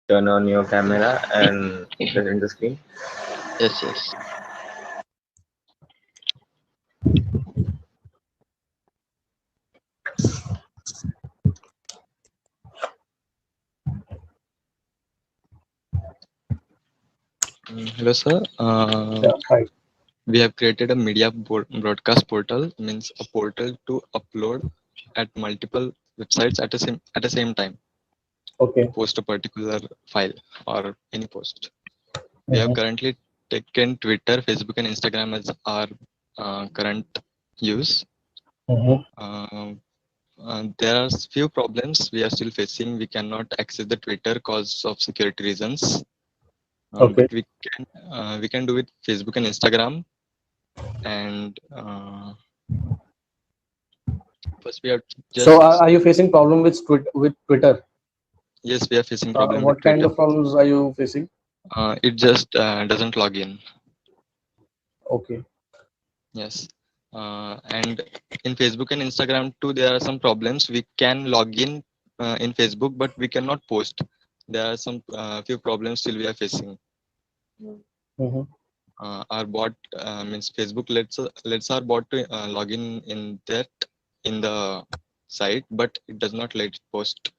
turn on your camera and present the screen. Yes, yes. Hello, sir. Yeah, hi. We have created a media broadcast portal, means a portal to upload at multiple websites at the same time to Okay. post a particular file or any post. We have Mm-hmm. currently taken Twitter, Facebook, and Instagram as our current use. Mm-hmm. Uh, there are few problems we are still facing. We cannot access the Twitter cause of security reasons, but Okay. we can do it Facebook and Instagram. And first we have So, just are you facing problem with Twitter? yes, we are facing problem with What kind Twitter. of problems are you facing? It just doesn't log in. Okay. Yes. And in Facebook and Instagram too, there are some problems. We can log in Facebook, but we cannot post. There are some few problems still we are facing. Mm-hmm. Our bot means Facebook lets our bot to log in that in the site, but it does not let it post.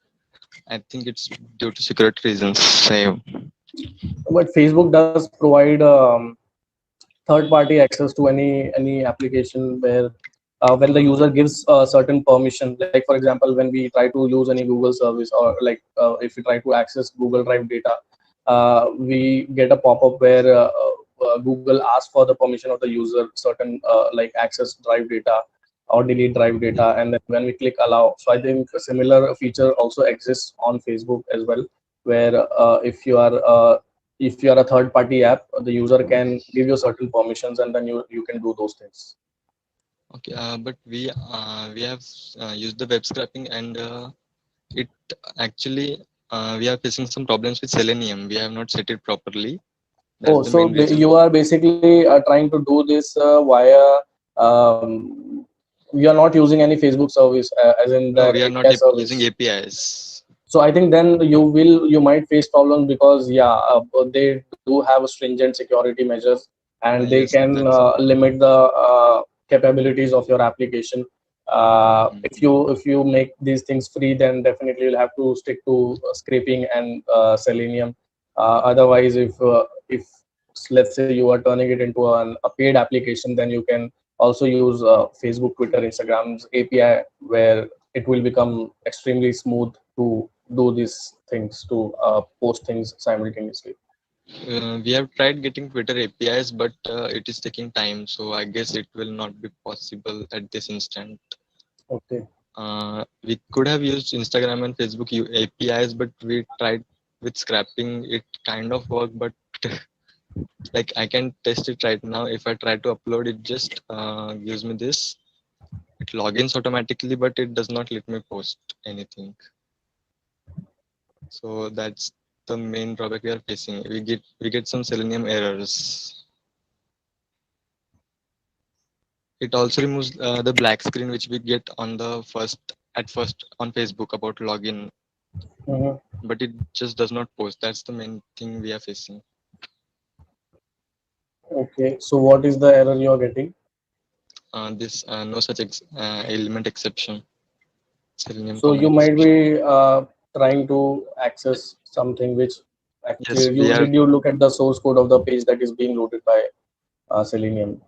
I think it's due to security reasons. Same. But Facebook does provide third-party access to any application where when the user gives certain permission. Like for example, when we try to use any Google service, or like if we try to access Google Drive data, we get a pop-up where Google asks for the permission of the user, certain like access drive data or delete drive data, and then when we click allow. So I think a similar feature also exists on Facebook as well, where if you are a third party app, the user can give you certain permissions, and then you can do those things. Okay, but we have used the web scraping, and it actually we are facing some problems with Selenium. We have not set it properly. That's Oh, the so main reason. you are basically trying to do this via you are not using any Facebook service, as in No, that we are not API using service. APIs. So I think then you might face problems because yeah, they do have stringent security measures, and they Yes, can that's limit the capabilities of your application. If you make these things free, then definitely you'll have to stick to scraping and Selenium. Otherwise, if let's say you are turning it into a paid application, then you can also use Facebook, Twitter, Instagram's API, where it will become extremely smooth to do these things, to post things simultaneously. we have tried getting Twitter APIs, but it is taking time. So I guess it will not be possible at this instant. Okay. We could have used Instagram and Facebook APIs, but we tried with scrapping. It kind of worked, but like I can test it right now. If I try to upload, it just gives me this. It logins automatically, but it does not let me post anything. So that's the main drawback we are facing. We get some Selenium errors. It also removes the black screen which we get on the first on Facebook about login, Mhm. but it just does not post. That's the main thing we are facing. Okay. So what is the error you are getting? This no such element exception, Selenium So common you might exception. be trying to access something which Yes, actually we you are. did you look at the source code of the page that is being loaded by Selenium?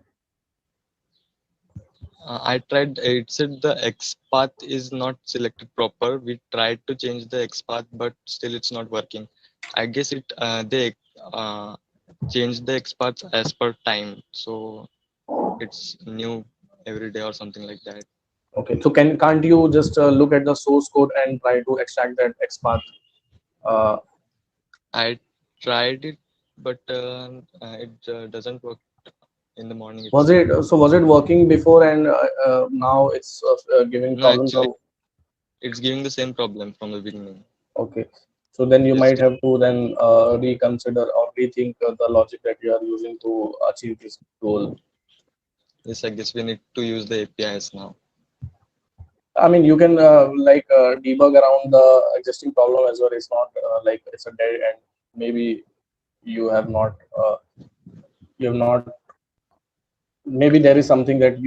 I tried. It said the XPath is not selected proper. We tried to change the XPath, but still it's not working. I guess they uh, changed the XPath as per time, so it's new every day or something like that. Okay. So can't you just look at the source code and try to extract that XPath? Uh, I tried it, but it doesn't work in the morning was itself. it was it working before, and now it's giving No, problems? actually, Or it's giving the same problem from the beginning. okay, so then you Yes, might have to then reconsider or rethink the logic that you are using to achieve this goal. yes, I guess we need to use the APIs now. I mean, you can debug around the existing problem as well. It's not like it's a dead end. Maybe you have not, you have not. Maybe there is something that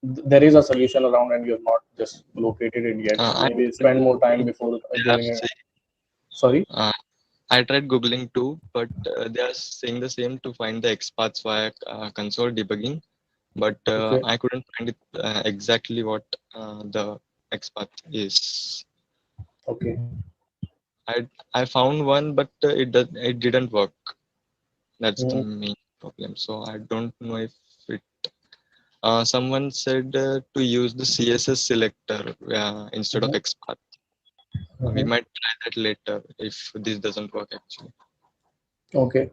there is a solution around and you have not just located it yet. I Maybe tried spend more time before they are giving it. saying, Sorry. I tried googling too, but they are saying the same to find the XPaths via console debugging. But Okay. I couldn't find it exactly what the XPath is. Okay. I found one, but it didn't work. That's the Mhm. main problem. So I don't know if it. Someone said to use the CSS selector instead of Mhm. XPath. We Mhm. might try that later if this doesn't work actually. Okay.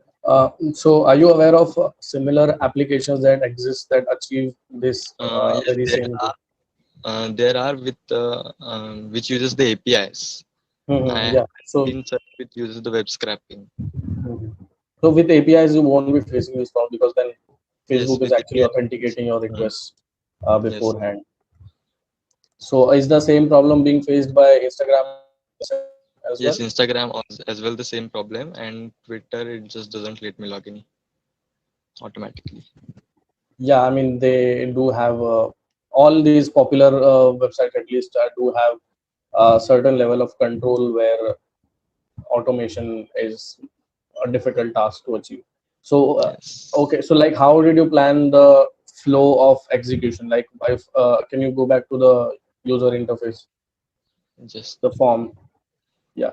So, are you aware of similar applications that exist that achieve this Yes, very same goal? there are with which uses the APIs. I Mhm. have Yeah. So, been such with uses the web scraping. mhm. So with APIs, you won't be facing this problem because then Facebook Yes, is with actually APIs. authenticating your Mm, requests yes, beforehand. So, is the same problem being faced by Instagram as yes, well? Instagram as well the same problem, and Twitter it just doesn't let me log in automatically. Yeah, I mean they do have all these popular websites at least do have a certain level of control where automation is a difficult task to achieve. So, okay, Yes, so like, how did you plan the flow of execution? Like, if can you go back to the user interface, just the form? Yeah.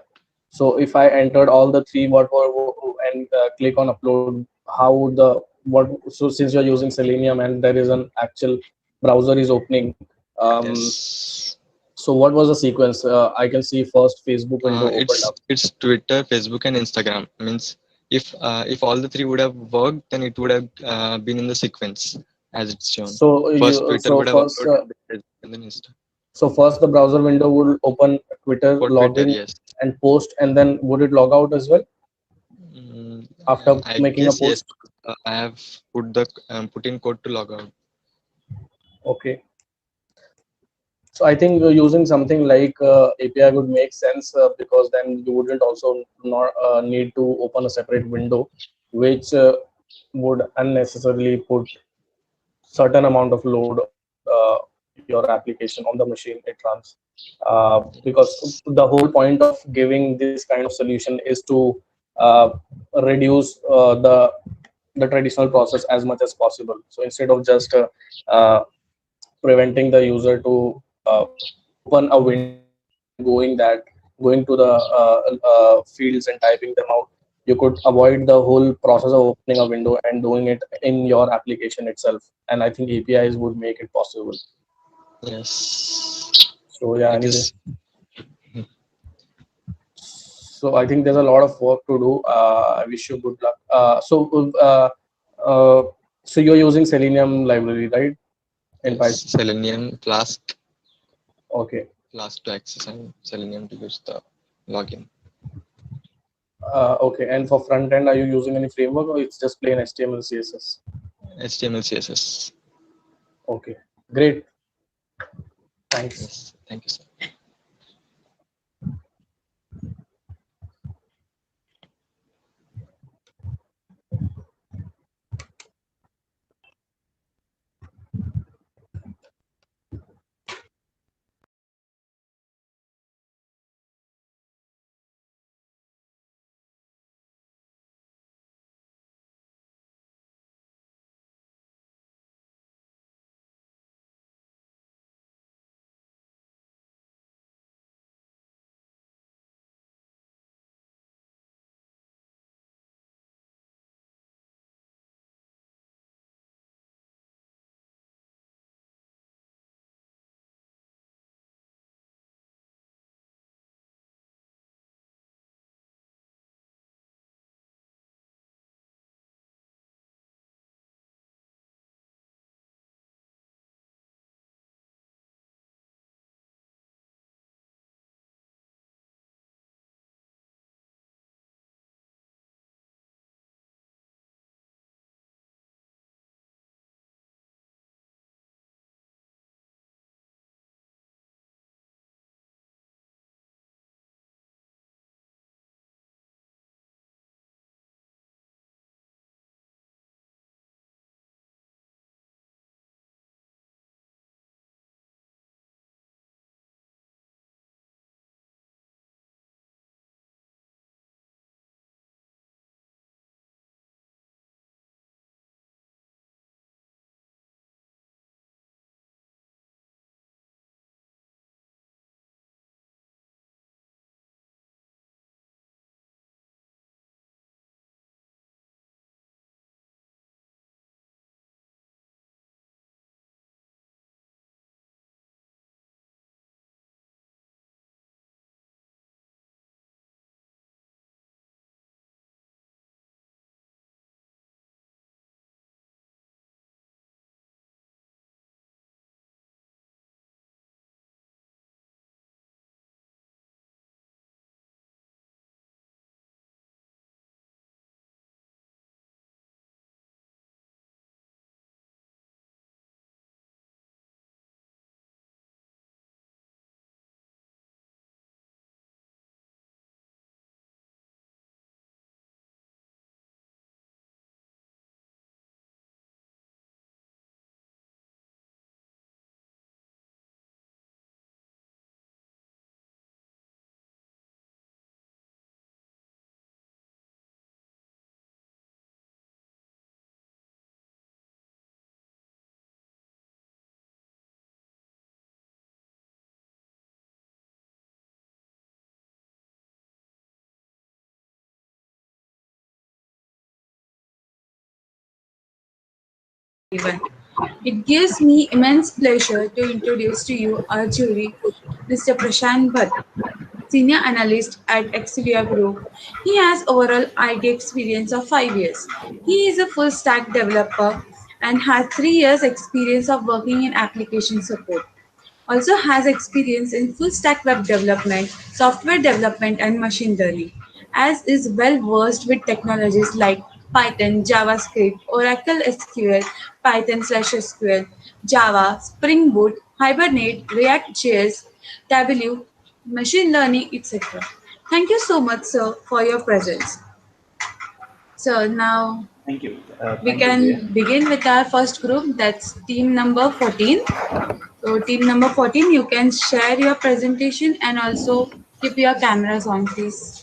So if I entered all the three, what were and click on upload, how would the what? So since you're using Selenium and there is an actual browser is opening, yes. so what was the sequence? I can see first Facebook window opened up. It's Twitter, Facebook, and Instagram. Means if all the three would have worked, then it would have been in the sequence as it's shown. So First, you Twitter so would have first uploaded, then Facebook, and then Insta. so first the browser window would open Twitter, For log Twitter, in yes. and post, and then would it log out as well Mm, after I making a guess yes. post? I have put in code to log out. Okay. So I think using something like API would make sense because then you wouldn't also not need to open a separate window, which would unnecessarily put certain amount of load on your application on the machine it runs. Because Yes. the whole point of giving this kind of solution is to uh, reduce the traditional process as much as possible. So instead of just uh, preventing the user to open a window and going to the fields and typing them out, you could avoid the whole process of opening a window and doing it in your application itself. And I think APIs would make it possible. Yes. So yeah, It anyway. is. So I think there's a lot of work to do. I wish you good luck. Uh, so you're using Selenium library, right? In Yes. Python. Selenium Okay. Flask to access and Selenium to use the login. Okay. And for front end, are you using any framework or it's just plain HTML, CSS? HTML, CSS. Okay. Great. Thanks. Yes. Thank you, sir. everyone. It gives me immense pleasure to introduce to you our jury, Mr. Prashant Bhatt, Senior Analyst at Excelia Group. He has overall IT experience of 5 years. He is a full stack developer and has 3 years experience of working in application support. Also has experience in full stack web development, software development and machine learning, as is well versed with technologies like Python, JavaScript, Oracle SQL, Python/SQL, Java, Spring Boot, Hibernate, React.js, Tableau, machine learning, etc. Thank you so much, sir, for your presence. So now Thank you. we Thank you, Jay. can begin with our first group, that's team number 14. So team number 14, you can share your presentation and also keep your cameras on, please.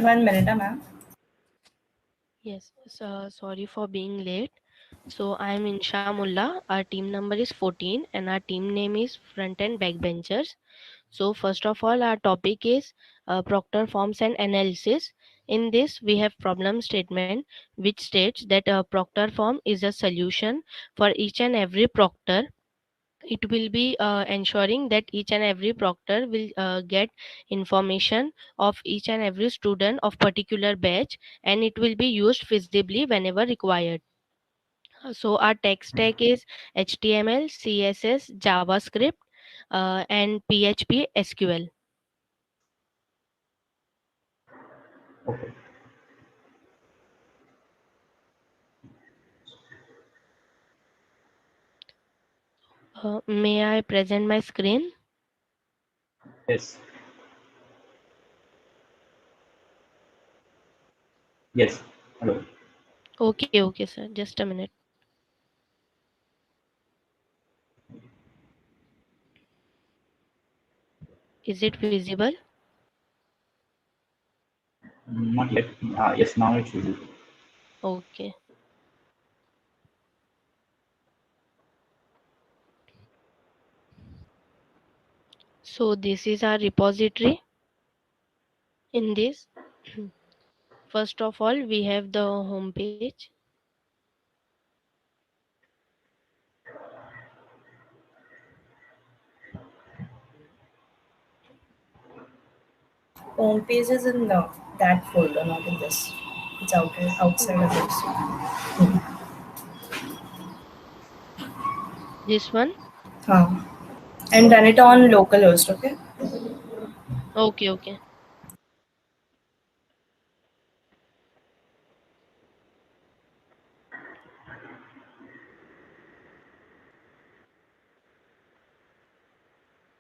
1 minute, ma'am. Yes, so sorry for being late. So I'm Insha Mullah. Our team number is 14 and our team name is Front and Backbenchers. So first of all, our topic is Proctor forms and analysis. In this, we have problem statement which states that a Proctor form is a solution for each and every Proctor. It will be ensuring that each and every proctor will get information of each and every student of particular batch, and it will be used feasibly whenever required. So our tech stack is HTML, CSS, JavaScript, and PHP SQL. Okay. May I present my screen? Yes. Yes. Hello. Okay, sir, just a minute. Is it visible? Not yet. Yes, now it's visible. Okay. So this is our repository. In this, first of all, we have the home page. Home page is in that folder, not in this. It's outside of this. This one. Huh. And run it on localhost, okay? Okay.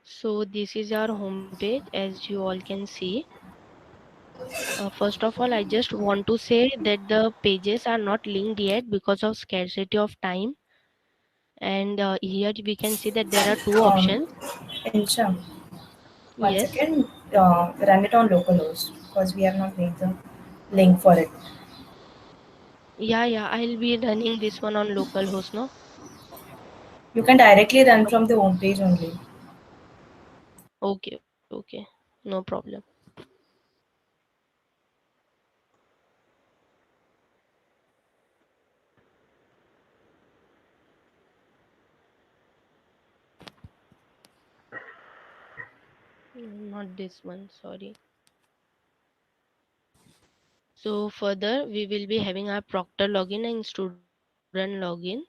So this is our home page, as you all can see. First of all, I just want to say that the pages are not linked yet because of scarcity of time. And here we can see that there are two Um, options. Insha, one Yes. second. Run it on localhost because we have not made the link for it. Yeah. I'll be running this one on localhost, no? You can directly run from the home page only. Okay. No problem. Not this one, sorry. So further, we will be having our proctor login and student login.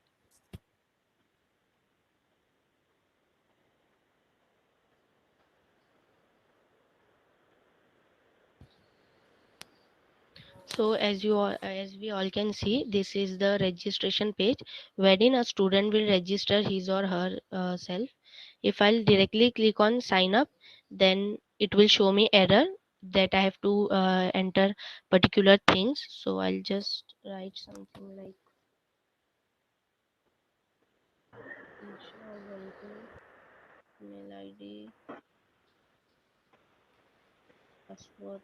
So as we all can see, this is the registration page wherein a student will register his or her self. If I'll directly click on sign up, then it will show me error that I have to enter particular things. So I'll just write something like Isha Ventu, mail ID, password.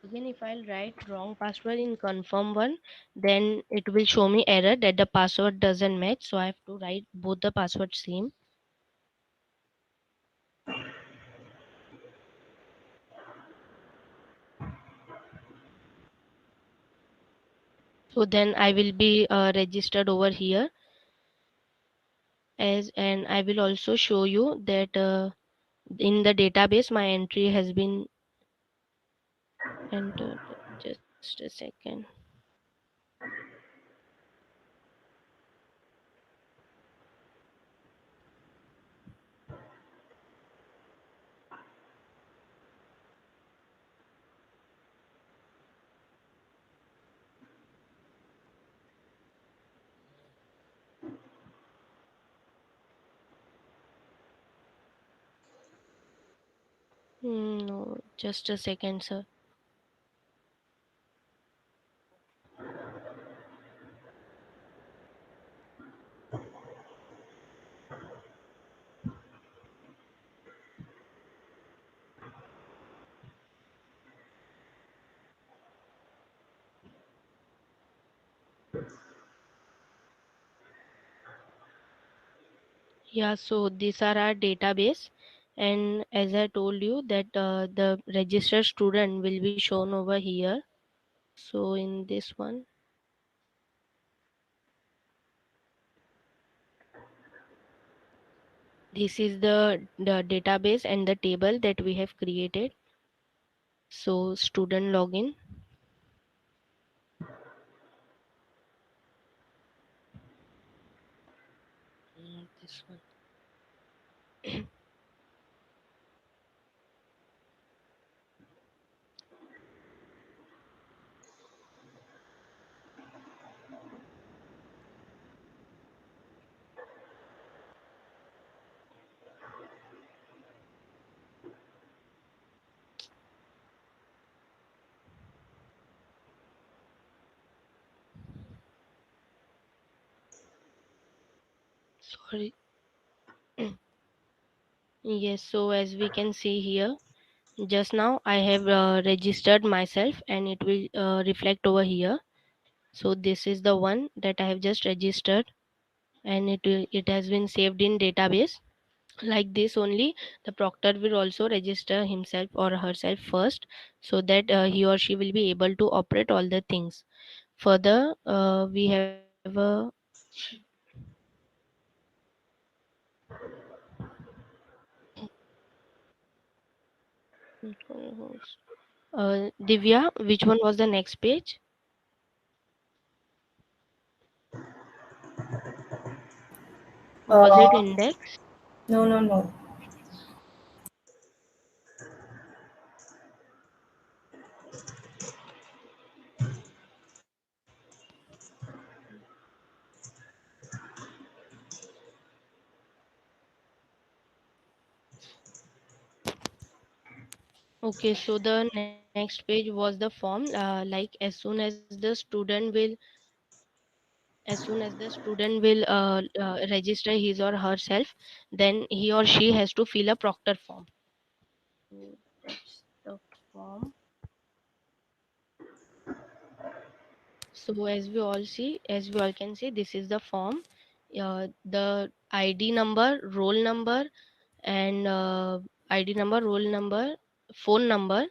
Again, if I'll write wrong password in confirm one, then it will show me error that the password doesn't match. So I have to write both the passwords same. So then I will be registered over here and I will also show you that in the database my entry has been entered. Just a second. No, just a second, sir. Yeah, so these are our database, and as I told you that the registered student will be shown over here. So in this one, this is the database and the table that we have created. So student login. This one. Sorry. Yes, so as we can see here, just now I have registered myself and it will reflect over here. So this is the one that I have just registered and it has been saved in database. Like this only, the proctor will also register himself or herself first so that he or she will be able to operate all the things. Further, we have a Divya, which one was the next page? Was it Uh, index? no, no, no. Okay, so the next page was the form. Like as soon as the student will register his or herself, then he or she has to fill a proctor form. That's the form. So as we all can see, this is the form. The ID number, roll number, and ID number, roll number, phone number,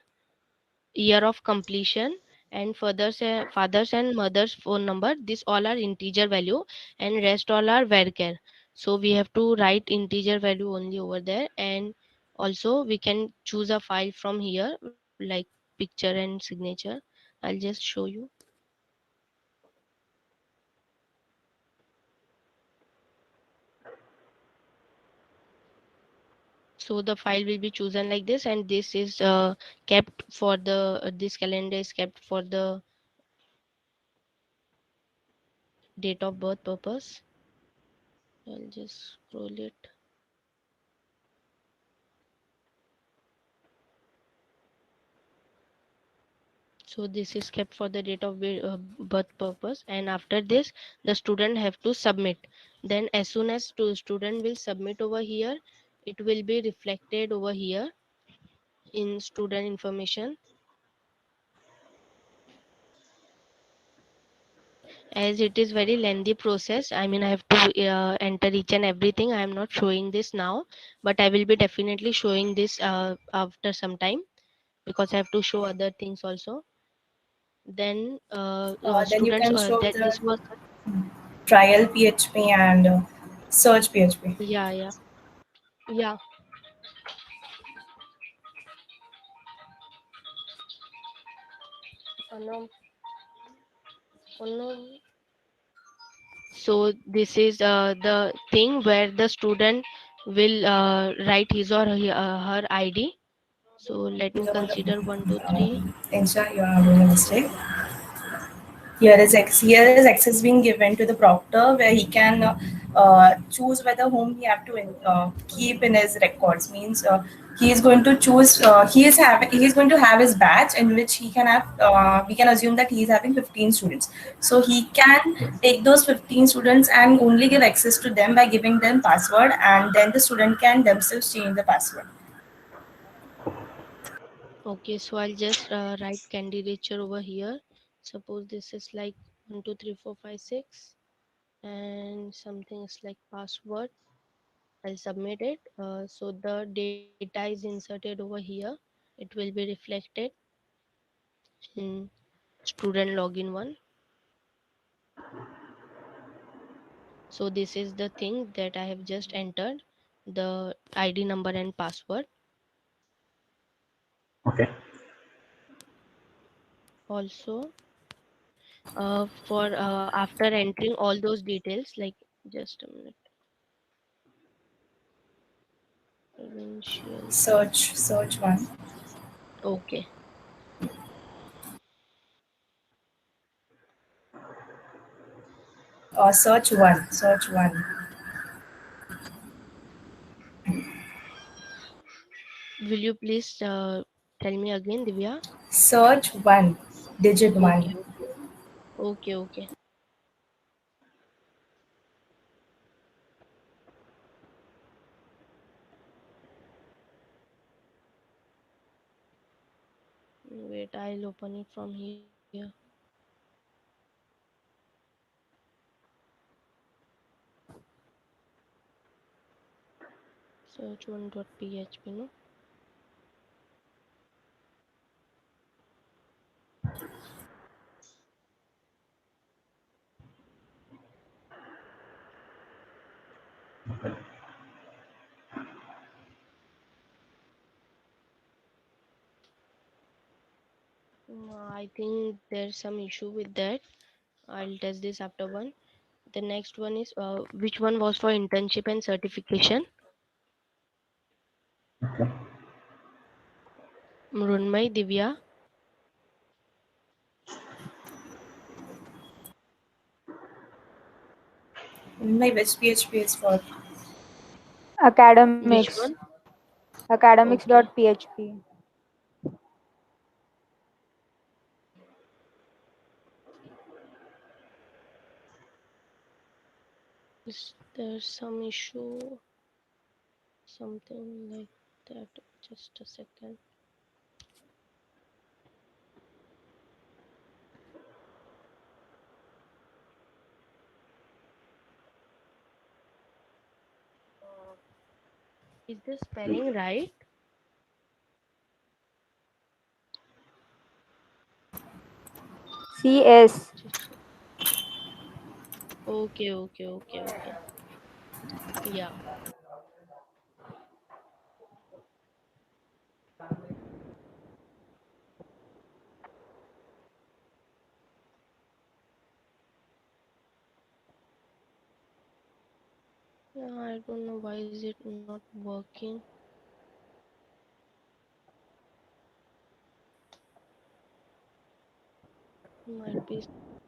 year of completion, and fathers and mothers phone number. These all are integer value, and rest all are varchar. So we have to write integer value only over there, and also we can choose a file from here like picture and signature. I'll just show you. So the file will be chosen like this, and this is kept for the this calendar is kept for the date of birth purpose. I'll just scroll it. So this is kept for the date of birth purpose, and after this the student have to submit. Then as soon as student will submit over here, it will be reflected over here in student information. As it is very lengthy process, I mean I have to enter each and everything. I am not showing this now, but I will be definitely showing this after some time, because I have to show other things also. Then Then you students can show that the this was trial PHP and search PHP. yeah, yeah. No, no. So this is the thing where the student will write his or her ID. So let me consider one, two, three. Insha, you are doing a mistake. Here is access being given to the proctor where he can choose whether whom he have to keep in his records. Means he is going to choose. He is going to have his batch in which he can have. We can assume that he is having 15 students. So he can take those 15 students and only give access to them by giving them password, and then the student can themselves change the password. Okay, so I'll just write candidature over here. Suppose this is like 1, 2, 3, 4, 5, 6, and something is like password. I'll submit it. So the data is inserted over here. It will be reflected in student login one. So this is the thing that I have just entered, the ID number and password. Okay. Also, for after entering all those details, like just a minute, provincial. Search one. Okay. Search one. Will you please tell me again, Divya? Search one. Digit Okay, one. okay, okay, okay. Wait, I'll open it from here. Search one.php, no? I think there's some issue with that. I'll test this after one. The next one is which one was for internship and certification? Okay. Mrunmay, Divya. My which PHP is for? Which Academics. one? Okay. Academics.php. Is there some issue? Something like that. Just a second. Is the spelling right? CS. Just okay, okay, okay, okay. Yeah. Yeah, I don't know why is it not working. Might be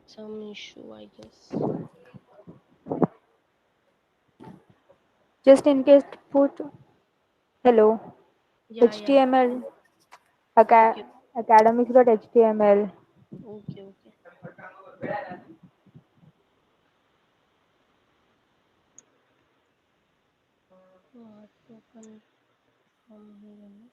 some issue, I guess. Just in case, put hello Yeah, yeah. HTML Okay, academics.html. okay, okay. Open from here.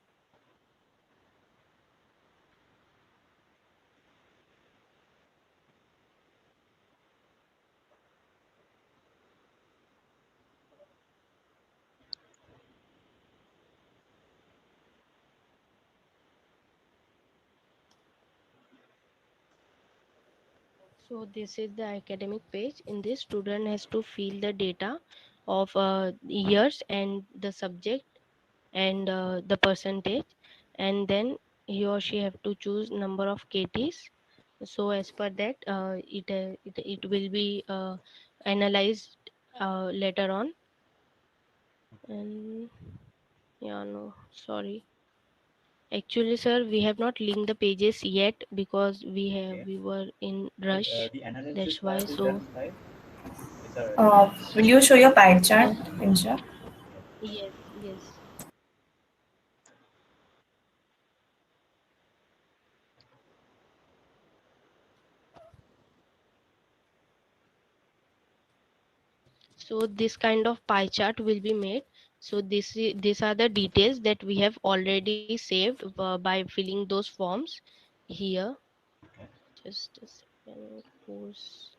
So this is the academic page. In this, student has to fill the data of years and the subject and the percentage, and then he or she have to choose number of KTs. So as per that, it will be analyzed later on. And yeah, no, sorry. Actually, sir, we have not linked the pages yet because we were in rush. The analysis That's why. part is So done live. It's already. Will you show your pie chart, uh, Insha? yes, yes. So this kind of pie chart will be made. So these are the details that we have already saved by filling those forms here. Okay. Just a second. Course.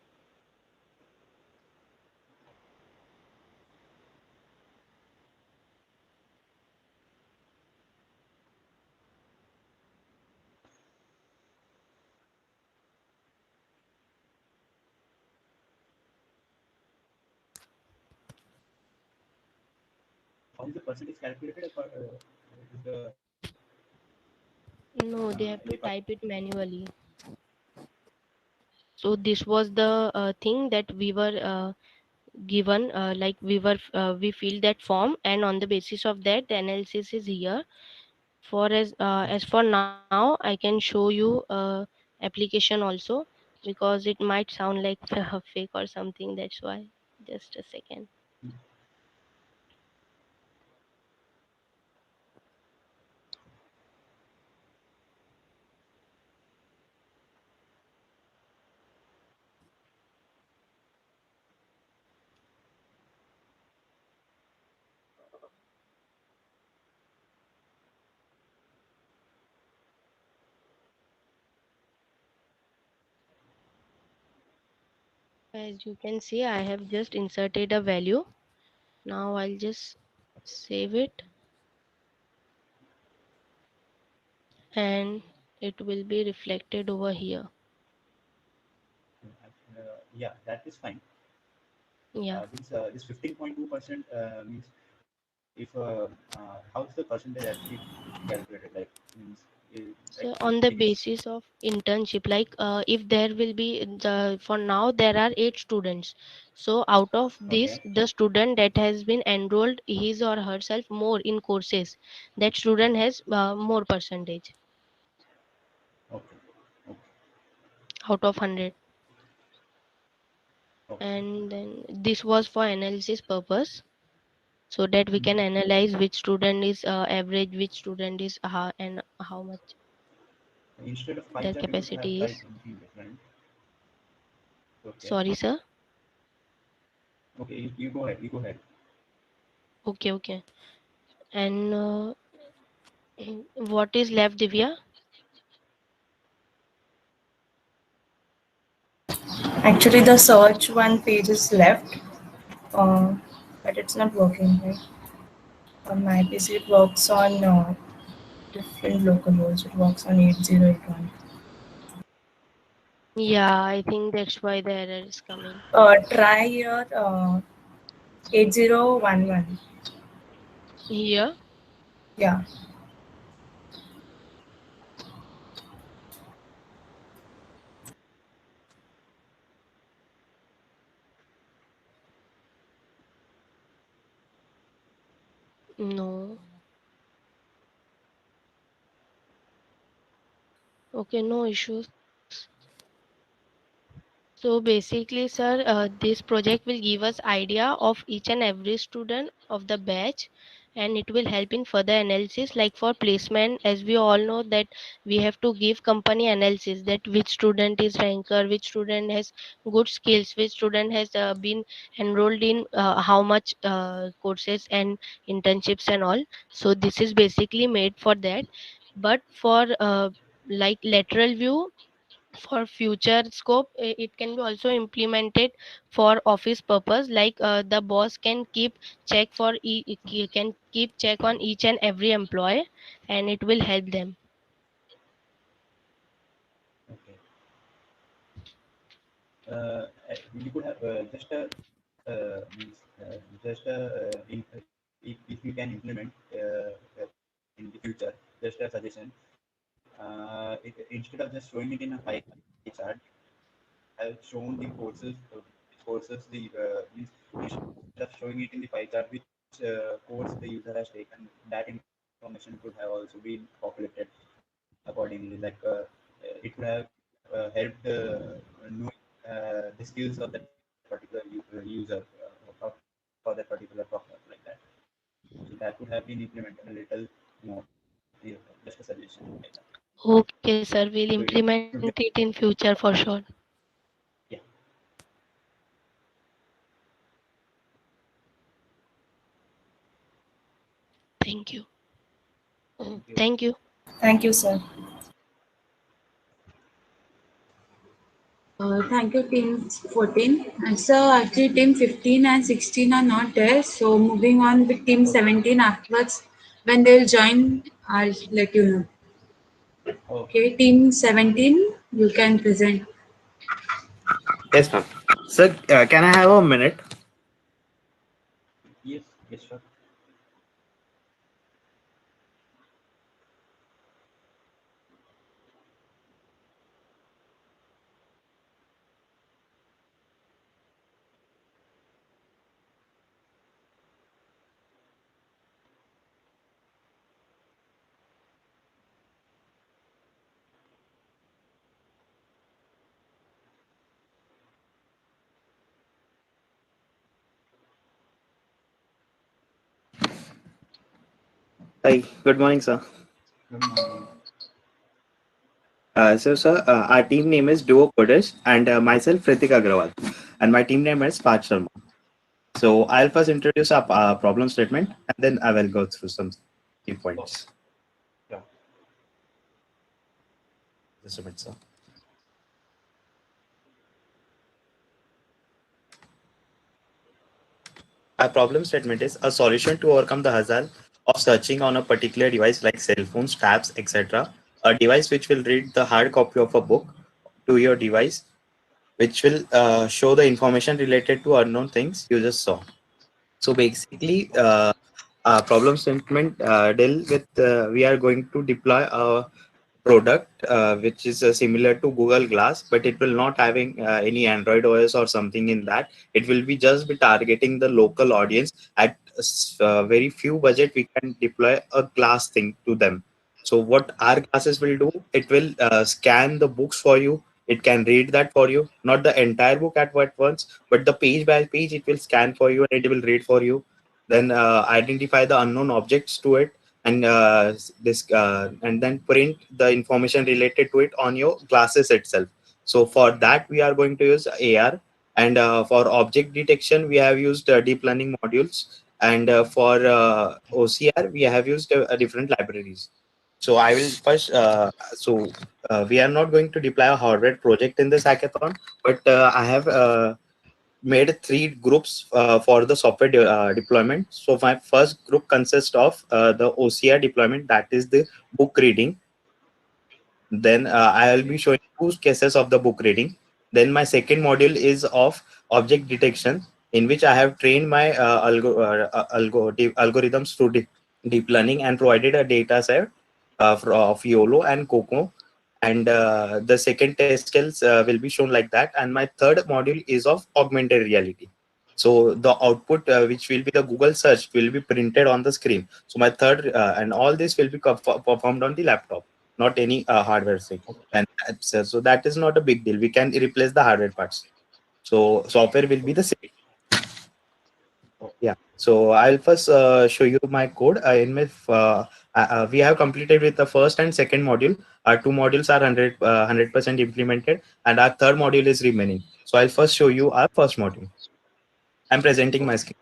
How is the percentage calculated? Is the No, they have any to part? type it manually. So this was the thing that we were given. Like we filled that form, and on the basis of that, the analysis is here. For as for now, I can show you application also, because it might sound like fake or something. That's why. Just a second. As you can see, I have just inserted a value. Now I'll just save it, and it will be reflected over here. Yeah, that is fine. Yeah. This 15.2% means if how's the percentage actually calculated? Like means like So it on the is basis of internship, like if there will be for now there are 8 students. So out of okay. this, the student that has been enrolled his or herself more in courses, that student has more percentage Okay. Okay. out of 100. Okay. And then this was for analysis purpose, so that we can analyze which student is average, which student is and how much Instead of pie their chart, you should have capacity tried is. something different. Okay. Sorry, sir. Okay. You go ahead. You go ahead. Okay, okay. And what is left, Divya? Actually, the search one page is left, uh, but it's not working, right? On my PC, it works on different local hosts. It works on 8081. Yeah, I think that's why the error is coming. Try your 8011. Here? Yeah. No. Okay, no issues. So basically, sir, this project will give us idea of each and every student of the batch, and it will help in further analysis. Like for placement, as we all know that we have to give company analysis that which student is ranker, which student has good skills, which student has been enrolled in how much courses and internships and all. So this is basically made for that. But for like lateral view, for future scope, it can be also implemented for office purpose, like the boss can keep check for can keep check on each and every employee, and it will help them. Okay. We could have just a means just a if you can implement in the future, just a suggestion. Instead of just showing it in a pie chart, have shown the courses the means instead of showing it in the pie chart which course the user has taken, that information could have also been populated accordingly. Like it could have helped knowing the skills of that particular user for that particular software like that. So that could have been implemented a little more. Yeah, just a suggestion like that. Okay, sir, we'll So it implement should it in future for sure. yeah. Thank you. Thank you. Thank you. Thank you, sir. Thank you, Team 14. And so, actually, Team 15 and 16 are not there. So, moving on with Team 17 afterwards, when they'll join, I'll let you know. Okay. Okay, Team 17, you can present. Yes, ma'am. Sir, can I have a minute? Yes. Yes, sure. Hi, good morning, sir. Good morning. Sir, our team name is Duo Coders and myself, Ritik Agrawal, and my team name is Parth Sharma. So I'll first introduce our problem statement and then I will go through some key points. Yeah. Just a minute, sir. Our problem statement is a solution to overcome the hazard of searching on a particular device like cell phones, tabs, etc. A device which will read the hard copy of a book to your device, which will show the information related to unknown things you just saw. So basically, problem statement deal with we are going to deploy a product which is similar to Google Glass, but it will not having any Android OS or something in that. It will be just be targeting the local audience at very few budget. We can deploy a glass thing to them. So what our glasses will do, it will scan the books for you. It can read that for you, not the entire book at once, but the page by page it will scan for you and it will read for you. Then identify the unknown objects to it and and then print the information related to it on your glasses itself. So for that we are going to use AR, and for object detection we have used deep learning modules, and for OCR we have used different libraries. So I will first we are not going to deploy a hardware project in this hackathon, but I have made three groups for the software deployment. So my first group consists of the OCR deployment, that is the book reading. Then I will be showing two cases of the book reading. Then my second module is of object detection, in which I have trained my algorithms through deep learning and provided a data set of YOLO and COCO. And the second test skills will be shown like that. And my third module is of augmented reality. So the output, which will be the Google search, will be printed on the screen. So my third, and all this will be performed on the laptop. not any hardware thing. And so that is not a big deal. We can replace the hardware parts. So software will be the same. Yeah. So I'll first show you my code. We have completed with the first and second module. Our two modules are 100% implemented, and our third module is remaining. So I'll first show you our first module. I'm presenting my screen.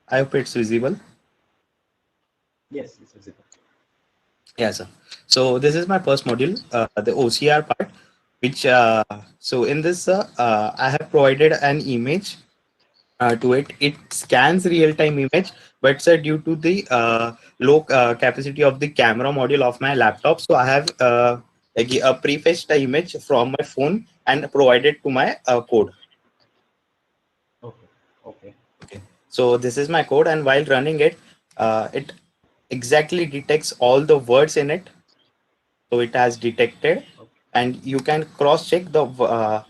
I hope it's visible. Yes, it's visible. Yeah, sir. So this is my first module, the OCR part, which so in this I have provided an image to it. It scans real-time image, but sir, due to the low capacity of the camera module of my laptop, so I have a prefetched image from my phone and provided to my code. Okay. Okay. Okay. So this is my code, and while running it, it exactly detects all the words in it. So it has detected, and you can cross check the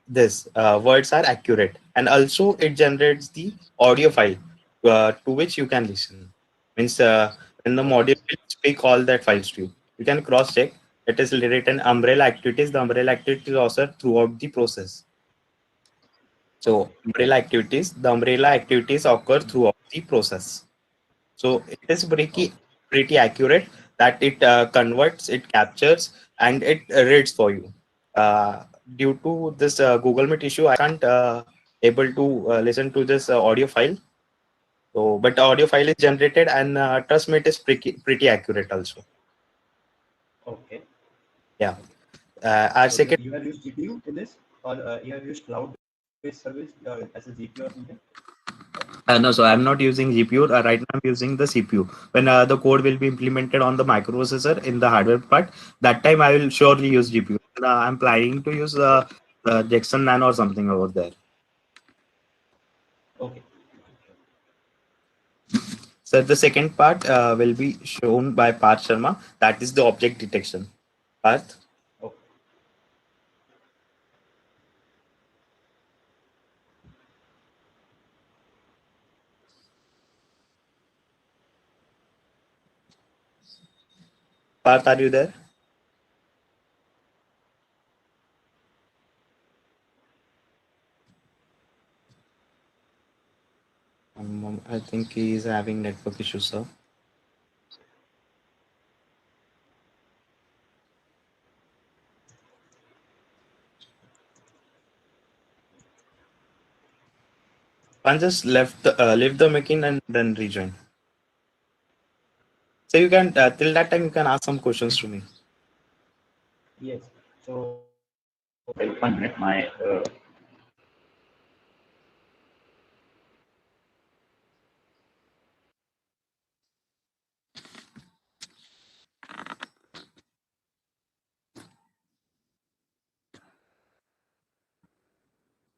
this words are accurate, and also it generates the audio file to which you can listen. Means when the Okay. module will speak all that files to you, you can cross check. It is written umbrella activities. The umbrella activities also throughout the process. So Okay. the umbrella activities occur throughout the process. So it is pretty accurate that it converts, it captures, and it reads for you. Due to this Google Meet issue, I can't able to listen to this audio file. So, but the audio file is generated, and trust me, it is pretty accurate also. Okay. Yeah. Our So second. you have used GPU in this, or you have used cloud-based service as a GPU or something? No, so I'm not using GPU. Right now, I'm using the CPU. When the code will be implemented on the microprocessor in the hardware part, that time I will surely use GPU. I'm planning to use Jackson Nano or something over there. Okay. So the second part will be shown by Parth Sharma. That is the object detection. Parth. Okay. Parth, are you there? I think he is having network issues, sir. I just leave the making and then rejoin. So you can till that time you can ask some questions to me. Yes. So wait 1 minute. My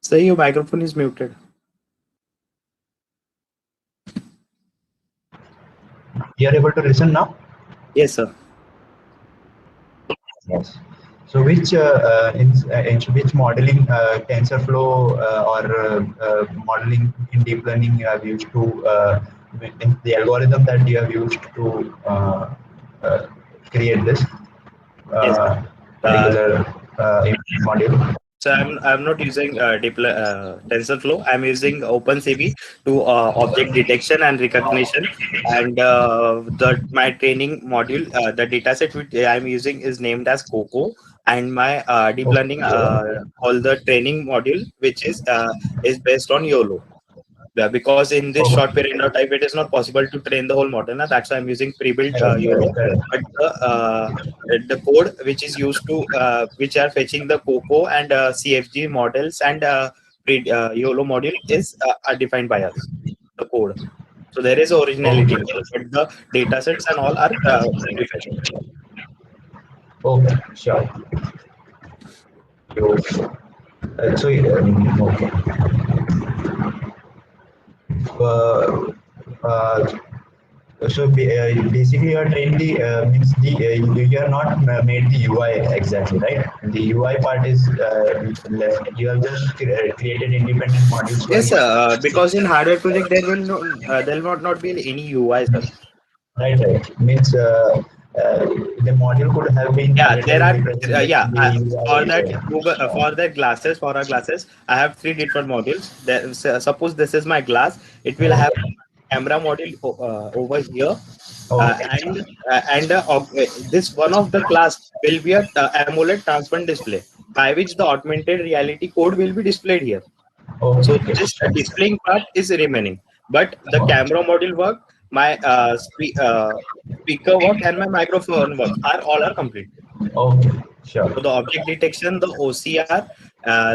So your microphone is muted. you are able to listen now? Yes, sir. Yes. So in which modeling TensorFlow or modeling in deep learning you have used to in the algorithm that you have used to uh, create this Yes. Uh, particular module? So I'm not using TensorFlow. I'm using OpenCV to object detection and recognition, and the my training module, the dataset which I'm using is named as Coco, and my deep Okay. learning all the training module which is based on YOLO. Yeah, because in this short Okay. period of time, it is not possible to train the whole model. Na? That's why I'm using pre-built YOLO. Correct. But the code which is used to which are fetching the COCO and CFG models and YOLO module are defined by us. The code. So there is originality Okay. in code, but the data sets and all are prefetched. Okay. Sure. Okay. Uh, uh, So basically, you are trained the means the you are not made the UI exactly, right? The UI part is left. You have just created independent modules for Yes, each. because in hardware project there will there will not be any UI, sir. Right, right. Means the module could have been Yeah, there little are represented yeah in the for UI. that Google for that glasses for our glasses. I have three different modules. Suppose this is my glass. It will have camera module over here, Okay. and this one of the class will be a AMOLED transparent display by which the augmented reality code will be displayed here. Okay. So Okay. this Sure. displaying part is remaining, but the camera module work, my speaker work, and my microphone work are all are complete. Okay. Sure. So the object detection, the OCR,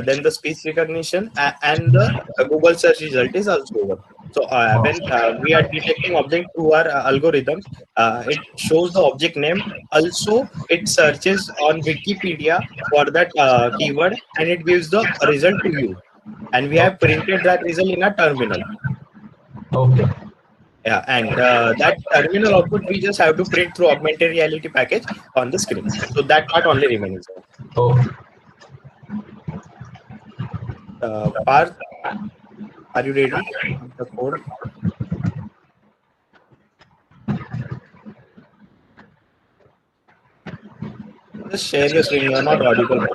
then the speech recognition, and the Google search result is also over. So when we are detecting object through our algorithms, it shows the object name. Also, it searches on Wikipedia for that keyword, and it gives the result to you. And we have Okay. printed that result in a terminal. Okay. Yeah, and that terminal output we just have to print through augmented reality package on the screen. So that part only remains. Okay. Parth, are you ready with the code? Just share your screen. You are not audible.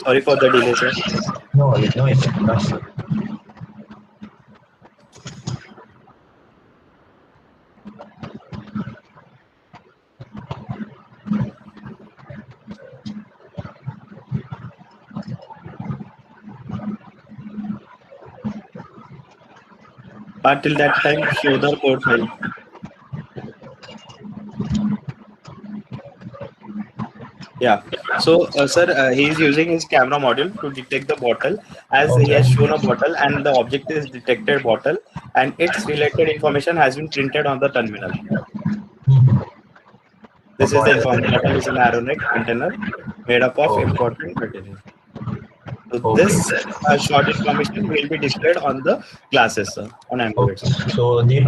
Sorry for the delay, sir. No, no issue. No issue. But till that time, show the code file. Yeah. So, sir, he is using his camera module to detect the bottle, as he Okay. has shown a bottle, and the object is detected bottle, and its related information has been printed on the terminal. This is the Bottle. inform bottle is an aeronec container made up of Okay. important material. So Okay. this short information will be displayed on the glasses, sir, on AMOLED. Okay. So the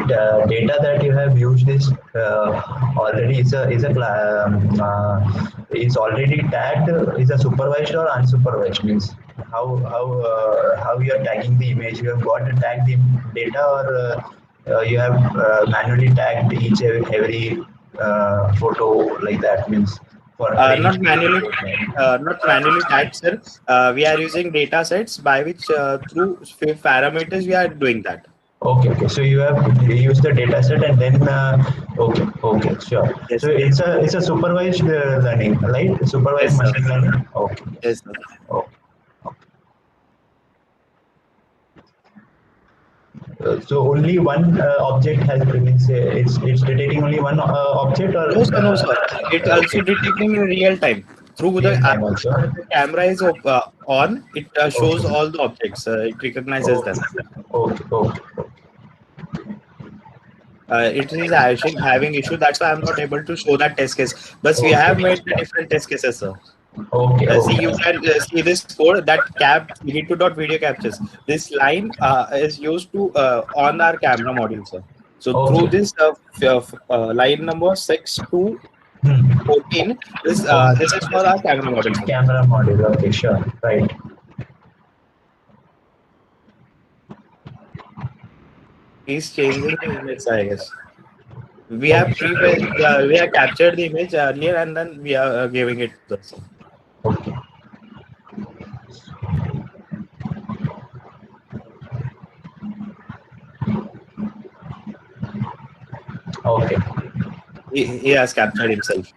data that you have used is already is already tagged, is a supervised or unsupervised, means how you are tagging the image. You have got to tag the data, or you have manually tagged each every photo like that, means for Not each. manually, not manually tagged, sir. We are using data sets by which through parameters we are doing that. Okay, okay. So you have used the data set and then okay, okay, sure. Yes, So sir. it's a supervised learning, right? Supervised Yes, sir. machine learning. Okay. Yes, sir. Okay. So only one object has means it's detecting only one object, or No, sir, no, sir. It also okay, detecting in real time through the real time also. the camera is on. It shows Okay. all the objects. It recognizes Okay. them. Okay. Okay. It is having issue. That's why I'm not able to show that test case. But we have Okay. made the different test cases, sir. Okay. See, you Okay. can see this code that cap video video captures. This line is used to on our camera module, sir. So through Okay. this line number 6 to Hmm. 14, this is for our camera module, sir. Camera module. Okay. Sure. Right. He's changing the image, I guess. We have we have captured the image earlier, and then we are giving it to the. Okay. Okay. He has captured himself.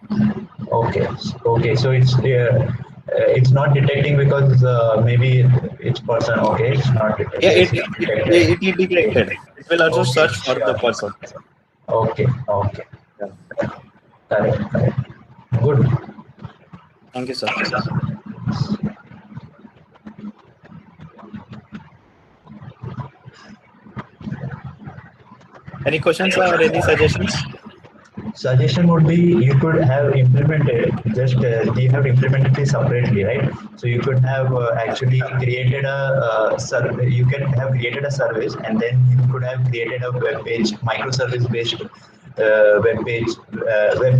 Okay. Okay. So it's not detecting because maybe it's person. Okay. It's not Yeah, detected. it detected. It We'll also Okay, search for the sure. person. Okay, okay. Yeah. Correct, correct. Good. Thank you, sir. Any questions or any suggestions? Suggestion would be you could have implemented just you have implemented it separately, right? So you could have actually created a you can have created a service, and then you could have created a web page, microservice based web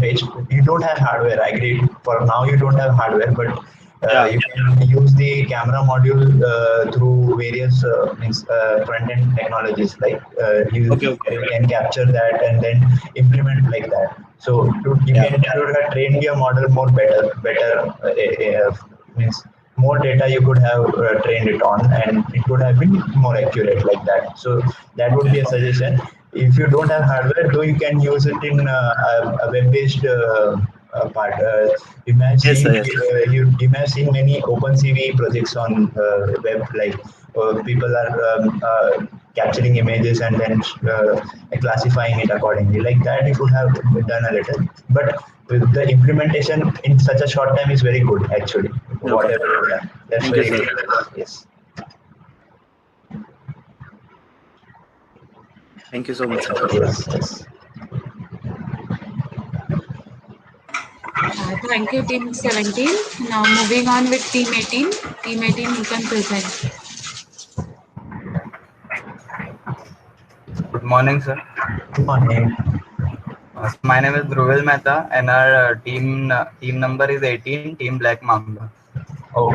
page. You don't have hardware, I agree. For now you don't have hardware, but Yeah. you can use the camera module through various front end technologies, like Okay. Okay. you can capture that and then implement like that. So you Yeah. can have trained your model more better means more data you could have trained it on, and it would have been more accurate like that. So that would Okay. be a suggestion. If you don't have hardware, though, you can use it in a web-based part. You may have Yes, seen sir. Yes. you may have seen many OpenCV projects on web, like people are capturing images and then classifying it accordingly. Like that, you could have done a little, but the implementation in such a short time is very good, actually. Okay. Whatever you've done, that's Thank you, very sir. good. Yes. Thank you so much, sir. Yes. Yes. Thank you, Team 17. Now moving on with Team 18. Team 18, you can present. Good morning, sir. Good morning. So my name is Dhruvel Mehta, and our team number is 18, Team Black Mamba. Oh.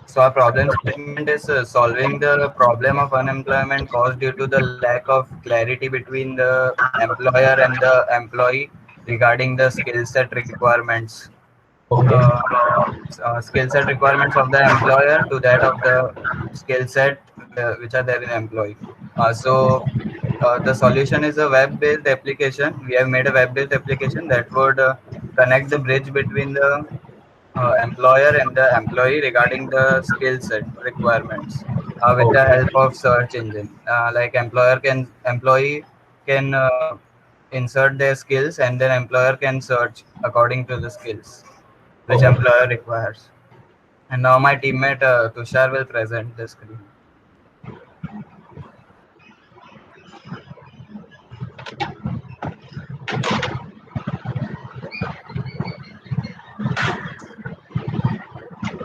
So our problem statement is solving the problem of unemployment caused due to the lack of clarity between the employer and the employee regarding the skill set requirements. Okay. Skill set requirements of the employer to that of the skill set which are there in employee. The solution is a web-based application. We have made a web-based application that would connect the bridge between the employer and the employee regarding the skill set requirements with the Okay. help of search engine. Like employee can insert their skills, and then employer can search according to the skills which Okay. employer requires. And now my teammate Tushar will present the screen.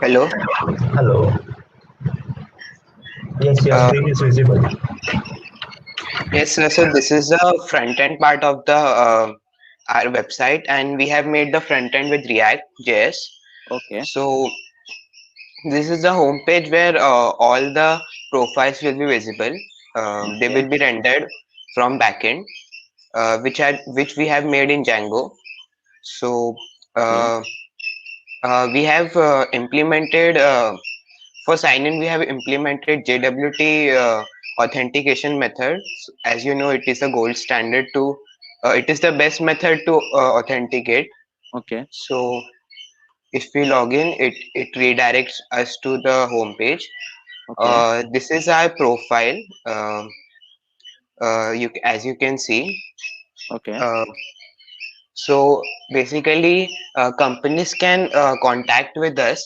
Hello. Hello. Yes, your Uh, screen is visible. yes, so this is the front end part of the our website, and we have made the front end with React JS. Okay. So this is the home page where all the profiles will be visible. They Okay. will be rendered from backend, which we have made in Django. So Okay. uh, we have implemented for sign in. We have implemented JWT authentication methods. As you know, it is a gold standard to. It is the best method to authenticate. Okay. So if we log in, it redirects us to the home page. Okay. This is our profile. As you can see. Okay. Uh, so basically, companies can contact with us,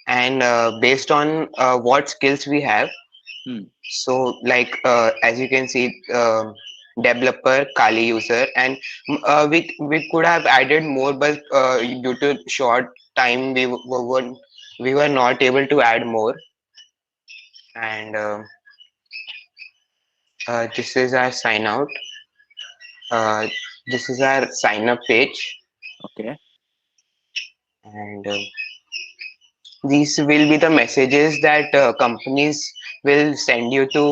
and based on what skills we have. Hmm. So like as you can see, developer, Kali user, and we could have added more, but due to short time we were not able to add more. And this is our sign out. Uh, this is our sign up page, Okay. and these will be the messages that companies will send you to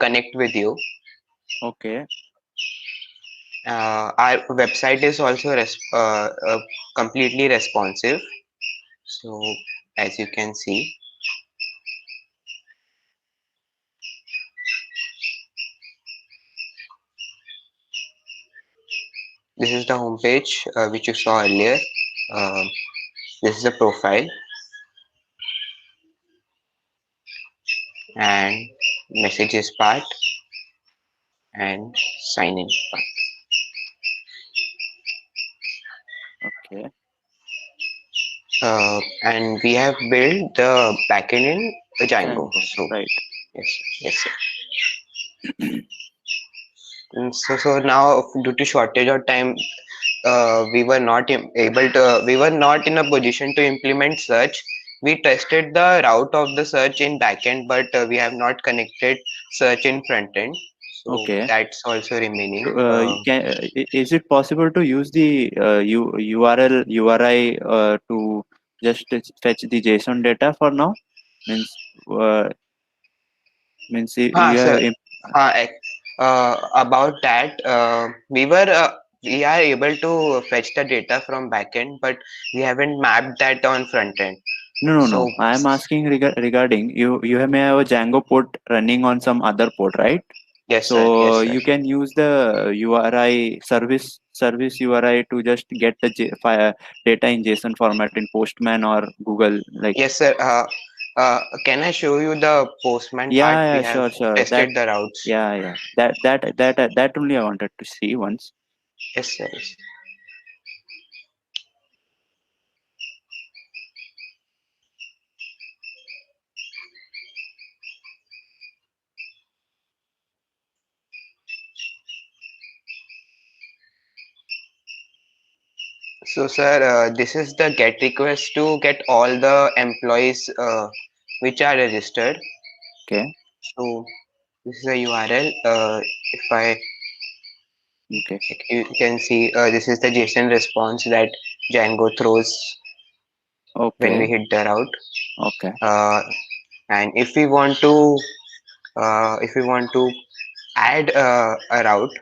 connect with you. Okay. Our website is also completely responsive. So as you can see, this is the home page which you saw earlier. Um, this is the profile, and messages part and sign in part. Okay. And we have built the backend in Django. Django. So Right. yes, yes, sir. So now due to shortage of time, we were not able to. We were not in a position to implement search. We tested the route of the search in backend, but we have not connected search in front end. So Okay. that's also remaining. Is it possible to use the URL URI to just fetch the JSON data for now? Means uh, you have Sir. About that, we are able to fetch the data from backend, but we haven't mapped that on front end. no. So I am asking regarding you may have a Django port running on some other port, right? yes, sir. So Yes, sir. you can use the URI service URI to just get the data in JSON format in Postman or Google. Like Yes, sir. Can I show you the Postman part? yeah, We have sure. tested the routes. Yeah. That only I wanted to see once. Yes, sir. Yes. So, sir, this is the get request to get all the employees which are registered. Okay. So, this is a URL. If I Okay. You can see this is the JSON response that Django throws when we Okay. hit the route. Okay. Uh, and if we want to add a route,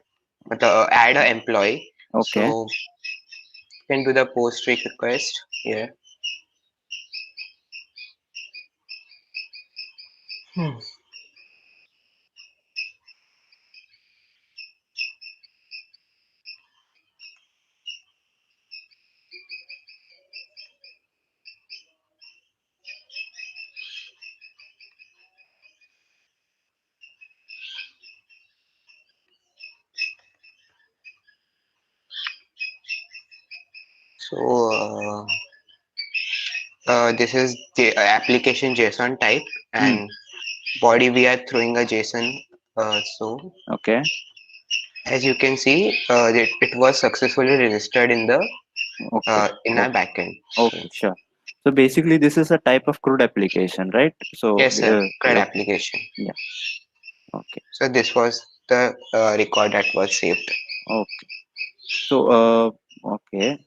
add an employee, Okay. so you can do the post request here. Hmm. So this is the application JSON type, Hmm. and body we are throwing a JSON. So Okay. as you can see, it was successfully registered Okay. in our Okay. backend. So Okay. Sure. So basically, this is a type of CRUD application, right? So yes, sir, CRUD okay. application. Yeah. Okay. So this was the record that was saved. Okay. So, okay.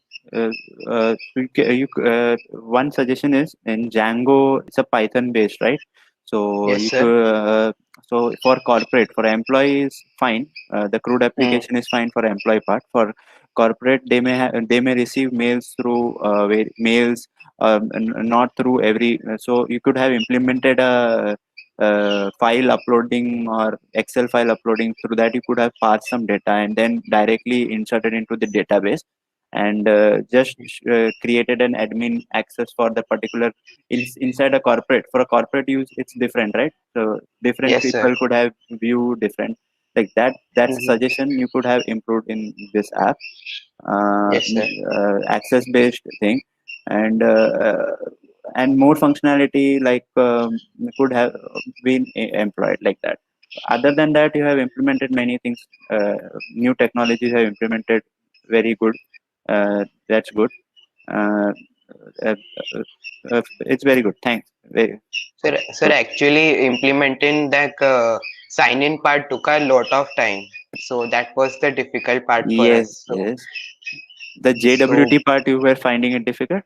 One suggestion is in Django, it's a Python based, right? So Yes, you sir. could, for corporate, for employees, fine. The CRUD Hmm. application is fine for employee part. For corporate, they may receive mails through mails, not through every. So you could have implemented a file uploading or Excel file uploading. Through that you could have parsed some data and then directly inserted into the database, and just created an admin access for the particular inside a corporate. For a corporate use it's different, right? So different Yes, sir. people could have view different, like that. That's a Hmm. suggestion you could have improved in this app. Yes, sir. Access based thing, and more functionality, like could have been employed like that. Other than that, you have implemented many things. New technologies have implemented very good. That's good. uh, uh, it's very good, thanks. Very Sir, good. actually implementing that sign-in part took a lot of time. So that was the difficult part for Yes, us. yes. The So JWT part you were finding it difficult.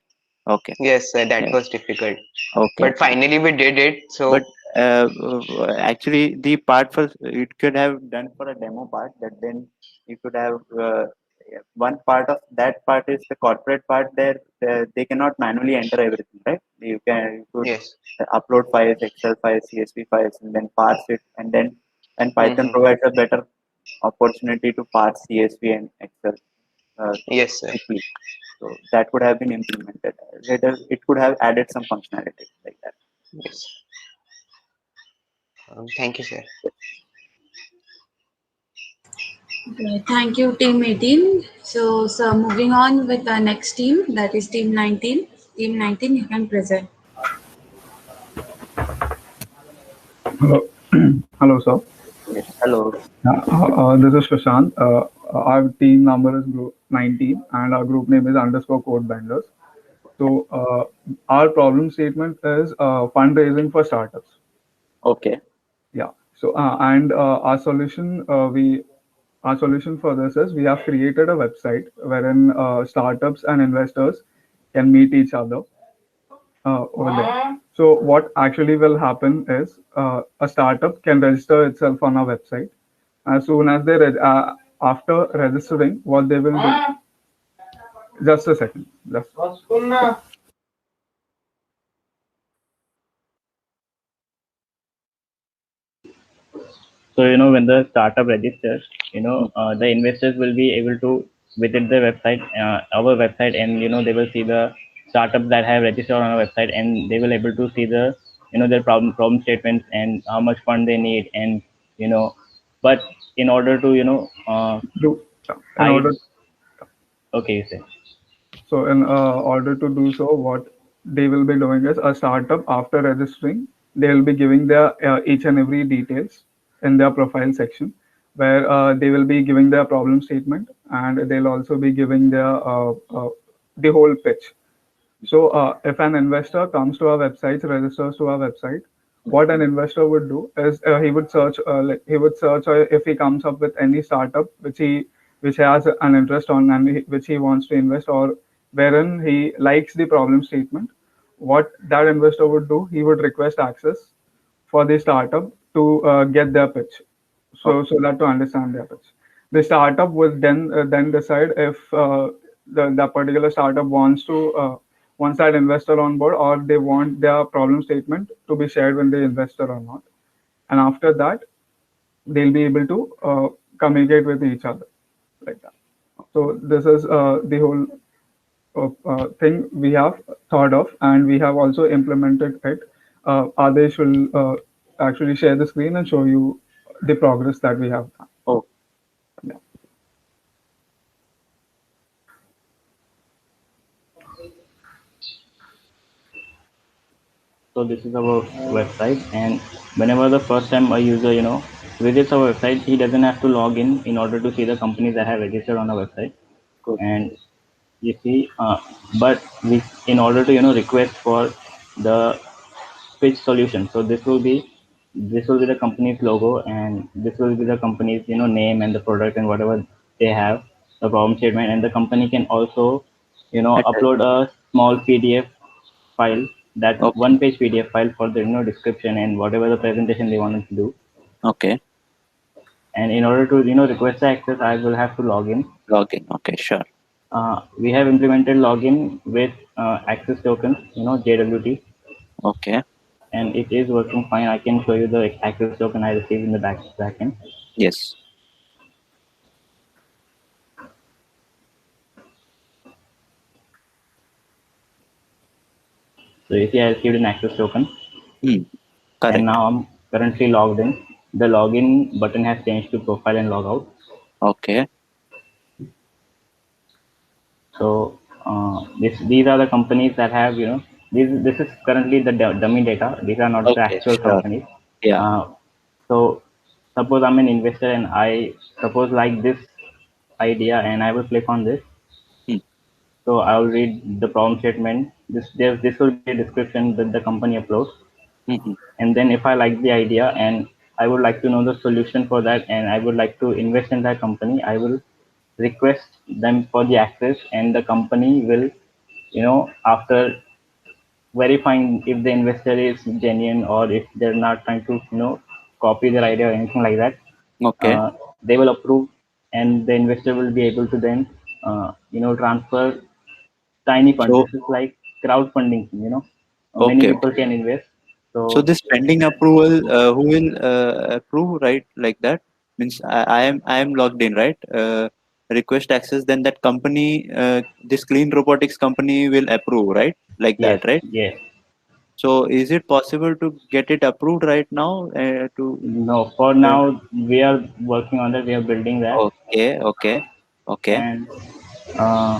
Okay. yes, sir, that Yeah. was difficult. Okay. But finally we did it. But So actually, the part for it could have done for a demo part. That then you could have one part of that part is the corporate part. There they cannot manually enter everything, right? You could yes. upload files, Excel files, CSV files, and then parse it, and Python Hmm. provides a better opportunity to parse CSV and Excel Yes, sir. quickly. So that could have been implemented later. It could have added some functionality like that. Yes. Thank you, sir. Okay, thank you, Team 18. So moving on with the next team, that is Team 19. Team 19, you can present. Hello, hello, sir. Yes, hello. This is Shashank. Our team number is group 19, and our group name is underscore code benders. So, our problem statement is fundraising for startups. Okay. Yeah. So, our solution for this is we have created a website wherein startups and investors can meet each other over there. So what actually will happen is a startup can register itself on our website. As soon as after registering, what they will do. Just a second. Just. So, when the startup registers, the investors will be able to visit the website, our website, and, they will see the startups that have registered on our website, and they will able to see the, their problem statements and how much fund they need. And, but in order to, Do in hide, order okay, you say. So in order to do so, what they will be doing is a startup after registering, they will be giving their each and every details in their profile section, where they will be giving their problem statement, and they'll also be giving their the whole pitch. So if an investor comes to our website, registers to our website, what an investor would do is he would search if he comes up with any startup which has an interest on and which he wants to invest, or wherein he likes the problem statement. What that investor would do, he would request access for the startup to get their pitch, so that to understand their pitch. The startup will then decide if the particular startup wants that investor on board, or they want their problem statement to be shared with the investor or not. And after that, they'll be able to communicate with each other like that. So this is the whole thing we have thought of, and we have also implemented it. Adesh will actually share the screen and show you the progress that we have done. Oh, Yeah. So this is our website, and whenever the first time a user, visits our website, he doesn't have to log in order to see the companies that have registered on our website. good. And you see, but in order to, request for the pitch solution. So this will be the company's logo, and this will be the company's, name and the product and whatever they have, the problem statement, and the company can also, Attach. upload a small PDF file, that Okay. one page PDF file for the, description and whatever the presentation they wanted to do. Okay. And in order to, request the access, I will have to log in. Login. Okay. Sure. We have implemented login with access tokens, JWT, Okay. and it is working fine. I can show you the access token I received in the backend. Yes. So you see, I received an access token, Hmm. and Correct. now I'm currently logged in. The login button has changed to profile and logout. Okay. So these are the companies that have, this is currently the dummy data. These are not the Okay. actual Sure. companies. Yeah. So suppose I'm an investor and I suppose like this idea, and I will click on this. Hmm. So I'll read the problem statement. This will be a description that the company uploads. Mm-hmm. And then if I like the idea and I would like to know the solution for that, and I would like to invest in that company, I will request them for the access, and the company will, after verifying if the investor is genuine or if they're not trying to, copy their idea or anything like that, Okay. they will approve, and the investor will be able to then, transfer tiny funds. So This is like crowdfunding, many okay. people Okay. can invest. So So this pending approval, who will approve, right? Like that means I am logged in, right? Request access. Then that company, this Clean Robotics company will approve, right? Like yes, that, right? yes. So is it possible to get it approved right now? No, for Uh, now we are working on that. We are building that, okay, okay, okay, and uh,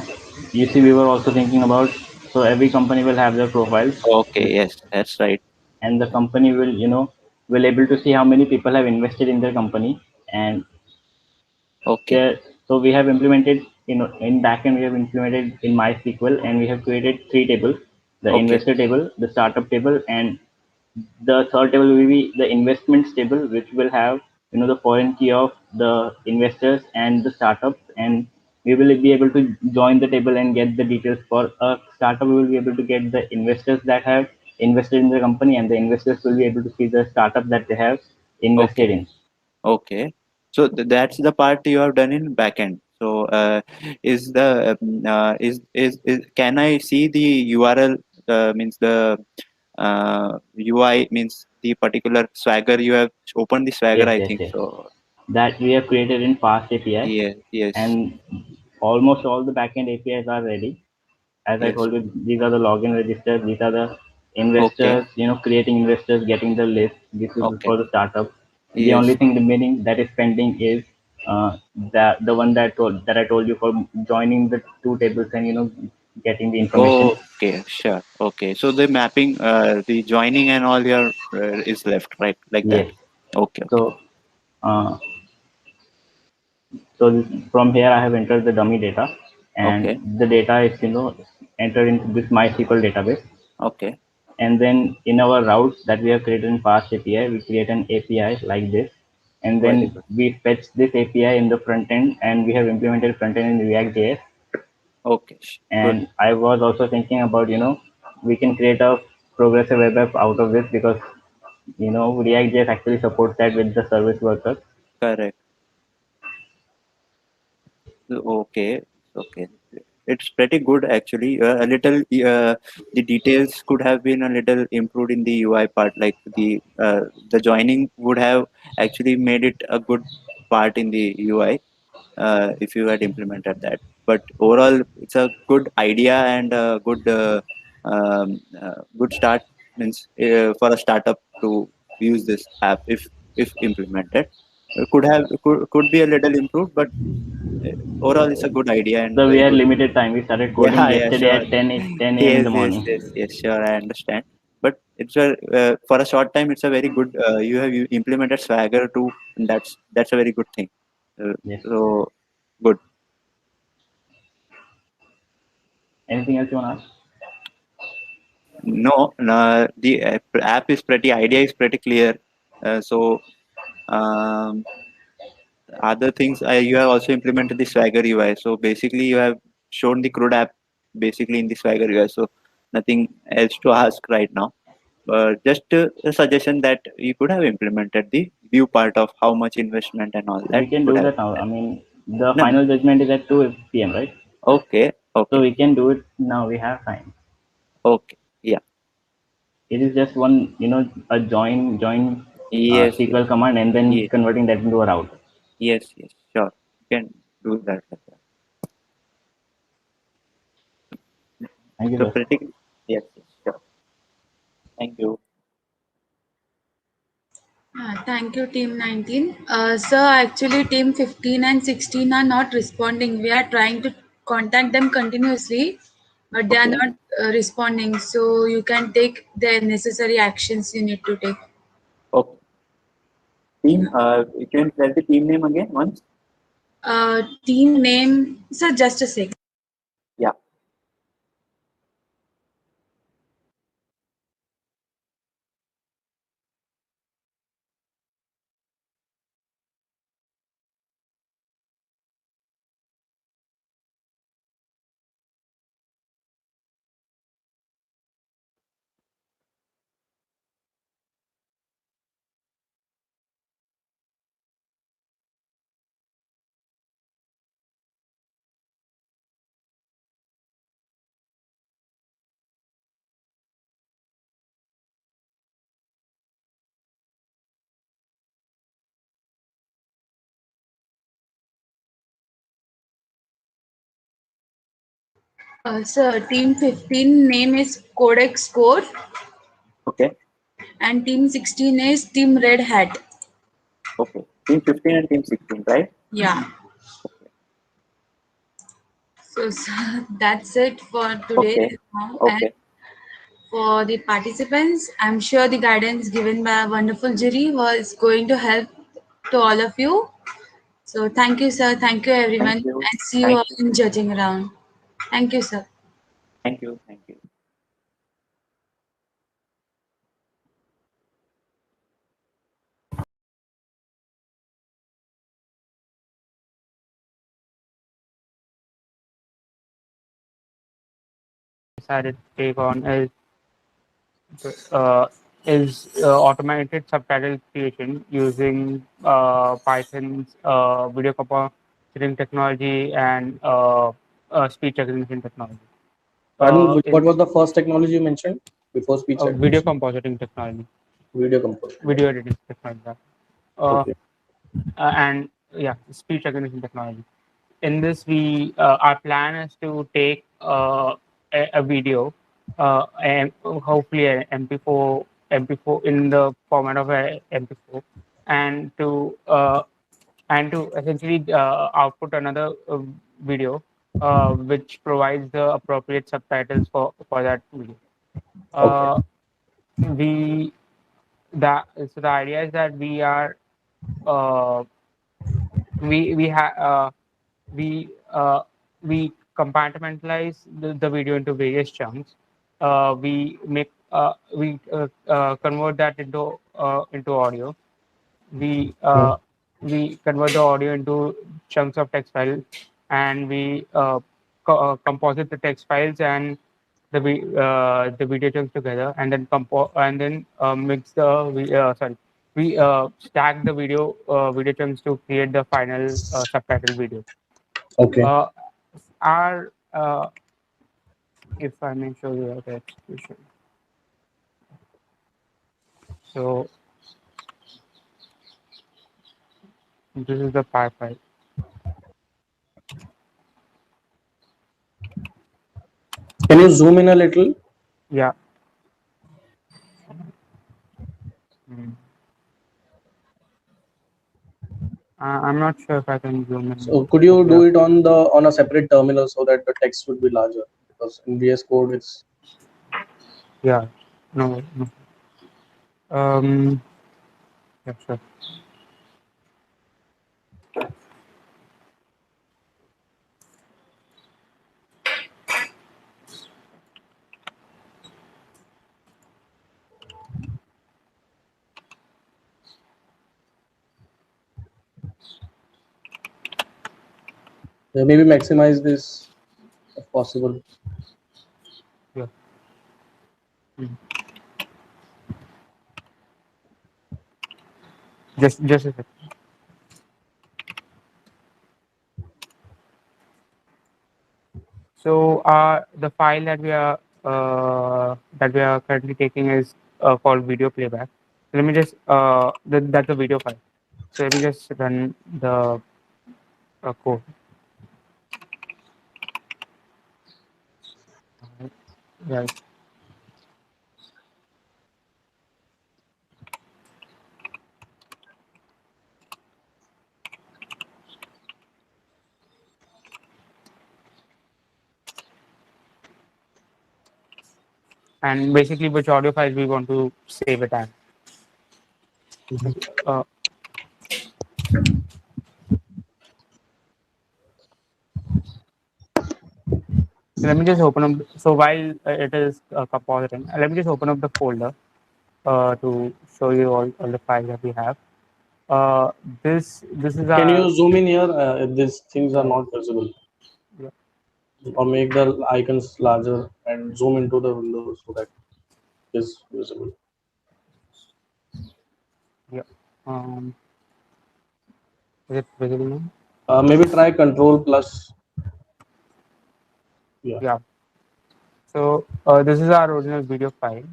you see, we were also thinking about, so every company will have their profiles, okay. Yes, that's right. and the company will, will able to see how many people have invested in their company, and Okay, there. So we have implemented, in backend we have implemented in MySQL, and we have created three tables: the okay, investor table, the startup table, and the third table will be the investments table, which will have the foreign key of the investors and the startups, and we will be able to join the table and get the details. For a startup, we will be able to get the investors that have invested in the company, and the investors will be able to see the startup that they have invested okay, in. okay. So that's the part you have done in backend. So is the is can I see the URL, means the UI, means the particular Swagger you have opened the Swagger, Yes, I yes, think yes. so. That we have created in Fast API, Yes, yes, and almost all the backend APIs are ready. As I yes. told you, these are the login registers, these are the Okay, investors, creating investors, getting the list. This is okay. for the startup. The only Yes, thing remaining that is pending is the one that I told you, for joining the two tables and getting the information. okay, sure. Okay, so the mapping, the joining and all your is left, right? Like that. Yes. Okay, okay, So uh, from here I have entered the dummy data, okay, and the data is entered into this MySQL database. okay. And then in our routes that we have created in Fast API, we create an API like this, and Very then good. we fetch this API in the front end, and we have implemented front end in React.js. Okay, good. And I was also thinking about, we can create a progressive web app out of this, because React.js actually supports that with the service worker. Correct. Okay, okay. It's pretty good actually. A little, the details could have been a little improved in the UI part. Like the joining would have actually made it a good part in the UI, if you had implemented that. But overall, it's a good idea and a good start, means for a startup to use this app, if implemented. Could be a little improved, but overall it's a good idea and So we very had good. limited time. We started coding Yeah, yeah, yesterday sure. at 10 a.m. in Yes, the yes, morning. yes, yes, sure. I understand. But it's a for a short time, it's a very good. You implemented Swagger too, and that's a very good thing. Yes. So good. Anything else you want to ask? No, no, the app is pretty. Idea is pretty clear. So um, other things, you have also implemented the Swagger UI. So basically, you have shown the CRUD app basically in the Swagger UI. So nothing else to ask right now. Just a suggestion that you could have implemented the view part of how much investment and all that We can could do have that been now. I done. mean, the No, final judgment is at 2 p.m., right? okay, So okay, we can do it now. We have time. okay. Yeah. It is just one, a join Yes, yes, SQL command, and then yes, converting that into a route. yes, yes. Sure. You can do that like that. Thank you, So sir. pretty. Yes, yes, sure. Thank you. Thank you, Team 19. Sir, actually, Team 15 and 16 are not responding. We are trying to contact them continuously, but they are Okay. not responding. So you can take the necessary actions you need to take. Okay. Team. You can tell the team name again once. Team name, sir, just a second. Yeah. Sir, Team 15 name is Codex Code. Okay. And team 16 is Team Red Hat. Okay. Team 15 and team 16, right? Yeah. So, that's it for today. Okay. And Okay. for the participants, I'm sure the guidance given by a wonderful jury was going to help to all of you. So thank you, sir. Thank you, everyone. Thank you. And see you Thank all you. in judging round. Thank you, sir. Thank you. Thank you. Decided to take on uh, is automated subtitle creation using Python's video compositing technology and speech recognition technology. Pardon, what In was the first technology you mentioned before speech video recognition? compositing technology, Video composition. video editing technology, uh, Okay. and yeah, speech recognition technology. In this, we our plan is to take a video and hopefully an MP4 in the format of a MP4, and to essentially output another video which provides the appropriate subtitles for that video. Okay. We that so the idea is that uh, we have we we compartmentalize the video into various chunks. We convert that into audio. We Hmm. uh, we convert the audio into chunks of text files, and we composite the text files and the video chunks together, and then mix the sorry, we stack the video chunks to create the final subtitle video. Okay. Uh, our If I may show you the execution. So this is the py file. Can you zoom in a little? Yeah. Hmm. I'm not sure if I can zoom in. So could you Okay. do it on a separate terminal so that the text would be larger? Because in VS Code it's Yeah. No. No. Um. Yeah. Sure. maybe maximize this if possible. Yeah. Hmm. Just a second. So the file that we are currently taking is called video playback. Let me just that's a video file. So let me just run the code. Right. And basically which audio files we want to save it as. Uh, Let me just open up. So while it is compositing, let me just open up the folder to show you all the files that we have. Uh, this is Can our you zoom in here if these things are not visible? yeah. Or make the icons larger and zoom into the window so that it is visible. Yeah. Is it visible now? Maybe try Control plus. Yeah. Yeah. So this is our original video file.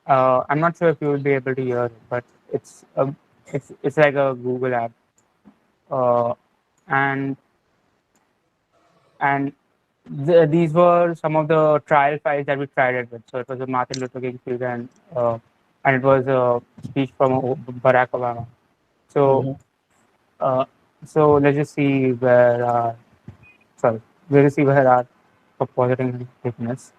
I'm not sure if you will be able to hear it, but it's like a Google app, uh, and and these were some of the trial files that we tried it with. So it was a Martin Luther King speech, and it was a speech from Barack Obama. So Mhm. uh, so let's just see where sorry, let's just see where our compositing thickness.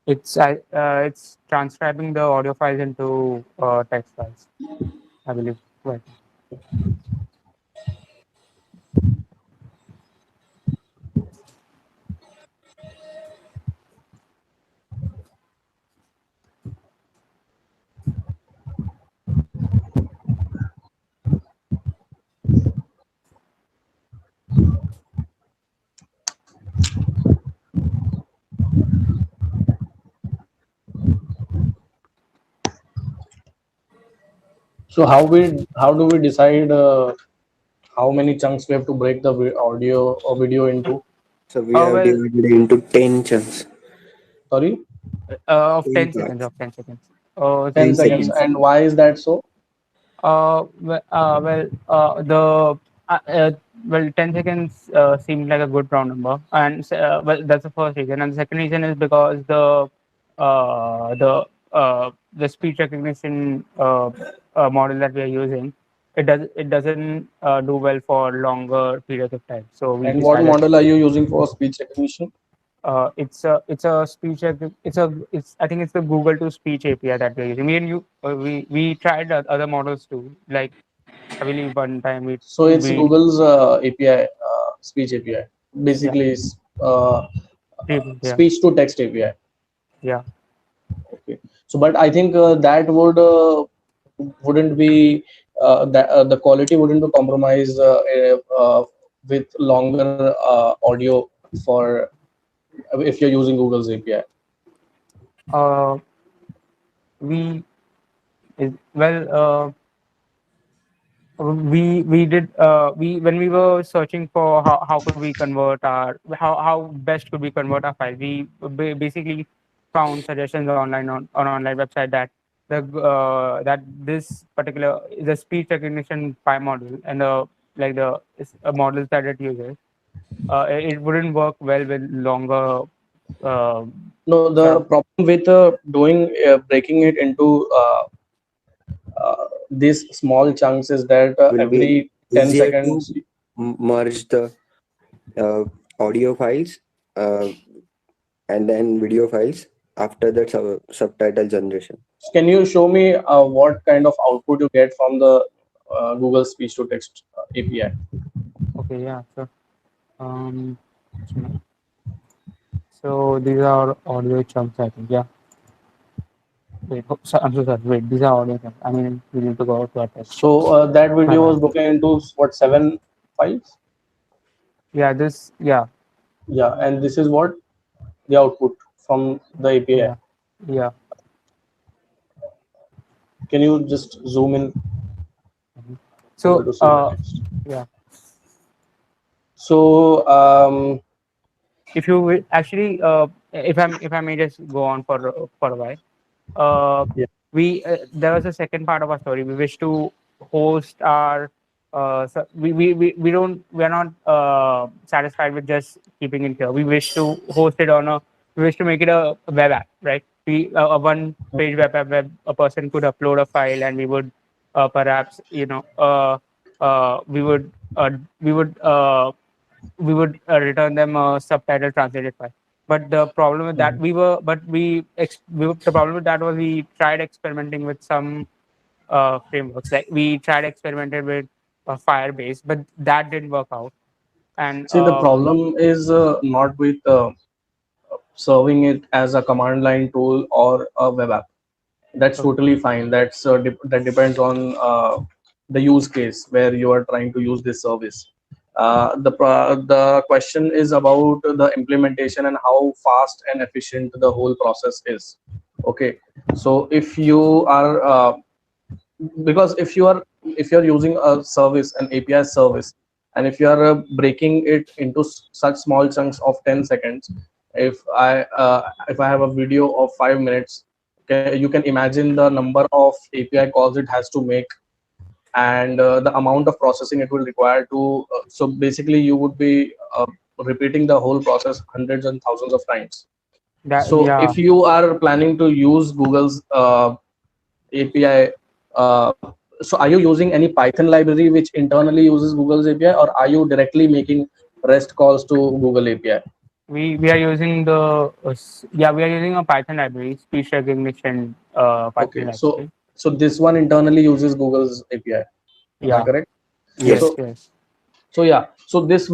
It's transcribing the audio files into text files, I believe. Right. So how do we decide how many chunks we have to break the audio or video into? So we Oh have well, divided into 10 chunks, Sorry, of 10 10 seconds, parts, of 10 seconds. Oh, 10 10 seconds. seconds. see. And why is that so? The uh, uh, 10 seconds seemed like a good round number, and well, that's the first reason. And the second reason is because the speech recognition model that we are using, it doesn't do well for longer periods of time. So we And what decided model are you using for speech recognition? it's a speech it's I think it's the Google to speech API that we're using. Me and you we tried other models too. Like I believe one time So it's we Google's API, speech API. yeah Basically, it's, yeah speech to text API. yeah Okay. So, but I think that wouldn't be that the quality wouldn't be compromised with longer audio for if you're using Google's API. uh we well we did we when we were searching for how could we convert how best could we convert our file, we basically found suggestions online on online website that that this particular the speech recognition pi model and the models that it uses, it wouldn't work well with longer uh, No, sort the of. problem with doing breaking it into these small chunks is that Will be every 10 easier to seconds. merge the uh, audio files uh, and then video files after that subtitle generation. Can you show me what kind of output you get from the Google speech to text API? Okay, yeah, sure. um so these are audio chunks, I think. Yeah. Wait, I'm so sorry. Wait, these are audio chunks. I mean, we need to go to our text. So that My video was bad. broken into what, 7 files? Yeah, this, yeah, Yeah, and this is what the output from the API. yeah, yeah. Can you just zoom in? Able So, to see the text. yeah, So if you actually, if I may just go on for a while, uh, yeah. there was a second part of our story. We wish to host our so we're not satisfied with just keeping it here. We wish to host it on a we wish to make it a web app, right? A one page web app where a person could upload a file, and we would perhaps we would return them a subtitle translated file. But the problem with that, Mhm. the problem with that was we tried experimenting with some frameworks. Like we tried experimented with Firebase, but that didn't work out. And See, the problem is not with serving it as a command line tool or a web app. That's okay, totally fine. That depends on the use case where you are trying to use this service. The question is about the implementation and how fast and efficient the whole process is. Okay, so if you are because if you're using a service, an API service, and if you are breaking it into such small chunks of 10 seconds, If I have a video of 5 minutes, okay, you can imagine the number of API calls it has to make, and the amount of processing it will require to. So basically, you would be repeating the whole process hundreds and thousands of times. That So yeah. if you are planning to use Google's API, so are you using any Python library which internally uses Google's API, or are you directly making REST calls to Google API? We are using we are using a Python library, speech recognition Python Okay, so library. so this one internally uses Google's API. Am I Yeah. correct? Yes. So Yes. so yeah, so this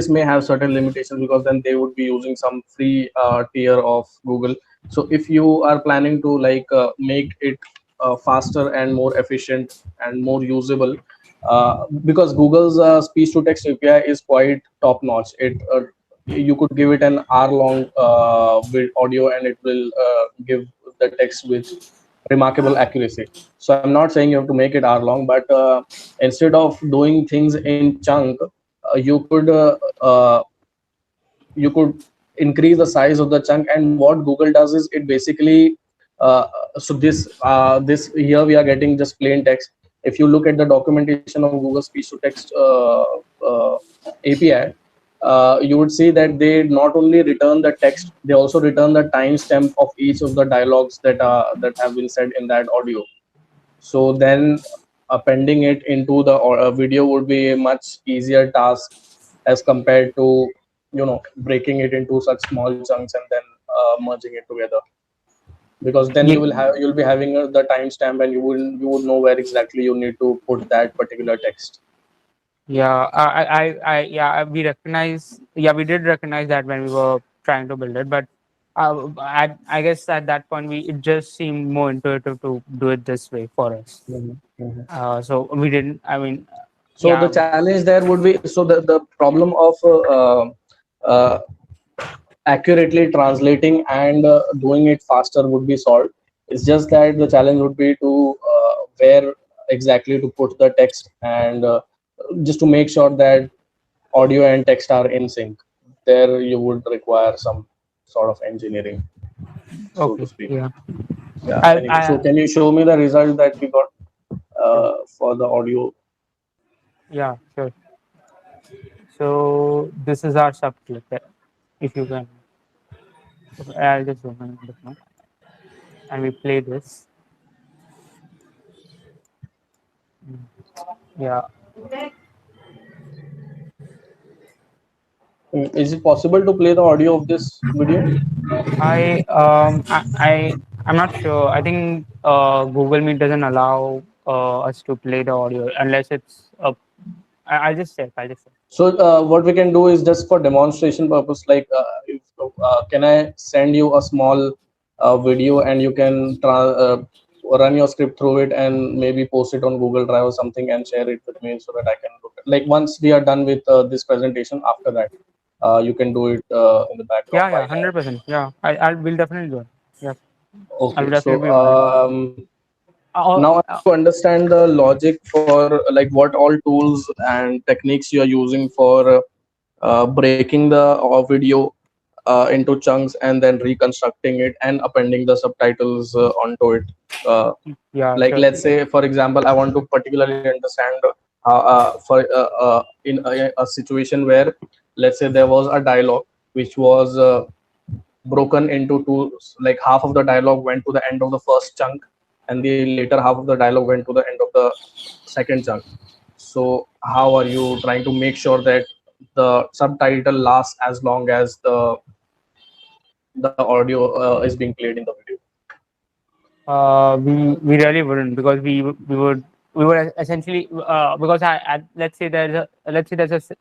may have certain limitations, because then they would be using some free tier of Google. So if you are planning to like make it faster and more efficient and more usable, because Google's speech to text API is quite top notch. You could give it an hour long audio, and it will give the text with remarkable accuracy. So I'm not saying you have to make it hour long, but instead of doing things in chunk, uh, you could increase the size of the chunk. And what Google does is it basically uh, this here we are getting just plain text. If you look at the documentation of Google speech to text API, you would see that they not only return the text, they also return the timestamp of each of the dialogues that have been said in that audio. So then appending it into the video would be a much easier task as compared to breaking it into such small chunks and then merging it together. Because then you'll be having the timestamp, and you would know where exactly you need to put that particular text. Yeah, we recognize. Yeah, we did recognize that when we were trying to build it, but I guess at that point it just seemed more intuitive to do it this way for us. So we didn't. I mean, So the challenge there would be, so the problem of uh, accurately translating and doing it faster would be solved. It's just that the challenge would be to where exactly to put the text, and just to make sure that audio and text are in sync. There you would require some sort of engineering, so to okay. speak. Yeah. Yeah. Anyway, so can you show me the result that we got for the audio? Yeah. Sure. So this is our subclip. If you can, I'll just open it now, and we play this. Yeah. Is it possible to play the audio of this video? I'm not sure. I think Google Meet doesn't allow us to play the audio unless it's I'll just check. So what we can do is, just for demonstration purpose, like can I send you a small video, and you can run your script through it and maybe post it on Google Drive or something and share it with me, so that I can look at, like, once we are done with this presentation. After that, you can do it in the background Yeah, while 100%. Yeah, I will definitely do it. Yeah, I will okay. So definitely be on now I it. want to understand the logic for, like, what all tools and techniques you are using for breaking the video into chunks and then reconstructing it and appending the subtitles onto it. Yeah, Like, sure. let's say, for example, I want to particularly understand in a situation where, let's say, there was a dialogue which was broken into two, like half of the dialogue went to the end of the first chunk, and the later half of the dialogue went to the end of the second chunk. So how are you trying to make sure that the subtitle lasts as long as the audio is being played in the video? We really wouldn't, because we would essentially because let's say there's as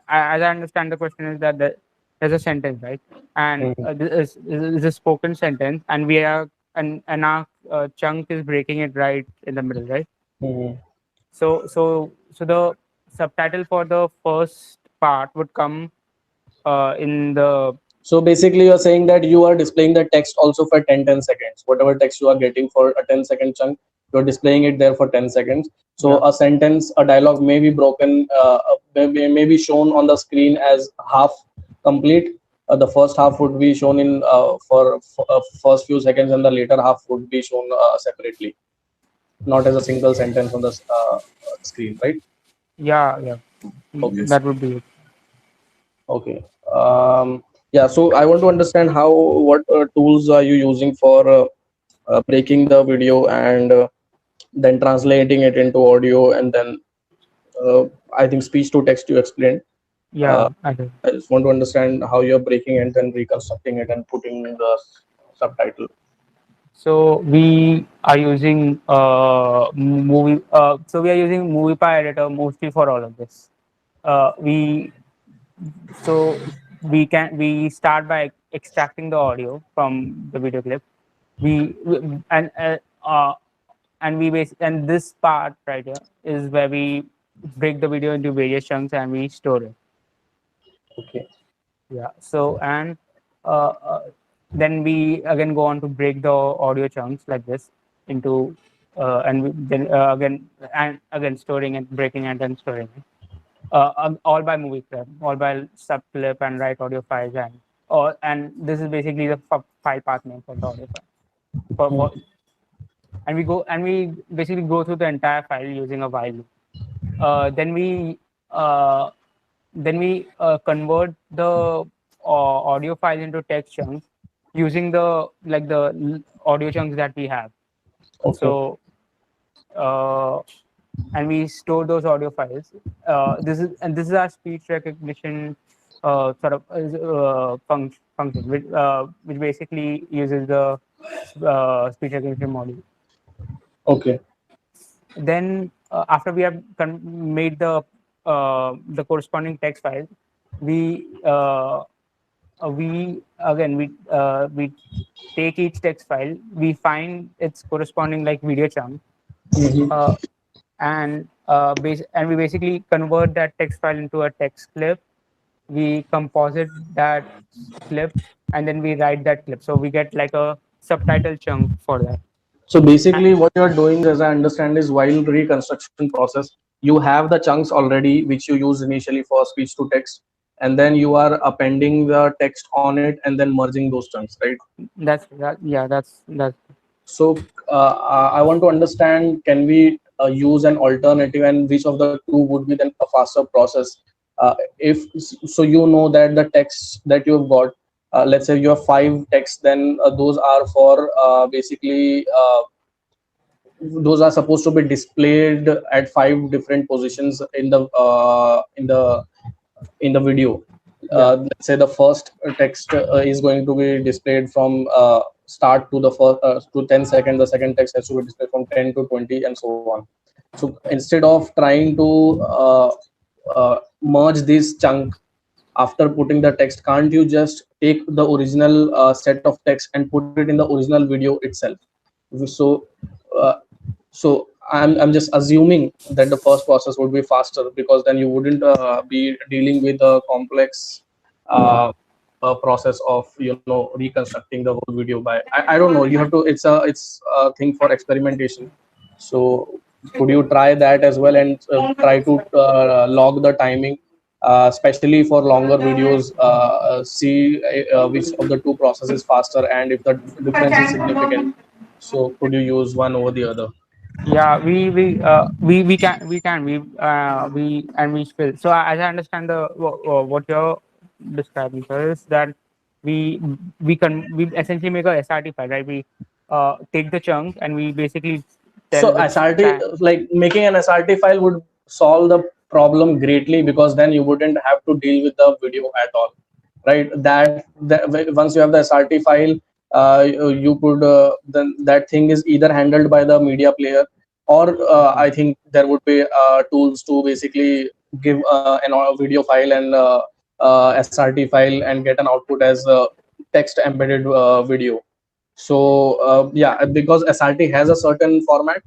I understand the question is that there's a sentence, right? And this is a spoken sentence, and we are and our chunk is breaking it right in the middle, right? So the subtitle for the first part would come in the. So basically, you're saying that you are displaying the text also for 10 seconds. Whatever text you are getting for a 10-second chunk, you're displaying it there for 10 seconds. So a sentence, a dialogue may be broken, may be shown on the screen as half complete, the first half would be shown in for first few seconds, and the later half would be shown separately, not as a single sentence on the screen, right? Yeah, yeah. Okay. That would be it. Okay. Yeah. So I want to understand what tools are you using for breaking the video and then translating it into audio, and then I think speech to text you explained. Yeah, I do. I just want to understand how you're breaking and then reconstructing it and putting the subtitle. So we are using movie. So we are using MoviePy editor mostly for all of this. We so we start by extracting the audio from the video clip. We and we and this part right here is where we break the video into various chunks and we store it. Okay. Yeah. So and uh, uh, then we again go on to break the audio chunks like this into then again storing and breaking and then storing it. All by movie clip, all by sub clip and write audio files and this is basically the file path name for the audio file. And we basically go through the entire file using a while loop. Then we convert the audio file into text chunks using the audio chunks that we have. Okay. So and we store those audio files. This is our speech recognition sort of function, which basically uses the speech recognition module. Okay. Then after we have made the corresponding text file, we take each text file, we find its corresponding like video chunk, and we basically convert that text file into a text clip. We composite that clip, and then we write that clip. So we get like a subtitle chunk for that. So basically, what you're doing, as I understand, is while reconstruction process, you have the chunks already which you use initially for speech to text, and then you are appending the text on it and then merging those chunks, right? That's. So I want to understand: can we use an alternative, and which of the two would be then a faster process? If so, you know that the text that you've got, let's say you have 5 texts, then those are for basically. Those are supposed to be displayed at 5 different positions in the video. Let's say the first text is going to be displayed from start to the first to 10 seconds. The second text has to be displayed from 10 to 20 and so on. So instead of trying to merge this chunk after putting the text, can't you just take the original set of text and put it in the original video itself? So uh, so I'm just assuming that the first process would be faster, because then you wouldn't be dealing with a complex process of reconstructing the whole video by I don't know, you have to, it's a thing for experimentation. So could you try that as well and try to log the timing, especially for longer videos, see which of the two processes faster and if the difference is significant, so could you use one over the other? Yeah, we can we and we will. So as I understand what you're describing, sir, is that we essentially make a SRT file, right? We take the chunk and we basically tell So SRT, like making an SRT file would solve the problem greatly, because then you wouldn't have to deal with the video at all, right? That once you have the SRT file, you could then that thing is either handled by the media player, or I think there would be tools to basically give a video file and SRT file and get an output as a text embedded video. So yeah, because SRT has a certain format,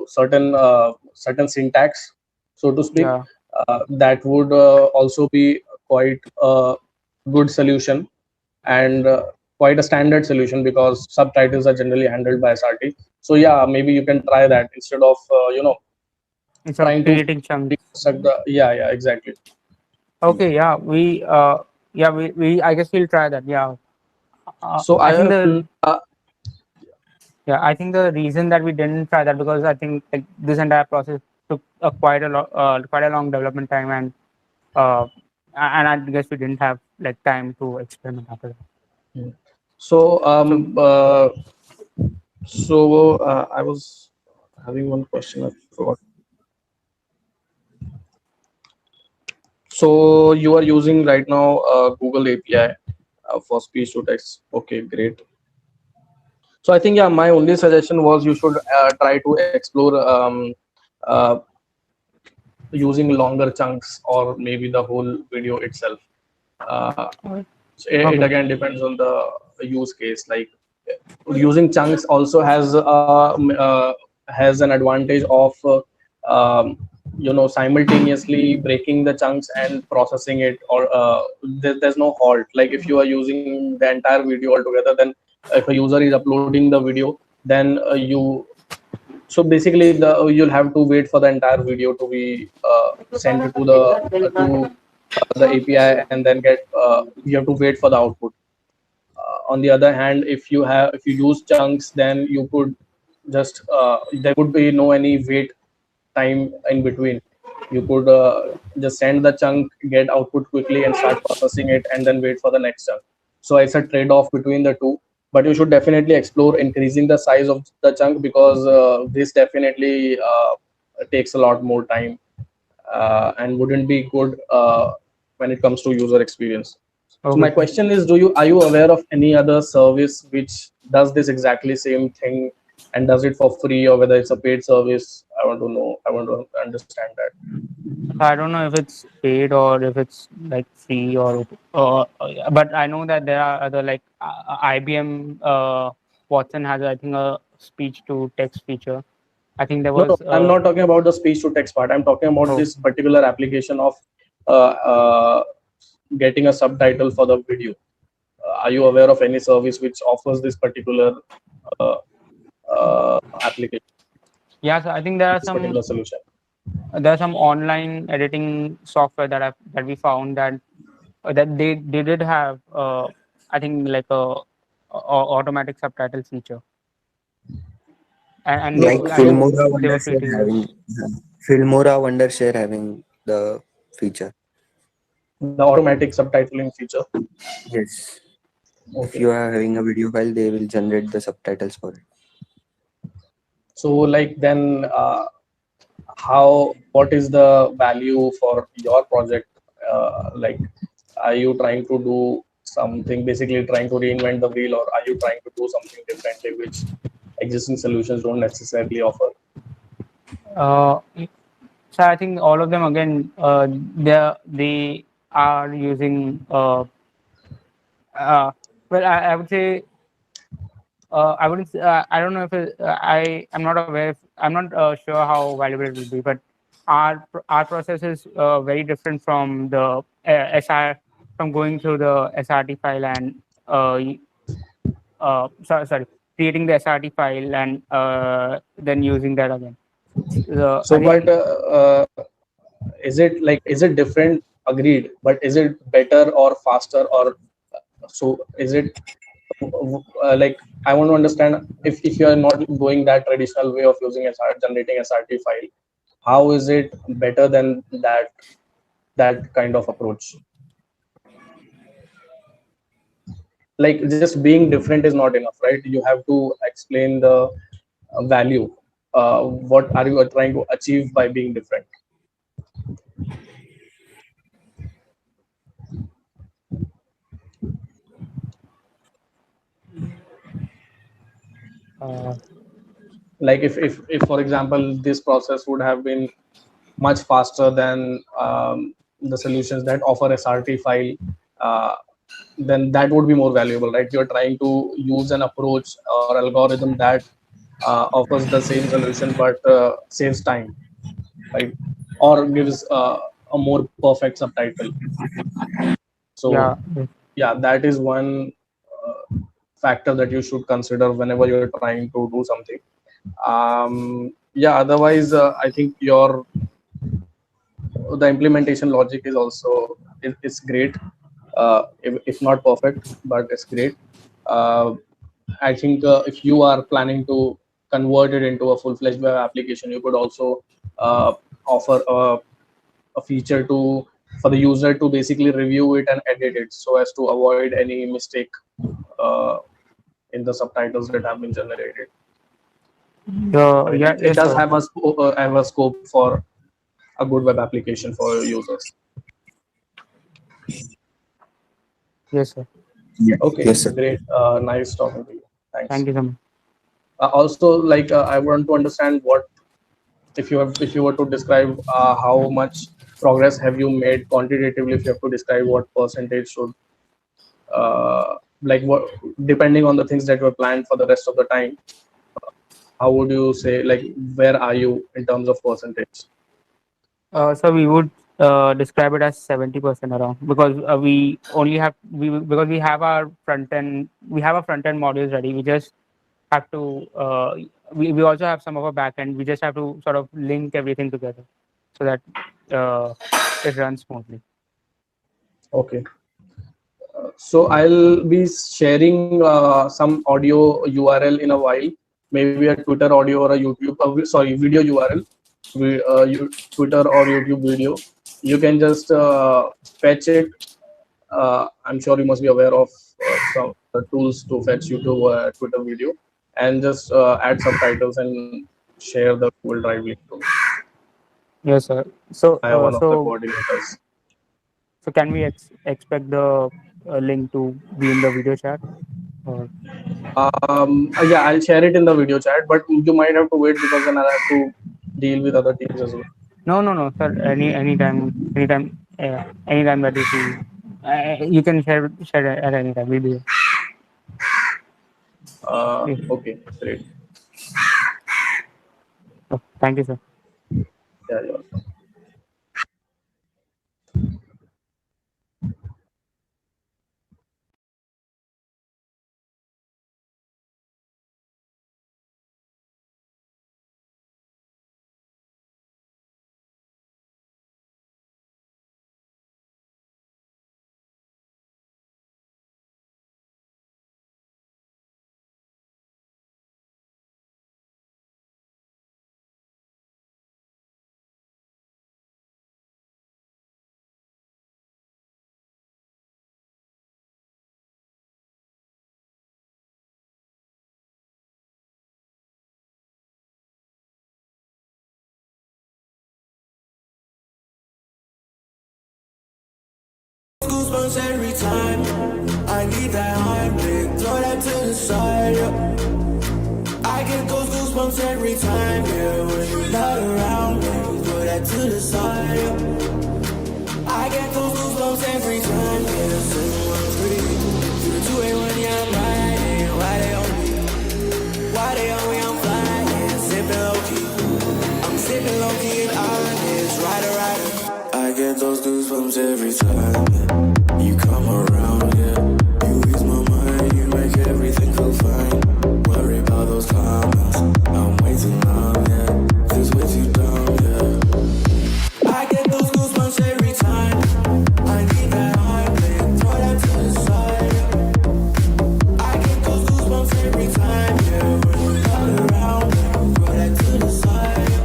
certain syntax, so to speak, Yeah. that would also be quite a good solution, and quite a standard solution, because subtitles are generally handled by SRT. So yeah, maybe you can try that instead of instead of trying to creating chunks. reconstruct the, yeah, exactly. Okay, yeah, Yeah, we I guess we'll try that. Yeah. So I think I think the reason that we didn't try that because I think like this entire process took quite a long development time, uh, and I guess we didn't have like time to experiment after that. so I was having one question I forgot. So you are using right now Google API for speech to text. Okay, great. So I think, yeah, my only suggestion was you should try to explore uh, using longer chunks or maybe the whole video itself. It again depends on the use case. Like using chunks also has an advantage of simultaneously breaking the chunks and processing it, or there's no halt. Like if you are using the entire video altogether, then if a user is uploading the video, then so basically you'll have to wait for the entire video to be sent to the API, and then you have to wait for the output. On the other hand, if you use chunks, then you could just there would be no any wait time in between. You could just send the chunk, get output quickly, and start processing it, and then wait for the next chunk. So it's a trade-off between the two, but you should definitely explore increasing the size of the chunk, because this definitely takes a lot more time and wouldn't be good when it comes to user experience. So my question is, are you aware of any other service which does this exactly same thing and does it for free, or whether it's a paid service? I want to know. I want to understand that. I don't know if it's paid or if it's like free but I know that there are other like IBM Watson has I think a speech to text feature. I think there No, was. I'm not talking about the speech to text part. I'm talking about this particular application of getting a subtitle for the video. Are you aware of any service which offers this particular application? Yeah, so I think there are this particular solution. There's some online editing software that we found that they did have I think like a automatic subtitle feature. And Like Filmora, they were free to use. Filmora, Wondershare having the feature. The automatic subtitling feature. Yes. Okay. If you are having a video file, they will generate the subtitles for it. So, like, then, what is the value for your project? Like, are you trying to do something, basically trying to reinvent the wheel, or are you trying to do something differently which existing solutions don't necessarily offer? So I think all of them again, they are using. Well, I would say. I wouldn't. I don't know if I'm not aware. I'm not sure how valuable it will be. But our process is very different from the SR from going through the SRT file and sorry, creating the SRT file and then using that again. So, is it different? Agreed, but is it better or faster, or so? Is it like, I want to understand, if you are not going that traditional way of using generating SRT file, how is it better than that kind of approach? Like, just being different is not enough, right? You have to explain the value. What are you trying to achieve by being different? Like, if for example, this process would have been much faster than the solutions that offer SRT file, then that would be more valuable, right? You're trying to use an approach or algorithm that offers the same solution but saves time, right? Or gives a more perfect subtitle. So yeah, that is one factor that you should consider whenever you're trying to do something. Yeah, otherwise I think the implementation logic is also is great. if not perfect, but it's great. I think if you are planning to convert it into a full-fledged web application, you could also offer a feature to for the user to basically review it and edit it so as to avoid any mistake uh, in the subtitles that have been generated. I mean, it Yes, does sir. have a scope for a good web application for users. Yes, sir. Okay, Yes, sir. great. Nice talking to you. Thanks. Thank you so much. Also, like I want to understand what if you were to describe how much progress have you made quantitatively. If you have to describe what percentage should like what depending on the things that were planned for the rest of the time, how would you say, like, where are you in terms of percentage? So we would describe it as 70% around, because we only have because we have our front end modules ready. We just have to we also have some of our back end. We just have to sort of link everything together so that it runs smoothly. Okay. So I'll be sharing some audio URL in a while, maybe a Twitter audio or a YouTube, sorry, video URL, Twitter or YouTube video. You can just fetch it. I'm sure you must be aware of some tools to fetch YouTube or Twitter video, and just add subtitles and share the Google Drive link to me. Yes, sir. So I am one of the coordinators. so can we expect the link to be in the video chat? Or Yeah, I'll share it in the video chat, but you might have to wait because then I'll have to deal with other teams as well. no, sir. Anytime that you see, you can share it at any time. We'll be here. Okay, great. Oh, thank you, sir. Yeah, you're welcome. Goosebumps every time. I need that Heimlich, throw that to the side. Yeah. I get those goosebumps every time. Yeah, when you're not around me, throw that to the side. Yeah. I get those goosebumps every time. Yeah, so I'm free. To the 281, yeah, I'm riding. Why they on me? Why they on me? I'm flying, sipping low key. I'm sipping low key and honest, rider. I get those goosebumps every time. You come around, yeah. You ease my mind, you make everything feel fine. Worry about those comments, I'm way too numb, yeah. This way too dumb, yeah. I get those goosebumps every time. I need that Heimlich, throw that to the side, yeah. I get those goosebumps every time, yeah. When you're not around, throw that to the side, yeah.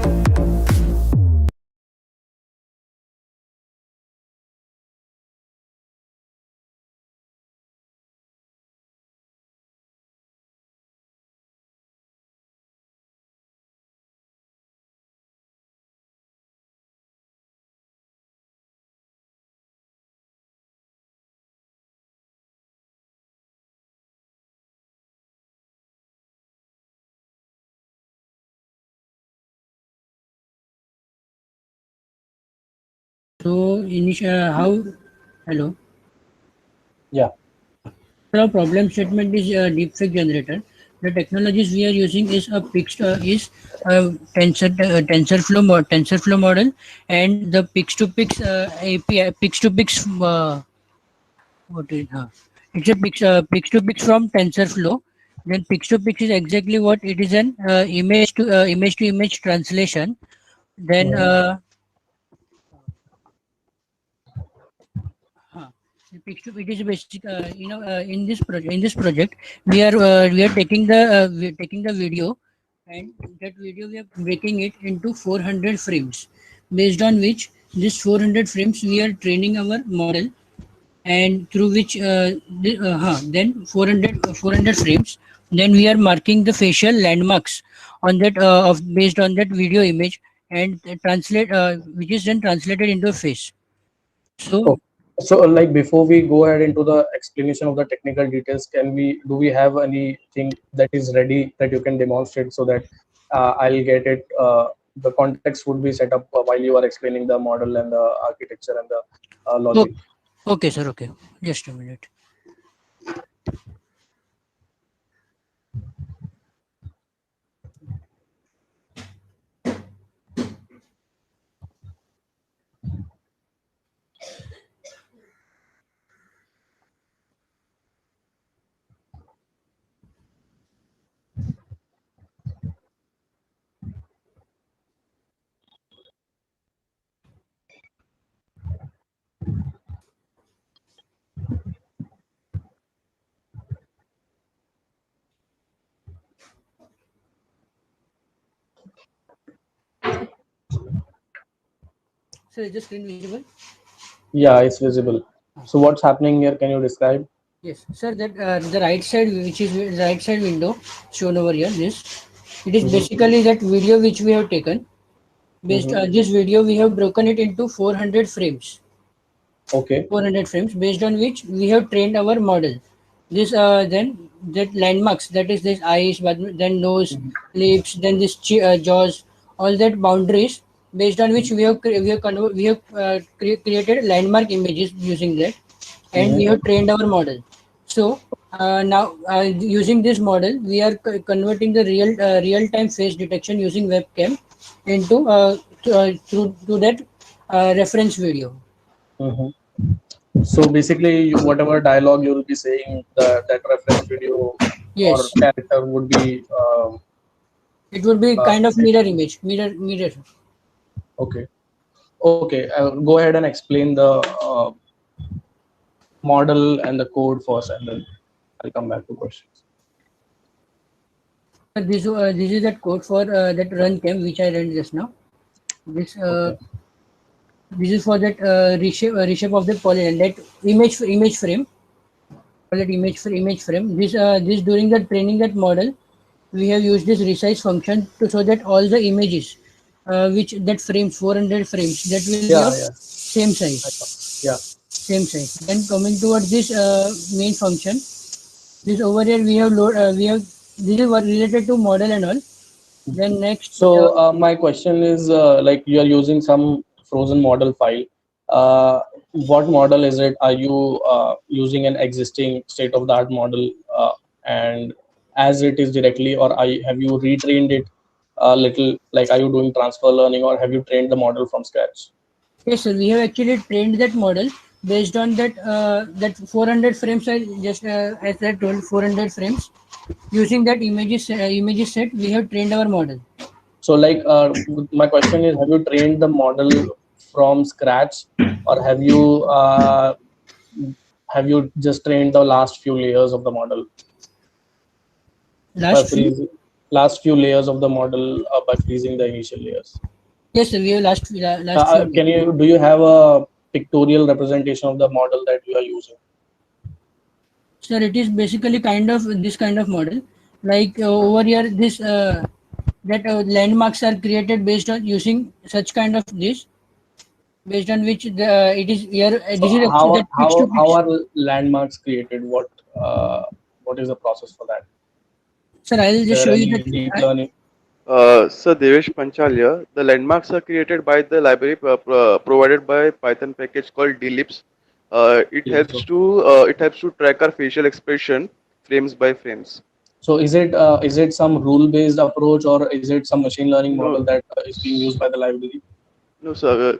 So, how? Hello. Yeah. So, problem statement is a deepfake generator. The technologies we are using is a TensorFlow model, and the pix-to-pix API pix-to-pix. What is it's a pix-to-pix from TensorFlow. Then pix-to-pix is exactly what it is, an image to image translation. Then It is basic. In this project, we are taking the video, and that video we are breaking it into 400 frames, based on which this 400 frames we are training our model, and through which then 400 frames, then we are marking the facial landmarks on that of based on that video image, and translate which is then translated into a face. So Oh, so like before we go ahead into the explanation of the technical details, do we have anything that is ready that you can demonstrate so that I'll get it? The context would be set up while you are explaining the model and the architecture and the oh, logic. okay, sir. Okay, just a minute. So is the screen visible? Yeah, it's visible. So what's happening here? Can you describe? Yes, sir. That the right side, which is the right side window shown over here. This it is Mhm. basically that video which we have taken. Based Mhm. this video, we have broken it into 400 frames. Okay. 400 frames, based on which we have trained our model. This then that landmarks, that is this eyes, but then nose, lips, then this jaws, all that boundaries, based on which we have created landmark images using that, and we Mhm. have trained our model. So now using this model, we are converting the real time face detection using webcam into through that reference video. Mhm. So basically, whatever dialogue you will be saying, that reference video or Yes, character would be it would be kind of uh, mirror image, mirror. okay. Okay, go ahead and explain the model and the code first, and then I'll come back to questions. This is that code for that run cam which I ran just now. This Okay. this is for that reshape of the polygon, that image frame, for that image frame. This during the training that model, we have used this resize function to show that all the images which that frames 400 frames, that will be Yeah, of yeah, same size. I know. Yeah. Same size. Then coming towards this main function, this over here we have this is what related to model and all. Then next, So my question is, like you are using some frozen model file. What model is it? Are you using an existing state-of-the-art model, and as it is directly, or have you retrained it a little? Like, are you doing transfer learning, or have you trained the model from scratch? yes, sir, we have actually trained that model based on that 400 frames. I just as I told, 400 frames. Using that images set, we have trained our model. So, like, my question is, have you trained the model from scratch, or have you just trained the last few layers of the model by Last few. freezing last few layers of the model by freezing the initial layers? Yes, sir, we have last few. Do you have a pictorial representation of the model that you are using? Sir, it is basically kind of this kind of model. Like over here, this that landmarks are created based on using such kind of this, based on which it is here. So This is actually that pix to how pix. are landmarks created? What is the process for that? Sir, I will Is just there show you any that. deep learning? Sir Devesh Panchalia, the landmarks are created by the library provided by Python package called dlips. So, It helps to track our facial expression frames by frames. so is it some rule based approach, or is it some machine learning model No, that is being used by the library? no, sir.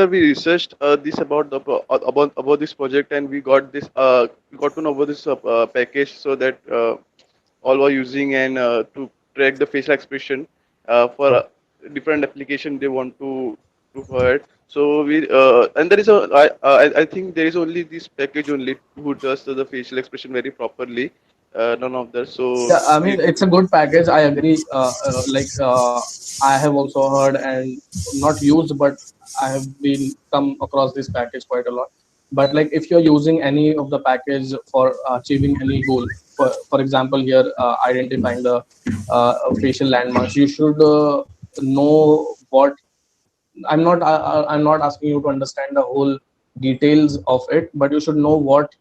We researched this about about this project, and we got to know about this package, so that all were using and to track the facial expression for different application they want to for it. So we and there is a I think there is only this package only who does the facial expression very properly. None of that. So Yeah, I we mean it's a good package. I agree. I have also heard and not used, but I have been come across this package quite a lot. But like if you're using any of the package for achieving any goal, for example here identifying the facial landmarks, you should know what I'm not asking you to understand the whole details of it, but you should know what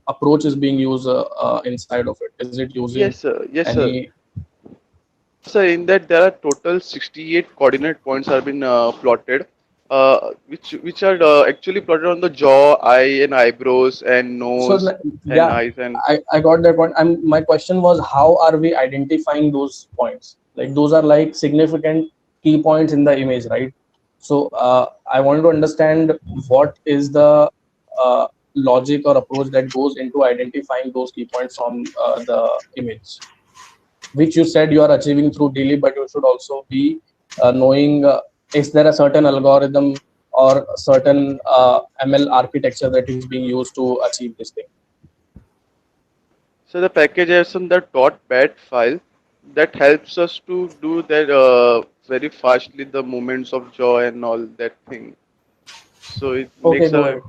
approach is being used inside of it. Is it using yes sir, yes sir. any? So in that there are total 68 coordinate points have been plotted, which are actually plotted on the jaw, eye, and eyebrows, and So nose, and yeah, eyes, and I got that point. My question was, how are we identifying those points? Like those are like significant key points in the image, right? So I want to understand what is the logic or approach that goes into identifying those key points from the image, which you said you are achieving through daily, but you should also be knowing is there a certain algorithm or certain ML architecture that is being used to achieve this thing. so the package has some the .bat file that helps us to do that very fastly the movements of jaw and all that thing. So it Okay, makes go a ahead.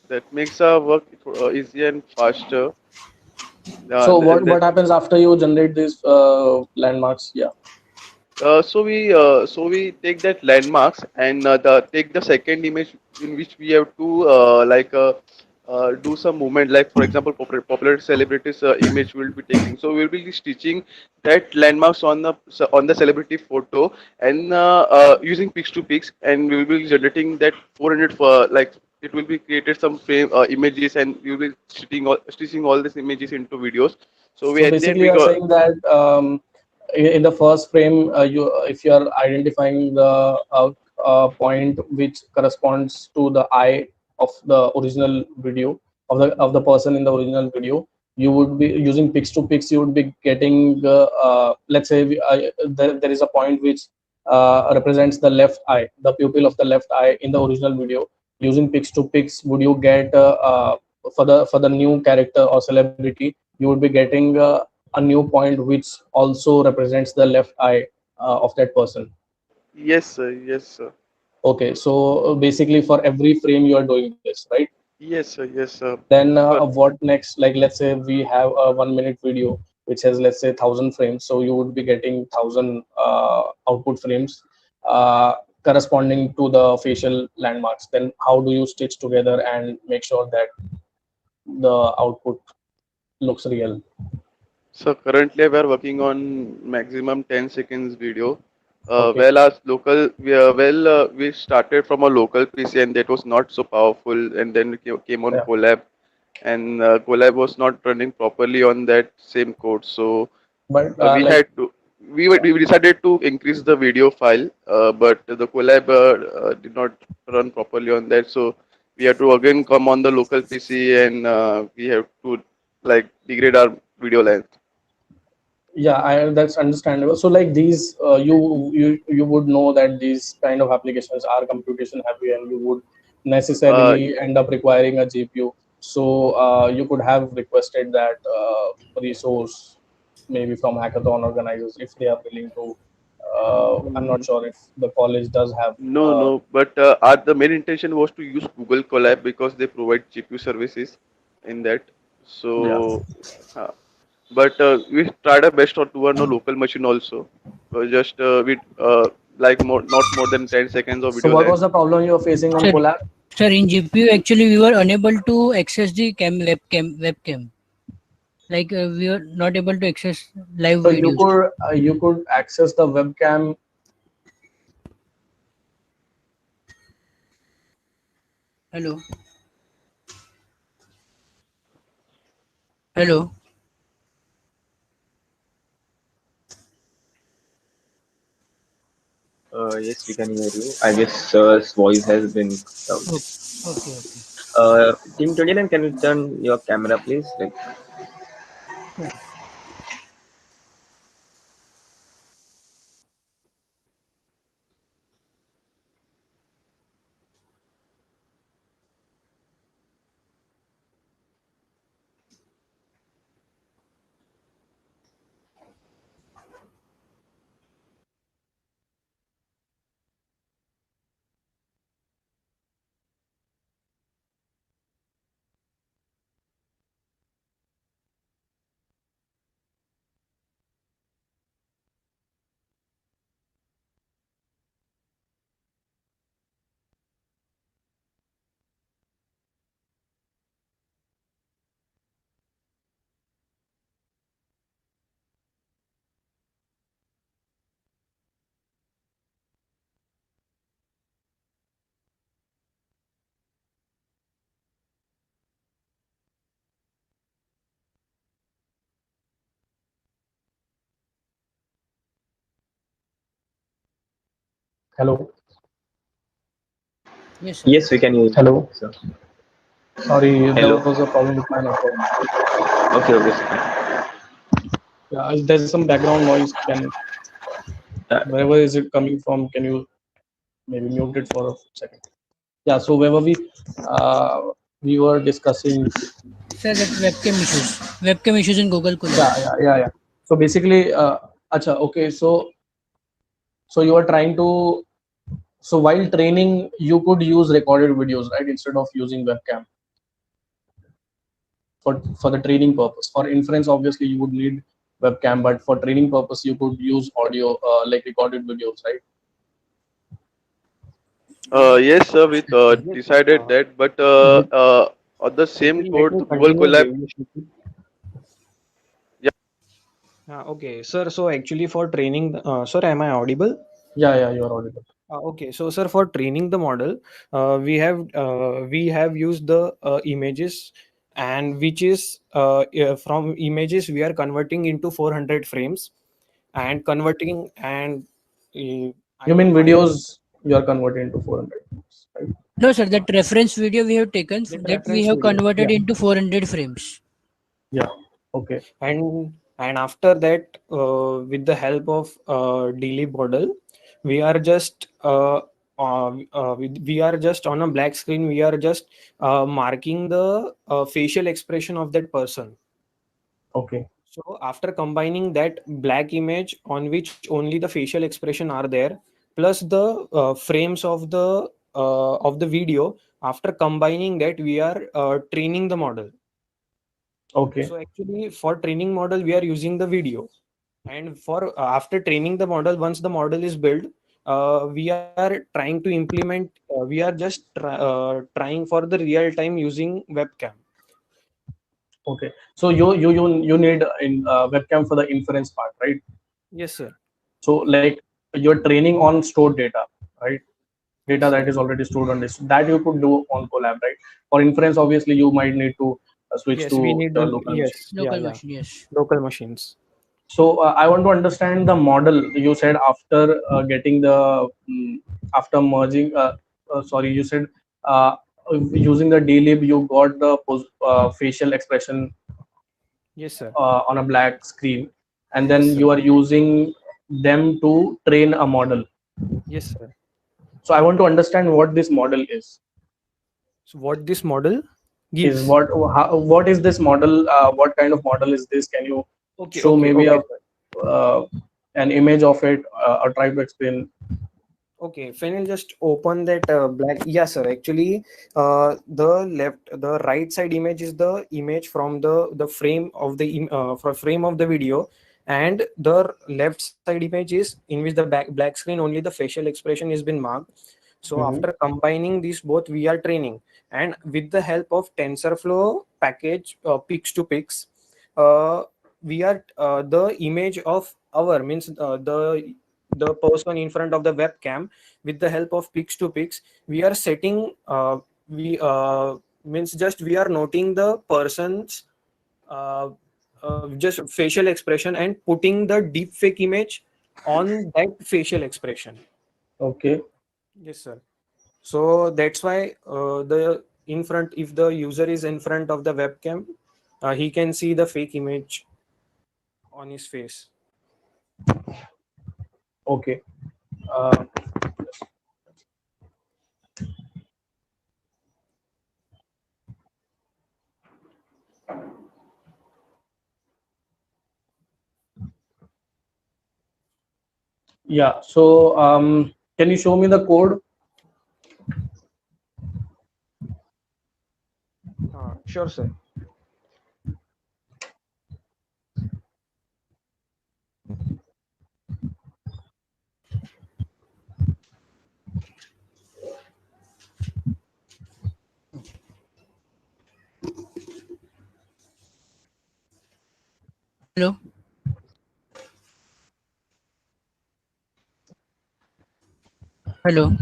that makes our work easier and faster. So And what then happens after you generate these landmarks? Yeah. so we take that landmarks and take the second image in which we have to do some movement, like for example popular celebrities image we'll be taking, so we'll be stitching that landmarks on the celebrity photo and using pix to pix, and we will be generating that 400 for like it will be created some frame images, and we will be stitching all these images into videos. So we So at the end basically, we you're got saying that in the first frame, if you are identifying the point which corresponds to the eye of the original video of the person in the original video, you would be using pix to pix. You would be getting let's say there is a point which represents the left eye, the pupil of the left eye in the original video. Using pix to pix, would you get for the new character or celebrity, you would be getting a new point which also represents the left eye of that person. yes sir, yes sir. Okay, so basically for every frame you are doing this, right? Yes, sir. Yes, sir. Then But what next? Like let's say we have a 1 minute video which has let's say 1,000 frames, so you would be getting 1,000 output frames corresponding to the facial landmarks. Then how do you stitch together and make sure that the output looks real? so currently we are working on maximum 10 seconds video. Okay. Well, as local, we started from a local PC and that was not so powerful, and then we came on Yeah. Collab, and Collab was not running properly on that same code. So But we like had to, we decided to increase the video file, but the Collab did not run properly on that. So we have to again come on the local PC, and we have to like degrade our video length. yeah, that's understandable. So like these you would know that these kind of applications are computation heavy and you would necessarily end up requiring a GPU. So you could have requested that resource maybe from hackathon organizers if they are willing to. I'm not sure if the college does have. No, no, but the main intention was to use Google Colab because they provide GPU services in that. Yeah. So, but we tried our best to run a local machine also. Just with not more than 10 seconds of So video what was length. the problem you were facing on Sir, Collab? sir, in GPU actually we were unable to access the webcam. Like we were not able to access live So videos. you could access the webcam. Hello. Hello. Yes, we can hear you. I guess sir's voice has been cut out. Okay. Okay. Team 29, can you turn your camera, please? Like, Hello. Yes, sir. Yes, we can hear you, Hello. sir. Sorry, there Hello. was a problem with my network. Okay, okay, sir. Yeah, there's some background noise. Can wherever is it coming from? Can you maybe mute it for a second? Yeah. So wherever uh, we were discussing. Sir, that webcam issues in Google Colab. Yeah. So basically, acha, okay. So you are trying to. So while training, you could use recorded videos, right, instead of using webcam for the training purpose. For inference, obviously, you would need webcam, but for training purpose, you could use audio, like recorded videos, right? Yes, sir, we decided that, but on the same Let code, me the Google continue, Colab. Devesh. Yeah. Okay, sir. So actually, for training, sir, am I audible? Yeah, you are audible. Okay, so sir, for training the model, we have used the images, and which is from images we are converting into 400 frames, and converting and I You mean don't know. videos you are converting into 400, right? No, sir, that reference video we have taken, That that we reference have video. converted Yeah. into 400 frames. Yeah. Okay. And after that, with the help of daily model, we are just we are just on a black screen. We are just marking the facial expression of that person. Okay. So after combining that black image on which only the facial expression are there, plus the frames of the video, after combining that, we are training the model. Okay. So actually, for training model, we are using the video, and for after training the model, once the model is built, we are trying to implement. We are just trying for the real time using webcam. Okay. So you need in webcam for the inference part, right? Yes, sir. So like you're training on stored data, right? Data Yes, that sir. is already stored on this, that you could do on Colab, right? For inference, obviously, you might need to switch Yes, we to need your the local machine. yes, yeah, Local yeah, machine, yes. local machines. So I want to understand the model. You said after getting the after merging. Sorry, you said uh, using the dlib, you got the facial expression Yes, sir. on a black screen, and Yes, then sir. you are using them to train a model. Yes, sir. So I want to understand what this model is. So what this model Is gives? what is this model? What kind of model is this? Can you Okay, show okay, maybe okay, a sir. an image of it, or try to explain? Okay, Fenil, just open that black. Yes, sir. Actually, the right side image is the image from the frame of frame of the video, and the left side image is in which the black screen only the facial expression has been marked. So Mhm. after combining these both, we are training, and with the help of TensorFlow package Pix to Pix, we are the image of our means the person in front of the webcam, with the help of Pix to Pix, we are setting we means just we are noting the person's uh, just facial expression and putting the deep fake image on that facial expression. Okay. Yes, sir. So that's why the in front, if the user is in front of the webcam, he can see the fake image on his face. Okay. Uh, yeah. So can you show me the code? Sure, sir. Hello. Hello.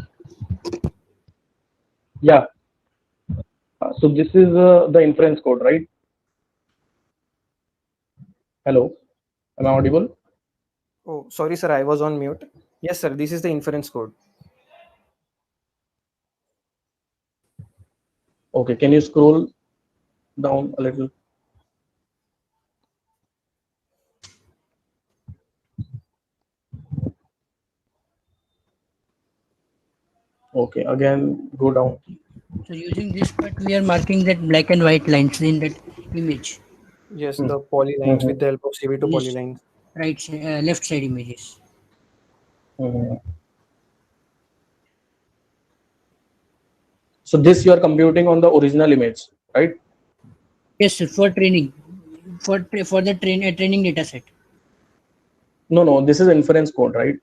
Yeah. So this is the inference code, right? Hello. Am I audible? Oh, sorry, sir. I was on mute. Yes, sir. This is the inference code. Okay, can you scroll down a little? Okay, again go down. So using this part, we are marking that black and white lines in that image. Yes, the polylines with the help of CV2 Yes, polylines. left side images. Mhm. So this you are computing on the original image, right? Yes, sir, for training, for the training data set. No, no, this is inference code, right?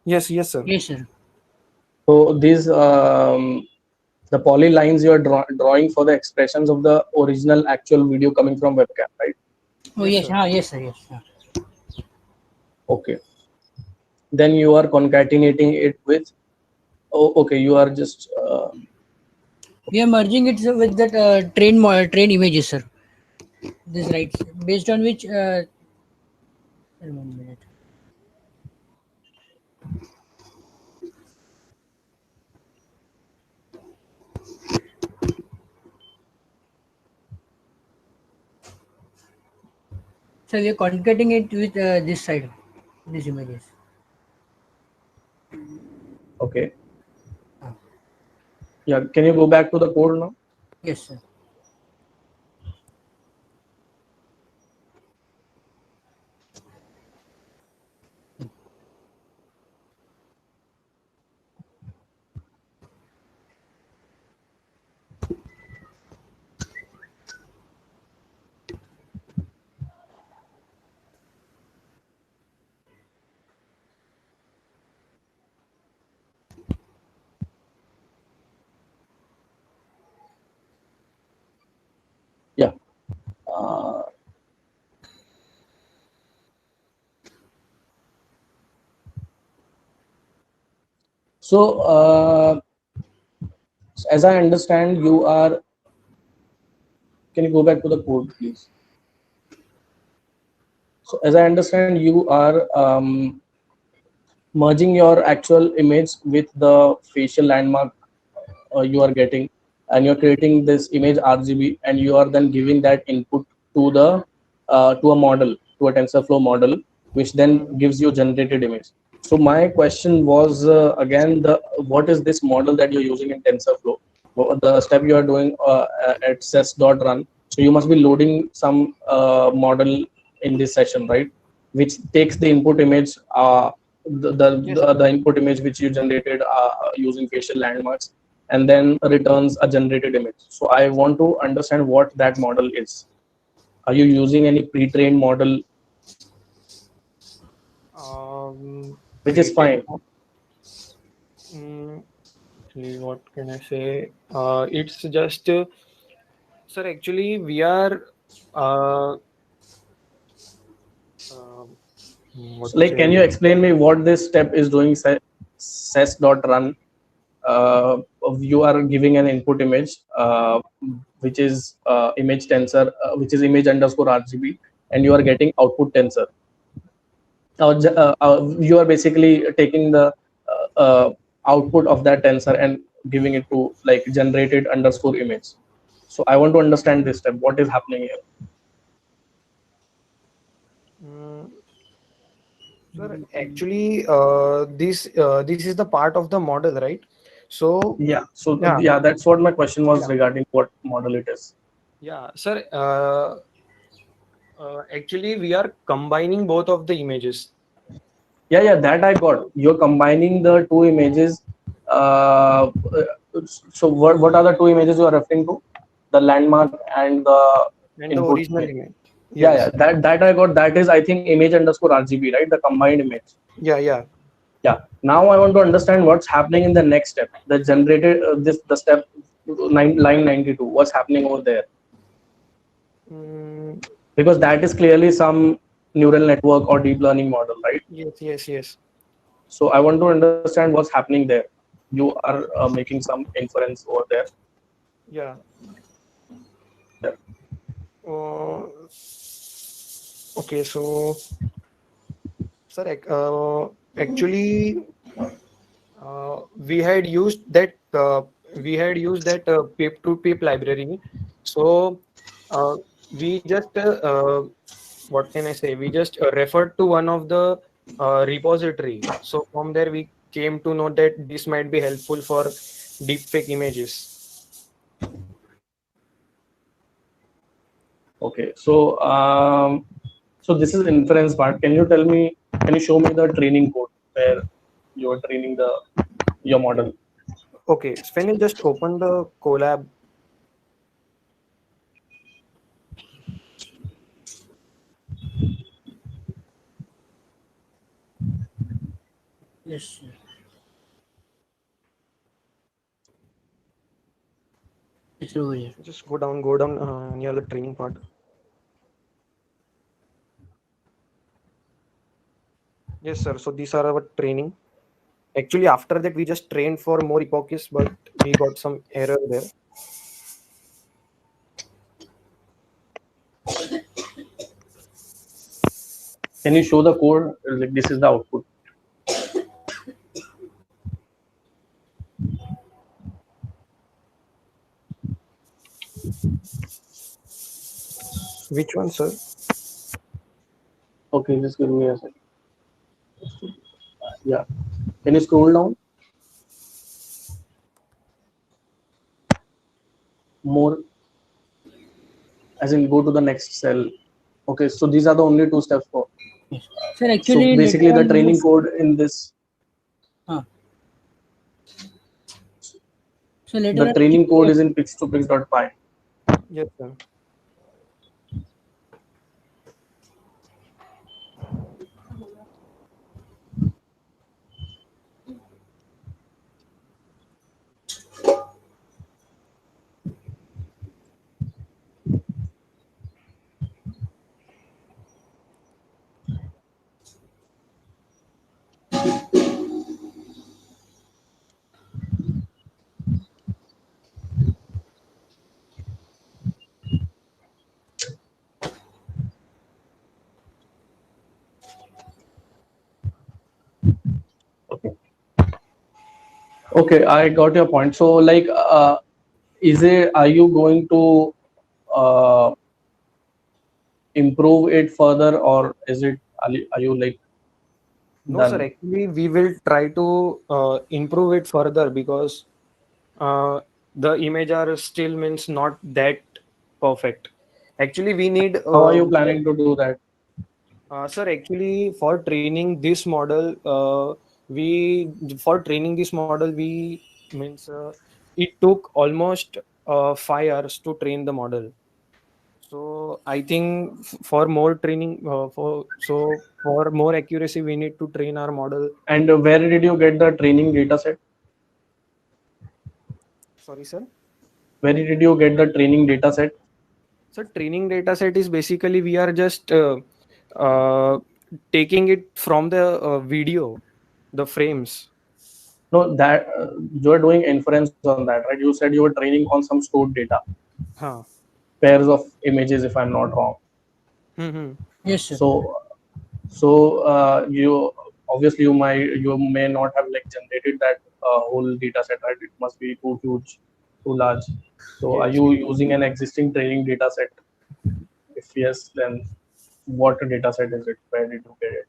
Yes, sir. Yes, sir. So these the polylines you are drawing for the expressions of the original actual video coming from webcam, right? Oh yes, yes, sir, yes, sir. Okay. Then you are concatenating it with. Oh, okay. You are just. We are merging it with that train images, sir. This right, based on which. 1 minute. So we are concatenating it with this side, these images. Okay. Yeah. Can you go back to the code now? Yes, sir. Yeah. So, as I understand, you are. Can you go back to the code, please? So, as I understand, you are merging your actual image with the facial landmark you are getting, and you're creating this image RGB, and you are then giving that input to the to a model, to a TensorFlow model, which then gives you generated image. So my question was again, the what is this model that you're using in TensorFlow? The step you are doing at ses.run. So you must be loading some model in this session, right? Which takes the input image, the input image which you generated using facial landmarks, and then returns a generated image. So I want to understand what that model is. Are you using any pre-trained model? Which is fine. What can I say? It's just, sir. Actually, we are. Uh, what to Like, can you say? explain me what this step is doing? Ses.run. You are giving an input image, which is image tensor, which is image underscore RGB, and you are getting output tensor. You are basically taking the output of that tensor and giving it to like generated underscore image. So I want to understand this step. What is happening here? Sir, actually, this is the part of the model, right? So Yeah. So yeah, yeah, that's what my question was yeah, regarding what model it is. yeah, sir. Actually, we are combining both of the images. Yeah, that I got. You're combining the two images. Uh, so what are the two images you are referring to? The landmark and the And the input original image. image. Yeah, Yes. that I got. That is, I think, image underscore RGB, right? The combined image. Yeah. Yeah. Now I want to understand what's happening in the next step. The generated the step line 92. What's happening over there? Because that is clearly some neural network or deep learning model, right? Yes. So I want to understand what's happening there. You are making some inference over there. Yeah. Yeah. Okay, so sir, actually, we had used that we had used that pip to pip library. So we just what can I say? We just referred to one of the repository. So from there we came to know that this might be helpful for deepfake images. Okay, so this is inference part. Can you show me the training code where you are training your model? Okay, Sven, you just open the collab. Yes. It's over here. Just go down near the training part. Yes, sir. So these are our training. Actually, after that, we just trained for more epochies, but we got some error there. Can you show the code? Like this is the output. Which one, sir? Okay, just give me a second. Yeah. Can you scroll down? More, as in go to the next cell. Okay, so these are the only two steps for. Yes. Sir, So actually, basically, later the on training you- code in this, So later the on, training code actually, is in pix2pix.py. Yes, sir. Okay, I got your point. So, like, are you going to uh, improve it further, or are you like No, sir. done? Actually, we will try to improve it further because uh, the image are still means not that perfect. Actually, we need How are you planning to do that? sir, actually, for training this model, we for training this model, we means it took almost 5 hours to train the model. So I think for more training, for more accuracy, we need to train our model. And where did you get the training data set? Sorry, sir. Where did you get the training data set? So training data set is basically we are just uh, taking it from the video, the frames. No, that you're doing inference on that, right? You said you were training on some stored data, Huh. pairs of images, if I'm not wrong. Mm-hmm. Yes, sir. So you may not have like generated that whole data set, right? It must be too huge, too large. So are Yes. you using an existing training data set? If yes, then what data set is it? Where did you get it?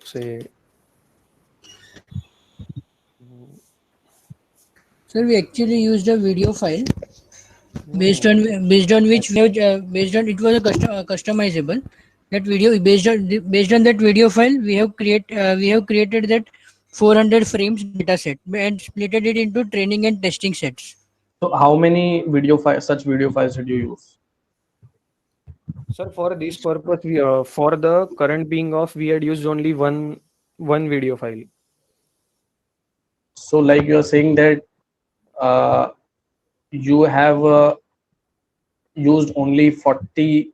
Say. sir, we actually used a video file based No. on which we have, based on it was a customizable. That video based on that video file, we have created that 400 frames data set and splitted it into training and testing sets. So how many such video files did you use? Sir, for this purpose, for the current being off, we had used only one video file. So like you're saying that uh, you have used only 40.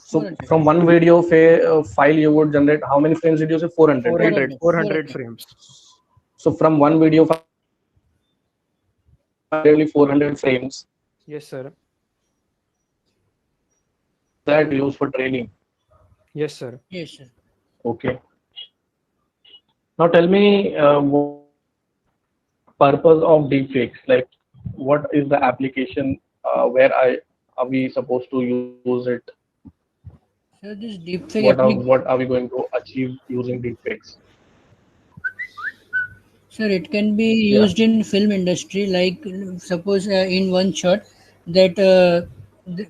So from one video file you would generate how many frames did you say? 400, right? 400 frames. So from one video file only 400 frames Yes, sir. that you use for training. Yes, sir. Yes, sir. Okay. Now tell me, what is the purpose of deepfakes? Like, what is the application where I are we supposed to use it? So this deepfake What are we going to achieve using deepfakes? sir, it can be Yeah. used in film industry. Like suppose in one shot that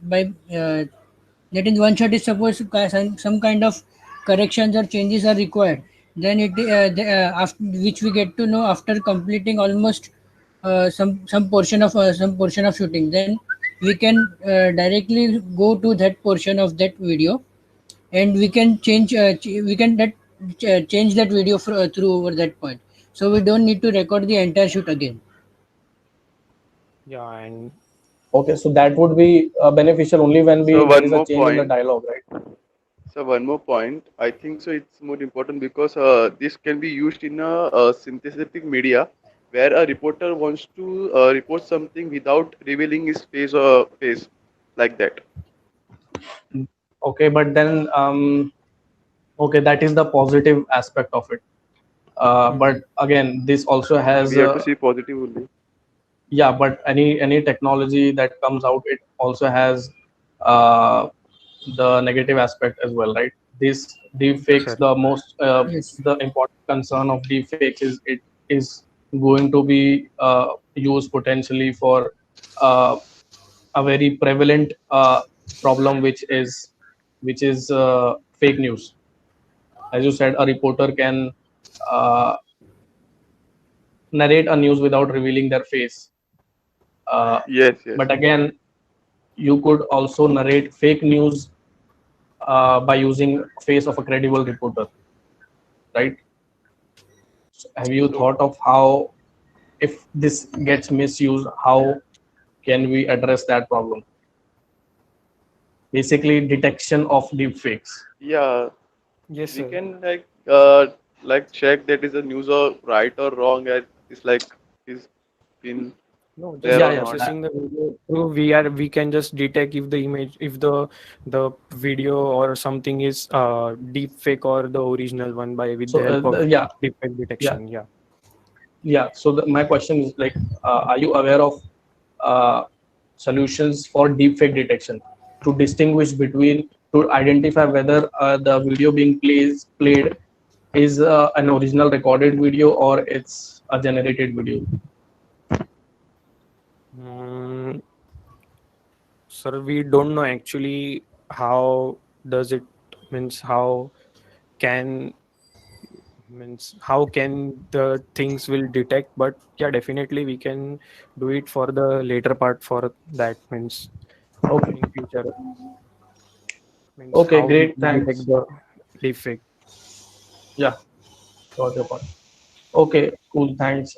by that in one shot is supposed to some kind of corrections or changes are required. Then after, which we get to know after completing almost some portion of shooting. Then we can directly go to that portion of that video, and we can we can change that video through over that point, so we don't need to record the entire shoot again. Yeah, and Okay, so that would be beneficial only when So there one is a more change in the point. dialogue, right? So one more point. I think so. It's more important because this can be used in a synthetic media where a reporter wants to report something without revealing his face or face like that. Okay, but then okay, that is the positive aspect of it. But again, this also We has have to see positive only. yeah, but any technology that comes out, it also has uh, the negative aspect as well, right? This yes, deepfakes, sir. the most Yes. the important concern of deepfakes is it is going to be used potentially for uh, a very prevalent problem, which is fake news. As you said, a reporter can uh, narrate a news without revealing their face. Uh, Yes, yes. but again, you could also narrate fake news by using face of a credible reporter, right? So have you So thought of how, if this gets misused, how can we address that problem? Basically, detection of deepfakes. yeah, Yes, we sir. can like check that is the news or right or wrong and it's like is been No, there just Yeah, or yeah, not. processing the video through VR, we can just detect if the image, if the video or something is deep fake or the original one by with so the help of yeah, deepfake yeah, detection. Yeah. yeah. So my question is like, are you aware of uh, solutions for deepfake detection to distinguish between, to identify whether the video being played is an original recorded video or it's a generated video? Mm, sir, we don't know actually how does it means how can how can the things will detect, but yeah, definitely we can do it for the later part for that means Okay. in future means Okay, how we great. can detect Thanks. the deepfake. Yeah, got your point. Okay, cool. Thanks.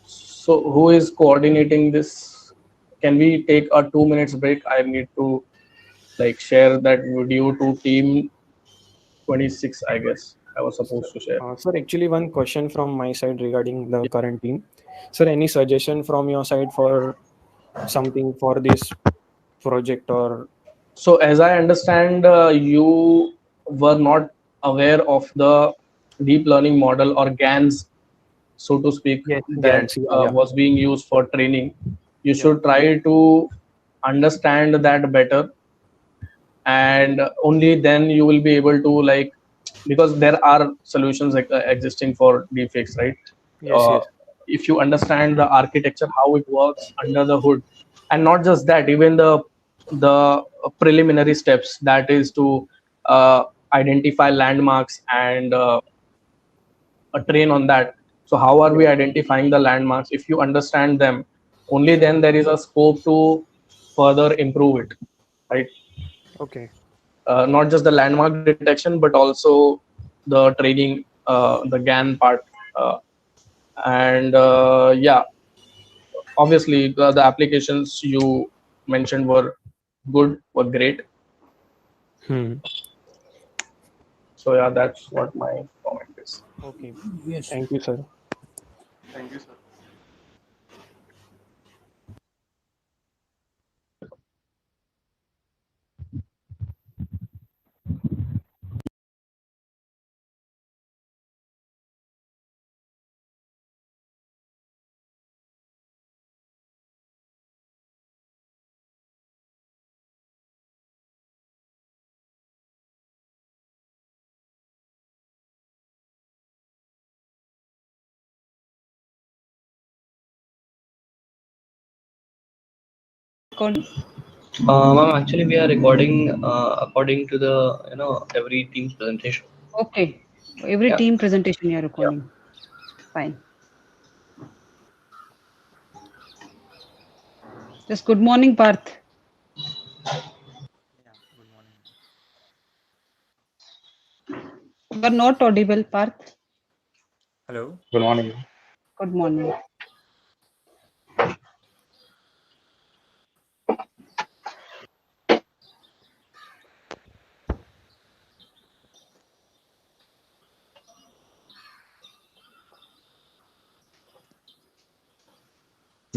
So who is coordinating this? Can we take a 2 minutes break? I need to like share that video to team 26, I guess. I was supposed to share. Sir, actually, one question from my side regarding the current team. Sir, any suggestion from your side for something for this project or So as I understand, you were not aware of the deep learning model or GANs, so to speak, yes, that Gans? Yeah, yeah, was being used for training. You yeah. should try to understand that better, and only then you will be able to like, because there are solutions existing for deepfakes, right? Yes, uh, yes, if you understand the architecture, how it works under the hood, and not just that, even the preliminary steps, that is to identify landmarks and train on that. So how are yeah. we identifying the landmarks? If you understand them, only then there is a scope to further improve it, right? Okay. Not just the landmark detection, but also the training, the GAN part. And yeah, obviously the applications you mentioned were good, were great. Hmm. So yeah, that's what my comment is. Okay. Yes. Thank you, sir. Thank you, sir. recording? Ma'am, actually, we are recording according to the every team's presentation. Okay. Every Yeah. team presentation you are Yeah. recording. Fine. Just good morning, Parth. You are not audible, Parth. Hello. Good morning. Good morning.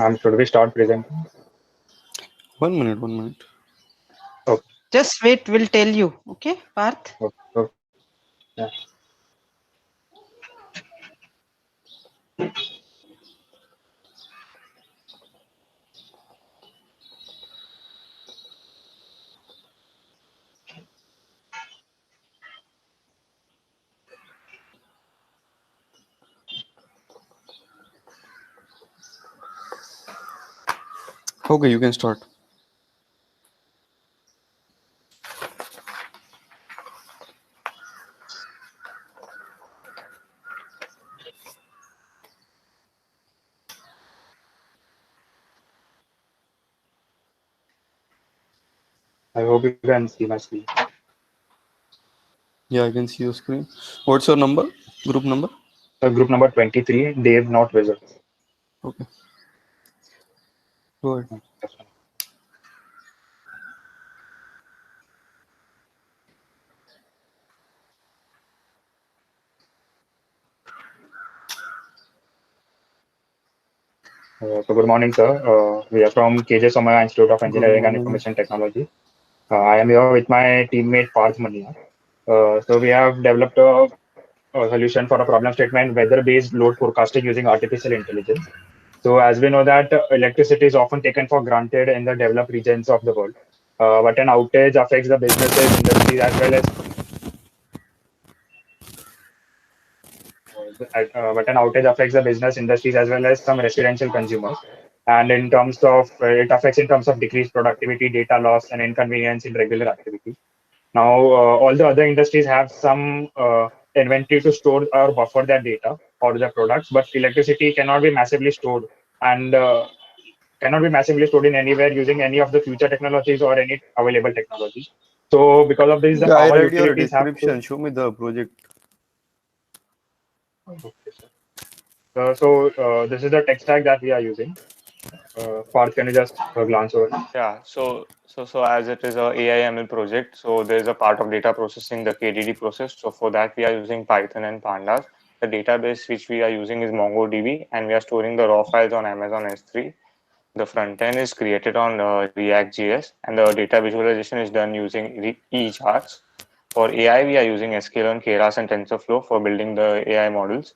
Ma'am, should we start presenting? 1 minute, 1 minute. Okay. Just wait, we'll tell you. Okay, Parth? Okay. Yeah. Okay, you can start. I hope you can see my screen. Yeah, I can see your screen. What's your number? Group number? Group number 23, Dave, not Wizard. Okay. Go ahead. So good morning, sir. We are from KJ Somaya Institute of Good Engineering and morning. Information Technology. I am here with my teammate Parth Mania. So we have developed a solution for a problem statement, weather-based load forecasting using artificial intelligence. So as we know that electricity is often taken for granted in the developed regions of the world, but an outage affects the businesses, industries, as well as but an outage affects the business industries as well as some residential consumers. And in terms of it affects in terms of decreased productivity, data loss, and inconvenience in regular activity. Now, all the other industries have some inventory to store or buffer their data or their products, but electricity cannot be massively stored and cannot be massively stored in anywhere using any of the future technologies or any available technologies. So, because of this, the Yeah, I power read your utilities have to. description. Show me the project. Okay, sir. This is the tech stack that we are using. Parth, can you just glance over? Yeah, so as it is a AI ML project, so there is a part of data processing, the KDD process. So for that we are using Python and Pandas. The database which we are using is MongoDB, and we are storing the raw files on Amazon S3. The front end is created on React.js, and the data visualization is done using eCharts. For AI, we are using sklearn, Keras, and TensorFlow for building the AI models.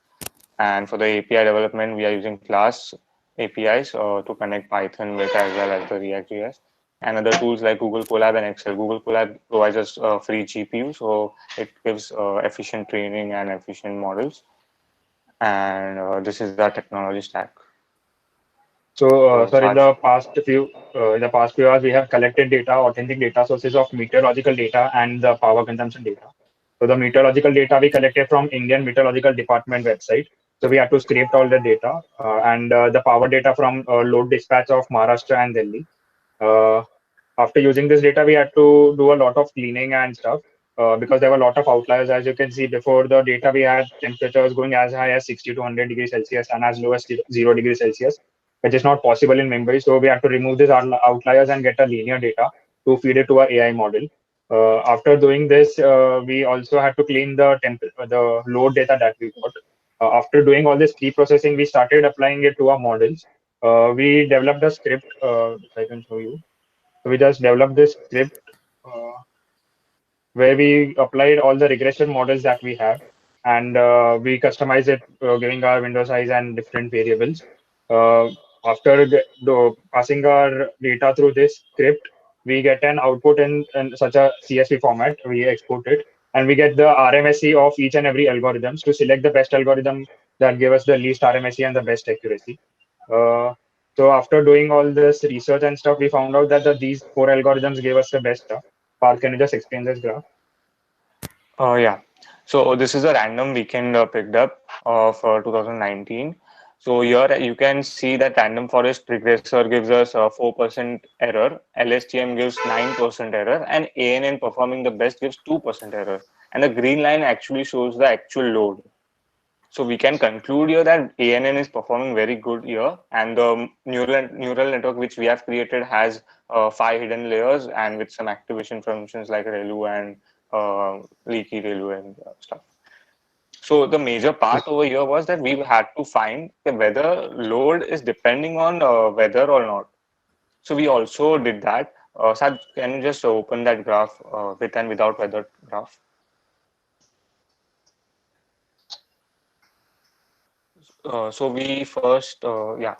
And for the API development, we are using class APIs to connect Python with as well as the React.js. And other tools like Google Colab and Excel. Google Colab provides us free GPU, so it gives efficient training and efficient models. And this is the technology stack. So, in the past few hours, we have collected data, authentic data sources of meteorological data and the power consumption data. So, the meteorological data we collected from Indian Meteorological Department website. So, we had to scrape all the data and the power data from load dispatch of Maharashtra and Delhi. Uh, After using this data, we had to do a lot of cleaning and stuff because there were a lot of outliers. As you can see, before the data, we had temperatures going as high as 60 to 100 degrees Celsius and as low as 0 degrees Celsius, which is not possible in Mumbai. So we had to remove these outliers and get a linear data to feed it to our AI model. After doing this, we also had to clean the load data that we got. After doing all this pre-processing, we started applying it to our models. We developed a script, which I can show you. So we just developed this script uh, where we applied all the regression models that we have, and we customize it, giving our window size and different variables. Uh, After passing our data through this script, we get an output in such a CSV format. We export it, and we get the RMSE of each and every algorithms to select the best algorithm that give us the least RMSE and the best accuracy. Uh, So after doing all this research and stuff, we found out that these four algorithms gave us the best stuff. Parth, can you just explain this graph? Yeah. So this is a random weekend picked up of 2019. So here you can see that random forest regressor gives us 4% error, LSTM gives 9% error, and ANN performing the best gives 2% error. And the green line actually shows the actual load. So we can conclude here that ANN is performing very good here, and the neural network which we have created has 5 hidden layers and with some activation functions like ReLU and leaky ReLU and stuff. So the major part over here was that we had to find whether load is depending on weather or not. So we also did that. Saj, can you just open that graph with and without weather graph? So we first, yeah.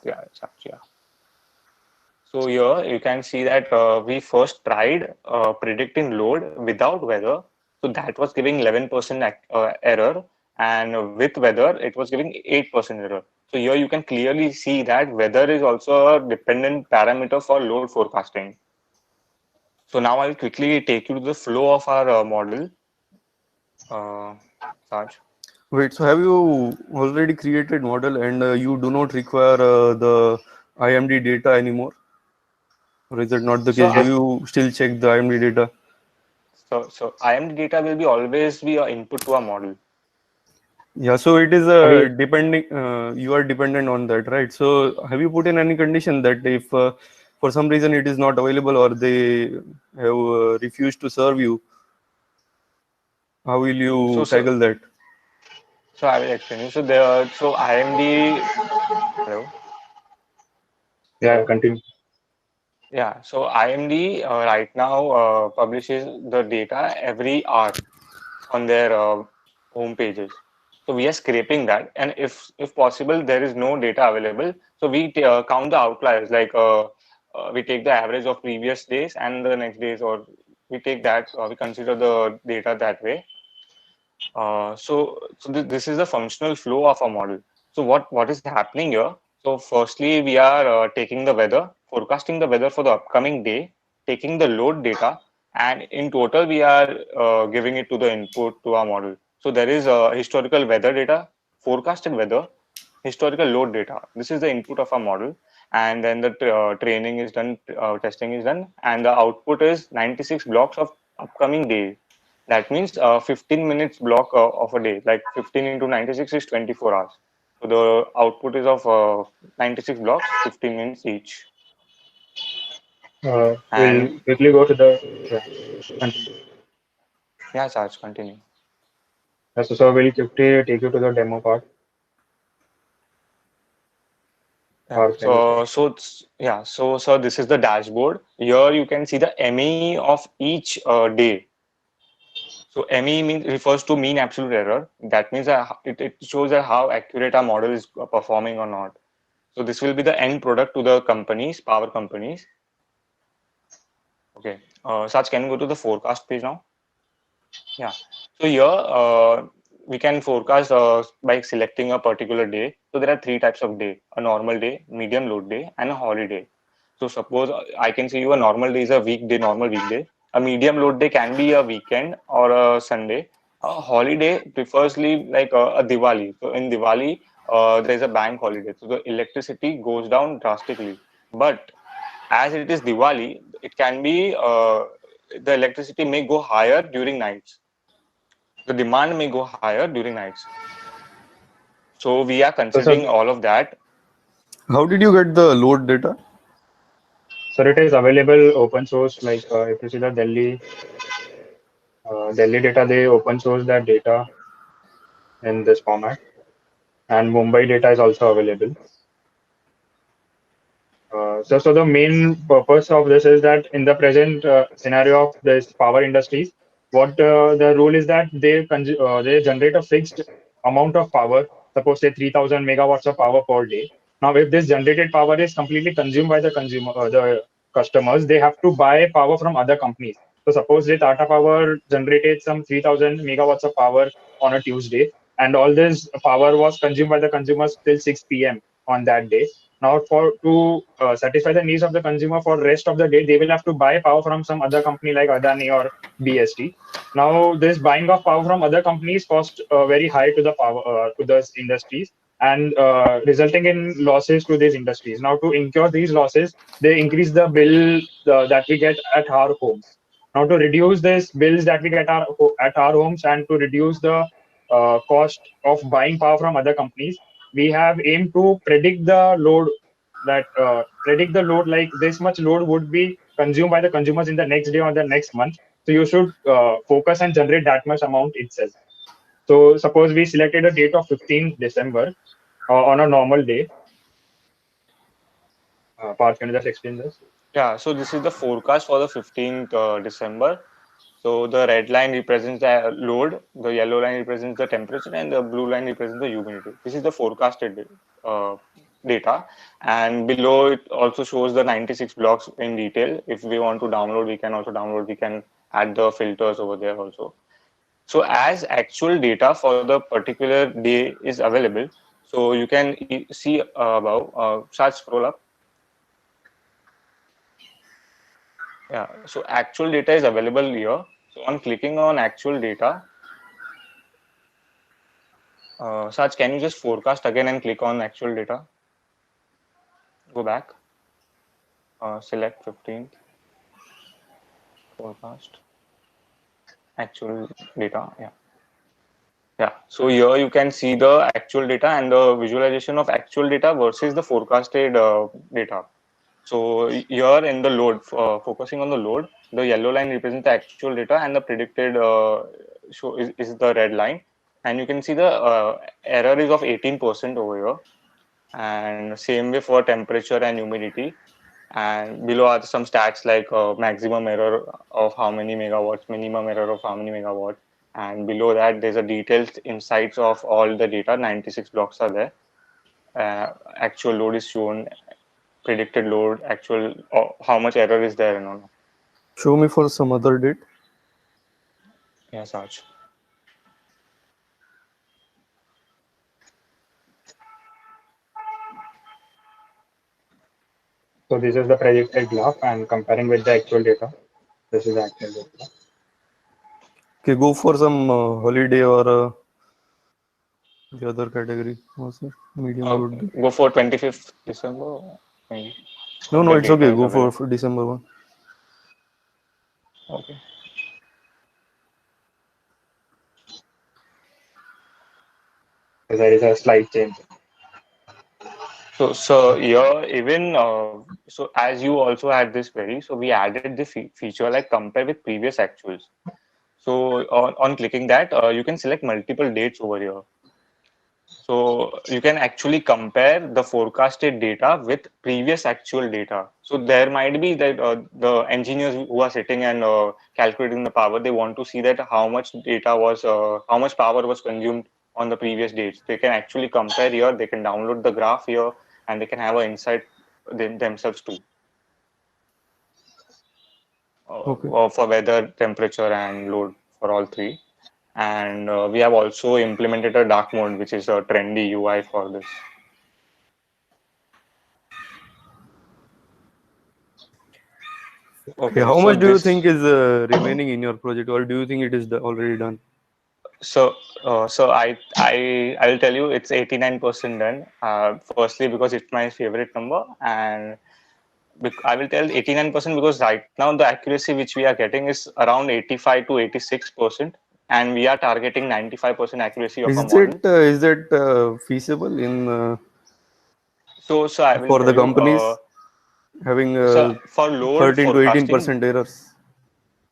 So here you can see that we first tried predicting load without weather. So that was giving 11% error, and with weather it was giving 8% error. So here you can clearly see that weather is also a dependent parameter for load forecasting. So now I'll quickly take you to the flow of our model. Saj. Wait, so have you already created model and you do not require the IMD data anymore? Or is it not the So case? Do you still check the IMD data? So IMD data will be always be an input to a model. Yeah, so it is depending, you are dependent on that, right? So have you put in any condition that if for some reason it is not available or they have refused to serve you, how will you tackle that? So I will explain you. So there, so IMD. Hello. Yeah, continue. Yeah, so IMD right now publishes the data every hour on their home pages. So we are scraping that, and if possible, there is no data available. So we count the outliers, like we take the average of previous days and the next days, or we take that, we consider the data that way. So this is the functional flow of a model. So what is happening here? So firstly, we are taking the weather, forecasting the weather for the upcoming day, taking the load data, and in total we are giving it to the input to our model. So there is historical weather data, forecasted weather, historical load data. This is the input of our model, and then the training is done, testing is done, and the output is 96 blocks of upcoming day. That means 15 minutes block of a day, like 15 into 96 is 24 hours. So the output is of 96 blocks, 15 minutes each. We'll And quickly go to the continue. yeah, Sarge, continue. So we'll quickly take you to the demo part. Yeah. So this is the dashboard. Here you can see the ME of each day. So ME refers to mean absolute error. That means it shows that how accurate our model is performing or not. So this will be the end product to the companies, power companies. Okay. Sach, can you go to the forecast page now? Yeah. So here we can forecast by selecting a particular day. So there are three types of day: a normal day, medium load day, and a holiday. So suppose I can say you a normal day is a weekday, normal weekday. A medium load day can be a weekend or a Sunday. A holiday preferably like a Diwali. So in Diwali, there is a bank holiday. So the electricity goes down drastically. But as it is Diwali, it can be the electricity may go higher during nights. The demand may go higher during nights. So we are considering all of that. How did you get the load data? So it is available open source. Like if you see the Delhi data, they open source that data in this format, and Mumbai data is also available. So the main purpose of this is that in the present scenario of this power industries, what the rule is that they generate a fixed amount of power. Suppose say 3,000 megawatts of power per day. Now, if this generated power is completely consumed by the consumer, the customers, they have to buy power from other companies. So suppose the Tata Power generated some 3,000 megawatts of power on a Tuesday, and all this power was consumed by the consumers till 6 p.m. on that day. Now, to satisfy the needs of the consumer for rest of the day, they will have to buy power from some other company like Adani or BST. Now, this buying of power from other companies cost very high to the power to those industries, and resulting in losses to these industries. Now, to incur these losses, they increase the bill that we get at our homes. Now, to reduce these bills that we get at our homes and to reduce the cost of buying power from other companies, we have aimed to predict the load predict the load, like this much load would be consumed by the consumers in the next day or the next month. So you should focus and generate that much amount itself. So suppose we selected a date of 15th December on a normal day. Parth, can you just explain this? Yeah, so this is the forecast for the 15th December. So the red line represents the load, the yellow line represents the temperature, and the blue line represents the humidity. This is the forecasted data, and below it also shows the 96 blocks in detail. If we want to download, we can also download. We can add the filters over there also. So as actual data for the particular day is available, so you can see above. Start scroll up. Yeah, so actual data is available here. So on clicking on actual data, Saj, can you just forecast again and click on actual data? Go back. Select 15th. Forecast. Actual data. Yeah. Yeah. So here you can see the actual data and the visualization of actual data versus the forecasted data. So here in the load, focusing on the load, the yellow line represents the actual data and the predicted show is the red line. And you can see the error is of 18% over here. And same way for temperature and humidity. And below are some stats like maximum error of how many megawatts, minimum error of how many megawatts. And below that, there's a detailed insights of all the data. 96 blocks are there. Actual load is shown, predicted load, actual how much error is there and all. Show me for some other date. Yes, Arch. So this is the predicted graph, and comparing with the actual data, this is the actual data. Okay, go for some holiday or the other category. What's it? Medium good day. Go for 25th December. Maybe. No, The it's data okay. is Go available. for December one. Okay. So there is a slight change. So here even so as you also had this query, so we added the feature like compare with previous actuals. So on clicking that, you can select multiple dates over here. So you can actually compare the forecasted data with previous actual data. So there might be that the engineers who are sitting and calculating the power, they want to see that how much data was, how much power was consumed on the previous dates. They can actually compare here. They can download the graph here, and they can have an insight themselves too. Okay. For weather, temperature, and load for all three. And we have also implemented a dark mode, which is a trendy UI for this. Okay, how so much do you this, think is remaining in your project, or do you think it is already done? so I'll tell you it's 89% done. Firstly, because it's my favorite number, and I will tell 89% because right now the accuracy which we are getting is around 85 to 86%, and we are targeting 95% accuracy of a model. Is that feasible in So I will for tell the you. companies having So for load 13 to forecasting, 18% errors?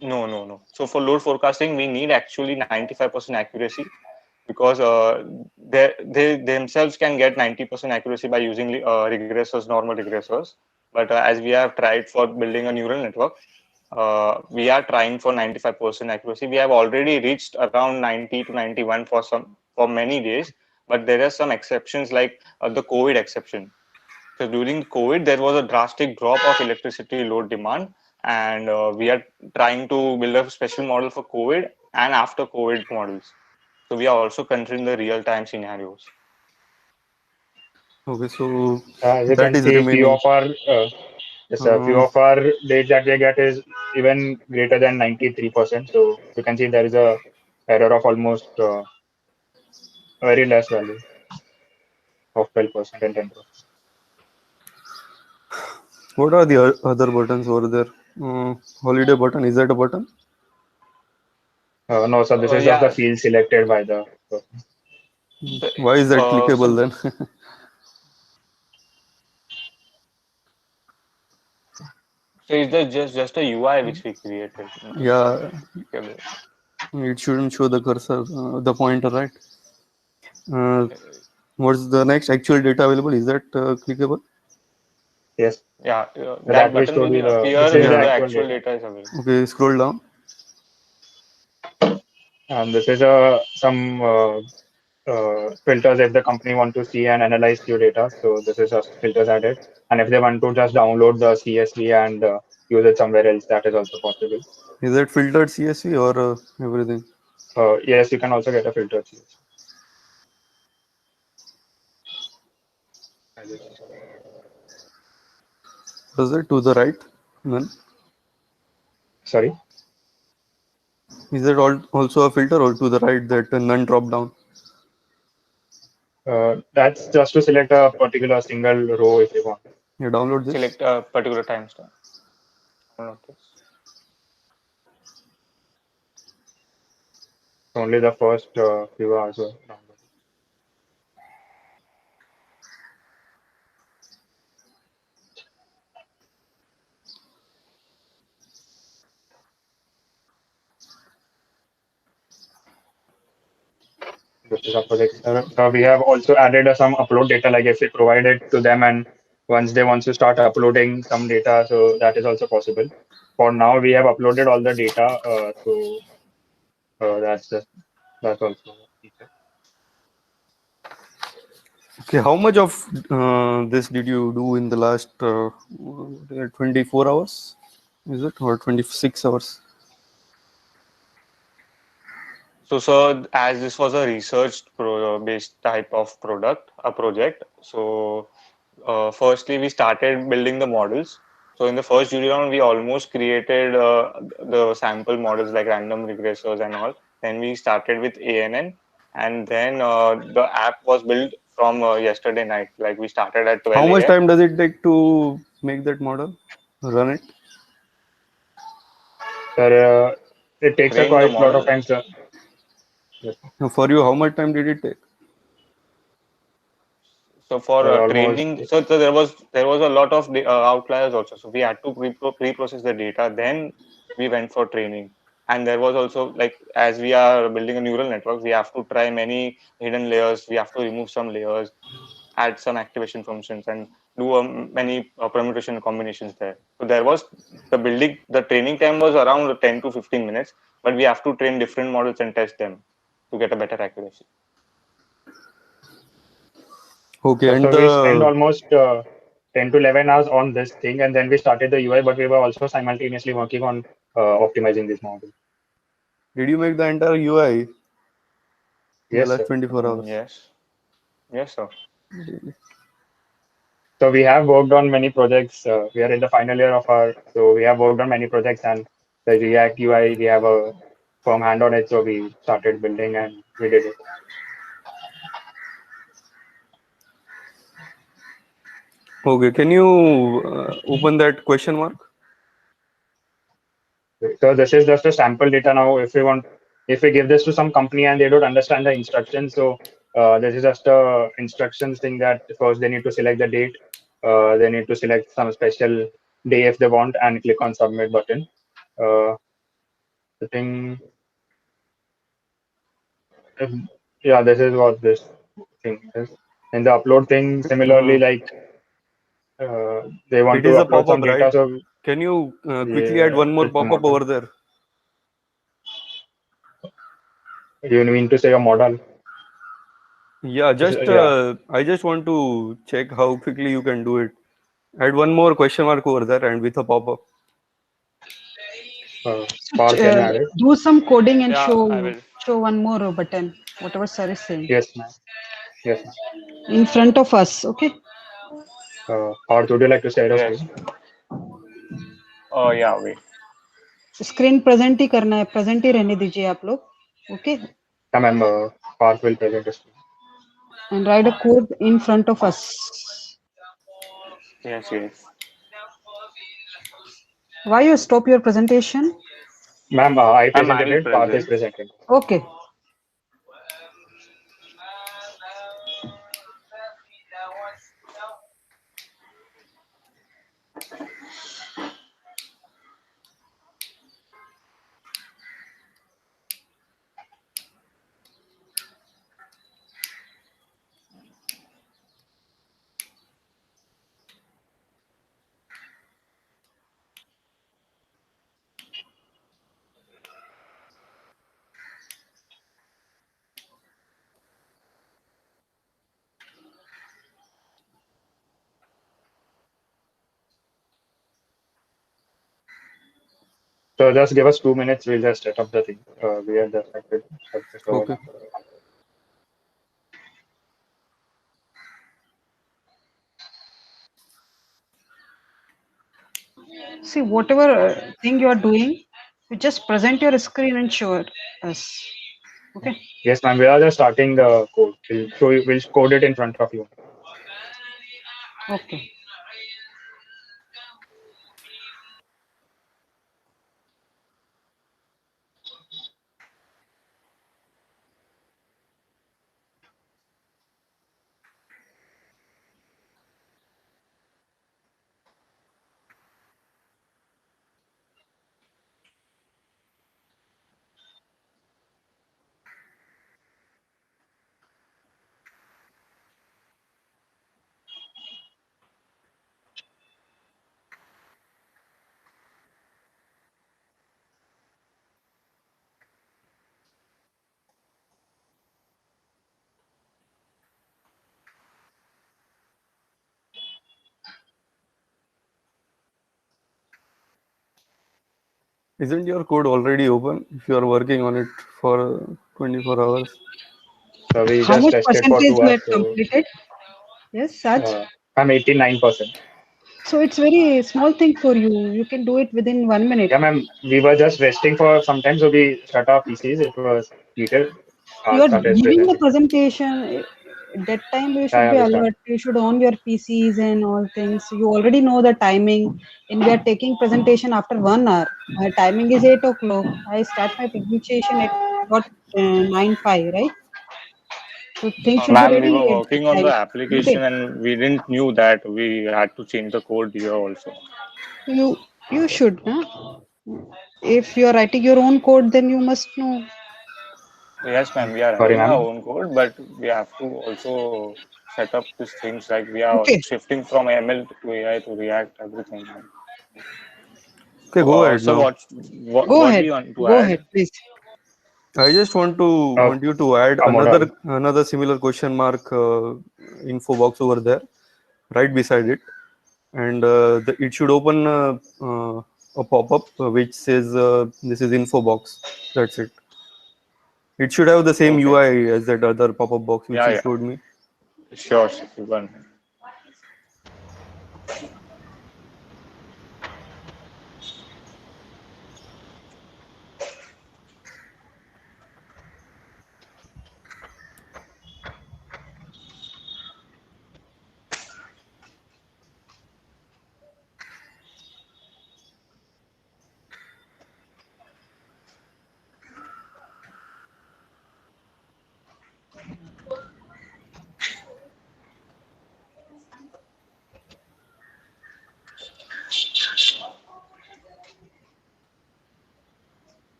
no. So for load forecasting, we need actually 95% accuracy because they themselves can get 90% accuracy by using regressors, normal regressors. But as we have tried for building a neural network, we are trying for 95% accuracy. We have already reached around 90 to 91 for many days, but there are some exceptions like the COVID exception. So during COVID, there was a drastic drop of electricity load demand, and we are trying to build a special model for COVID and after COVID models. So we are also considering the real-time scenarios. Okay, so As you that can is see, few remaining. of our few Uh, of our dates that we get is even greater than 93%. So you can see there is a error of almost very less value of 12% and 10%. what are the other buttons over there? Holiday button, is that a button? No, so this is just the Yeah. field selected by the person. So, Why is that so clickable then? So is that just a UI which we created? It's not Yeah, clickable. it shouldn't show the cursor, the pointer, right? Uh, what's the next actual data available? Is that clickable? Yes. Yeah, That that which button told you will this appear is the when the Yeah. actual actual data. data is available. Okay, scroll down. And this is some filters if the company want to see and analyze your data. So this is just filters added. And if they want to just download the CSV and use it somewhere else, that is also possible. Is that filtered CSV or everything? Yes, you can also get a filtered CSV. Is that to the right? Then Sorry. is that also a filter or to the right that none drop down? That's just to select a particular single row if you want. You download this. Select a particular timestamp. Notice. Only the first few hours were downloaded. This is a project. So we have also added some upload data, like if we provide it to them and once they want to start uploading some data, so that is also possible. For now, we have uploaded all the data, so that's also a feature. Okay, how much of this did you do in the last 24 hours? Is it or 26 hours? So as this was a research based type of project. So firstly, we started building the models. So in the first jury round, we almost created the sample models like random regressors and all. Then we started with ANN, and then the app was built from yesterday night. Like we started at How 12 much a.m. time does it take to make that model? Run it? So it takes a Train the quite lot of model. time. So, yes, Now, for you, how much time did it take? So for almost. training, so there was a lot of outliers also. So we had to pre-process the data. Then we went for training, and there was also like as we are building a neural network, we have to try many hidden layers. We have to remove some layers, add some activation functions, and do many permutation combinations there. So there was the training time was around 10 to 15 minutes, but we have to train different models and test them to get a better accuracy. Okay, and So we spent the almost 10 to 11 hours on this thing, and then we started the UI, but we were also simultaneously working on optimizing this model. did you make the entire UI in the Yes, last sir. 24 hours? Yes, yes, sir. So we have worked on many projects. We are in the final year of so we have worked on many projects, and the React UI, we have a firm hand on it. So we started building and we did it. Okay, can you open that question mark? So this is just a sample data now. If we give this to some company and they don't understand the instructions, so this is just a instructions thing that first they need to select the date. They need to select some special day if they want and click on submit button. Uh, the thing, yeah, this is what this thing is. And the upload thing, similarly, Uh, like they want it to is a upload some pop-up, right? data. So Can you quickly add yeah, one more it's a pop-up model. over there? You mean to say a model? Yeah, just Yeah. I just want to check how quickly you can do it. Add one more question mark over there and with a pop-up. Power, can you add it? Do some coding and Yeah, I will. show one more button, whatever sir is saying. Yes, ma'am. Yes, ma'am. in front of us. Okay. Or would you like to share a Yes. screen? Oh yeah, wait. Screen present ही करना है, present ही रहने दीजिए आप लोग. Okay. Yeah, ma'am. Parth will present a screen. And write a code in front of us. Yes, yes. Why you stop your presentation? Ma'am, I Ma'am, I presented will it. Parth is present. presenting. Okay. So just give us 2 minutes. We'll just set up the thing. We are just just over Okay. now. See, whatever thing you are doing, you just present your screen and show us. Okay. Yes, ma'am. We are just starting the code. We'll show you. We'll code it in front of you. Okay. Isn't your code already open if you are working on it for 24 hours? So we How just much tested for percentage 2 you hours. had So completed? Yes, Saj. I'm 89%. So it's very small thing for you. You can do it within 1 minute. Yeah, ma'am. We were just resting for some time, so we shut our PCs. It was heated. You are Started giving the presenting. presentation. That time you Yeah, should yeah, be we start. alert. You should on your PCs and all things. You already know the timing. And we are taking presentation after 1 hour. My timing is 8 o'clock. I start my presentation at what 9:05, right? So things should be Ma'am, we ready were at that working on the time. Okay. application and we didn't knew that we had to change the code here also. You should, huh? If you are writing your own code, then you must know. Yes, ma'am, we are Sorry, writing our ma'am. own code, but we have to also set up these things like we are Okay. shifting from ML to AI to React, everything. Okay, go ahead So now. Go what do ahead. you want to Go add? ahead, please. I just Uh, want you to add model. another similar question mark info box over there, right beside it, and it should open a pop-up which says this is info box. That's it. It should have the same Okay. UI as that other pop-up box which Yeah, you yeah. showed me. Sure, sure. One minute.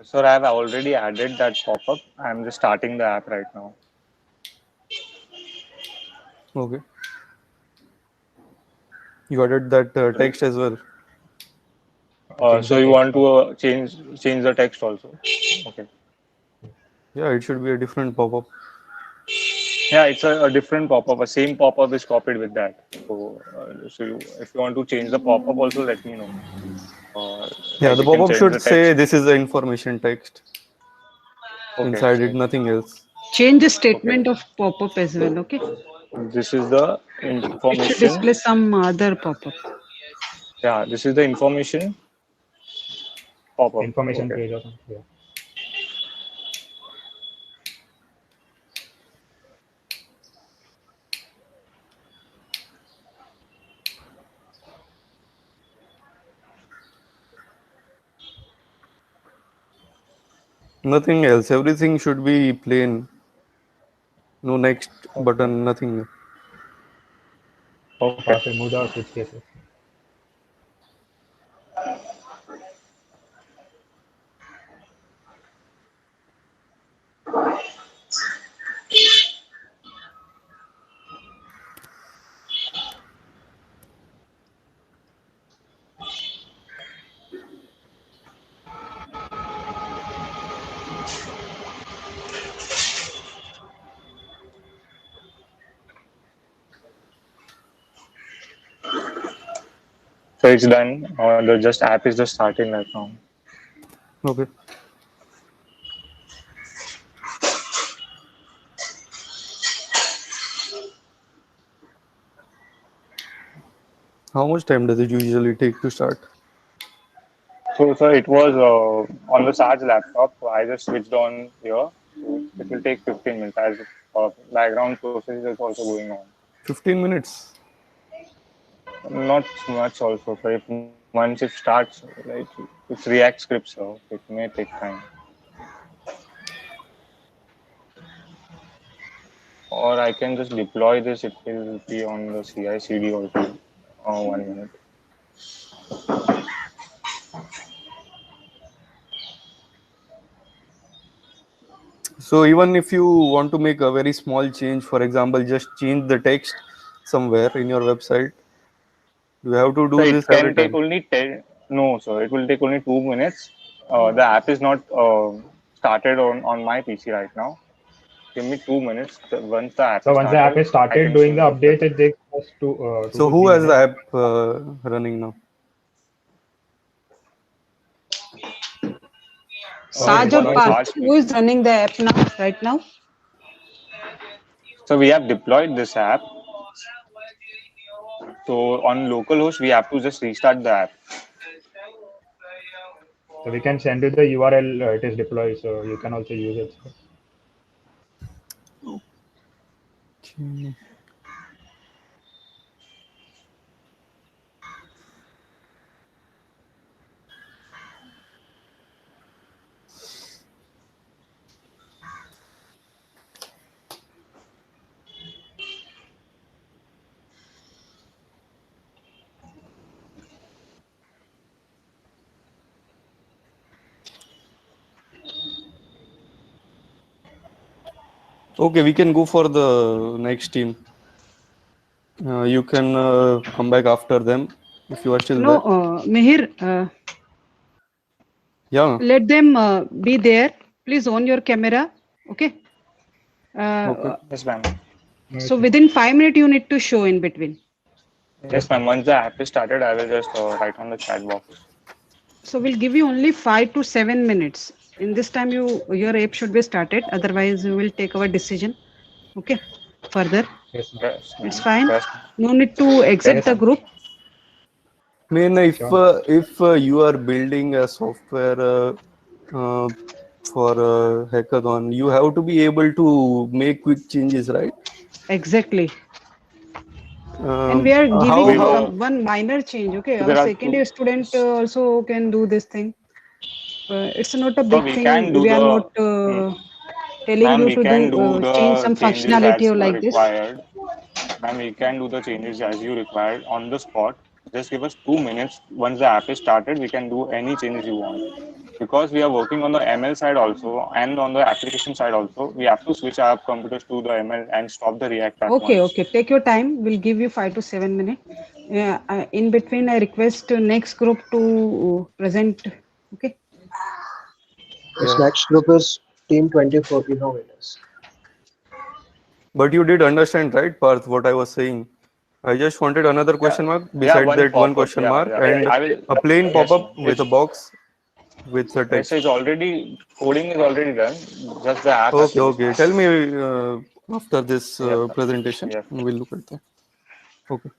Sir, I have already added that pop-up. I'm just starting the app right now. Okay. You added that text as well. So you want to change the text also? Okay. Yeah, it should be a different pop-up. Yeah, it's a different pop-up. A same pop-up is copied with that. If you want to change the pop-up, also let me know. Yeah, Like the we can pop-up change should the say text. this is the information text. Okay. Inside it, nothing else. Change the Okay. statement of pop-up as well. Okay. This is the It should information. display some other pop-up. Yeah, this is the information pop-up. Information Okay. page or something. Yeah. Nothing else. Everything should be plain. No next Okay. button, nothing. Okay. So remove the switch cases. So it's done. The just app is just starting right now. Okay. How much time does it usually take to start? So, sir, it was on the Sarge laptop. So I just switched on here. So it will take 15 minutes as background process is also going on. 15 minutes. Not much also. So if once it starts, like it's React script, so it may take time. Or I can just deploy this. It will be on the CI/CD also. 1 minute. So even if you want to make a very small change, for example, just change the text somewhere in your website, you have to So do it this every can take time. only 10. No, so it will take only 2 minutes. The app is not started on my PC right now. Give me 2 minutes. Once the app So is once the app started, is I started can doing change the the update, text. it takes us two So to who three has the minutes. app running now? Saj It's or on Parth, Sarge who is PC. running the app now, right now? So we have deployed this app. So on localhost, we have to just restart the app. So we can send you the URL. It is deployed, so you can also use it. Okay. Okay, we can go for the next team. You can come back after them if you are still No, there. Mihir, Yeah. let them be there. Please on your camera. Okay. Okay. Yes, ma'am. So within 5 minutes, you need to show in between. Yes, ma'am. Once the app is started, I will just write on the chat box. So we'll give you only 5 to 7 minutes. In this time, your app should be started. Otherwise, we will take our decision. Okay. Further, Yes, ma'am. Yes, it's ma'am. fine. Yes, No need to exit Yes, the ma'am. group. I mean, Sure. if you are building a software uh, for a hackathon, you have to be able to make quick changes, right? Exactly. And we are How we giving were. one minor change. Okay. So Our there are second two. year student also can do this thing. It's not a So big we thing. can do We are not the. Hmm. telling Ma'am, you we to can do do change the some changes functionality as or like this. required. Ma'am, we can do the changes as you required on the spot. Just give us 2 minutes. Once the app is started, we can do any changes you want. because we are working on the ML side also and on the application side also, we have to switch our computers to the ML and stop the React at Okay, once. okay. Take your time. We'll give you 5 to 7 minutes. Yeah, in between, I request next group to present. Okay. This Yeah. next group is Team 24 Innovators. But you did understand, right, Parth, what I was saying? I just wanted another Yeah, question mark yeah, beside one that one pop-up. question Yeah, mark yeah. and I will. a plain Yes, pop-up with a it's box with the yes. text. It's already coding is already done. Just the app has Okay, to be okay. Tell started. me after this Yep, presentation, yep. we'll look at that. Okay.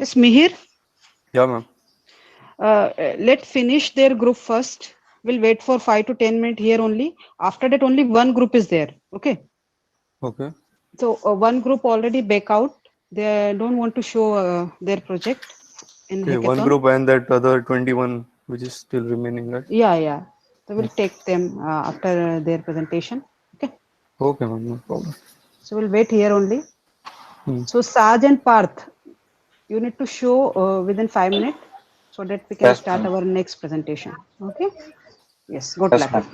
Yes, Mihir. Yeah, ma'am. Let's finish their group first. We'll wait for 5 to 10 minutes here only. After that, only one group is there. Okay. Okay. So one group already back out. They don't want to show their project in Okay, one hackathon. group and that other 21 which is still remaining, right? Yeah, yeah. So we'll Yeah. take them after their presentation. Okay. Okay, ma'am, no problem. So we'll wait here only. Hmm. So Saj and Parth, you need to show within 5 minutes so that we can Yes, start ma'am. our next presentation. Okay. Yes. Good Yes, luck. ma'am.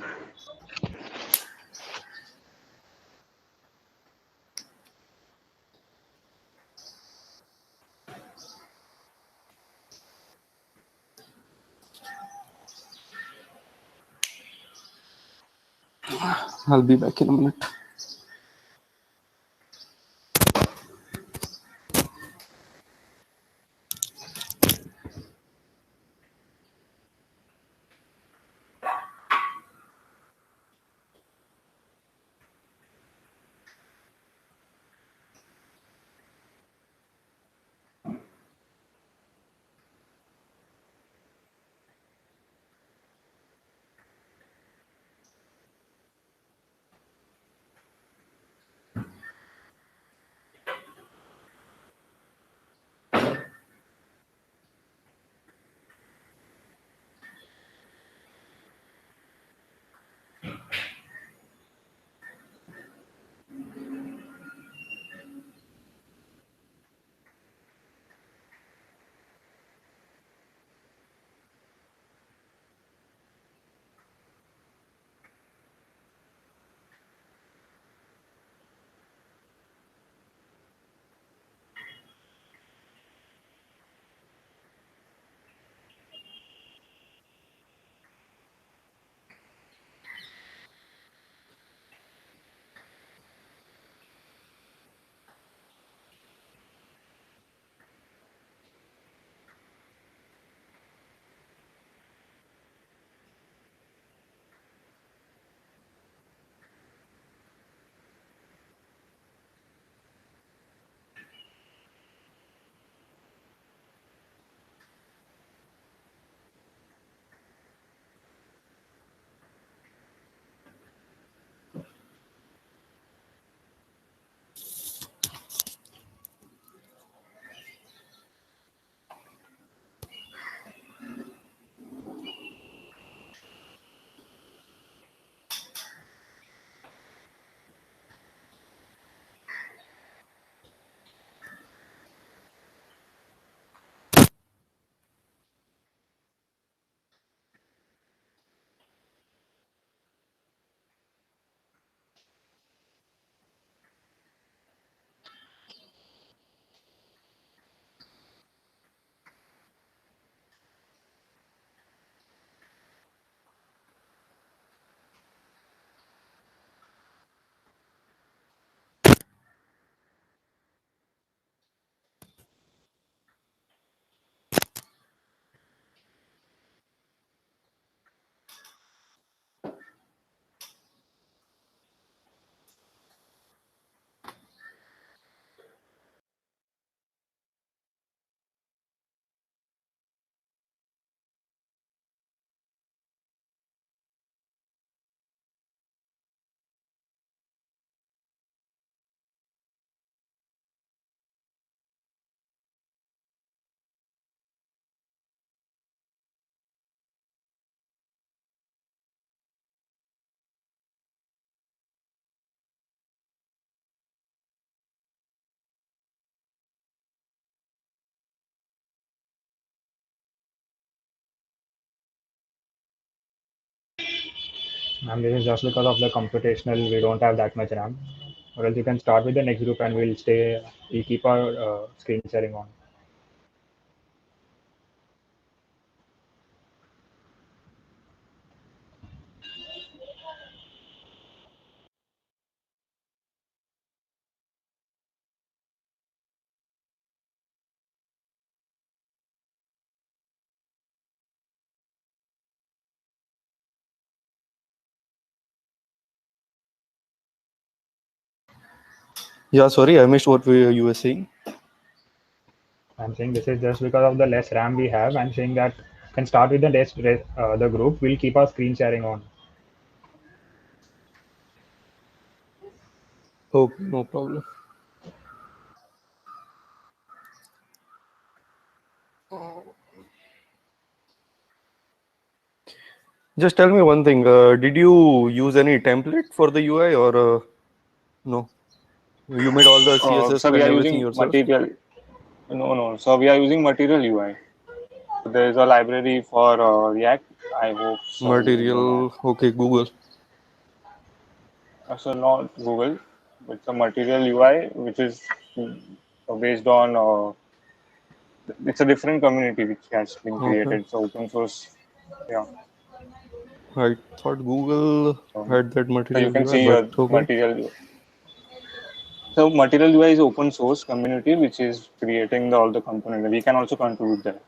I'll be back in a minute. And this is just because of the computational, we don't have that much RAM. Or else you can start with the next group and we'll keep our screen sharing on. Yeah, sorry, I missed what you were saying. I'm saying this is just because of the less RAM we have. I'm saying that can start with the group. We'll keep our screen sharing on. Okay, no problem. Just tell me one thing. Did you use any template for the UI or no? You made all the So CSS we and are everything using yourself? material. No. So we are using Material UI. So there is a library for React. I hope so. You know that. Material. Okay, Google. So not Google, but it's a Material UI, which is based on. It's a different community which has been Okay. created. So open source. Yeah. I thought Google had that So you material can UI, see but okay. Material. So Material UI is open source community which is creating all the components. We can also contribute there.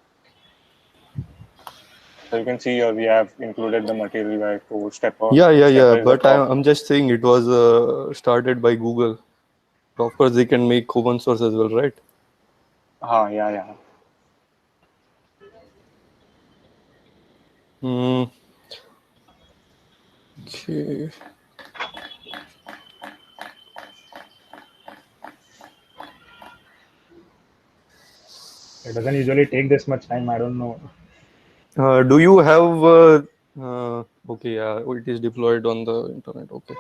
So you can see we have included the Material UI code Yeah. stepper is the But top. I'm just saying it was started by Google. Of course, they can make open source as well, right? Yeah. Hmm. Okay. It doesn't usually take this much time. I don't know. Do you have? Okay, yeah, it is deployed on the internet. Okay.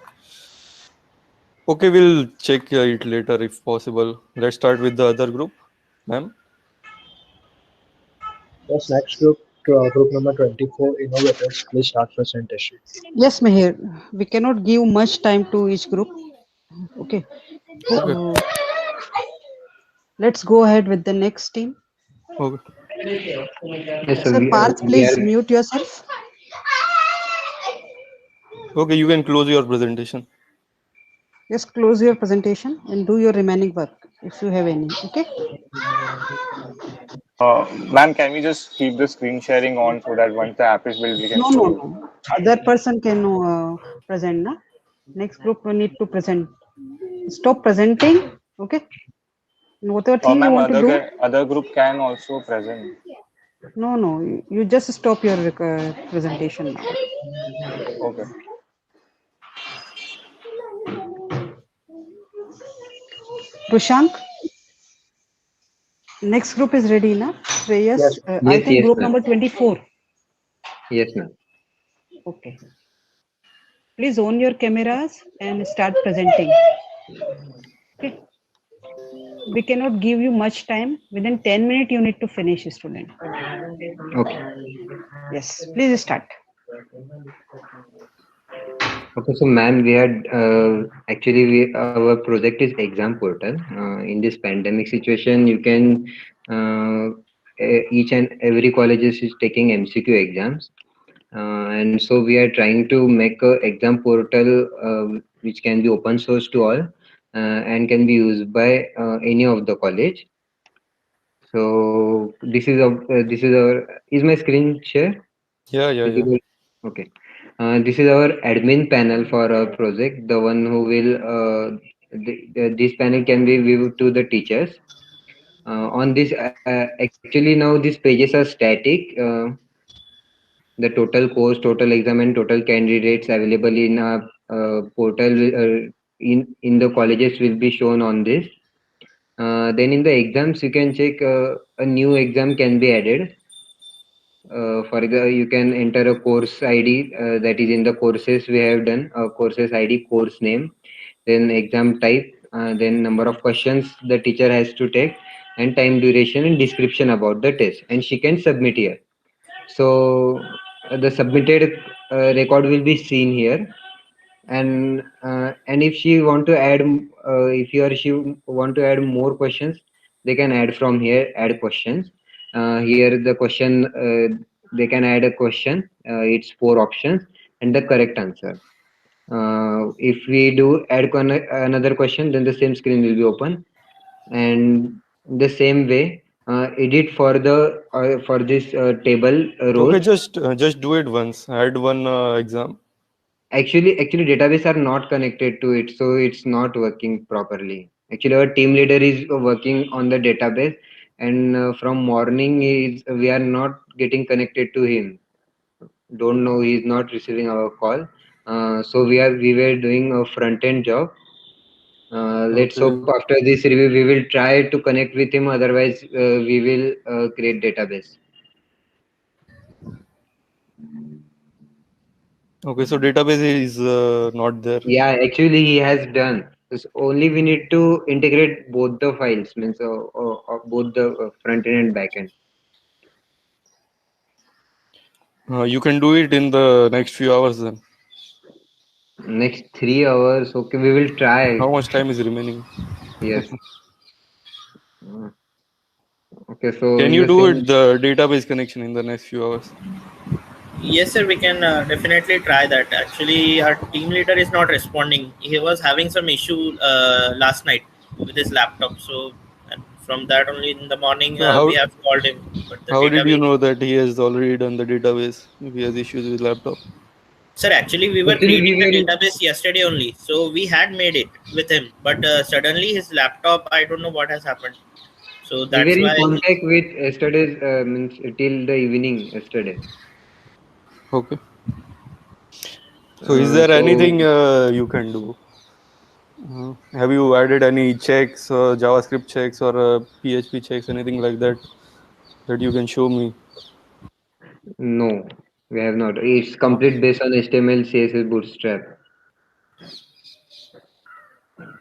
Okay, we'll check it later if possible. Let's start with the other group, ma'am. Yes, next group, group number 24, innovators. Please start presentation. Yes, Meher. We cannot give much time to each group. Okay. Okay. So let's go ahead with the next team. Okay. Yes, so Sir Parth, we please are mute yourself. Okay, you can close your presentation. Just close your presentation and do your remaining work if you have any. Okay. Ma'am, can we just keep the screen sharing on so that once the app is built, we can No, show no, you? no. Other person can present. Na? Next group we need to present. Stop presenting. Okay. And whatever thing you Ma'am, want to do. other group can also present. No, no. You just stop your presentation now. Okay. Prashank, next group is ready, na? Shreyas, yes, I yes, think yes, group ma'am. number 24. Yes, ma'am. Okay. Please on your cameras and start presenting. Okay. We cannot give you much time. Within 10 minutes, you need to finish, student. Okay. Yes, please start. Okay, so ma'am, we had actually our project is exam portal. In this pandemic situation, you can each and every colleges is taking MCQ exams, and so we are trying to make a exam portal which can be open source to all and can be used by any of the college. So this is our is my screen share Yeah. visible? Okay. This is our admin panel for our project. The one who will this panel can be viewed to the teachers. On this, actually now these pages are static. The total course, total exam, and total candidates available in our portal in the colleges will be shown on this. Then in the exams, you can check a new exam can be added. For example, you can enter a course ID that is in the courses we have done, courses ID, course name, then exam type, then number of questions the teacher has to take, and time duration and description about the test, and she can submit here. So the submitted record will be seen here, and if she want to add, if he or she want to add more questions, they can add from here. Add questions. Here the question, they can add a question. It's four options and the correct answer. If we do add another question, then the same screen will be open, and the same way edit for this table Okay, rows. just do it once. Add one exam. Actually database are not connected to it, so it's not working properly. Actually our team leader is working on the database, and from morning is we are not getting connected to him. Don't know, he's not receiving our call. So we were doing a front end job. Let's Okay. hope after this review we will try to connect with him, otherwise we will create database. Okay, so database is not there. Yeah, actually he has done. Only we need to integrate both the files, means both the front end and back end. You can do it in the next few hours then. Next 3 hours, okay, we will try. How much time is remaining? Yes. Okay, so Can in you the do same. it the database connection in the next few hours? Yes, sir, we can definitely try that. Actually, our team leader is not responding. He was having some issue last night with his laptop. So, and from that only in the morning, So we have called him. But the how did you database. know that he has already done the database if he has issues with laptop? Sir, actually, we were Actually, we creating the will. database yesterday only. So, we had made it with him. But suddenly, his laptop, I don't know what has happened. So, We were that's in why. contact with yesterday's, means till the evening yesterday. Okay. So is there So anything you can do? Have you added any checks, JavaScript checks, or PHP checks, anything like that that you can show me? no, we have not. It's complete based on HTML, CSS, Bootstrap.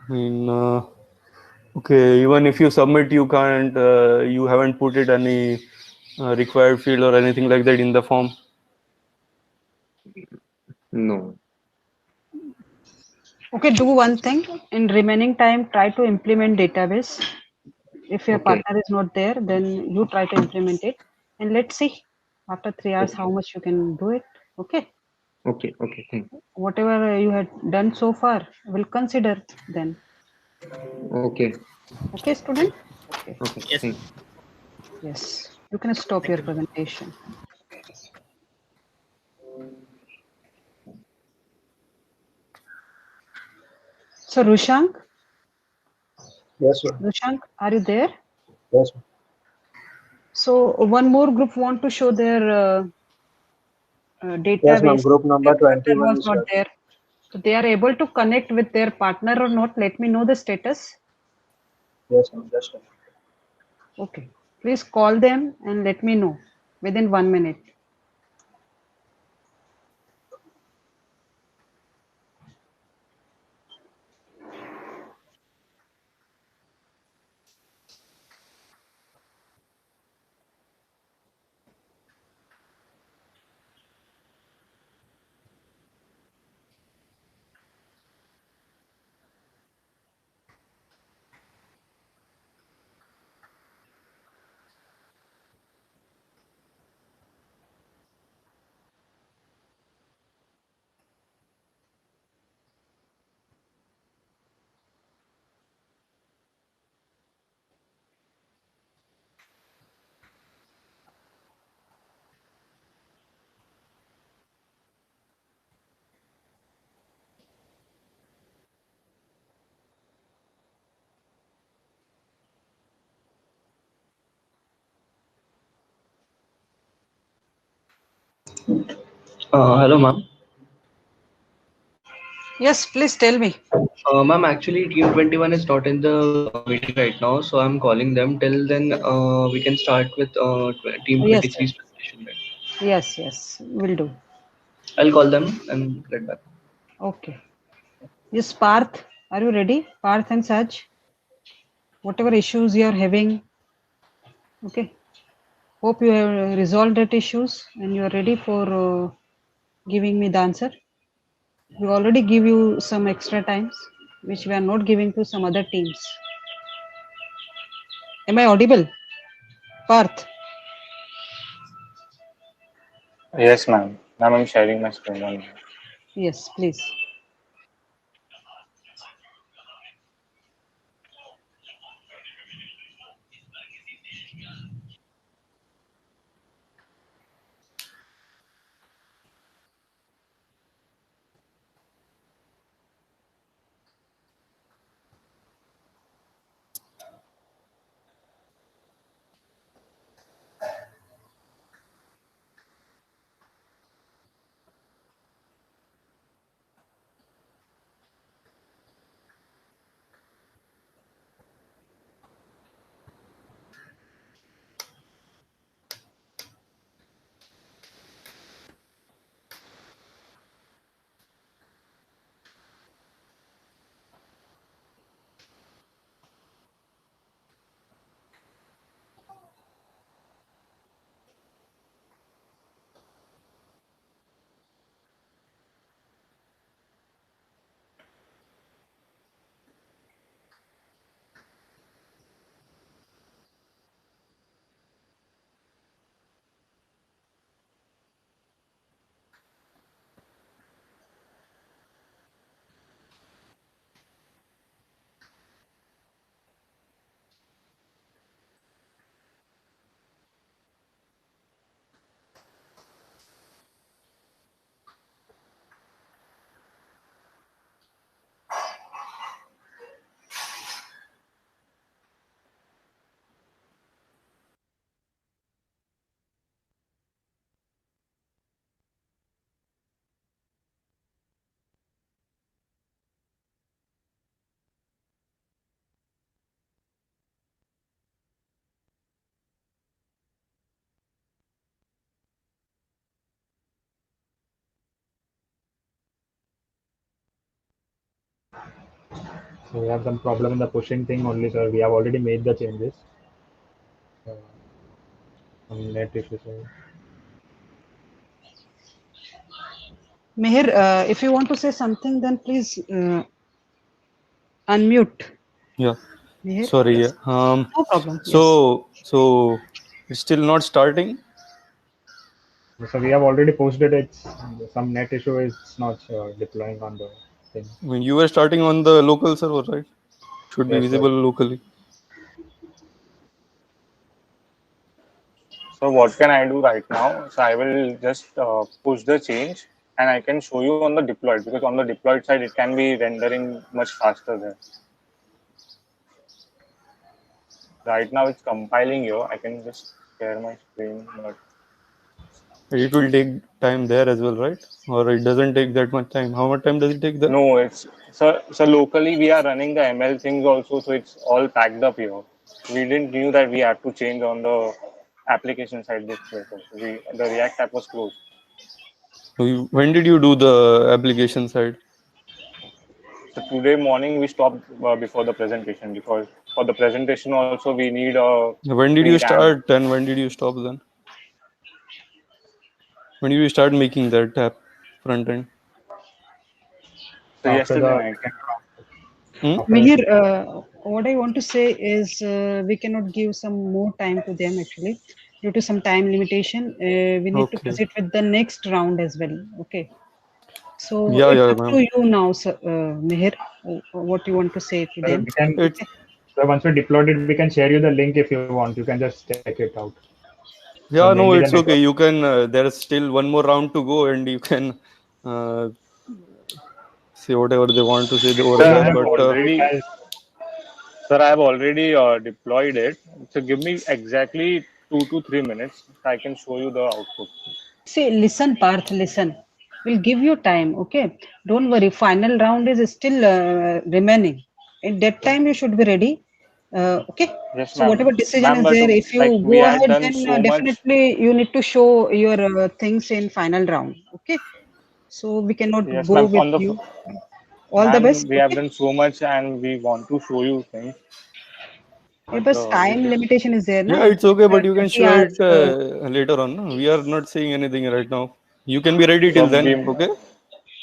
In okay, even if you submit, you can't. You haven't put it any required field or anything like that in the form. No. Okay, do one thing. In remaining time, try to implement database. If your Okay. partner is not there, then you try to implement it. And let's see after 3 hours how much you can do it. Okay. Okay. Okay. Thank you. Whatever you had done so far, we'll consider then. Okay. Okay, student? Okay. Okay. Yes. Thank you. Yes. You can stop your presentation. So, Rushank? Yes, sir. Rushank, are you there? Yes, sir. So, one more group want to show their Yes, ma'am. database. Group Their number partner 21 was is not here. there. So, they are able to connect with their partner or not. Let me know the status. Yes, ma'am. Just a minute. Okay. Please call them and let me know within 1 minute. Hello, ma'am. Yes, please tell me. Ma'am, actually, Team 21 is not in the meeting right now, so I'm calling them. Till then, we can start with Team Yes, 23's yes. presentation. Right? Yes, will do. I'll call them and get back. Okay. Yes, Parth, are you ready? Parth and Saj, whatever issues you are having. Okay. Hope you have resolved that issues and you are ready for giving me the answer. We already give you some extra times, which we are not giving to some other teams. Am I audible, Parth? Yes, ma'am. Ma'am, I'm sharing my screen on. Yes, please. So we have some problem in the pushing thing only, sir. We have already made the changes. Uh, some net issues. Meher, if you want to say something, then please unmute. Yeah. Meher, Sorry. yes. Yeah. No problem. Yes. So it's still not starting. So we have already posted it. Some net issue is not deploying on the thing. I mean, you were starting on the local server, right? Should be Yes, visible sir. locally. So what can I do right now? So I will just push the change and I can show you on the deployed, because on the deployed side it can be rendering much faster there. Right now it's compiling here. I can just share my screen, but It will take time there as well, right? Or it doesn't take that much time. How much time does it take there? no, it's so locally we are running the ML things also, so it's all packed up here. We didn't knew that we had to change on the application side this way. So the React app was closed. So when did you do the application side? So today morning we stopped before the presentation, because for the presentation also we need a When did free you RAM. start and when did you stop then? When did you start making that app front end? So After yesterday the night. Hmm? after Mihir, the what I want to say is we cannot give some more time to them actually due to some time limitation. We need to Okay. proceed with the next round as well. Okay. So Yeah, it's yeah, up to ma'am. you now, sir, Mihir, what you want to say to them. we can. It's Okay. So once we deployed it, we can share you the link if you want. You can just check it out. So yeah, mainly no, the it's network. okay. You can. There's still one more round to go, and you can uh, say whatever they want to say over Sir, So there. I the have But it already, has sir, I have already deployed it. So give me exactly 2 to 3 minutes. I can show you the output. See, listen, Parth, listen. We'll give you time, okay? Don't worry. Final round is still remaining. At that time, you should be ready. Okay. Yes, So ma'am. whatever decision Ma'am, is but there, if like you we go had ahead, done then so much. definitely you need to show your things in final round. Okay. So we cannot Yes, go ma'am. with On the you. All the best. ma'am, we have Okay. done so much and we want to show you things, Yeah, but but time we just limitation is there, na? yeah, It it's okay. But you can 20 show hours. it later on. No? We are not saying anything right now. You can be ready So till then. we Okay.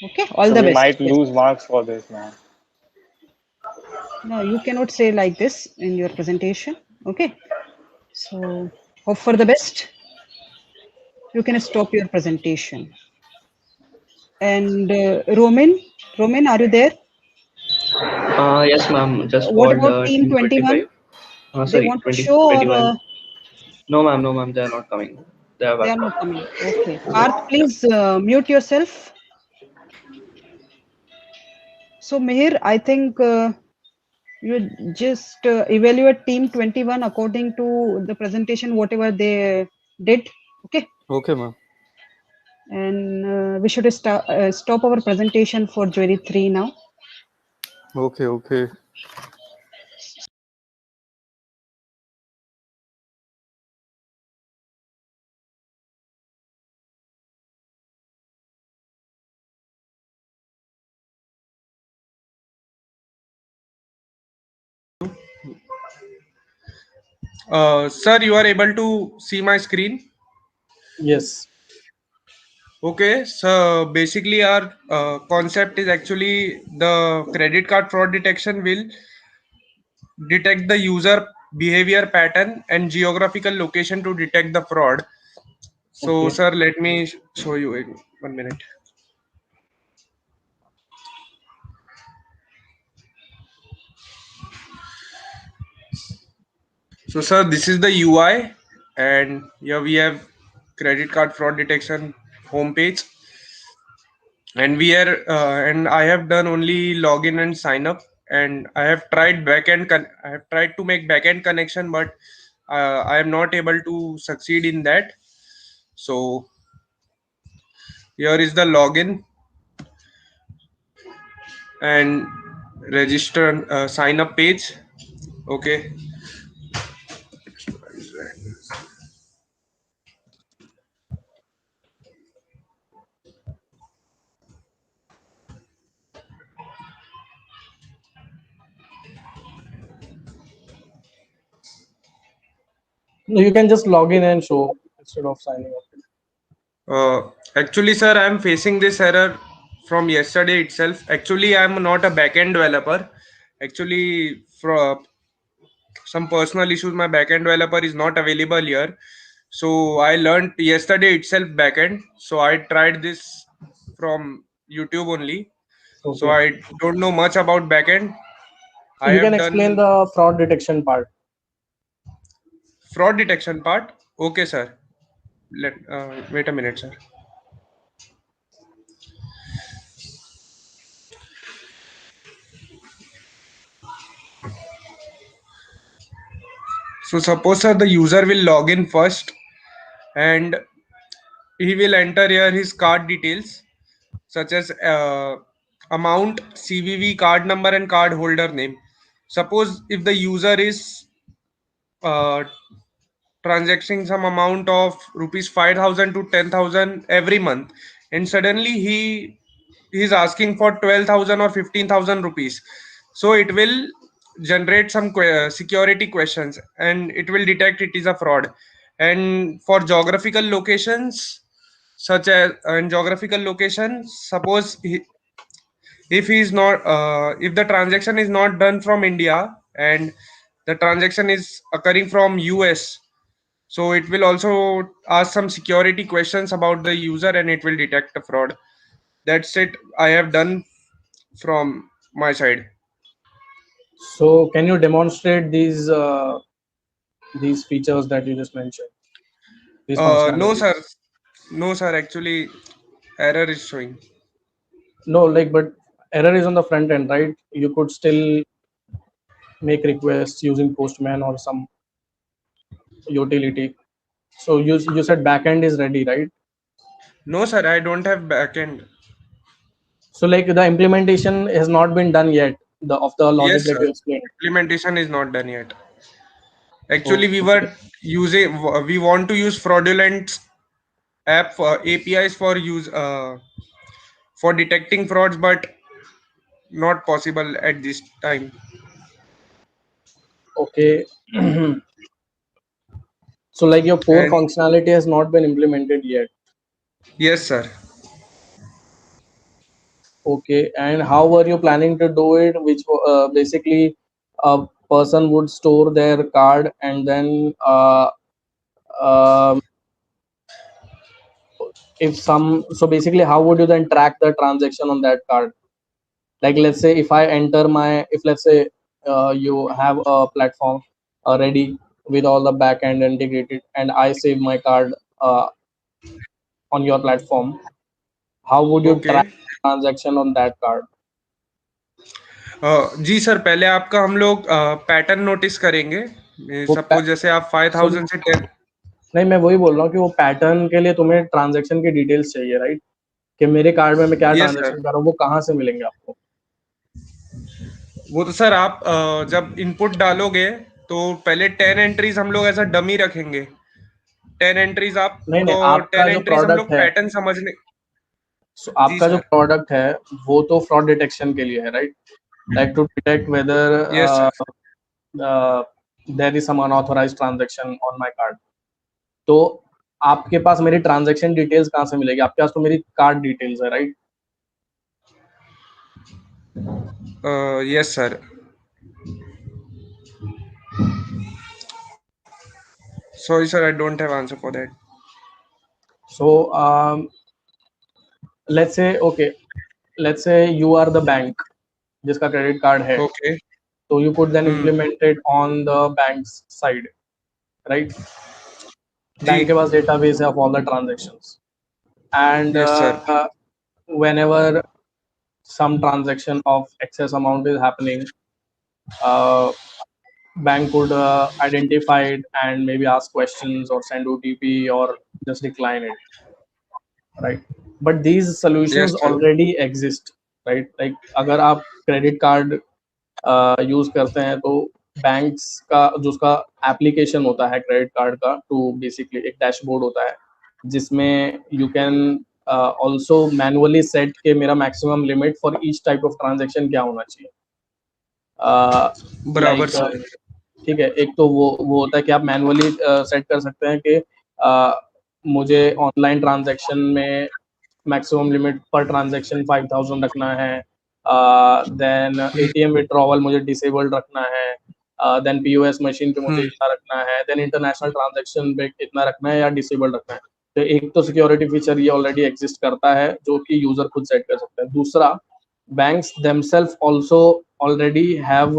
Okay, all so the we best. might Yes. lose marks for this now. No, you cannot say like this in your presentation. Okay, so hope for the best. You can stop your presentation. And Roman, are you there? Yes, ma'am. Just What for about the team team 21? 25. They Sorry, want to 20, show, or 21. No, ma'am. They are not coming. They are they back. are not coming? Okay, Parth, Yeah. please mute yourself. So Mihir, I think you just evaluate team 21 according to the presentation, whatever they did. Okay, Okay, ma'am. and we should stop our presentation for jury 3 now. Okay, okay. Sir, you are able to see my screen? Yes. Okay, so basically our concept is actually the credit card fraud detection will detect the user behavior pattern and geographical location to detect the fraud. So, Okay. sir, let me show you in 1 minute. So, sir, this is the UI, and here we have credit card fraud detection homepage, and and I have done only login and sign up, and I have tried I have tried to make backend connection, but I am not able to succeed in that. So here is the login and register sign up page. Okay. No, you can just log in and show instead of signing up. Actually, sir, I am facing this error from yesterday itself. Actually, I am not a backend developer. Actually, from some personal issues, my backend developer is not available here. So I learned yesterday itself backend. So I tried this from YouTube only. So Okay. I don't know much about backend. So I you can have explain done the fraud detection part. fraud detection part. Okay, sir. Wait a minute, sir. So suppose, sir, the user will log in first, and he will enter here his card details such as amount, CVV, card number, and card holder name. Suppose if the user is uh, transacting some amount of rupees 5,000 to 10,000 every month, and suddenly he is asking for 12,000 or 15,000 rupees, so it will generate some security questions, and it will detect it is a fraud. And for geographical locations, such as in geographical locations, suppose if he is not if the transaction is not done from India and the transaction is occurring from US, so it will also ask some security questions about the user, and it will detect a fraud. That's it. I have done from my side. So can you demonstrate these features that you just mentioned? These No, sir. functionalities. No, sir. Actually, error is showing. No, like, but error is on the front end, right? You could still make requests using Postman or some utility. So you said backend is ready, right? No, sir. I don't have backend. So like the implementation has not been done yet. The of the logic Yes, that sir. you explained. Implementation is not done yet. Actually, Oh, we okay. were using. We want to use fraudulent app for APIs for use for detecting frauds, but not possible at this time. Okay. So like your core And functionality has not been implemented yet. Yes, sir. Okay, and how were you planning to do it? Which basically a person would store their card and then um if some so basically how would you then track the transaction on that card? Like let's say if I enter my if let's say you have a platform ready with all the back end integrated and I save my card uh, on your platform, how would you track Okay. transaction on that card? जी sir, पहले आपका हम लोग pattern notice करेंगे। वो suppose जैसे आप सो 5000 से 10। नहीं, मैं वही बोल रहा हूँ कि वो पैटर्न के लिए तुम्हें ट्रांजैक्शन की डिटेल्स चाहिए, राइट? कि मेरे कार्ड में मैं क्या यस ट्रांजैक्शन सर। कर रहा हूँ, वो कहाँ से मिलेंगे आपको? वो तो सर आप जब इनपुट डालोगे तो पहले 10 एंट्रीज हम लोग ऐसा डमी रखेंगे। 10 एंट्रीज नहीं आपको नहीं, 10 आपका जो एंट्रीज हम लोग प्रोडक्ट है, पैटर्न समझने। जी आपका जो सर। प्रोडक्ट है वो तो फ्रॉड डिटेक्शन के लिए है, right? Like to detect whether yes sir. There is some unauthorised transaction on my card. तो आपके पास मेरी ट्रांजैक्शन डिटेल्स कहाँ से मिलेगी? आपके पास तो मेरी कार्ड डिटेल्स है, right? Yes sir. Sorry, sir, I don't have answer for that. So let's say you are the bank जिसका क्रेडिट कार्ड है, Okay. so you could then Hmm. implement it on the bank's side, right? जी। Bank के पास database है of all the transactions, and Yes, sir. whenever some transaction of excess amount is happening, uh, bank could identify it and maybe ask questions or send OTP or just decline it, right? But these Yes, solutions sir. already exist, right? Like अगर आप credit card use करते हैं तो banks का जो उसका application होता है क्रेडिट कार्ड का, टू बेसिकली एक डैशबोर्ड होता है जिसमें you can also manually set के मेरा maximum limit for each type of transaction क्या होना चाहिए। बराबर लाइक सर। ठीक है, एक तो वो होता है कि आप मैनुअली सेट कर सकते हैं कि मुझे ऑनलाइन ट्रांजैक्शन में मैक्सिमम लिमिट पर ट्रांजैक्शन 5000 रखना है, देन एटीएम विड्रॉवल मुझे डिसेबल्ड रखना है, देन पीओएस मशीन पे मुझे इतना रखना है, देन इंटरनेशनल ट्रांजैक्शन पे इतना रखना है या डिसेबल्ड रखना है। तो एक तो सिक्योरिटी फीचर ये ऑलरेडी एग्जिस्ट करता है जो कि यूजर खुद सेट कर सकता है। दूसरा, banks themselves also already have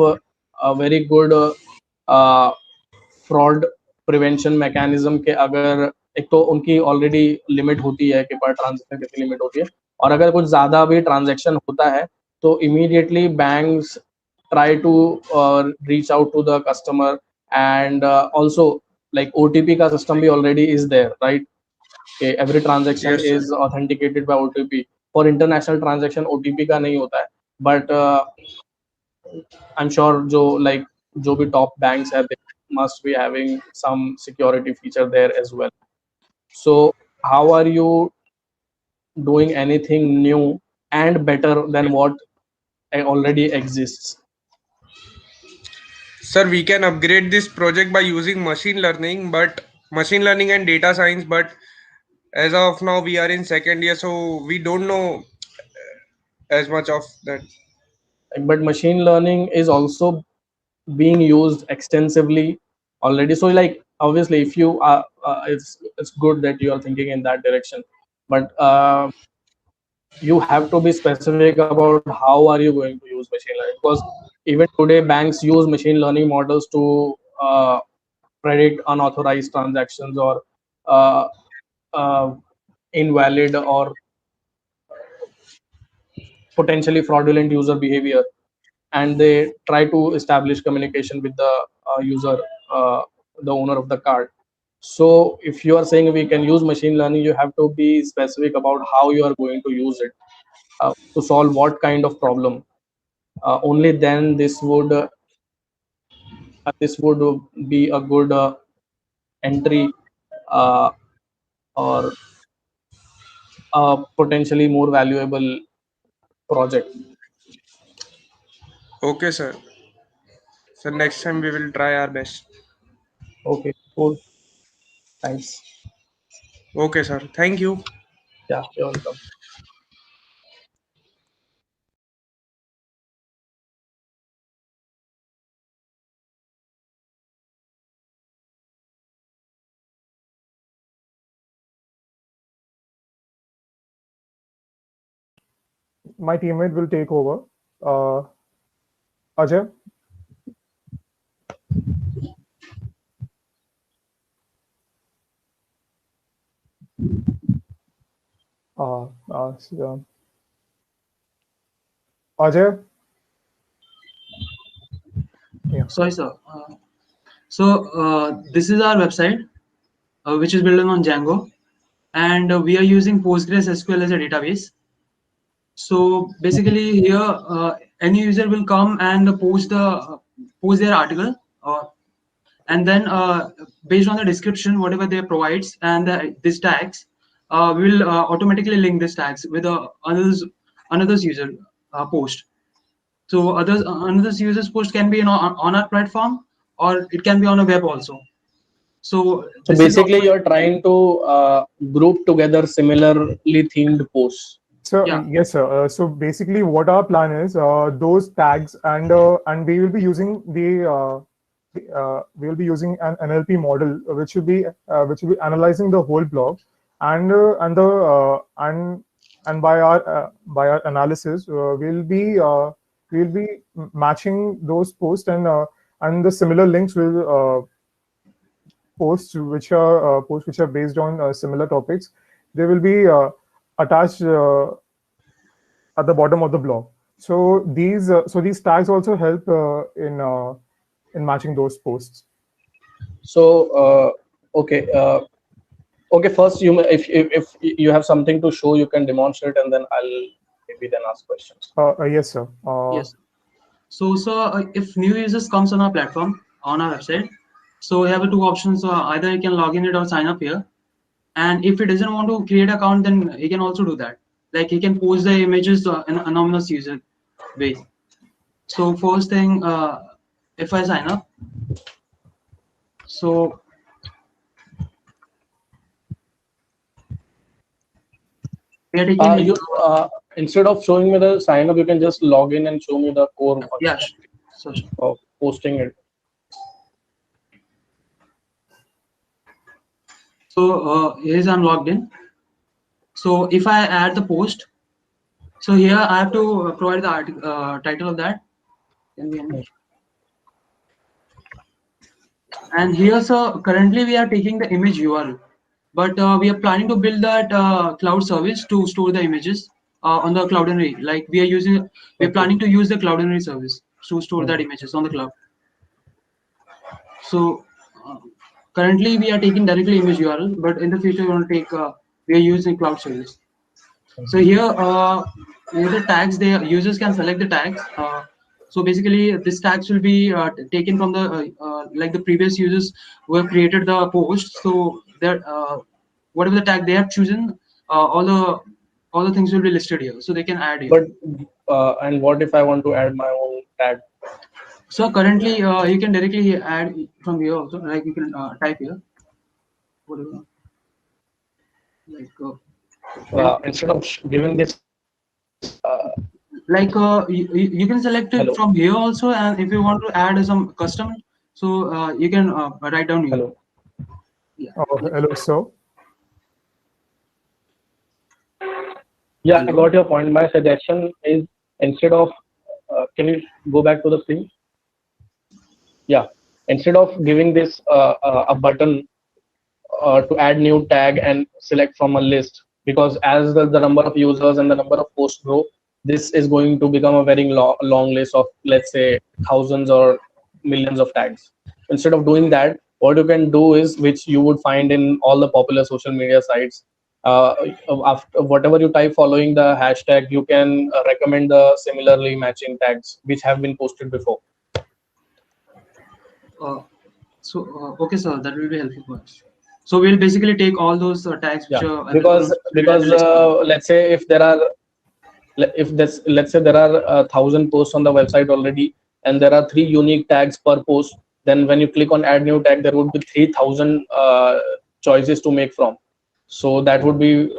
a very good fraud prevention mechanism के अगर एक तो उनकी ऑलरेडी लिमिट होती है कि पर ट्रांजेक्शन कितनी लिमिट होती है, और अगर कुछ ज़्यादा भी ट्रांजेक्शन होता है तो immediately banks try to reach out to the customer, and also like OTP का सिस्टम भी already is there, right? Every transaction Yes, sir. Is authenticated by OTP. For international transaction OTP का नहीं होता है, but I am sure जो भी top banks है they must be having some security feature there as well. So how are you doing anything new and better than what already exists? Sir, we can upgrade this project by using machine learning and data science, but as of now we are in second year, so we don't know as much of that. But machine learning is also being used extensively already, so like obviously if you are it's good that you are thinking in that direction, but you have to be specific about how are you going to use machine learning, because even today banks use machine learning models to predict unauthorized transactions or uh, uh, invalid or potentially fraudulent user behavior, and they try to establish communication with the user, uh, the owner of the card. So if you are saying we can use machine learning, you have to be specific about how you are going to use it, to solve what kind of problem. Only then this would be a good entry, uh, or a potentially more valuable project. Okay, sir. So next time we will try our best. Okay, cool. Thanks. Okay, sir. Thank you. Yeah, you're welcome. My teammate will take over. Ajay. Uh, uh, uh, Ajay. Yeah. Sorry, sir. This is our website, which is built on Django, and we are using Postgres SQL as a database. So basically, here any user will come and post their article, and then based on the description, whatever they provides and these tags, will automatically link these tags with another's user post. So another's user's post can be on our platform, or it can be on a web also. So So basically, you're trying to group together similarly themed posts. So yes, sir. So basically, what our plan is, those tags, and we will be using we will be using an NLP model, which will be analyzing the whole blog, and by our analysis, we'll be matching those posts, and the similar links will posts which are based on similar topics. They will be attached at the bottom of the blog. So these tags also help in matching those posts. So okay, okay. First, if you have something to show, you can demonstrate, and then I'll maybe then ask questions. Yes, sir. Yes. So if new users comes on our platform, on our website, so we have two options. Either you can log in it or sign up here. And if he doesn't want to create an account, then he can also do that. Like he can post the images in anonymous user way. So first thing, if I sign up, so we are taking instead of showing me the sign up, you can just log in and show me the core function of posting it. So here's I'm logged in. So if I add the post, so here I have to provide the title of that. Can be any. And here, so currently we are taking the image URL, but we are planning to build that cloud service to store the images on the Cloudinary. Like we're planning to use the Cloudinary service to store that images on the cloud. So currently we are taking directly image URL, but in the future we want to take we are using cloud service. So here, the tags, users can select the tags. So basically, this tags will be taken from the like the previous users who have created the post. So that whatever the tag they have chosen, all the things will be listed here, so they can add here. But and what if I want to add my own tag? So currently, you can directly add from here also. Like you can type here, whatever. Like instead of giving this. Like you can select it from here also, and if you want to add some custom, so you can write down here. Hello, sir. Yeah, I got your point. My suggestion is instead of can you go back to the screen? Yeah, instead of giving this a button to add new tag and select from a list, because as the number of users and the number of posts grow, this is going to become a very long list of, let's say, thousands or millions of tags. Instead of doing that, what you can do is, which you would find in all the popular social media sites, after whatever you type following the hashtag, you can recommend the similarly matching tags which have been posted before. Okay, sir, that will be helpful for us. So we'll basically take all those tags which are because let's say if there are let's say there are 1,000 posts on the website already, and there are 3 unique tags per post, then when you click on add new tag, there would be 3,000 choices to make from. So that would be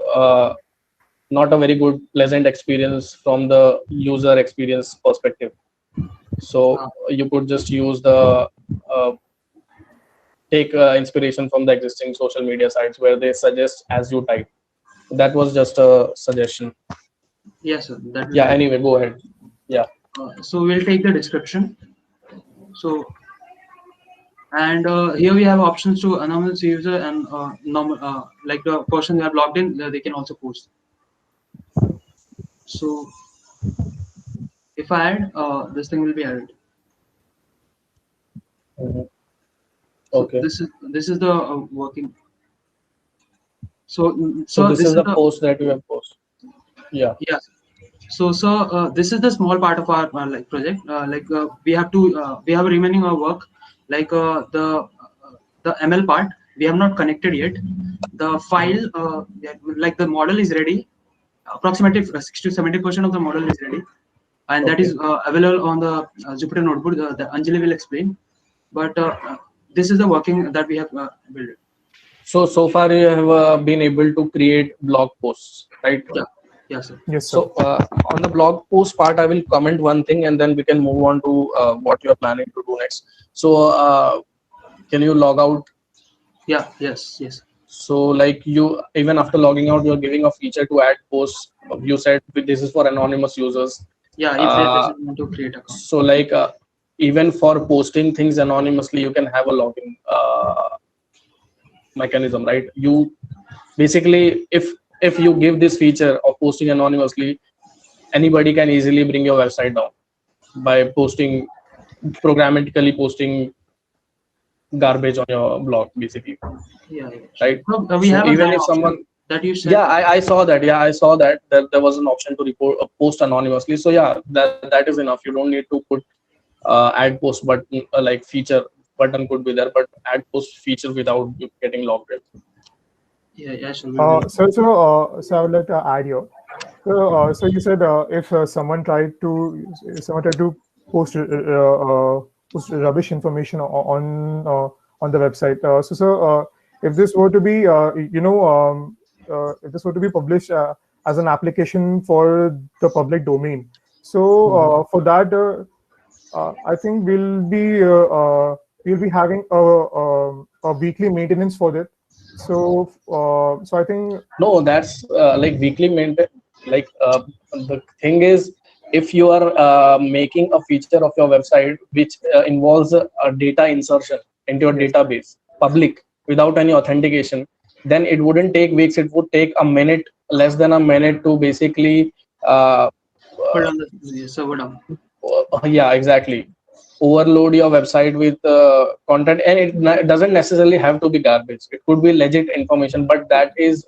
not a very good pleasant experience from the user experience perspective. So you could just use the take inspiration from the existing social media sites where they suggest as you type. That was just a suggestion. Yes, sir. That will Yeah. help. Anyway, go ahead. Yeah. So we'll take the description. So, and here we have options to anonymous user and normal, like the person who have logged in, they can also post. So if I add, this thing will be added. Mhm. So Okay. this is the working. So So this is the post that you have posted. Yeah. Yeah. So this is the small part of our like project. We have to we have remaining our work, like the ML part we have not connected yet. The file like the model is ready. Approximately 60 to 70% of the model is ready, and that is available on the Jupyter notebook. The Anjali will explain, but this is the working that we have built. So far you have been able to create blog posts, right? Yeah. Yes, sir. Yes, sir. So on the blog post part, I will comment one thing, and then we can move on to what you are planning to do next. So can you log out? Yeah. Yes. So like you, even after logging out, you're giving a feature to add posts. You said this is for anonymous users. Yeah. If they want to create account. So like even for posting things anonymously, you can have a login mechanism, right? You basically, if you give this feature of posting anonymously, anybody can easily bring your website down by programmatically posting garbage on your blog, basically. Yeah. Right. No, we So have even an if option someone, that you said. yeah, I saw that. Yeah, I saw that there was an option to report post anonymously. So yeah, that is enough. You don't need to put add post button like feature button could be there, but add post feature without getting logged in. Yeah, sure. So I would like to add here. So you said if someone tried to post rubbish information on the website. If this were to be if this were to be published as an application for the public domain, so for that I think we'll be having a weekly maintenance for that. So I think no, that's like weekly maintain. Like the thing is, if you are making a feature of your website which involves a data insertion into your database, public, without any authentication, then it wouldn't take weeks. It would take a minute, less than a minute, to basically put on the server down. Yeah, exactly, overload your website with content, and it doesn't necessarily have to be garbage. It could be legit information, but that is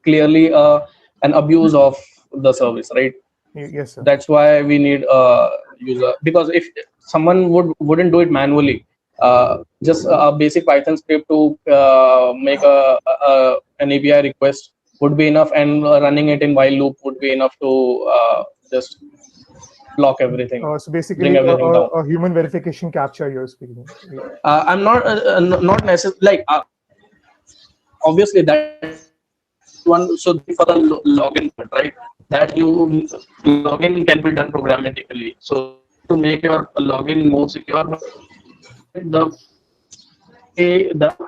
clearly an abuse of the service, right? Yes, sir. That's why we need a user, because if someone wouldn't do it manually, just a basic Python script to make an API request would be enough, and running it in while loop would be enough to just block everything, so basically, bring everything down. a human verification capture you're speaking. I'm not necessarily like obviously that one. So for the login part, right? That you login can be done programmatically. So to make your login more secure, the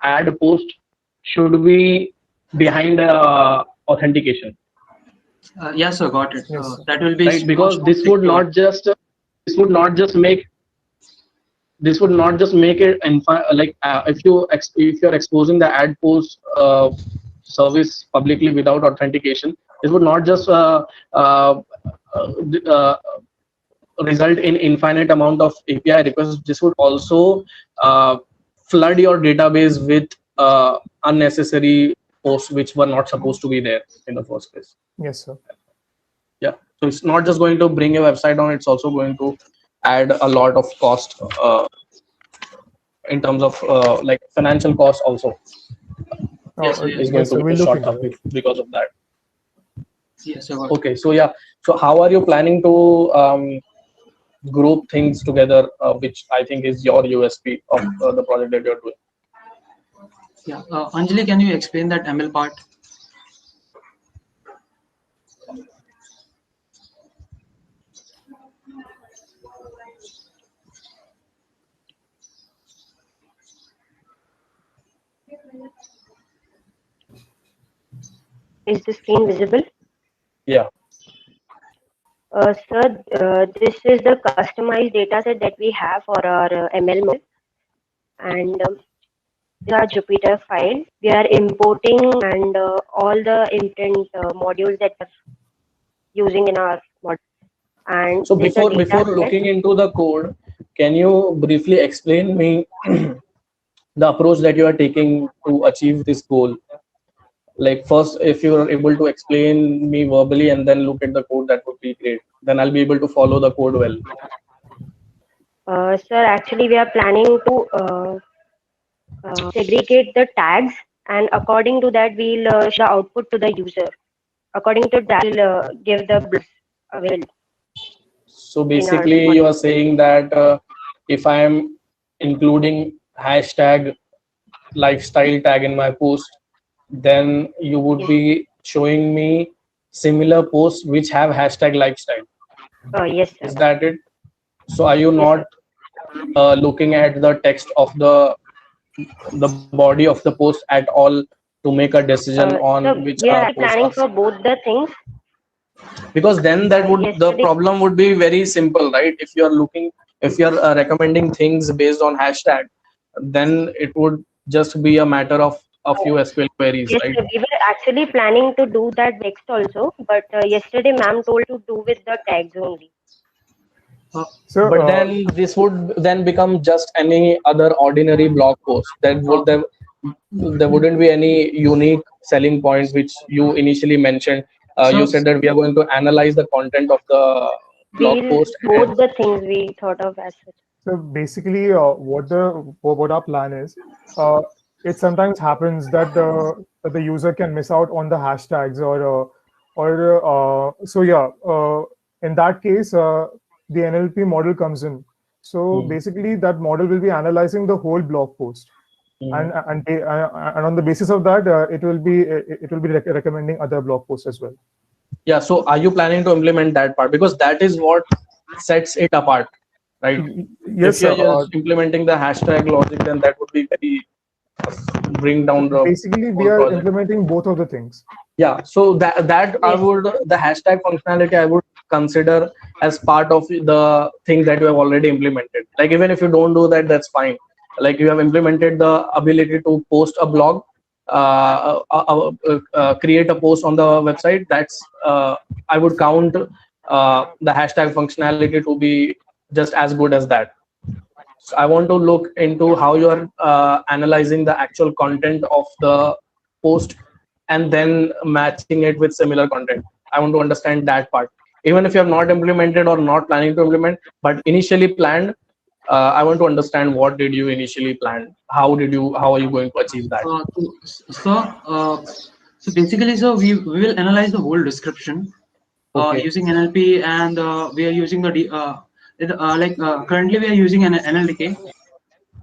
add post should be behind authentication. Yes, sir, got it. Yes, that will be right, because this would not just make it like if you're exposing the add post service publicly without authentication, this would not just result in infinite amount of API requests. This would also flood your database with unnecessary posts which were not supposed to be there in the first place. Yes, sir. Yeah, so it's not just going to bring your website down, it's also going to add a lot of cost in terms of like financial cost also. Yes, is going to be short up because of that. Yes, okay, so yeah, so how are you planning to group things together, which I think is your USP of the project that you're doing? Yeah, Anjali, can you explain that ML part? Is the screen visible? Yeah. Sir, this is the customized data set that we have for our ML model, and these are Jupyter file. We are importing and all the intent modules that we're using in our model. And So this is a before data set. looking into the code, can you briefly explain me the approach that you are taking to achieve this goal? Like first, if you are able to explain me verbally and then look at the code, that would be great. Then I'll be able to follow the code well. Sir, actually, we are planning to segregate the tags, and according to that, we'll show the output to the user. According to that, we'll give the blocks available. So basically, you are saying that if I am including hashtag lifestyle tag in my post, then you would be showing me similar posts which have hashtag lifestyle. Yes, sir. Is that it? So are you Yes, not looking at the text of the body of the post at all to make a decision on so which we are post planning are? for both the things. Because then that would the Yesterday, problem would be very simple, right? If you're recommending things based on hashtag, then it would just be a matter of a few SQL queries, yes, right? sir, we were actually planning to do that next also, but yesterday ma'am told to do with the tags only. So, But then this would then become just any other ordinary blog post. There wouldn't be any unique selling point which you initially mentioned. You said that we are going to analyze the content of the blog We'll post. both the things we thought of as such. so basically, what our plan is, it sometimes happens that the user can miss out on the hashtags so yeah. In that case, the NLP model comes in. So basically, that model will be analyzing the whole blog post, and on the basis of that, it will be recommending other blog posts as well. Yeah. So are you planning to implement that part? Because that is what sets it apart, right? Yes, if you're sir. just implementing the hashtag logic, then that would be very bring down the Basically, we whole are project. implementing both of the things. Yeah. So that I would the hashtag functionality I would consider as part of the thing that you have already implemented. Like even if you don't do that, that's fine. Like you have implemented the ability to post a blog, create a post on the website. That's I would count the hashtag functionality to be just as good as that. So I want to look into how you are analyzing the actual content of the post and then matching it with similar content. I want to understand that part. Even if you have not implemented or not planning to implement, but initially planned, I want to understand what did you initially plan? How are you going to achieve that? So basically, we will analyze the whole description Okay. using NLP, and we are using currently we are using an NLDK,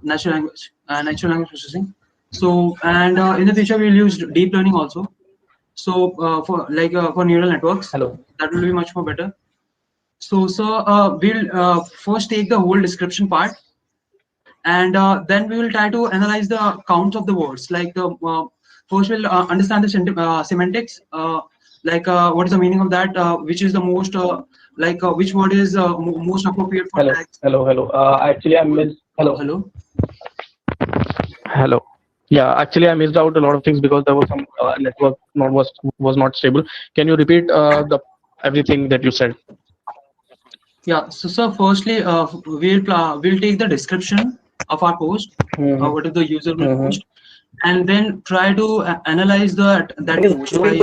natural language processing. So and in the future we will use deep learning also. So for neural networks, that will be much more better. So we'll first take the whole description part, and then we will try to analyze the counts of the words. Like first we'll understand the semantics, what is the meaning of that, which is the most which word is most appropriate for tags. Hello. Actually, I missed. Hello. Hello. Yeah, actually, I missed out a lot of things because there was some network was not stable. Can you repeat the everything that you said? Yeah. So firstly, we'll take the description of our post, what is the user will post, and then try to analyze that post by.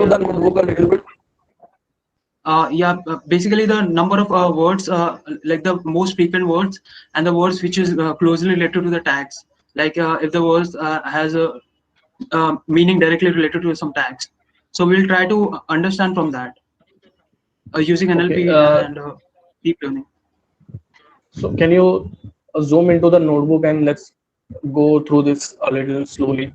Basically the number of words, like the most frequent words and the words which is closely related to the tags. Like if the words has a meaning directly related to some tags. So we'll try to understand from that using NLP and deep learning. So can you zoom into the notebook and let's go through this a little slowly?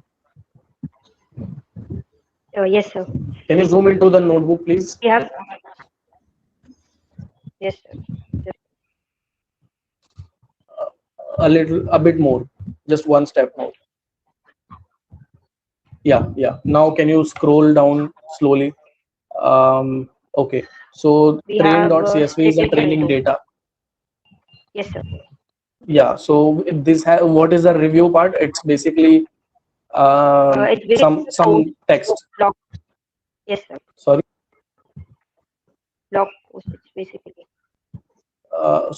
Yes, sir. Can you zoom into the notebook, please? We have. Yes, sir. A bit more, just one step more. Yeah. Now can you scroll down slowly? Okay. So We have train.csv is split a it training into. data. Yes, sir. Yeah. So what is the review part? It's basically It's basically some text. blog. Yes, sir. Sorry. Blog post. It's basically.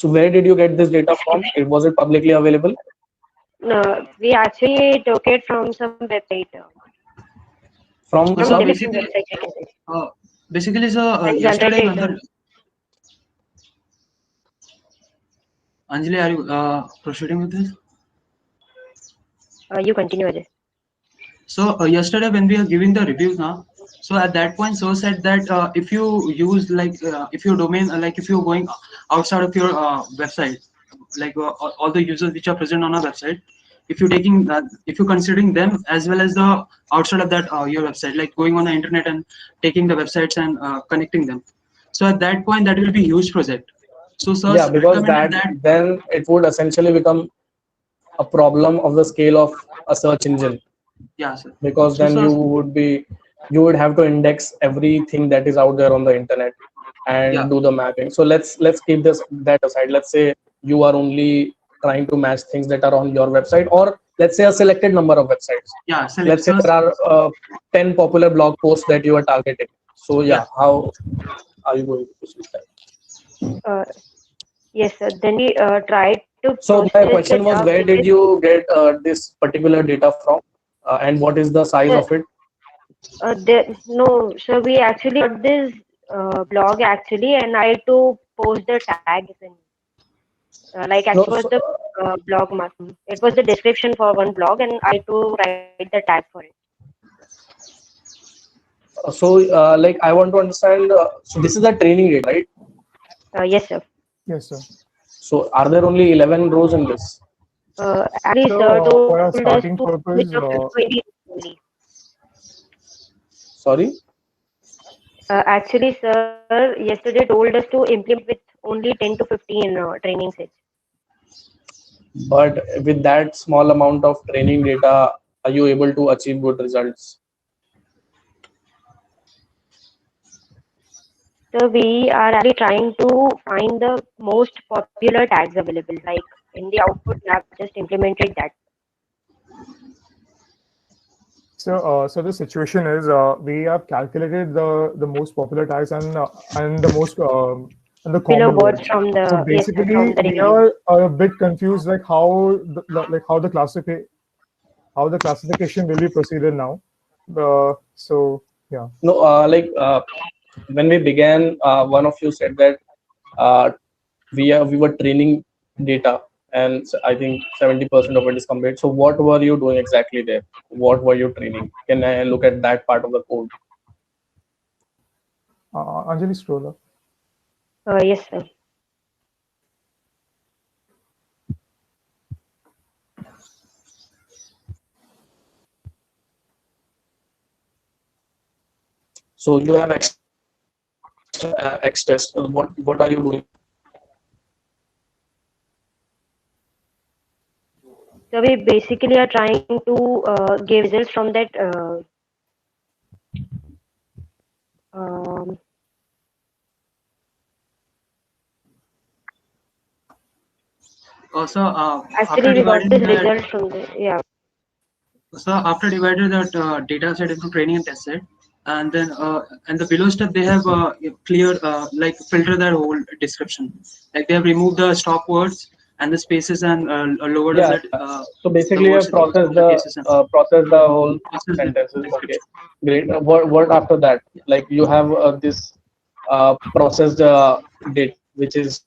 So where did you get this data from? Was it publicly available? No, we actually took it from some website. From So From different basically, websites, I can say. basically, sir, And yesterday when generated. Anjali, are you proceeding with this? You continue, Ajay. So yesterday when we are giving the reviews now, so at that point, so said that if you use if your domain, if you're going outside of your website, all the users which are present on our website, if you're taking that, if you're considering them as well as the outside of that your website, like going on the internet and taking the websites and connecting them. So at that point, that will be huge project. So sir Yeah, because recommended that. then it would essentially become a problem of the scale of a search engine. Yeah, sir. Because So then sir, you would have to index everything that is out there on the internet and yeah, do the mapping. So let's keep that aside. Let's say you are only trying to match things that are on your website, or let's say a selected number of websites. yeah, Let's say there are 10 popular blog posts that you are targeting. So yeah. how are you going to proceed that? Yes, sir. Then we tried to So my process question it was, where did you get this particular data from, and what is the size of it? No, so we actually got this blog actually, and I had to post the tags in. Like No, actually was the blog it was the description for one blog, and I had to write the tag for it. so like I want to understand. So this is a training data, right? Yes, sir. Yes, sir. So are there only 11 rows in this? Ali So sir told for a us starting to purpose, switch up to 20 only. Sorry. Actually, sir, yesterday told us to implement with only 10 to 15 training sets. But with that small amount of training data, are you able to achieve good results? So we are actually trying to find the most popular tags available. Like in the output lab, just implemented that. So the situation is we have calculated the most popular tags and the most and the Below common words ones. from So the yes, sir, basically, from the we review. are a bit confused, like how the classification will be proceeded now. So yeah. No, when we began, one of you said that uh, we were training data, and I think 70% of it is complete. So what were you doing exactly there? What were you training? Can I look at that part of the code? Anjali Stroller. Yes, sir. So you have X test. What are you doing? So we basically are trying to give results from that. Um, So Actually, after we got dividing this that, result from the so after dividing that data set into training and test set, and then and the below step they have clear filter that whole description. Like they have removed the stop words and the spaces and lowered Yeah. that So the basically, you words have processed the cases and the whole process the sentences. Okay, description. great. What after that? Like you have this processed data, which is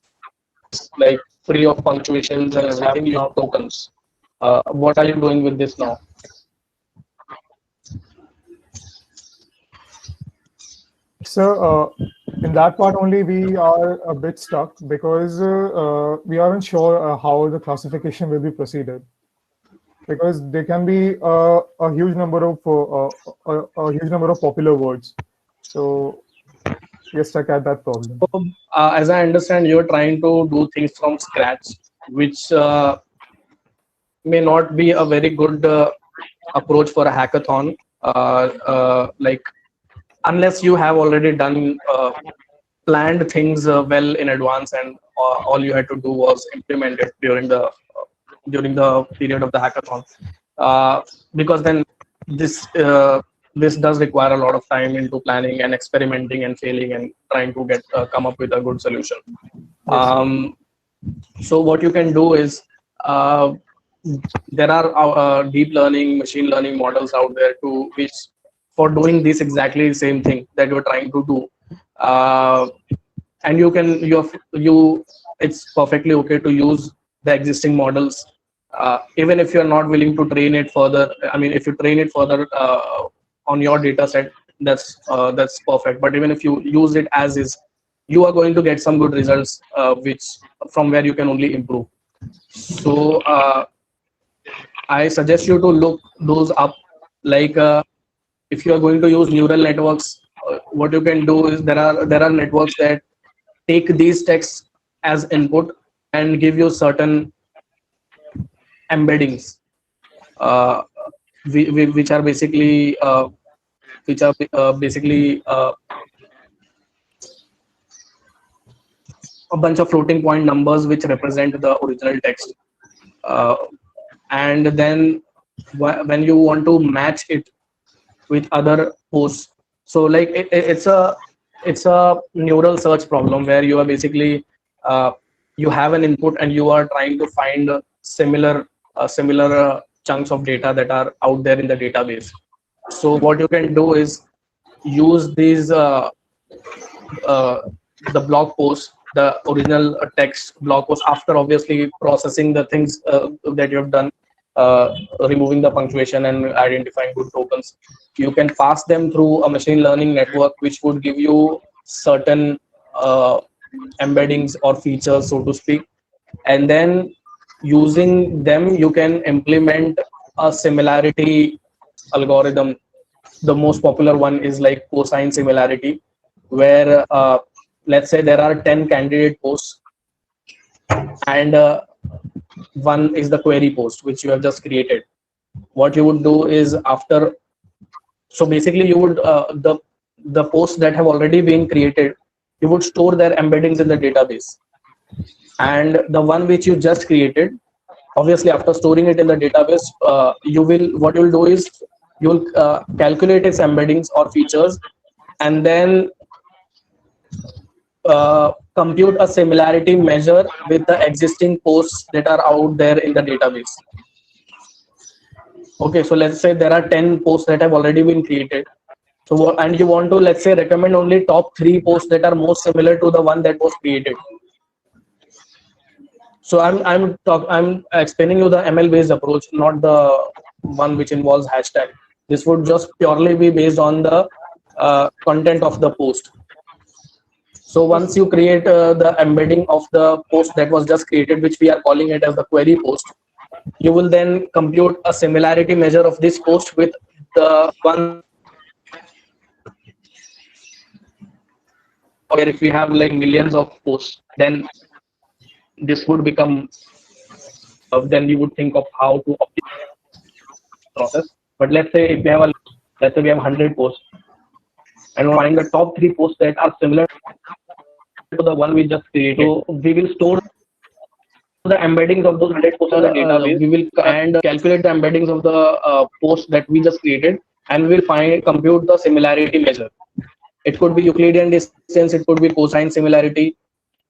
like free of punctuations and everything. You have tokens. What are you doing with this now? So in that part only, we are a bit stuck because we aren't sure how the classification will be proceeded. Because there can be a huge number of popular words. So we are stuck at that problem. So, as I understand, you're trying to do things from scratch, which may not be a very good approach for a hackathon. like unless you have already done planned things well in advance, and all you had to do was implement it during the period of the hackathon, because then this this does require a lot of time into planning and experimenting and failing and trying to get come up with a good solution. So what you can do is, there are deep learning, machine learning models out there to which for doing this exactly same thing that you're trying to do. And you it's perfectly okay to use the existing models, even if you're not willing to train it further. I mean, if you train it further on your data set, that's perfect. But even if you use it as is, you are going to get some good results, which from where you can only improve. So I suggest you to look those up. Like if you are going to use neural networks, what you can do is there are networks that take these texts as input and give you certain embeddings, uh, which are basically a bunch of floating point numbers which represent the original text. Uh, and then when you want to match it with other posts, so like it's a neural search problem where you are basically you have an input and you are trying to find similar chunks of data that are out there in the database. So what you can do is use these the blog post, the original text blog post, after obviously processing the things that you have done, removing the punctuation and identifying good tokens. You can pass them through a machine learning network, which would give you certain embeddings or features, so to speak. And then using them, you can implement a similarity algorithm. The most popular one is like cosine similarity, where let's say there are 10 candidate posts, and one is the query post which you have just created. What you would do is, after, so basically you would the posts that have already been created, you would store their embeddings in the database, and the one which you just created, obviously after storing it in the database, what you'll do is you'll calculate its embeddings or features, and then compute a similarity measure with the existing posts that are out there in the database. Okay, so let's say there are 10 posts that have already been created. So and you want to, let's say, recommend only top 3 posts that are most similar to the one that was created. So I'm explaining you the ML based approach, not the one which involves hashtag. This would just purely be based on the content of the post. So once you create the embedding of the post that was just created, which we are calling it as the query post, you will then compute a similarity measure of this post with the one. Or if we have like millions of posts, then this would become then we would think of how to optimize the process. But let's say if we have let's say we have 100 posts, and we find the top 3 posts that are similar to the one we just created. So we will store the embeddings of those 100 posts in the database. We will and calculate the embeddings of the post that we just created, and we will compute the similarity measure. It could be Euclidean distance, it could be cosine similarity,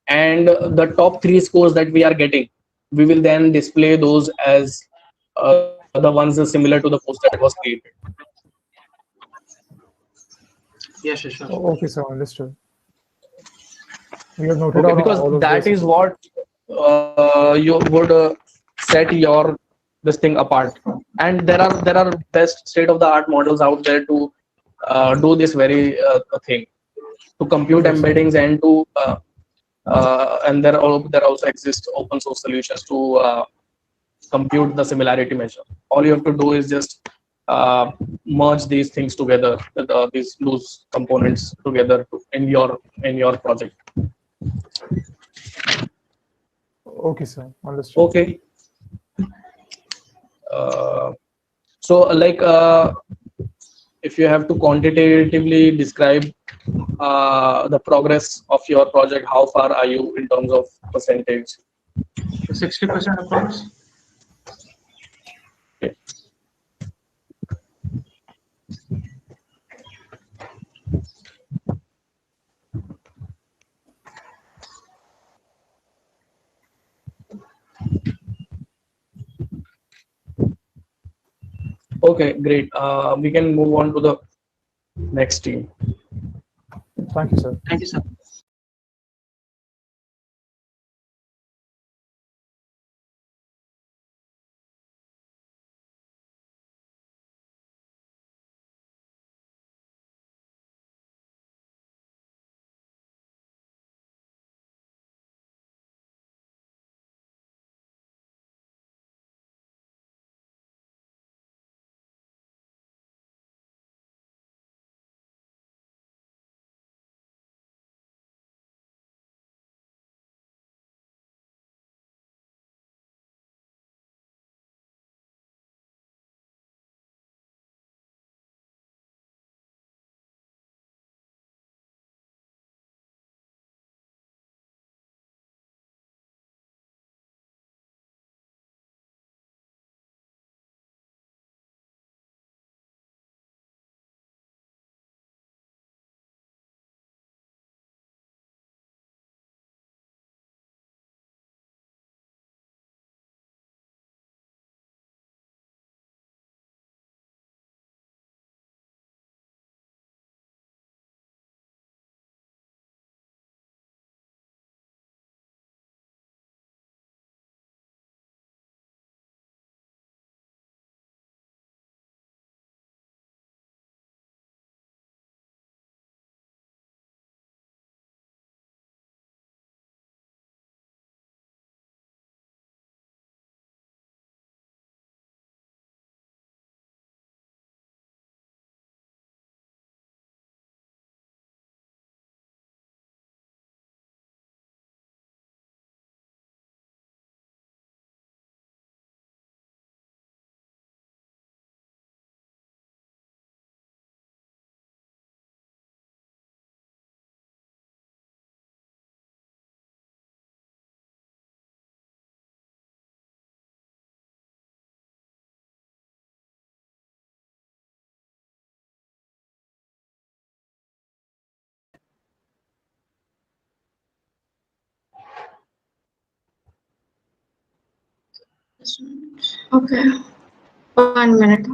and the top 3 scores that we are getting, we will then display those as the ones similar to the post that was created. Yes, sure. Okay, sir, understood. We have noted Okay, because that is what you would set your this thing apart. And there are best state of the art models out there to do this very thing, to compute embeddings and to and there also exist open source solutions to compute the similarity measure. All you have to do is just merge these things together, these loose components together in your project. Okay, sir, understood. Okay. So like if you have to quantitatively describe the progress of your project, how far are you in terms of percentage? 60% approx. Okay. Okay, great. We can move on to the next team. Thank you, sir. Thank you, sir. Okay, 1 minute.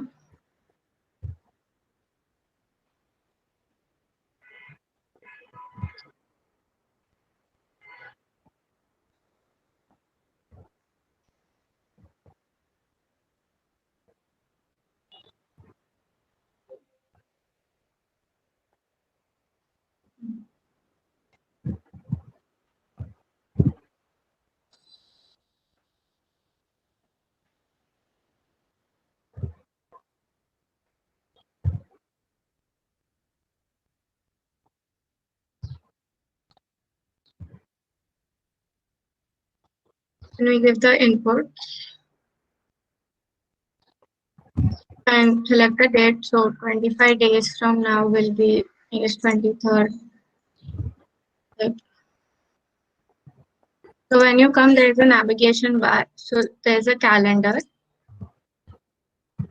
When we give the input and select the date, so 25 days from now will be, I guess, 23rd. Okay. So when you come, there is a navigation bar. So there's a calendar.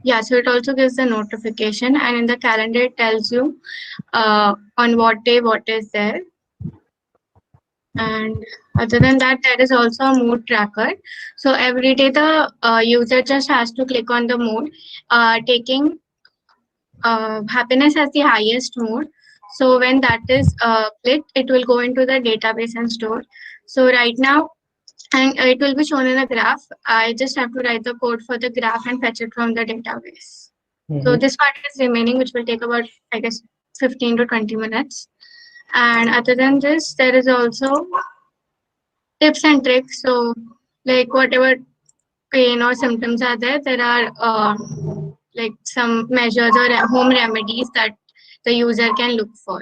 Yeah, so it also gives the notification, and in the calendar it tells you on what day what is there. And other than that, there is also a mood tracker. So every day the user just has to click on the mood, taking happiness as the highest mood. So when that is clicked, it will go into the database and store. So right now, and it will be shown in a graph. I just have to write the code for the graph and fetch it from the database. So this part is remaining, which will take about, I guess, 15 to 20 minutes. And other than this, there is also tips and tricks. So like whatever pain or symptoms are there, there are like some measures or home remedies that the user can look for.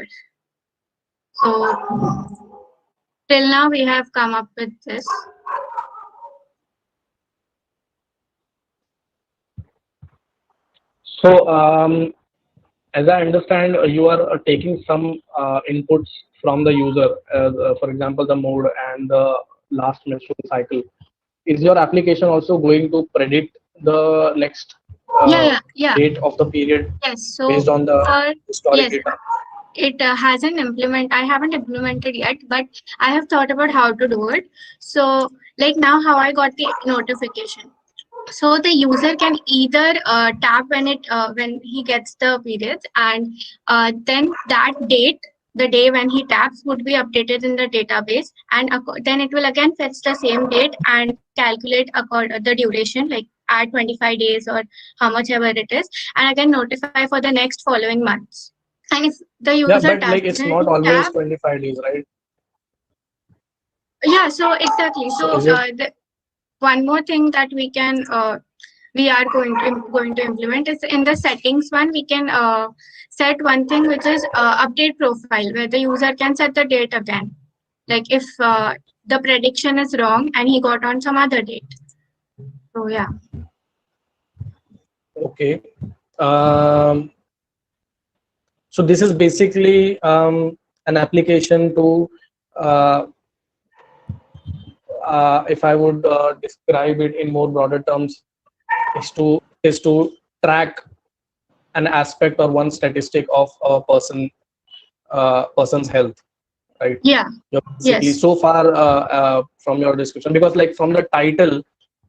So till now we have come up with this. So as I understand, you are taking some inputs from the user, for example, the mood and the last menstrual cycle. Is your application also going to predict the next Yeah, yeah, yeah. date of the period Yes. So based on the for historic yes, data? it hasn't implement. I haven't implemented yet, but I have thought about how to do it. So like now, how I got the notification. So the user can either tap when he gets the periods, and then that date, the day when he taps, would be updated in the database, and then it will again fetch the same date and calculate the duration, like add 25 days or how much ever it is, and again notify for the next following months. And if the Yeah, user but like it's doesn't not always tap, 25 days, right? yeah, so exactly. So So is it one more thing that we are going to implement is in the settings one. We can set one thing which is update profile, where the user can set the date again, like if the prediction is wrong and he got on some other date. So yeah. okay? Um, so this is basically an application to, uh, if I would describe it in more broader terms, is to track an aspect or one statistic of a person's health, right? Yeah. You're basically Yes. so far from your description, because like from the title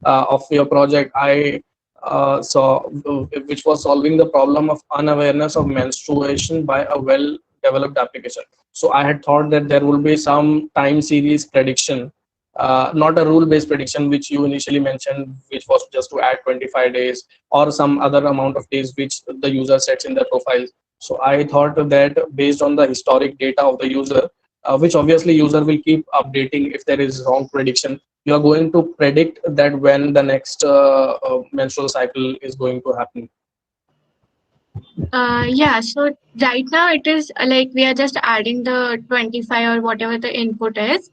of your project, I saw which was solving the problem of unawareness of menstruation by a well developed application. So I had thought that there will be some time series prediction, not a rule based prediction which you initially mentioned, which was just to add 25 days or some other amount of days which the user sets in their profiles. So I thought that based on the historic data of the user, which obviously user will keep updating if there is wrong prediction, you are going to predict that when the next menstrual cycle is going to happen. Yeah, so right now it is like we are just adding the 25 or whatever the input is,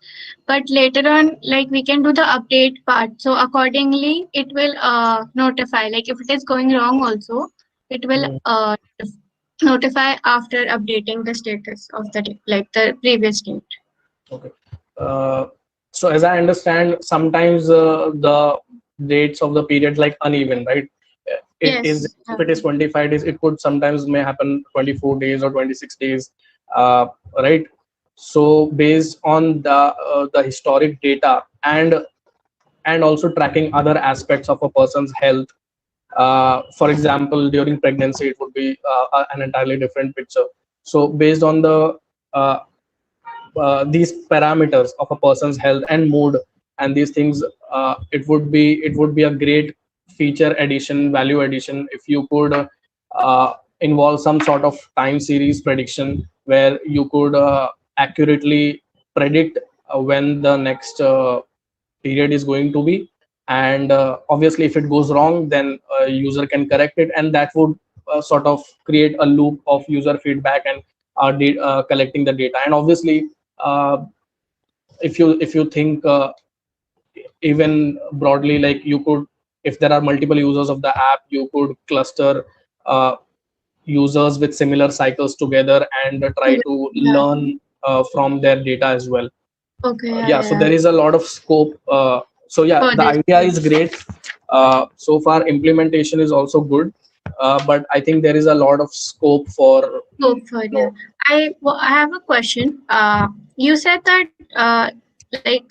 but later on, like we can do the update part. So accordingly, it will notify. Like if it is going wrong, also it will notify after updating the status of the like the previous date. Okay. So as I understand, sometimes the dates of the period like uneven, right? It is, Yes. if it is 25 days, it could sometimes may happen 24 days or 26 days, right? So based on the historic data and also tracking other aspects of a person's health, for example, during pregnancy, it would be an entirely different picture. So based on uh, these parameters of a person's health and mood and these things, it would be a great feature addition, value addition, if you could involve some sort of time series prediction where you could accurately predict when the next period is going to be, and obviously if it goes wrong, then user can correct it, and that would sort of create a loop of user feedback and collecting the data. And obviously, uh, if you think even broadly, like you could, if there are multiple users of the app, you could cluster uh, users with similar cycles together and try to Yeah. learn from their data as well. Okay. Yeah. Yeah, so Yeah. there is a lot of scope. So yeah, For the this. idea is great. So far implementation is also good, but I think there is a lot of scope for Hope for yeah. I have a question. You said that like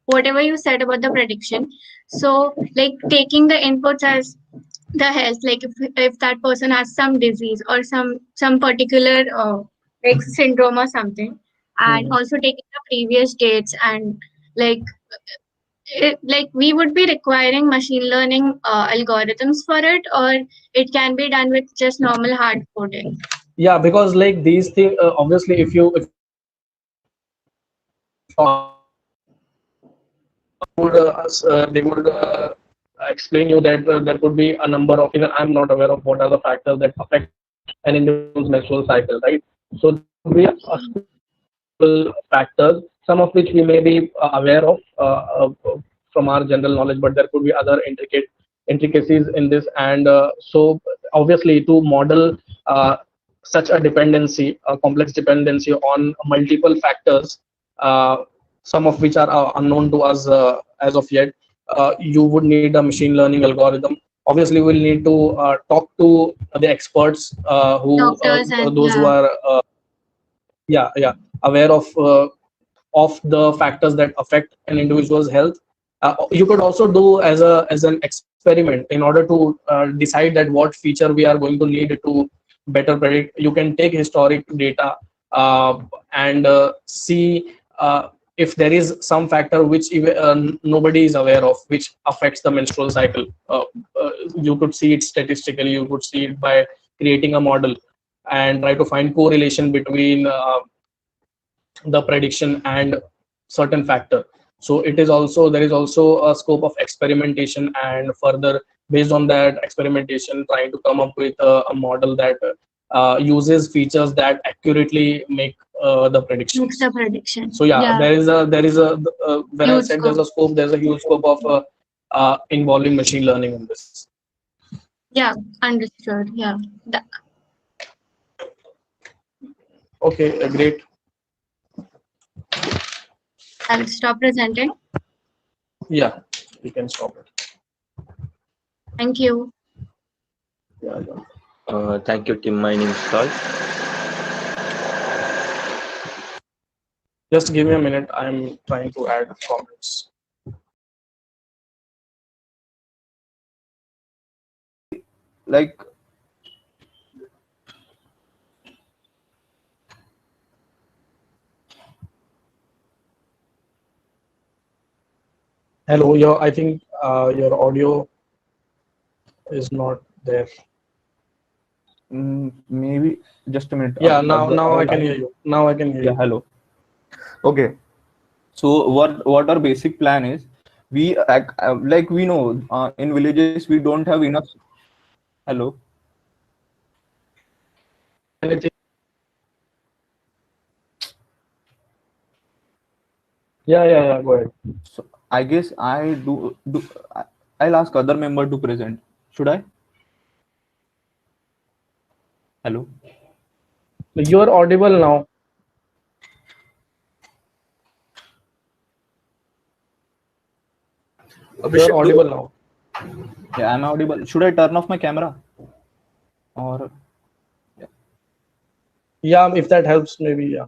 whatever you said about the prediction. So like taking the inputs as the health, like if that person has some disease or some particular like syndrome or something, and also taking the previous dates and like like we would be requiring machine learning algorithms for it, or it can be done with just normal hard coding. yeah, because like these things, obviously if you they would explain you that there could be a number of, even I'm not aware of what are the factors that affect an individual's menstrual cycle, right? So there could be a school factors, some of which we may be aware of from our general knowledge, but there could be other intricacies in this. And so obviously to model such a dependency, a complex dependency on multiple factors, some of which are unknown to us as of yet, you would need a machine learning algorithm. Obviously, we'll need to talk to the experts, Doctors and those who yeah. are aware of the factors that affect an individual's health. You could also do as an experiment in order to decide that what feature we are going to need to better predict. You can take historic data and see if there is some factor which nobody is aware of, which affects the menstrual cycle. You could see it statistically, you could see it by creating a model and try to find correlation between the prediction and certain factor. So it is also, there is also a scope of experimentation, and further based on that experimentation trying to come up with a model that uses features that accurately make the predictions. Makes the prediction. So yeah, Yeah. there is a when I Huge said there's a scope, there's a huge scope of involving machine learning in this. Yeah, understood. Yeah. Okay, great. I'll stop presenting. Yeah, you can stop it. Thank you. Yeah, Thank you, Team Mine install. just give me a minute, I'm trying to add comments. Like, Hello, I think your audio is not there. maybe just a minute. Yeah, now I can hear you. Now I can hear Yeah, you. hello. Okay. So what our basic plan is, we like we know in villages we don't have enough. Hello. Anything? Yeah. Go ahead. So I guess I'll ask other member to present. Should I? Hello. You are audible now. You are audible now. Yeah, I'm audible. Should I turn off my camera? Or yeah, if that helps, maybe. Yeah.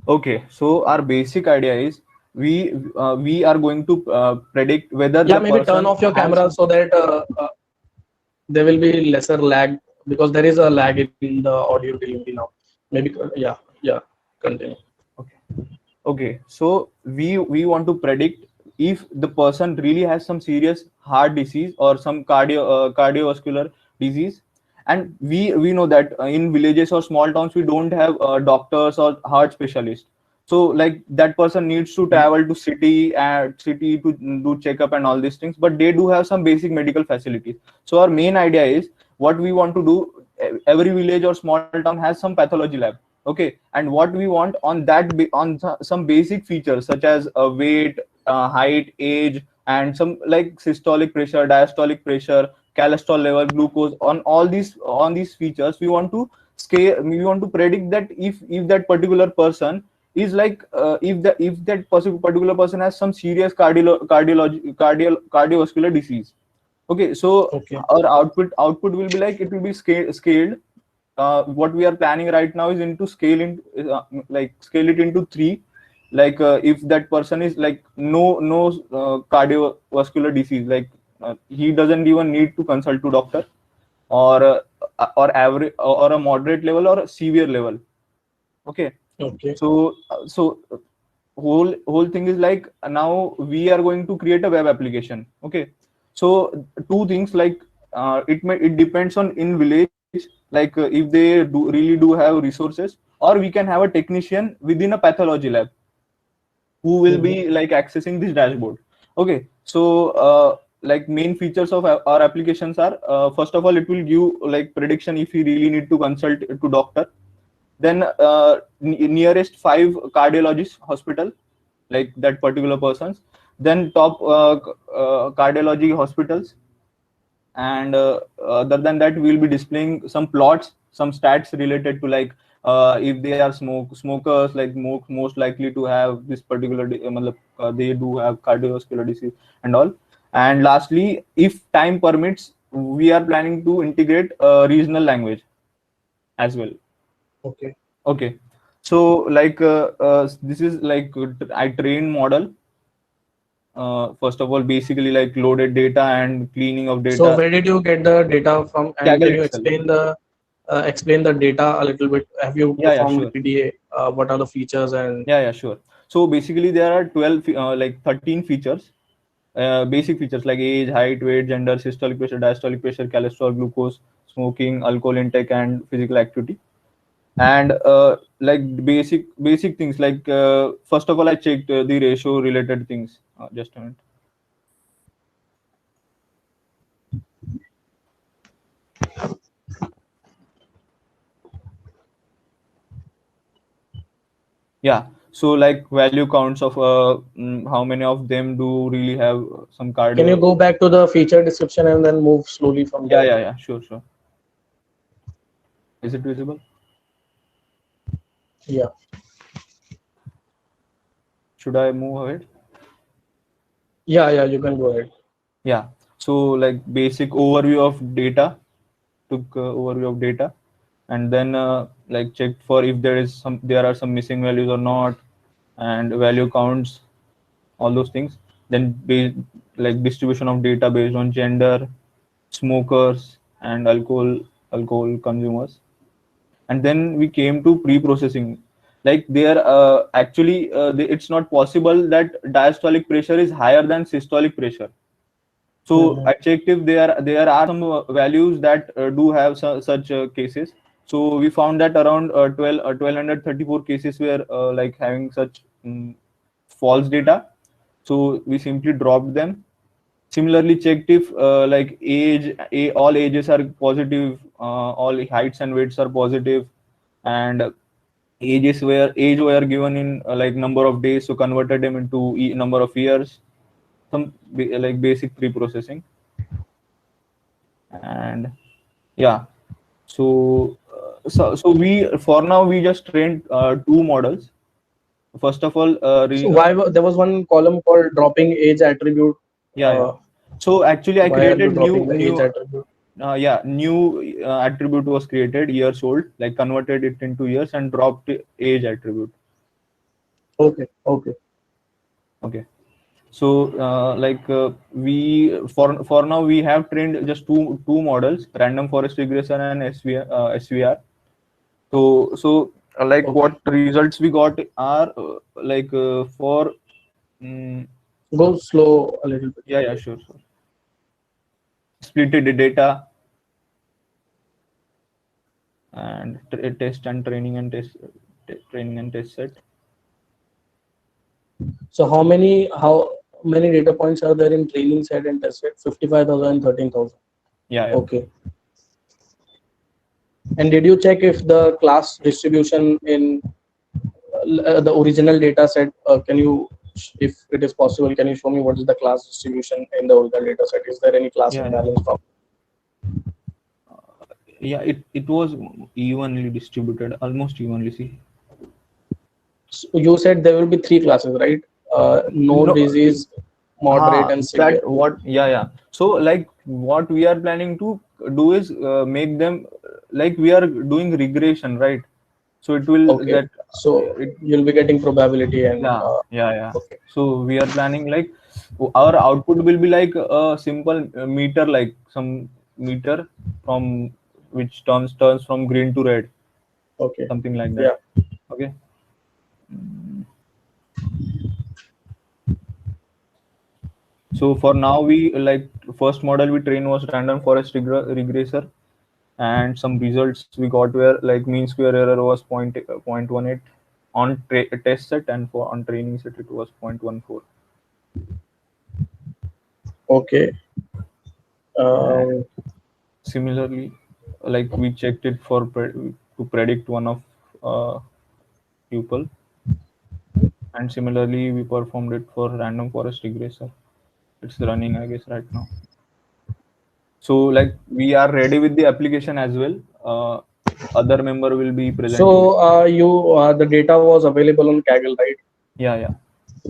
Okay, so our basic idea is we are going to predict whether Yeah, the maybe person turn off your has- camera so that there will be lesser lag, because there is a lag in the audio delivery now. Maybe yeah. Continue. Okay, so we want to predict if the person really has some serious heart disease or some cardiovascular disease, and we know that in villages or small towns we don't have doctors or heart specialists. So like that person needs to travel to city to do checkup and all these things, but they do have some basic medical facilities. So our main idea is, what we want to do, every village or small town has some pathology lab. Okay, and what we want on that some basic features such as weight, height, age, and some like systolic pressure, diastolic pressure, cholesterol level, glucose, on these features we want to scale. We want to predict that if that particular person is like if that particular person has some serious cardiovascular disease. Okay, so our output will be like, it will be scaled. What we are planning right now is into scale scale it into 3. Like if that person is like no cardiovascular disease, like he doesn't even need to consult to doctor, or average or a moderate level or a severe level. Okay. So whole thing is like, now we are going to create a web application. Okay, so two things, like it depends on in village, like if they really do have resources, or we can have a technician within a pathology lab who will be like accessing this dashboard. Okay, so like main features of our applications are, first of all, it will give like prediction if you really need to consult to doctor. Then nearest 5 cardiologist hospital, like that particular persons. Then top cardiology hospitals. And other than that, we'll be displaying some plots some stats related to like if they are smokers, like most likely to have this particular they do have cardiovascular disease and all. And lastly, if time permits, we are planning to integrate regional language as well. Okay. Okay. So like this is like I train model. First of all, basically like loaded data and cleaning of So data. where did you get the data from, and Kaggle can you Excel. explain the data a little bit? Have you Yeah, performed sure. PDA? What are the features and? Yeah, sure. So basically there are 12 like 13 features, basic features like age, height, weight, gender, systolic pressure, diastolic pressure, cholesterol, glucose, smoking, alcohol intake, and physical activity. And like basic things like first of all I checked the ratio related things. Just a minute. Yeah, so like value counts of how many of them do really have some Can you cardio. go back to the feature description and then move slowly from there? Yeah, sure. Is it visible? Yeah. Should I move ahead? Yeah, you can go ahead. Yeah, so like basic overview of data, took overview of data, and then like checked for if there are some missing values or not, and value counts, all those things. Then like distribution of data based on gender, smokers, and alcohol consumers. And then we came to pre-processing. Like there actually it's not possible that diastolic pressure is higher than systolic pressure. So I checked if there are some values that do have such cases. So we found that around 1234 cases were like having such false data. So we simply dropped them. Similarly, checked if like all ages are positive, all heights and weights are positive, and age were given in like number of days, so converted them into number of years. Some like basic pre-processing. And yeah, so we for now we just trained two models. First of all, So there was one column called dropping age attribute. yeah. So actually I Why are you created dropping the age attribute? new attribute was created, years old, like converted it into years and dropped age attribute. Okay. Okay. So like we for now we have trained just two models, random forest regression and SVR. Like Okay. what results we got are like for Go slow a little bit. Yeah, sure. Splitted the data and test and training and test set. So how many data points are there in training set and test set? 55,000 and 13,000. Yeah. Okay. And did you check if the class distribution in the original data set, can you, if it is possible, can you show me what is the class distribution in the original data set? Is there any class imbalance from? Yeah, it was evenly distributed, almost evenly. See. So you said there will be three classes, right? No disease, moderate, and severe. So like what we are planning to do is make them like we are doing regression, right? So it will Okay. So you'll be getting probability and Okay. So we are planning like our output will be like a simple meter, like some meter from which turns from green to red. Okay. Something like that. Okay. So for now, we like first model we trained was random forest regressor, and some results we got were like mean square error was 0.18 on test set, and on training set it was 0.14. Okay. Similarly, like we checked it for to predict one of pupil, and similarly we performed it for random forest regressor. It's running, I guess, right now. So like we are ready with the application as well. other member will be presenting. So the data was available on Kaggle, right? Yeah, yeah.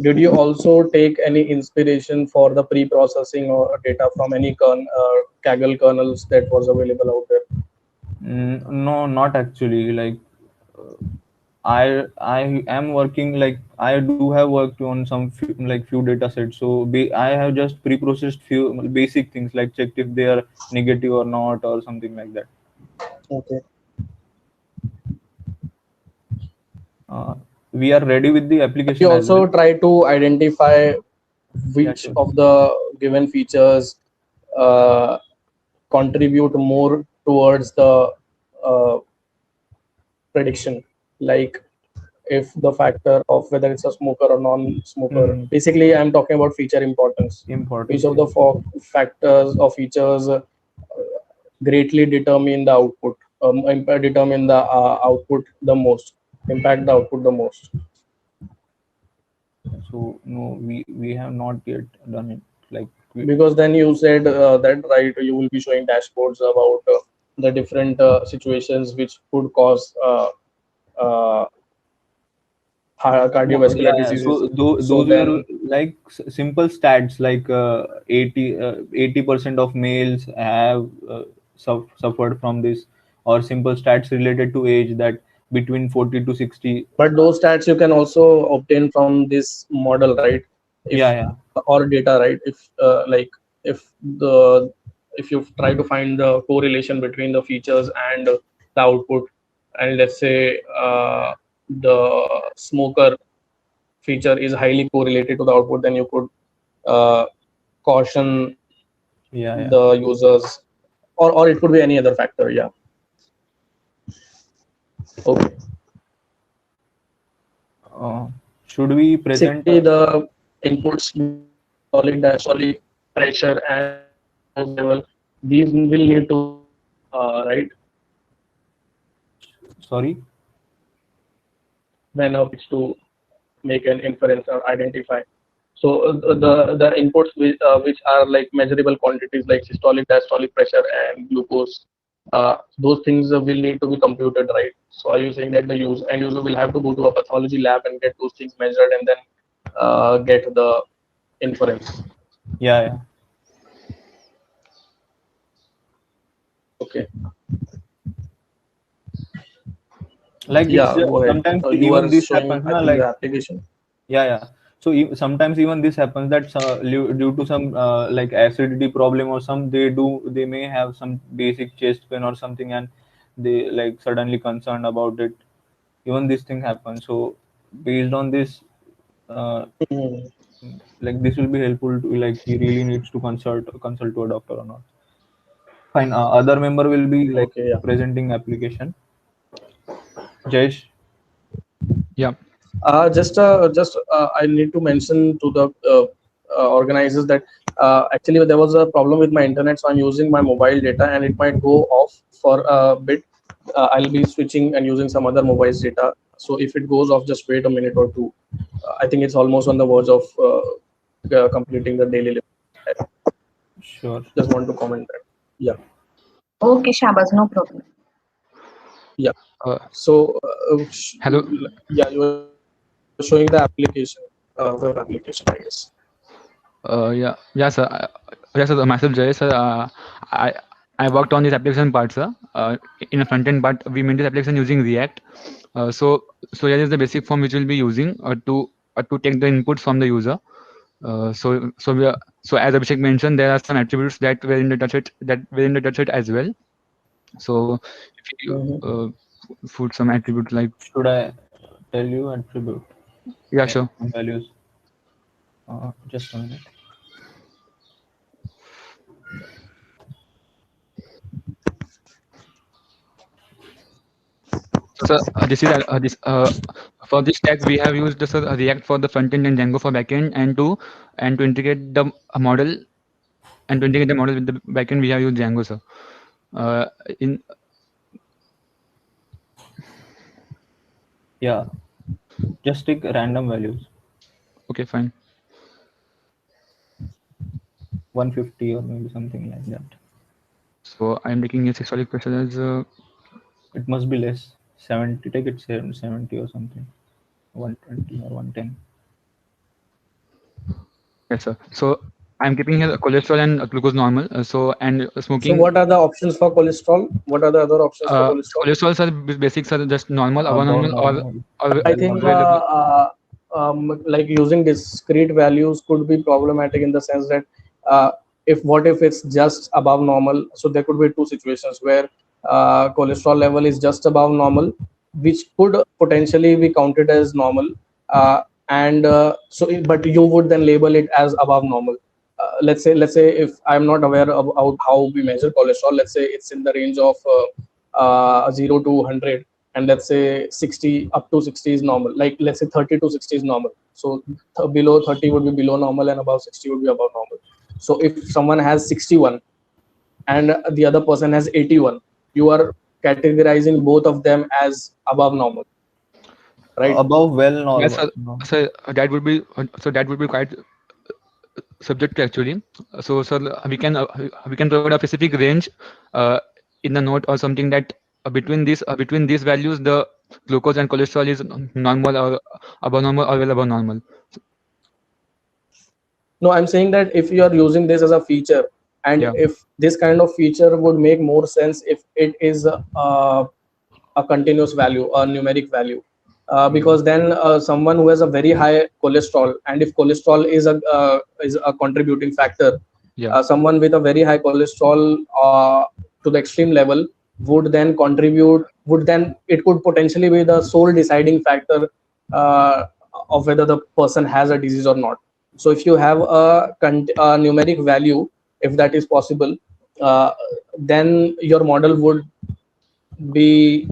Did you also take any inspiration for the pre-processing or data from any Kaggle kernels that was available out there? No, not actually. Like I am working, like I do have worked on some few data sets. So I have just pre-processed few basic things, like checked if they are negative or not or something like that. Okay. We are ready with the Did you application as also well. try to identify Yeah, which sure. of the given features uh, contribute more towards the uh, prediction, like if the factor of whether it's a smoker or non-smoker. Basically, I'm talking about feature importance. Which Importance, of the factors or features greatly determine the output, determine the output the most, impact the output the most. So no, we have not yet done it. Like Because then you said that, right, you will be showing dashboards about the different situations which could cause uh, no, cardiovascular yeah, yeah. diseases. So So those were then, like simple stats, like 80% of males have suffered from this, or simple stats related to age, that between 40 to 60. but those stats you can also obtain from this model, right? Yeah, If yeah. or data, right? If like if the if you try to find the correlation between the features and the output, and let's say the smoker feature is highly correlated to the output, then you could caution Yeah, yeah. the users, or it could be any other factor. Yeah. Okay. Should we present? Basically, the inputs solid diastolic pressure and glucose level, these will need to right Sorry. when to make an inference or identify. So the inputs which are like measurable quantities like systolic, diastolic pressure and glucose, those things will need to be computed, right? So are you saying that the end user will have to go to a pathology lab and get those things measured and then get the inference? Yeah, yeah. Okay. Like it's Yeah, go ahead. sometimes You even are this showing, happens, I na, think, the like application. yeah, yeah. So sometimes even this happens, that due to some like acidity problem or some, they may have some basic chest pain or something, and they like suddenly concerned about it. Even this thing happens. So based on this, uh, Mhm. like this will be helpful to, like he really needs to consult to a doctor or not. Fine. Other member will be like Okay, yeah. presenting application. Jayesh. Yeah. I need to mention to the organizers that actually there was a problem with my internet, so I'm using my mobile data, and it might go off for a bit. I'll be switching and using some other mobile's data. So if it goes off, just wait a minute or two. I think it's almost on the verge of completing the daily limit. Sure. Just want to comment that. Yeah. Okay, Shabaz, no problem. Yeah. Uh, So Hello. yeah, you were showing the application, web application, I guess. Yeah, sir. Yes, sir. Myself, Jay, sir. I I worked on this application part, sir. In a front end, but we made this application using React. So here is the basic form which we'll be using to take the inputs from the user. So as Abhishek mentioned, there are some attributes that were in the touch as well. So if you put some attribute like, Should I tell you attribute? yeah, sure. Values. Just a minute. So this is this for this tags we have used this React for the front end and Django for backend, and to integrate the model with the backend we have used Django, sir. In Yeah, just take random values. Okay, fine. 150 or maybe something like that. So I'm taking a systolic pressure as It must be less. 70. Take it 70 or something. 120 or 110. Yes, sir. So I'm keeping here cholesterol and glucose normal. And So smoking. what are the options for cholesterol? What are the other options for cholesterol? Cholesterol are basics are just normal, above Above normal, normal. or I Well think above. like using discrete values could be problematic in the sense that if it's just above normal, so there could be two situations where cholesterol level is just above normal, which could potentially be counted as normal, and but you would then label it as above normal. Let's say if I'm not aware about how we measure cholesterol, let's say it's in the range of 0 to 100, and let's say 60 up to 60 is normal, like let's say 30 to 60 is normal, so below 30 would be below normal and above 60 would be above normal. So if someone has 61 and the other person has 81, you are categorizing both of them as above normal, right? Above well yes, normal. sir. No. That would be quite subjective actually. So, sir, we can provide a specific range in the note or something that between these values the glucose and cholesterol is normal or above normal or well above normal. No, I'm saying that if you are using this as a feature, and Yeah. if this kind of feature would make more sense if it is a continuous value, a numeric value, because then someone who has a very high cholesterol, and if cholesterol is a contributing factor, Yeah. someone with a very high cholesterol to the extreme level would then contribute, would then it could potentially be the sole deciding factor of whether the person has a disease or not. So if you have a numeric value, if that is possible, then your model would be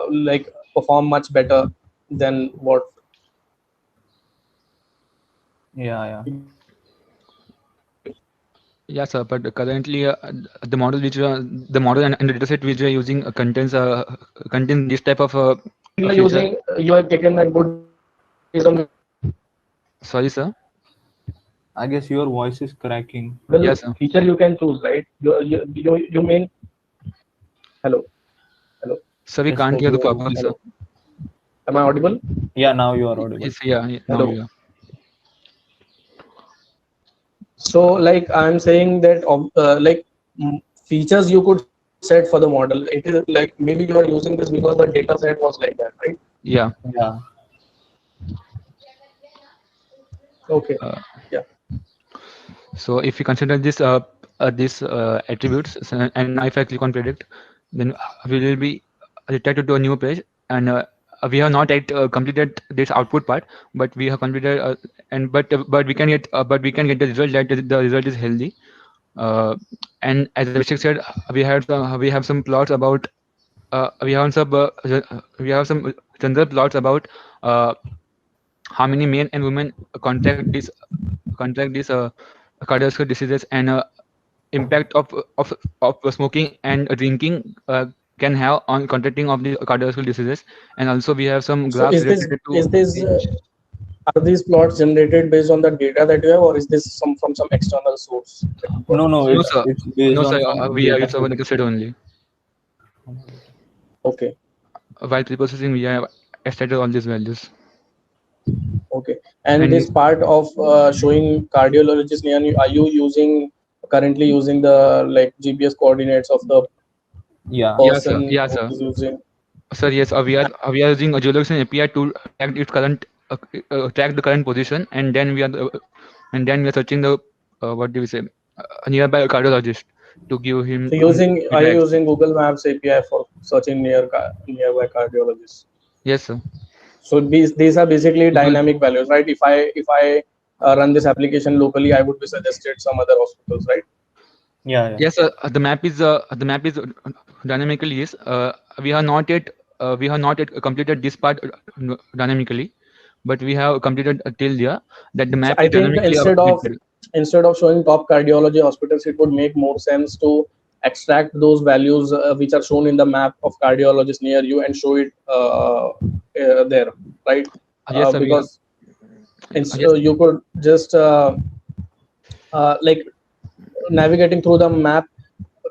like perform much better than what. Yeah. Yeah, sir. But currently, the model and the dataset which we are using contains this type of You are feature. using, you have taken a good based on Sorry, sir. I guess your voice is cracking. the Yes, sir. feature you can choose, right? You mean hello, hello, Sir, we Yes, can't sir, hear you the are. properly, sir. hello. Am I audible? Yeah, now you are audible. Yes, yeah, now Hello. you are. So like I'm saying that like features you could set for the model. It is like maybe you are using this because the data set was like that, right? Yeah. Yeah. Okay. Uh, Yeah. so if you consider this attributes, and now if I click on predict, then we will be redirected to a new page, and we have not yet completed this output part, but we have completed but we can get the result that the result is healthy. And as Abhishek said, we have some plots about we have some general plots about uh, how many men and women contract these cardiovascular diseases, and impact of smoking and drinking can have on contracting of the cardiovascular diseases. And also we have some So graphs related to is this are these plots generated based on the data that you have, or is this some from some external source that you got? No, no it's sir it's based no sir on some we have data used our set. data set only. Okay. While preprocessing we have extracted all these values. Okay. And And this part of showing cardiologists near you, are you currently using the like GPS coordinates of the Yeah. person yeah who sir is using? Sir, yes, we are using a geolocation API to track its current track the current position, and then we are searching the what do we say nearby cardiologist to give him So are you feedback. using Google Maps API for searching nearby cardiologists? Yes, sir. So these are basically Google. dynamic values, right? If I run this application locally, I would be suggested some other hospitals, right? Yeah. Yes, sir. The map is dynamically yes. We have not yet completed this part dynamically, but we have completed till there that the So map I is think dynamically updated. instead of showing top cardiology hospitals, it would make more sense to extract those values which are shown in the map of cardiologists near you and show it there, right? Yes, sir. We have. Because Yes. you could just like navigating through the map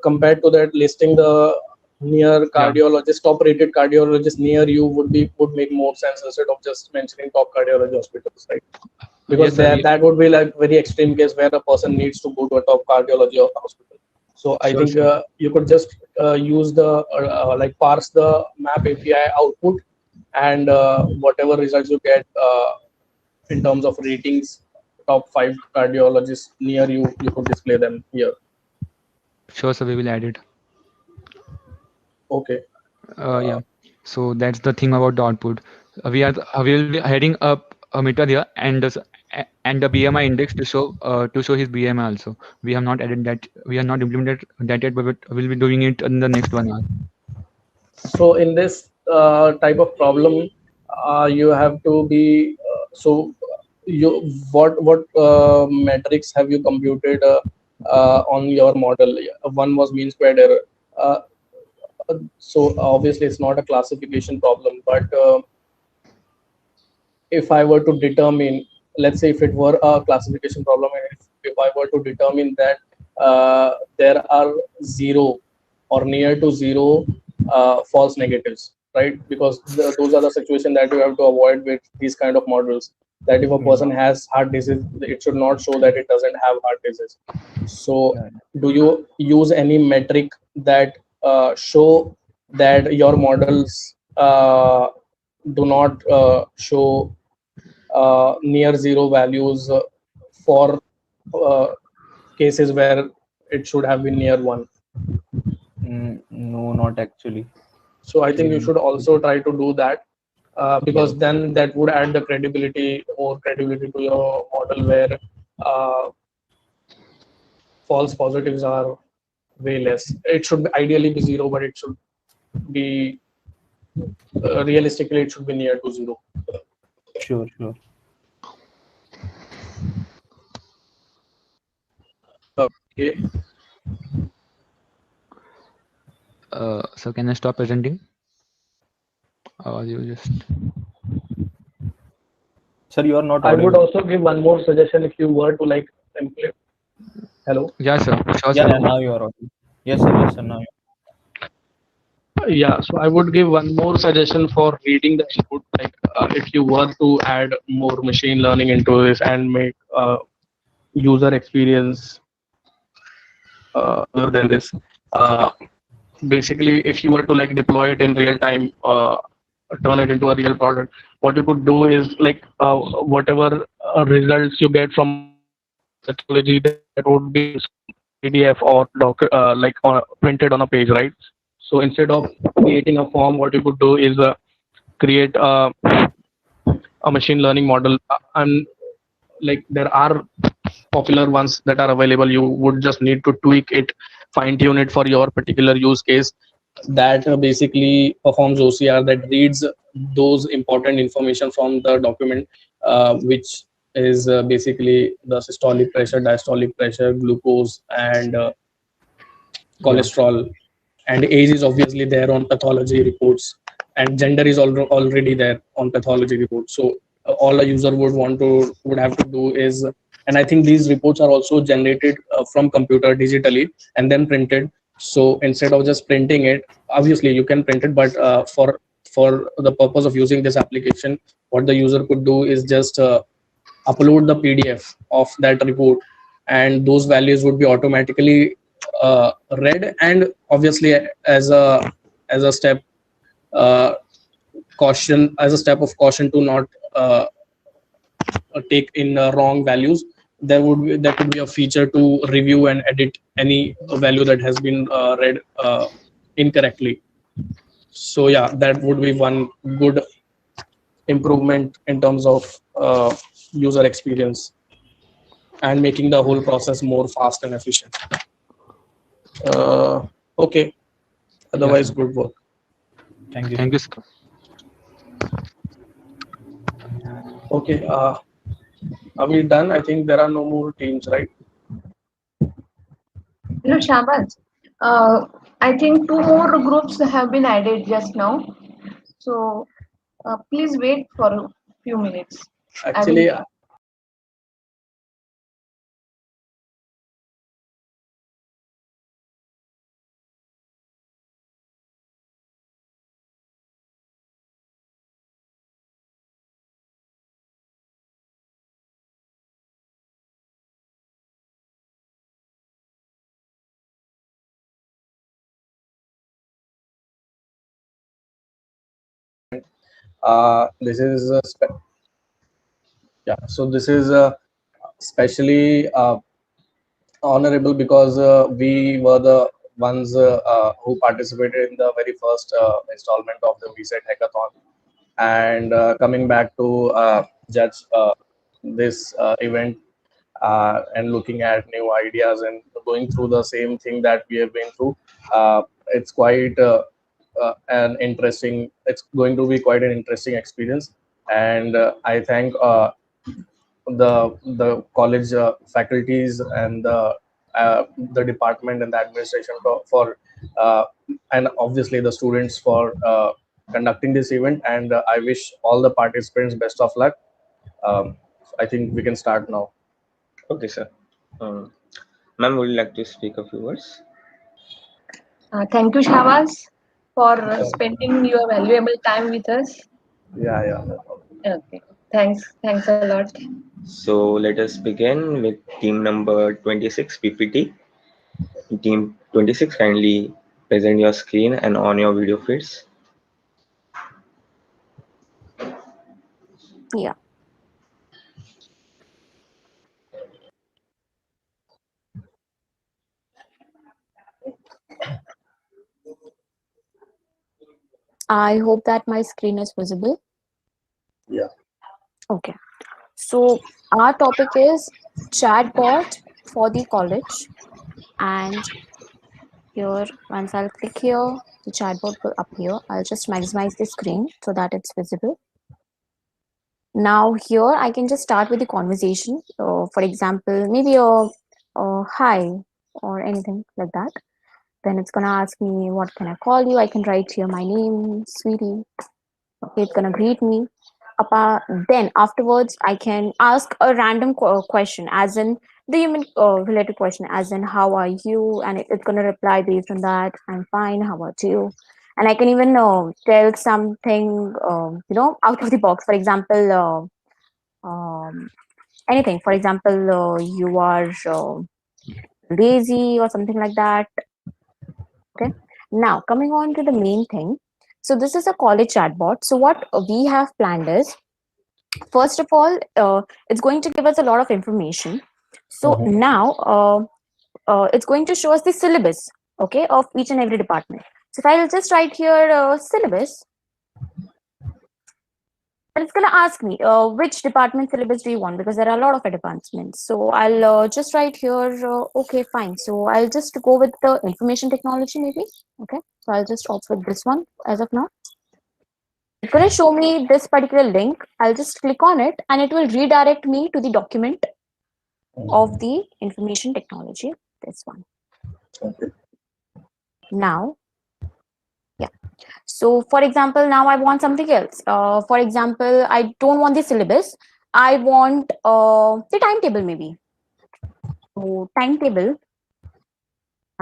compared to that listing the near Yeah. cardiologist, top rated cardiologist near you would make more sense instead of just mentioning top cardiology hospitals, right? Because Yes, sir. that would be like very extreme case where a person needs to go to a top cardiology hospital. So I Sure, think sure. you could just use the like parse the map API output, and whatever results you get in terms of ratings, top 5 cardiologists near you, you could display them here. Sure, sir. We will add it. Okay. Yeah. So that's the thing about the output. We will be heading up a meter here and and the BMI index to show his BMI also. We have not added that. We have not implemented that yet, but we'll be doing it in the next 1 hour. So in this type of problem, you have to be so you what metrics have you computed on your model? One was mean squared error. Uh, so obviously it's not a classification problem, but if I were to determine, let's say if it were a classification problem, and if I were to determine that there are zero or near to zero false negatives, right? Because those are the situation that you have to avoid with these kind of models. That if a person has heart disease, it should not show that it doesn't have heart disease. So, do you use any metric that show that your models do not show near zero values for uh, cases where it should have been near one? No, not actually. So I think you should also try to do that, because then that would add the credibility, more credibility to your model, where uh, false positives are way less. It should ideally be zero, but it should be realistically it should be near to zero. Sure, sure. Okay. So can I stop presenting? Or you just... Sir, you are not I would audible. also give one more suggestion if you were to like simply. Hello. Yeah, sir. Sure, Yeah, sir. now you are audible. Yes, sir. Yes, sir. Now. Yeah, so I would give one more suggestion for reading the input. Like, if you were to add more machine learning into this and make user experience other than this, uh, basically, if you were to like deploy it in real time, turn it into a real product, what you could do is like whatever results you get from technology, that would be PDF or like printed on a page, right? So instead of creating a form, what you could do is create a machine learning model, and like there are popular ones that are available. You would just need to tweak it, fine tune it for your particular use case, that basically performs OCR, that reads those important information from the document, which is basically the systolic pressure, diastolic pressure, glucose, and Yeah. cholesterol. And age is obviously there on pathology reports, and gender is already there on pathology reports. So all a user would have to do is, and I think these reports are also generated from computer digitally and then printed. So instead of just printing it, obviously you can print it, but for the purpose of using this application, what the user could do is just upload the PDF of that report, and those values would be automatically read, and obviously as a step caution, as a step of caution to not take in wrong values, there could be a feature to review and edit any value that has been read incorrectly. So yeah, that would be one good improvement in terms of user experience and making the whole process more fast and efficient. Okay. Otherwise, sir. good work. Thank you, Thank sir. you, sir. Okay. Are we done? I think there are no more teams, right? No, Shabaz. I think two more groups have been added just now. So please wait for a few minutes. Actually, This is so this is especially honorable because we were the ones who participated in the very first installment of the VCET Hackathon. And coming back to judge this event and looking at new ideas and going through the same thing that we have been through, it's quite an interesting. It's going to be quite an interesting experience, and I thank the college faculties and the department and the administration for and obviously the students for conducting this event. And I wish all the participants best of luck. I think we can start now. Okay, sir. Ma'am, would you like to speak a few words? Thank you, Shavas, for spending your valuable time with us. Yeah. Okay. Thanks a lot. So let us begin with team number 26, PPT. Team 26, kindly present your screen and on your video feeds. Yeah. I hope that my screen is visible. Yeah. Okay. So our topic is chatbot for the college. And here, once I'll click here, the chatbot will appear. I'll just maximize the screen so that it's visible. Now here, I can just start with the conversation. For example, maybe a hi or anything like that. Then it's gonna ask me, what can I call you? I can write here my name, sweetie. Okay, it's gonna greet me. Then afterwards, I can ask a random question, as in the human related question, as in how are you, and it's gonna reply based on that. I'm fine. How about you? And I can even tell something, out of the box. For example, anything. For example, you are lazy or something like that. Okay. Now coming on to the main thing. So this is a college chatbot. So what we have planned is, first of all, it's going to give us a lot of information. So now it's going to show us the syllabus, okay, of each and every department. So if I'll just write here syllabus, and it's going to ask me which department syllabus do you want, because there are a lot of advancements. So I'll just write here, okay, fine. So I'll just go with the information technology maybe. Okay, so I'll just opt with this one as of now. It's going to show me this particular link. I'll just click on it and it will redirect me to the document of the information technology, this one. Now, yeah. So for example, now I want something else. For example, I don't want the syllabus. I want the timetable maybe. So timetable.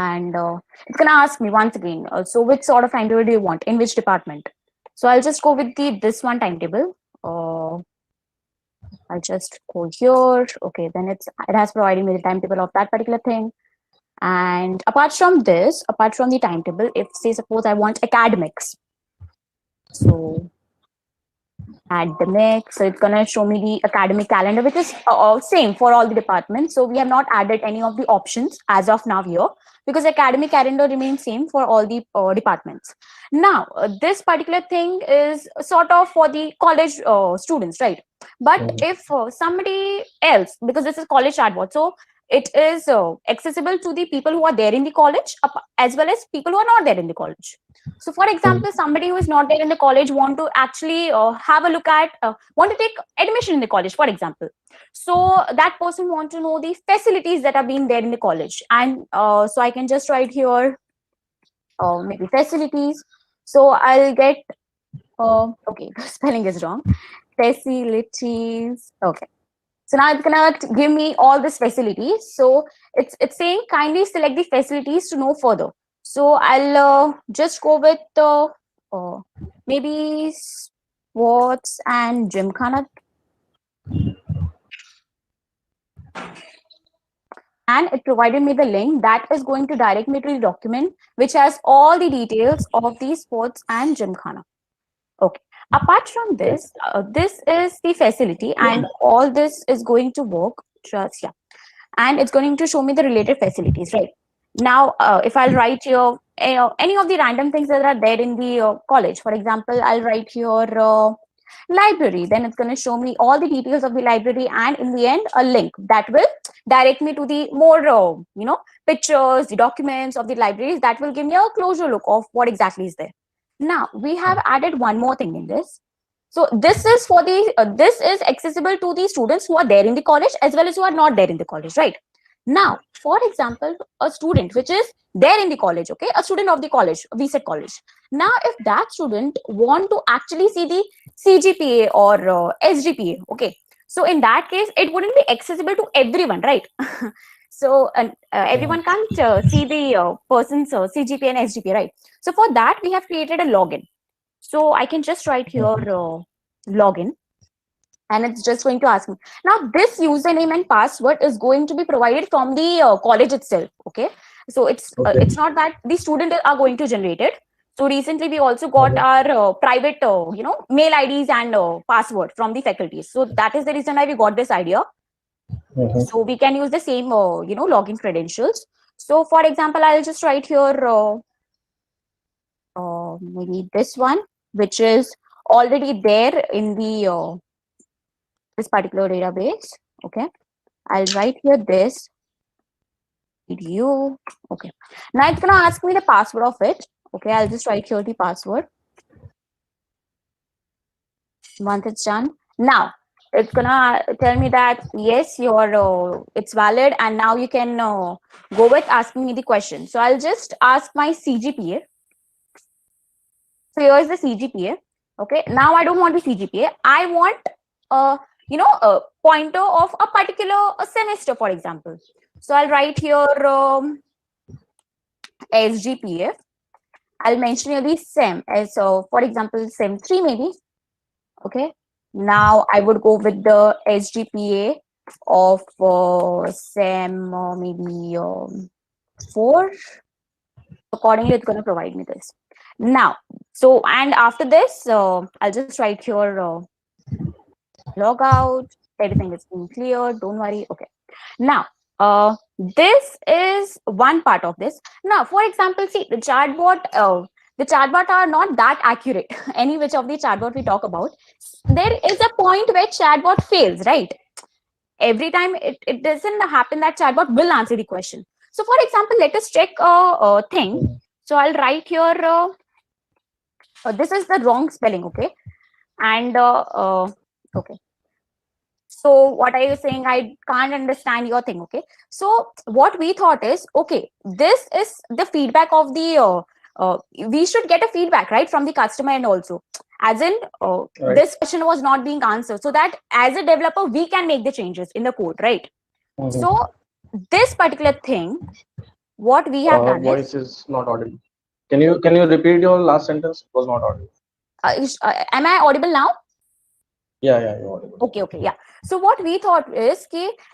And it's going to ask me once again, so which sort of timetable do you want, in which department? So I'll just go with this one timetable. I'll just go here. Okay, then it has provided me the timetable of that particular thing. And apart from this, apart from the timetable, if say suppose I want academics, so academic, so it's gonna show me the academic calendar, which is same for all the departments. So we have not added any of the options as of now here, because academic calendar remains same for all the departments. Now this particular thing is sort of for the college students, right? But if somebody else, because this is college chatbot, so it is accessible to the people who are there in the college as well as people who are not there in the college. So for example, somebody who is not there in the college want to actually have a look at, want to take admission in the college, for example. So that person want to know the facilities that are being there in the college. And so I can just write here, maybe facilities. So I'll get, okay, the spelling is wrong. Facilities, okay. So now it's gonna give me all these facilities. So it's saying kindly select the facilities to know further. So I'll just go with maybe sports and gymkhana. And it provided me the link that is going to direct me to the document which has all the details of the sports and gymkhana. Okay. Apart from this, this is the facility, and all this is going to work. Just yeah, and it's going to show me the related facilities, right? Now, if I'll write here any of the random things that are there in the college, for example, I'll write here library, then it's going to show me all the details of the library, and in the end a link that will direct me to the more pictures, the documents of the libraries, that will give me a closer look of what exactly is there. Now we have added one more thing in this. So this is for the this is accessible to the students who are there in the college as well as who are not there in the college, right? Now, for example, a student which is there in the college, okay, a student of the college, VCET college. Now, if that student want to actually see the CGPA or SGPA, okay, so in that case, it wouldn't be accessible to everyone, right? So everyone can't see the person's CGPA and SGPA, right? So for that, we have created a login. So I can just write here login, and it's just going to ask me. Now, this username and password is going to be provided from the college itself. Okay, so it's not that the student are going to generate it. So recently, we also got our private, mail IDs and password from the faculties. So that is the reason why we got this idea. So we can use the same, login credentials. So for example, I'll just write here maybe this one, which is already there in the this particular database. Okay, I'll write here this video. Okay, now it's gonna ask me the password of it. Okay, I'll just write here the password. Once it's done, now it's gonna tell me that yes, your it's valid, and now you can go with asking me the question. So I'll just ask my CGPA. So here's the CGPA. Okay, now I don't want the CGPA. I want a pointer of a particular semester, for example. So I'll write here SGPA. I'll mention here the SEM as for example SEM 3 maybe. Okay. Now I would go with the SGPA of SEM maybe 4. Accordingly, it's going to provide me this. Now, so and after this, I'll just write here log out. Everything is being cleared. Don't worry. Okay. Now, this is one part of this. Now, for example, see the chatbot are not that accurate. Any which of the chatbot we talk about, there is a point where chatbot fails, right? Every time it doesn't happen that chatbot will answer the question. So, for example, let us check a thing. So I'll write here. This is the wrong spelling, okay? And okay. So what are you saying? I can't understand your thing, okay? So what we thought is, okay, this is the feedback of the. We should get a feedback, right, from the customer, and also, as in, this question was not being answered, so that as a developer we can make the changes in the code, right? So this particular thing, what we have done voice is not audible. Can you repeat your last sentence? It was not audible. Am I audible now? Yeah, you're audible. Okay, yeah. So what we thought is,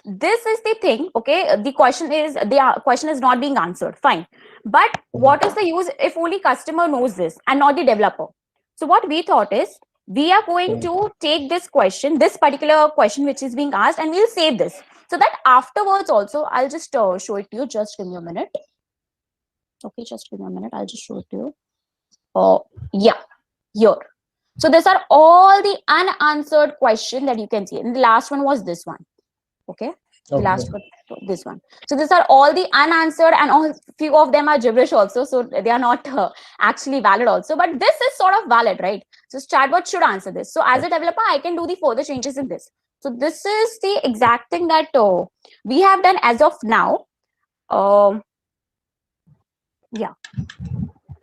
this is the thing, okay? The question is not being answered. Fine, but what is the use if only customer knows this and not the developer? So what we thought is, we are going to take this question, this particular question which is being asked, and we'll save this so that afterwards also, I'll just show it to you. Just give me a minute. Okay, just give me a minute. I'll just show it to you. Yeah, here. So these are all the unanswered questions that you can see. And the last one was this one. Okay. The last one, this one. So these are all the unanswered, and all few of them are gibberish also. So they are not actually valid also. But this is sort of valid, right? So chatbot should answer this. So as a developer, I can do the further changes in this. So this is the exact thing that we have done as of now. Yeah.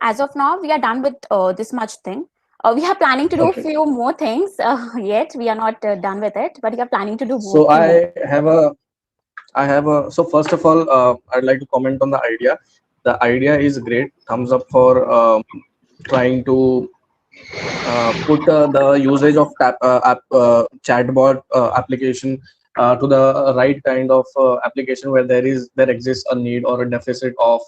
As of now, we are done with this much thing. We are planning to do a few more things yet. We are not done with it, but we are planning to do more. So I have a. So first of all, I'd like to comment on the idea. The idea is great. Thumbs up for trying to put the usage of chatbot application to the right kind of application where there exists a need or a deficit of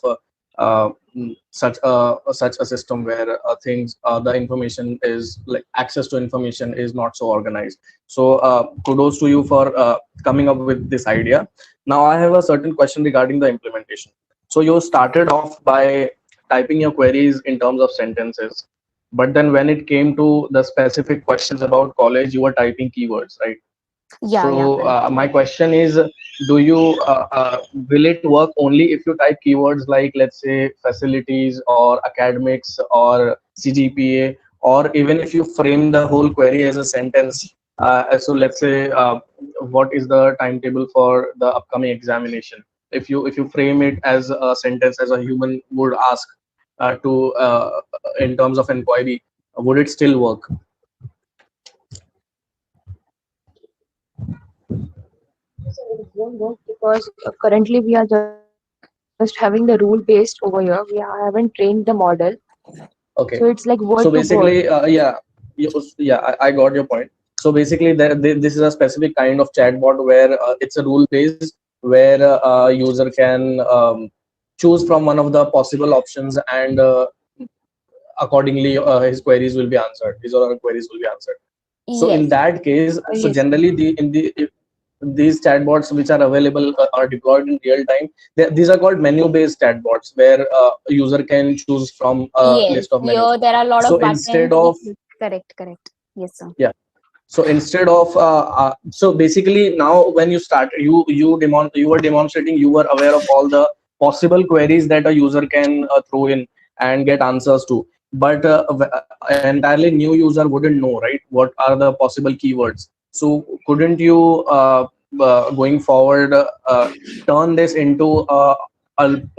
such a system where things the information is like access to information is not so organized. So kudos to you for coming up with this idea. Now I have a certain question regarding the implementation. So you started off by typing your queries in terms of sentences, but then when it came to the specific questions about college, you were typing keywords, right? Yeah, yeah, So correct. my question is, do you will it work only if you type keywords like, let's say, facilities or academics or CGPA, or even if you frame the whole query as a sentence? So let's say, what is the timetable for the upcoming examination? If you frame it as a sentence as a human would ask to in terms of inquiry, would it still work? It won't work because currently we are just having the rule based over here. We haven't trained the model, so it's like Okay. word to So word. basically, I got your point. So basically, this is a specific kind of chatbot where it's a rule based, where user can choose from one of the possible options, and accordingly, his queries will be answered. His or her queries will be answered. So in Yes. that case, so Yes. generally these chatbots which are available are deployed in real time. These are called menu based chatbots, where a user can choose from a Yes. list of menus. Here there are a lot So of instead buttons. We of click. Correct, correct. Yes, sir. yeah, so instead of so basically now when you start, you were demonstrating, you were aware of all the possible queries that a user can throw in and get answers to. But an entirely new user wouldn't know, right, what are the possible keywords. So couldn't you going forward turn this into a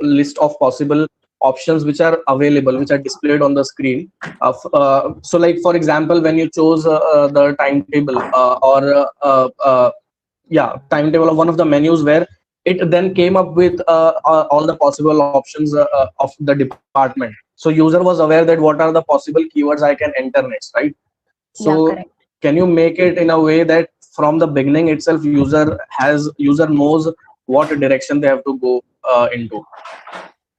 list of possible options which are available, which are displayed on the screen? So like for example, when you chose the timetable timetable of one of the menus, where it then came up with all the possible options of the department. So user was aware that what are the possible keywords I can enter next, right? Yeah, So correct. can you make it in a way that from the beginning itself, user knows what direction they have to go into?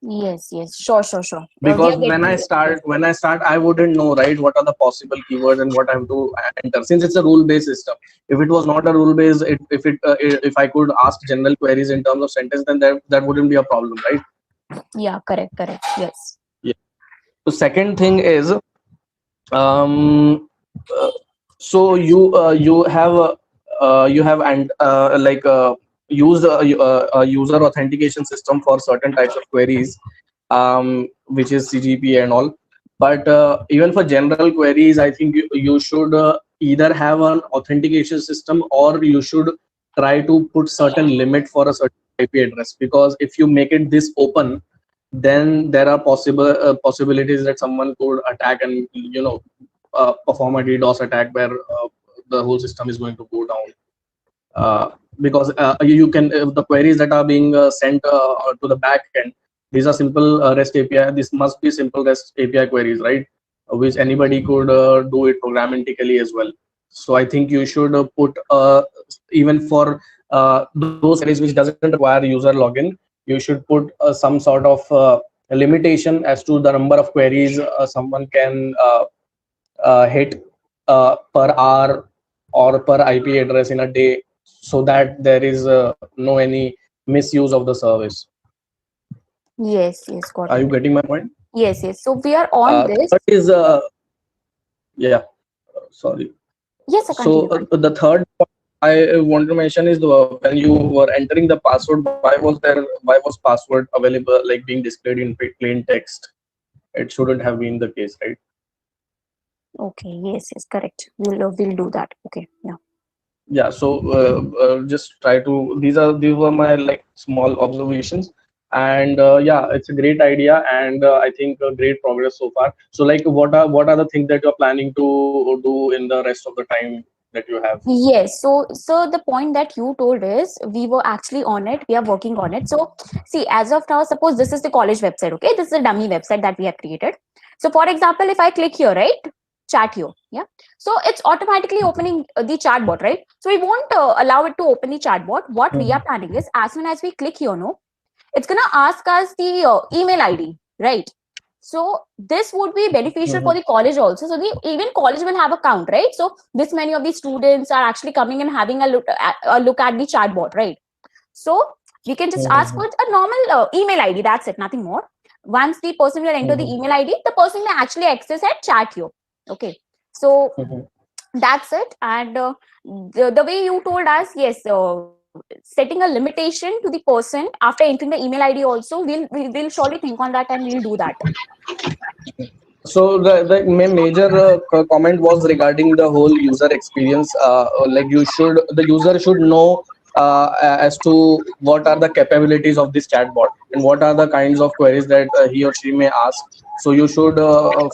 Yes, yes. Sure, sure, sure. We Because are getting it. Yes. when I start, I wouldn't know, right, what are the possible keywords and what I have to enter, since it's a rule based system. If it was not a rule based, if I could ask general queries in terms of sentence, then that wouldn't be a problem, right? Yeah, correct, correct. Yes. Yeah. The second thing is, um uh, so you have and used a user authentication system for certain types of queries, which is CGPA and all. But even for general queries, I think you should either have an authentication system, or you should try to put certain limit for a certain IP address, because if you make it this open, then there are possibilities that someone could attack and perform a DDoS attack, where the whole system is going to go down. Because you can the queries that are being sent to the back end, these are simple REST API. This must be simple REST API queries, right? Which anybody could do it programmatically as well. So I think you should put even for those queries which doesn't require user login, you should put some sort of limitation as to the number of queries someone can hit per hour or per IP address in a day, so that there is no any misuse of the service. Yes, yes, got Are you it. getting my point? Yes, yes. So we are on this. Third is yeah, sorry. Yes, sir, So continue, continue. the third point I want to mention is when you were entering the password, why was password available, like being displayed in plain text? It shouldn't have been the case, right? Okay, yes, yes, correct. We'll do that. Okay, yeah. Yeah, so just try to, these were my like small observations. And yeah, it's a great idea, and I think great progress so far. So like, what are the things that you're planning to do in the rest of the time that you have? Yes, so the point that you told is we were actually on it, we are working on it. So see, as of now, suppose this is the college website, okay? This is a dummy website that we have created. So for example, if I click here, right? Chat here, yeah. So it's automatically opening the chat bot, right? So we won't allow it to open the chat bot. What we are planning is, as soon as we click here, no, it's gonna ask us the email ID, right? So this would be beneficial for the college also. So the even college will have a count, right? So this many of the students are actually coming and having a look at the chatbot, right? So we can just ask for a normal email ID. That's it, nothing more. Once the person will enter the email ID, the person may actually access and chat you. Okay, so that's it. And the way you told us, yes, setting a limitation to the person after entering the email ID also, we'll surely think on that and we'll do that. So the major comment was regarding the whole user experience. Like the user should know as to what are the capabilities of this chatbot and what are the kinds of queries that he or she may ask. So you should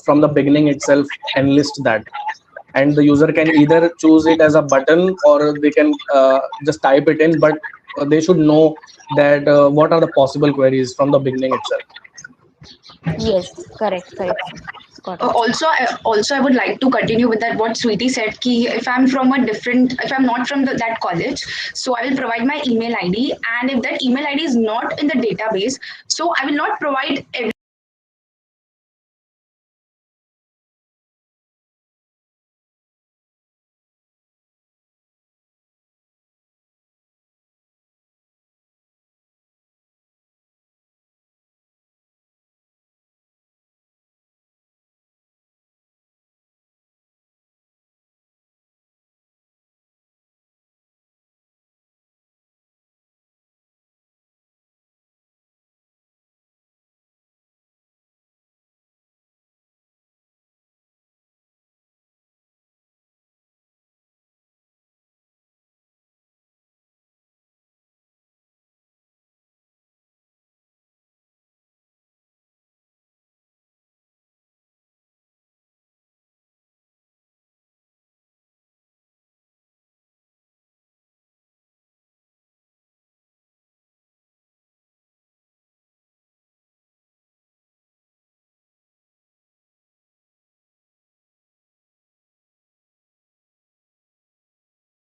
from the beginning itself enlist that, and the user can either choose it as a button or they can just type it in, but they should know that what are the possible queries from the beginning itself. Yes, correct. Also, I would like to continue with that what Sweetie said. Ki if I'm not from that college, so I will provide my email ID, and if that email ID is not in the database, so I will not provide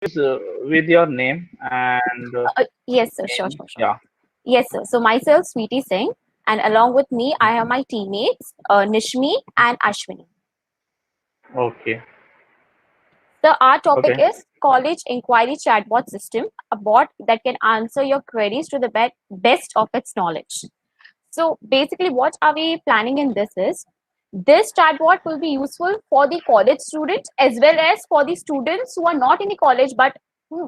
With your name and Yes, sir. Sure. yeah. Yes, sir. So myself, Sweetie Singh, and along with me, I have my teammates, Nishmi and Ashwini. Okay. So our topic Okay. is College Inquiry Chatbot System, a bot that can answer your queries to the best of its knowledge. So basically, what are we planning in this is, this chatbot will be useful for the college students as well as for the students who are not in the college, but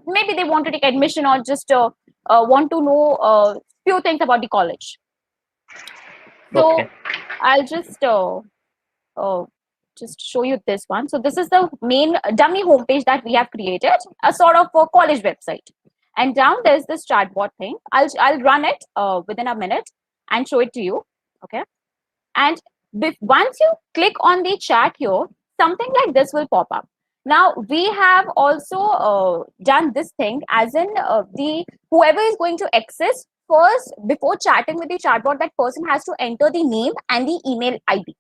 maybe they want to take admission or just want to know few things about the college. So Okay. I'll just show you this one. So this is the main dummy homepage that we have created, a sort of a college website. And down there's this chatbot thing. I'll run it within a minute and show it to you. Okay. And once you click on the chat here, something like this will pop up. Now we have also done this thing as in the whoever is going to access first before chatting with the chatbot, that person has to enter the name and the email ID,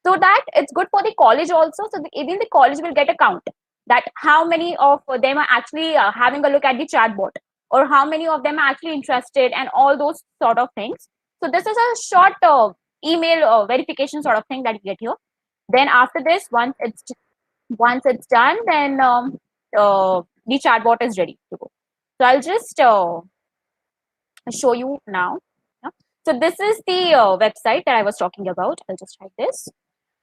so that it's good for the college also. So even the college will get a count that how many of them are actually having a look at the chatbot, or how many of them are actually interested, and all those sort of things. So this is a short email verification sort of thing that you get here. Then after this, once it's done, then the chatbot is ready to go. So I'll just show you now. Yeah. So this is the website that I was talking about. I'll just write this.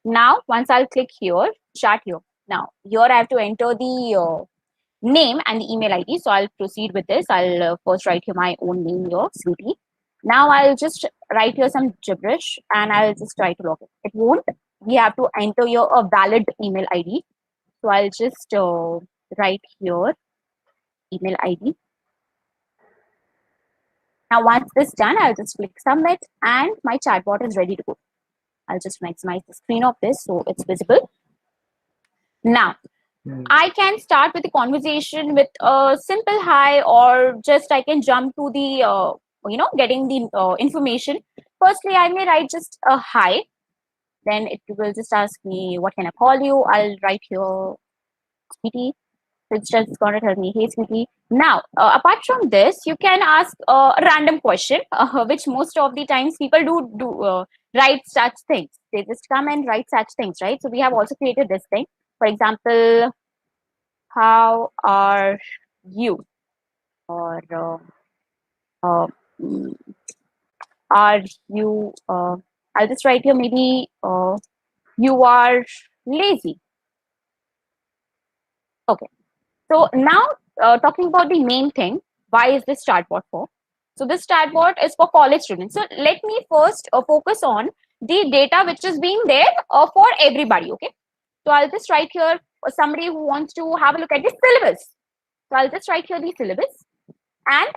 Now, once I'll click here, chat here. Now, here I have to enter the name and the email ID. So I'll proceed with this. I'll first write here my own name here, Sweetie. Now I'll just write here some gibberish and I'll just try to log in. It won't. We have to enter here a valid email ID. So I'll just write here email ID. Now, once this done, I'll just click submit and my chatbot is ready to go. I'll just maximize the screen of this so it's visible. Now, I can start with the conversation with a simple hi, or just I can jump to the, getting the information. Firstly, I may write just a hi. Then it will just ask me, what can I call you? I'll write here, Sweetie. It's just gonna tell me, hey sweetie. Now, apart from this, you can ask a random question, which most of the times people do write such things. They just come and write such things, right? So we have also created this thing. For example, how are you? Or mm, are you? I'll just write here maybe you are lazy. Okay. So now talking about the main thing, why is this chatbot for? So this chatbot is for college students. So let me first focus on the data which is being there for everybody. Okay. So I'll just write here somebody who wants to have a look at the syllabus. So I'll just write here the syllabus. And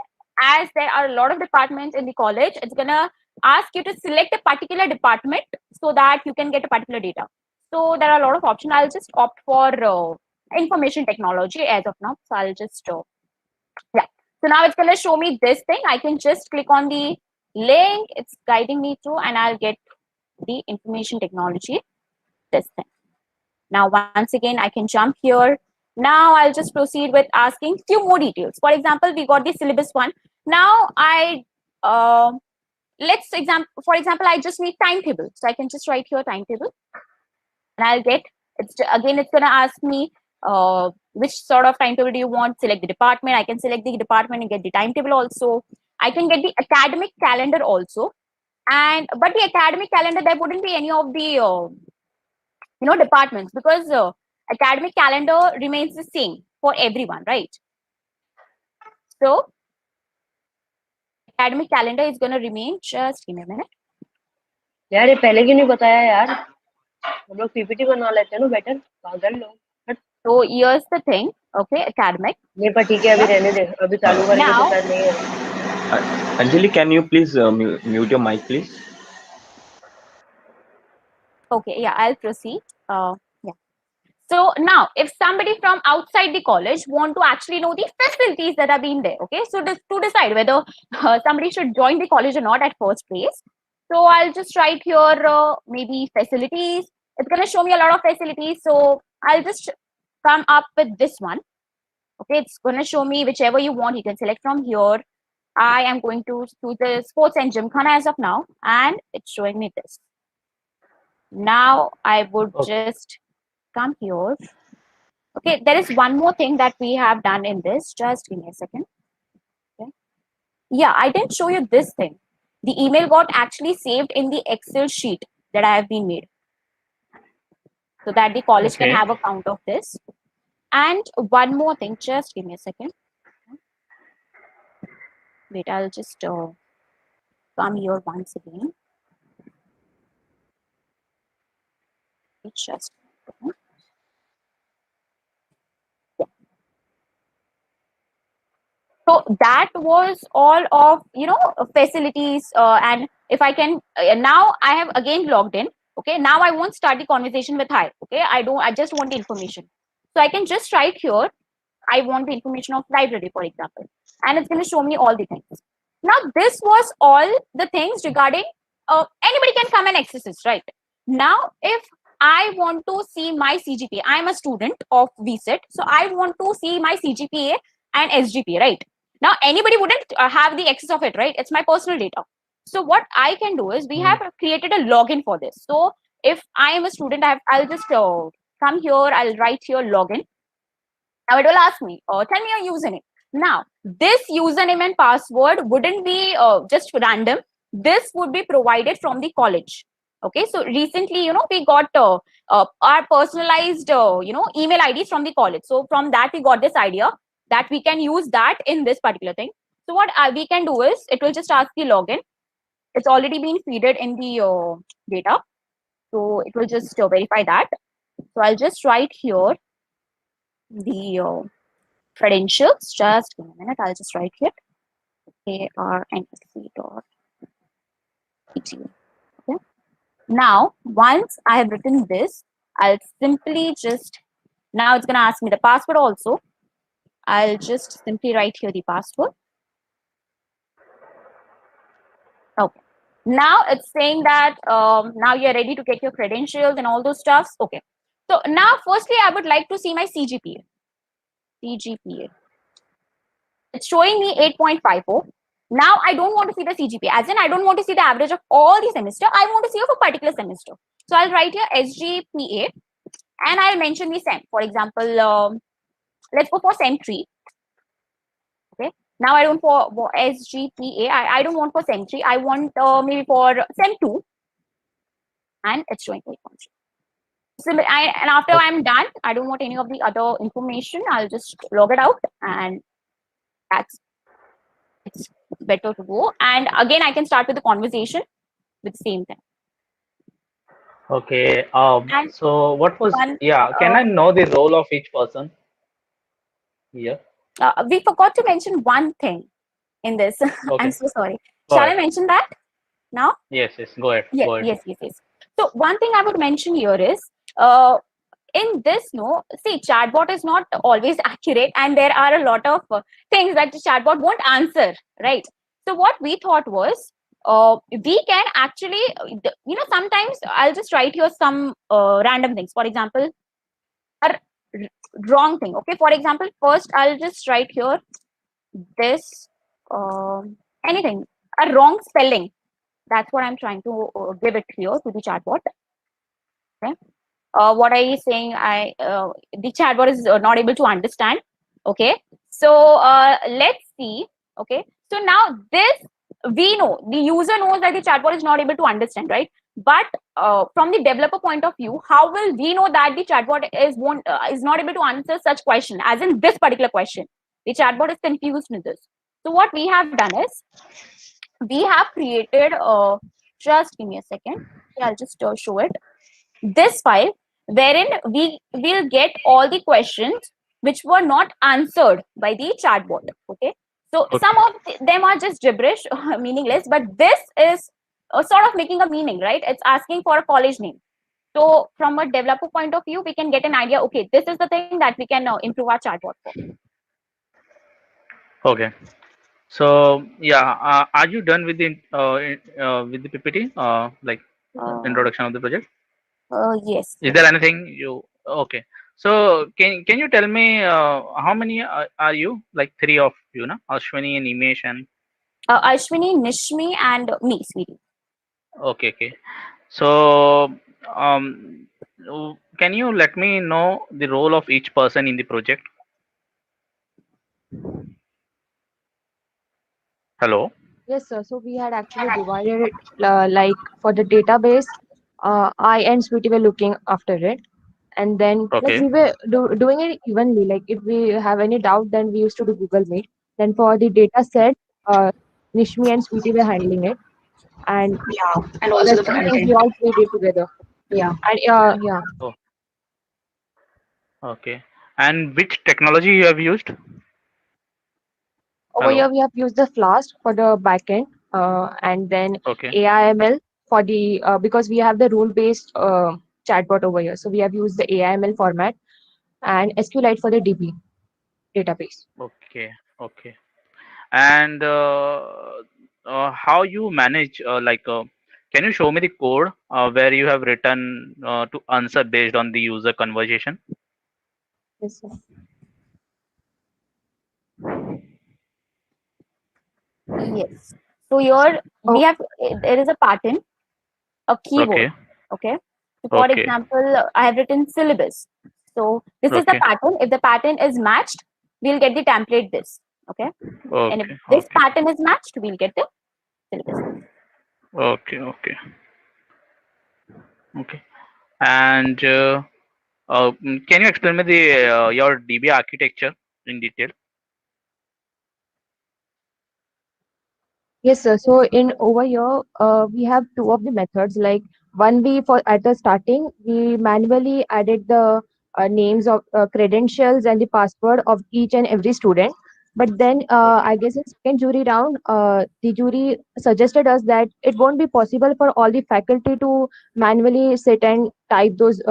as there are a lot of departments in the college, it's gonna ask you to select a particular department so that you can get a particular data. So there are a lot of options. I'll just opt for information technology as of now. So I'll just yeah. So now it's gonna show me this thing. I can just click on the link. It's guiding me through, and I'll get the information technology. This thing. Now once again, I can jump here. Now I'll just proceed with asking few more details. For example, we got the syllabus one. Now I for example, I just need timetable. So I can just write here timetable, and I'll get it's gonna ask me which sort of timetable do you want. Select the department. I can select the department and get the timetable also. I can get the academic calendar also, but the academic calendar, there wouldn't be any of the departments, because academic calendar remains the same for everyone, right? So academic calendar is going to remain. Just give me a minute. यार ये पहले क्यों नहीं बताया यार, हम लोग PPT बनवा लेते हैं ना बेटर, पागल लोग. So here's the thing, okay, academic. नहीं पर ठीक है, अभी रहने दे, अभी चालू करेंगे तो शायद नहीं है. Anjali, can you please mute your mic, please? Okay, yeah, I'll proceed. Yeah. So now, if somebody from outside the college want to actually know the facilities that are being there, okay, so to decide whether somebody should join the college or not at first place, so I'll just write here maybe facilities. It's going to show me a lot of facilities, so I'll just come up with this one. Okay, it's going to show me whichever you want. You can select from here. I am going to choose the sports and gymkhana as of now, and it's showing me this. Now I would just come here. Okay, there is one more thing that we have done in this. Just give me a second. Okay. Yeah, I didn't show you this thing. The email got actually saved in the Excel sheet that I have been made, so that the college can have a count of this. And one more thing, just give me a second. Wait, I'll just come here once again. It's just so that was all of facilities, and if I can now I have again logged in. Okay, now I won't start the conversation with hi. Okay, I just want the information, so I can just write here I want the information of library, for example, and it's going to show me all the things. Now this was all the things regarding anybody can come and access this, right? Now if I want to see my CGPA, I'm a student of VCET, so I want to see my CGPA and SGPA, right? Now anybody wouldn't have the access of it, right? It's my personal data. So what I can do is we have created a login for this. So if I am a student, I'll just come here, I'll write here login. Now it will ask me, tell me your username. Now this username and password wouldn't be just random. This would be provided from the college. Okay, so recently, we got our personalized, email IDs from the college. So from that, we got this idea that we can use that in this particular thing. So what we can do is, it will just ask the login. It's already been feeded in the data. So it will just verify that. So I'll just write here the credentials. Just give me a minute. I'll just write here arnsc.edu. Okay. Now, once I have written this, I'll simply just, now it's going to ask me the password also. I'll just simply write here the password. Okay. Now it's saying that now you're ready to get your credentials and all those stuffs. Okay. So now, firstly, I would like to see my CGPA. CGPA. It's showing me 8.54. Now I don't want to see the CGPA, as in I don't want to see the average of all the semester. I want to see of a particular semester. So I'll write here SGPA and I'll mention the SEM. For example, let's go for SEM 3. Okay. Now I don't for SGPA. I don't want for SEM 3. I want maybe for SEM 2. And it's showing 8.3. So and after I'm done, I don't want any of the other information. I'll just log it out, and it's better to go. And again, I can start with the conversation with the same thing. Okay. And So what was? one, Yeah. Can I know the role of each person here? we forgot to mention one thing in this. I'm Okay. so sorry. Go Shall I ahead. mention that now? Yes. Yes. Go ahead. Yes, Go ahead. yes. So one thing I would mention here is, in this, see, chatbot is not always accurate, and there are a lot of things that the chatbot won't answer, right? So what we thought was, we can actually, sometimes I'll just write here some random things. For example, a wrong thing. Okay, for example, first I'll just write here this anything, a wrong spelling. That's what I'm trying to give it here to the chatbot. Okay. What are you saying? The chatbot is not able to understand. Okay. So let's see. Okay. So now this, we know, the user knows that the chatbot is not able to understand, right? But from the developer point of view, how will we know that the chatbot is not able to answer such question, as in this particular question? The chatbot is confused with this. So what we have done is, we have created, just give me a second. I'll just show it. This file, wherein we will get all the questions which were not answered by the chatbot. Okay. So some of them are just gibberish, meaningless, but this is sort of making a meaning, right? It's asking for a college name. So from a developer point of view, we can get an idea. Okay, this is the thing that we can improve our chatbot for. Okay. So yeah, are you done with the PPT? Like introduction of the project. Yes. Is there anything you? Okay. So can you tell me how many are you? Like three of you, na? Ashwini and Nimesh and. Ashwini, Nishmi, and me, sweetie. Okay. Okay. So can you let me know the role of each person in the project? Hello. Yes, sir. So we had actually divided it like for the database, I and Sweetie were looking after it. And then like Okay. we were doing it evenly. Like if we have any doubt, then we used to do Google Meet. Then for the data set, Nishmi and Sweetie were handling it. And Yeah, and also rest the of the front things end. we all three did together. Yeah. And yeah. Oh. Okay. And which technology you have used? Over Hello. here, we have used the Flask for the backend, and then Okay. AIML for the because we have the rule-based chatbot over here. So we have used the AIML format and SQLite for the DB database. Okay. Okay. And how you manage can you show me the code where you have written to answer based on the user conversation? Yes, sir. Yes. So here we have, there is a pattern, a keyword. Okay. So for Okay. example, I have written syllabus. So this is the Okay. pattern. If the pattern is matched, we'll get the template this. Okay. And if Okay. this Okay. pattern is matched, we'll get the syllabus. Okay. Okay. Okay. And can you explain me the your DB architecture in detail? Yes, sir. So in over here, we have two of the methods. Like one, we for at the starting, we manually added the names of credentials and the password of each and every student. But then, I guess in second jury round, the jury suggested us that it won't be possible for all the faculty to manually sit and type those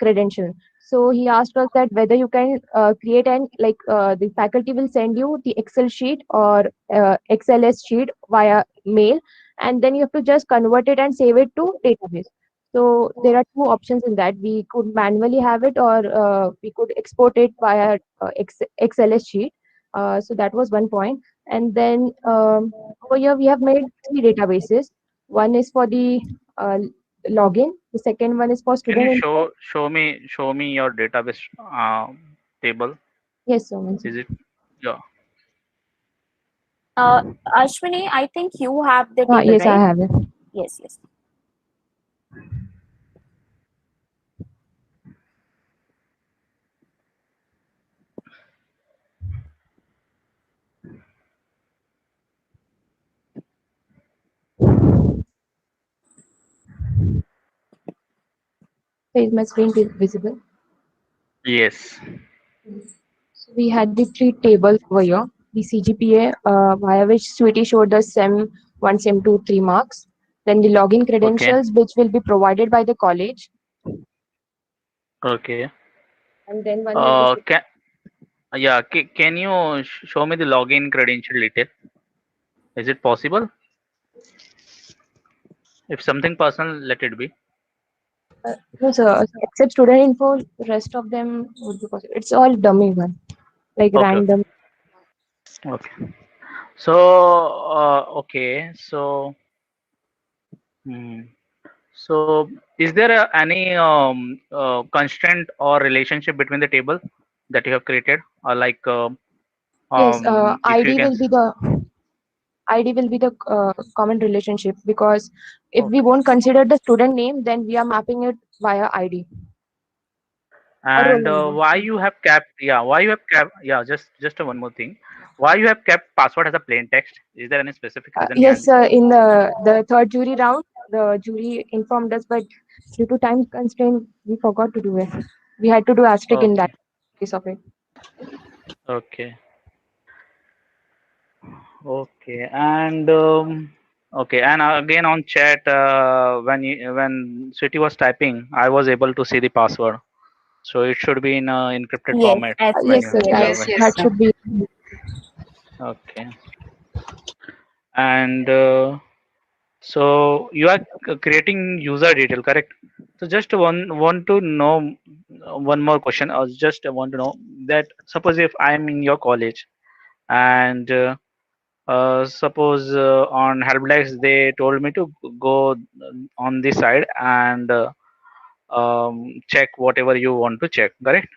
credentials. So he asked us that whether you can create an the faculty will send you the Excel sheet or XLS sheet via mail, and then you have to just convert it and save it to database. So there are two options in that. We could manually have it, or we could export it via XLS sheet. So that was one point. And then over here we have made three databases. One is for the uh, login. The second one is for Can student you info. show me your database table? Yes, so Is it? Yeah. Ashwini, I think you have the table, yes, I right? have it. Yes, yes. So is my screen visible? Yes. So we had the three tables over here. The CGPA, via which Sweetie showed the SEM 1, SEM 2, 3 marks. Then the login Okay. credentials, which will be provided by the college. Okay. And then one is the Can yeah. Can you show me the login credential detail? Is it possible? If something personal, let it be. no, sir, except student info, rest of them would be possible. It's all dummy one, like Okay. Okay. random. Okay. So okay. So hmm. So is there any constraint or relationship between the table that you have created, or like Yes, if you can? ID will be the common relationship, because if we Okay. won't consider the student name, then we are mapping it via ID or roll And number. why you have kept? Yeah. Why you have kept? Yeah. Just one more thing. Why you have kept password as a plain text? Is there any specific reason behind Yes, it? in the third jury round, the jury informed us, but due to time constraint, we forgot to do it. We had to do asterisk in that Okay. case of it. Okay. Okay. And okay. And again on chat, when Sweetie was typing, I was able to see the password. So it should be in a encrypted Yes, format as when Yes, you sir. you have Yes, that should be. okay. And so you are creating user detail, correct? So just want to know one more question. I just want to know that suppose if I am in your college and suppose on helpdesk they told me to go on this side and check whatever you want to check, correct?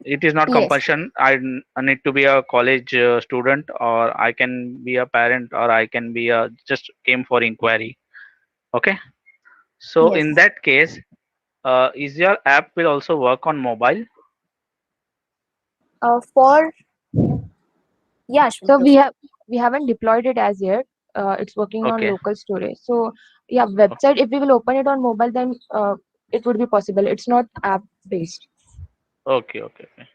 It is not yes, compulsion. I need to be a college student, or I can be a parent, or I can be a just came for inquiry. Okay. So yes. in that case, is your app will also work on mobile? For yeah, Ashwini, So proceed. we haven't deployed it as yet. It's working on Okay. local storage. So yeah, website. If we will open it on mobile, then it would be possible. It's not app based. Okay. Okay. Okay.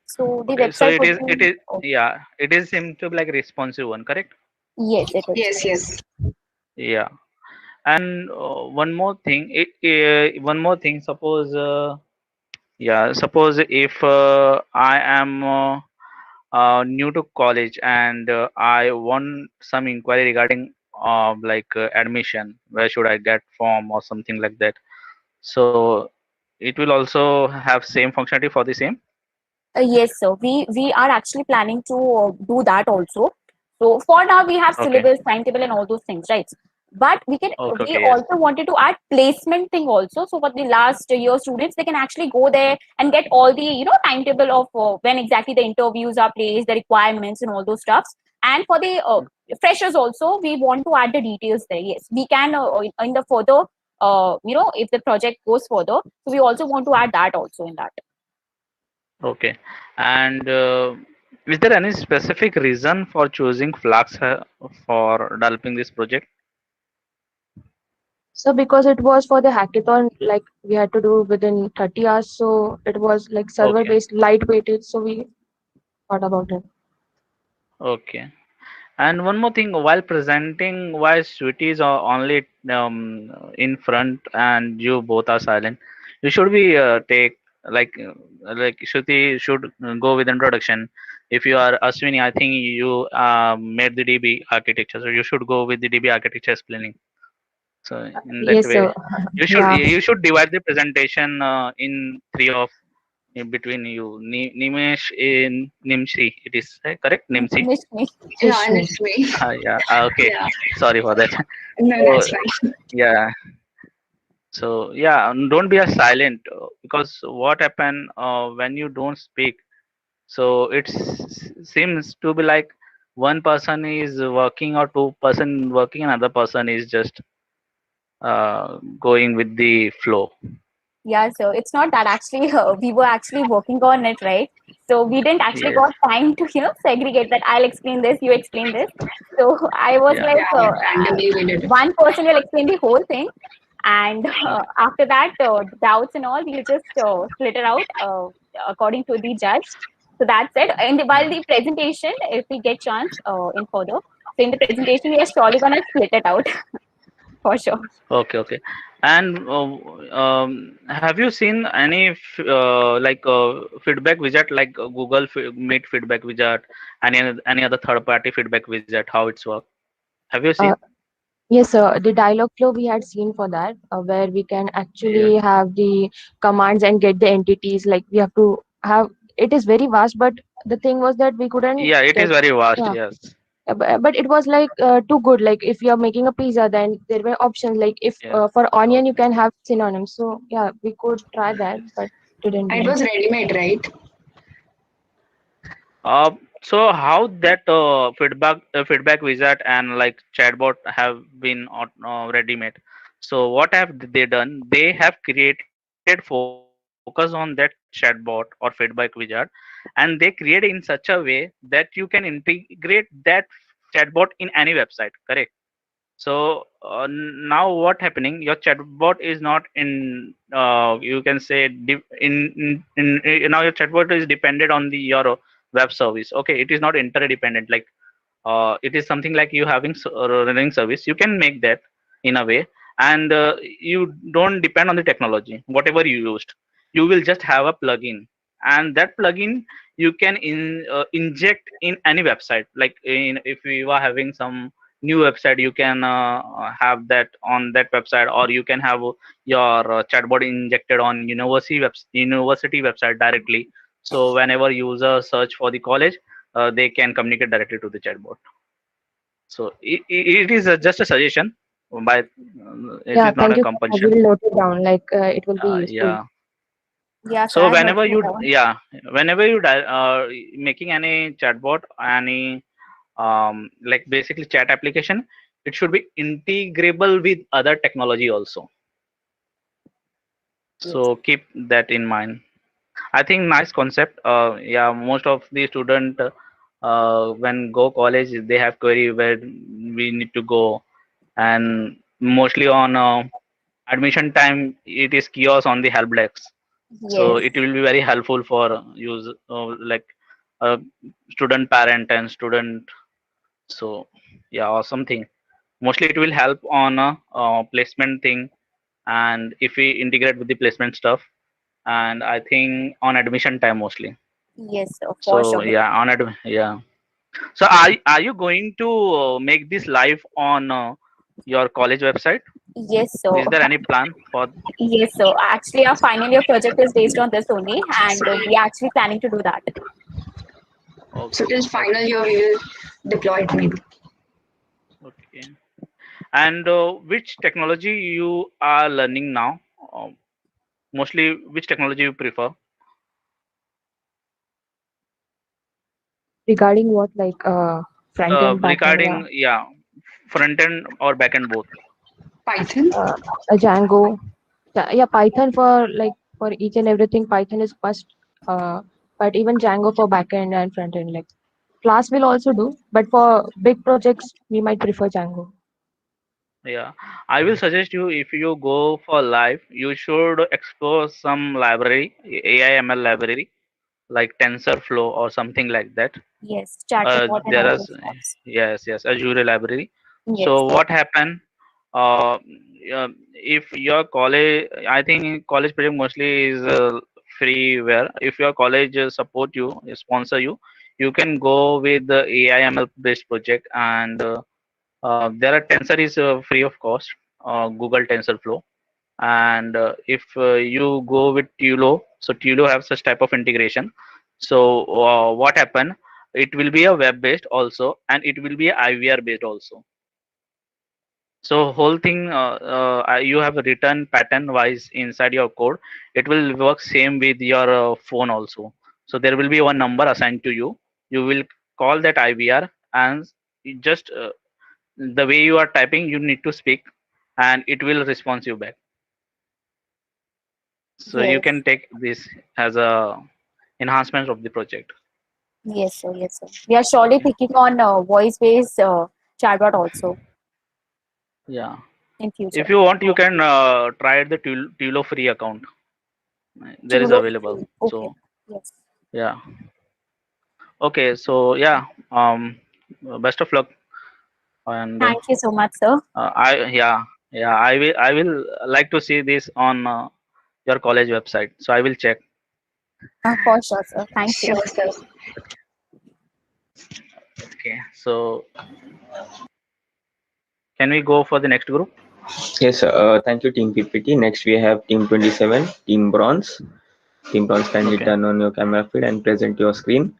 So the Okay. So website it would is. It be is. Yeah. It is seem to be like responsive one, correct? yes, it is. Yes, yes. Yeah. And one more thing. One more thing. Suppose. Yeah. Suppose if I am new to college and I want some inquiry regarding admission. Where should I get form or something like that? So it will also have same functionality for the same. Yes, sir. We are actually planning to do that also. So for now, we have Okay. syllabus, timetable, and all those things, right? But Okay. we Okay. Yes. also wanted to add placement thing also. So for the last year students, they can actually go there and get all the timetable of when exactly the interviews are placed, the requirements, and all those stuffs. And for the freshers also, we want to add the details there. Yes, we can in the further if the project goes further, so we also want to add that also in that. Okay. And is there any specific reason for choosing Flux for developing this project? So because it was for the hackathon, like we had to do within 30 hours, so it was like server Okay. based, lightweighted. So we thought about it. Okay. And one more thing, while presenting, why Sweetie is only in front and you both are silent, you should be take like Shruti should go with introduction. If you are Aswini, I think you made the DB architecture, so you should go with the DB architecture explaining. So in that Yes, way, sir. Yeah. you should divide the presentation in three of in between you. Nimesh in Nimshi. It is correct, Nimshi. Nishmi. Yeah, Nishmi. it's me. Yeah. Okay. Yeah. Sorry for that. No, So that's fine. yeah. So yeah, don't be a silent because what happen when you don't speak. So it seems to be like one person is working or two-person working, another person is just going with the flow. Yeah, so it's not that actually we were actually working on it, right? So we didn't actually Yes. got time to segregate that. I'll explain this, you explain this. So I was Yeah. like, Yeah, randomly we did it. one person will explain the whole thing, and after that, doubts and all, we'll just split it out according to the judge. So that's it. And while the presentation, if we get chance in further, so in the presentation, we are surely gonna split it out for sure. Okay. Okay. And have you seen any feedback widget like Google Meet feedback widget, any other third-party feedback widget? How it's work? Have you seen? Uh, yes, sir. The dialog flow we had seen for that, where we can Yeah. actually have the commands and get the entities. Like we have to have. It is very vast, but the thing was that we couldn't Yeah. It is get. very vast. Yeah. Yes. But it was like too good. Like if you're making a pizza, then there were options. Like if Yes. for onion you Okay. can have synonyms. So yeah, we could try that, but didn't And do it that. was ready-made, right? So how that feedback wizard and like chatbot have been ready made? So what have they done? They have created focus on that chatbot or feedback wizard, and they create in such a way that you can integrate that chatbot in any website. Correct. So now what happening? Your chatbot is not in. You can say now your chatbot is dependent on the your web service. Okay, it is not interdependent. Like it is something like you having running service. You can make that in a way, and you don't depend on the technology. Whatever you used, you will just have a plugin, and that plugin you can inject in any website. Like if we were having some new website, you can have that on that website, or you can have your chatbot injected on university website directly. So whenever users search for the college, they can communicate directly to the chatbot. So it is just a suggestion, by it Yeah, is not thank a you. I compulsion. will note it down. Like it will be useful. Yeah. Yeah, so So I've whenever noticed you that one. whenever you making any chatbot, any like basically chat application, it should be integrable with other technology also. Yes. So keep that in mind. I think nice concept. Yeah, most of the student when go college, they have query where we need to go, and mostly on admission time, it is chaos on the help desk. So Yes. it will be very helpful for use like uh, student parent and student. So yeah, awesome thing. Mostly it will help on placement thing, and if we integrate with the placement stuff, and I think on admission time mostly. Yes, for So sure. yeah, yeah. So are you going to make this live on your college website? Yes, so Is there any plan for? yes, so actually our final year project is based on this only, and we are actually planning to do that. So Okay, till final okay, year we will deploy it maybe. okay. And which technology you are learning now? Mostly, which technology you prefer? Regarding what, like front end, back end, yeah. Regarding, yeah, front end or back end both. Python. A Django. Yeah, Python for like for each and everything. Python is must. But even Django for back end and front end. Like class will also do, but for big projects we might prefer Django. Yeah, I will suggest you, if you go for live, you should explore some library, AI/ML library like TensorFlow or something like that. Yes, chat report and There all is, those stuffs. yes, Azure library. Yes. So what happened? Uh, if your college, I think college project mostly is freeware. If your college support you, sponsor you, you can go with the AI/ML based project, and there are Tensor is free of cost. Google TensorFlow. And if you go with Tulo, so Tulo have such type of integration. So what happen? It will be a web based also, and it will be a IVR based also. So whole thing you have written pattern wise inside your code. It will work same with your phone also. So there will be one number assigned to you. You will call that IVR, and you just the way you are typing, you need to speak, and it will respond you back. So you Yes. can take this as a enhancement of the project. Yes, sir. Yes, sir. We are surely thinking on voice-based chatbot also Yeah. in If future. you want, you can try the Tulo free account. There is Tulo available. free. Okay. So Yes. yeah. Okay. So yeah. Best of luck. And Thank you so much, sir. I will like to see this on your college website. So I will check. For sure, sir. Thank you. Sure, sir. Okay. So can we go for the next group? Yes, thank you, Team PPT. Next, we have Team 27, Team Bronze. Team Bronze, kindly Okay. turn on your camera feed and present your screen.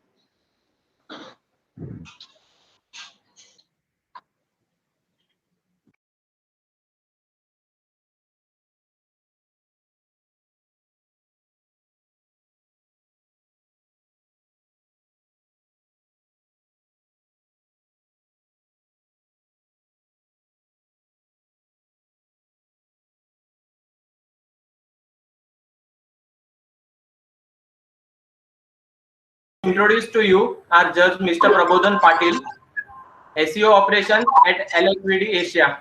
Introduce to you our judge, Mr. Prabodhan Patil, SEO operations at LXVD Asia.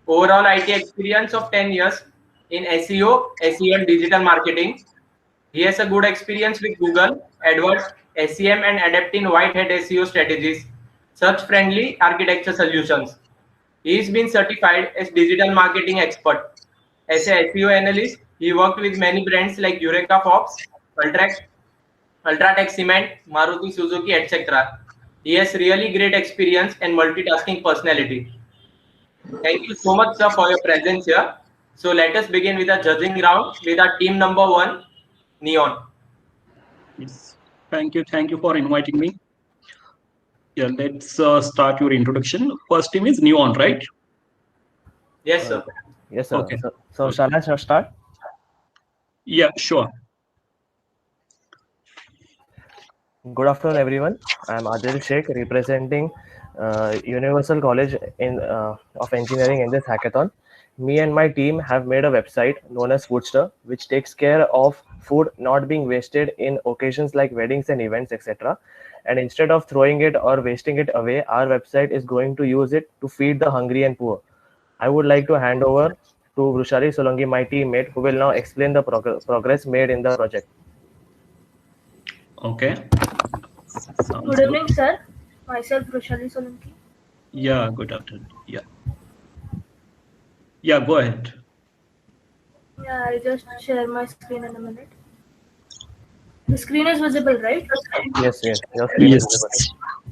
Overall IT experience of 10 years in SEO, SEM, digital marketing. He has a good experience with Google, AdWords, SEM, and adapting white-hat SEO strategies, search-friendly architecture solutions. He has been certified as digital marketing expert. As a SEO analyst, he worked with many brands like Eureka Forbes, Ultratech Cement, Maruti Suzuki, etc. He has really great experience and multitasking personality. Thank you so much, sir, for your presence here. So let us begin with a judging round with our team number 1, Neon. Yes. Thank you. Thank you for inviting me. Yeah, let's start your introduction. First team is Neon, right? Yes, sir. Yes, sir. Okay. So shall I start? Yeah, sure. Good afternoon, everyone. I'm Adil Sheikh, representing Universal College of Engineering in this hackathon. Me and my team have made a website known as Foodster, which takes care of food not being wasted in occasions like weddings and events, etc. And instead of throwing it or wasting it away, our website is going to use it to feed the hungry and poor. I would like to hand over to Vrushali Solanki, my teammate, who will now explain the progress made in the project. Okay. Sounds Good evening, sir. Myself, Roshali Solanki. Yeah, good afternoon. Yeah. Yeah, go ahead. Yeah, I'll just share my screen in a minute. The screen is visible, right? Yes, your screen is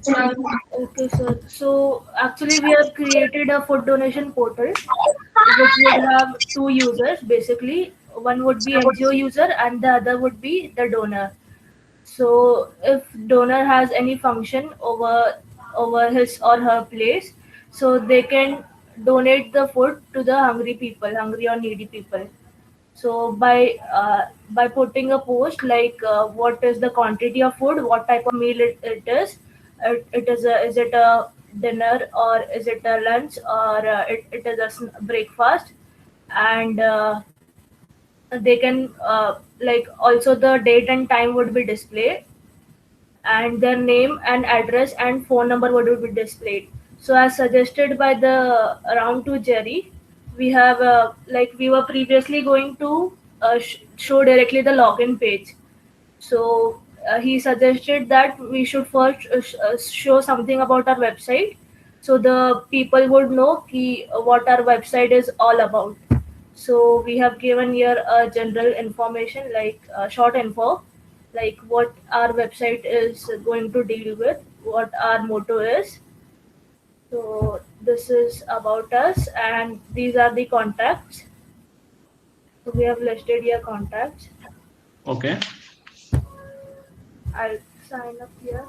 visible. Okay, sir. So actually, we have created a food donation portal, which would have two users. Basically, one would be NGO user, and the other would be the donor. So if donor has any function over his or her place, so they can donate the food to the hungry or needy people. So by putting a post like what is the quantity of food, what type of meal it is, is it a dinner or is it a lunch or it is a breakfast, and they can like also the date and time would be displayed, and their name and address and phone number would be displayed. So as suggested by the round to Jerry, we have like we were previously going to show directly the login page. So he suggested that we should first show something about our website, so the people would know what our website is all about. So we have given here a general information like short info, like what our website is going to deal with, what our motto is, So this is about us, and these are the contacts. So we have listed your contacts. Okay. I'll sign up here.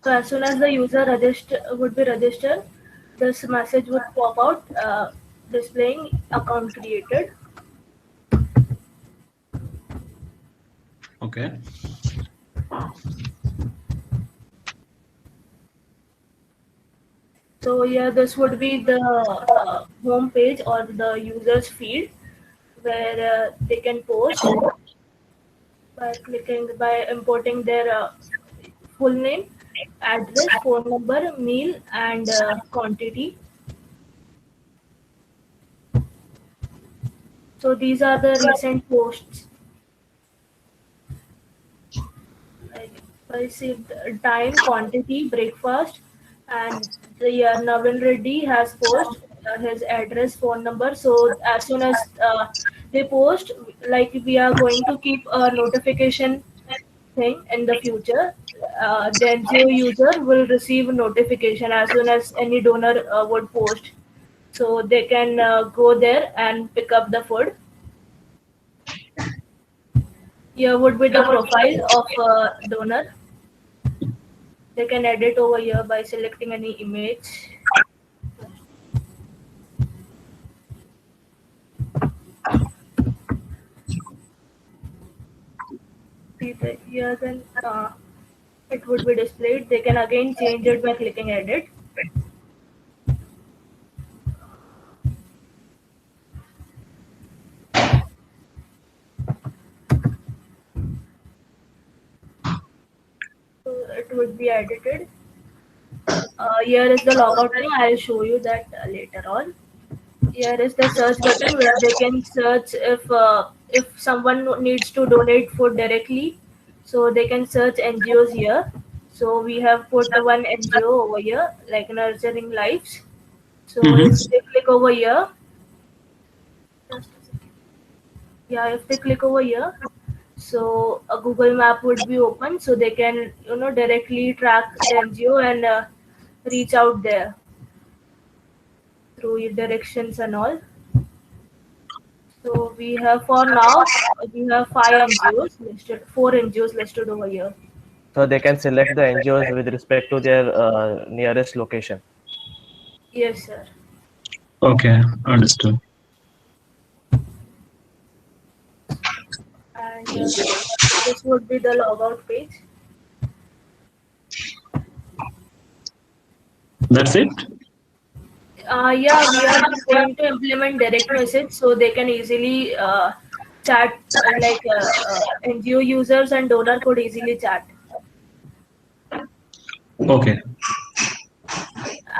So as soon as the user would be registered, this message would pop out displaying account created. Okay. So yeah, this would be the home page or the user's feed where they can post by importing their full name, address, phone number, meal, and quantity. So these are the recent posts. Like I received time, quantity, breakfast, and the Navin Reddy has post his address, phone number. So as soon as they post, like we are going to keep a notification thing in the future. The NGO user will receive a notification as soon as any donor would post. So they can go there and pick up the food. Here would be the profile of a donor. They can edit over here by selecting any image. Here then it would be displayed. They can again change it by clicking edit. So it would be edited. Here is the logout thing. I'll show you that later on. Here is the search button where they can search if someone needs to donate food directly. So they can search NGOs here. So we have put one NGO over here, like Nurturing Lives. So if they click over here, just a second. Yeah, if they click over here, so a Google map would be open, so they can directly track the NGO and reach out there through directions and all. So we have for now we have 5 NGOs listed, 4 NGOs listed over here. So they can select the NGOs with respect to their nearest location. Yes, sir. Okay, understood. And this would be the logout page. That's it. Yeah, we are going to implement direct message so they can easily chat, like NGO users and donor could easily chat. Okay.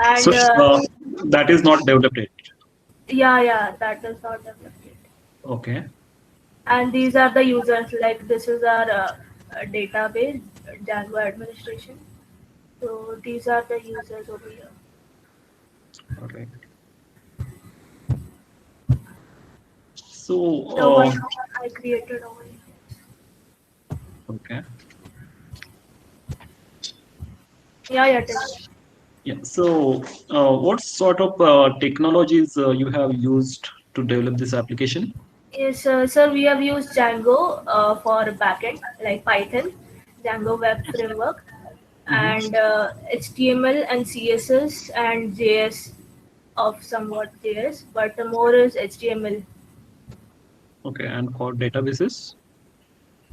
And So that is not developed yet. yeah, that is not developed yet. Okay. And these are the users, like this is our database, Django administration. So these are the users over here. All right. So The one I created over here. okay. Yeah, tell me. Yeah. So what sort of technologies you have used to develop this application? Yes, sir, we have used Django for backend, like Python, Django Web Framework, and HTML and CSS and JS of somewhat JS, but more is HTML. Okay, and for databases?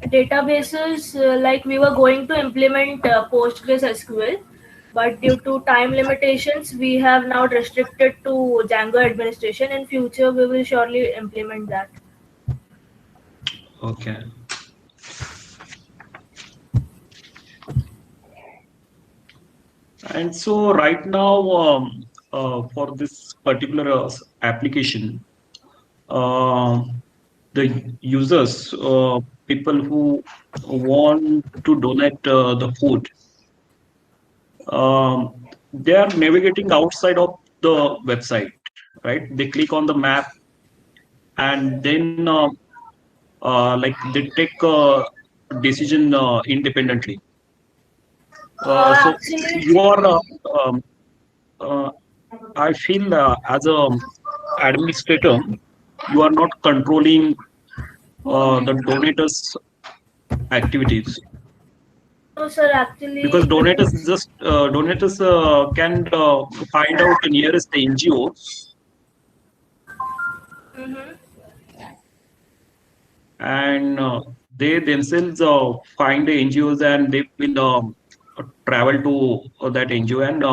Databases, like we were going to implement PostgreSQL, but due to time limitations, we have now restricted to Django administration. In future, we will surely implement that. Okay. And so right now, for this particular application, the users, people who want to donate the food, they are navigating outside of the website, right? They click on the map and then like they take a decision independently. So Actually, you are, uh, I feel as a administrator, you are not controlling the donators' activities, no, sir. because Actually, donators can find out the nearest NGOs, mm-hmm. and they themselves find the NGOs, and they will travel to that NGO and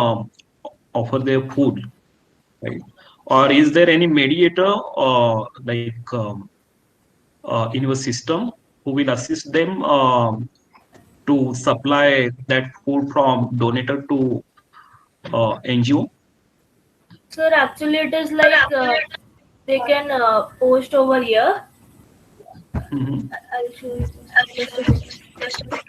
offer their food, right? Or is there any mediator in your system who will assist them to supply that food from donator to NGO? Sir, actually, it is like they can post over here. Mhm. I'll show you just a second.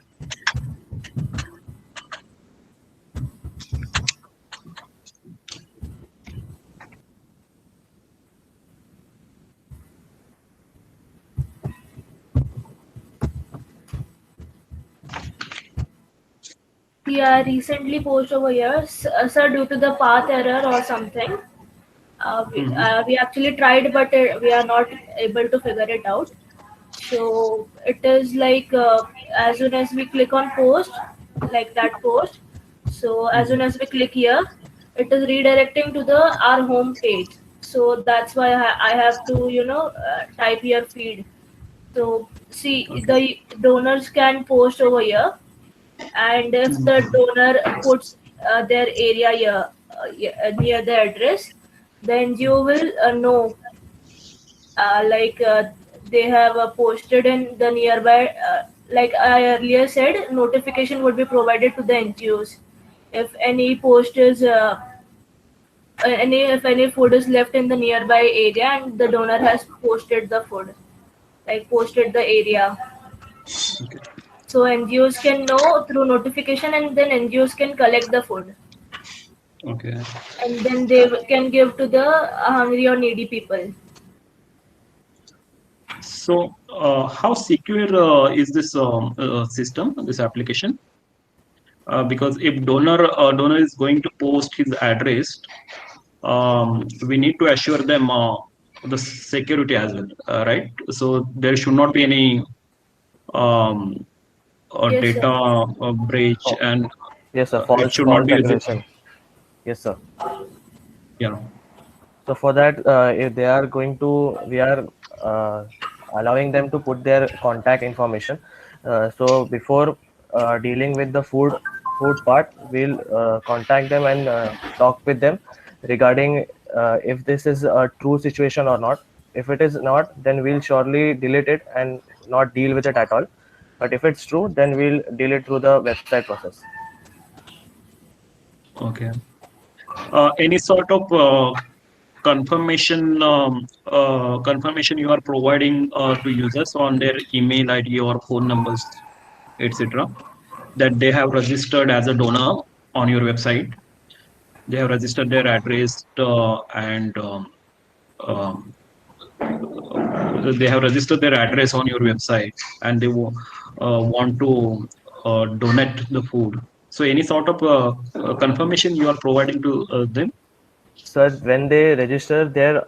Yeah, recently post over here, sir, due to the path error or something. We actually tried, but we are not able to figure it out. So it is like as soon as we click on post, like that post. So as soon as we click here, it is redirecting to the our home page. So that's why I have to type here feed. So see, the donors can post over here, and if the donor puts their area here near the address, then you will know like they have posted in the nearby, like I earlier said, notification would be provided to the NGOs if any post is any if any food is left in the nearby area and the donor has posted the food, like posted the area. So NGOs can know through notification, and then NGOs can collect the food, Okay. and then they can give to the hungry or needy people. So, how secure is this system, this application? Because if donor is going to post his address, we need to assure them the security as well, right? So there should not be any Yes, sir. data breach, Oh, and yes, sir. it False should not false be aggression. Yes, sir. yeah. So for that, if they are going to, we are allowing them to put their contact information. So before dealing with the food part, we'll contact them and talk with them regarding if this is a true situation or not. If it is not, then we'll surely delete it and not deal with it at all. But if it's true, then we'll deal it through the website process. Okay. Any sort of confirmation you are providing to users on their email ID or phone numbers, etc., that they have registered as a donor on your website. They have registered their address and they have registered their address on your website, and they want to donate the food. So any sort of confirmation you are providing to them? So when they register, their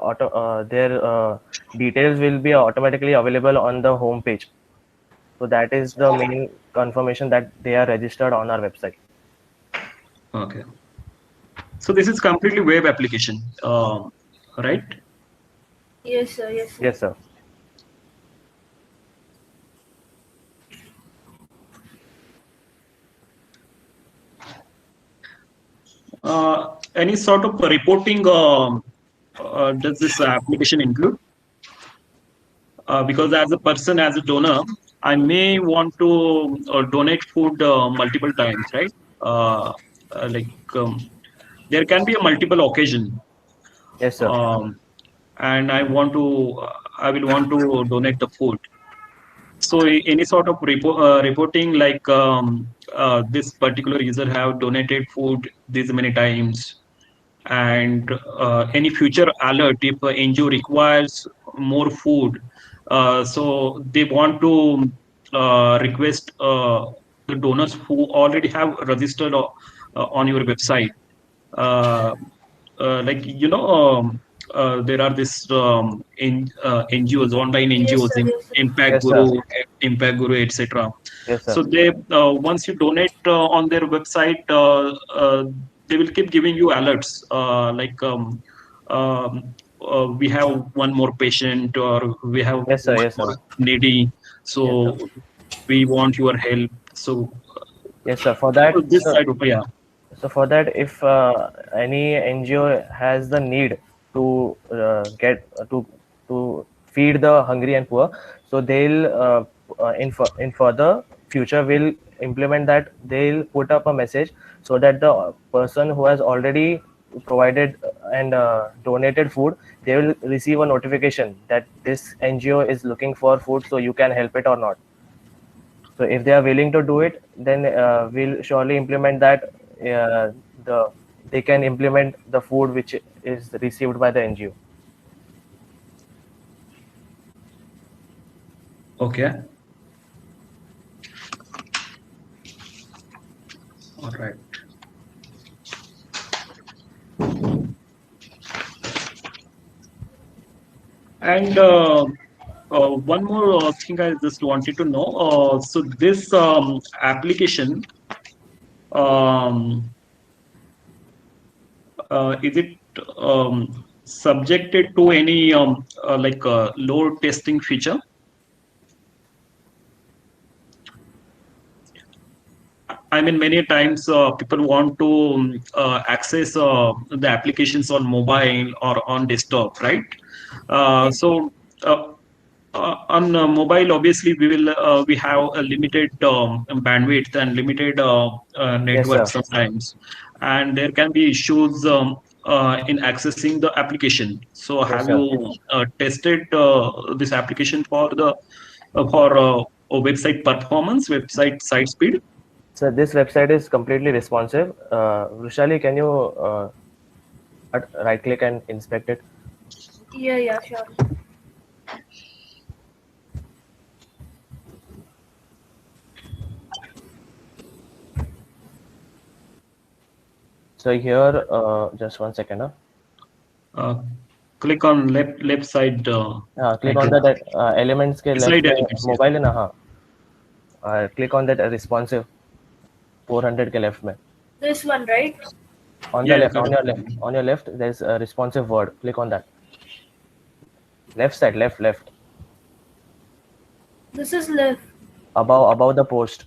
details will be automatically available on the home page. So that is the main confirmation that they are registered on our website. Okay. So this is completely web application, right? Yes, sir. Yes, sir. Yes, sir. Any sort of reporting does this application include? Because as a person, as a donor, I may want to donate food multiple times, right? Like there can be a multiple occasion. Yes, sir. And I want to I will want to donate the food. So any sort of reporting like this particular user have donated food this many times, and any future alert if NGO requires more food, so they want to request the donors who already have registered on your website. Uh, like there are this NGOs, online Yes, NGOs, sir. Yes, sir. Impact Yes, sir. Guru, etc. Yes, sir. So they once you donate on their website, they will keep giving you alerts like we have one more patient, or we have Yes, sir. one Yes, sir. more needy, Yes, sir. so we want your help. So Yes, sir. For that, this side, yeah. so for that, if any NGO has the need to get to feed the hungry and poor, so they'll in further future will implement that. They'll put up a message so that the person who has already provided and donated food, they will receive a notification that this NGO is looking for food, so you can help it or not. So if they are willing to do it, then we'll surely implement that. Uh, they can implement the food which is received by the NGO. Okay. All right. And one more thing I just wanted to know. So this application, um, is it subjected to any like load testing feature? I mean, many times people want to access the applications on mobile or on desktop, right? So on mobile, obviously, we have a limited bandwidth and limited Yes, network sir. sometimes, and there can be issues in accessing the application. So, Yes, have sir. you tested this application for the for website performance, website site speed? So this website is completely responsive. Vrushali, can you right click and inspect it? Yeah, yeah, sure. So here, just 1 second. Uh, Click on left side Click on icon. that elements के left Side में elements, yes. mobile है ना, हाँ. Click on that responsive 400 के left में. This one, right? On the Yeah, left, correct. on your left, there's a responsive word. Click on that. Left side, left. This is left. Above the post.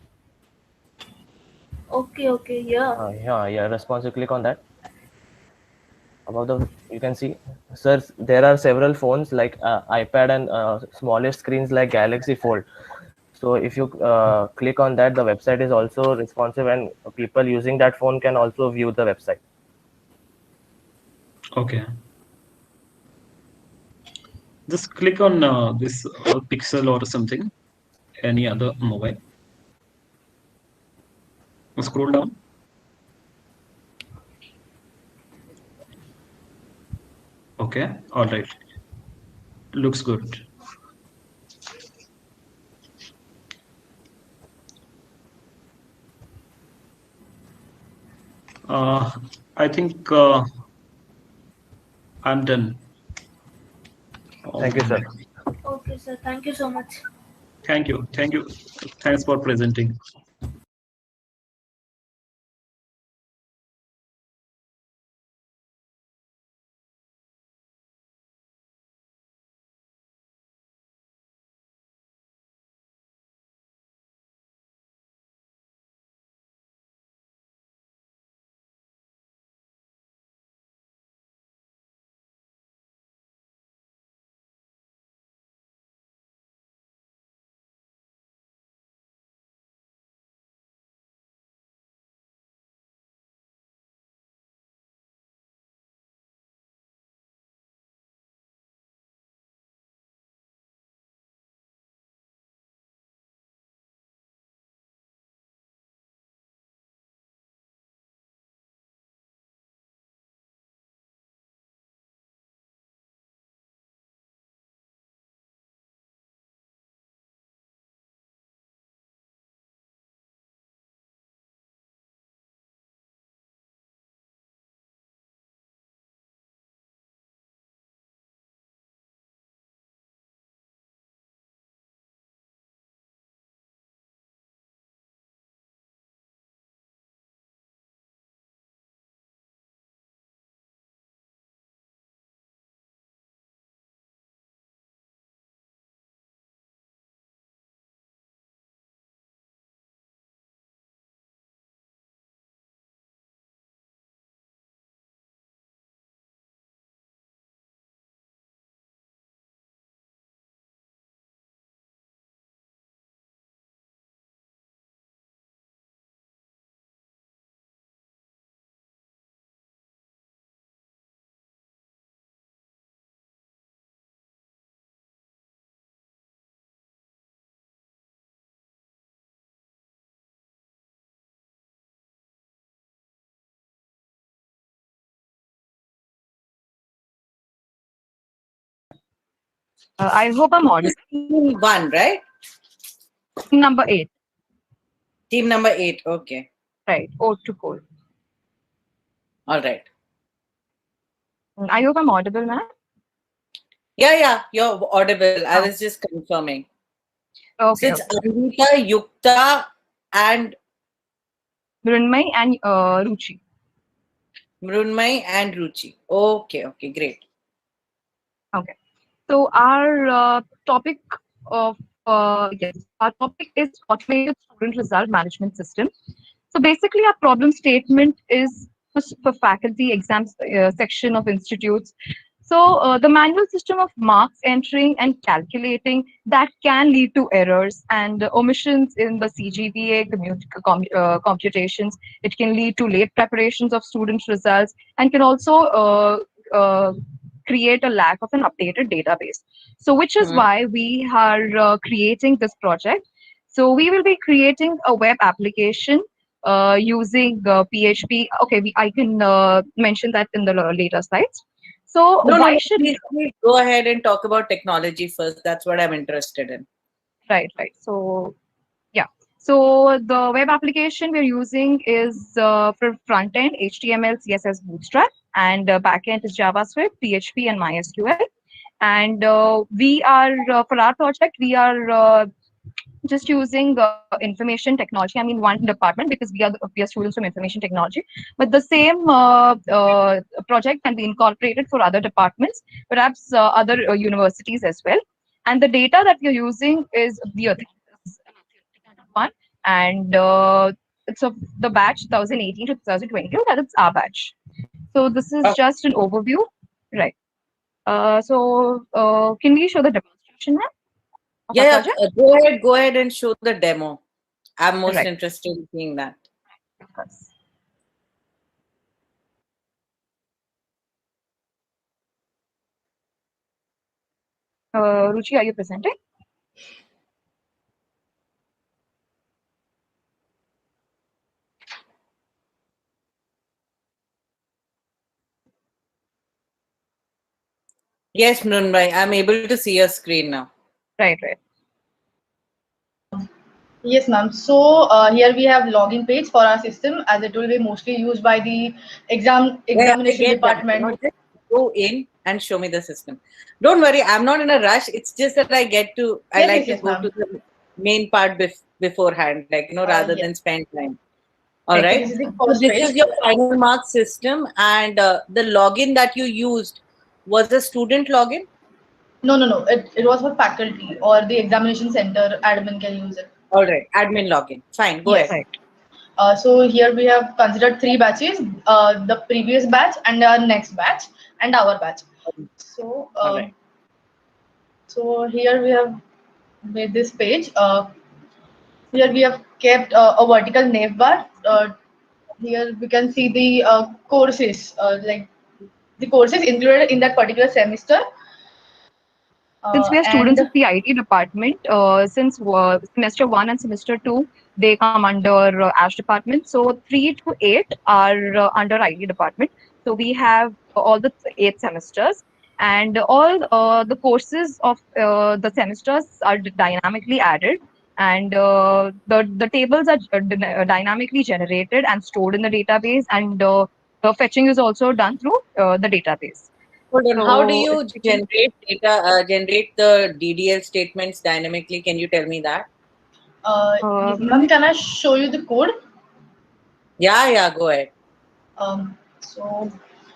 Okay, yeah. Yeah, responsive. Click on that. Above the, you can see, sir, there are several phones like iPad and smallest screens like Galaxy Fold. So if you click on that, the website is also responsive, and people using that phone can also view the website. Okay. Just click on this Pixel or something, any other mobile. Scroll down. Okay, all right. Looks good. I think I'm done. Thank you, sir. Okay, sir. Thank you so much. Thank you. Thanks for presenting. I hope I'm audible. Team 1, right? Team number 8. Team number 8. Okay. Right. Ode to Code. All right. I hope I'm audible, ma'am. Yeah, you're audible. I was just confirming. Okay. So it's Anvita, Yukta, and Mrunmay and Ruchi. Mrunmay and Ruchi. Okay, great. Okay. So our topic of our topic is automated student result management system. So basically, our problem statement is for faculty exams section of institutes. So the manual system of marks entering and calculating that can lead to errors and omissions in the CGPA computations. It can lead to late preparations of student results and can also create a lack of an updated database. So which is why we are creating this project. So we will be creating a web application using PHP. Okay, I can mention that in the later slides. So why should please go ahead and talk about technology first. That's what I'm interested in. Right. So yeah. So the web application we're using is for front end HTML, CSS, Bootstrap, and back end is JavaScript, PHP, and MySQL. And we are for our project we are just using information technology. I mean, one department because we are students from information technology. But the same project can be incorporated for other departments, perhaps other universities as well. And the data that we're using is the one, and it's of the batch 2018 to 2022. That is our batch. So this is just an overview, right? So can we show the demonstration now? Yeah, go ahead and show the demo. I'm most interested in seeing that. Ruchi, are you presenting? Yes, Mrunmay, I'm able to see your screen now. Right. Yes, ma'am. So here we have login page for our system, as it will be mostly used by the examination department. Just go in and show me the system. Don't worry, I'm not in a rush. It's just that I like to go to the main part beforehand, rather than spend time. All right. So this is your final mark system, and the login that you used was a student login? No. It was for faculty or the examination center admin can use it. All right, admin login. Fine, go ahead. So here we have considered 3 batches: the previous batch and our next batch and our batch. So so here we have made this page. Here we have kept a vertical nav bar. Here we can see the courses, like the courses included in that particular semester. Since we are students of the IT department, since semester 1 and semester 2, they come under ASH department. So 3 to 8 are under IT department. So we have all the 8 semesters, and all the courses of the semesters are dynamically added, and the tables are dynamically generated and stored in the database, and the fetching is also done through the database. Hold on. How do you generate data? Generate the DDL statements dynamically? Can you tell me that? Ma'am, can I show you the code? Yeah. Go ahead. So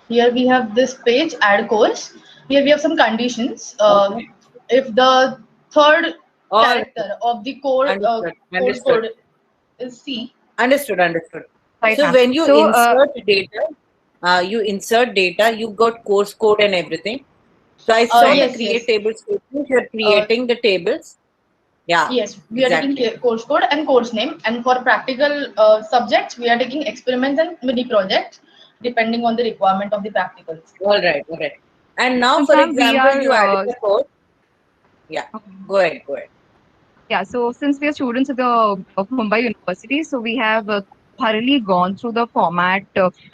here we have this page, add course. Here we have some conditions. If the third character of the code course code is C. Understood. Right, So ma'am. when you So, insert data, you got course code and everything. So I saw yes, the create yes. table statement. You're creating the tables. Yeah. Yes, we are taking course code and course name, and for practical subjects, we are taking experiments and mini projects depending on the requirement of the practicals. All right. And now, Since for ma'am, we example, you are, added the code. Yeah. Go ahead. Yeah, so since we are students of Mumbai University, so we have thoroughly gone through the format.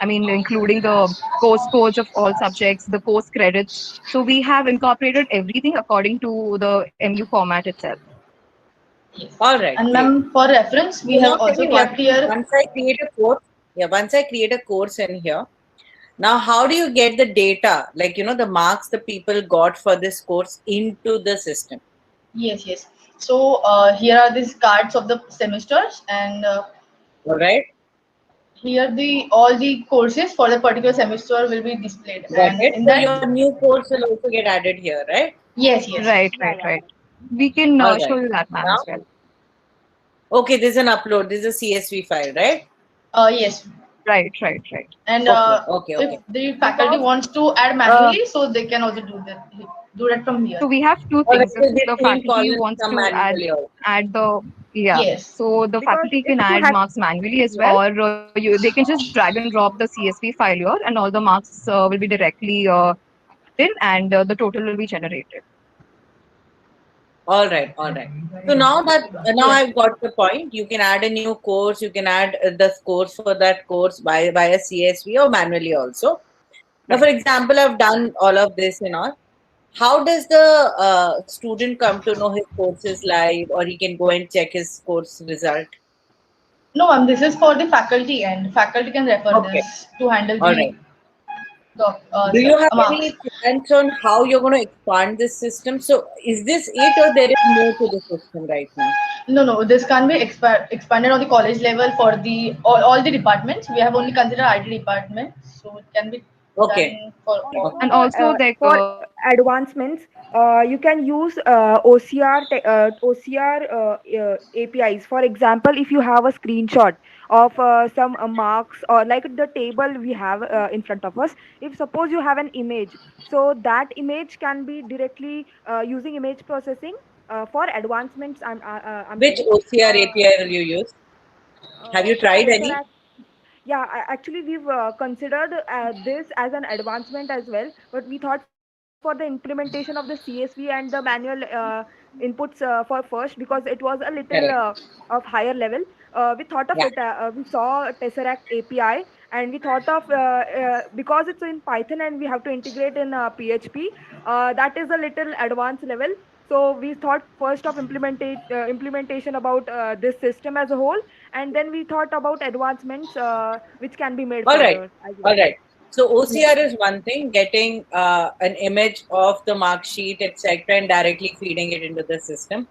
I mean, including the course codes of all subjects, the course credits. So we have incorporated everything according to the MU format itself. All right, And great. ma'am, for reference, we So have now tell also me one kept thing. here. Once I create a course, yeah, once I create a course in here, now how do you get the data, like the marks the people got for this course into the system? Yes, yes. So here are these cards of the semesters, and All right, here the all the courses for the particular semester will be displayed, got and it. in So that, your new course will also get added here, right? yes, yes, Right, right, right. We can All show right. you that, ma'am, Now, as well. okay, this is an upload. This is a CSV file, right? yes, Right, right, right. and Okay, okay, if okay. the faculty Because wants to add uh, manually, so they can also do that from here. so we have two All right, things. If so this the same faculty column wants come to manually also. add the yeah, Yes, so the Because faculty if can you add have marks manually as well, or they can just drag and drop the CSV file here, and all the marks will be directly in, and the total will be generated. All right, all right. So now that now yes, I've got the point. You can add a new course. You can add the course for that course by a CSV or manually also. Now, for Right. example, I've done all of this and all. How does the student come to know his course is live, or he can go and check his course result? no, ma'am, this is for the faculty, and faculty can refer Okay, this to handle all right. the Do you have marks. any plans on how you're going to expand this system? So, is this it, or there is more to the system right now? No, no, this can be expanded on the college level for the all the departments. We have only considered IT department, so it can be Okay, done for also okay. And also like for advancements, you can use OCR APIs. For example, if you have a screenshot of some marks, or like the table we have in front of us, if suppose you have an image, so that image can be directly using image processing for advancements. I'm Which telling. OCR Uh, API will you use? Have you tried any? Tesseract. Yeah, actually, we've considered this as an advancement as well, but we thought for the implementation of the CSV and the manual inputs for first, because it was a little Correct. of higher level. We thought of Yeah. it. We saw Tesseract API, and we thought of because it's in Python and we have to integrate in PHP. That is a little advanced level. So we thought first of implementation about this system as a whole, and then we thought about advancements which can be made All right. further as All well. right. So OCR is one thing, getting an image of the mark sheet, etc., and directly feeding it into the system.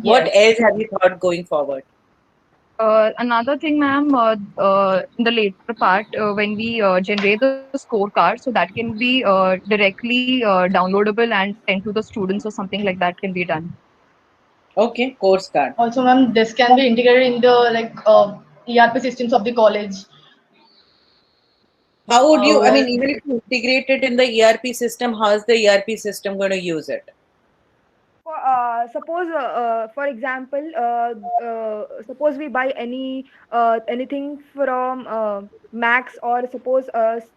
What yes. else have you thought going forward? another thing, ma'am, in the later part, when we generate the scorecard, so that can be directly downloadable and sent to the students, or something like that can be done. Okay, course card. Also, ma'am, this can be integrated in the ERP systems of the college. How would you, I Where mean, even if you integrate it in the ERP system, how is the ERP system going to use it? Suppose for example, suppose we buy anything from Max, or suppose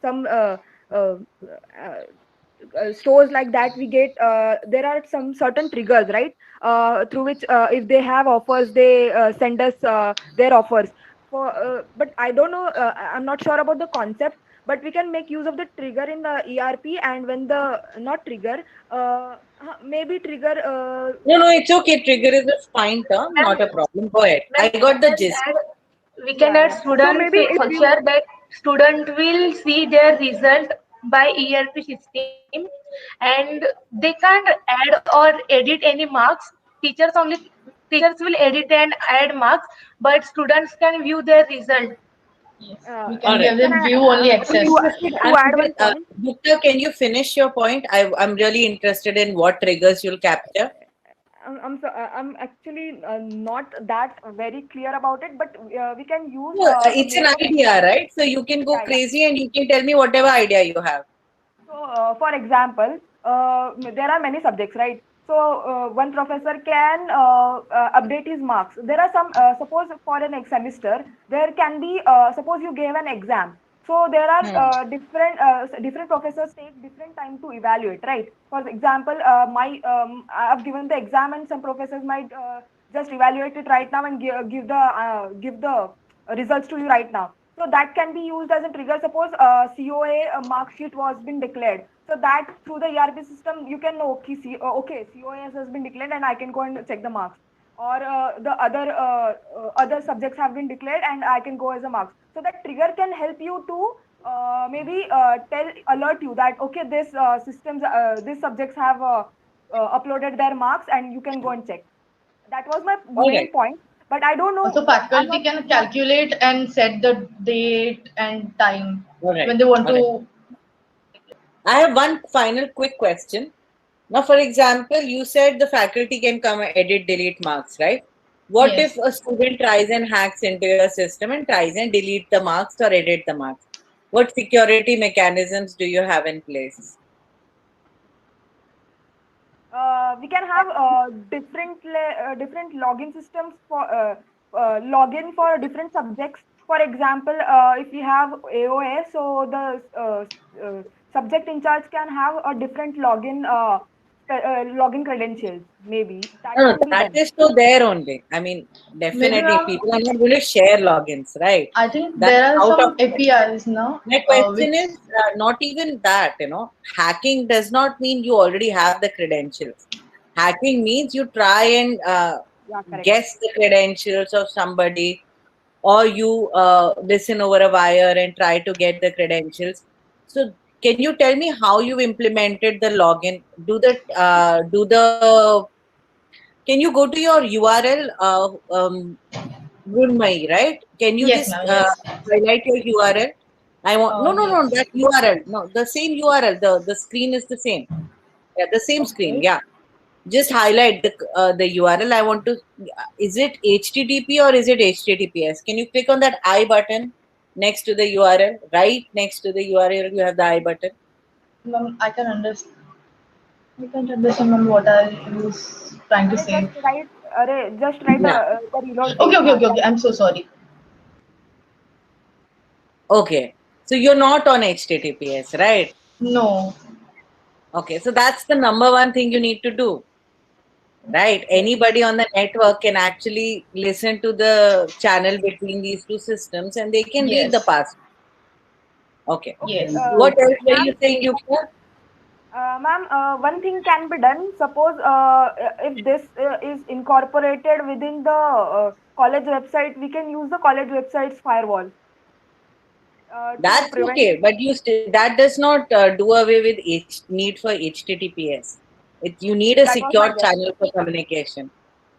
some uh, uh, stores like that, we get there are some certain triggers, right, through which if they have offers, they send us their offers for but I don't know, I'm not sure about the concept, but we can make use of the trigger in the ERP. And when the not trigger, maybe trigger No, no, it's okay. Trigger is a fine term, not a problem. Go ahead. I Ma'am, got the gist. we can yeah, add yeah. So student maybe if you feature that student will see their result by ERP system, and they can't add or edit any marks. Teachers will edit and add marks, but students can view their result. yes, we uh, All can right. give can them I view only I'm access. interested. to add one point? Gupta, can you finish your point? I'm really interested in what triggers you'll capture. I'm actually not that very clear about it, but we can use No, some it's an more of idea, right? So you can go yeah, yeah. crazy and you can tell me whatever idea you have. So, for example, there are many subjects, right? So, one professor can update his marks. There are some, suppose for an semester, there can be, suppose you gave an exam. So, there are Hmm. different professors take different time to evaluate, right? For example, I've given the exam, and some professors might just evaluate it right now and give the results to you right now. So that can be used as a trigger. Suppose COA mark sheet was been declared. So that through the ERP system, you can know, okay, COA has been declared and I can go and check the marks. Or the other subjects have been declared and I can go as a marks. So that trigger can help you to maybe alert you that, okay, this these subjects have uploaded their marks and you can go and check. That was my All main right. point. But I don't know. Also, I'm faculty not, can calculate and set the date and time All right. when they want All right. to. I have one final quick question. Now, for example, you said the faculty can come and edit, delete marks, right? What if Yes. a student tries and hacks into your system and tries and delete the marks or edit the marks? What security mechanisms do you have in place? we can have different login systems for login for different subjects. For example, if we have AOS, so the subject in charge can have a different login credentials. Maybe that No, can be that done. is so there only. I mean, Maybe definitely ma'am, people are not going to share logins, right? I think That's there are out of some APIs now, my question which is not even that, hacking does not mean you already have the credentials. Hacking means you try and Yeah, correct. guess the credentials of somebody, or you listen over a wire and try to get the credentials. So can you tell me how you implemented the login? Can you go to your URL, Brunmai, right? Can you yes just ma'am, yes. highlight your URL? I want no, Yes. that URL, no, the same URL. The screen is the same. Yeah, the same screen. Okay. Yeah, just highlight the URL. I want to. Is it HTTP or is it HTTPS? Can you click on that I button next to the URL? Right next to the URL, you have the I button. Ma'am, I can understand. I can't understand ma'am what I was trying to say. Just write Yeah. the reload Okay, page. okay, okay, okay. I'm so sorry. Okay. So you're not on HTTPS, right? No. Okay. So that's the number one thing you need to do. Right? Anybody on the network can actually listen to the channel between these two systems and they can read the Yes. password. Okay. Yes. What else were Ma'am, you saying, Yukta? Ma'am, one thing can be done. Suppose if this is incorporated within the college website, we can use the college website's firewall to That's prevent. okay, but that does not do away with need for HTTPS. You need a That was my secure guess. channel for communication.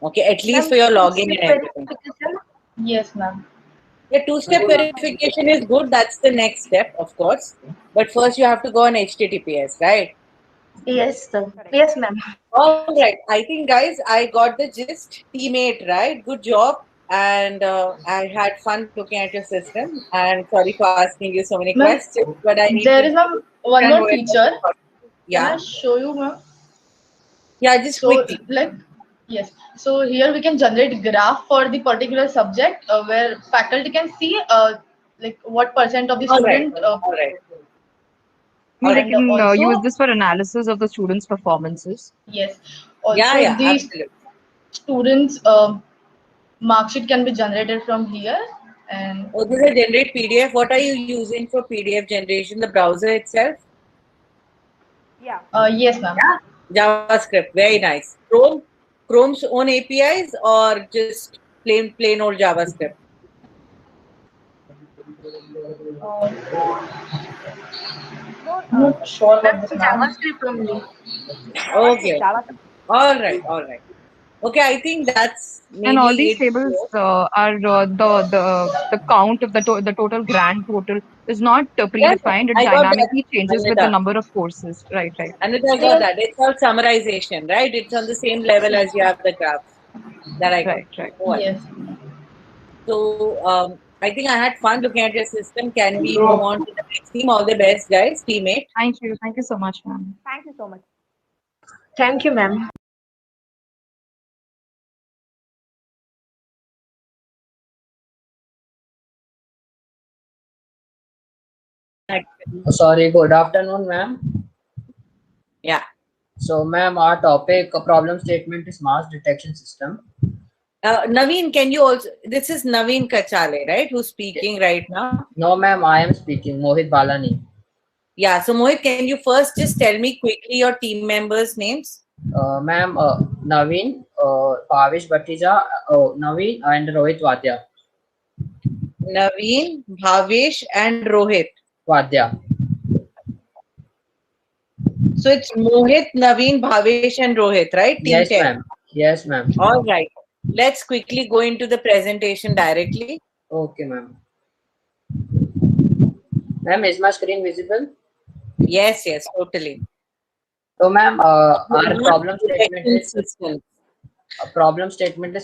Okay, at least Ma'am, for your login two-step and everything. verification? Yes, ma'am. The two-step verification is good. That's the next step, of course. But first, you have to go on HTTPS, right? Yes, sir. Yes, ma'am. All right. I think, guys, I got the gist. Teammate, right? Good job. And I had fun looking at your system. And sorry for asking you so many Ma'am, questions, but I need there to is one understand more where. feature. Can I Yeah. show you, ma'am? Yeah, just So, quickly. like, yes. So here we can generate graph for the particular subject where faculty can see like what percent of the All right. student All right. They and can use also this for analysis of the students' performances. yes, Yeah, also yeah, the absolutely. students mark sheet can be generated from here and Oh, this is generate PDF. What are you using for PDF generation? The browser itself? Yeah. yes, ma'am. JavaScript. Very nice. Chrome's own APIs or just plain old JavaScript? I'm not sure about this, ma'am. JavaScript only. Okay. All right. All right. Okay, I think that's And all maybe these it. tables are the count of the total grand total is not Yes, predefined. It I got that, dynamically changes with the Anita. number of courses. Right, right. Anita, I got that. It's called summarization, right? It's on the same level as you have the graphs. That I got. Right, right. No worries. Yes. So I think I had fun looking at your system. Can we move on to the next team? All the best, guys. Teammate. Thank you. Thank you so much, ma'am. Thank you so much. Thank you, ma'am. Sorry, good afternoon, ma'am. Yeah. So, ma'am, our topic problem statement is mass detection system. Naveen, can you also? This is Naveen Kachale, right? Who's speaking right now? No, ma'am, I am speaking. Mohit Balani. Yeah. So Mohit, can you first just tell me quickly your team members' names? Ma'am, Naveen, Pavish Bhattija, Naveen and Rohit Vadya. Naveen, Bhavesh, and Rohit. Vadya. So it's Mohit, Naveen, Bhavesh, and Rohit, right? Team Yes, 10. ma'am. Yes, ma'am. All right. Let's quickly go into the presentation directly. Okay, ma'am. Ma'am, is my screen visible? Yes, yes, totally. So, ma'am, our Mass problem statement detection is system.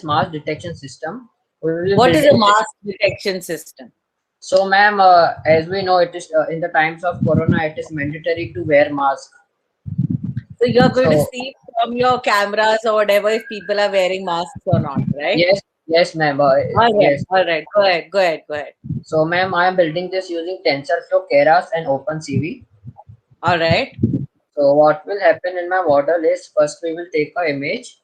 mass detection system. We will be What is a building mass detection system? So, ma'am, as we know, it is in the times of Corona, it is mandatory to wear mask. So you're going to So, see from your cameras or whatever if people are wearing masks or not, right? yes, ma'am. All right, Yes. all right. Go ahead. So, ma'am, I am building this using TensorFlow, Keras, and OpenCV. All right. So, what will happen in my model is first we will take an image,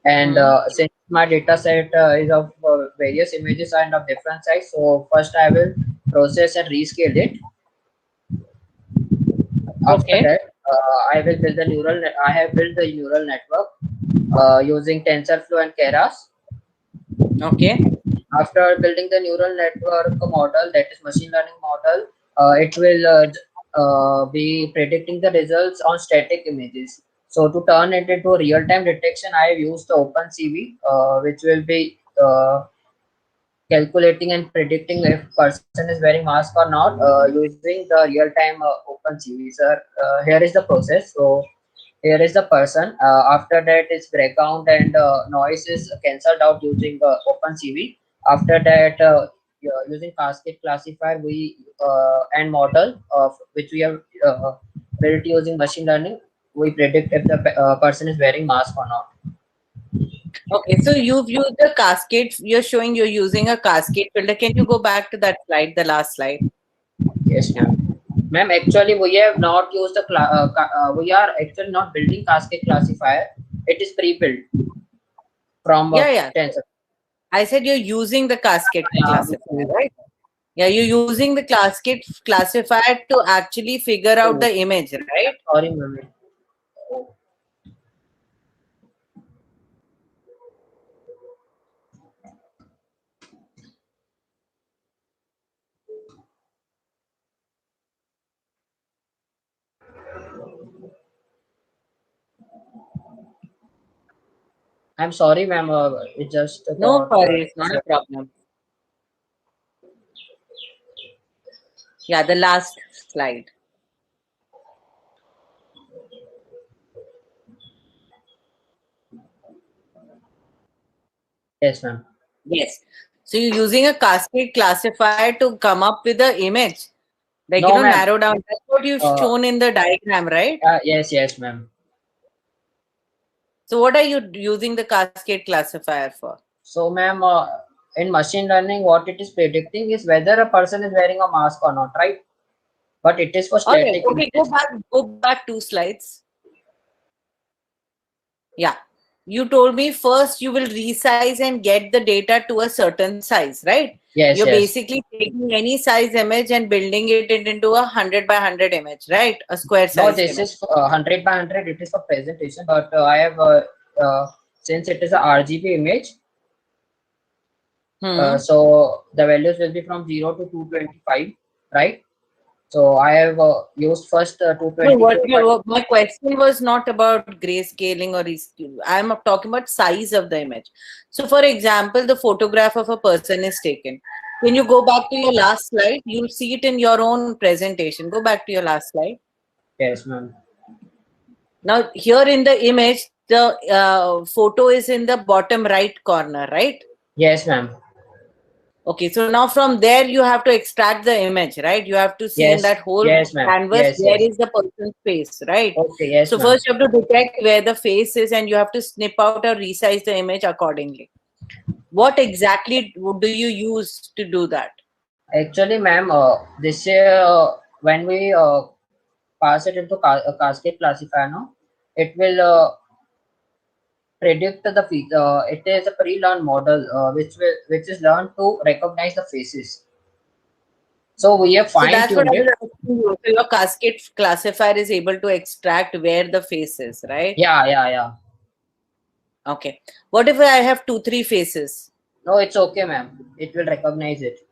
and since my data set is of various images and of different size, so first I will process and rescale it. After that, I will build the neural. I have built the neural network using TensorFlow and Keras. Okay. After building the neural network model, that is machine learning model, it will be predicting the results on static images. So to turn it into a real-time detection, I have used the OpenCV, which will be calculating and predicting if person is wearing mask or not using the real-time OpenCV. Sir, here is the process. So here is the person. After that, its background and noise is cancelled out using OpenCV. After that, using cascade classifier, we and model of which we have built using machine learning, we predict if the person is wearing mask or not. Okay, so you've used the cascade. You're showing you're using a cascade filter. Can you go back to that slide, the last slide? Yes, ma'am. Ma'am, actually, we have not used the we are actually not building cascade classifier. It is pre-built from Yeah. Tensor. I said you're using the cascade classifier, right? Yeah, you're using the cascade classifier to actually figure out the image, right? Sorry, ma'am. I'm sorry, ma'am. It just No got. worries, not a problem. Yeah, the last slide. Yes, ma'am. Yes. So you're using a cascade classifier to come up with the image. Like, No, ma'am. narrow down. That's what you've shown in the diagram, right? Yes, ma'am. So what are you using the cascade classifier for? So, ma'am, in machine learning, what it is predicting is whether a person is wearing a mask or not, right? But it is for All right. static Okay, images. go back 2 slides. Yeah. You told me first you will resize and get the data to a certain size, right? Yes, You're yes. basically taking any size image and building it into a 100 by 100 image, right? A square No, size this image. is 100 by 100. It is for presentation, but I have since it is a RGB image, so the values will be from 0 to 225, right? So I have used first 224. My question was not about grayscaling or rescale. I'm talking about size of the image. So, for example, the photograph of a person is taken. Can you go back to your last slide? You'll see it in your own presentation. Go back to your last slide. Yes, ma'am. Now, here in the image, the photo is in the bottom right corner, right? Yes, ma'am. Okay, so now from there you have to extract the image, right? You have to see in that whole canvas where is the person's face, right? Okay, yes, so first you have to detect where the face is and you have to snip out or resize the image accordingly. What exactly do you use to do that? Actually, ma'am, this when we pass it into a cascade classifier, no, it will predict the feature. It is a pre-learned model which is learned to recognize the faces. So we have So that's what fine-tuned I it. was asking you. So your cascade classifier is able to extract where the face is, right? Yeah. Okay. What if I have 2-3 faces? No, it's okay, ma'am. It will recognize it.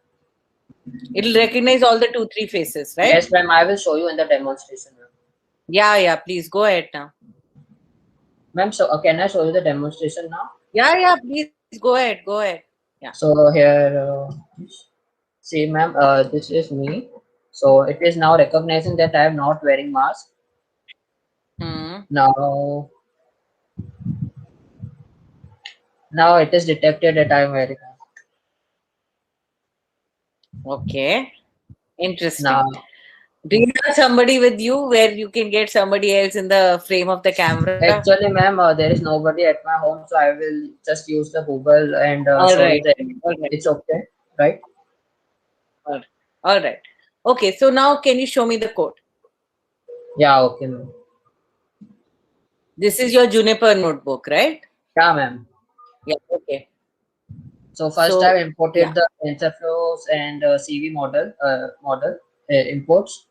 It'll recognize all the 2-3 faces, right? Yes, ma'am. I will show you in the demonstration, ma'am. Yeah. Please go ahead now. Ma'am, so can I show you the demonstration now? Yeah. Please go ahead. Yeah. So here, see, ma'am, this is me. So it is now recognizing that I am not wearing mask. Now it is detected that I am wearing mask. Okay. Interesting. Now, do you have somebody with you where you can get somebody else in the frame of the camera? actually, ma'am, there is nobody at my home, so I will just use the Google and show you the image. It's okay, right? All right. Okay, so now can you show me the code? Yeah, okay, ma'am. This is your Juniper notebook, right? Yeah, ma'am. Yeah, okay. So first I've imported the TensorFlows and CV model imports.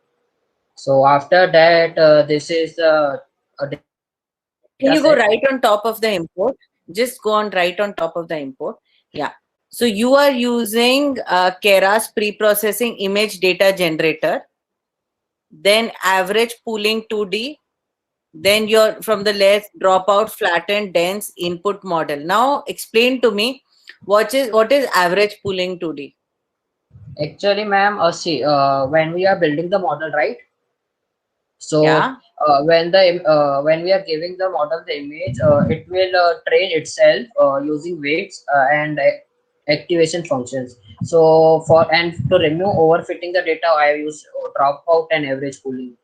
So after that, this is the Can you go right on top of the import? Just go on right on top of the import. Yeah. So you are using Keras pre-processing image data generator, then average pooling 2D, then your from the left drop out flattened dense input model. Now explain to me what is average pooling 2D? Actually, ma'am, see, when we are building the model, right? So when we are giving the model the image, it will train itself using weights and activation functions. So to remove overfitting the data, I use dropout and average pooling.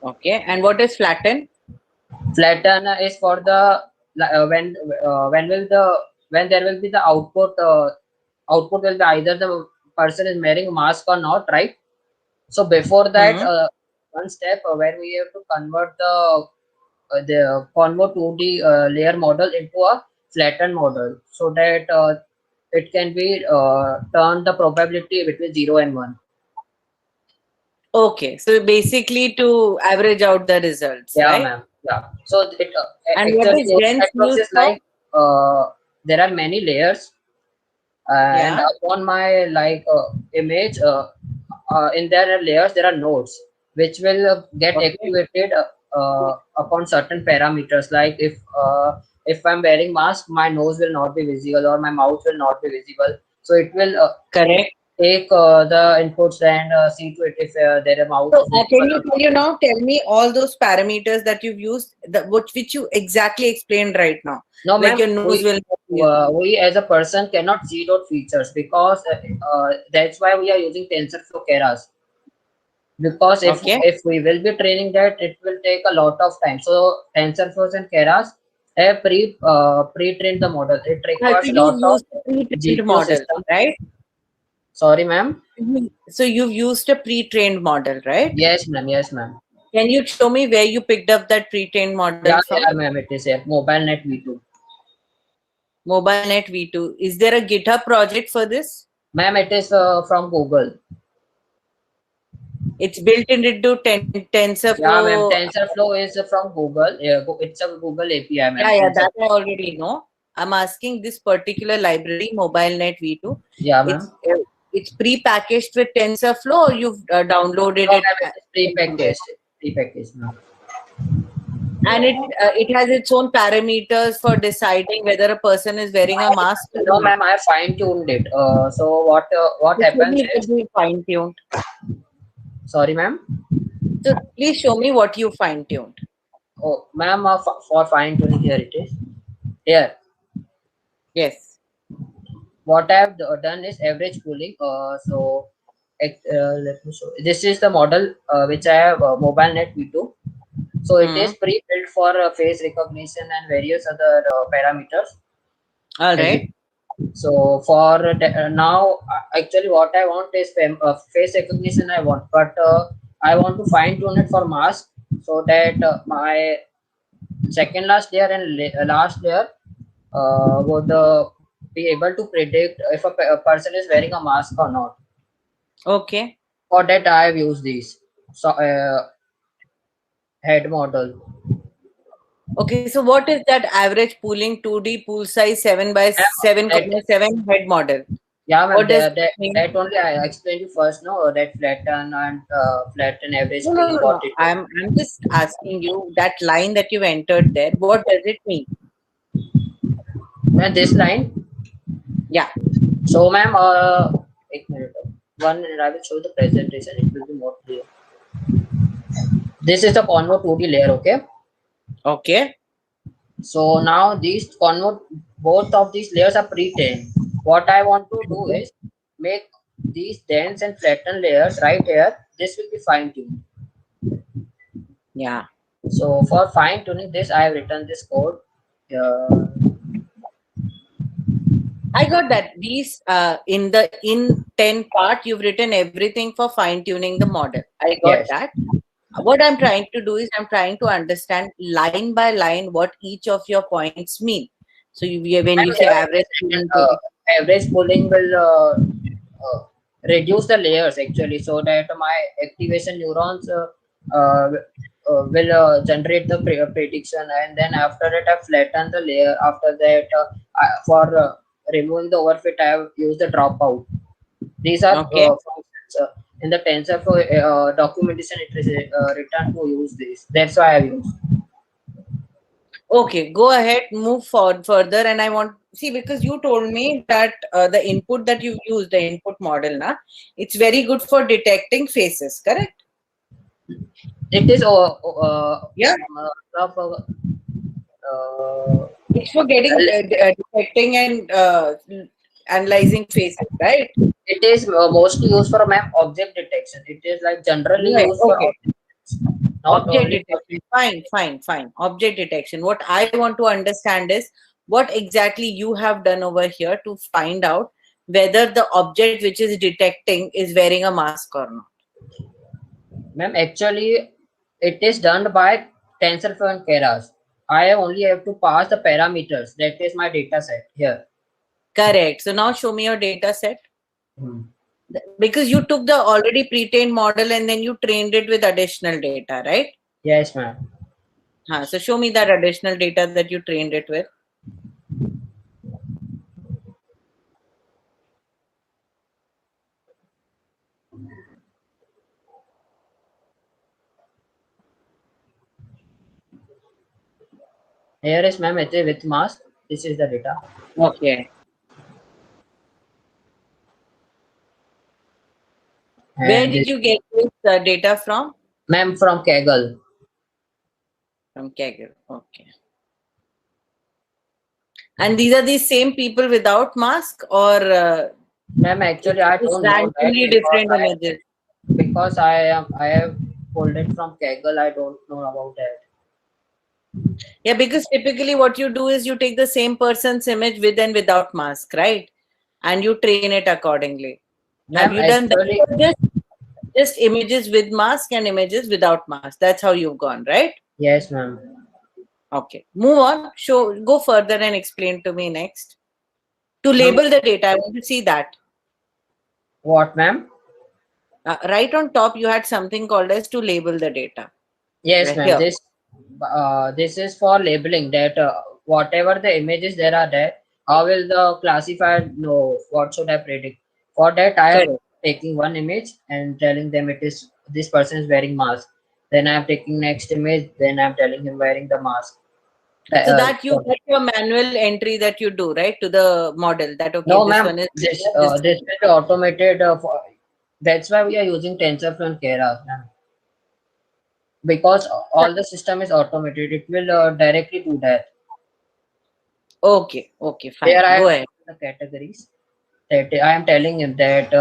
Okay, and what is flatten? Flatten is for the when there will be the output. Output will be either the person is wearing mask or not, right? So before that, one step when we have to convert the convert 2D layer model into a flattened model, so that it can be turn the probability between 0 and 1. Okay, so basically to average out the results, Yeah, right? ma'am. Yeah. So it and what is dense approach is like there are many layers, and upon my image, in there are layers, there are nodes which will get activated upon certain parameters. Like if I'm wearing mask, my nose will not be visible or my mouth will not be visible. So it will take the inputs and see to it if their mouth So is visible. can you now tell me all those parameters that you've used, which you exactly explained right now? No, like ma'am. your nose We as a person cannot see those features because that's why we are using TensorFlow Keras. Because if we will be training that, it will take a lot of time. So TensorFlows and Keras have pre-trained the model. It requires a lot of GPU model, system. right? Sorry, ma'am. So you've used a pre-trained model, right? Yes, ma'am. Yes, ma'am. Can you show me where you picked up that pre-trained model from? Yeah, ma'am. It is a MobileNet V2. MobileNet V2. Is there a GitHub project for this? Ma'am, it is from Google. It's built into TensorFlow. Yeah, ma'am. TensorFlow is from Google. Yeah, it's a Google API, ma'am. Yeah, that I already know. I'm asking this particular library, MobileNet V2. Yeah, ma'am. It's pre-packaged with TensorFlow, or you've downloaded it? It's pre-packaged. Pre-packaged, ma'am. And it has its own parameters for deciding whether a person is wearing a mask. No, ma'am. I fine-tuned it. So what happens is fine-tuned. Sorry, ma'am. So please show me what you fine-tuned. Oh, ma'am, for fine-tuning, here it is. Here. Yes. What I have done is average pooling. So let me show. This is the model which I have MobileNet V2. So it is pre-built for face recognition and various other parameters. All right. So for now, actually, what I want is face recognition. I want, but I want to fine tune it for mask so that second last layer and last layer would be able to predict if a person is wearing a mask or not. Okay. For that, I have used these head model. Okay, so what is that average pooling 2D pool size 7 by 7,7 head model? Yeah, ma'am. What does That, it mean? that only I explained you first. No, that flatten and flatten average No, pooling. What it? I'm just asking you that line that you've entered there. What does it mean? Ma'am, this line. Yeah. So, ma'am, 1 minute. 1 minute. I will show the presentation. It will be more clear. This is the convo 2D layer. Okay. Okay. So now these convo, both of these layers are pre-trained. What I want to do is make these dense and flattened layers right here. This will be fine-tuned. Yeah. So for fine-tuning this, I have written this code. I got that. These in the in 10 part, you've written everything for fine-tuning the model. I got that. What I'm trying to do is I'm trying to understand line by line what each of your points mean. So when you say average pooling, average pooling will reduce the layers actually, so that my activation neurons will generate the prediction, and then after that I flatten the layer. After that, for removing the overfit, I have used the dropout. These are functions in the TensorFlow documentation. It is written to use this. That's why I have used. Okay, go ahead, move forward further, and I want see because you told me that the input that you use, the input model, it's very good for detecting faces, correct? It is yeah. It's for getting detecting and analyzing faces, right? It is mostly used for object detection. It is like generally used for object detection. Fine. Object detection. What I want to understand is what exactly you have done over here to find out whether the object which is detecting is wearing a mask or not. Ma'am, actually, it is done by TensorFlow and Keras. I only have to pass the parameters. That is my data set here. Correct. So now show me your data set. Because you took the already pre-trained model and then you trained it with additional data, right? Yes, ma'am. So show me that additional data that you trained it with. Here is ma'am with mask. This is the data. Okay. And where did you get this data from? Ma'am, from Kaggle. From Kaggle. Okay. And these are the same people without mask, or ma'am, actually I don't know randomly different images. Because I have pulled it from Kaggle. I don't know about that. Yeah, because typically what you do is you take the same person's image with and without mask, right? And you train it accordingly. Have you done that? Just images with mask and images without mask. That's how you've gone, right? Yes, ma'am. Okay. Move on. Go further and explain to me next. To label the data, I want to see that. What, ma'am? Right on top, you had something called as to label the data. Yes, ma'am. This is for labeling that whatever the images there are there, how will the classifier know what should I predict? For that, I am taking one image and telling them it is this person is wearing mask. Then I am taking next image. Then I am telling him wearing the mask. So that's your manual entry that you do, right, to the model. That okay, no, this ma'am. one is This is automated. That's why we are using TensorFlow and Keras, ma'am. Because all the system is automated, it will directly do that. Okay, fine. There I go have ahead. The categories that I am telling him that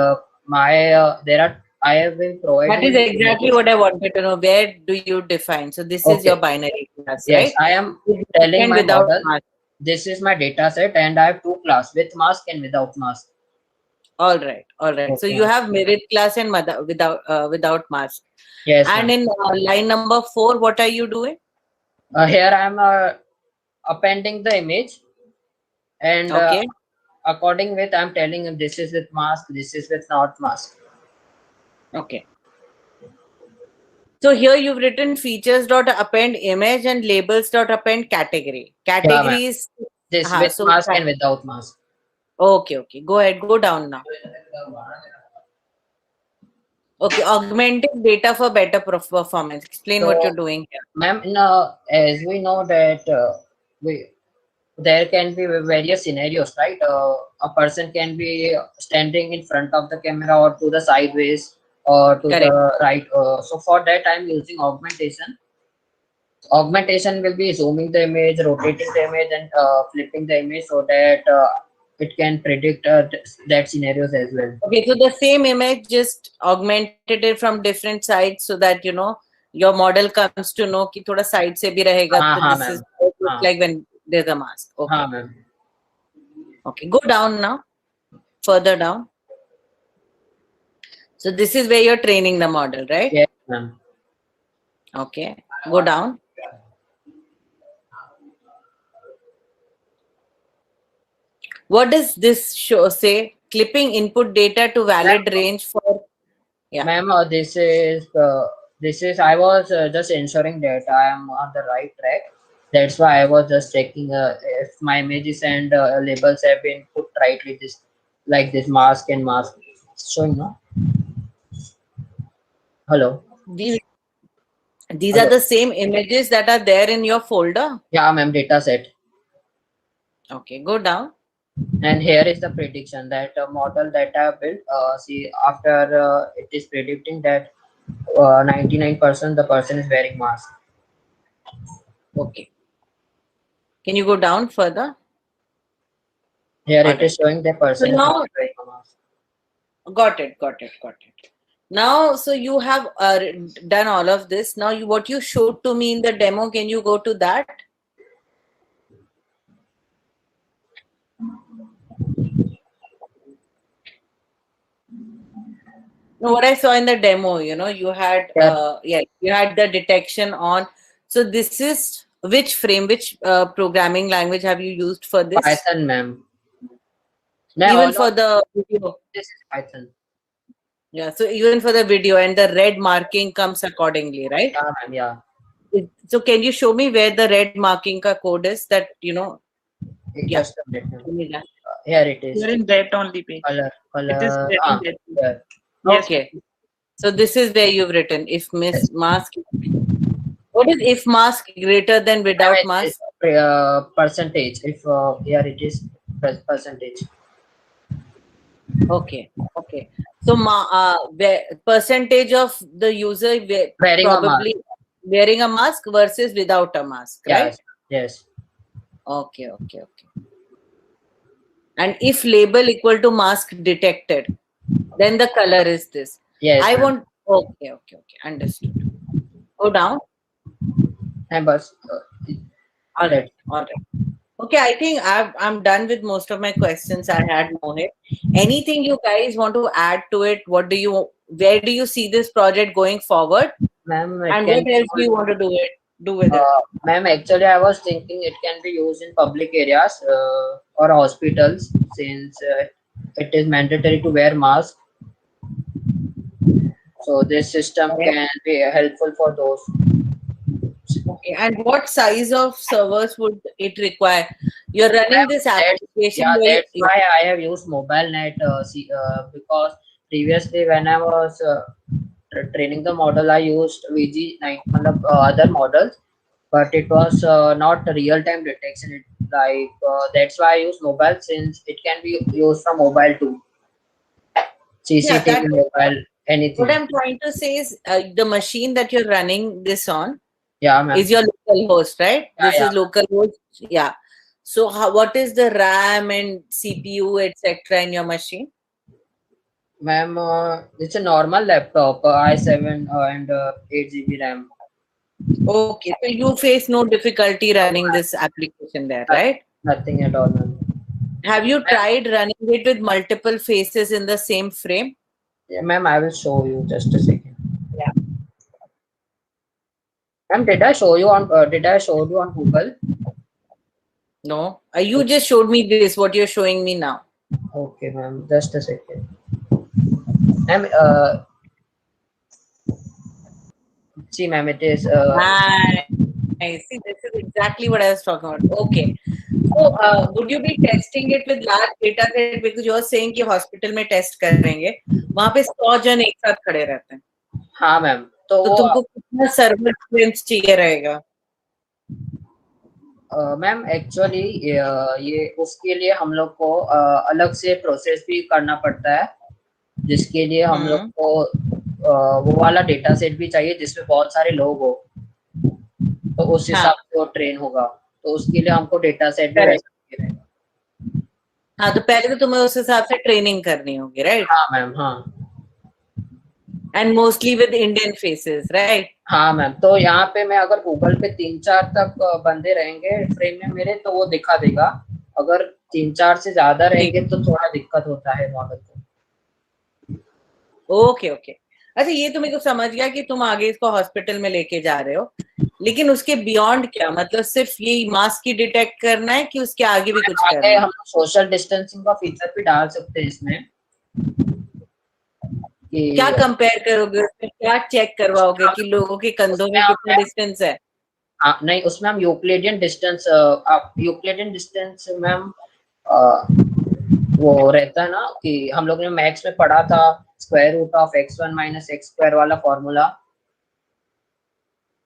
I have been providing. That is exactly what I wanted to know. Where do you define? So this is your binary class, yes, right? I am telling my without model. mask. This is my data set, and I have two class with mask and without mask. All right. So you have with class and without mask. Yes. And in line number 4, what are you doing? Here I am appending the image, and Okay. according with I'm telling him this is with mask, this is with not mask. Okay. So here you've written features dot append image and labels dot append category. Yeah, ma'am. Categories. This with So mask and without mask. okay, okay. Go ahead. Go down now. Okay, augmenting data for better performance. Explain what So, you're doing here. ma'am, as we know that there can be various scenarios, right? A person can be standing in front of the camera or to the sideways or to Correct. the right. So for that, I'm using augmentation. Augmentation will be zooming the image, rotating the image, and flipping the image so that it can predict that scenarios as well. Okay, so the same image just augmented it from different sides so that your model comes to know कि थोड़ा side से भी रहेगा तो this is what it looks like when there's a mask. Okay. Okay, go down now. Further down. So this is where you're training the model, right? Yes, ma'am. Okay, go down. What does this show say? Clipping input data to valid range for. Yeah. Ma'am, this is I was just ensuring that I am on the right track. That's why I was just checking if my images and labels have been put rightly. This like this mask and mask showing, no? Hello. These Hello. are the same images that are there in your folder. Yeah, ma'am. Data set. Okay, go down. And here is the prediction that model that I built. See, after it is predicting that 99% the person is wearing mask. Okay. Can you go down further? Here it is showing the person So is now, not wearing a mask. got it. Now, so you have done all of this. Now, what you showed to me in the demo, can you go to that? No, what I saw in the demo, you had you had the detection on. So this is which frame, which programming language have you used for this? Python, ma'am. Even for the video. This is Python. Yeah, so even for the video, and the red marking comes accordingly, right? Yeah, ma'am. Yeah. So can you show me where the red marking ka code is that yeah. Just a minute. Here it is. You're in that only page. Color. It is getting that. Yes. Okay. So this is where you've written if mask. What is if mask greater than without mask? Percentage. If here it is percentage. Okay. So percentage of the user Wearing probably wearing a mask versus without a mask, right? Yes. Okay. And if label equal to mask detected, then the color is this. Yes. I want. Okay. Understood. Go down. And All right. Okay, I think I'm done with most of my questions. I had Mohit. Anything you guys want to add to it? Where do you see this project going forward? Ma'am, and what else do you want to do with it? Ma'am, actually, I was thinking it can be used in public areas or hospitals since it is mandatory to wear mask. So this system can be helpful for those. Okay, and what size of servers would it require? You're running this application. That's why I have used mobile net because previously when I was training the model, I used VG9 other models, but it was not real-time detection. That's why I use mobile since it can be used from mobile too. CCTV, mobile, anything. What I'm trying to say is the machine that you're running this on ma'am. is your local host, right? This is local host. Yeah. So what is the RAM and CPU, etc. in your machine? Ma'am, it's a normal laptop, i7 and 8 GB RAM. Okay, so you face no difficulty running this application there, right? Nothing at all, ma'am. Have you tried running it with multiple faces in the same frame? Yeah, ma'am, I will show you just a second. Yeah. Ma'am, did I show you on Google? No, you just showed me this. What you're showing me now? Okay, ma'am. Just a second. Ma'am, see, ma'am, it is. I see. This is exactly what I was talking about. Okay. So, would you be testing it with large data set? Because you're saying कि hospital में test करेंगे, वहाँ पे 100 जन एक साथ खड़े रहते हैं. हाँ मैम. तो तुमको कितना सर्वर स्ट्रेंथ चाहिए रहेगा? मैम एक्चुअली ये उसके लिए हम लोग को अलग से प्रोसेस भी करना पड़ता है, जिसके लिए हम लोग को वो वाला डेटा सेट भी चाहिए जिसमें बहुत सारे लोग हो, तो उस हिसाब से वो ट्रेन होगा. तो उसके लिए हमको डेटा सेट भी वैसा चाहिए रहेगा. हाँ, तो पहले तो तुम्हें उस हिसाब से ट्रेनिंग करनी होगी, राइट? हाँ मैम. हाँ. And mostly with Indian faces, right? हाँ मैम. तो यहाँ पे मैं अगर गूगल पे 3-4 तक बंदे रहेंगे फ्रेम में मेरे, तो वो दिखा देगा. अगर 3-4 से ज्यादा रहेंगे तो थोड़ा दिक्कत होता है मॉडल को. Okay okay. अच्छा, ये तो मेरे को समझ गया कि तुम आगे इसको हॉस्पिटल में लेके जा रहे हो, लेकिन उसके बियॉन्ड क्या, मतलब सिर्फ ये मास्क की डिटेक्ट करना है कि उसके आगे भी कुछ करना है? हम सोशल डिस्टेंसिंग का फीचर भी डाल सकते हैं इसमें. क्या कंपेयर करोगे, क्या चेक करवाओगे कि लोगों के कंधों में कितना डिस्टेंस है? नहीं, उसमें हम Euclidean distance, Euclidean distance ma'am वो रहता है ना कि हम लोग ने मैथ्स में पढ़ा था, square root of x1 minus x square वाला फॉर्मूला.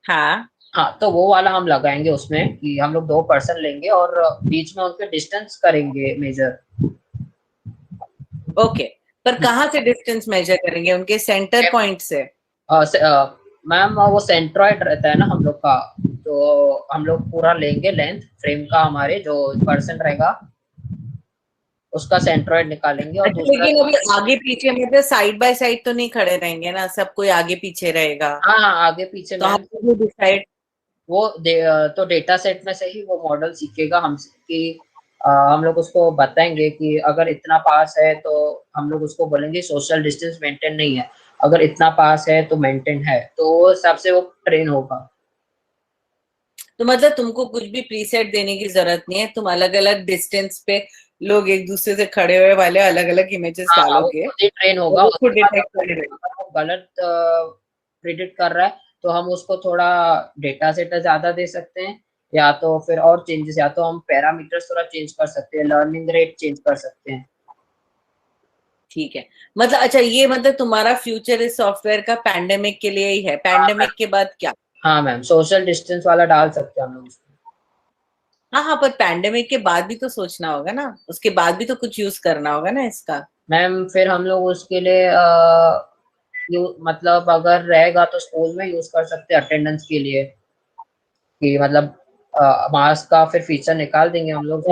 हाँ, तो वो वाला हम लगाएंगे उसमें कि हम लोग 2 पर्सन लेंगे और बीच में उनके डिस्टेंस करेंगे मेजर. ओके, पर कहाँ से डिस्टेंस मेजर करेंगे? उनके सेंटर पॉइंट से? मैम वो सेंट्रॉइड रहता है ना हम लोग का, तो हम लोग पूरा लेंगे लेंथ फ्रेम का, हमारे जो पर्सन रहेगा उसका सेंट्रॉइड निकालेंगे. और लेकिन अभी आगे पीछे मतलब साइड बाय साइड तो नहीं खड़े रहेंगे ना, सब कोई आगे पीछे रहेगा. हाँ, आगे पीछे. तो हम डिसाइड तो डेटा सेट में से ही वो मॉडल सीखेगा हमसे कि हम लोग उसको बताएंगे कि अगर इतना पास है तो हम लोग उसको बोलेंगे सोशल डिस्टेंस मेंटेन नहीं है, अगर इतना पास है तो मेंटेन है, तो वो हिसाब से वो ट्रेन होगा. तो मतलब तुमको कुछ भी प्रीसेट देने की जरूरत नहीं है, तुम अलग अलग डिस्टेंस पे लोग एक दूसरे से खड़े हुए वाले अलग अलग इमेजेस डालोगे, ट्रेन होगा. उसको डिटेक्ट करेगा. गलत प्रिडिक्ट कर रहा है तो हम उसको थोड़ा डेटा सेट ज्यादा दे सकते हैं, या तो फिर और चेंजेस, या तो हम पैरामीटर्स थोड़ा चेंज कर सकते हैं, लर्निंग रेट चेंज कर सकते हैं. ठीक है. मतलब अच्छा, ये मतलब तुम्हारा फ्यूचर इस सॉफ्टवेयर का पैंडेमिक के लिए ही है. पैंडेमिक के बाद क्या? हाँ मैम, सोशल डिस्टेंस वाला डाल सकते हैं हम लोग. हाँ, पर पैंडेमिक के बाद भी तो सोचना होगा ना, उसके बाद भी तो कुछ यूज करना होगा ना इसका. मैम फिर हम लोग उसके लिए मतलब अगर रहेगा तो स्कूल में यूज कर सकते हैं अटेंडेंस के लिए, कि मतलब मास्क का फिर फीचर निकाल देंगे हम लोग.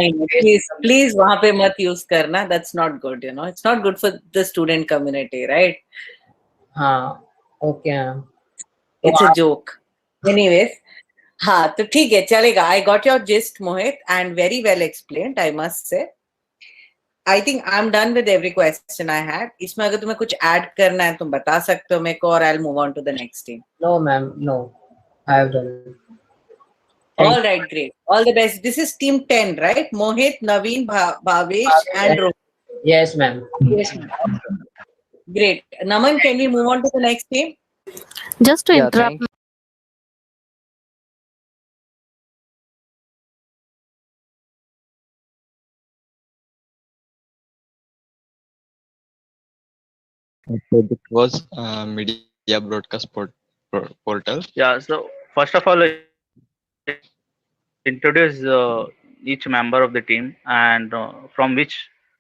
प्लीज वहां पे मत यूज करना. That's not good, it's not good for the student community, right? हाँ, okay ma'am. It's a joke. Anyways, हाँ तो ठीक है, चलेगा. I got your gist Mohit, and very well explained, I must say. I think I am done with every question I had. इसमें अगर तुम्हें कुछ ऐड करना है तुम बता सकते हो मेरे को, और I will move on to the next team. No ma'am, no, I have done. All right, great. All the best. This is team 10, right? Mohit, Naveen, Bhavesh, and Rohit. Yes, ma'am. Yes, ma'am. Great. Naman, can we move on to the next team? Just to interrupt. So this was media broadcast portal. Yeah. So first of all, introduce each member of the team and from which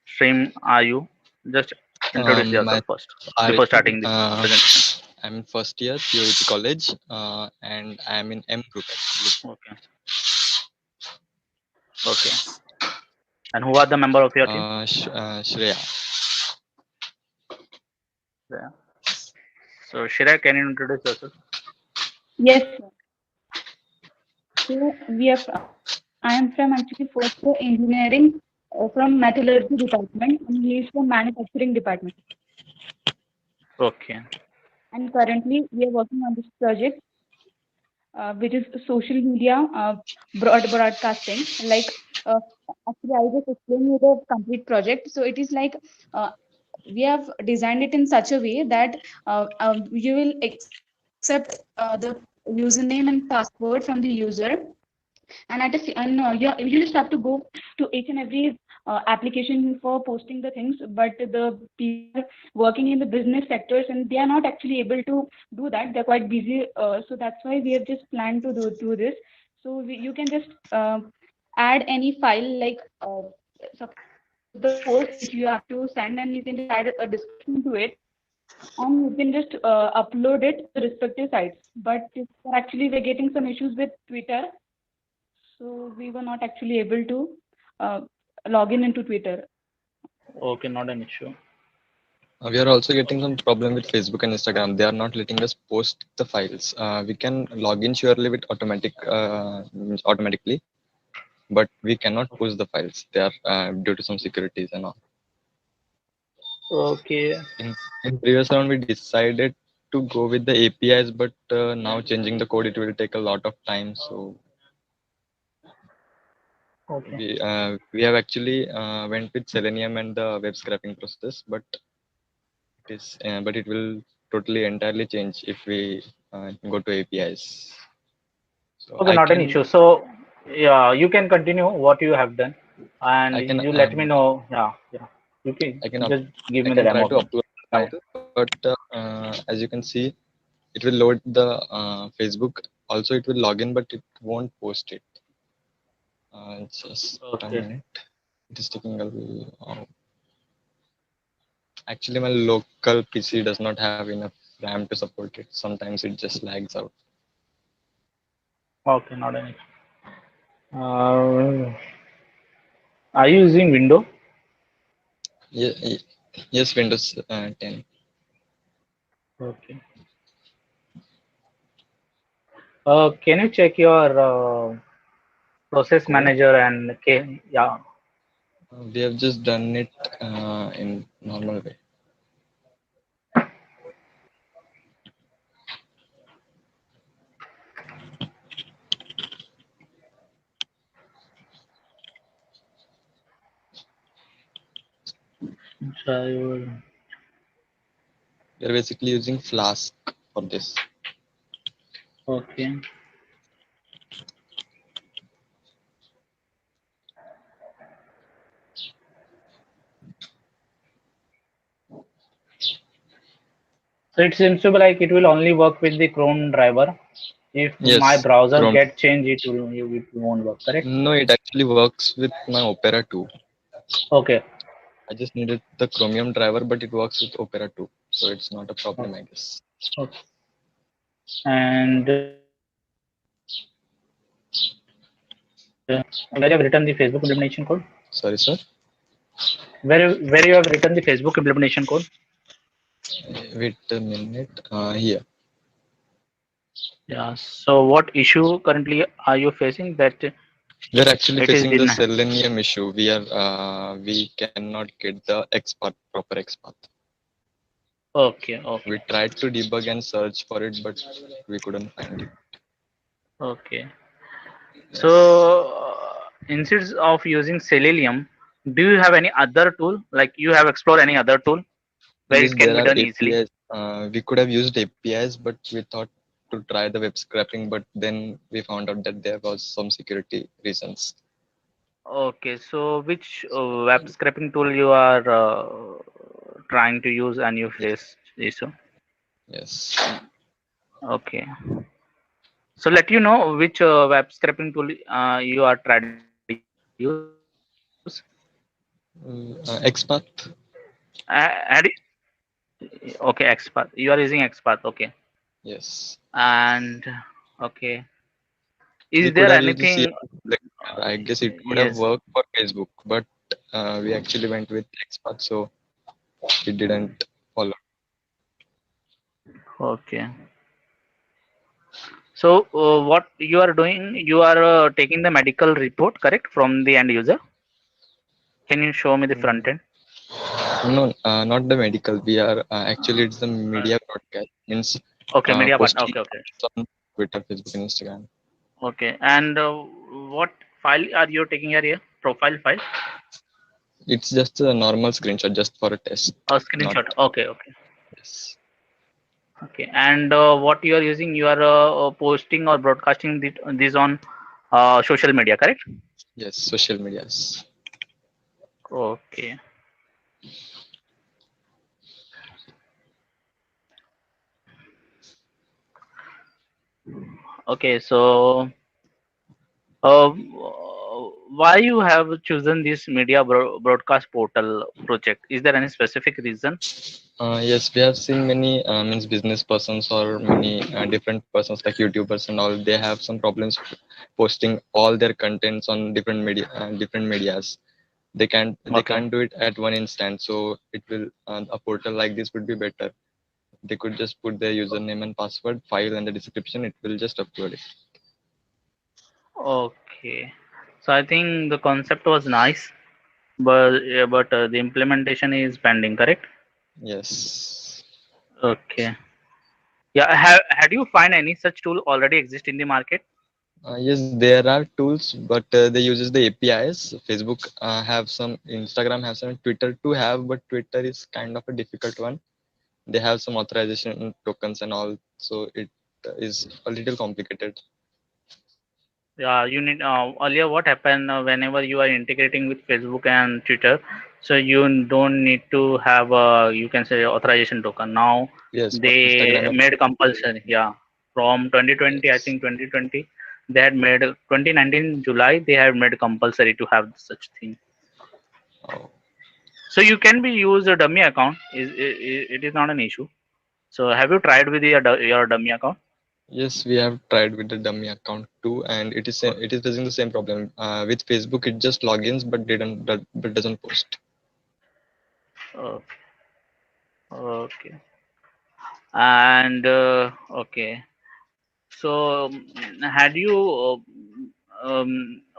stream are you? Just introduce yourself first before starting the presentation. I'm in first year POET college and I'm in M group actually. Okay. Okay. And who are the member of your team? Shreya. Yeah. So Shreya, can you introduce yourself? Yes. So I am from actually first year engineering from metallurgy department, and he is from manufacturing department. Okay. And currently we are working on this project. which is social media broadcasting. Like, actually, I will just explain you the complete project. So it is like, we have designed it in such a way that you will accept the username and password from the user, and you just have to go to each and every application for posting the things, but the people are working in the business sectors and they are not actually able to do that. They're quite busy, so that's why we have just planned to do this. So you can just add any file, like suppose the post which you have to send, and you can just add a description to it, and you can just upload it to the respective sites. But actually we're getting some issues with Twitter, so we were not actually able to uh, log in into Twitter. Okay, not an issue. We are also getting some problem with Facebook and Instagram. They are not letting us post the files. We can log in surely with automatically, but we cannot post the files. They are due to some securities and all. Okay. In previous round, we decided to go with the APIs, but now changing the code, it will take a lot of time. So Okay. we have actually went with Selenium and the web scraping process, but it will totally entirely change if we go to APIs. So Okay, I not an can issue. So yeah, you can continue what you have done, and I can you let me know. Yeah, yeah. You can I can just give I me the can try demo. to Okay. upload the Demo. file, but as you can see, it will load the Facebook. Also, it will log in, but it won't post it. Just a Okay. minute. It is taking a actually, my local PC does not have enough RAM to support it. Sometimes it just lags out. Okay, not an issue. Are you using Windows? Yes, Windows 10. Okay. Can you check your process Code. manager and yeah? We have just done it in normal way. We are basically using Flask for this. Okay. So it seems to be like it will only work with the Chrome driver. If my Yes, browser Chrome. get changed, it won't work. Correct? No, it actually works with my Opera too. Okay. I just needed the Chromium driver, but it works with Opera too, so it's not a problem, I guess. Okay. And where you have written the Facebook implementation code? Sorry, sir. Where you have written the Facebook implementation code? Wait a minute. Here. Yeah. So what issue currently are you facing that We are actually it is facing the denied? Selenium issue. We cannot get the proper XPath. Okay. Okay. We tried to debug and search for it, but we couldn't find it. Okay. Yes. So instead of using Selenium, do you have any other tool? Like you have explored any other tool where Yes, it can there be are done easily? APIs. We could have used APIs, but we thought to try the web scraping, but then we found out that there was some security reasons. Okay. So which web scraping tool you are trying to use and you face issue? Yes. Okay. So let you know which web scraping tool you are trying to use. XPath. Had okay, XPath. You are using XPath. Okay. Yes. And okay. We Is could there have used the anything? CRT Blackmail. I guess it would have Yes. worked for Facebook, but we actually went with XPath, so it didn't follow. Okay. So what you are doing? You are taking the medical report, correct, from the end user. Can you show me the front end? No, not the medical. We are actually it's the media broadcast. Means Okay, media part. posting Okay, okay. some Twitter, Facebook, and Instagram. Okay. And what file are you taking here? Profile file? It's just a normal screenshot, just for a test. A Not screenshot. Okay. Okay. yes, Okay. And what you are using? You are posting or broadcasting this on social media, correct? yes, social medias. Okay. Okay. So, why you have chosen this media broadcast portal project? Is there any specific reason? Yes, we have seen many means business persons or many different persons like YouTubers and all. They have some problems posting all their contents on different medias. They Okay. can't do it at one instant. So it will a portal like this would be better. They could just put their username and password file and the description. It will just upload it. Okay. So I think the concept was nice, but the implementation is pending, correct? Yes. Okay. Yeah. Had you find any such tool already exist in the market? Yes, there are tools, but they uses the APIs. Facebook have some, Instagram have some, Twitter too have, but Twitter is kind of a difficult one. They have some authorization tokens and all, so it is a little complicated. Yeah, you need earlier what happened whenever you are integrating with Facebook and Twitter, so you don't need to have you can say authorization token. Now Yes, but they Instagram and made compulsory. Yeah, from 2020, I yes. think 2020, they had made 2019 July. They have made compulsory to have such thing. Oh, So you can be use a dummy account. It is not an issue. So have you tried with your dummy account? yes, we have tried with the dummy account too, and it is facing the same problem. With Facebook, it just logins, but doesn't post. Okay. Okay. And okay. So, had you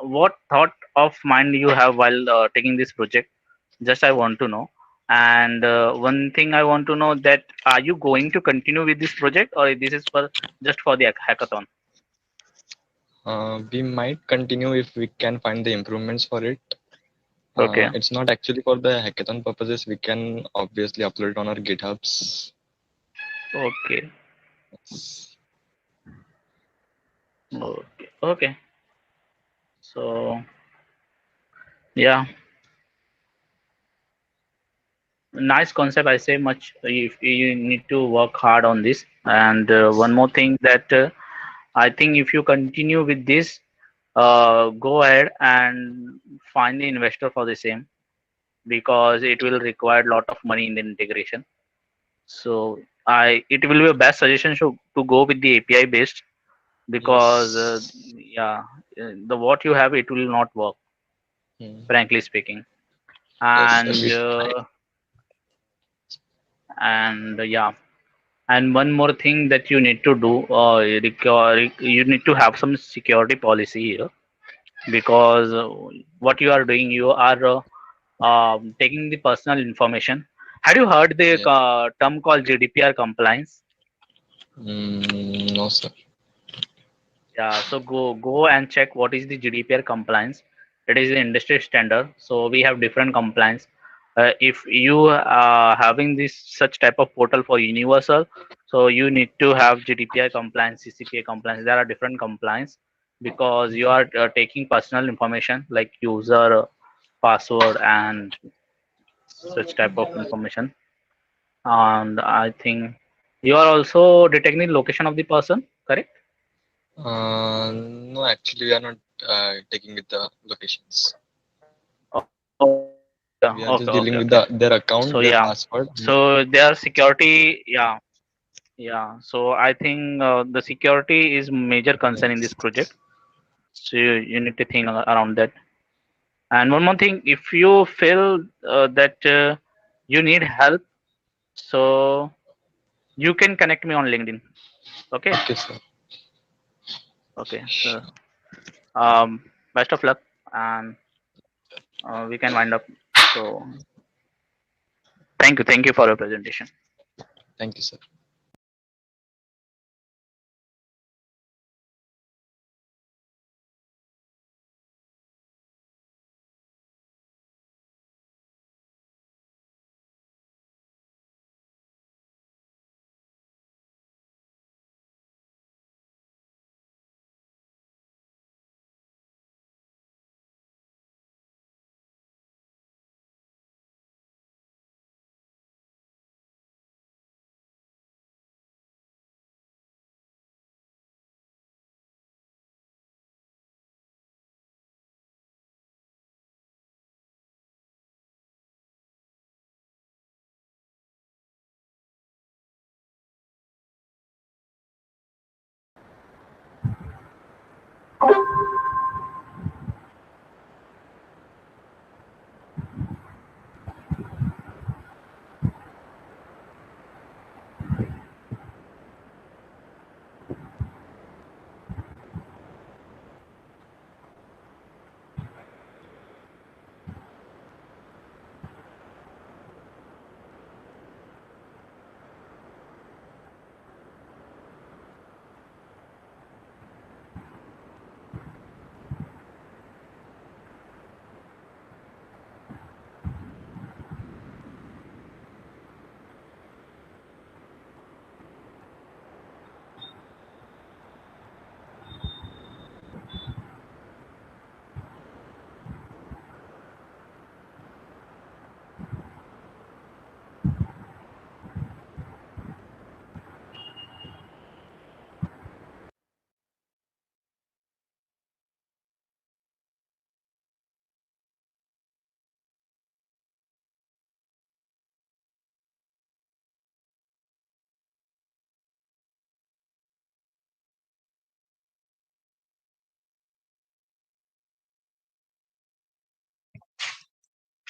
what thought of mind you have while taking this project? Just I want to know. And one thing I want to know that are you going to continue with this project or this is for just for the hackathon? We might continue if we can find the improvements for it. Okay. It's not actually for the hackathon purposes. We can obviously upload it on our GitHubs. Okay. Okay. Okay. So yeah, nice concept. I say much. If you need to work hard on this. And one more thing that I think if you continue with this, go ahead and find the investor for the same because it will require a lot of money in the integration. So it will be a best suggestion to go with the API based because Yes. yeah, the what you have it will not work, Hmm. frankly speaking. Yes, sir. And We tried. yeah, and one more thing that you need to do, you need to have some security policy here because what you are doing, you are taking the personal information. Have you heard the Yes. term called GDPR compliance? No, sir. Yeah, so go and check what is the GDPR compliance. It is an industry standard. So we have different compliance. If you are having this such type of portal for universal, so you need to have GDPR compliance, CCPA compliance. There are different compliance because you are taking personal information like user password and such type of information. And I think you are also detecting location of the person, correct? No, actually, we are not taking with the locations. Yeah, We are okay, just dealing okay, with okay. their So account, their yeah, password. so their security, yeah, yeah. So I think the security is major concern in this Yes. project. So you need to think around that. And one more thing, if you feel that you need help, so you can connect me on LinkedIn. Okay, Okay, sir. okay. So best of luck, and we can wind up. So thank you for your presentation. Thank you, sir.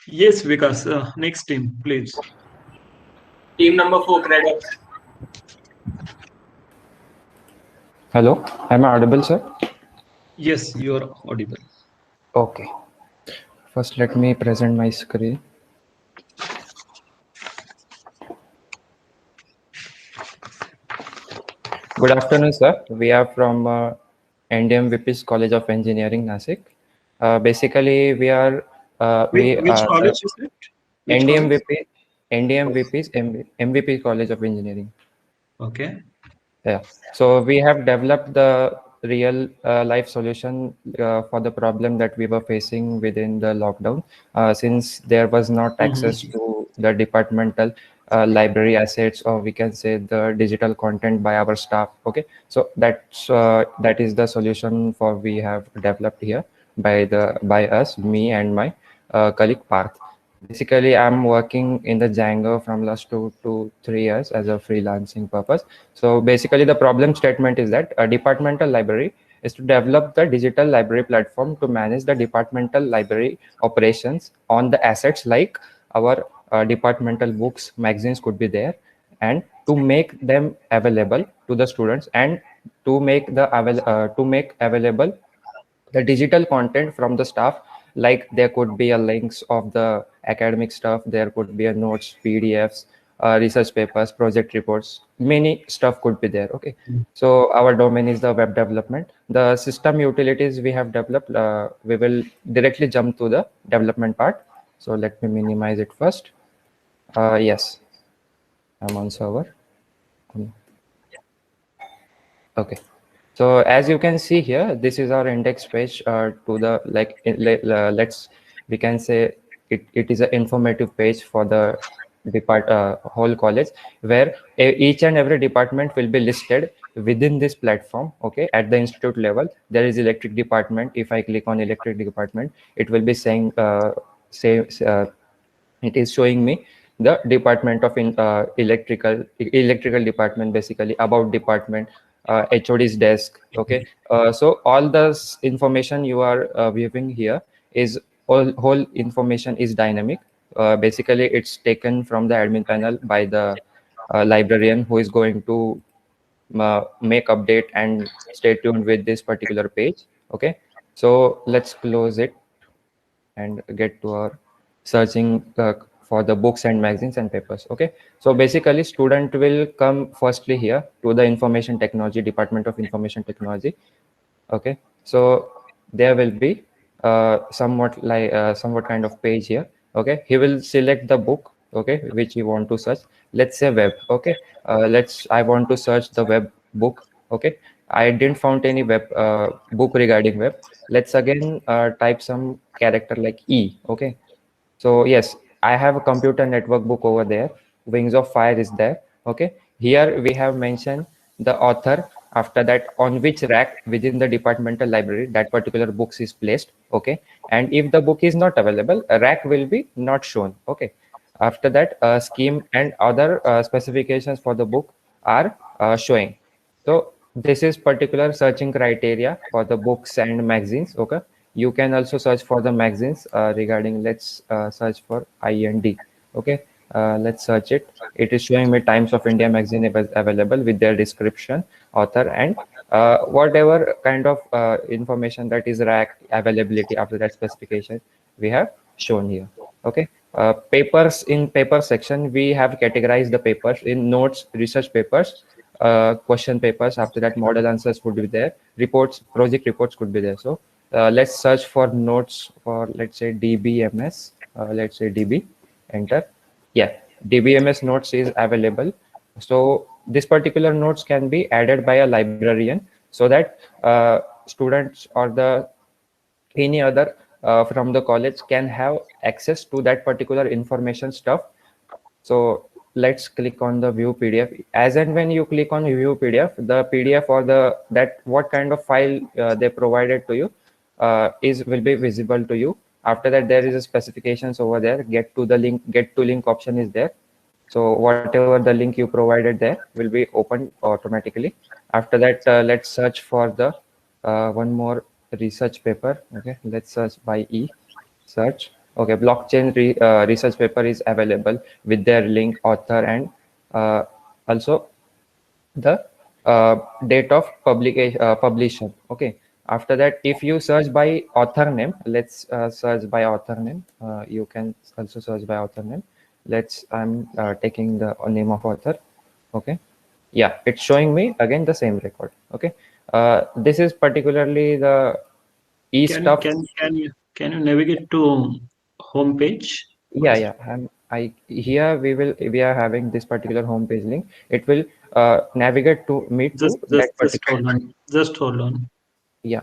Yes, Vikas. Next team, please. Team number 4, credits. Hello, am I audible, sir? Yes, you are audible. Okay. First, let me present my screen. Good afternoon, sir. We are from NDMVP's College of Engineering, Nasik. Basically, we are Which college is it? Which college? NDMVP's MVP College of Engineering. Okay. Yeah. So we have developed the real life solution for the problem that we were facing within the lockdown, since there was not access to the departmental library assets, or we can say the digital content by our staff. Okay. So that is the solution for we have developed here by us, me and my colleague Parth. Basically, I'm working in the Django from last 2 to 3 years as a freelancing purpose. So basically, the problem statement is that a departmental library is to develop the digital library platform to manage the departmental library operations on the assets like our departmental books, magazines could be there, and to make them available to the students, and to make available the digital content from the staff, like there could be a links of the academic stuff, there could be a notes, pdfs, research papers, project reports, many stuff could be there. Okay. So our domain is the web development. The system utilities we have developed, we will directly jump to the development part. So let me minimize it first. Yes, I'm on server. Okay. So as you can see here, this is our index page to the let's we can say it is an informative page for the whole college, where each and every department will be listed within this platform. Okay, at the institute level, there is electric department. If I click on electric department, it will be saying it is showing me the department of electrical department, basically about department, HOD's desk. Okay. So all this information you are viewing here is whole information is dynamic. Basically it's taken from the admin panel by the librarian, who is going to make update, and stay tuned with this particular page. Okay. So let's close it and get to our searching for the books and magazines and papers. Okay. So basically student will come firstly here to the information technology, department of information technology. Okay. So there will be somewhat kind of page here. Okay. He will select the book, okay, which he want to search. Let's say web. Okay. I want to search the web book. Okay. I didn't found any web book regarding web. Let's again type some character like E. Okay. So yes, I have a computer network book over there. Wings of Fire is there. Okay. Here we have mentioned the author. After that, on which rack within the departmental library that particular books is placed. Okay. And if the book is not available, a rack will be not shown. Okay. After that, scheme and other specifications for the book are showing. So this is particular searching criteria for the books and magazines. Okay, you can also search for the magazines regarding. Let's search for I and D. Okay, let's search it. It is showing me Times of India magazine available with their description, author, and whatever kind of information that is rack availability after that specification we have shown here. Okay, papers, in paper section we have categorized the papers in notes, research papers, question papers. After that, model answers would be there, reports, project reports could be there. So let's search for notes for, let's say, DBMS. Let's say DB, enter. Yeah, DBMS notes is available. So this particular notes can be added by a librarian, so that students or the any other from the college can have access to that particular information stuff. So let's click on the view PDF. As and when you click on view PDF, the PDF or the that what kind of file they provided to you is will be visible to you. After that, there is a specifications over there. Get to link option is there. So whatever the link you provided there will be opened automatically. After that, let's search for the one more research paper. Okay, let's search by E. Search. Okay, blockchain research paper is available with their link, author, and also the date of publication. Okay. After that, if you search by author name, let's search by author name. You can also search by author name. I'm taking the name of author. Okay. Yeah, it's showing me again the same record. Okay. This is particularly the E Can stuff. can you navigate to home page? Yeah. Here we are having this particular homepage link. It will navigate to me to that particular. Hold on. Just hold on. Yeah.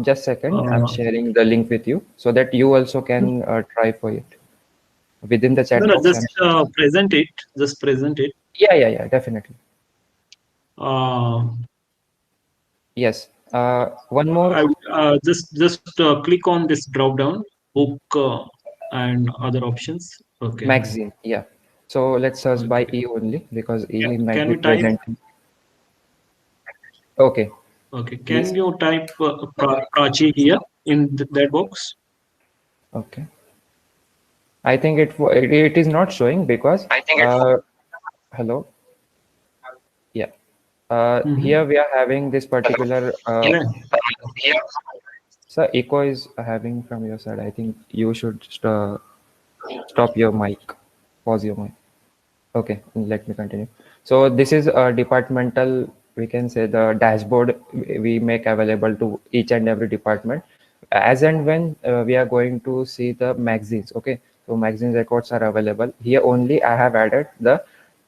Just second. I'm sharing the link with you so that you also can try for it within the chat No, box. just present it. Just present it. Yeah, definitely. Yes. One more. Just click on this drop down, book and other options. Okay. Magazine. Yeah. So let's search by E only because E might Can be you type? presenting. Okay. Okay. Can you type Prachi here in that box? Okay. I think it is not showing because hello. Yeah. Here we are having this particular. So echo is having from your side. I think you should stop your mic, pause your mic. Okay, let me continue. So this is a departmental, we can say, the dashboard we make available to each and every department as and when we are going to see the magazines. Okay, so magazine records are available here. Only I have added the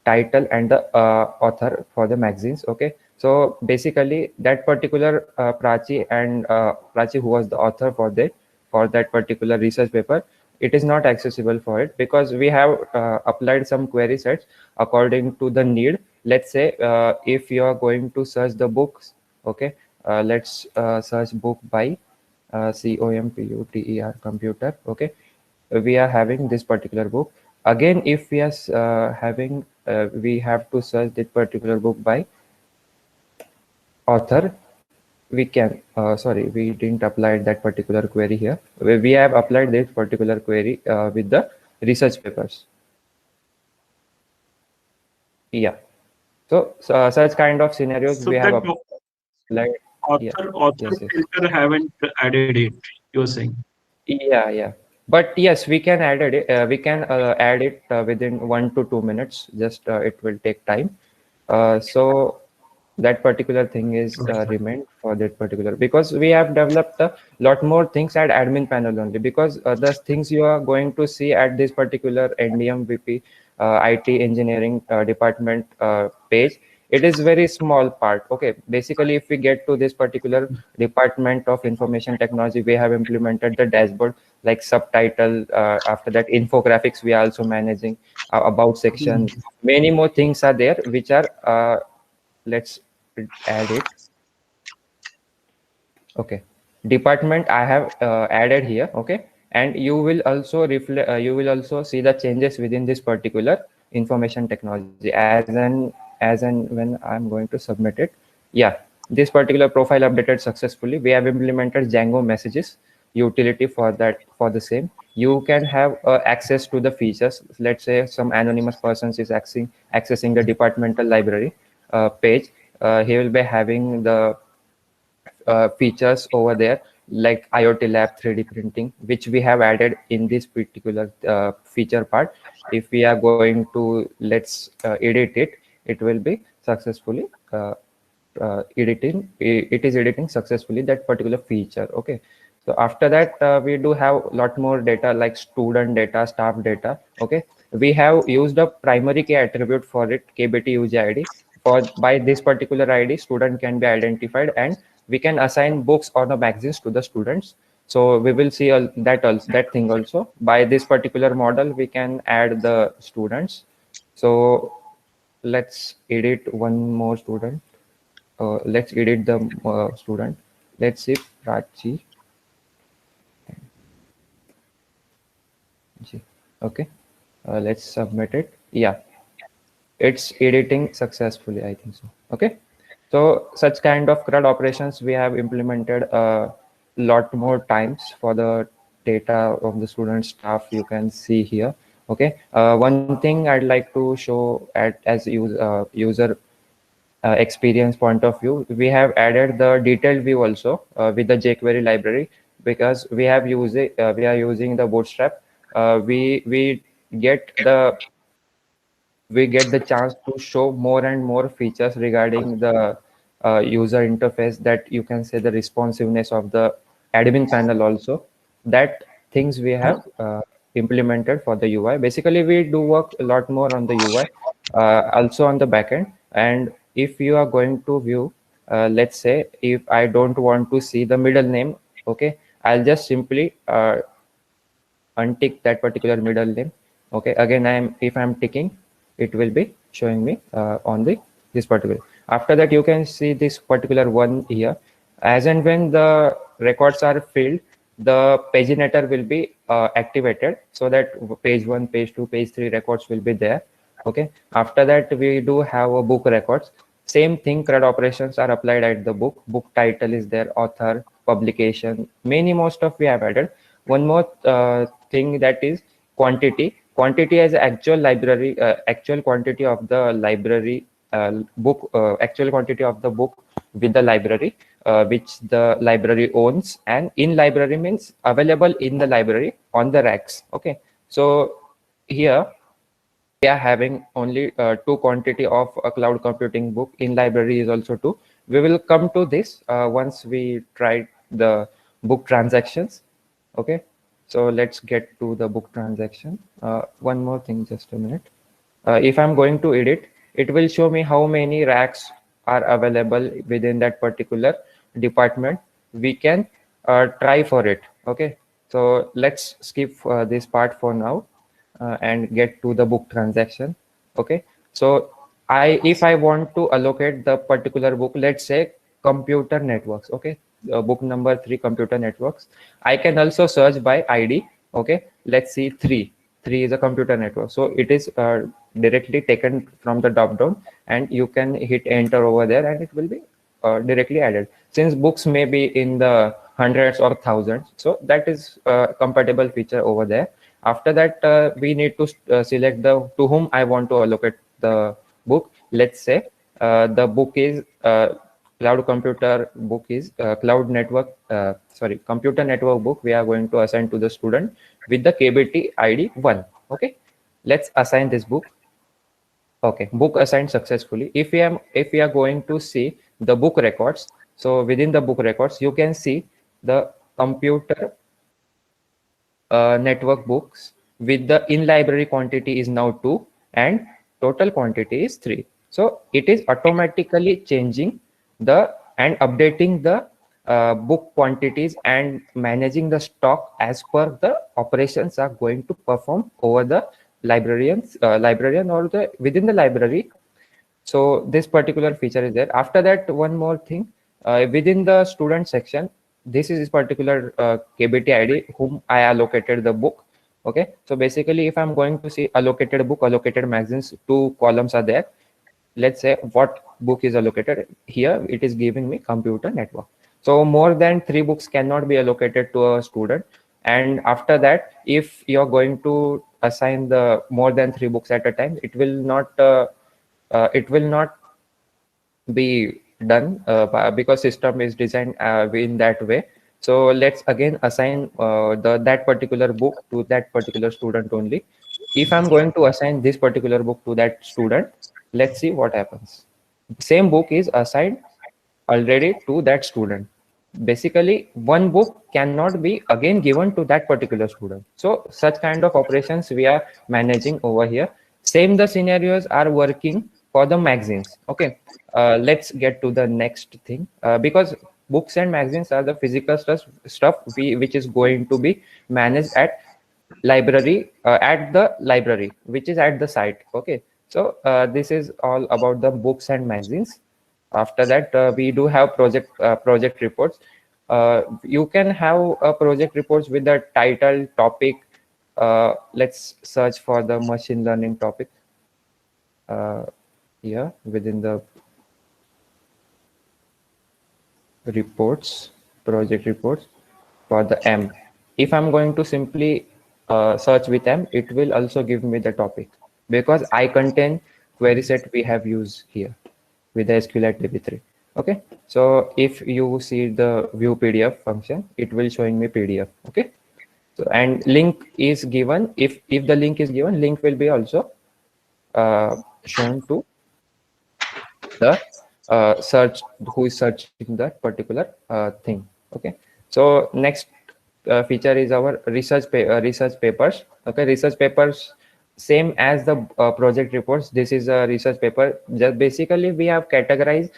title and the author for the magazines. Okay, so basically that particular Prachi and Prachi, who was the author for that particular research paper, it is not accessible for it because we have applied some query sets according to the need. Let's say if you are going to search the books. Okay, let's search book by COMPUTER, computer. Okay, we are having this particular book. Again, if we are having we have to search this particular book by author. We can sorry, we didn't apply that particular query here. We have applied this particular query with the research papers. Yeah, so such kind of scenarios So we have that applied. author filter haven't added it. You're saying? Yeah, but yes, we can add it. We can add it within 1 to 2 minutes. Just it will take time. So that particular thing is remained for that particular, because we have developed a lot more things at admin panel only, because the things you are going to see at this particular NDM VP IT engineering department page, it is very small part. Okay, basically if we get to this particular department of information technology, we have implemented the dashboard like subtitle, after that infographics we are also managing, about section, many more things are there which are let's add it. Okay, department I have added here. Okay, and you will also reflect you will also see the changes within this particular information technology as an as and when I'm going to submit it. Yeah, this particular profile updated successfully. We have implemented Django messages utility for that, for the same. You can have access to the features. Let's say some anonymous persons is accessing the departmental library page. He will be having the features over there like IoT lab 3D printing, which we have added in this particular feature part. If we are going to edit it, it will be successfully it is editing successfully that particular feature. Okay, so after that we do have a lot more data like student data, staff data. Okay, we have used a primary key attribute for it, kbt user id. For by this particular id, student can be identified, and we can assign books or the magazines to the students. So we will see that thing also. By this particular model, we can add the students. So let's edit one more student. Let's edit the student. Let's see Prachi. Okay, let's submit it. Yeah, it's editing successfully, I think so. Okay, so such kind of CRUD operations we have implemented a lot more times for the data of the student staff. You can see here. Okay, one thing I'd like to show as user experience point of view, we have added the detailed view also with the jQuery library, because we are using the Bootstrap. We get the chance to show more and more features regarding the user interface, that you can say the responsiveness of the admin panel also. That things we have implemented for the UI. Basically, we do work a lot more on the UI, also on the backend. And if you are going to view, let's say if I don't want to see the middle name, okay, I'll just simply untick that particular middle name. Okay, again if I'm ticking, it will be showing me on this particular. After that, you can see this particular one here. As and when the records are filled, the paginator will be activated, so that page 1, page 2, page 3 records will be there. Okay, after that we do have a book records. Same thing, CRUD operations are applied at the book title is there, author, publication, many most of we have added. One more thing, that is quantity as actual library, actual quantity of the library book, actual quantity of the book with the library, which the library owns, and in library means available in the library on the racks. Okay, so here we are having only two quantity of a cloud computing book. In library is also two. We will come to this once we try the book transactions. Okay, so let's get to the book transaction. One more thing, just a minute. If I'm going to edit, it will show me how many racks are available within that particular department. We can try for it. Okay, so let's skip this part for now and get to the book transaction. Okay, so if I want to allocate the particular book, let's say computer networks. Okay, book number 3, computer networks. I can also search by ID. Okay, let's see 3 is a computer network, so it is directly taken from the drop down, and you can hit enter over there, and it will be directly added. Since books may be in the hundreds or thousands, so that is a compatible feature over there. After that, we need to select to whom I want to allocate the book. Let's say the book is cloud computer book is cloud network, computer network book. We are going to assign to the student with the KBT ID 1. Okay, let's assign this book. Okay, book assigned successfully. If we are going to see the book records, so within the book records, you can see the computer network books with the in library quantity is now 2 and total quantity is 3. So it is automatically changing and updating the book quantities and managing the stock as per the operations are going to perform over the librarian or the within the library. So this particular feature is there. After that, one more thing, within the student section, this is particular KBT ID whom I allocated the book. Okay, so basically if I'm going to see allocated book, allocated magazines, 2 columns are there. let's say what book is allocated here. It is giving me computer network. So more than 3 books cannot be allocated to a student. And after that, if you're going to assign the more than 3 books at a time, it will not be done because system is designed in that way. So let's again assign that particular book to that particular student only. If I'm going to assign this particular book to that student, let's see what happens. Same book is assigned already to that student. Basically, one book cannot be again given to that particular student. So such kind of operations we are managing over here. Same the scenarios are working for the magazines. Okay, let's get to the next thing, because books and magazines are the physical stuff which is going to be managed at library, at the library which is at the site. Okay, so this is all about the books and magazines. After that, we do have project reports. You can have project reports with the title, topic. Let's search for the machine learning topic here within the reports, project reports for the M. If I'm going to simply search with M, it will also give me the topic, because I contain query set we have used here with the SQL at DB3. Okay, so if you see the view PDF function, it will showing me PDF. Okay, so and link is given. If the link is given, link will be also shown to the search who is searching that particular thing. Okay, so next feature is our research papers. Okay, research papers same as the project reports. This is a research paper. Just basically we have categorized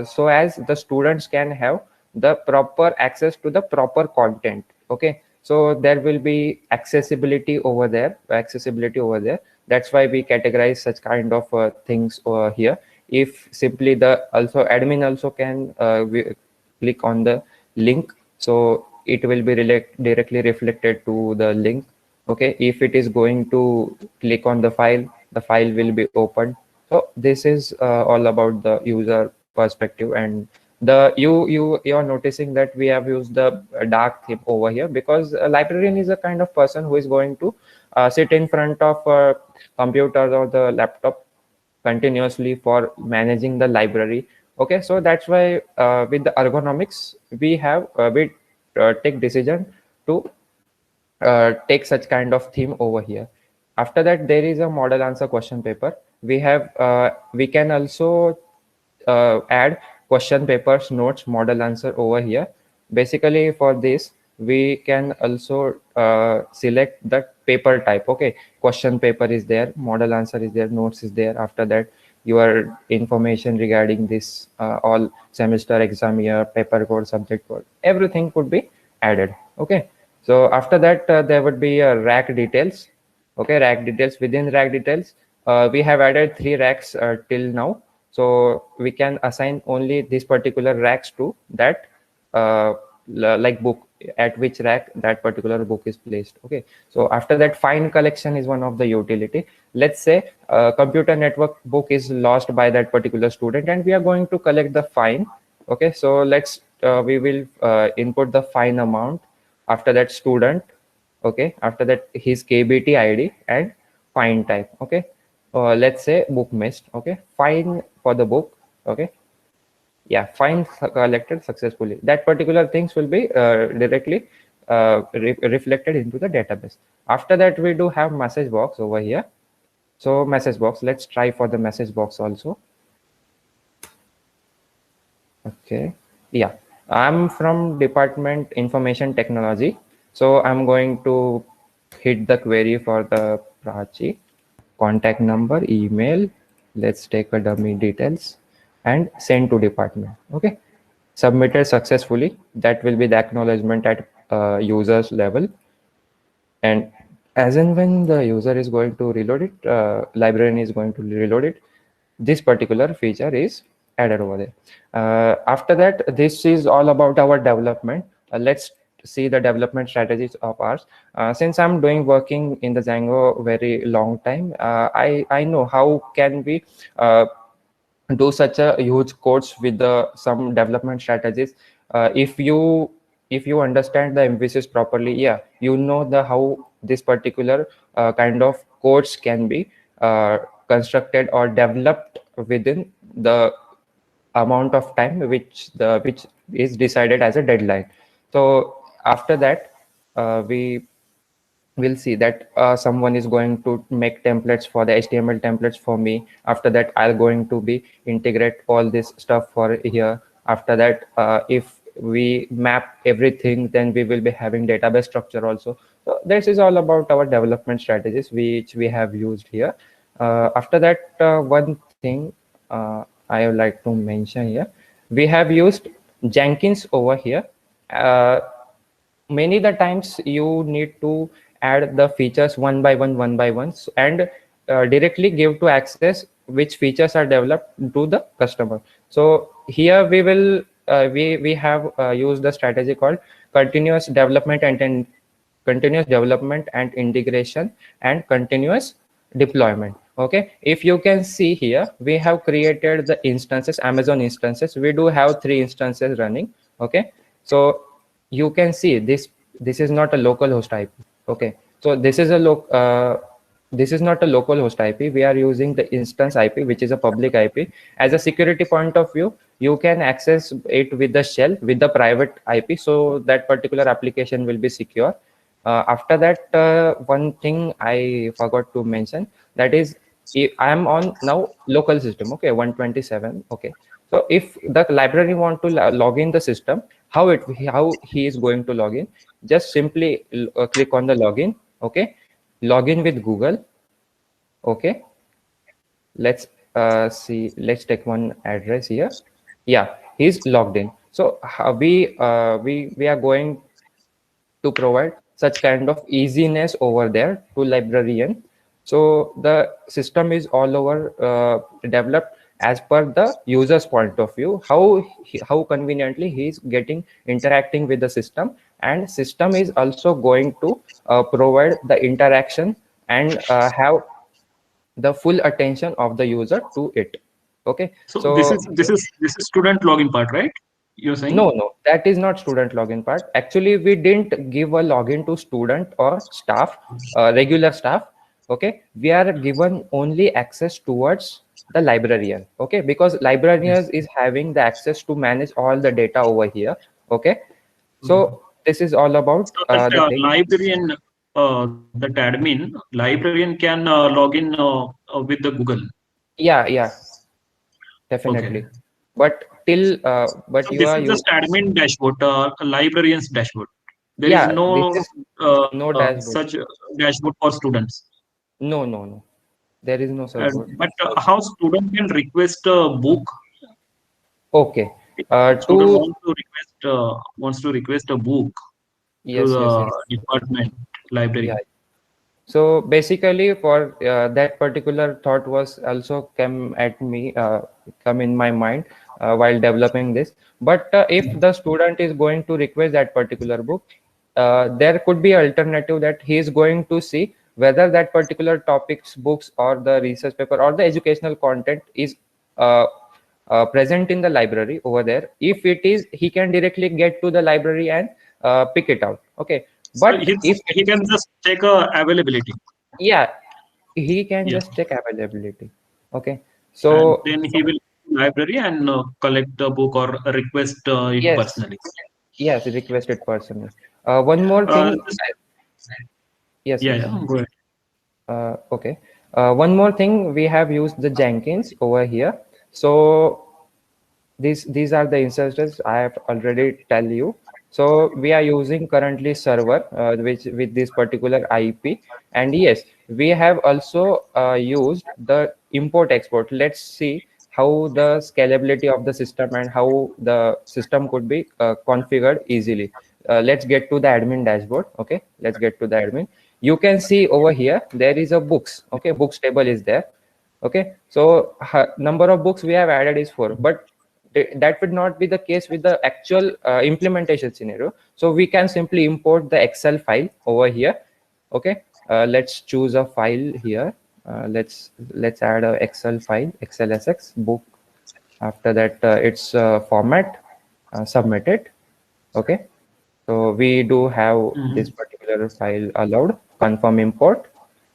so as the students can have the proper access to the proper content. Okay, so there will be accessibility over there. That's why we categorize such kind of things over here. If simply the also admin also can click on the link, so it will be directly reflected to the link. Okay, if it is going to click on the file will be opened. So this is all about the user perspective. And the you're noticing that we have used the dark theme over here, because a librarian is a kind of person who is going to sit in front of a computer or the laptop continuously for managing the library. Okay, so that's why with the ergonomics we have we take decision to take such kind of theme over here. After that, there is a model answer question paper. We can also add question papers, notes, model answer over here. Basically for this we can also select the paper type. Okay, question paper is there, model answer is there, notes is there. After that, your information regarding this all semester, exam year, paper code, subject code, everything could be added. Okay, so after that there would be rack details. Okay, rack details. Within rack details we have added 3 racks till now. So we can assign only this particular racks to that like book, at which rack that particular book is placed. Okay, so after that, find collection is one of the utility. Let's say computer network book is lost by that particular student and we are going to collect the fine. Okay, so let's we will input the fine amount. After that, student. Okay, after that, his KBT ID and fine type. Okay, let's say book missed. Okay, fine for the book. Okay, yeah, fine collected successfully. That particular things will be directly reflected into the database. After that, we do have message box over here. So message box, let's try for the message box also. Okay, yeah, I'm from department information technology, so I'm going to hit the query for the Prachi. Contact number, email, let's take a dummy details and send to department. Okay, submitted successfully. That will be the acknowledgement at users level. And as and when the user is going to reload it, librarian is going to reload it, this particular feature is added over there. After that, this is all about our development. Let's see the development strategies of ours. Since I'm working in the Django very long time, I know how can we do such a huge course with some development strategies. If you understand the emphasis properly, yeah, you know the how this particular kind of course can be constructed or developed within the amount of time which is decided as a deadline. So after that, we will see that someone is going to make templates for the HTML templates for me. After that, I'm going to be integrate all this stuff for here. After that, if we map everything, then we will be having database structure also. So this is all about our development strategies which we have used here. After that, one thing I would like to mention here, we have used Jenkins over here. Many the times you need to add the features one by one, and directly give to access which features are developed to the customer. So here we have used the strategy called continuous development and continuous development and integration and continuous deployment. Okay, if you can see here, we have created the instances, Amazon instances. We do have 3 instances running. Okay, so you can see this is not a local host IP. Okay, so this is not a local host IP. We are using the instance IP, which is a public IP. As a security point of view, you can access it with the shell, with the private IP, so that particular application will be secure. After that, one thing I forgot to mention, that is, I am on now local system. Okay, 127. Okay, so if the library want to log in the system, how he is going to log in? Just simply click on the login. Okay, login with Google. Okay, let's see. Let's take one address here. Yeah, he's logged in. So we are going to provide such kind of easiness over there to librarian. So the system is all over developed as per the user's point of view, how conveniently he is getting interacting with the system, and system is also going to provide the interaction and have the full attention of the user to it. Okay, So this so is student login part, right? You're saying? no, that is not student login part. Actually, we didn't give a login to student or staff, regular staff. Okay, we are given only access towards the librarian. Okay, because librarian is having the access to manage all the data over here. Okay, so this is all about So that the thing. that librarian can log in with the Google. Yeah, Okay. definitely. But till but So you this are is just admin dashboard, a librarian's dashboard. There is yeah, this no is no dashboard. such dashboard for students. No. There is no server. But how student can request a book? Okay. Student To wants to request a book to yes. the department library. Yeah. So basically, for that particular thought was also come in my mind while developing this. But if the student is going to request that particular book, there could be alternative that he is going to see whether that particular topics, books, or the research paper or the educational content is uh, present in the library over there. If it is, he can directly get to the library and pick it out. Okay, So but if he can just check availability. yeah, he can Yeah. just check availability. Okay, And so then he will library and collect the book or request it yes, personally. yes, requested personally. One more thing. Just, Yes. go ahead. Okay. One more thing, we have used the Jenkins over here. So these are the instances I have already tell you. So we are using currently server which with this particular IP, and yes, we have also used the import export. Let's see how the scalability of the system and how the system could be configured easily. Let's get to the admin dashboard. Okay, let's get to the admin. You can see over here there is a books. Okay, books table is there. Okay, so number of books we have added is 4, but that would not be the case with the actual implementation scenario. So we can simply import the Excel file over here. Okay, let's choose a file here. Let's add a Excel file, XLSX book After that, it's format, submitted. Okay. So we do have this particular file allowed, confirm import,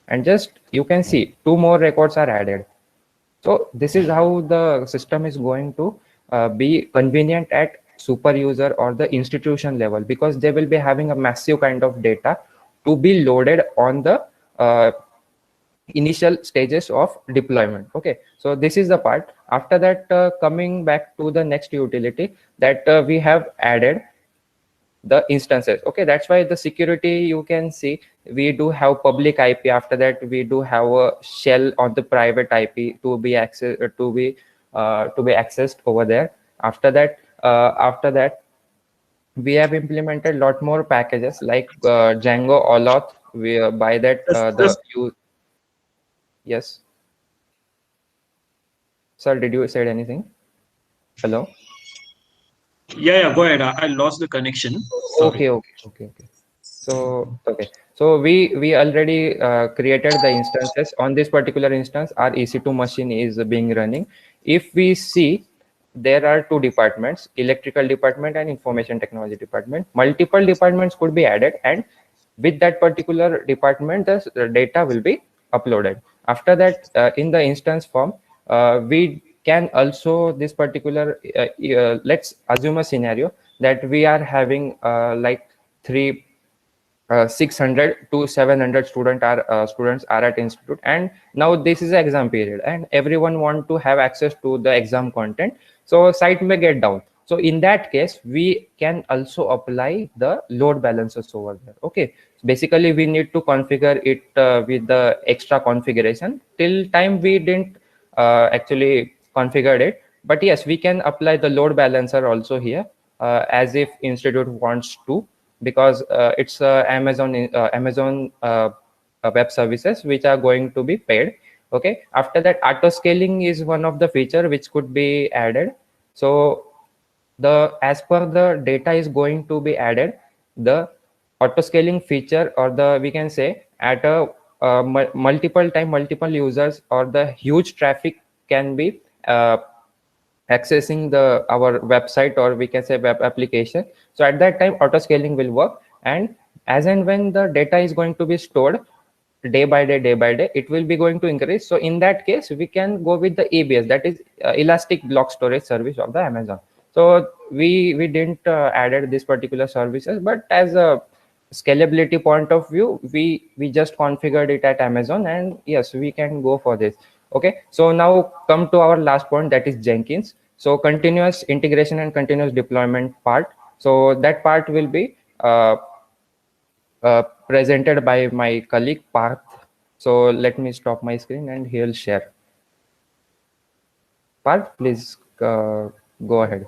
and just you can see two more records are added. So this is how the system is going to be convenient at super user or the institution level, because they will be having a massive kind of data to be loaded on the initial stages of deployment. Okay, so this is the part. After that, coming back to the next utility that we have added the instances. Okay, that's why the security, you can see we do have public IP. After that, we do have a shell on the private IP to be accessed over there. After that we have implemented a lot more packages like Django Auth. We by that the you yes sir, did you said anything? Hello? Yeah, go ahead. I lost the connection. Sorry. Okay. So we already created the instances. On this particular instance, our EC2 machine is being running. If we see, there are two departments: electrical department and information technology department. Multiple departments could be added, and with that particular department, the data will be uploaded. After that, in the instance form, we can also this particular let's assume a scenario that we are having like 600 to 700 students are at institute, and now this is exam period and everyone want to have access to the exam content, so site may get down. So in that case, we can also apply the load balancers over there. Okay, basically we need to configure it with the extra configuration. Till time we didn't actually configured it, but yes, we can apply the load balancer also here, as if institute wants to, because it's Amazon web services which are going to be paid. Okay, after that, auto scaling is one of the feature which could be added. So the as per the data is going to be added, the auto scaling feature, or the we can say at a multiple users or the huge traffic can be accessing the our website, or we can say web application. So at that time, auto scaling will work, and as and when the data is going to be stored day by day, it will be going to increase. So in that case, we can go with the EBS, that is elastic block storage service of the Amazon. So we didn't added this particular services, but as a scalability point of view, we just configured it at Amazon, and yes, we can go for this. Okay, so now come to our last point, that is Jenkins. So continuous integration and continuous deployment part. So that part will be presented by my colleague Parth. So let me stop my screen and he'll share. Parth, please go ahead.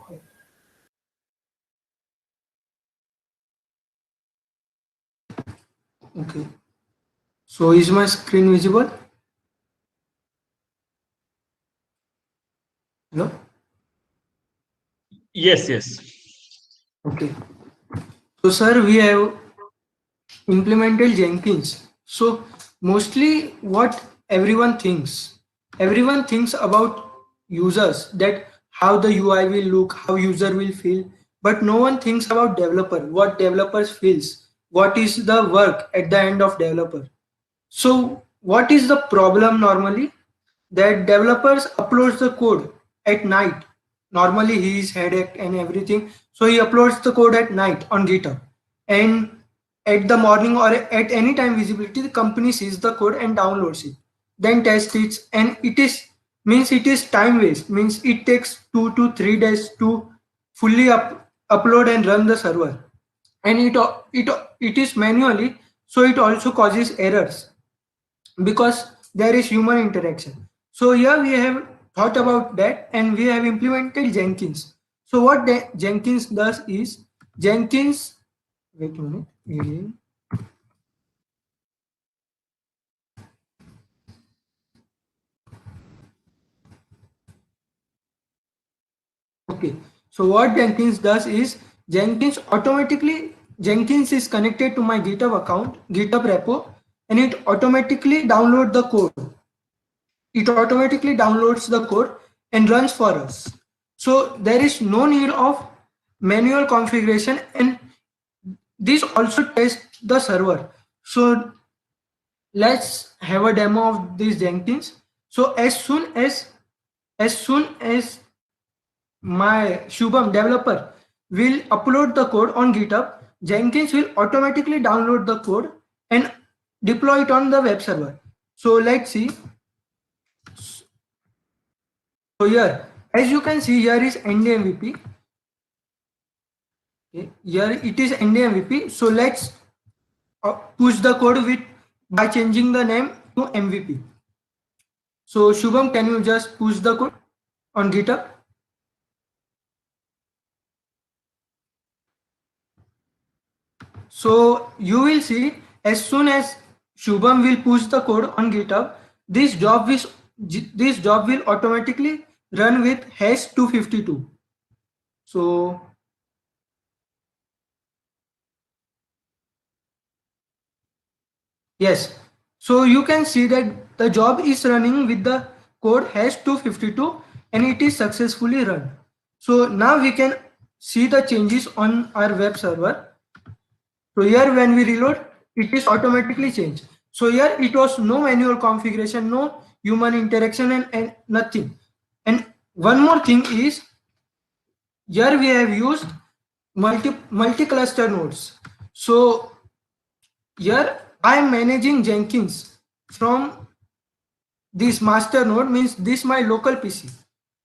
Okay. So is my screen visible? Hello? Yes. Okay. So sir, we have implemented Jenkins. So mostly what everyone thinks about users, that how the UI will look, how user will feel, but no one thinks about developer, what developers feels, what is the work at the end of developer. So what is the problem normally? That developers uploads the code at night. Normally he is headache and everything. So he uploads the code at night on GitHub. And at the morning or at any time visibility, the company sees the code and downloads it. Then tests it, and it is time waste. Means it takes 2 to 3 days to fully upload and run the server. And it is manually, so it also causes errors because there is human interaction. So here we have thought about that and we have implemented Jenkins. So what Jenkins does is Jenkins, wait a minute, again. Okay, so what Jenkins does is Jenkins is connected to my GitHub account, GitHub repo, and it automatically downloads the code. It automatically downloads the code and runs for us. So there is no need of manual configuration, and this also tests the server. So let's have a demo of this Jenkins. So as soon as my Shubham developer will upload the code on GitHub, Jenkins will automatically download the code and deploy it on the web server. So let's see. So here, as you can see, here is ND MVP. Okay. Here it is ND MVP. So let's push the code with by changing the name to MVP. So Shubham, can you just push the code on GitHub? So you will see, as soon as Shubham will push the code on GitHub, this job will automatically run with hash 252. So yes, so you can see that the job is running with the code hash 252 and it is successfully run. So now we can see the changes on our web server. So here when we reload, it is automatically changed. So here it was no manual configuration, no human interaction and nothing. And one more thing is, here we have used multi-cluster nodes. So here I am managing Jenkins from this master node, means this my local PC,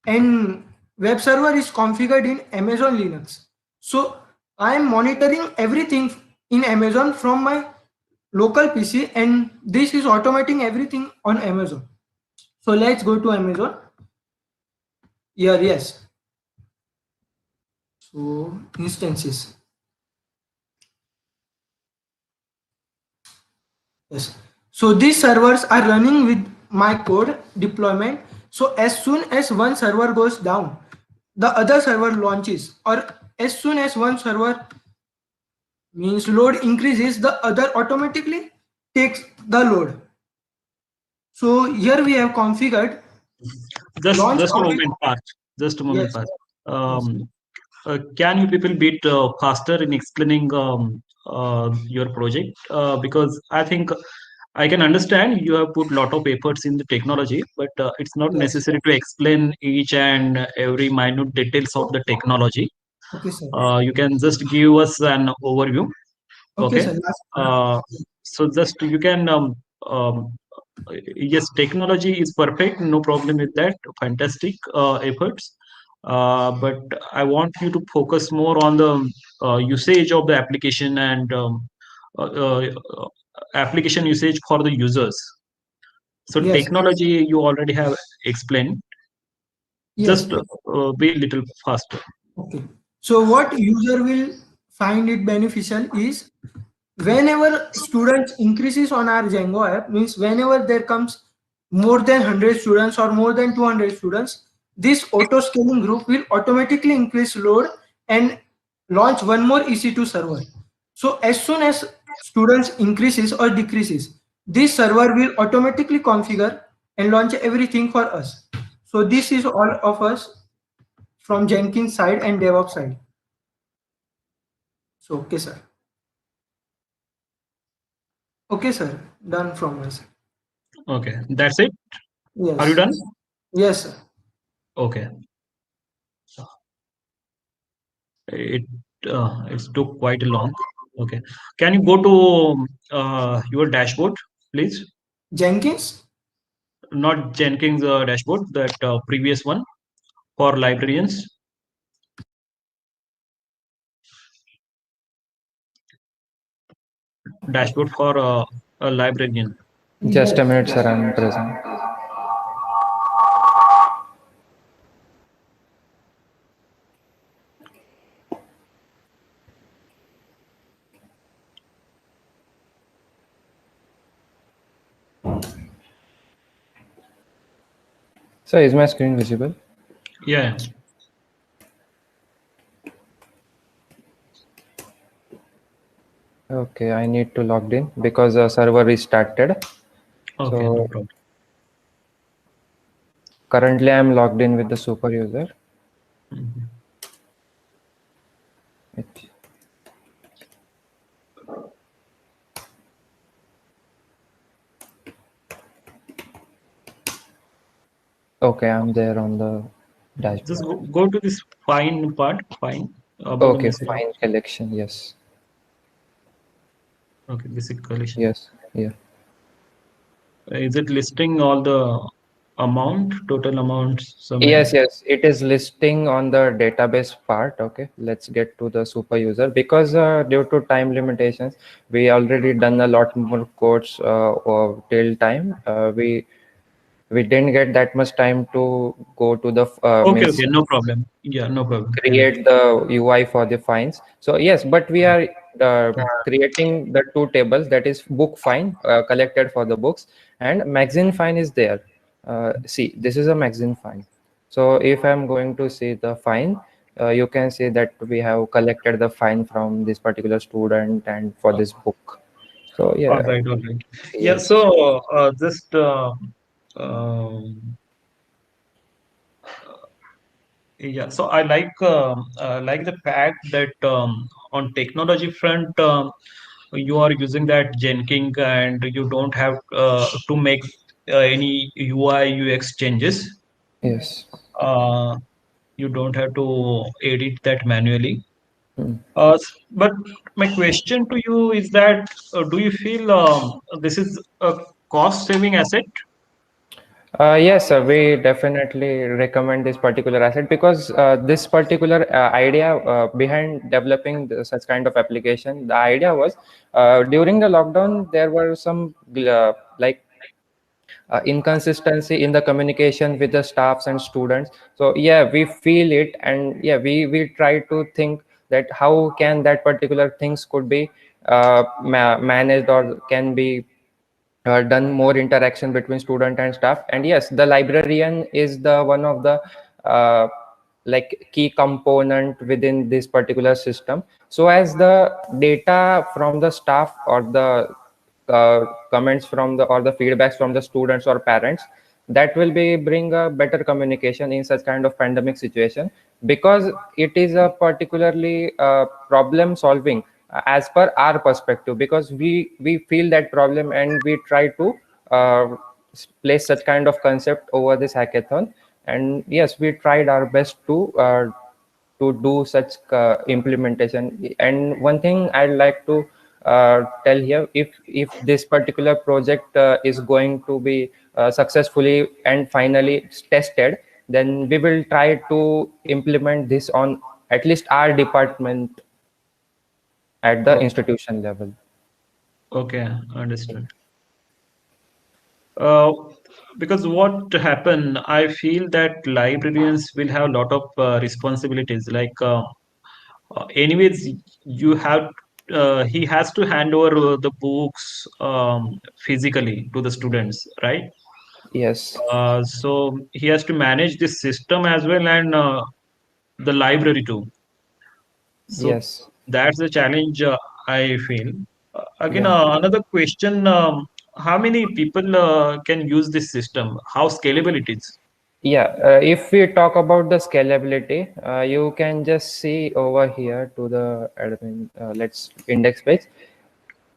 and web server is configured in Amazon Linux. So I am monitoring everything in Amazon from my local PC, and this is automating everything on Amazon. So let's go to Amazon. Here, yes. So instances. Yes. So these servers are running with my code deployment. So as soon as one server goes down, the other server launches, or as soon as one server means load increases, the other automatically takes the load. So here we have configured Just a moment, Parth. Just a moment, Yes. Parth. Yes. Can you people be faster in explaining your project? Because I think I can understand you have put a lot of efforts in the technology, but it's not Yes. necessary to explain each and every minute details of the technology. Okay, sir. You can just give us an overview. Okay, Okay. sir. So just you can yes, technology is perfect, no problem with that. Fantastic efforts. But I want you to focus more on the usage of the application and uh, uh, application usage for the users. So Yes. technology you already have explained. Yes. Just be a little faster. Okay. So what user will find it beneficial is, whenever students increases on our Django app, means whenever there comes more than 100 students or more than 200 students, this auto scaling group will automatically increase load and launch one more EC2 server. So as soon as students increases or decreases, this server will automatically configure and launch everything for us. So this is all of us from Jenkins side and DevOps side. So okay, sir. Okay, sir. Done from my side. Okay, that's it. Yes. Are you done? Yes, sir. Okay. It it took quite long. Okay. Can you go to your dashboard, please? Jenkins? Not Jenkins dashboard, that previous one for librarians. Dashboard for a librarian. Just a minute, sir. I'm present. So is my screen visible? Yeah. Okay, I need to log in because the server is started. Okay, So no problem. currently I'm logged in with the super user. Okay, I'm there on the dashboard. Just go to this find part, find above the Okay, message. fine collection, yes. Okay, basic collection. Yes, yeah. Is it listing all the amount, total amount Yes, submitted? yes, it is listing on the database part. Okay, let's get to the super user because due to time limitations, we already done a lot more codes or till time. We didn't get that much time to go to the Okay, means okay, no problem. Yeah, no problem. create the UI for the fines. So yes, but we are creating the two tables, that is book fine collected for the books and magazine fine is there. See, this is a magazine fine. So if I'm going to see the fine, you can see that we have collected the fine from this particular student and for this book. So yeah. All right, all right. Yeah, Yes. so just um, yeah, so I like the fact that on technology front you are using that Jenkins and you don't have to make any UI UX changes. Yes. Uh, you don't have to edit that manually. Mm. But my question to you is that do you feel this is a cost saving asset? Yes, sir, we definitely recommend this particular asset because this particular idea behind developing such kind of application, the idea was during the lockdown, there were some like inconsistency in the communication with the staffs and students. So yeah, we feel it, and yeah, we try to think that how can that particular things could be managed or can be done more interaction between student and staff. And yes, the librarian is the one of the uh, like key component within this particular system. So as the data from the staff or the comments from the or the feedbacks from the students or parents, that will be bring a better communication in such kind of pandemic situation, because it is a particularly problem solving as per our perspective, because we feel that problem and we try to uh, place such kind of concept over this hackathon. And yes, we tried our best to do such implementation. And one thing I'd like to tell here, if this particular project is going to be successfully and finally tested, then we will try to implement this on at least our department at the Okay, institution level. okay, understood. Uh, because what happen, I feel that librarians will have a lot of responsibilities. Like, anyways, you have he has to hand over the books physically to the students, right? Yes. So he has to manage this system as well and the library too. So Yes. that's the challenge I feel. Again, Yeah. another question: how many people can use this system? How scalable it is? Yeah, if we talk about the scalability, you can just see over here to the admin, let's index page.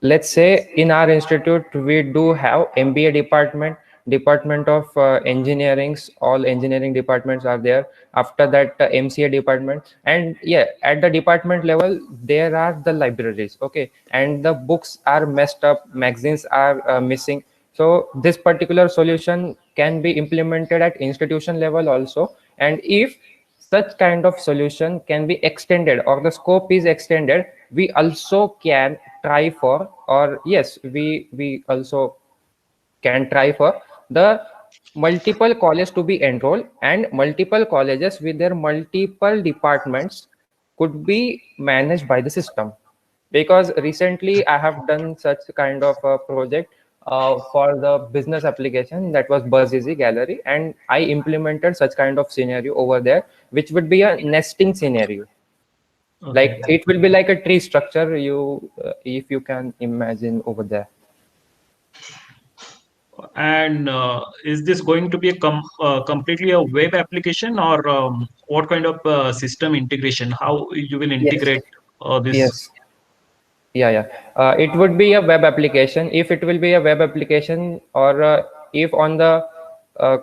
Let's say in our institute we do have MBA department, department of engineerings, all engineering departments are there. After that, MCA department, and yeah, at the department level there are the libraries. Okay, and the books are messed up, magazines are missing. So this particular solution can be implemented at institution level also. And if such kind of solution can be extended or the scope is extended, we also can try for, or yes, we also can try for the multiple colleges to be enrolled, and multiple colleges with their multiple departments could be managed by the system. Because recently I have done such kind of a project for the business application, that was Buzz Easy Gallery, and I implemented such kind of scenario over there, which would be a nesting scenario. Okay. Like it will be like a tree structure, you if you can imagine over there. And is this going to be a completely a web application, or what kind of system integration? How you will Yes. integrate this? Yes. Yeah. It would be a web application. If it will be a web application, or if on the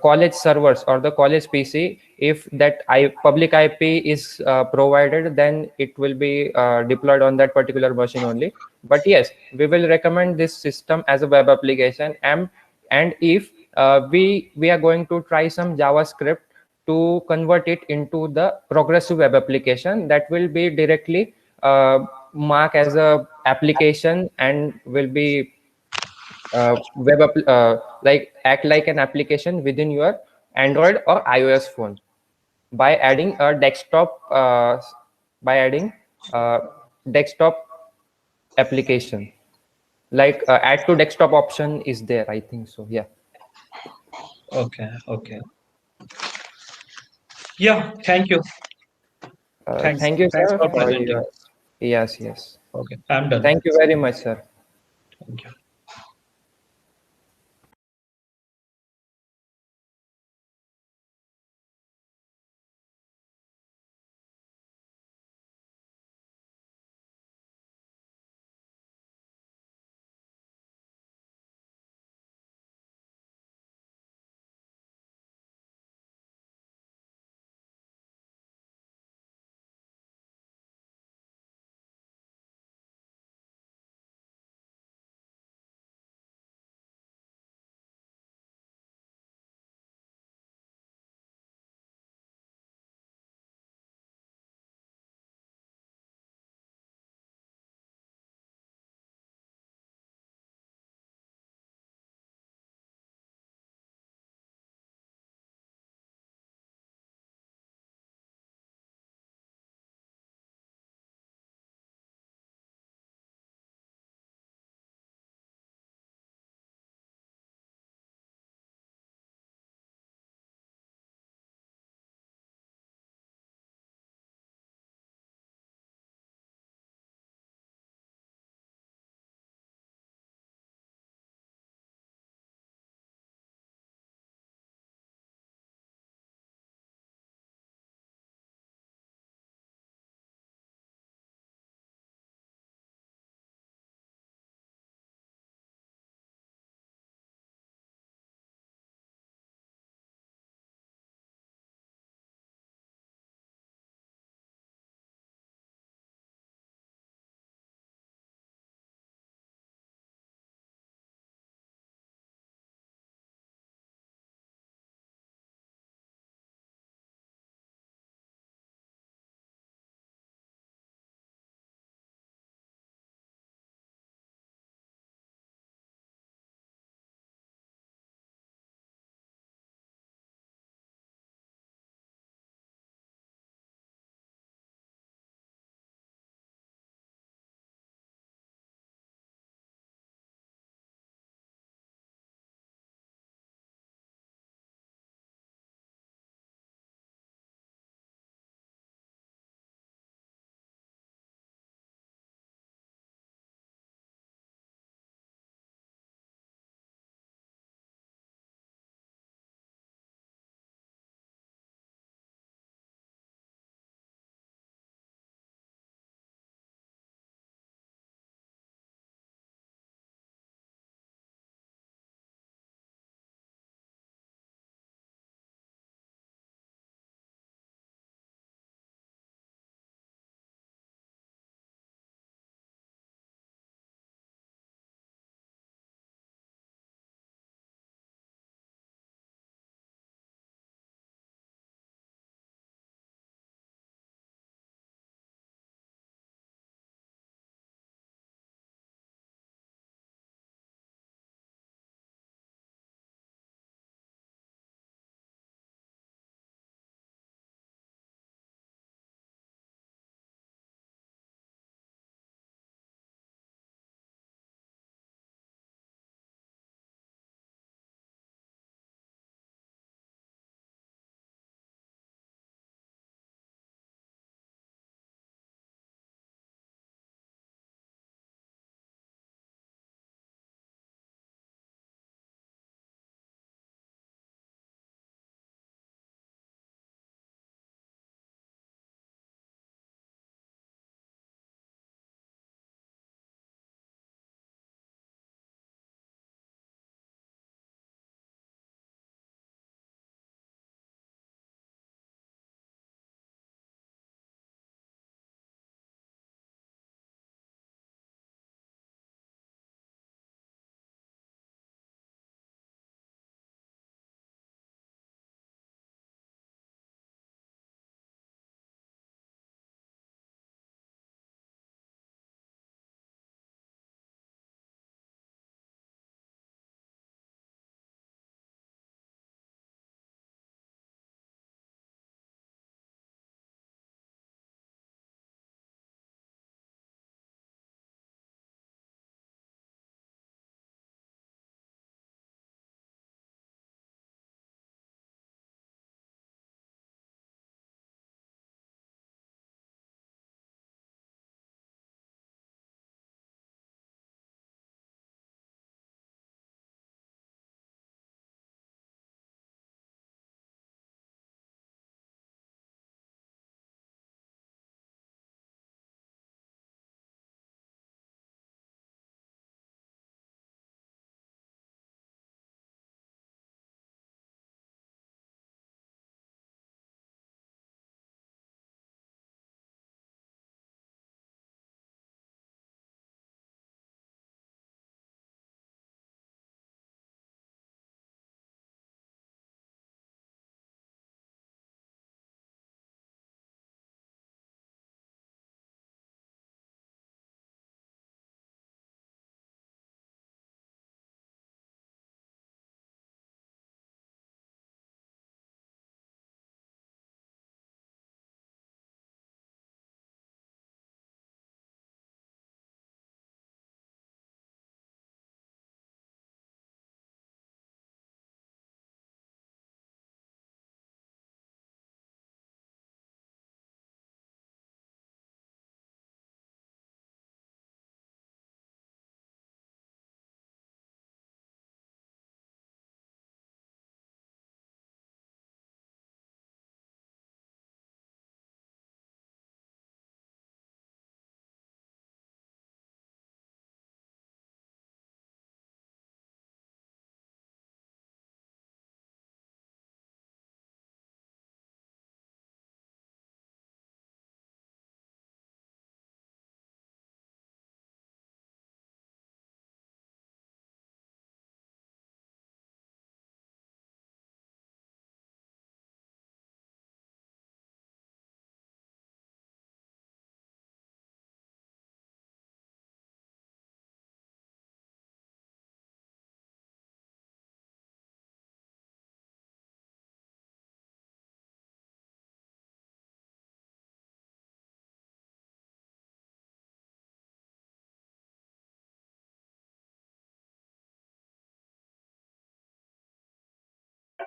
college servers or the college PC, if that public IP is provided, then it will be deployed on that particular machine only. But yes, we will recommend this system as a web application. And if we are going to try some JavaScript to convert it into the progressive web application, that will be directly mark as a application and will be like act like an application within your Android or iOS phone by adding a desktop desktop application, like add to desktop option is there, I think so. Yeah. Okay. Okay. Yeah. Thank you. Thanks. Thank you, Thanks sir, for for presenting. your. Yes. Okay. I'm done. Thank you very much, sir. Thank you.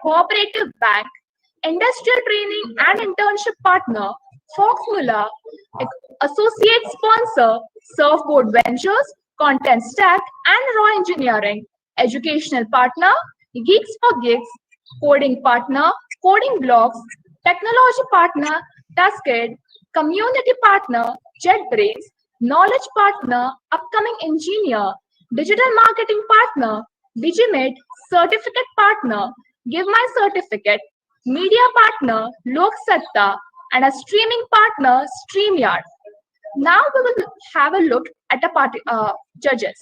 Cooperative Bank, Industrial Training and Internship Partner, Foxmula, Associate Sponsor, Surfboard Ventures, Content Stack, and Raw Engineering, Educational Partner, Geeks for Gigs, Coding Partner, Coding Blocks, Technology Partner, Tasked, Community Partner, JetBrains, Knowledge Partner, Upcoming Engineer, Digital Marketing Partner, Digimate, Certificate Partner, Give My Certificate, Media Partner, Lok Satta, and a streaming partner, StreamYard. Now we will have a look at the judges.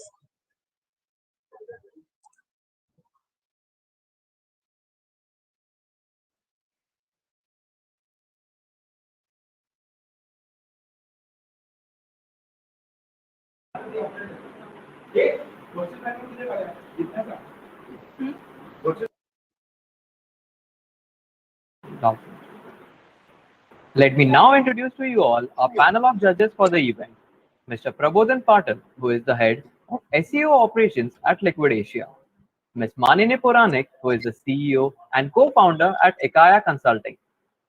Now, let me now introduce to you all our panel of judges for the event. Mr. Prabodhan Patel, who is the head of SEO operations at Liquid Asia. Ms. Manini Puranik, who is the CEO and co-founder at Ekaya Consulting.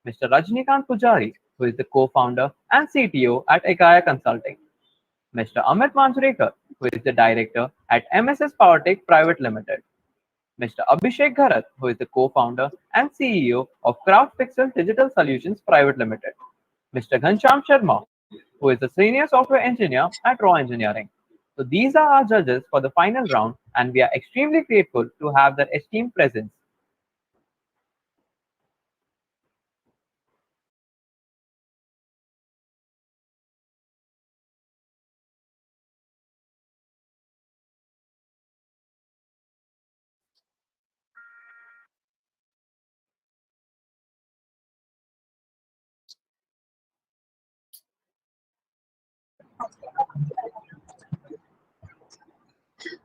Mr. Rajnikant Pujari, who is the co-founder and CTO at Ekaya Consulting. Mr. Amit Manjrekar, who is the director at MSS Powertech Private Limited. Mr. Abhishek Gharat, who is the co-founder and CEO of CrowdPixel Digital Solutions Private Limited. Mr. Ghanshyam Sharma, who is the senior software engineer at Raw Engineering. So these are our judges for the final round, and we are extremely grateful to have their esteemed presence.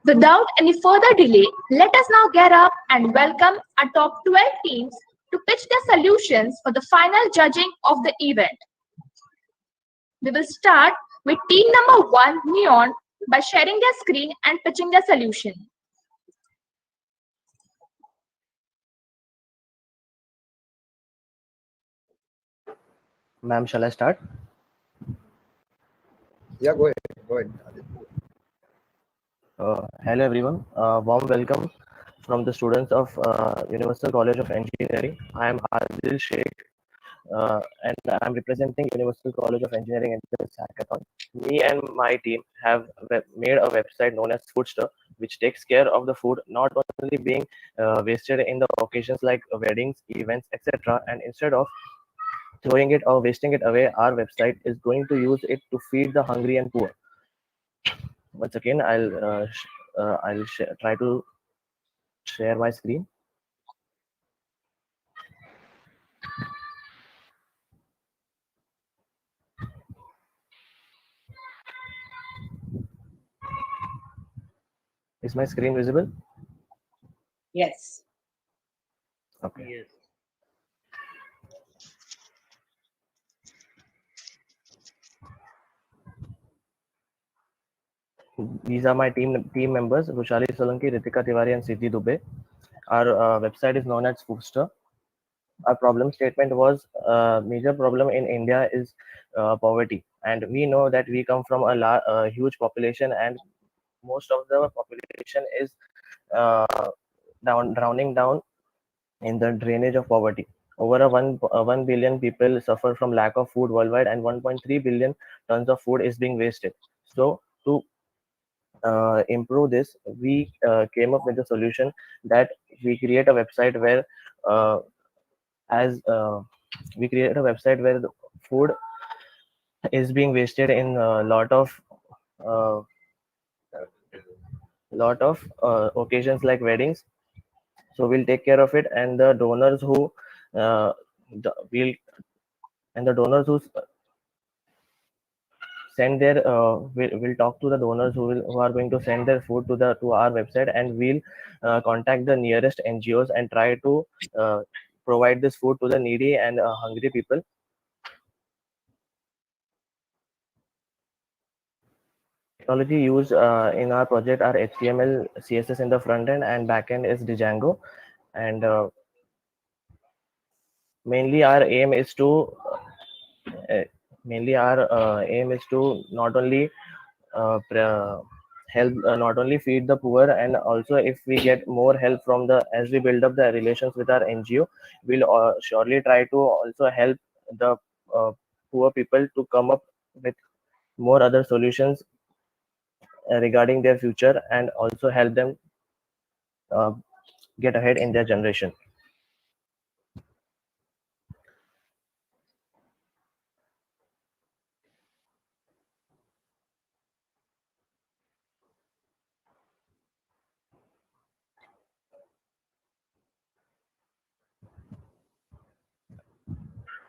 Without any further delay, let us now get up and welcome our top 12 teams to pitch their solutions for the final judging of the event. We will start with team number 1, Neon, by sharing their screen and pitching their solution. Ma'am, shall I start? Yeah, go ahead. Go ahead. Hello everyone, warm welcome from the students of Universal College of Engineering. I am Adil Sheikh and I am representing Universal College of Engineering in this hackathon. Me and my team have made a website known as Foodster, which takes care of the food not only being wasted in the occasions like weddings, events, etc. And instead of throwing it or wasting it away, our website is going to use it to feed the hungry and poor. Once again, I'll try to share my screen. Is my screen visible? Yes. Okay. Yes. These are my team members: Rushali Solanki, Ritika Tiwari, and Siddhi Dubey. Our website is known as Foodster. Our problem statement was major problem in India is poverty, and we know that we come from a huge population, and most of the population is drowning down in the drainage of poverty. Over 1 billion people suffer from lack of food worldwide, and 1.3 billion tons of food is being wasted. So to improve this, we came up with a solution that we create a website where we create a website where the food is being wasted in a lot of occasions like weddings. So we'll take care of it, and the donors who send their we'll talk to the donors who are going to send their food to our website, and we'll contact the nearest NGOs and try to provide this food to the needy and hungry people. Technology used in our project are HTML, CSS in the front end, and back end is Django. And mainly our aim is to uh, not only help, not only feed the poor, and also if we get more help from the, as we build up the relations with our NGO, we'll surely try to also help the poor people to come up with more other solutions regarding their future, and also help them uh, get ahead in their generation.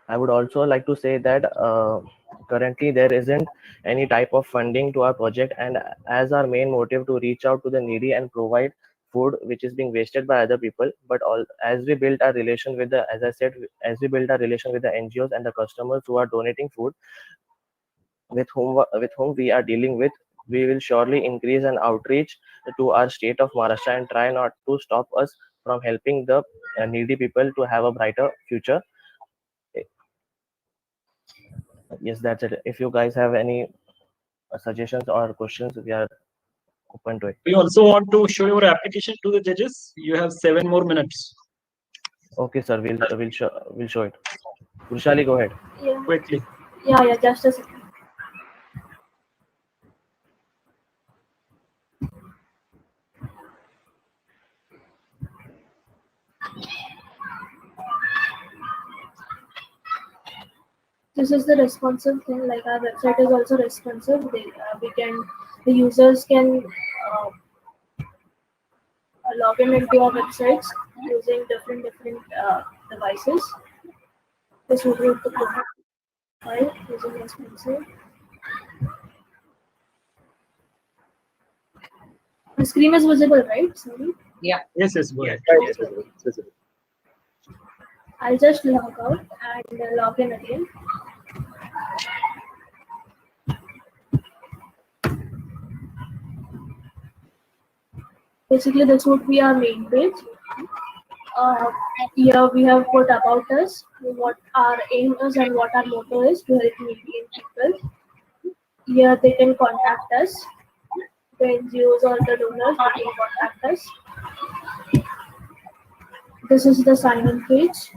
I would also like to say that currently there isn't any type of funding to our project, and as our main motive to reach out to the needy and provide food which is being wasted by other people. But all, as we build our relation with the, as I said, as we build our relation with the NGOs and the customers who are donating food, with whom we are dealing with, we will surely increase an outreach to our state of Maharashtra and try not to stop us from helping the needy people to have a brighter future. Yes, that's it. If you guys have any suggestions or questions, we are open to it. We also want to show your application to the judges. You have 7 more minutes. Okay, sir. We'll show it. Vishali, go ahead. Yeah. Quickly. Yeah, just a second. This is the responsive thing. Like our website is also responsive. The users can log into our websites using different devices. This would be the profile using responsive. The screen is visible, right? Sorry. Yeah. Yes, go ahead. Yes, yes. I'll just log out and log in again. Basically, this would be our main page. Here we have put about us, what our aim is and what our motto is to help needy people. Here they can contact us. The NGOs or the donors they can contact us. This is the sign-in page.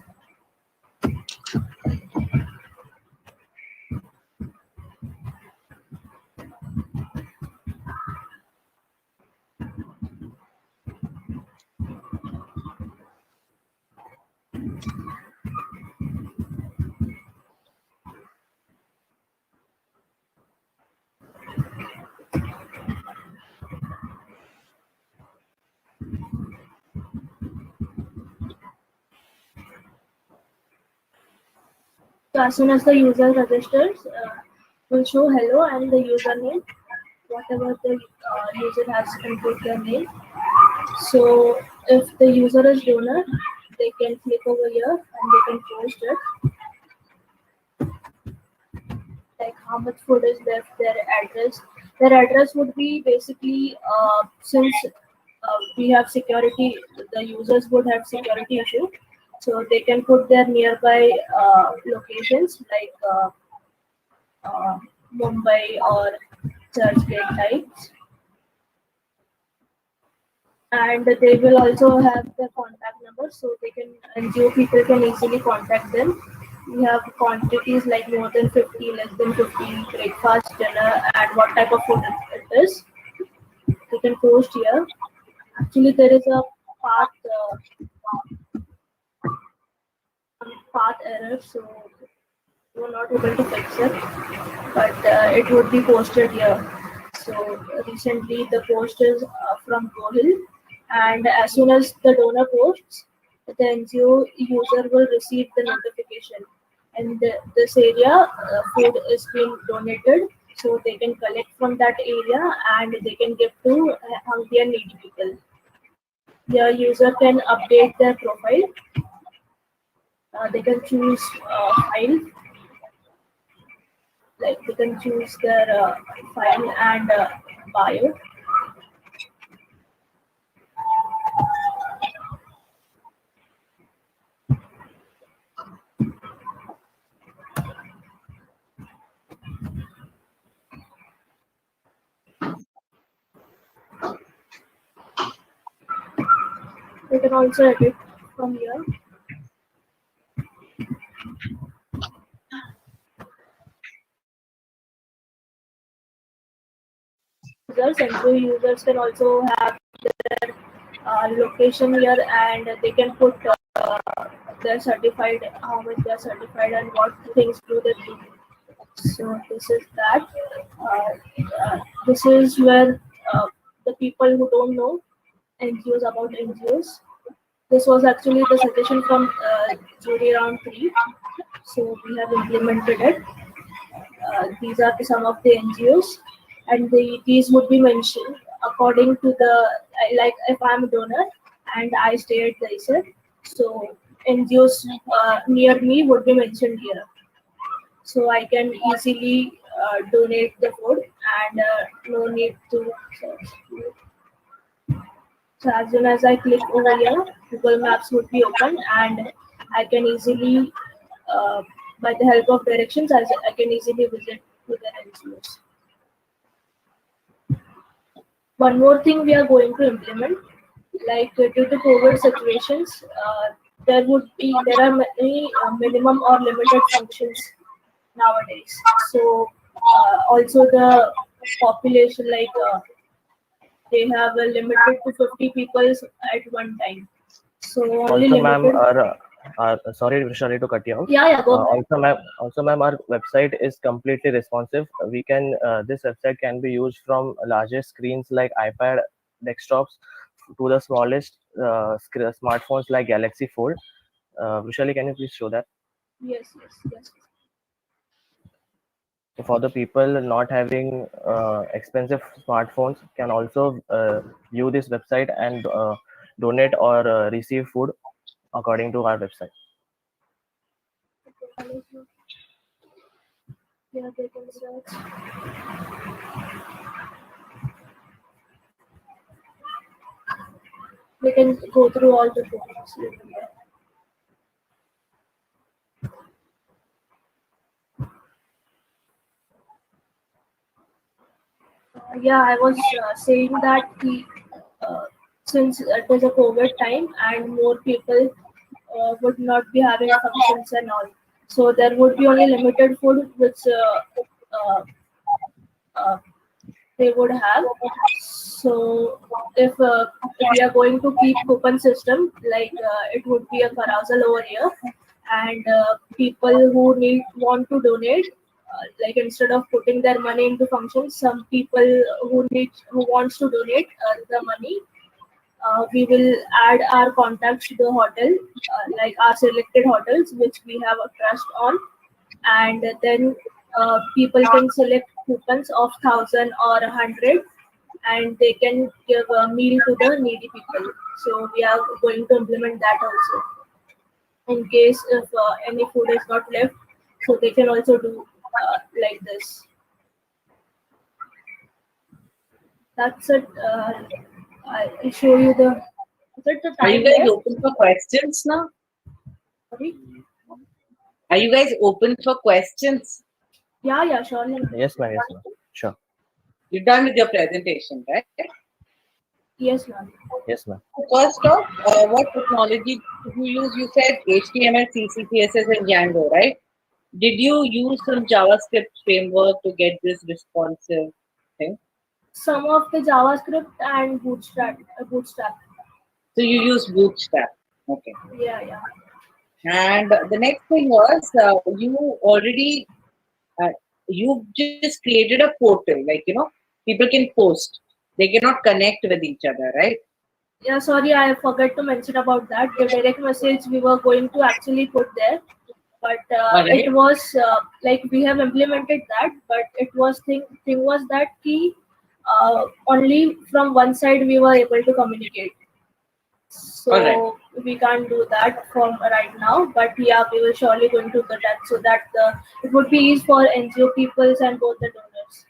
So as soon as the user registers, will show hello and the username, whatever the user has entered their name. So if the user is donor, they can click over here and they can post it. Like how much food is left, their address. Their address would be basically since we have security, the users would have security issue. So they can put their nearby locations like Mumbai or Churchgate types. And they will also have the contact number, so they can NGO people can easily contact them. We have quantities like more than 50, less than 50, breakfast, dinner, and what type of food it is. You can post here. Actually, there is a path error, so we are not able to fix it, but it would be posted here. So recently the post is from Gohil, and as soon as the donor posts, the NGO user will receive the notification. And this area food is being donated, so they can collect from that area and they can give to hungry and needy people. Your user can update their profile. They can choose file, like they can choose their file and bio. can also edit from here. Users and so users can also have their location here, and they can put their certified, how much they are certified and what things do they do. So this is that. This is where the people who don't know NGOs about NGOs. This was actually the suggestion from jury round 3. So we have implemented it. These are some of the NGOs, and these would be mentioned according to the, like if I'm a donor and I stay at the ISET, so NGOs near me would be mentioned here. So I can easily donate the food and no need to search. So as soon as I click over here, Google Maps would be open, and I can easily, by the help of directions, I can easily visit to the NGOs. One more thing we are going to implement, like due to COVID situations, there are many minimum or limited functions nowadays. So also the population, like they have a limited to 50 people at one time. So only Also, ma'am, limited. sorry, Vishali, to cut you out. Yeah, go ahead. Also, ma'am, our website is completely responsive. We can this website can be used from largest screens like iPad, desktops, to the smallest smartphones like Galaxy Fold. Vishali, can you please show that? Yes. For the people not having expensive smartphones, can also view this website and donate or receive food according to our website. Yeah, they can search. They can go through all the forms. Yeah, I was saying that since it was a COVID time and more people would not be having functions and all, so there would be only limited food which uh, they would have. So if we are going to keep coupon system, like it would be a carousel over here, and people who want to donate, like instead of putting their money into functions, some people who wants to donate the money, we will add our contacts to the hotel, like our selected hotels which we have a trust on, and then people can select coupons of 1,000 or 100, and they can give a meal to the needy people. So we are going to implement that also. In case if any food is not left, so they can also do like this. That's it. I'll show you the. Is it the Are you time guys left? open for questions now? Sorry? Are you guys open for questions? Yeah, surely. Yes, ma'am. Yes, ma'am. Sure. You're done with your presentation, right? Yes, ma'am. Yes, ma'am. First off, what technology did you use? You said HTML, CSS, and Django, right? Did you use some JavaScript framework to get this responsive thing? Some of the JavaScript and Bootstrap. So you use Bootstrap. Okay. Yeah. And the next thing was you already you just created a portal, like people can post. They cannot connect with each other, right? Yeah, sorry, I forgot to mention about that. The direct message we were going to actually put there, but Alright. it was like we have implemented that, but it was thing was that key only from one side we were able to communicate. So Alright. we can't do that from right now, but yeah, we will surely going to do that so that it would be easy for NGO peoples and both the donors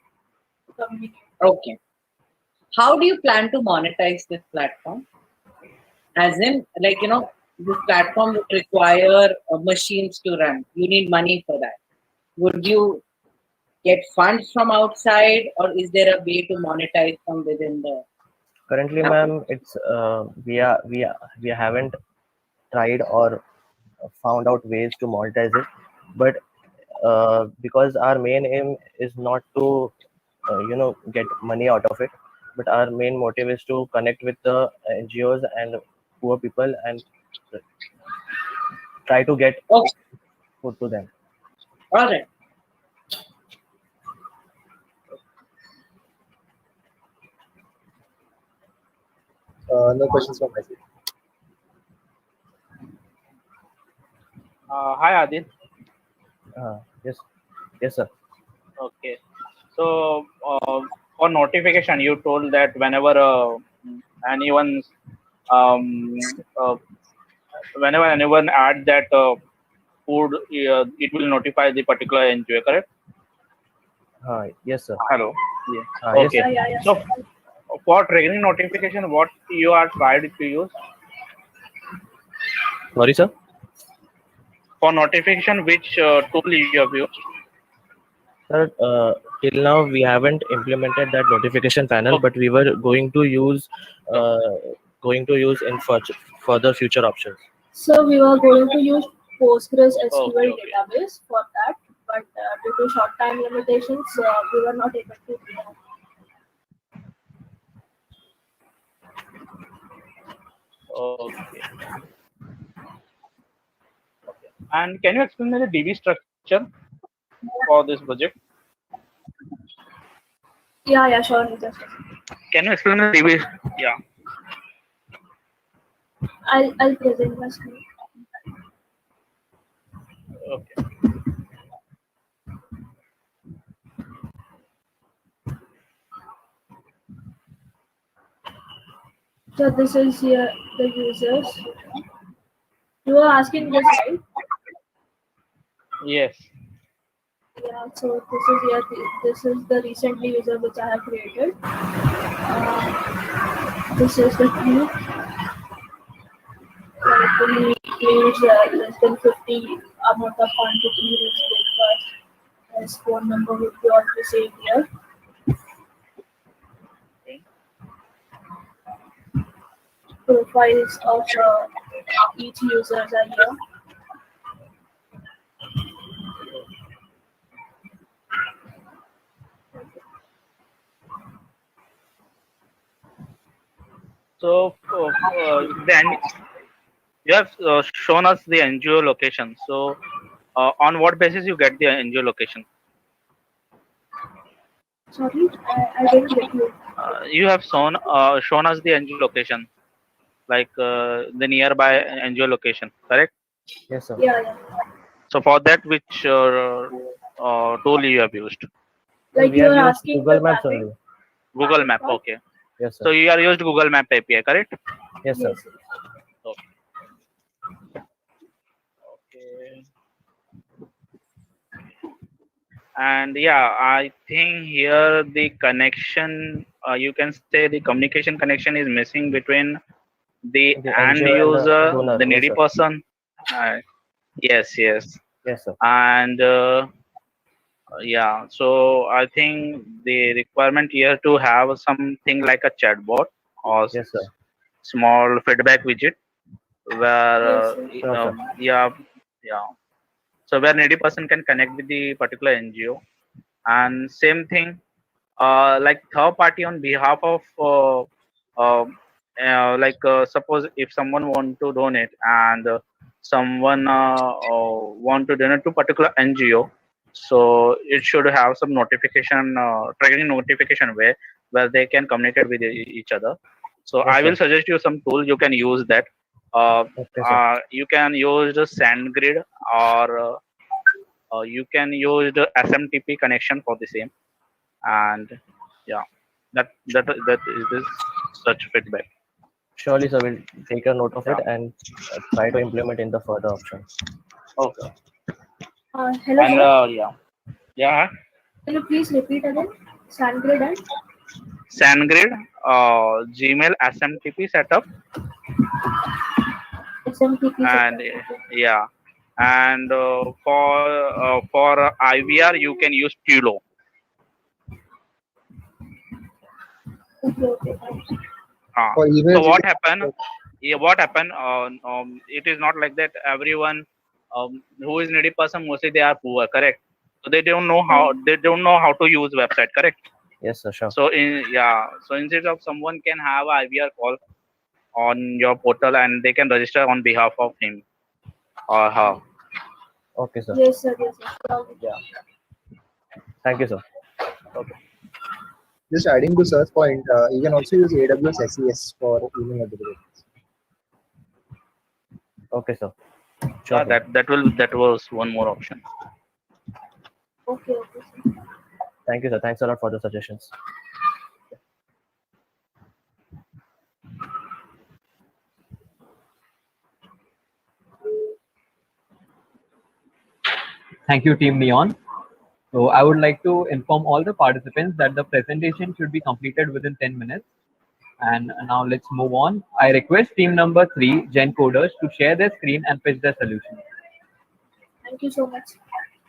to communicate. Okay. How do you plan to monetize this platform? As in, like, this platform would require machines to run. You need money for that. Would you get funds from outside, or is there a way to monetize from within the Currently, ma'am, it's we haven't tried or found out ways to monetize it, but because our main aim is not to get money out of it, but our main motive is to connect with the NGOs and poor people and try to get food to them. All right. No questions from my side. Hi, Adit. Yes, yes, sir. Okay. So, for notification, you told that whenever anyone, um, uh, whenever anyone add that food, it will notify the particular NGO, correct? Yes, sir. Hello. Yeah. Yes, Okay. sir. So, for training notification, what you are tried to use? Sorry, sir. For notification, which tool you have used? Sir, till now we haven't implemented that notification panel, but we were going to use in further future options. So we were going to use Postgres SQL database for that, but due to short time limitations, we were not able to do that. Okay. And can you explain me the DB structure for this project? Yeah, sure. Just Can you explain the DB? Yeah. I'll present my screen. Okay. So this is here the users. You are asking this, right? Yes. Yeah. So this is here. This is the recently user which I have created. This is the key. Currently needs less than 50 amount of quantity is breakfast. His phone number would be also saved here. Profiles of each users are here. So then you have shown us the NGO location. So on what basis you get the NGO location? Sorry, I didn't get you. You have shown us the NGO location, like the nearby NGO location, correct? Yes, sir. Yeah. So for that, which tool you have used? Like we you have are used asking Google the Maps mapping. only. Google Map, okay. Yes, sir. So you are used Google Map API, correct? Yes, sir. Okay. Okay. And yeah, I think here the connection, you can say the communication connection is missing between the The end NGO and the user, donor. the Yes, needy sir. person. Yes. Yes, sir. And yeah, so I think the requirement here to have something like a chatbot or Yes, sir. small feedback widget where Sure, sir. yeah. So where needy person can connect with the particular NGO, and same thing like third party on behalf of suppose if someone want to donate and someone want to donate to particular NGO, so it should have some notification triggering notification way where they can communicate with each other. So Yes, I will sir. suggest you some tool you can use that. Okay, sir. You can use the SandGrid or you can use the SMTP connection for the same, and yeah, that is this such feedback. Surely, sir, we'll take a note of Yeah. it and try to implement in the further options. Okay. Hello, And sir. yeah, Can you please repeat again? SandGrid and SandGrid, Gmail SMTP setup, SMTP and yeah, and for IVR you can use Tulo. Okay. For So emails, what happened? Yeah, what happened? It is not like that. Everyone who is needy person, mostly they are poor, correct? So they don't know how to use website, correct? Yes, sir, sure. So so instead of someone can have a IVR call on your portal and they can register on behalf of him or her. Okay, sir. Yes, sir. Yes, sir. Yeah. Thank you, sir. Okay. just adding to Sir's point, you can also use AWS SES for email availability. Okay, sir. Yeah, Sure. that was one more option. Okay, okay, sir. Thank you, sir. Thanks a lot for the suggestions. Thank you, Team Neon. So I would like to inform all the participants that the presentation should be completed within 10 minutes. And now let's move on. I request team number 3, Gen Coders, to share their screen and pitch their solution. Thank you so much.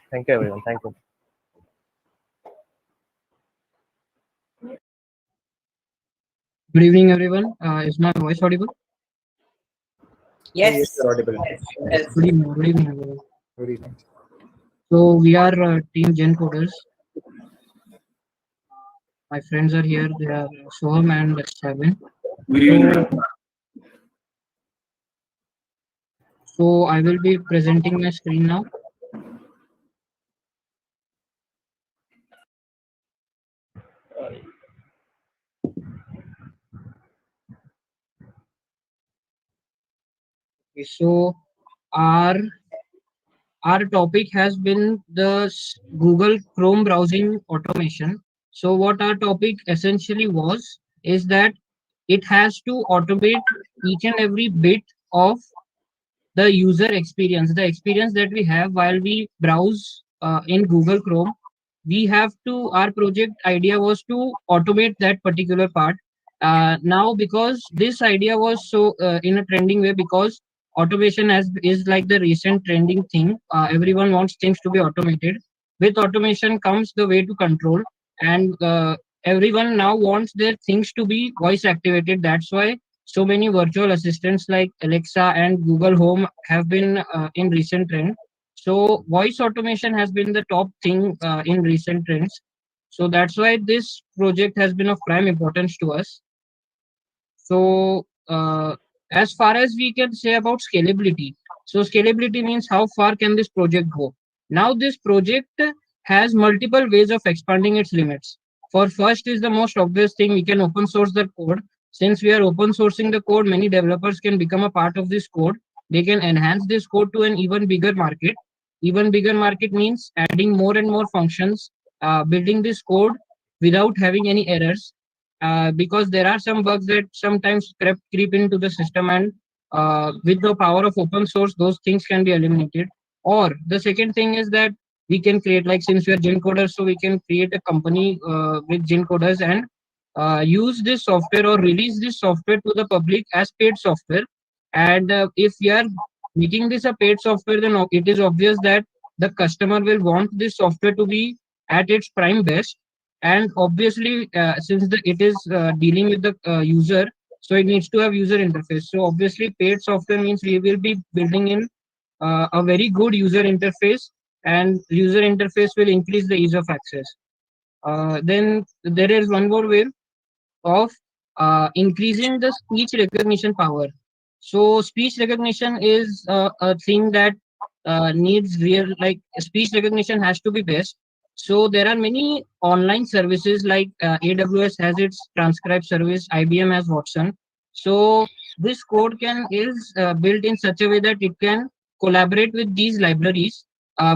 Thank you, everyone. Thank you. Good evening, everyone. Is my voice audible? Yes, Yes. you're audible. Yes. Good evening, everyone. Good evening. So we are Team Gen Coders. My friends are here. They are Soham and Seven. So I will be presenting my screen now. Okay, so our topic has been the Google Chrome browsing automation. So what our topic essentially was is that it has to automate each and every bit of the user experience, the experience that we have while we browse in Google Chrome. We have to, our project idea was to automate that particular part. Now, because this idea was so in a trending way, because automation is like the recent trending thing. Everyone wants things to be automated. With automation comes the way to control, and everyone now wants their things to be voice activated. That's why so many virtual assistants like Alexa and Google Home have been in recent trend. So voice automation has been the top thing in recent trends. So that's why this project has been of prime importance to us. So as far as we can say about scalability, so scalability means how far can this project go. Now this project has multiple ways of expanding its limits. For first is the most obvious thing, we can open source the code. Since we are open sourcing the code, many developers can become a part of this code. They can enhance this code to an even bigger market. Even bigger market means adding more and more functions, building this code without having any errors, because there are some bugs that sometimes creep into the system, and with the power of open source those things can be eliminated. Or the second thing is that we can create, like since we are gen coders, so we can create a company with gen coders and use this software or release this software to the public as paid software. And if we are making this a paid software, then it is obvious that the customer will want this software to be at its prime best. And obviously since it is dealing with the user, so it needs to have user interface. So obviously paid software means we will be building in a very good user interface, and user interface will increase the ease of access. Then there is one more way of increasing the speech recognition power. So speech recognition is a thing that needs real, like speech recognition has to be best. So there are many online services like AWS has its transcribe service, IBM has Watson. So this code can is built in such a way that it can collaborate with these libraries,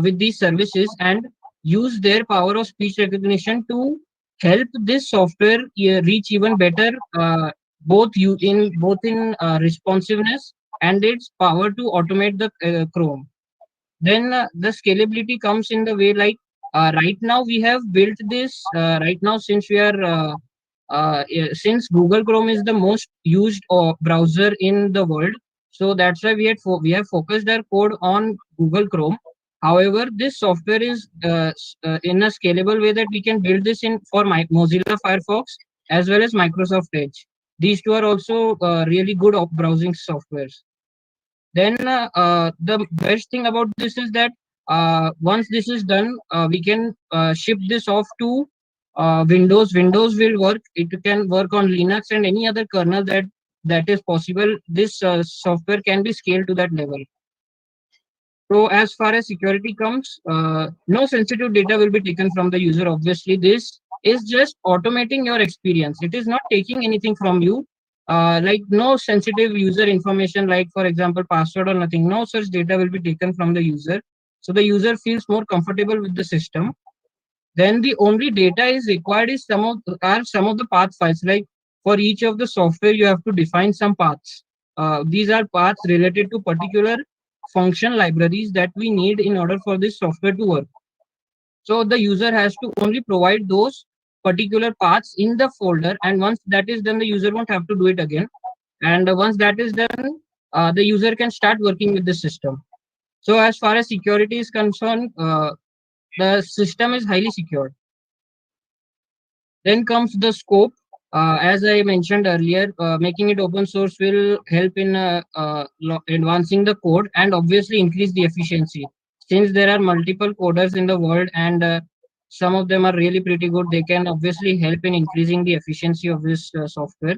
with these services, and use their power of speech recognition to help this software reach even better, both in responsiveness and its power to automate the Chrome. Then the scalability comes in the way like right now we have built this right now, since we are since Google Chrome is the most used browser in the world, so that's why we have focused our code on Google Chrome. However, this software is in a scalable way that we can build this in for Mozilla Firefox as well as Microsoft Edge. These two are also really good browsing softwares. Then the best thing about this is that once this is done, we can ship this off to Windows. Windows will work. It can work on Linux and any other kernel that is possible. This software can be scaled to that level. So as far as security comes, no sensitive data will be taken from the user. Obviously, this is just automating your experience. It is not taking anything from you. Like no sensitive user information, like for example, password or nothing. No such data will be taken from the user. So the user feels more comfortable with the system. Then the only data is required is some of the path files. Like for each of the software, you have to define some paths. These are paths related to particular function libraries that we need in order for this software to work. So the user has to only provide those particular paths in the folder, and once that is done, the user won't have to do it again. And once that is done, the user can start working with the system. So as far as security is concerned, the system is highly secured. Then comes the scope. As I mentioned earlier, making it open source will help in advancing the code and obviously increase the efficiency. Since there are multiple coders in the world and some of them are really pretty good, they can obviously help in increasing the efficiency of this software.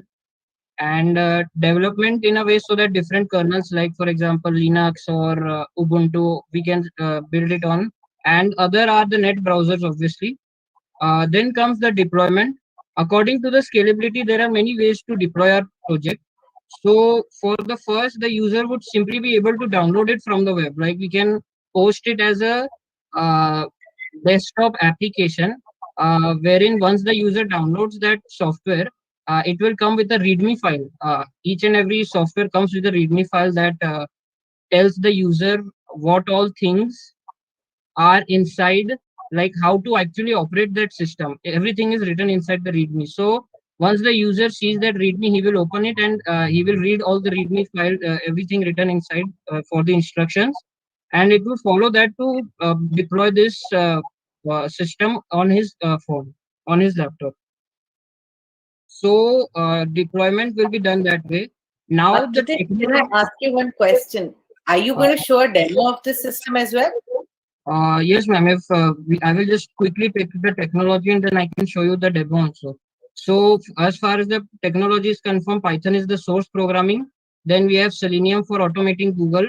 And development in a way so that different kernels, like for example Linux or Ubuntu, we can build it on. And other are the net browsers, obviously. Then comes the deployment. According to the scalability, there are many ways to deploy our project. So for the first, the user would simply be able to download it from the web. Like we can post it as a uh, desktop application, wherein once the user downloads that software, it will come with a README file. Each and every software comes with a README file that tells the user what all things are inside, like how to actually operate that system. Everything is written inside the README. So once the user sees that README, he will open it and he will read all the README file, everything written inside for the instructions, and it will follow that to deploy this system on his phone, on his laptop. So deployment will be done that way. Now the Pritesh, can I technology. ask you one question? Are you going to show a demo of this system as well? Yes, ma'am. If I will just quickly pick the technology and then I can show you the demo also. So as far as the technology is confirmed, Python is the source programming. Then we have Selenium for automating Google.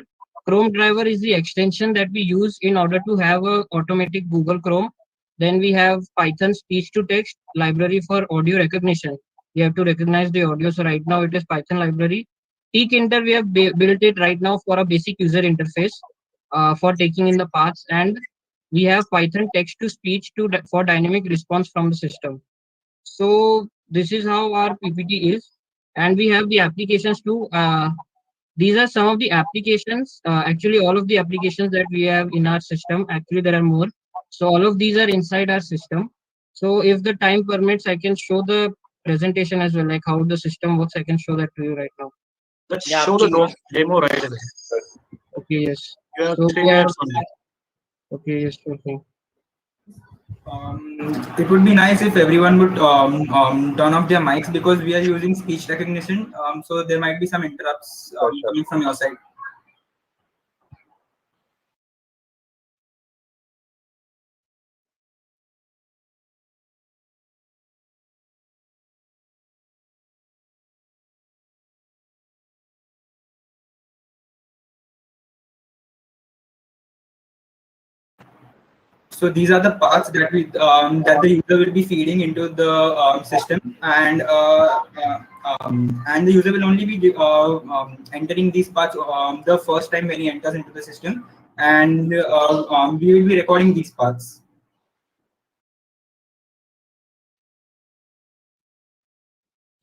Chrome driver is the extension that we use in order to have a automatic Google Chrome. Then we have Python speech to text library for audio recognition. We have to recognize the audio. So right now it is Python library. Tkinter, we have built it right now for a basic user interface for taking in the paths, and we have Python text to speech for dynamic response from the system. So this is how our PPT is, and we have the applications too. These are some of the applications. Actually, all of the applications that we have in our system. Actually, there are more. So all of these are inside our system. So if the time permits, I can show the presentation as well, like how the system works. I can show that to you right now. Let's Yeah, show the please. demo right away. Okay, yes. You have So 3 minutes only. okay, yes, okay. It would be nice if everyone would turn off their mics because we are using speech recognition. So there might be some interrupts coming from your side. So these are the paths that we that the user will be feeding into the system, and the user will only be entering these paths the first time when he enters into the system, and we will be recording these paths.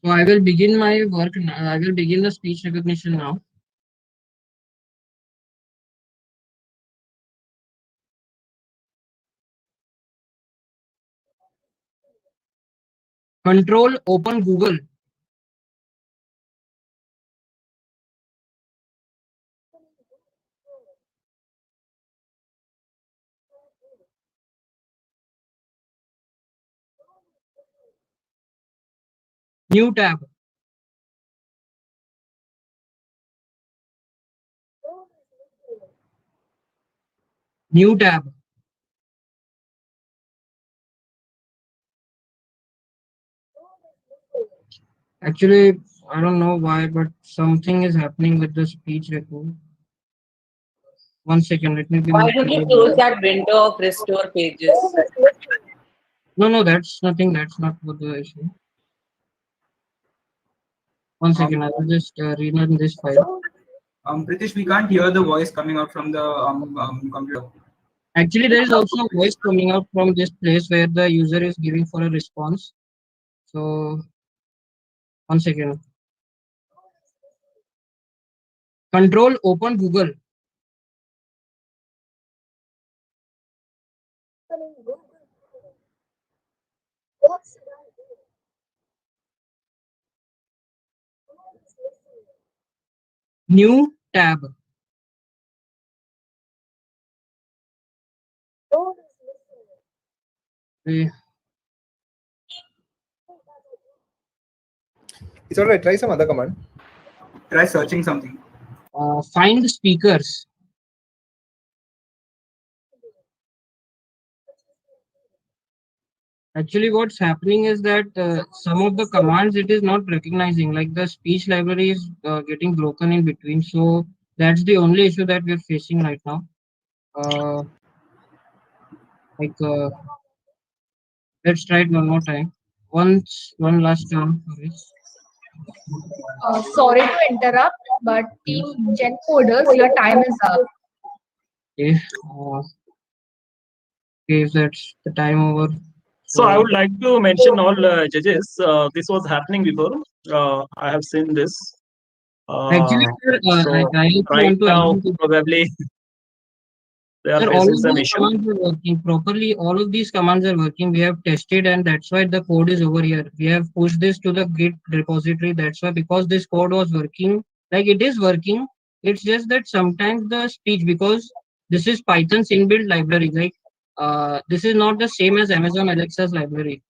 So I will begin my work. I will begin the speech recognition now. Control open Google. New tab. New tab. Actually, I don't know why, but something is happening with the speech record. 1 second, let me be Why more don't you clear. close that window of restore pages? No, no, that's nothing. That's not what the issue. 1 second, I will just rerun this file. Pritish, we can't hear the voice coming out from the computer. Actually, there is also a voice coming out from this place where the user is giving for a response. So, 1 second. Control open Google. New tab. Okay. It's alright. Try some other command. Try searching something. Find speakers. Actually, what's happening is that some of the commands it is not recognizing, like the speech library is getting broken in between. So that's the only issue that we're facing right now. Like, let's try it one more time. One last time. Sorry to interrupt, but team Gen Coders, your time is up. Okay. Okay, if that's the time over. So I would like to mention all judges. This was happening before. I have seen this. Actually, sir, So I also right want to now, add to probably they are sir, all facing of some these issue. commands are working properly. All of these commands are working. We have tested, and that's why the code is over here. We have pushed this to the Git repository. That's why, because this code was working, like it is working. It's just that sometimes the speech, because this is Python's inbuilt library, like this is not the same as Amazon Alexa's library.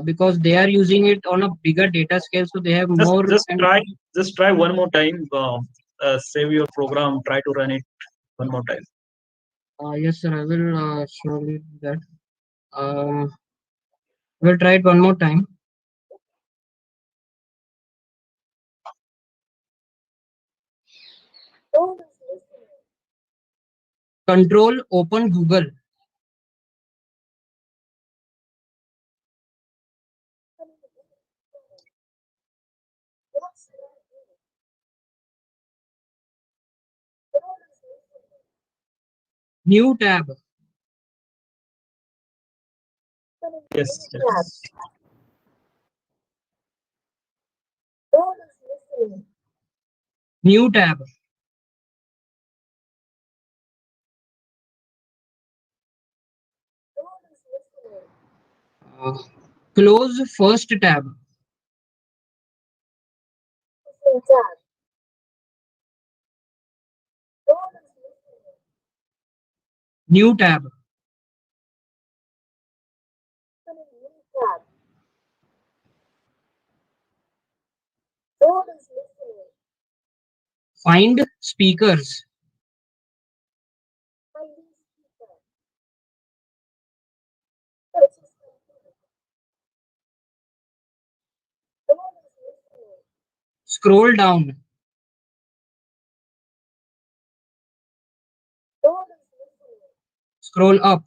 Because they are using it on a bigger data scale, so they have Just more. just try one more time. Save your program. Try to run it one more time. Yes, sir. I will surely do that. We'll try it one more time. Control open Google. New tab. Yes. Yes. New tab. Close first tab. New tab. Find speakers. Scroll down. Scroll up.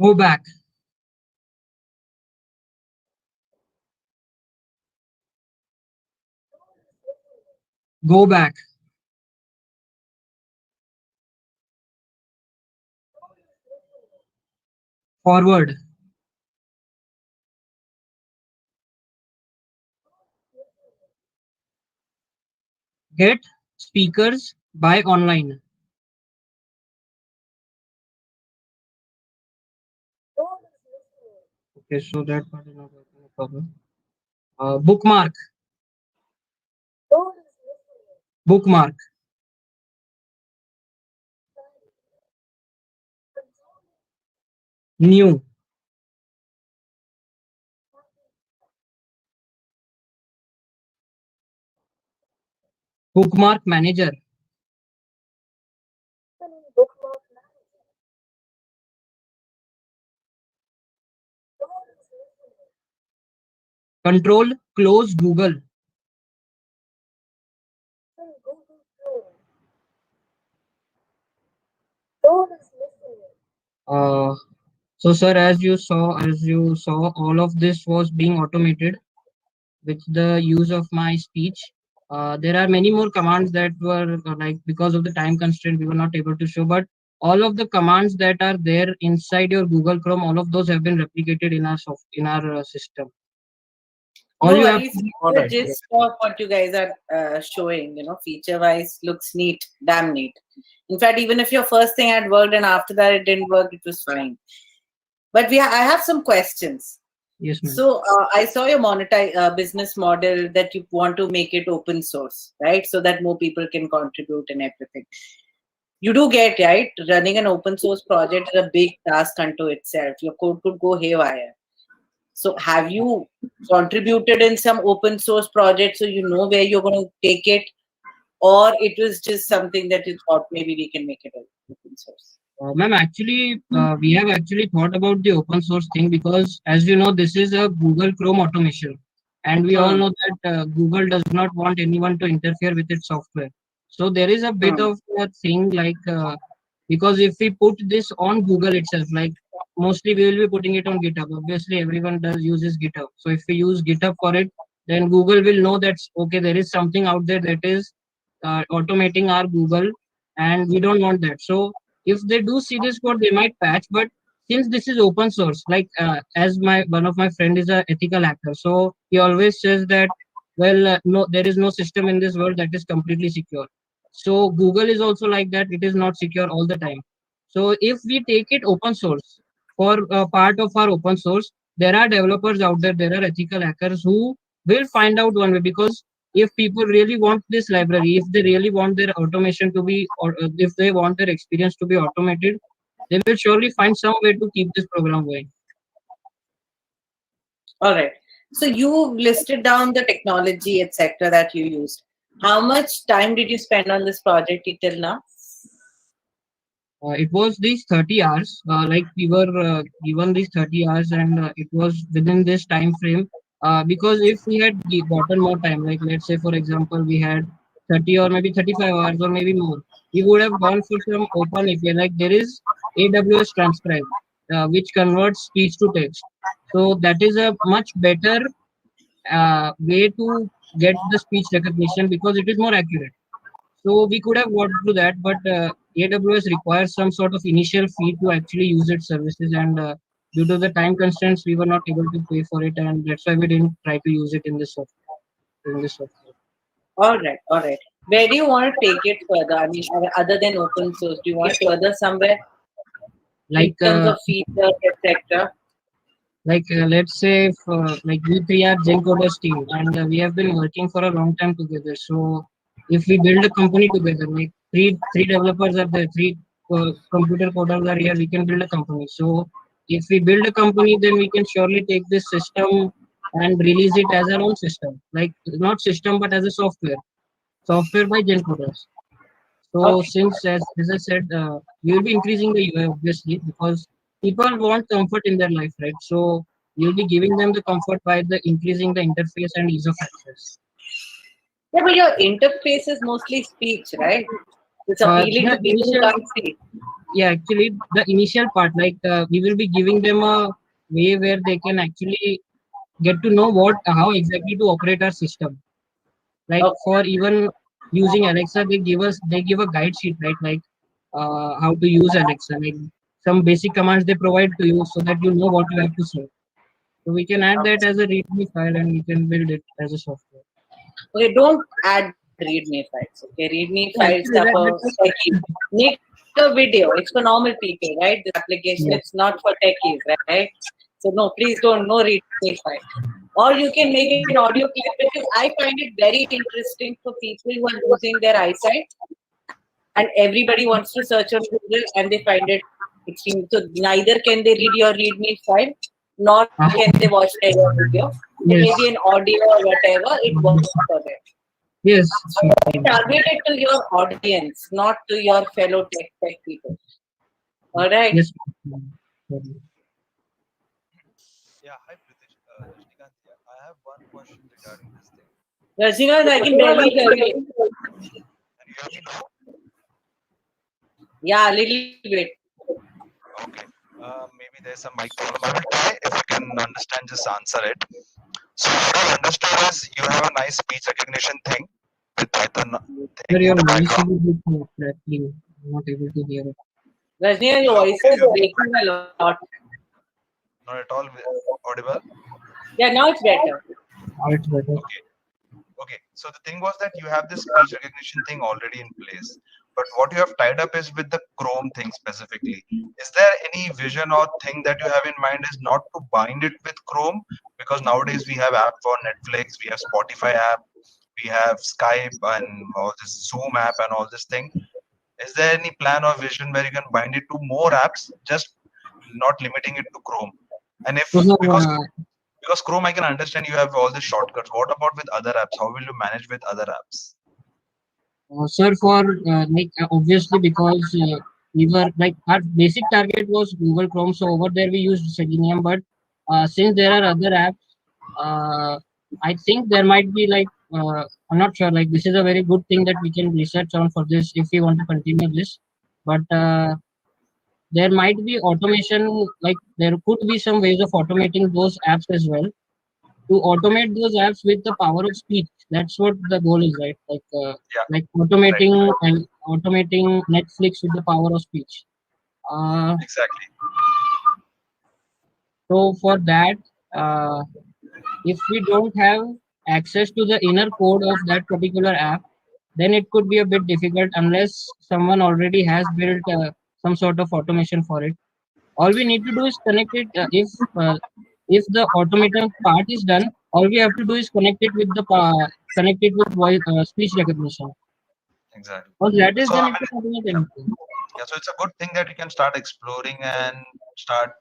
Go back. Go back. Forward. Get speakers. Buy online. Okay, so that part is not working. No problem. Bookmark. Bookmark. New. Bookmark manager. Control close Google. So sir, as you saw, all of this was being automated with the use of my speech. There are many more commands that were like, because of the time constraint, we were not able to show, but all of the commands that are there inside your Google Chrome, all of those have been replicated in our system. All No you have worries. to do, The gist of what you guys are showing, feature-wise, looks neat, damn neat. In fact, even if your first thing had worked and after that it didn't work, it was fine. But I have some questions. Yes, ma'am. So I saw your business model that you want to make it open source, right? So that more people can contribute and everything. You do get, right? Running an open source project is a big task unto itself. Your code could go haywire. So have you contributed in some open source project so you know where you're going to take it? Or it was just something that you thought maybe we can make it open source? Ma'am, actually, we have actually thought about the open source thing because, as you know, this is a Google Chrome automation, and we all know that Google does not want anyone to interfere with its software. So there is a bit of a thing like because if we put this on Google itself, like mostly we will be putting it on GitHub. Obviously, everyone does uses GitHub. So if we use GitHub for it, then Google will know that okay, there is something out there that is automating our Google, and we don't want that. So if they do see this code, they might patch. But since this is open source, like as my one of my friend is a ethical hacker, so he always says that no, there is no system in this world that is completely secure. So Google is also like that; it is not secure all the time. So if we take it open source for part of our open source, there are developers out there, there are ethical hackers who will find out one way, because if people really want this library, if they really want their automation to be, or if they want their experience to be automated, they will surely find some way to keep this program going. All right. So you listed down the technology, etc., that you used. How much time did you spend on this project till now? It was these 30 hours, like we were given these 30 hours, and it was within this time frame. Because if we had gotten more time, like let's say for example, we had 30 or maybe 35 hours or maybe more, we would have gone for some open API. Like there is AWS Transcribe, which converts speech to text. So that is a much better way to get the speech recognition because it is more accurate. So we could have worked through that, but AWS requires some sort of initial fee to actually use its services, and due to the time constraints, we were not able to pay for it, and that's why we didn't try to use it in this software. All right, all right. Where do you want to take it further? I mean, other than open source, do you want further somewhere? Like in terms of features, etc. Let's say if, like we three are Zencoders team, and we have been working for a long time together. So if we build a company together, like three developers are there, three computer coders are here, we can build a company. So if we build a company, then we can surely take this system and release it as our own system, like not system but as a software by Zencoders. So since as I said, we will be increasing the UI obviously because people want comfort in their life, right? So you'll be giving them the comfort by the increasing the interface and ease of access. Yeah, but your interface is mostly speech, right? It's appealing to people who can't see. Yeah, actually, the initial part, like we will be giving them a way where they can actually get to know how exactly to operate our system. Like for even using Alexa, they give a guide sheet, right? Like how to use Alexa, like some basic commands they provide to you so that you know what you have to say. So we can add that as a README file and we can build it as a software. Okay, don't add README files. Okay, README files are for techies. Make a video. It's for normal people, right? This application, it's not for techies, right? So no, please don't, no README file. Or you can make an audio clip because I find it very interesting for people who are losing their eyesight and everybody wants to search on Google and they find it extreme. So neither can they read your README file, nor can they watch your video. So maybe an audio or whatever, it works for them. Yes. Target it to your audience, not to your fellow tech people. All right. Yes. Yeah, hi Pritesh. Rajnikant here. I have one question regarding this thing. Rajnikant, I can barely hear you. Can you hear me now? Yeah, a little bit. Okay. Maybe there's some mic problem. I will try. If you can understand, just answer it. So what I understood is you have a nice speech recognition thing with Python Sir, thing your in the voice is background. a bit crackling. I'm not able to hear it. Rajnikant, your voice is breaking a lot. Not at all audible. Yeah, now it's better. Now it's better. Okay. Okay. So the thing was that you have this speech recognition thing already in place, but what you have tied up is with the Chrome thing specifically. Is there any vision or thing that you have in mind is not to bind it with Chrome? Because nowadays we have app for Netflix, we have Spotify app, we have Skype and all this Zoom app and all this thing. Is there any plan or vision where you can bind it to more apps, just not limiting it to Chrome? And if So, sir, because Chrome, I can understand you have all the shortcuts. What about with other apps? How will you manage with other apps? Sir, for like obviously because we were like our basic target was Google Chrome, so over there we used Selenium. But since there are other apps, I think there might be like I'm not sure. Like this is a very good thing that we can research on for this if we want to continue this. But there might be automation. Like there could be some ways of automating those apps as well. To automate those apps with the power of speech. That's what the goal is, right? Like automating and automating Netflix with the power of speech. Exactly. So for that, uh, if we don't have access to the inner code of that particular app, then it could be a bit difficult unless someone already has built some sort of automation for it. All we need to do is connect it. If the automation part is done, all we have to do is connect it with the connect it with voice speech recognition. Exactly. Once that is So done, I it mean, can automate anything. yeah, so it's a good thing that you can start exploring and start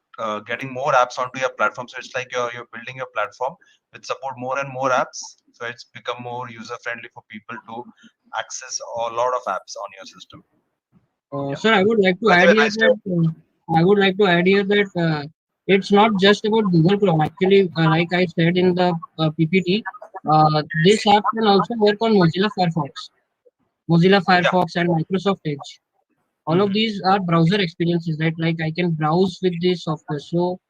getting more apps onto your platform. So it's like you're building your platform with support more and more apps. So it's become more user friendly for people to access a lot of apps on your system. Sir, I would like to By the add way, here nice that it's not just about Google Chrome. Actually, like I said in the PPT, this app can also work on Mozilla Firefox, and Microsoft Edge. All of these are browser experiences, right? Like I can browse with this software. So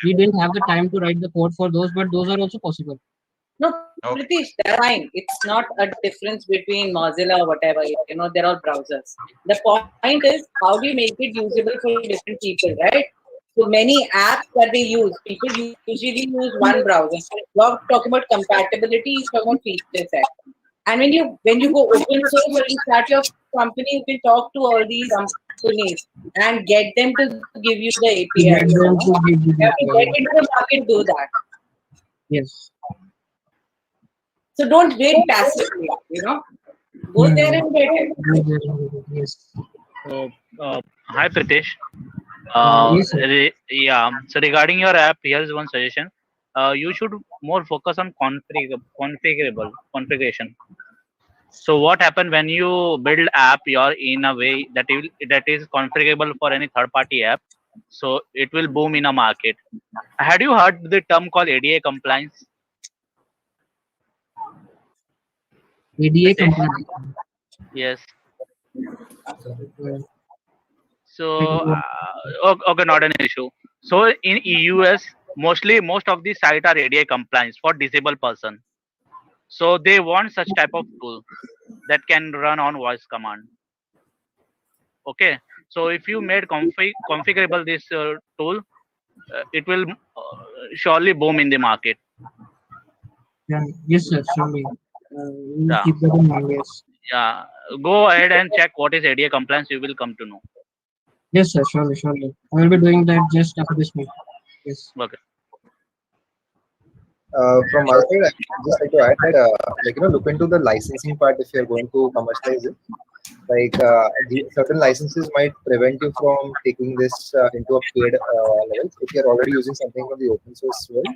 we didn't have the time to write the code for those, but those are also possible. No, Pritish, they're fine. It's not a difference between Mozilla or whatever. You know, they're all browsers. The point is, how do you make it usable for different people, right? So many apps that they use, people usually use one browser. You're talking about compatibility, you're talking about feature set. And when you go open source, when you start your company, you can talk to all these companies and get them to give you the APIs. You have to get into the market, do that. Yes. So don't wait passively, you know. Go there and get it. Yes. So, hi Pritesh. Yes, sir. Yeah. So regarding your app, here's one suggestion. You should more focus on configuration. So what happen when you build app you're in a way that is configurable for any third party app? So it will boom in a market. Had you heard the term called ADA compliance? ADA Pritesh? compliance. Yes. So okay, not an issue. So in EUS, most of these sites are ADA compliance for disabled person. So they want such type of tool that can run on voice command. Okay. So if you made configurable this tool, it will surely boom in the market. Yeah. Yes, sir. Surely. We'll Yeah. keep that in mind. Yes. Yeah. Go ahead and check what is ADA compliance. You will come to know. Yes, sir. Surely. Surely. I will be doing that just after this meeting. Yes. Okay. From my side, I just like to add that, look into the licensing part if you're going to commercialize it. Certain licenses might prevent you from taking this into a paid level if you're already using something from the open source world.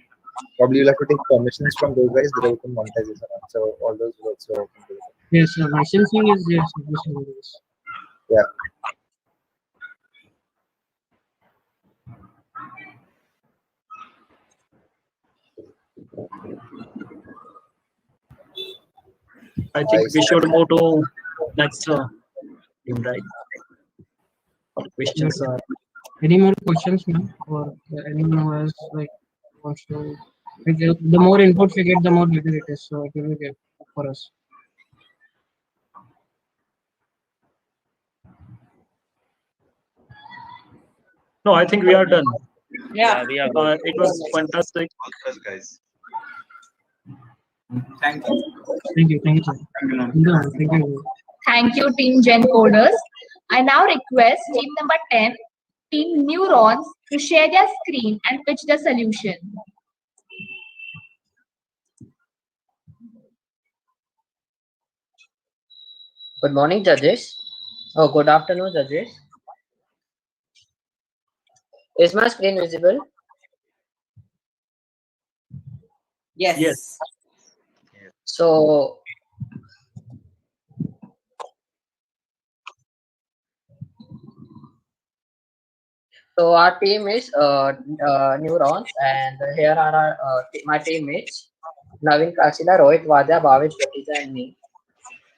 probably you'll have to take permissions from those guys whether you can monetize this or not. So all those works are open to it. Yes, licensing is yes, yes. Yeah. I think we should move to next team, right? Questions are. Any more questions, ma'am, or anyone who has like wants to? The more inputs we get, the more better it is. So it will be good for us. No, I think we are done. Yeah, we are good. It was fantastic. Guys. Thank you. Thank you. Thank you, sir. Thank you. Thank you, Team Gen Coders. I now request Team number 10, Team Neurons, to share their screen and pitch the solution. Good morning, judges. Oh, good afternoon, judges. Is my screen visible? Yes. So, our team is Neurons, and here are our, my teammates, Navin Kasila, Rohit Vadya, Bhavish Bhatija, and me.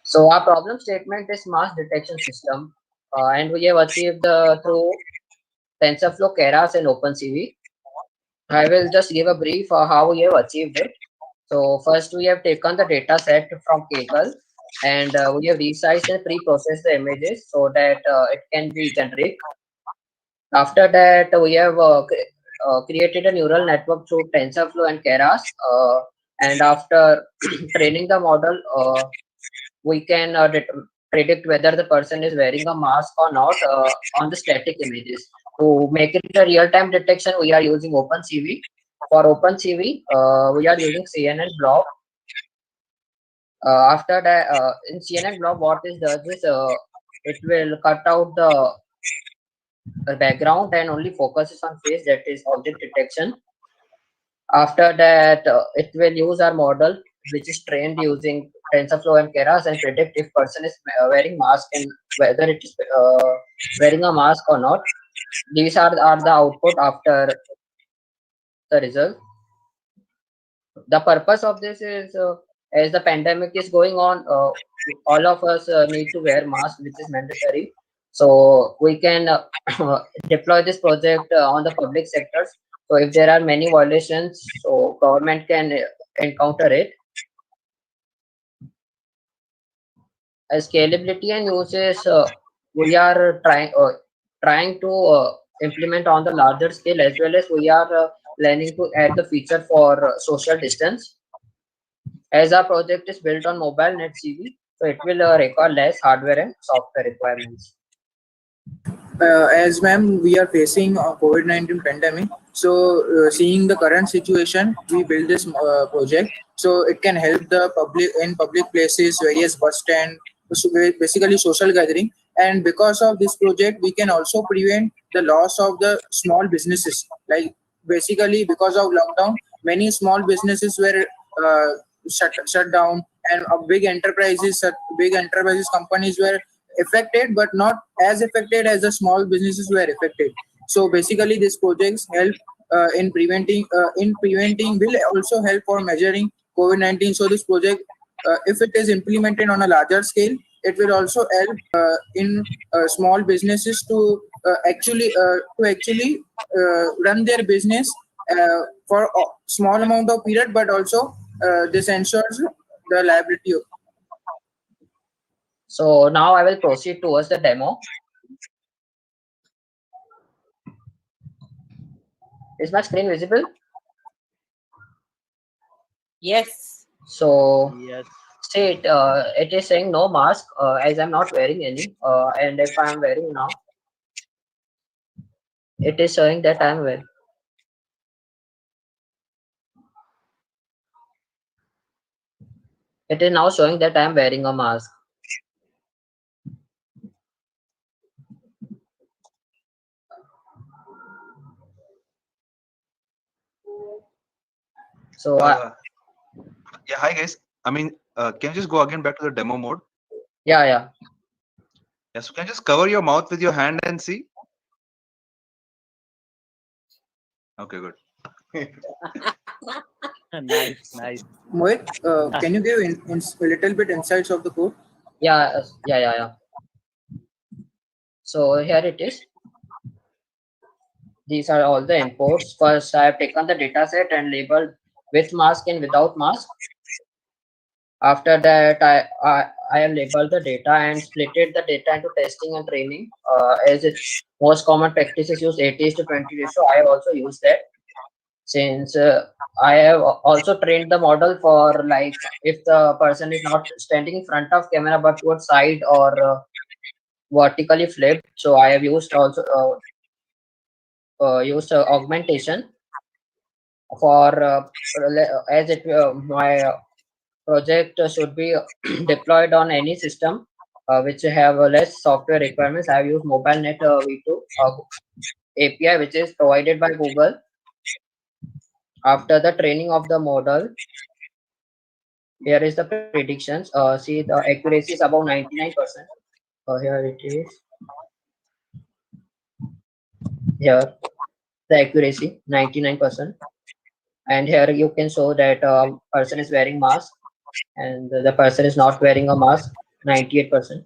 So our problem statement is mass detection system, and we have achieved through TensorFlow, Keras, and OpenCV. I will just give a brief how we have achieved it. So first we have taken the data set from Kaggle, and we have resized and pre-processed the images so that it can be generic. After that, we have created a neural network through TensorFlow and Keras, and after training the model, we can predict whether the person is wearing a mask or not on the static images. To make it a real-time detection, we are using OpenCV. For OpenCV, we are using CNN block. After that, in CNN block, what it does is it will cut out the background and only focuses on face, that is object detection. After that, it will use our model, which is trained using TensorFlow and Keras, and predict if person is wearing mask and whether it is wearing a mask or not. These are the output after the result. The purpose of this is, as the pandemic is going on, all of us need to wear masks, which is mandatory. So we can deploy this project on the public sectors. So if there are many violations, so government can encounter it. As scalability and uses, we are trying to implement on the larger scale, as well as we are planning to add the feature for social distance. As our project is built on mobile net CV, so it will require less hardware and software requirements. As ma'am, we are facing a COVID-19 pandemic. So seeing the current situation, we build this project so it can help the public in public places, various bus stand, so basically social gathering. And because of this project, we can also prevent the loss of the small businesses. Like basically because of lockdown, many small businesses were shut down, and big enterprises companies were affected, but not as affected as the small businesses were affected. So basically, these projects help in preventing. Will also help for measuring COVID-19. So this project, if it is implemented on a larger scale, it will also help in small businesses to actually run their business for a small amount of period, but also this ensures the liability. So now I will proceed towards the demo. Is my screen visible? Yes. So yes. See, it is saying no mask as I'm not wearing any, and if I'm wearing now, it is showing that I'm wearing. It is now showing that I'm wearing a mask. So Yeah, hi guys. I mean, can you just go again back to the demo mode? yeah. Yeah, so can you just cover your mouth with your hand and see? Okay, good. Nice. Mohit, can you give a little bit insights of the code? Yeah. So here it is. These are all the imports. First, I have taken the data set and labeled with mask and without mask. After that, I have labeled the data and splitted the data into testing and training. As it most common practices use 80:20 ratio, I have also used that. Since I have also trained the model for like if the person is not standing in front of camera but towards side or vertically flipped. So I have used also used augmentation for as it my project should be deployed on any system which have less software requirements. I have used MobileNet V2 API which is provided by Google. After the training of the model, here is the predictions. See the accuracy is above 99%. Here it is. Here the accuracy 99%. And here you can show that person is wearing mask and the person is not wearing a mask 98%.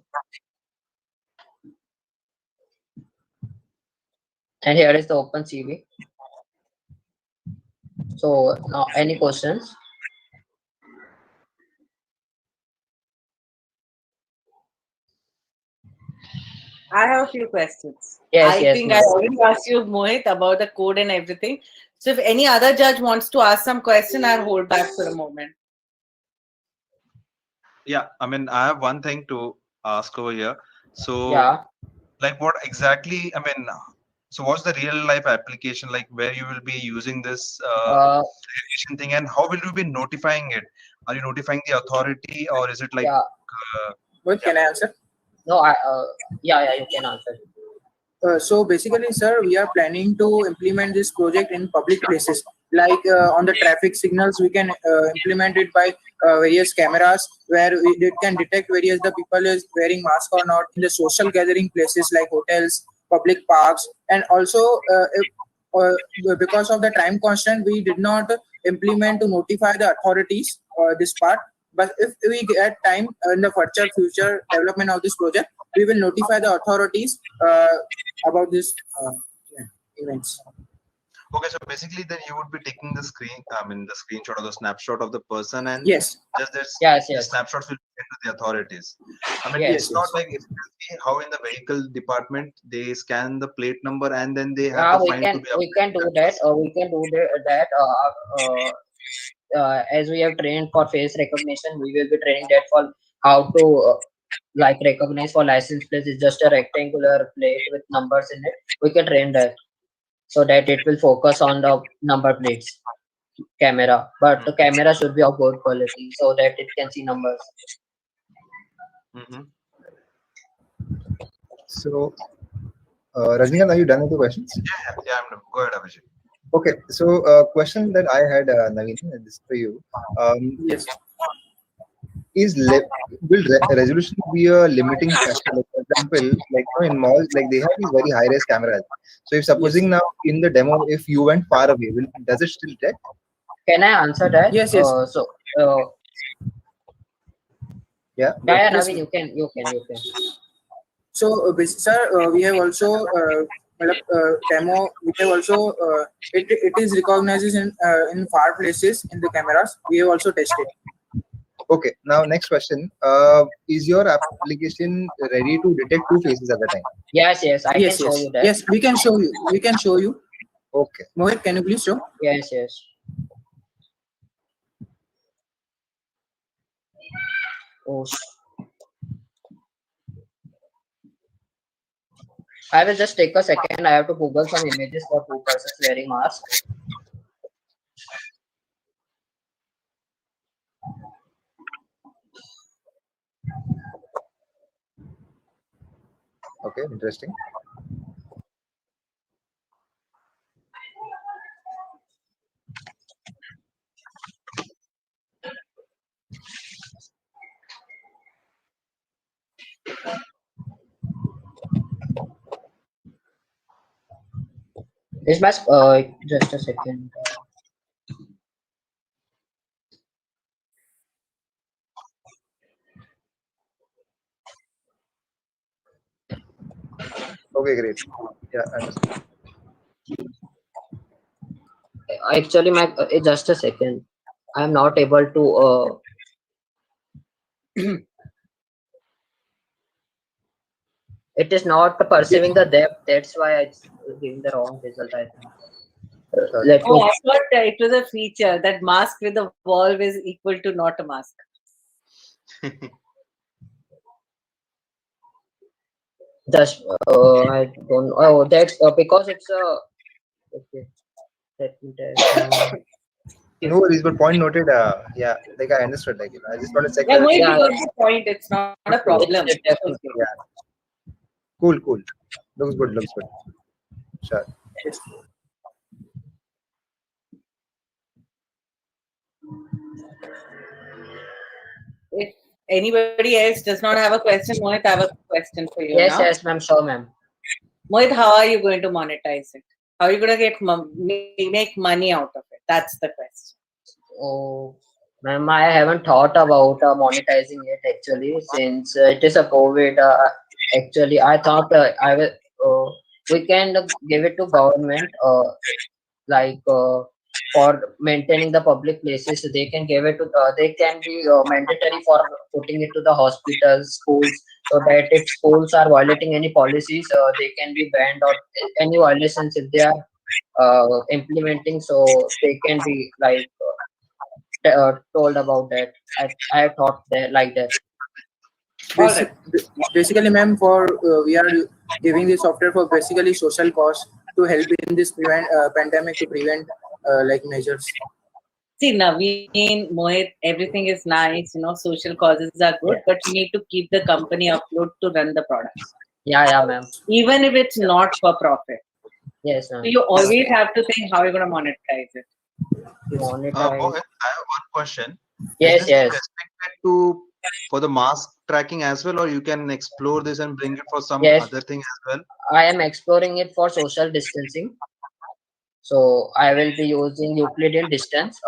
And here is the open CV. So now any questions? I have a few questions. Yes, I think I ma'am. already asked you, Mohit, about the code and everything. So if any other judge wants to ask some question, I'll hold back for a moment. Yeah, I mean, I have one thing to ask over here. So, Yeah. like, what exactly? I mean, so what's the real life application like where you will be using this segregation thing, and how will you be notifying it? Are you notifying the authority, or is it like? Yeah. What can I answer? No, yeah, you can answer. So basically, sir, we are planning to implement this project in public places, like on the traffic signals. We can implement it by various cameras where it can detect whether the people is wearing mask or not. In the social gathering places like hotels, public parks, and also because of the time constraint, we did not implement to notify the authorities this part. But if we get time in the future development of this project, we will notify the authorities about this events. Okay, so basically, then you would be taking the the screenshot or the snapshot of the person, and yes, just this, yes. the snapshots will get to the authorities. I mean, Yes, it's not like if you see how in the vehicle department they scan the plate number and then they have Yeah, the fine to be we can do that. We can do that. As we have trained for face recognition, we will be training that for how to like recognize for license plate is just a rectangular plate with numbers in it. We can train that so that it will focus on the number plates camera, but the camera should be of good quality so that it can see numbers. So, Rajnikant, are you done with the questions? Yeah, I'm done. Go ahead, Abhishek. Okay, so question that I had, Naveen, and this is for you. Yes. Will resolution be a limiting factor? Like, for example, like in malls, like they have these very high res cameras. So if supposing now in the demo, if you went far away, does it still detect? Can I answer that? Yes. Yeah. Yeah, Naveen, you can. So, sir, we have also demo. We have also it is recognized in far places in the cameras. We have also tested. Okay. Now, next question. Is your application ready to detect two faces at a time? Yes. I can show you that. Yes, we can show you. We can show you. Okay. Mohit, can you please show? Yes. Oh. I will just take a second. I have to Google some images for two persons wearing mask. Okay, interesting. Is my just a second. Okay, great. Yeah, understood. Actually, my just a second. I am not able to. It is not perceiving the depth. That's why it's giving the wrong result. I think. Let Oh, me I thought it was a feature that mask with a valve is equal to not a mask. just. I don't. Oh, that's because it's a. Okay. Let me tell. No worries, but point noted. Yeah, like I understood. Like, I just want to check Yeah, whether. Mohit, Yeah. you got the point. It's not a problem. It's okay. Yeah, cool, cool. Looks good, looks good. Sure. If anybody else does not have a question, Mohit, I have a question for you Yes, now. yes, ma'am. Sure, ma'am. Mohit, how are you going to monetize it? How are you going to get make money out of it? That's the question. Oh, ma'am, I haven't thought about monetizing it actually since it is a COVID. Actually, I thought I will. We can give it to government. Like for maintaining the public places, they can give it to. They can be mandatory for putting it to the hospitals, schools, so that if schools are violating any policies, they can be banned or any violations if they are implementing. So they can be like told about that. I thought that like that. Basic, basically, ma'am, for we are giving the software for basically social cause to help in this pandemic to prevent like measures. See, Naveen, Mohit, everything is nice. Social causes are good, but you need to keep the company afloat to run the products. Yeah, ma'am. Even if it's not for profit. Yes, So ma'am. you always have to think how you're going to monetize it. Monetize. Mohit, I have one question. Yes, Is this yes. restricted to for the mask tracking as well, or you can explore this and bring it for some Yes. other thing as well? I am exploring it for social distancing. So I will be using Euclidean distance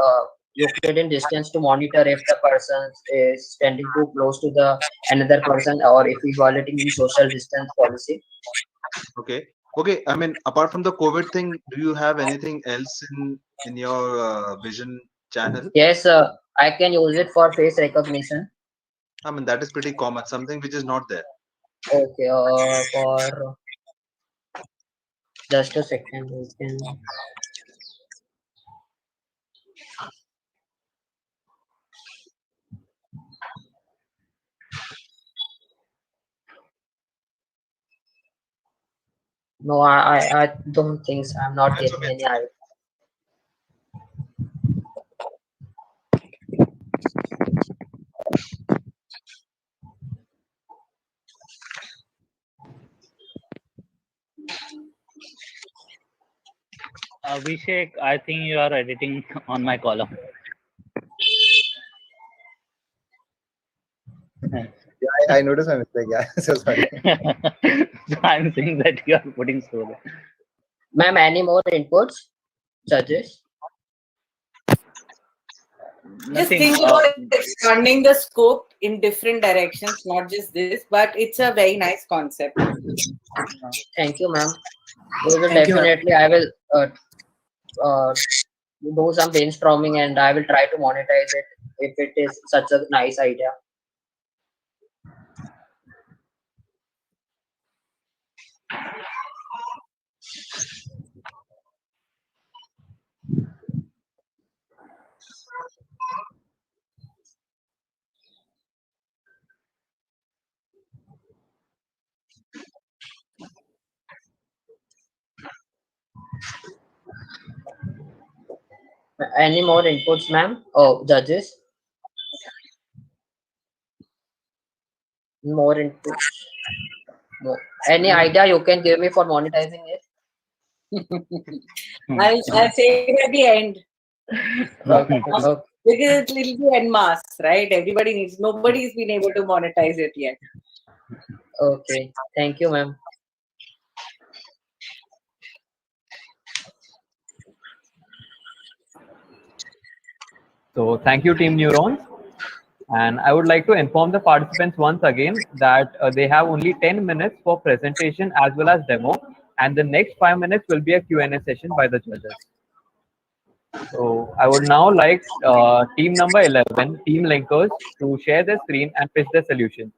to monitor if the person is standing too close to the another person or if he's violating the social distance policy. Okay. Okay. I mean, apart from the COVID thing, do you have anything else in your vision channel? Yes, I can use it for face recognition. I mean, that is pretty common. Something which is not there. Okay, for just a second, we can. No, I don't think so. I'm not That's getting okay. any idea. Abhishek, I think you are editing on my column. Yeah, I noticed my mistake. Yeah, so sorry. So I'm saying that you are putting so. Ma'am, any more inputs, judges? Just Nothing. think about expanding the scope in different directions, not just this, but it's a very nice concept. Thank you, ma'am. We will Thank you, ma'am. definitely. I will do some brainstorming and I will try to monetize it if it is such a nice idea. Any more inputs, ma'am? Oh, judges? More inputs? More. Any idea you can give me for monetizing it? I'll say it at the end. Okay. Because it'll be en masse, right? Nobody's been able to monetize it yet. Okay. Thank you, ma'am. So thank you, Team Neurons. And I would like to inform the participants once again that they have only 10 minutes for presentation as well as demo. And the next 5 minutes will be a Q&A session by the judges. So I would now like team number 11, Team Linkers, to share their screen and pitch their solution.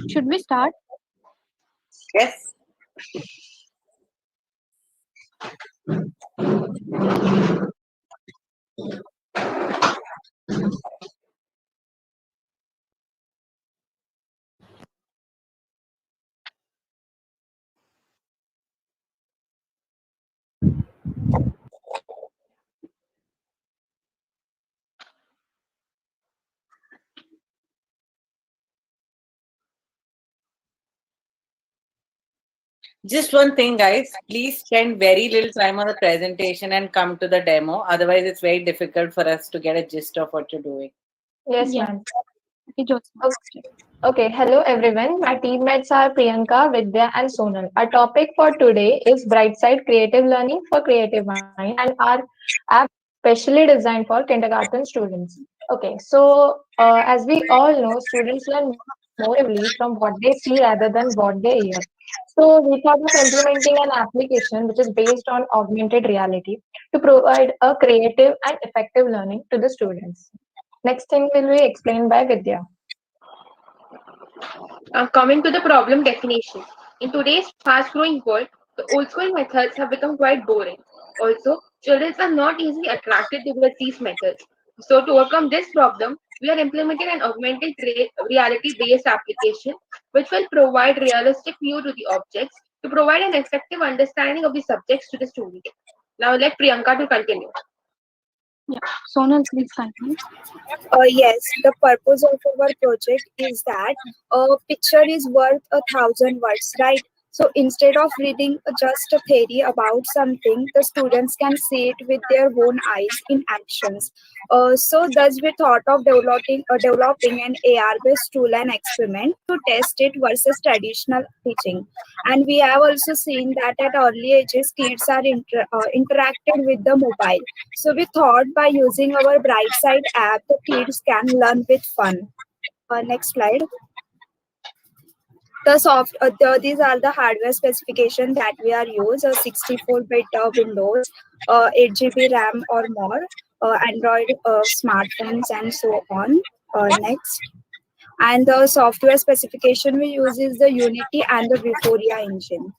Should we start? Yes. Just one thing, guys. Please spend very little time on the presentation and come to the demo. Otherwise, it's very difficult for us to get a gist of what you're doing. Yes, ma'am. Okay, hello everyone. My teammates are Priyanka, Vidya, and Sonal. Our topic for today is Brightside Creative Learning for Creative Mind, and our app specially designed for kindergarten students. Okay, so as we all know, students learn more effectively from what they see rather than what they hear. So we thought of implementing an application which is based on augmented reality to provide a creative and effective learning to the students. Next thing will be explained by Vidya. Coming to the problem definition. In today's fast growing world, the old school methods have become quite boring. Also, children are not easily attracted towards these methods. So, to overcome this problem, we are implementing an augmented reality based application which will provide realistic view to the objects to provide an effective understanding of the subjects to the student. Now, let Priyanka to continue. Yeah. Sonal, please continue. Yes, the purpose of our project is that a picture is worth 1,000 words, right? So instead of reading just a theory about something, the students can see it with their own eyes in actions. So thus we thought of developing an AR-based tool and experiment to test it versus traditional teaching. And we have also seen that at early ages, kids are interacted with the mobile. So we thought by using our Brightside app, the kids can learn with fun. Next slide. These are the hardware specifications that we are using: 64-bit Windows, 8 GB RAM or more, Android smartphones, and so on. Next. And the software specification we use is the Unity and the Vuforia engine.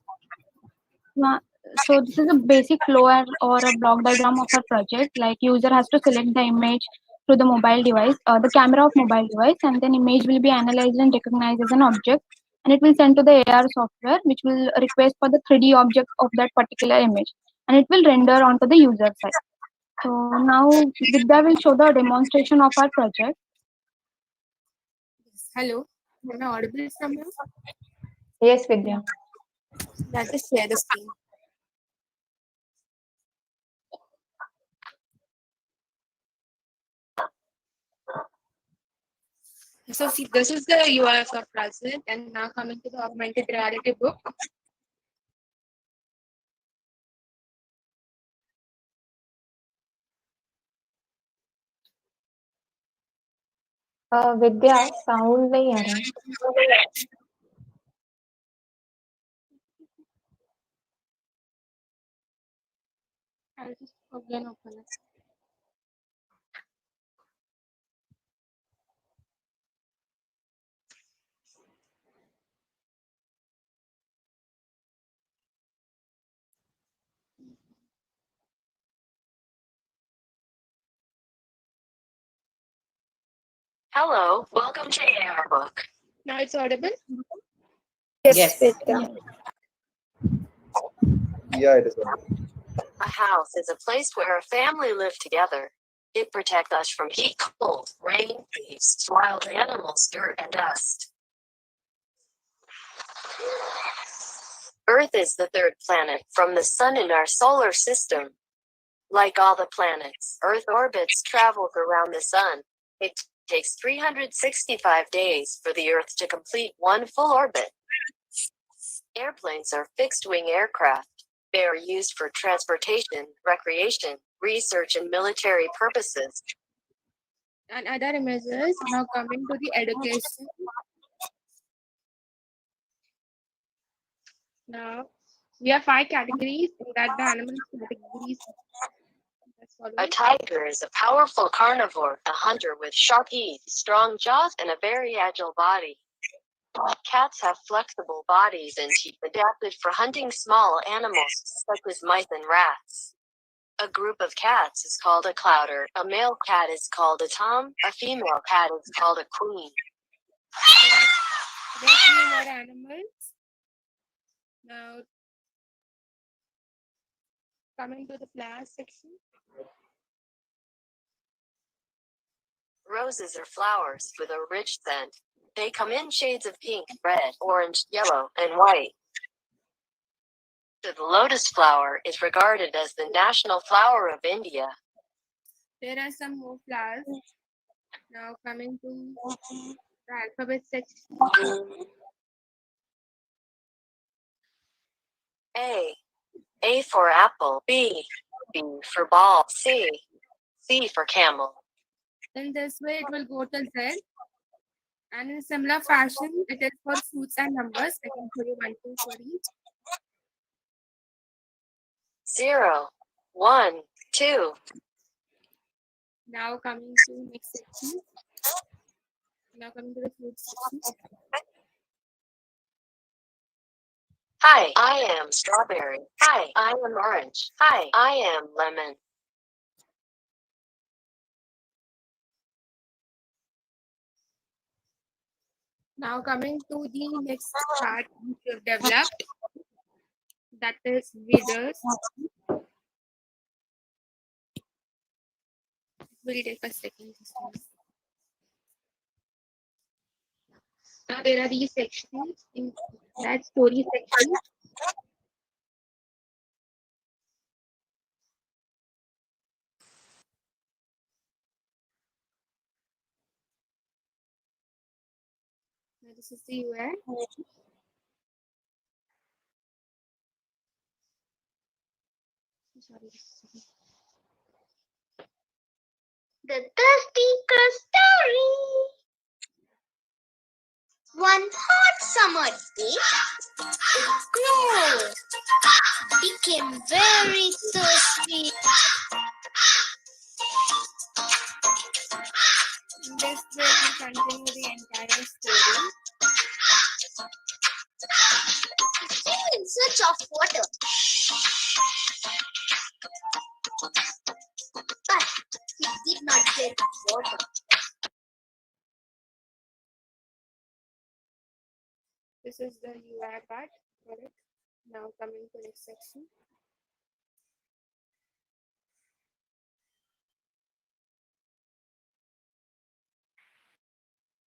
So this is a basic flow or a block diagram of our project. Like user has to select the image through the mobile device, the camera of mobile device, and then image will be analyzed and recognized as an object, and it will send to the AR software, which will request for the 3D object of that particular image, and it will render onto the user side. So now Vidya will show the demonstration of our project. Hello, am I audible somehow? Yes, Vidya. Let us share the screen. So see, this is the UI of our project, and now coming to the augmented reality book. Vidya sound नहीं आ रहा है. I'll just again open it. Hello, welcome to AR Book. Now it's audible? Yes. Yeah, it is. A house is a place where a family live together. It protects us from heat, cold, rain, thieves, wild animals, dirt, and dust. Earth is the third planet from the sun in our solar system. Like all the planets, Earth orbits travels around the sun. It takes 365 days for the Earth to complete one full orbit. Airplanes are fixed-wing aircraft. They are used for transportation, recreation, research, and military purposes. And other images. Now coming to the education. Now we have 5 categories in that the animal categories as follows. A tiger is a powerful carnivore, a hunter with sharp teeth, strong jaws, and a very agile body. Cats have flexible bodies and teeth adapted for hunting small animals, such as mice and rats. A group of cats is called a clouder. A male cat is called a tom. A female cat is called a queen. There are few more animals. Now coming to the flowers section. Roses are flowers with a rich scent. They come in shades of pink, red, orange, yellow, and white. The lotus flower is regarded as the national flower of India. There are some more flowers. Now coming to the alphabet section. A for apple. B for ball. C for camel. In this way, it will go to Z. And in similar fashion, it is for fruits and numbers. I can show you 1, 2 for each. 0, 1, 2. Now coming to next section. Now coming to the fruits section. Hi, I am strawberry. Hi, I am orange. Hi, I am lemon. Now coming to the next part which we have developed, that is withers. We'll take a second. Now there are these sections. In that story section, now this is the UI. Sorry. The Thirsty Girl story. One hot summer day, a crow became very thirsty. In this way, we continue the entire story. He came in search of water, but he did not get water. This is the UI part for it. Now coming to next section.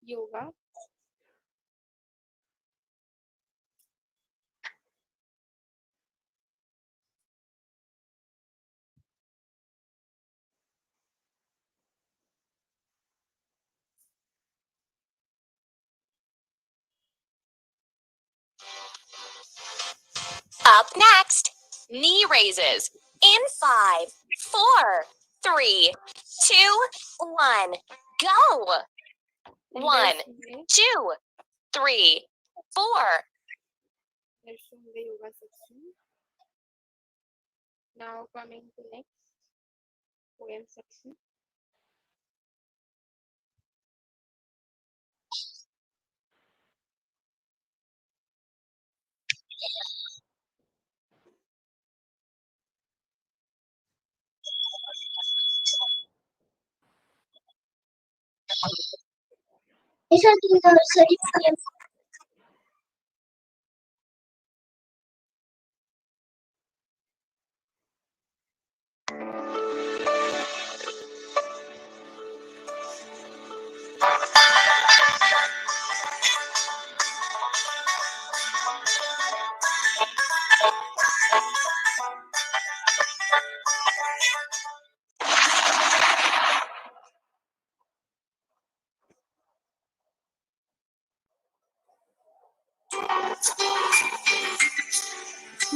Yoga. Up next, knee raises in 5, 4, 3, 2, 1, go. 1, 2, 3, 4. Let's show the yoga section. Now coming to next poem section.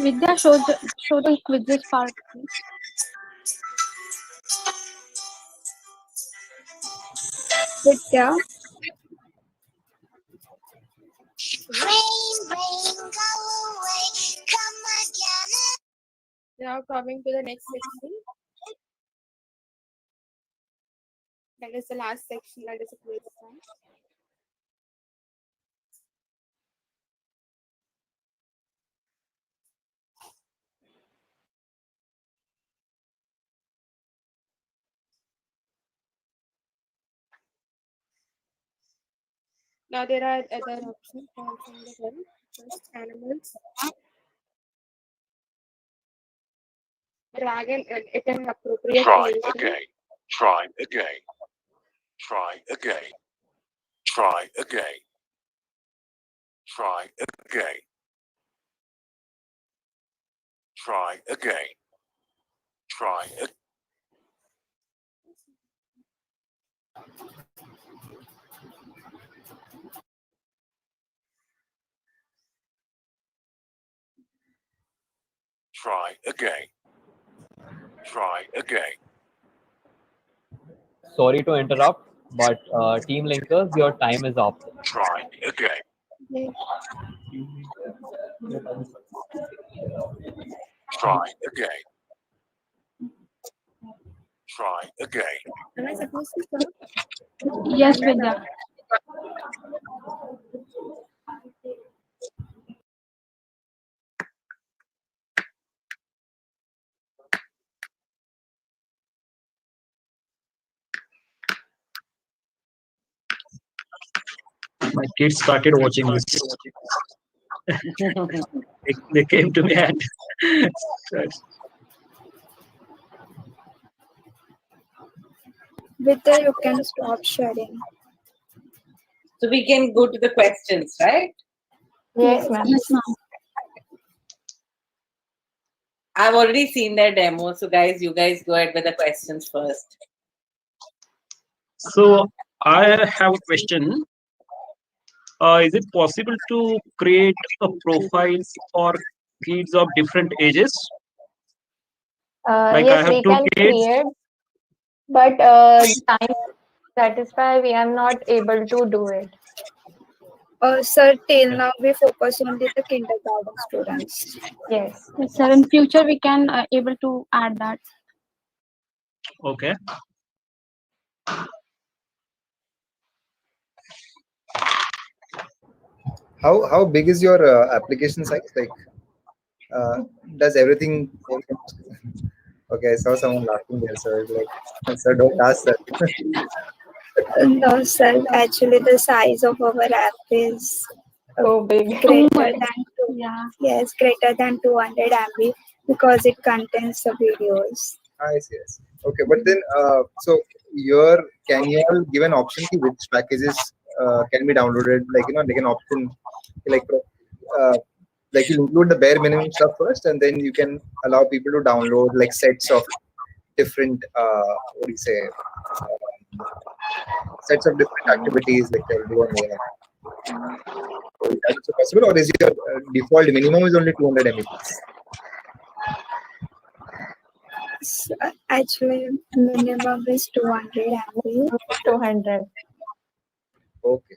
Vidya, show the quizzes part, please. Vidya, Rain, rain, go away, come again. Now coming to the next section. That is the last section, that is a quiz time. Now there are other options from the one. First, animals. Dragon, it an appropriate Try creation. again. Try again. Try again. Try again. Try again. Try again. Try again. Try again. Try again. Sorry to interrupt, but Team Linkers, your time is up. Try again. Try again. Try again. Am I supposed to start? Yes, Vidya. My kids started watching this. They came to me and Vidya, you can stop sharing. So we can go to the questions, right? Yes, ma'am. Yes, ma'am. I've already seen their demo, so guys, you guys go ahead with the questions first. so I have a question. Is it possible to create a profile for kids of different ages? Like I Yes, have we two can kids. create, but time satisfy, we are not able to do it. Sir, till now we focus only the kindergarten students. Yes. Yes, sir. In future, we can able to add that. Okay. How big is your application size? Like, does everything? Okay, I saw someone laughing there, so it's like, sir, don't ask, sir. No, sir. Actually, the size of our app is so big. Greater than Yeah. yes, greater than 200 MB because it contains the videos. I see. Okay, but then, so can you all give an option to which packages can be downloaded? Like, like an option, like, uh, like you include the bare minimum stuff first, and then you can allow people to download like sets of different, what do you say, sets of different activities like they'll do on AI. So is that also possible, or is your default minimum is only 200 MB? Actually, minimum is 200 MB. 200. Okay.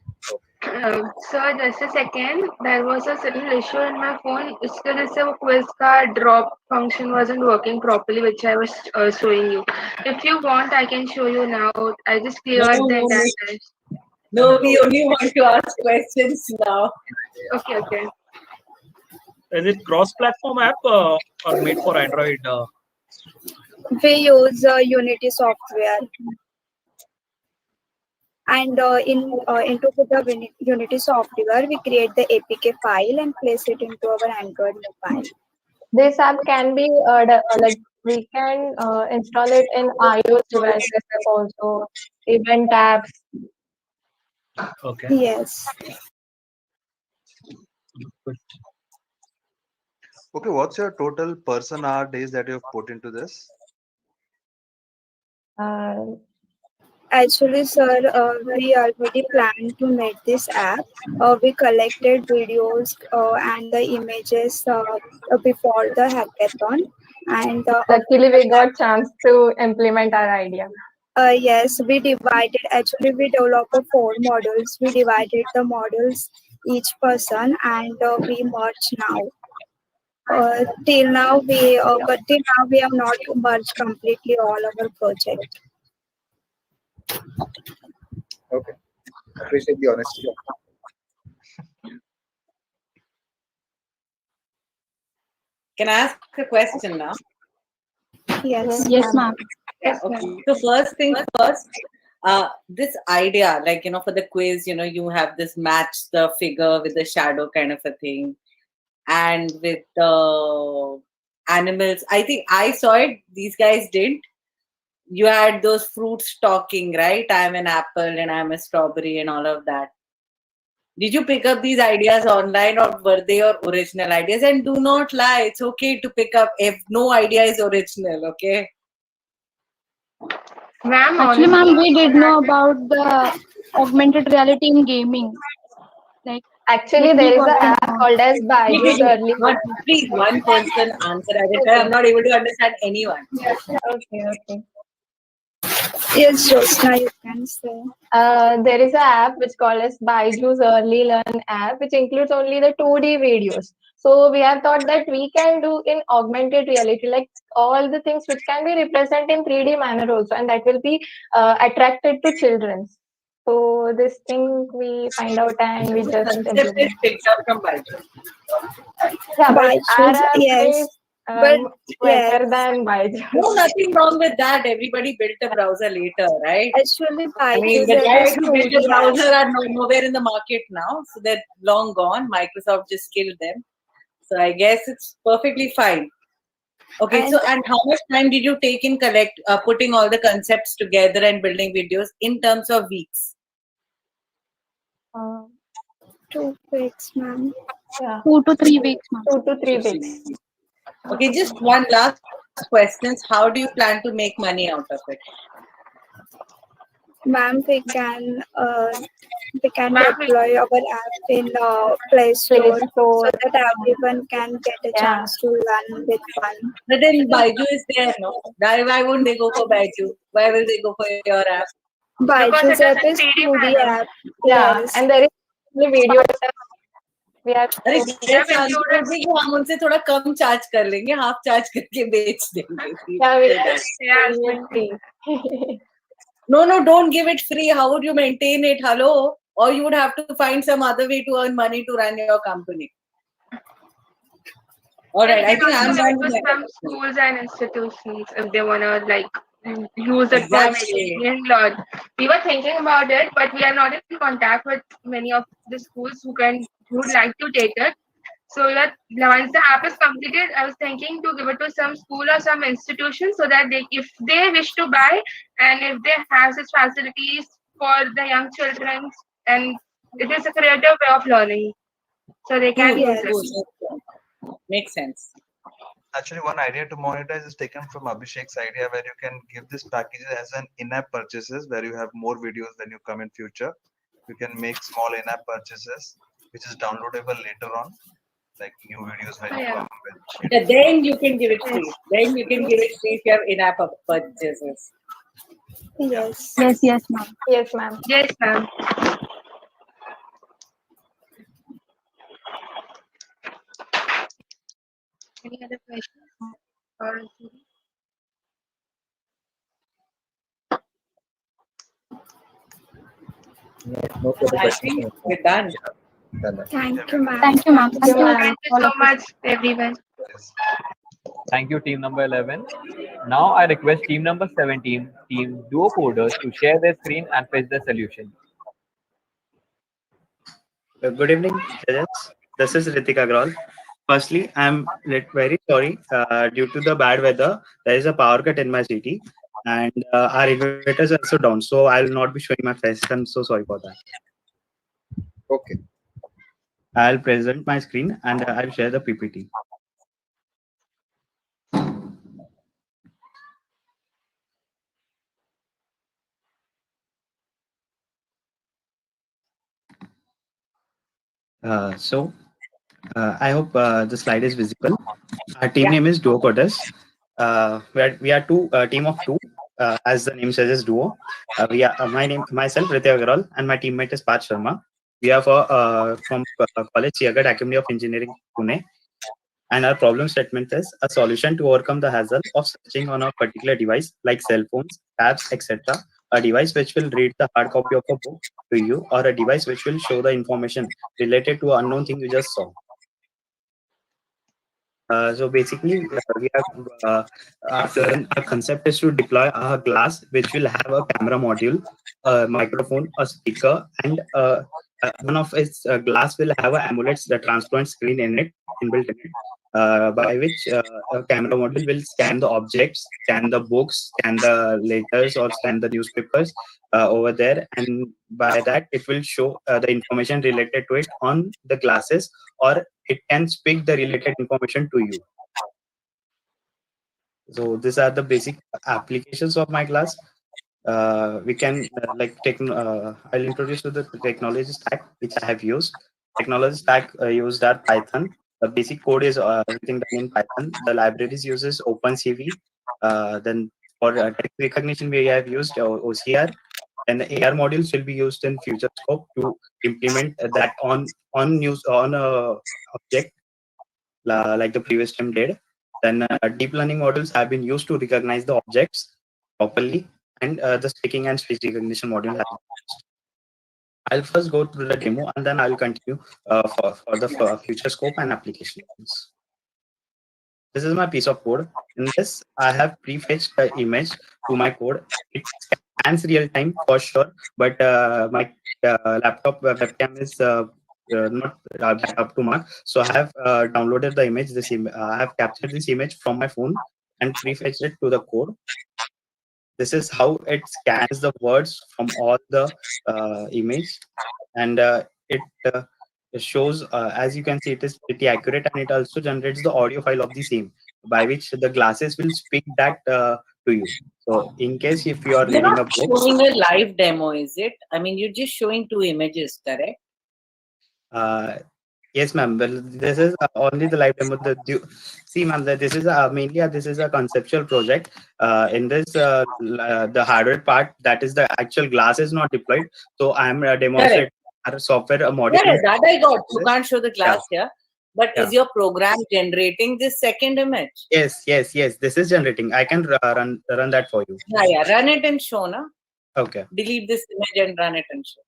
So just a second, there was a certain issue in my phone. Still, this quiz card drop function wasn't working properly, which I was showing you. If you want, I can show you now. I just cleared the entire list. No, we only want to ask questions now. Okay. Is it cross-platform app or made for Android? We use Unity software, and into the Unity software, we create the APK file and place it into our Android mobile. This app can be like we can install it in iOS devices also, event apps. Okay. Yes. Good. Okay, what's your total person hour days that you've put into this? Actually, sir, we already planned to make this app. We collected videos and the images before the hackathon, and Luckily, we got chance to implement our idea. yes, we divided. Actually, we developed four models. We divided the models each person, and we merge now. Till now we have not merged completely all our project. Okay, appreciate the honesty. Can I ask a question now? Yes. Yes, ma'am. Yeah, okay. So first things first, this idea, like, for the quiz, you have this match the figure with the shadow kind of a thing. And with the animals, I think I saw it, these guys didn't. You had those fruits talking, right? I'm an apple and I'm a strawberry and all of that. Did you pick up these ideas online or were they your original ideas? And do not lie, it's okay to pick up if no idea is original, okay? Ma'am, Actually, ma'am, honestly, we did know about the augmented reality in gaming. Like, Actually, we there is an got to app know. called as Byju's Early. Please, one person answer at a time. I'm not able to understand anyone. Okay. Yes, Jyotsna, you can say. There is an app which called as Byju's Early Learn app, which includes only the 2D videos. So we have thought that we can do in augmented reality, like all the things which can be represented in 3D manner also, and that will be attracted to children. So this thing we find out and we just Concept is implement. picked up from Byju's. Yeah, but our Byju's, app yes. is But better yes, than Byju's. No, nothing wrong with that. Everybody built a browser later, right? actually, I mean, Byju's the has guys a who built the 2D app. browser are nowhere in the market now. So they're long gone. Microsoft just killed them. So I guess it's perfectly fine. Okay, so and how much time did you take in putting all the concepts together and building videos in terms of weeks? 2 weeks, ma'am. Yeah. 2 to 3 weeks, ma'am. 2 to 3 weeks. Okay, just one last question. How do you plan to make money out of it? Ma'am, we can deploy our app in Play Store so that everyone can get a chance to learn with fun. But then Baiju is there, no? Why won't they go for Baiju? Why will they go for your app? Byju's app is 2D app. Yeah, Yes. and there is the video. We are अरे जैसे बोल रहे कि हम उनसे थोड़ा कम charge कर लेंगे, हाफ चार्ज करके बेच देंगे. No, don't give it free. How would you maintain it? Hello? Or you would have to find some other way to earn money to run your company. All right, I think I'm done with some schools and institutions if they wanna use it for Exactly. learn. We were thinking about it, but we are not in contact with many of the schools who would like to take it. So that once the app is completed, I was thinking to give it to some school or some institution so that if they wish to buy and if they have such facilities for the young children, and it is a creative way of learning, so they can use it. Makes sense. Actually, one idea to monetize is taken from Abhishek's idea where you can give this package as an in-app purchases where you have more videos when you come in future. You can make small in-app purchases, which is downloadable later on, like new videos when you come with. Yeah, then you can give it free. Then you can give it free if you have in-app purchases. Yes. Yes, ma'am. Yes, ma'am. Yes, ma'am. Any other questions? No further I questions. think we're done. Thank you, ma'am. Thank you, ma'am. Thank you so much, everyone. Thank you, team number 11. Now I request team number 17, team Duo Coders, to share their screen and pitch the solution. Good evening, students. This is Ritik Agrawal. Firstly, I'm very sorry. Due to the bad weather, there is a power cut in my city, and our inverter is also down. So I will not be showing my face. I'm so sorry for that. Okay. I'll present my screen and I'll share the PPT. I hope the slide is visible. Our team Yeah. name is Duo Coders. We are two team of two, as the name suggests, duo. We are myself Ritya Agarwal and my teammate is Parth Sharma. We are from College Siagat Academy of Engineering, Pune. And our problem statement is a solution to overcome the hassle of searching on a particular device like cell phones, tabs, etc. A device which will read the hard copy of a book to you, or a device which will show the information related to an unknown thing you just saw. So basically, our concept is to deploy a glass which will have a camera module, a microphone, a speaker, and one of its glass will have a AMOLED the transparent screen in it, inbuilt in it, by which a camera module will scan the objects, scan the books, scan the letters, or scan the newspapers over there, and by that it will show the information related to it on the glasses, or it can speak the related information to you. So these are the basic applications of my class. We can I'll introduce you the technology stack which I have used. Technology stack used are Python. The basic code is everything done in Python. The libraries uses OpenCV. Then for text recognition we have used OCR, and the AR modules will be used in future scope to implement that on a object like the previous time did. Then deep learning models have been used to recognize the objects properly, and the speaking and speech recognition module has been used. I'll first go through the demo and then I'll continue for the future scope and applications. This is my piece of code. In this, I have prefetched the image to my code. It scans real time for sure, but my laptop webcam is not up to mark. So I have downloaded the image. I have captured this image from my phone and prefetched it to the code. This is how it scans the words from all the image, and it shows, as you can see, it is pretty accurate, and it also generates the audio file of the same, by which the glasses will speak that to you. So in case if you are You're reading not a book, showing a live demo, is it? I mean, you're just showing two images, correct? yes, ma'am. Well, this is only the live demo. See, ma'am, this is mainly this is a conceptual project. In this, the hardware part, that is the actual glass is not deployed. So I am demonstrating our software module. Yeah, that I got. You can't show the glass Yeah. here. But Yeah. is your program generating this second image? Yes. This is generating. I can run that for you. Yeah. Run it and show, na? Okay. Delete this image and run it and show.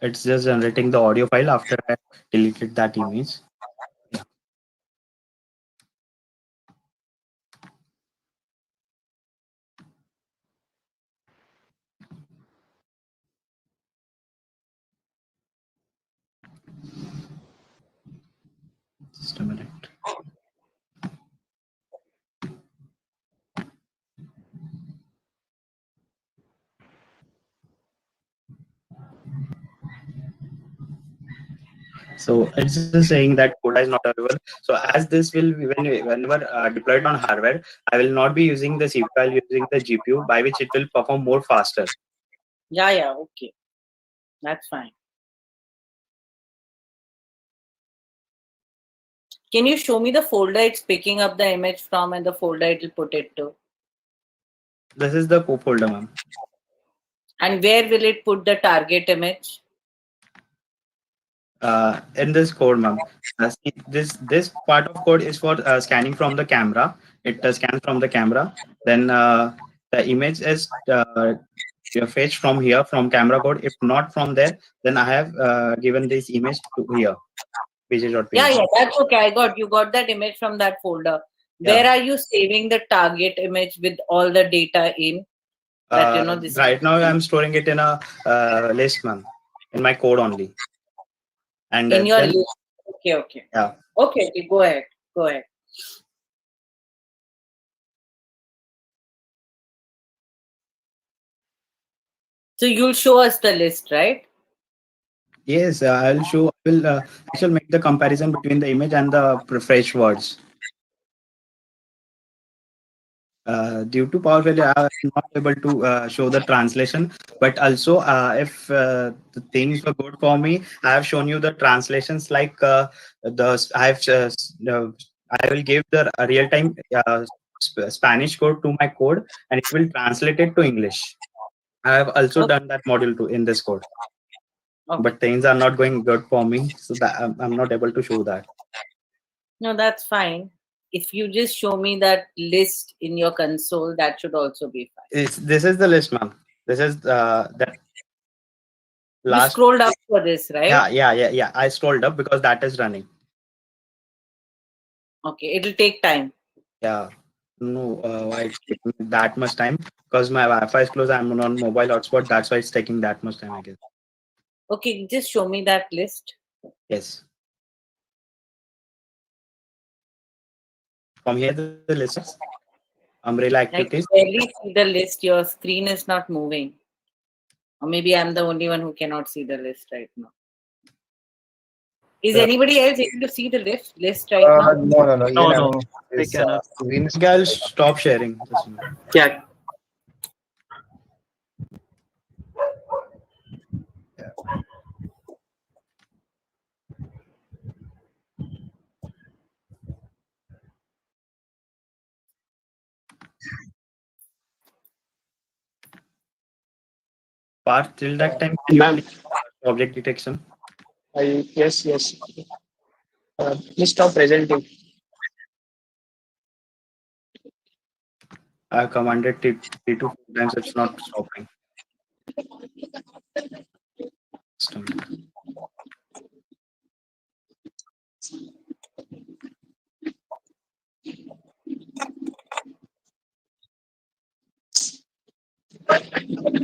It's just generating the audio file after I deleted that image. Yeah. Just a minute. So it's just saying that Coda is not available. So as this will be whenever deployed on hardware, I will not be using the CPU, I'll be using the GPU, by which it will perform more faster. Yeah, okay. That's fine. Can you show me the folder it's picking up the image from and the folder it will put it to? This is the folder, ma'am. And where will it put the target image? In this code, ma'am. This part of code is for scanning from the camera. It scans from the camera. Then the image is fetched from here, from camera code. If not from there, then I have given this image to here. Yeah, that's okay. You got that image from that folder. Where are you saving the target image with all the data in? That this right now I'm storing it in a list, ma'am, in my code only. And in your then, list. Okay. Yeah. Okay, go ahead. So you'll show us the list, right? Yes, I'll show. I shall make the comparison between the image and the fresh words. Due to power failure, I am not able to show the translation. But also, if the things were good for me, I have shown you the translations. Like I have I will give the real time Spanish code to my code, and it will translate it to English. I have also Okay. done that module too in this code. Okay. But things are not going good for me, so that I'm not able to show that. No, that's fine. If you just show me that list in your console, that should also be fine. This is the list, ma'am. This is that You last. scrolled up for this, right? Yeah. I scrolled up because that is running. Okay, it'll take time. Yeah. No, why it's taking that much time? Because my Wi-Fi is closed. I'm on mobile hotspot. That's why it's taking that much time, I guess. Okay, just show me that list. Yes. From here, the list is umbrella I activities. can barely see the list. Your screen is not moving. Or maybe I'm the only one who cannot see the list right now. Is anybody else able to see the list right now? No. Even No, I'm no, I is cannot. screen is I'll stop sharing. Just a minute. Yeah. Part till that time, can you Ma'am, please object detection? yes. Please stop presenting. I commanded it 3 to 4 times. It's not stopping. System.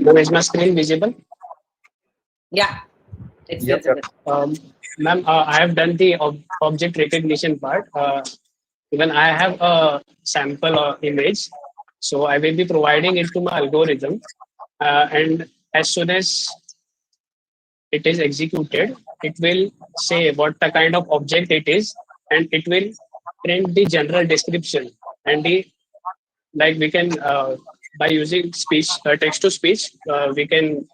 Now is my screen visible? Yeah, it's Yep. visible. Ma'am, I have done the object recognition part. Even I have a sample image, so I will be providing it to my algorithm, and as soon as it is executed, it will say what the kind of object it is, and it will print the general description and the like we can by using speech text to speech we can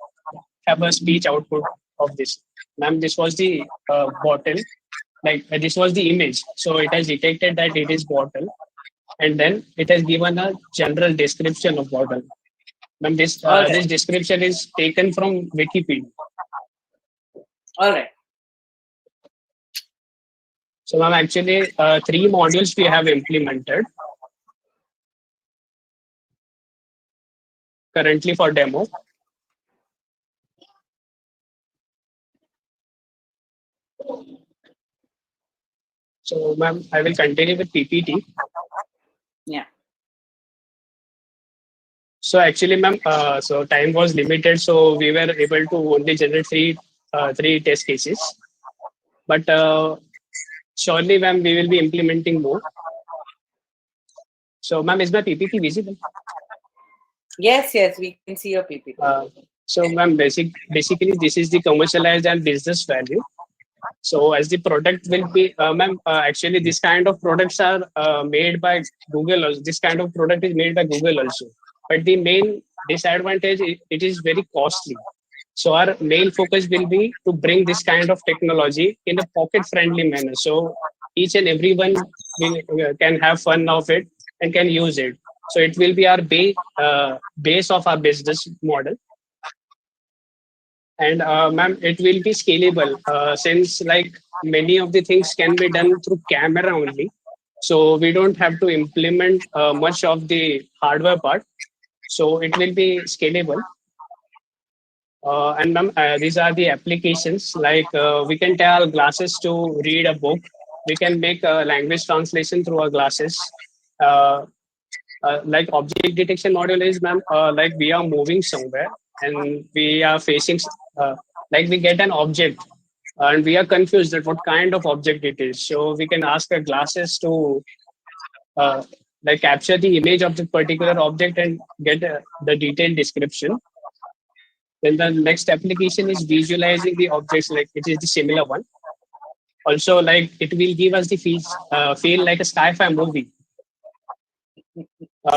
have a speech output of this. Ma'am, this was the bottle, like this was the image, so it has detected that it is bottle, and then it has given a general description of bottle. Ma'am, All right. this description is taken from Wikipedia. All right. So ma'am, actually 3 modules we have implemented currently for demo. So ma'am, I will continue with PPT. Yeah. So actually, ma'am, so time was limited, so we were able to only generate three test cases. But surely, ma'am, we will be implementing more. So, ma'am, is my PPT visible? Yes, we can see your PPT. So, ma'am, basically, this is the commercialized and business value. So, as the product will be, ma'am, actually, this kind of products are made by Google. Also. This kind of product is made by Google also. But the main disadvantage, it is very costly. So, our main focus will be to bring this kind of technology in a pocket-friendly manner. So, each and everyone can have fun of it and can use it. So, it will be our base of our business model. And ma'am, it will be scalable since like many of the things can be done through camera only. So we don't have to implement much of the hardware part. So it will be scalable. And ma'am, these are the applications like we can tell glasses to read a book. We can make a language translation through our glasses. Like object detection module is, ma'am, like we are moving somewhere and we are facing like we get an object and we are confused that what kind of object it is, so we can ask our glasses to uh, like capture the image of the particular object and get the detailed description. Then the next application is visualizing the objects, like which is the similar one. Also, like it will give us the feel like a sci-fi movie.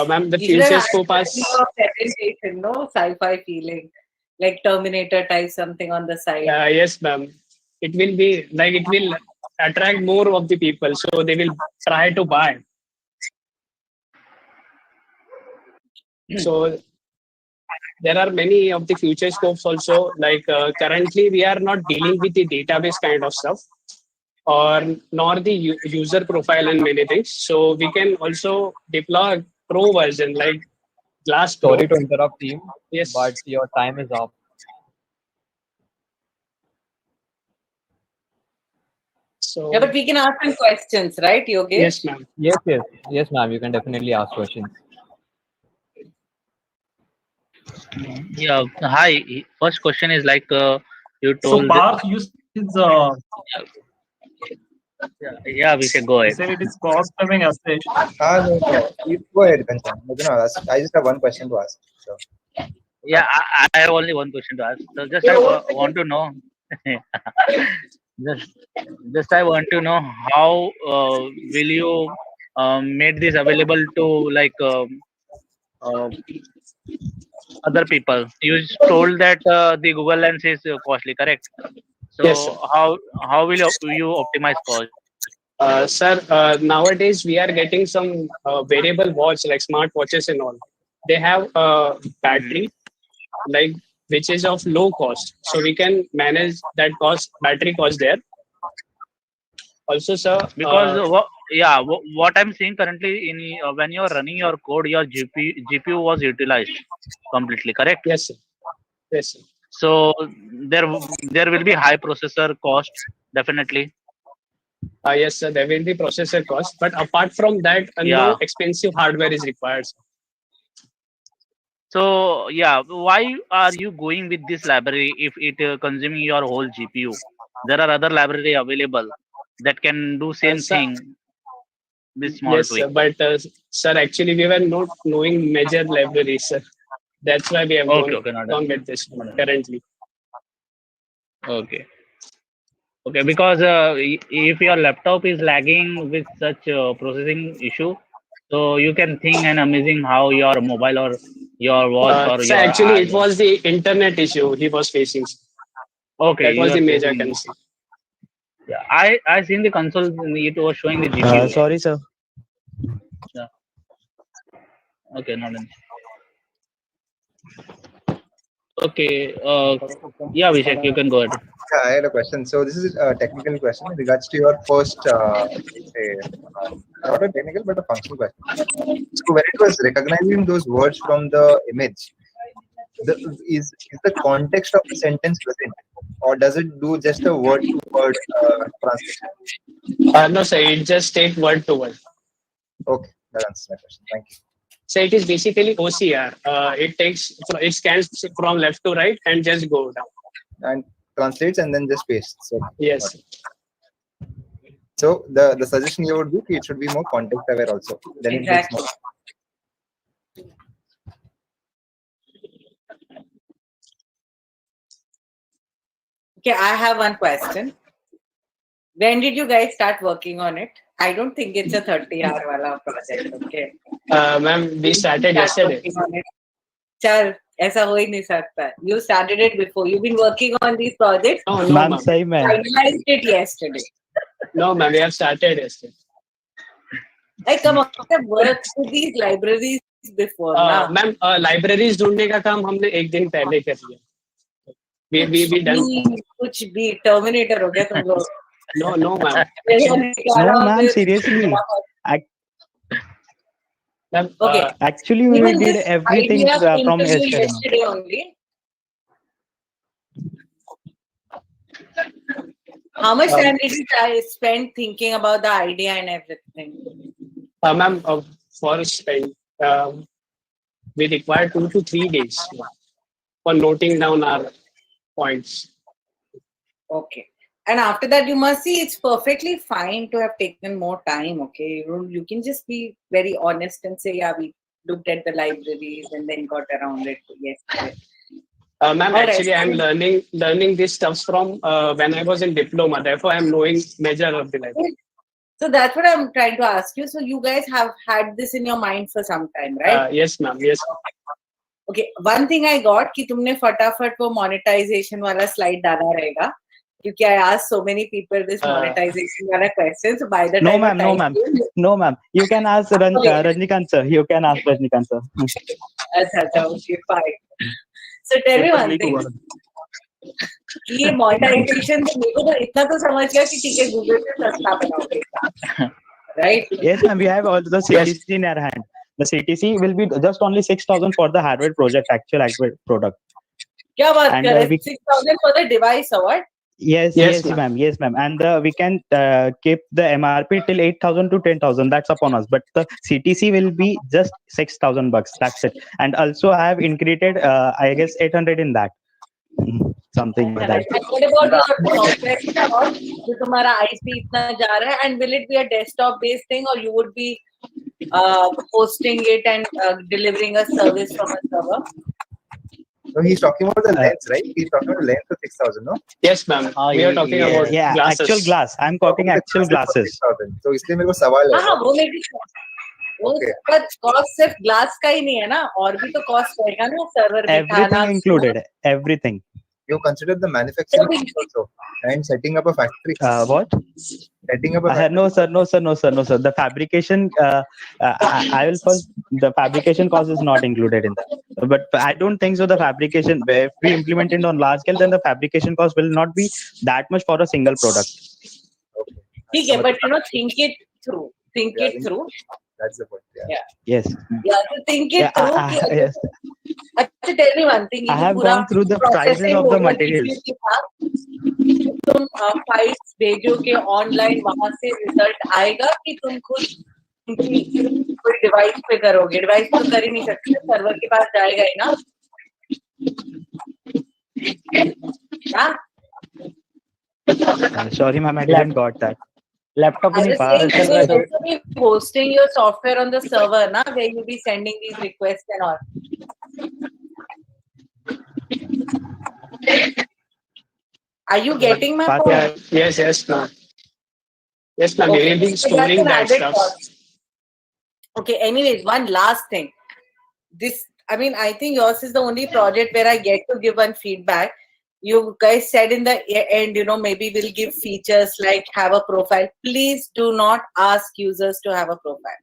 Ma'am, the You should have future had scope that is in your presentation, no sci-fi feeling, like Terminator type something on the side. yes, ma'am. It will be like it will attract more of the people, so they will try to buy. So there are many of the future scopes also. Like currently, we are not dealing with the database kind of stuff, or nor the user profile and many things. So we can also deploy pro version like Glass Pro. Sorry to interrupt, team. Yes. But your time is up. So Yeah, but we can ask some questions, right, Yogesh? yes, ma'am. Yes, ma'am. You can definitely ask questions. Yeah. Hi. First question is like you So told. Parth, you said it's Yeah, we can go you ahead. said it is cost saving asset. No. You go ahead, Kanchan. I just have one question to ask. So. Yeah, I have only one question to ask. So just I want to know. just, just I want to know how will you make this available to like uh, other people? You told that the Google Lens is costly, correct? Yes, sir. So how will you optimize cost? Sir, nowadays we are getting some wearable watch like smart watches and all. They have a battery like which is of low cost, so we can manage that battery cost there. Also, sir, Because what I'm seeing currently in when you're running your code, your GPU was utilized completely, correct? Yes, sir. Yes, sir. So there will be high processor cost definitely. Yes, sir. There will be processor cost, but apart from that, no Yeah. expensive hardware is required. Sir. So yeah, why are you going with this library if it consuming your whole GPU? There are other library available that can do same Sir, thing. This small yes, tweak. sir. But sir, actually, we were not knowing major libraries, sir. That's why we have Okay, not gone with this currently. Okay. Okay, because if your laptop is lagging with such processing issue, so you can think and amazing how your mobile or your watch or So your actually, it was the internet issue he was facing. okay. That was You the are major facing. concern. Yeah, I seen the console. It was showing the GPU. Sorry, sir. Yeah. Okay, not an. Okay. Yeah, Vishek, you can go ahead. Yeah, I had a question. So this is a technical question in regards to your first, not a technical but a functional question. So when it was recognizing those words from the image, is the context of the sentence present, or does it do just a word-to-word translation? No, sir. It just take word to word. Okay, that answers my question. Thank you. So it is basically OCR. It scans from left to right and just go down. And translates and then just pastes. So yes. So the suggestion you would give, it should be more context aware also. Then it makes more. Okay, I have one question. When did you guys start working on it? I don't think it's a 30-hour wala project. Okay. Ma'am, we started yesterday. Chal, ऐसा हो ही नहीं सकता. You started it before. You've been working on these projects. No, ma'am. Finalized it yesterday. No, ma'am. We have started yesterday. Like, come on, I have worked with these libraries before. Ma'am, libraries ढूंढने का काम हमने एक दिन पहले कर लिया. We done. कुछ भी Terminator हो गया तुम लोग. No, ma'am. No, ma'am. Seriously. Okay. Actually, we did everything from yesterday. Yesterday only. How much time did you spend thinking about the idea and everything? Ma'am, for spend, we require 2 to 3 days for noting down our points. Okay. And after that, you must see it's perfectly fine to have taken more time. Okay, you can just be very honest and say, yeah, we looked at the libraries and then got around it yesterday. Ma'am, All right. actually, I'm learning this stuff from when I was in diploma. Therefore, I'm knowing major of the life. So that's what I'm trying to ask you. So you guys have had this in your mind for some time, right? Yes, ma'am. Yes. Okay. One thing I got कि तुमने फटाफट वो monetization वाला slide डाला रहेगा. क्योंकि I asked so many people this monetization वाला question. So by the No, time ma'am. No, ma'am. No, ma'am. You can ask Rajnikant sir. You can ask Rajnikant sir. अच्छा, okay, fine. So tell me one thing. ये monetization तो मेरे को तो इतना तो समझ गया कि ठीक है Google से सस्ता बनाओगे, right? Yes, ma'am. We have also the CTC in our hand. The CTC will be just only 6,000 for the hardware project, actual product. क्या बात And, कर रहे हैं? 6,000 for the device or what? Yes, ma'am. Yes, ma'am. And we can keep the MRP till 8,000 to 10,000. That's upon us. But the CTC will be just $6,000. That's it. And also, I have increased, I guess, 800 in that. Something like that. And what about your software cost? जो तुम्हारा IP इतना जा रहा है, and will it be a desktop based thing or you would be hosting it and delivering a service from a server? No, he's talking about the lens, right? He's talking about the lens for 6,000, no? Yes, ma'am. We are talking about glasses. Actual glass. I'm talking actual glasses. So इसलिए मेरे को सवाल है. हाँ, वो मेरी पर cost सिर्फ glass का ही नहीं है ना, और भी तो cost रहेगा ना, server बिठाना. Everything included. Everything. You consider the manufacturing also and setting up a factory. What? Setting up a factory. No, sir. The fabrication, I will first. The fabrication cost is not included in that. But I don't think so. The fabrication, if we implement it on large scale, then the fabrication cost will not be that much for a single product. ठीक है, but think it through. Think it through. That's the point. Yeah. Yes. Yeah, so think it through. Yes. अच्छा, tell me one thing. I have gone through the prices of the materials. तुम files भेजोगे online, वहाँ से result आएगा कि तुम खुद कोई device पे करोगे? Device तो कर ही नहीं सकते, server के पास जाएगा ही ना? हाँ? Sorry, ma'am, I didn't got that. Laptop I was saying you will also be hosting your software on the server, na, where you'll be sending these requests and all. Are you getting my point? Yes, ma'am. Yes, ma'am. We will be storing that stuff. Okay, anyways, one last thing. I think yours is the only project where I get to give one feedback. You guys said in the end, maybe we'll give features like have a profile. Please do not ask users to have a profile.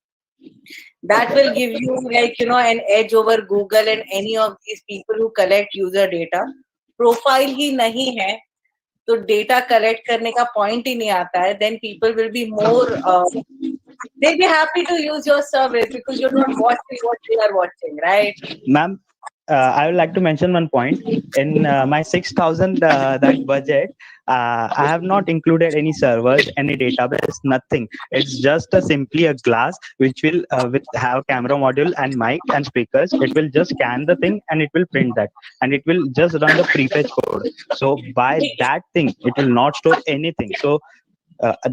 That will give you an edge over Google and any of these people who collect user data. Profile ही नहीं है, तो data collect करने का point ही नहीं आता है. Then people will be more, they'll be happy to use your service because you're not watching what they are watching, right? Ma'am, I would like to mention one point. In my 6,000 that budget, I have not included any servers, any database, nothing. It's just simply a glass which will have camera module and mic and speakers. It will just scan the thing and it will print that, and it will just run the prefetch code. So by that thing, it will not store anything. So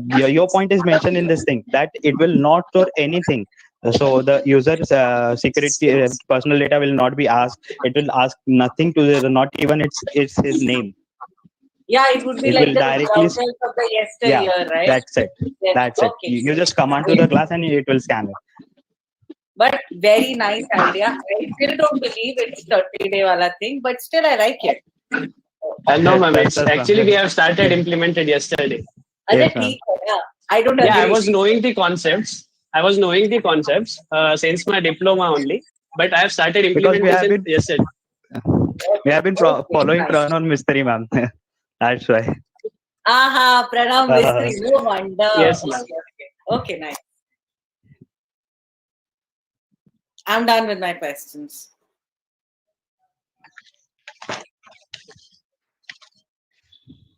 your point is mentioned in this thing that it will not store anything. So the user's security, personal data will not be asked. It will ask nothing to not even it's his name. Yeah, it would be like the browsers of the yesteryear, right? That's it. Yes. That's it. You just come onto the glass and it will scan it. But very nice idea. I still don't believe it's 30-day wala thing, but still I like it. No, ma'am. Actually, we have started implemented yesterday. Yes, I don't agree. Yeah, I was knowing the concepts. Since my diploma only, but I have started implementation yesterday. We have been following Pranam Mistry, ma'am. That's why. Aha, Pranam Mistry. No wonder. Yes, ma'am. Okay, nice. I'm done with my questions.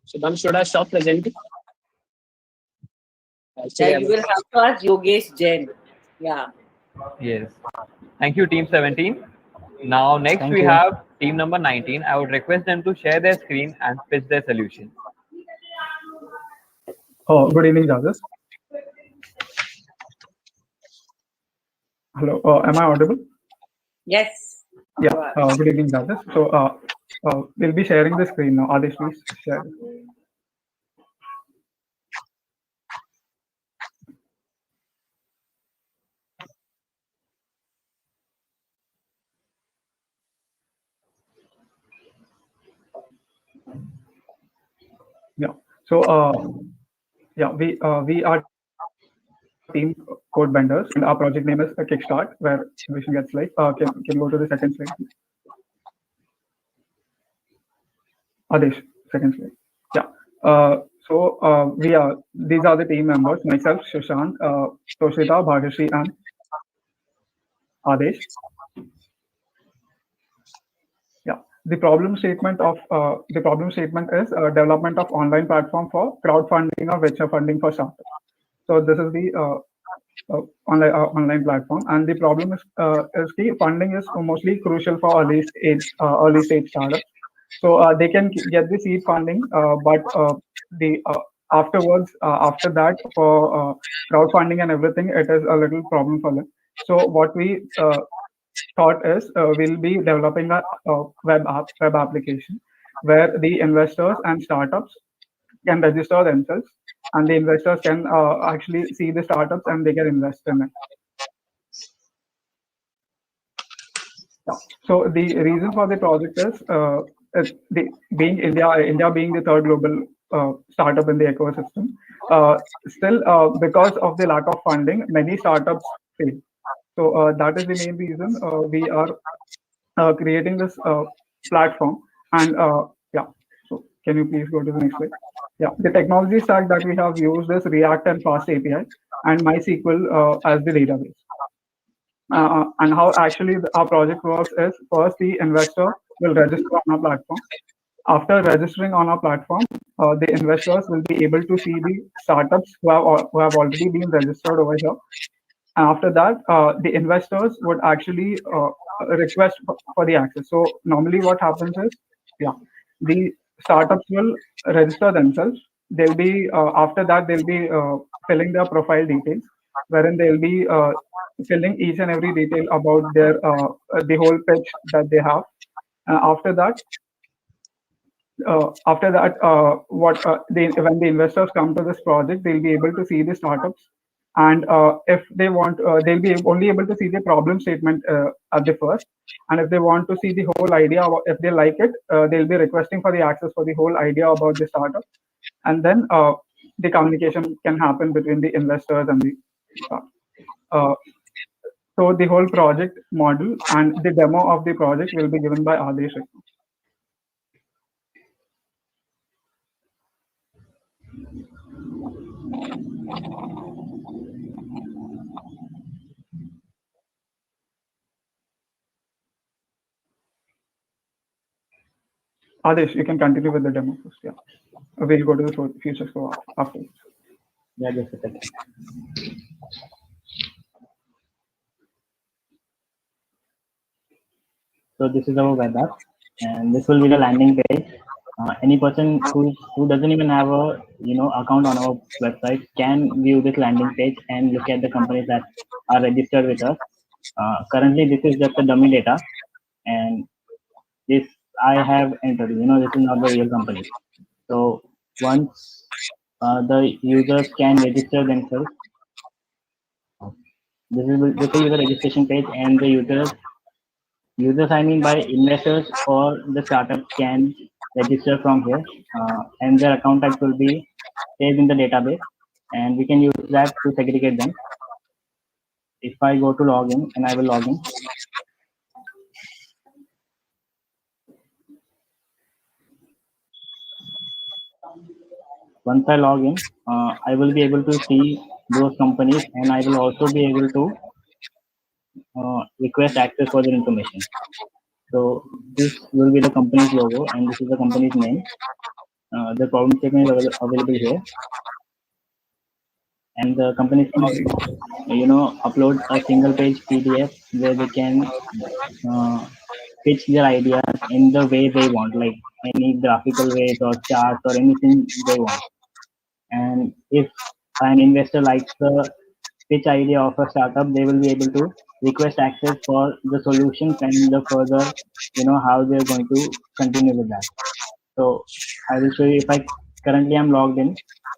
So, ma'am, should I stop presenting? Yeah, you will have to ask Yogesh Jain. Yeah. Yes. Thank you, Team 17. Now, next we have Team number 19. I would request them to share their screen and pitch their solution. Oh, good evening, judges. Hello, am I audible? Yes. Yeah, good evening, judges. So, We'll be sharing the screen now. Adesh, please share. Yeah. So, yeah, we are team code vendors, and our project name is Kickstart, where innovation gets live. Can go to the second slide, please. Adesh, second slide. Yeah. We are these are the team members: myself, Shashank, Toshita, Bhagashri, and Adesh. Yeah. The problem statement is development of online platform for crowdfunding or venture funding for startups. So this is the online platform, and the problem is the funding is mostly crucial for early stage startups. So they can get the seed funding, but the afterwards after that for crowdfunding and everything, it is a little problem for them. So what we thought is we'll be developing a web application where the investors and startups can register themselves, and the investors can actually see the startups and they can invest in it. Yeah. So the reason for the project is being India being the third global startup in the ecosystem. Still, because of the lack of funding, many startups fail. So that is the main reason we are creating this platform. And yeah, so can you please go to the next slide? Yeah, the technology stack that we have used is React and Fast API and MySQL as the database. And how actually our project works is first the investor will register on our platform. After registering on our platform, the investors will be able to see the startups who have already been registered over here. And after that, the investors would actually request for the access. So normally what happens is, yeah, the startups will register themselves. They'll be after that they'll be filling their profile details, wherein they'll be filling each and every detail about their the whole pitch that they have. After that, when the investors come to this project, they'll be able to see the startups, and if they want, they'll be only able to see the problem statement at the first, and if they want to see the whole idea, if they like it, they'll be requesting for the access for the whole idea about the startup, and then the communication can happen between the investors and the uh, so the whole project model and the demo of the project will be given by Adesh. Adesh, you can continue with the demo first. Yeah, we'll go to the future score after. Yeah, just a second. So this is our web app, and this will be the landing page. Any person who doesn't even have a account on our website can view this landing page and look at the companies that are registered with us. Currently, this is just a dummy data, and this I have entered. This is not the real company. So once the users can register themselves, this is the registration page, and the users I mean by investors or the startup can register from here, and their account types will be saved in the database, and we can use that to segregate them. If I go to login, and I will log in. Once I log in, I will be able to see those companies, and I will also be able to request access for their information. So this will be the company's logo, and this is the company's name. The problem statement is available here, and the companies can upload a single page PDF where they can pitch their ideas in the way they want, like any graphical ways or charts or anything they want. And if an investor likes the pitch idea of a startup, they will be able to request access for the solutions and the further, how they're going to continue with that. So I will show you if I currently am logged in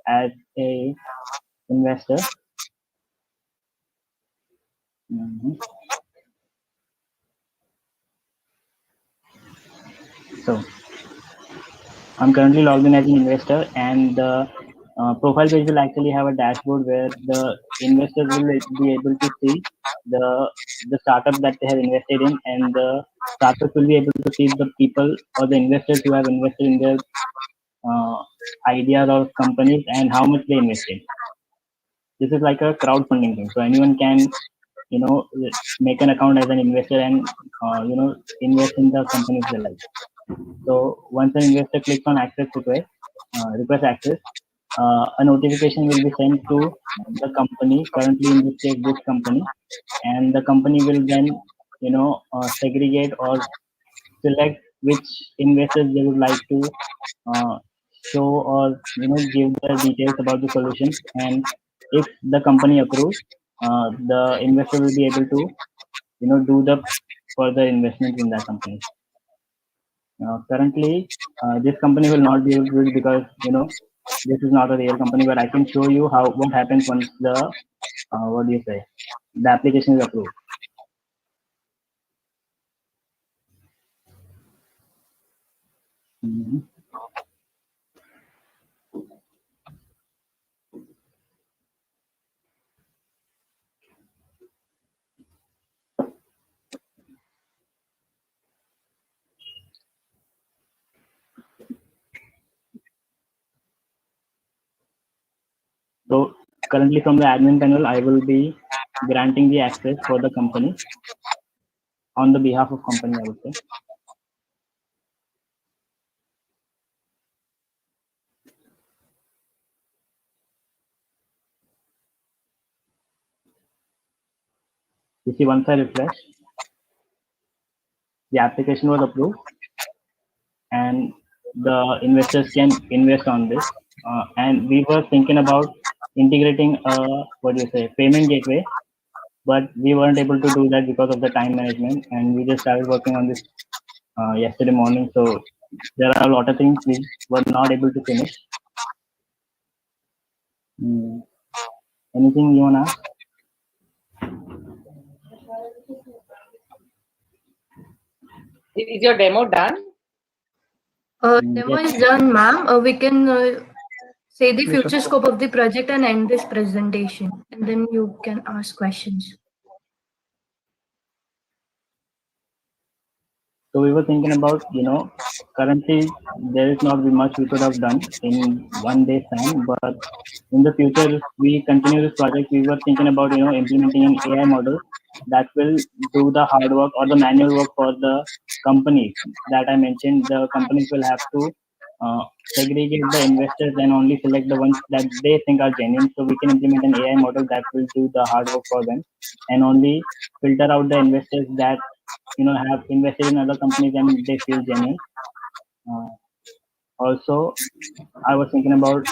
as a investor. Mhm. So I'm currently logged in as an investor, and the profile page will actually have a dashboard where the investors will be able to see the startup that they have invested in, and the startup will be able to see the people or the investors who have invested in their uh, ideas or companies and how much they invested. This is like a crowdfunding thing, so anyone can make an account as an investor and invest in the companies they like. So once an investor clicks on access request access, a notification will be sent to the company, currently in this case this company, and the company will then segregate or select which investors they would like to uh, show or give the details about the solution. And if the company approves, the investor will be able to do the further investment in that company. Currently, this company will not be able to do it because this is not a real company. But I can show you what happens once the what do you say, the application is approved. Mhm. So currently from the admin panel, I will be granting the access for the company on the behalf of company, I would say. You see, once I refresh, the application was approved and the investors can invest on this. And we were thinking about integrating what do you say, payment gateway, but we weren't able to do that because of the time management, and we just started working on this yesterday morning. So there are a lot of things we were not able to finish. Anything you want to ask? Is your demo done? Demo is done, ma'am. We can say the future scope of the project and end this presentation, and then you can ask questions. So we were thinking about, currently there is not much we could have done in one day's time, but in the future, if we continue this project, we were thinking about, implementing an AI model that will do the hard work or the manual work for the companies that I mentioned. The companies will have to segregate the investors and only select the ones that they think are genuine. So we can implement an AI model that will do the hard work for them and only filter out the investors that have invested in other companies and they feel genuine. Also, we were thinking about,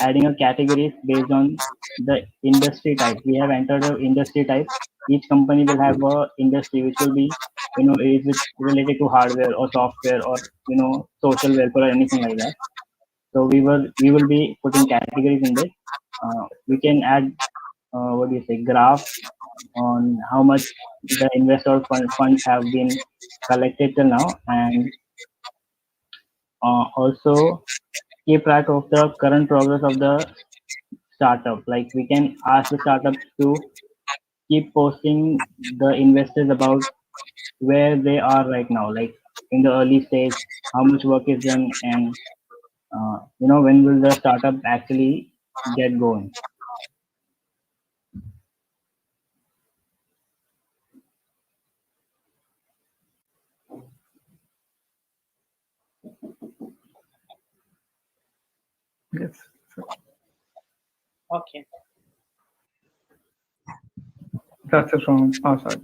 adding a categories based on the industry type. We have entered an industry type. Each company will have a industry which will be, is it related to hardware or software or social welfare or anything like that. So we will be putting categories in this. We can add what do you say, graph on how much the investor funds have been collected till now, and also keep track of the current progress of the startup. Like we can ask the startups to keep posting the investors about where they are right now, like in the early stage, how much work is done, and when will the startup actually get going. Yes. Okay. That's it from our side.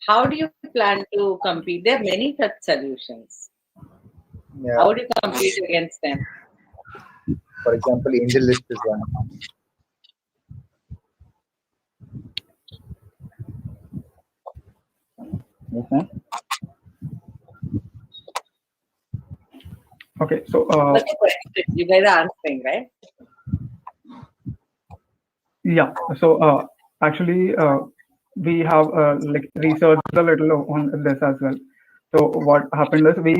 How do you plan to compete? There are many such solutions. Yeah. How do you compete against them? For example, angel list is one. Yes, ma'am. Okay, so What's the question? You guys are answering, right? yeah, so actually we have like researched a little on this as well. So what happened is we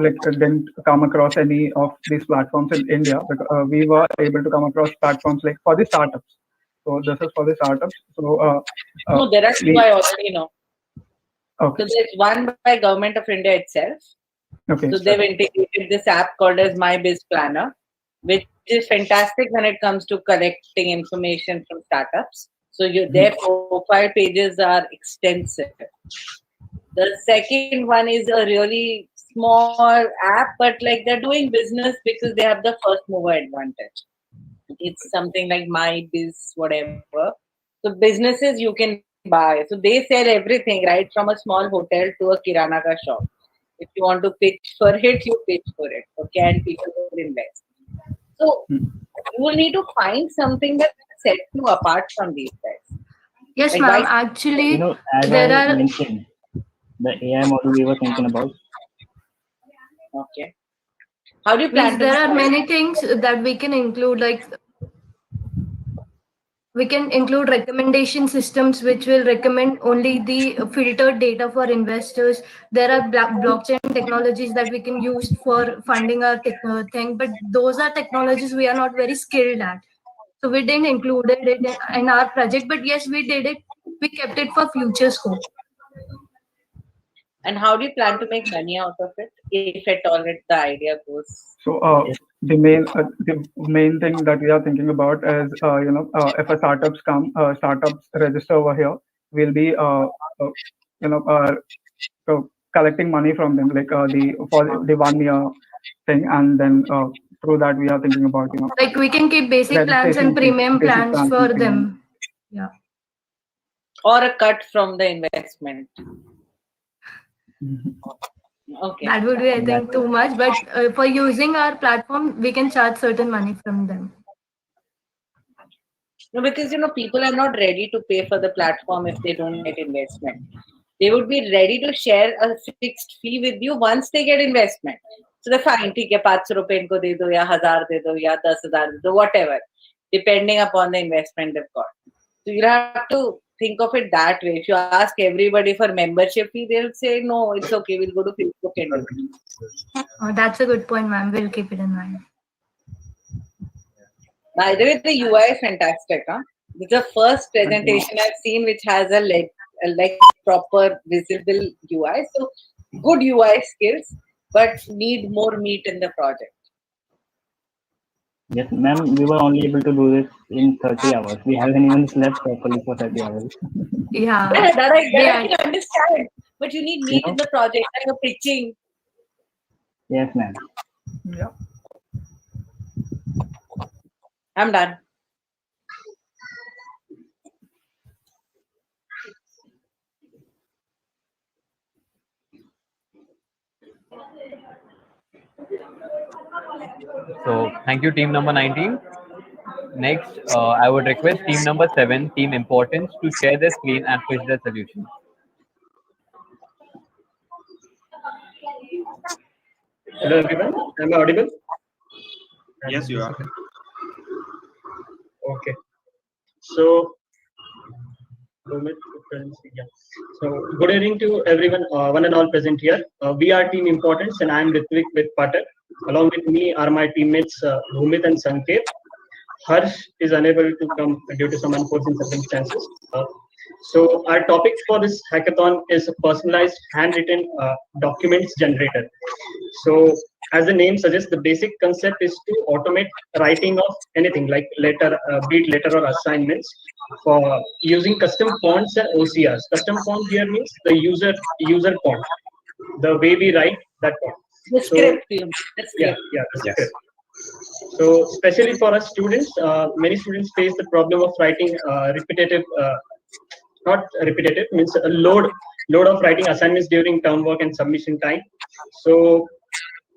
like didn't come across any of these platforms in India, because we were able to come across platforms like for the startups. So this is for the startups. So No, there are two I already know. Okay. So there's one by Government of India itself. Okay. So they've integrated this app called as My Biz Planner, which is fantastic when it comes to collecting information from startups. So their profile pages are extensive. The second one is a really small app, but like they're doing business because they have the first mover advantage. It's something like My Biz, whatever. So businesses you can buy. So they sell everything, right from a small hotel to a kirana ka shop. If you want to pitch for it, you pitch for it. Okay, and people will invest. So you will need to find something that sets you apart from these guys. Yes, Like, ma'am. why- Actually, As there I are mentioned, the AI model we were thinking about. Okay. How do you plan means to there are solve it? many things that we can include, like we can include recommendation systems which will recommend only the filtered data for investors. There are blockchain technologies that we can use for funding our thing, but those are technologies we are not very skilled at. So we didn't include it in our project, but yes, we did it. We kept it for future scope. And how do you plan to make money out of it, if at all the idea goes? So the main thing that we are thinking about is if a startups register over here, we'll be collecting money from them, like for the 1 year thing, and then through that we are thinking about Like we can keep basic plans and registration fees, premium basic plans plans for and premium. them. Yeah. Or a cut from the investment. Okay. That would be, I think, too much. But for using our platform, we can charge certain money from them. No, because people are not ready to pay for the platform if they don't get investment. They would be ready to share a fixed fee with you once they get investment. So the fine, ठीक है, 500 रुपए इनको दे दो या 1000 दे दो या 10,000 दे दो, whatever, depending upon the investment they've got. So you have to think of it that way. If you ask everybody for membership fee, they'll say no, it's okay. We'll go to Facebook and do it. Oh, that's a good point, ma'am. We'll keep it in mind. By the way, the UI is fantastic. Huh? It's the first presentation I've seen which has a like proper visible UI. So good UI skills, but need more meat in the project. Yes, ma'am, we were only able to do this in 30 hours. We haven't even slept properly for 30 hours. Yeah. That I can understand. But you need meat in the project, like a pitching. Yes, ma'am. Yeah. I'm done. So thank you, team number 19. Next, I would request team number 7, team importance, to share their screen and push their solution. Hello everyone, am I audible? Yes, you are. Okay. So, good evening to everyone, one and all present here. We are team importance, and I am Ritvik with Patel. Along with me are my teammates Bhumit and Sanket. Harsh is unable to come due to some unforeseen circumstances. So our topic for this hackathon is a personalized handwritten documents generator. So as the name suggests, the basic concept is to automate writing of anything like letter, be it letter or assignments, for using custom fonts and OCRs. Custom font here means the user font, the way we write that font. The script. The script. Yeah, the script. So, especially for us students, many students face the problem of writing repetitive, not repetitive, means a load of writing assignments during term work and submission time. So,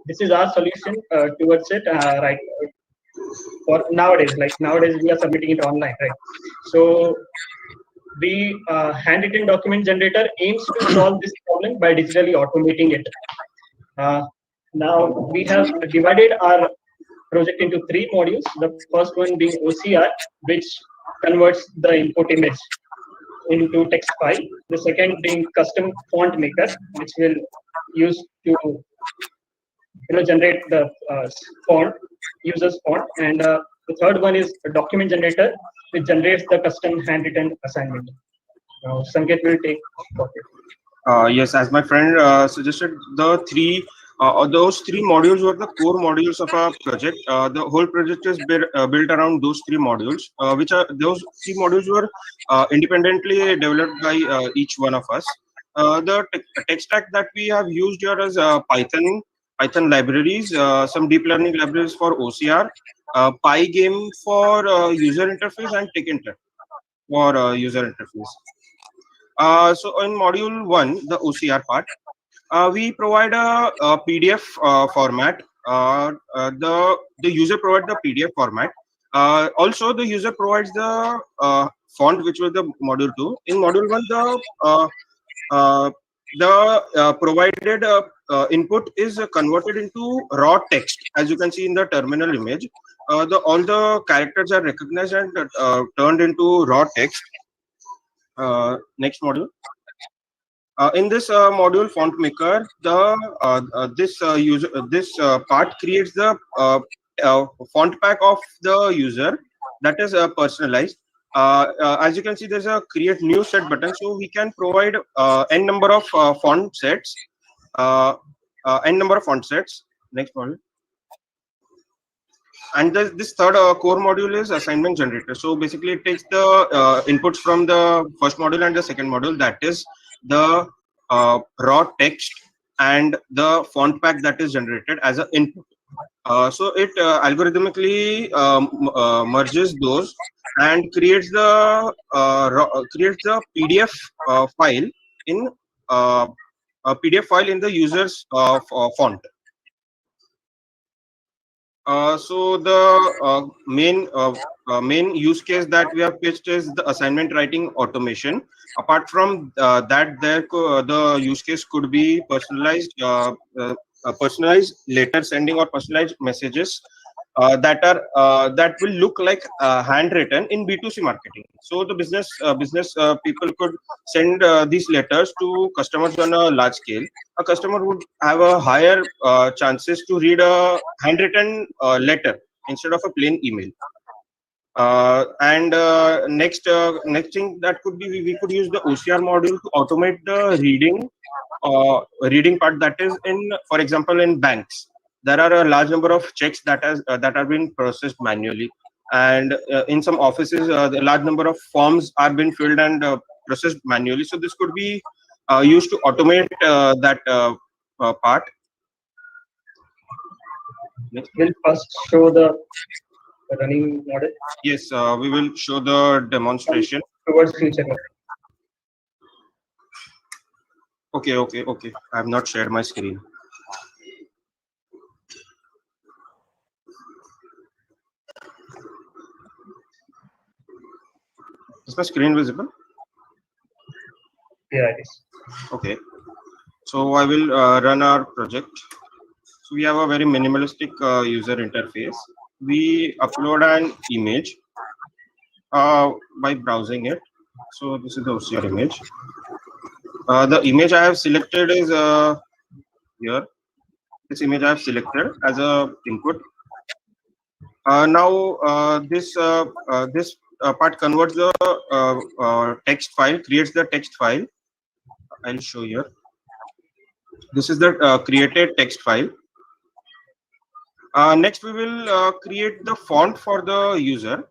this is our solution towards it. for nowadays. Like nowadays, we are submitting it online, right? So the handwritten document generator aims to solve this problem by digitally automating it. Now we have divided our project into three modules. The first one being OCR, which converts the input image into text file. The second being custom font maker, which will use to generate the font, user's font, and the third one is a document generator, which generates the custom handwritten assignment. Now Sanket will take it. Yes, as my friend suggested, those three modules were the core modules of our project. The whole project is built around those three modules, which are those three modules were independently developed by each one of us. The tech stack that we have used here is Python libraries, some deep learning libraries for OCR, Pygame for user interface, and Tkinter for user interface. So in module 1, the OCR part, we provide a PDF format. The user provides the PDF format. Also, the user provides the font, which was the module 2. In module 1, the provided input is converted into raw text, as you can see in the terminal image. All the characters are recognized and turned into raw text. Next module. In this module, font maker, this part creates the font pack of the user that is personalized. As you can see, there's a create new set button, so we can provide n number of font sets. Next module. And this third core module is assignment generator. So basically, it takes the inputs from the first module and the second module, that is the raw text and the font pack that is generated as an input. So it algorithmically merges those and creates the PDF file in a PDF file in the user's font. So the main use case that we have pitched is the assignment writing automation. Apart from that, the use case could be personalized letter sending or personalized messages that will look like handwritten in B2C marketing. So the business people could send these letters to customers on a large scale. A customer would have a higher chances to read a handwritten letter instead of a plain email. Next thing that could be, we could use the OCR module to automate the reading part, that is for example, in banks. There are a large number of checks that are being processed manually, and in some offices, a large number of forms are being filled and processed manually. So this could be used to automate that part. We'll first show the running model. Yes, we will show the demonstration Towards future. Okay. I have not shared my screen. Is my screen visible? Yeah, it is. Okay. So I will run our project. So we have a very minimalistic user interface. We upload an image by browsing it. So this is the OCR image. The image I have selected is here. This image I have selected as a input. Now this part converts the text file, creates the text file. I'll show here. This is the created text file. Next, we will create the font for the user.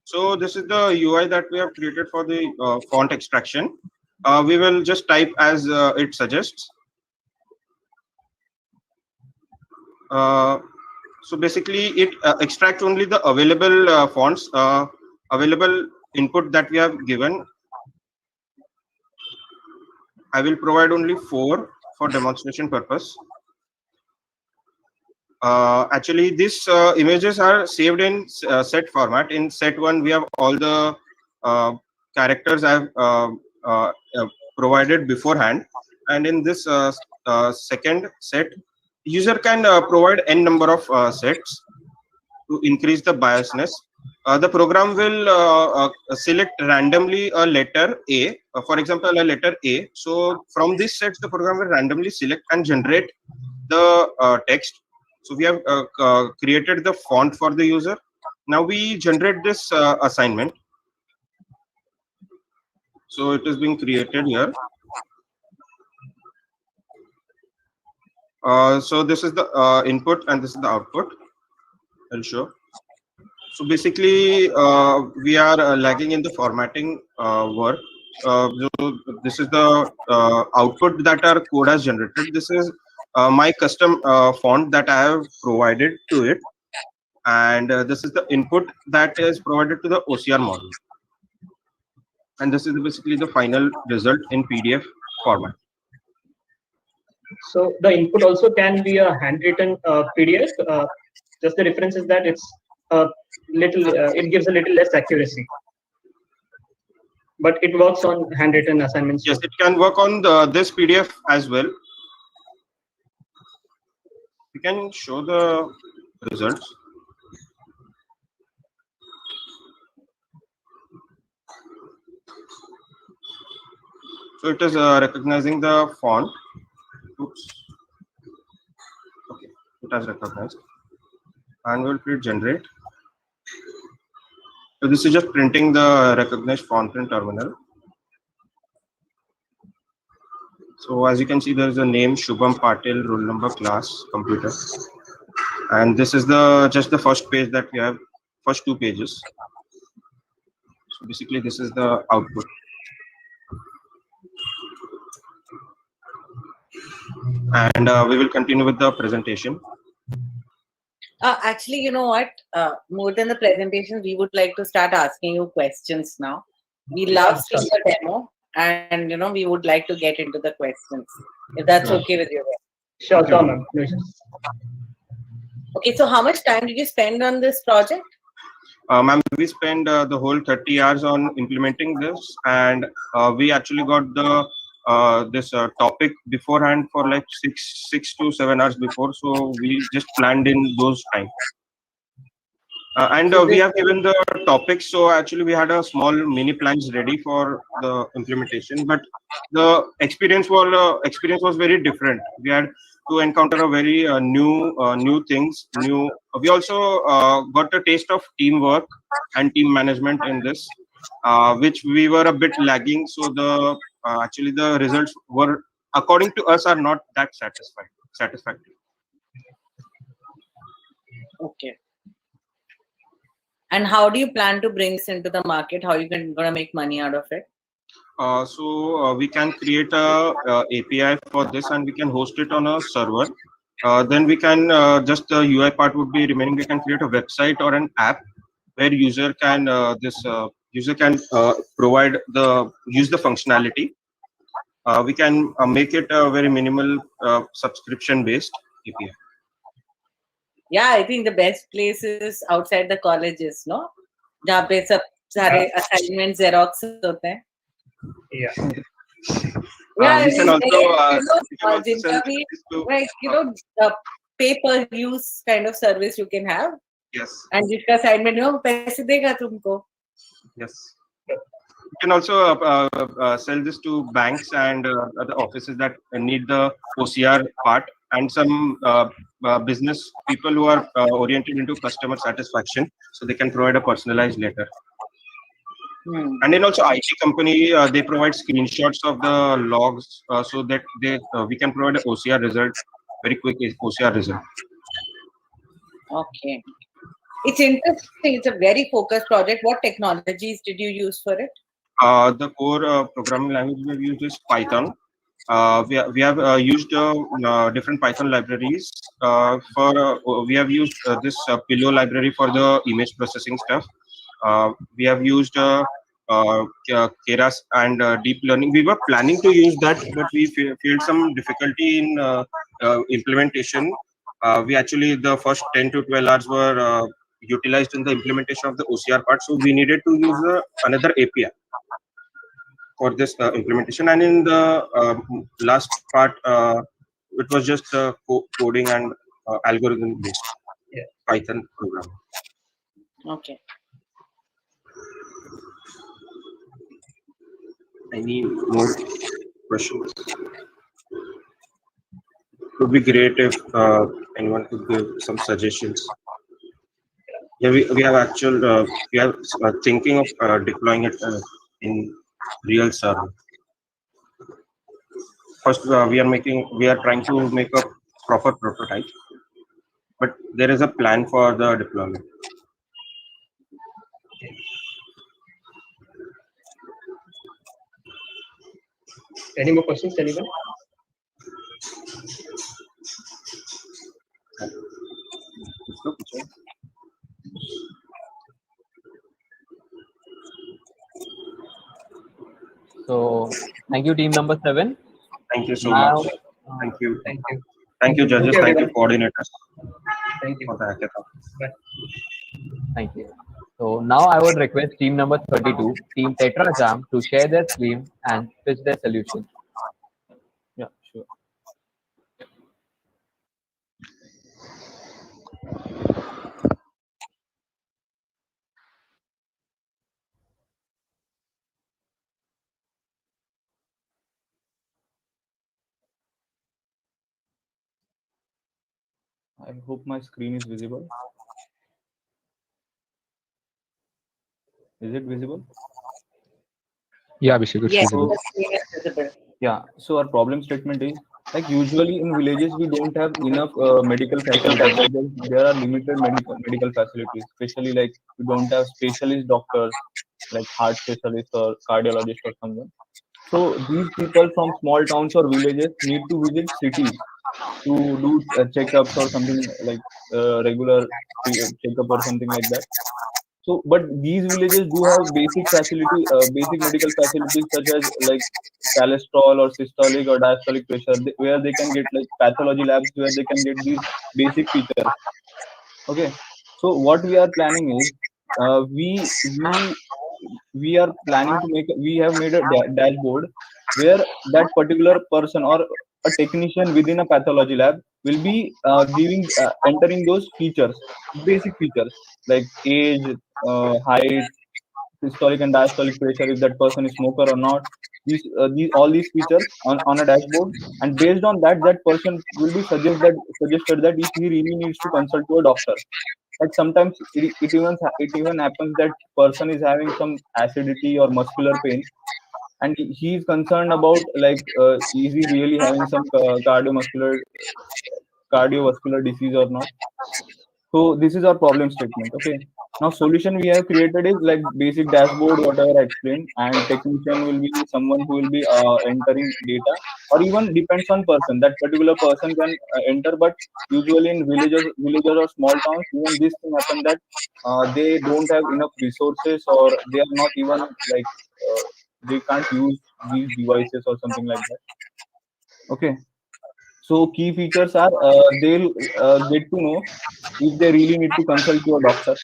So this is the UI that we have created for the font extraction. We will just type as it suggests. So basically, it extracts only the available fonts, available input that we have given. I will provide only 4 for demonstration purpose. Actually, these images are saved in set format. In set one, we have all the uh, characters I've provided beforehand, and in this second set, user can provide n number of sets to increase the biasness. The program will select randomly a letter A, for example, a letter A. So from these sets, the program will randomly select and generate the text. So we have created the font for the user. Now we generate this assignment. So it is being created here. So this is the input and this is the output. I'll show. So basically, we are lagging in the formatting work. So this is the output that our code has generated. This is my custom font that I have provided to it, and this is the input that is provided to the OCR model. And this is basically the final result in PDF format. So the input also can be a handwritten PDF. Just the difference is that it's little. It gives a little less accuracy, but it works on handwritten assignments. Yes, it can work on this PDF as well. We can show the results. So it is recognizing the font. Oops. Okay, it has recognized. And we'll click generate. So this is just printing the recognized font in terminal. So as you can see, there is a name Shubham Patil, roll number, class, computer. And this is just the first page that we have, first two pages. So basically this is the output. And we will continue with the presentation. Actually, you know what? More than the presentation, we would like to start asking you questions now. We love seeing the demo, and we would like to get into the questions, if that's okay with you. Sure, ma'am. Okay, so how much time did you spend on this project? Ma'am, we spent the whole 30 hours on implementing this, and we actually got the this topic beforehand for like 6 to 7 hours before, so we just planned in those time. And we have given the topics, so actually we had a small mini plans ready for the implementation, but the experience was very different. We had to encounter a very new things. We also got a taste of teamwork and team management in this, which we were a bit lagging. So actually the results were, according to us, are not that satisfactory. Okay. And how do you plan to bring this into the market? How are you going to make money out of it? So we can create a API for this, and we can host it on a server. Then we can just the UI part would be remaining. We can create a website or an app where user can provide use the functionality. We can make it a very minimal subscription based API. Yeah, I think the best place is outside the colleges, no? जहाँ पे सब सारे assignments Xerox होते हैं. Yeah. Yeah, we can also the pay-per-use kind of service you can have. Yes. And जिसका assignment हो पैसे देगा तुमको. Yes. You can also sell this to banks and other offices that need the OCR part, and some business people who are oriented into customer satisfaction, so they can provide a personalized letter. And then also IT company, they provide screenshots of the logs so that we can provide an OCR result, very quick OCR result. Okay. It's interesting. It's a very focused project. What technologies did you use for it? The core programming language we have used is Python. We have used different Python libraries. We have used this Pillow library for the image processing stuff. We have used Keras and deep learning. We were planning to use that, but we faced some difficulty in implementation. we actually the first 10 to 12 hours were utilized in the implementation of the OCR part. So we needed to use another API for this implementation. And in the last part, it was just coding and algorithm based Python program. Okay. Any more questions? It would be great if anyone could give some suggestions. Yeah, we have actual we are thinking of deploying it in real server. First, we are trying to make a proper prototype, but there is a plan for the deployment. Any more questions, anyone? So thank you, team number 7. Thank you so Now, much. Thank you. Thank you. Thank you, judges. Thank you, everyone. coordinators. Thank you. For the hackathon. Bye. Thank you. So now I would request team number 32, team Tetra Jam, to share their screen and pitch their solution. Yeah, sure. I hope my screen is visible. Is it visible? Yeah, Abhishek, it's Yes, visible. the screen is visible. Yeah, so our problem statement is like usually in villages we don't have enough medical facilities. Like there are limited medical facilities, especially like we don't have specialist doctors like heart specialist or cardiologist or something. So these people from small towns or villages need to visit cities to do checkups or something like regular checkup or something like that. So, but these villages do have basic medical facilities such as like cholesterol or systolic or diastolic pressure, where they can get like pathology labs where they can get these basic features. Okay, so what we are planning is we are planning to we have made a dashboard where that particular person or a technician within a pathology lab will be entering those features, basic features like age, height, systolic and diastolic pressure, if that person is smoker or not, these all these features on a dashboard, and based on that, that person will be suggested that if he really needs to consult to a doctor. Like sometimes it even happens that person is having some acidity or muscular pain, and he is concerned about like is he really having some cardiovascular disease or not. So this is our problem statement. Okay. Now solution we have created is like basic dashboard, whatever I explained, and technician will be someone who will be entering data, or even depends on person. That particular person can enter, but usually in villages or small towns, even this thing happen that they don't have enough resources, or they are not even like they can't use these devices or something like that. Okay. So key features are they'll get to know if they really need to consult to a doctor,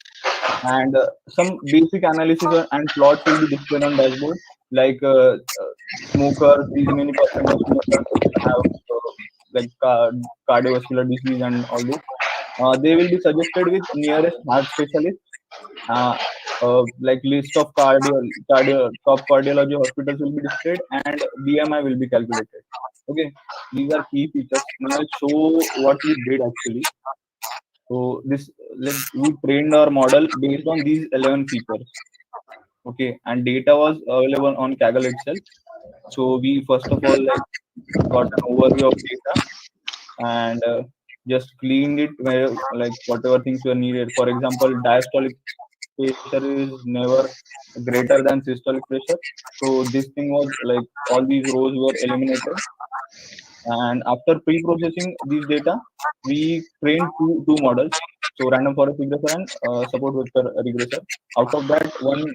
and some basic analysis and plots will be displayed on dashboard, like smokers, these many percent of smokers have like cardiovascular disease and all this. They will be suggested with nearest heart specialist, uh, like list of top cardiology hospitals will be displayed, and BMI will be calculated. Okay, these are key features. Now I'll show what we did actually. So this, like, we trained our model based on these 11 features. Okay, and data was available on Kaggle itself. So we first of all like got an overview of data, and just cleaned it where like whatever things were needed. For example, diastolic pressure is never greater than systolic pressure. So this thing was like all these rows were eliminated. And after pre-processing these data, we trained two models. So random forest regressor and support vector regressor. Out of that, one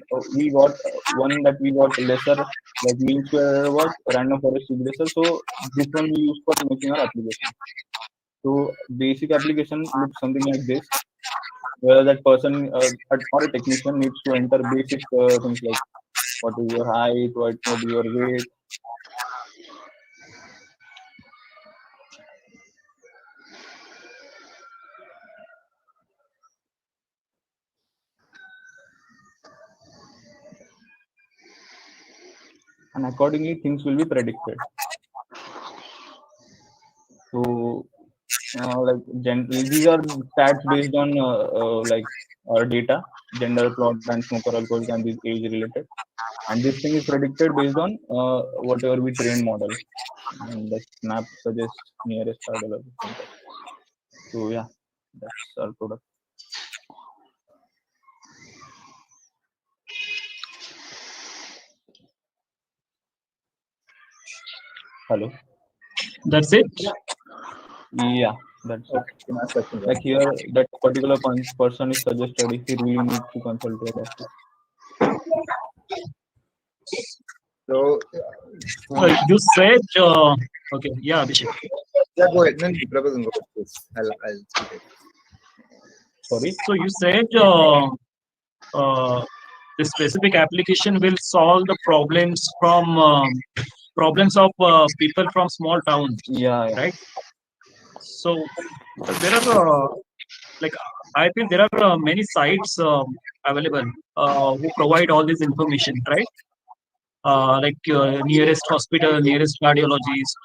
that we got lesser, like mean square error, was random forest regressor. So this one we use for making our application. So basic application looks something like this, where that person or a technician needs to enter basic things like what is your height, what is your weight. And accordingly, things will be predicted. So, these are stats based on like our data, gender, plot, and smoker, alcohol, and this age related. And this thing is predicted based on whatever we train model. And the snap suggests nearest cardiology center. So yeah, that's our product. Hello. That's it. Yeah, that's it. Like here, that particular person is suggested if he really needs to consult a doctor. So You said, okay, yeah, Abhishek. yeah, go ahead. No, Prabhu, go ahead, please. I'll speak it. Sorry. So you said the specific application will solve the problems of people from small towns. Yeah. Right. So there are like I think there are many sites available who provide all this information, right? Like nearest hospital, nearest cardiologist,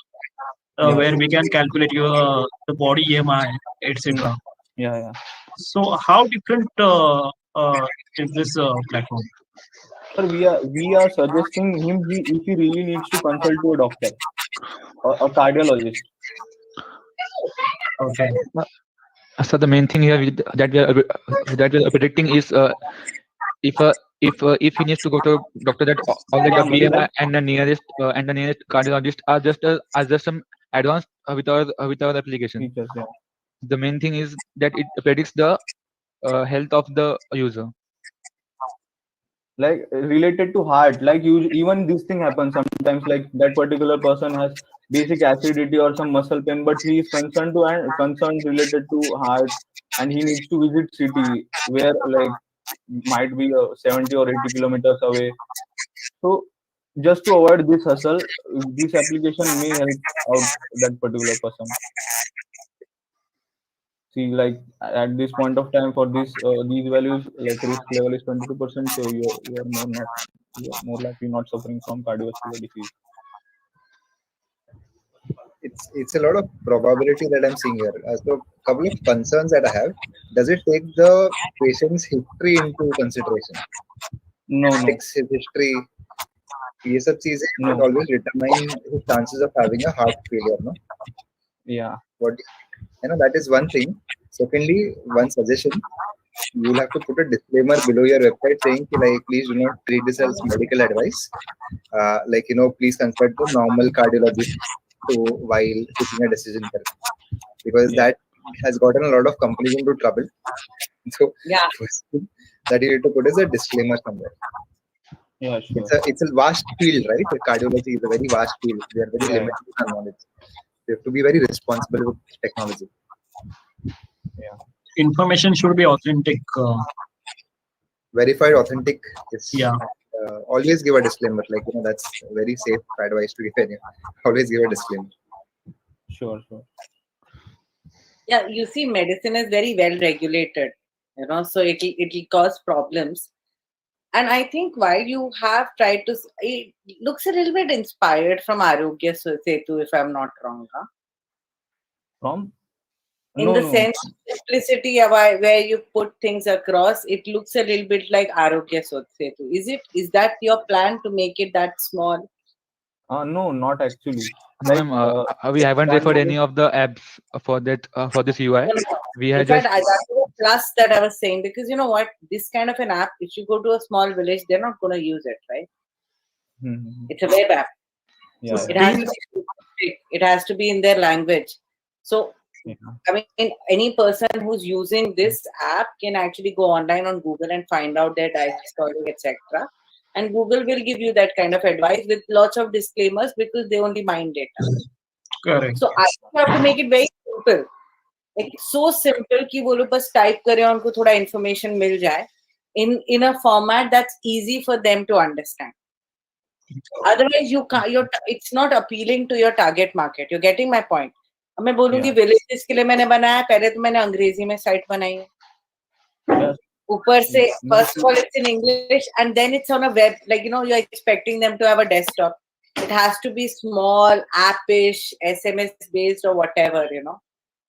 where we can calculate your the body EMI, etc. Yeah. So how different is this platform? Sir, we are suggesting him if he really needs to consult to a doctor or a cardiologist. Okay. So the main thing here that we are predicting is if he needs to go to doctor, that all the BMI and the nearest cardiologist are just some advanced with our application. Features, yeah. The main thing is that it predicts the health of the user. Like related to heart, like even this thing happens sometimes. Like that particular person has basic acidity or some muscle pain, but he is concerned related to heart, and he needs to visit city where like might be 70 or 80 kilometers away. So just to avoid this hustle, this application may help out that particular person. See, like at this point of time for these values, like risk level is 22%, so you're more likely not suffering from cardiovascular disease. It's a lot of probability that I'm seeing here. So couple of concerns that I have. Does it take the patient's history into consideration? No. Takes his history. PSFCs would always determine his chances of having a heart failure, no? Yeah. That is one thing. Secondly, one suggestion, you will have to put a disclaimer below your website saying like, please do not treat this as medical advice. Please consult the normal cardiologist while taking a decision, because that has gotten a lot of companies into trouble. So that you need to put as a disclaimer somewhere. Yeah, sure. It's a vast field, right? Cardiology is a very vast field. We are very limited in our knowledge. You have to be very responsible with technology. Yeah. Information should be authentic. Verified, authentic. Yeah. Always give a disclaimer. That's very safe advice to give anyone. Always give a disclaimer. Sure. Yeah, you see, medicine is very well regulated. So it'll cause problems. And I think while you have tried to, it looks a little bit inspired from Arogya Setu, if I'm not wrong. Huh? From? In the sense, simplicity where you put things across, it looks a little bit like Arogya Setu. Is that your plan to make it that small? No, not actually. No, ma'am, we haven't referred any of the apps for that for this UI. We In had fact, just that's the plus that I was saying, because you know what, this kind of an app, if you go to a small village, they're not going to use it, right? It's a web app. Yeah. It has to be in their language. So, I mean, any person who's using this app can actually go online on Google and find out their diastolic, etc. And Google will give you that kind of advice with lots of disclaimers because they only mine data. Correct. So I have to make it very simple. Like so simple कि वो लोग बस type करें और उनको थोड़ा information मिल जाए in a format that's easy for them to understand. Otherwise, you can't. It's not appealing to your target market. You're getting my point. अब मैं बोलूँगी villages के लिए मैंने बनाया, पहले तो मैंने अंग्रेजी में site बनाई है. ऊपर से first of all it's in English and then it's on a web. Like you're expecting them to have a desktop. It has to be small, appish, SMS based or whatever.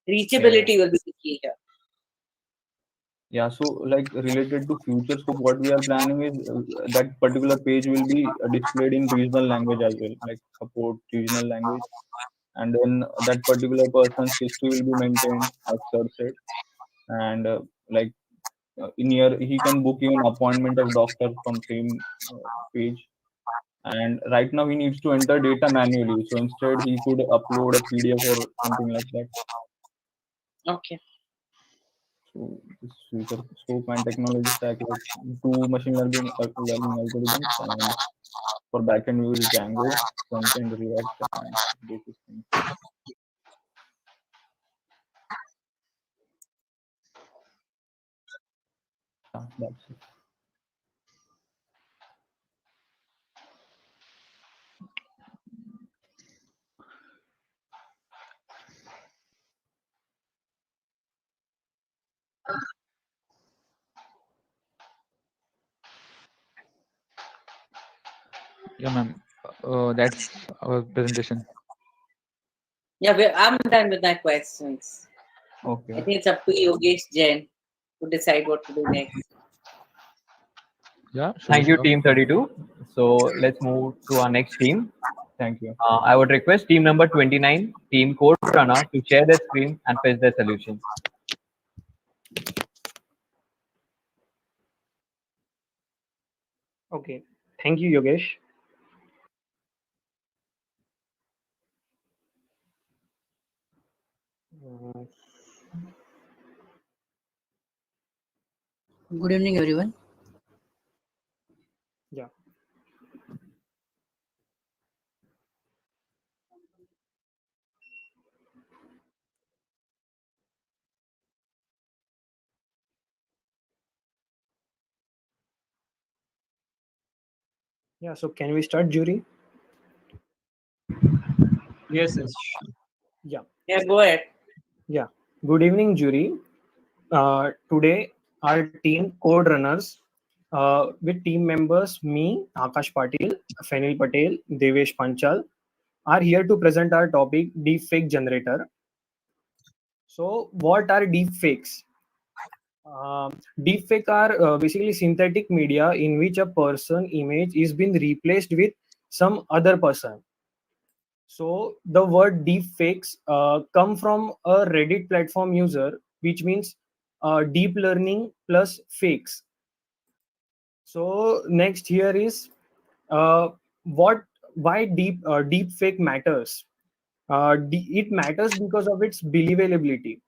Reachability will be the key here. Yeah, so like related to future scope, what we are planning is that particular page will be displayed in regional language as well, like support regional language, and then that particular person's history will be maintained, as sir said, and like in here he can book even appointment of doctor from same page. And right now he needs to enter data manually, so instead he could upload a PDF or something like that. Okay. So this future scope and technology stack, like two machine learning algorithms, and for backend we use Django, front end React, and basic things. That's it. Yeah, ma'am. That's our presentation. Yeah, I'm done with my questions. Okay. I think it's up to Yogesh Jain to decide what to do next. Yeah. Thank you, Team 32. So let's move to our next team. Thank you. I would request team number 29, Team Code Runner, to share their screen and pitch their solutions. Okay. Thank you, Yogesh. Good evening, everyone. Yeah. Yeah, so can we start, jury? Yes. Yeah. Yeah, go ahead. Yeah. Good evening, jury. Today, our team Code Runners, with team members me, Akash Patil, Fenil Patel, Devesh Panchal, are here to present our topic, deepfake generator. So, what are deepfakes? Deepfake are basically synthetic media in which a person image is being replaced with some other person. So the word deepfakes come from a Reddit platform user, which means deep learning plus fakes. So next here is why deepfake matters. It matters because of its believability.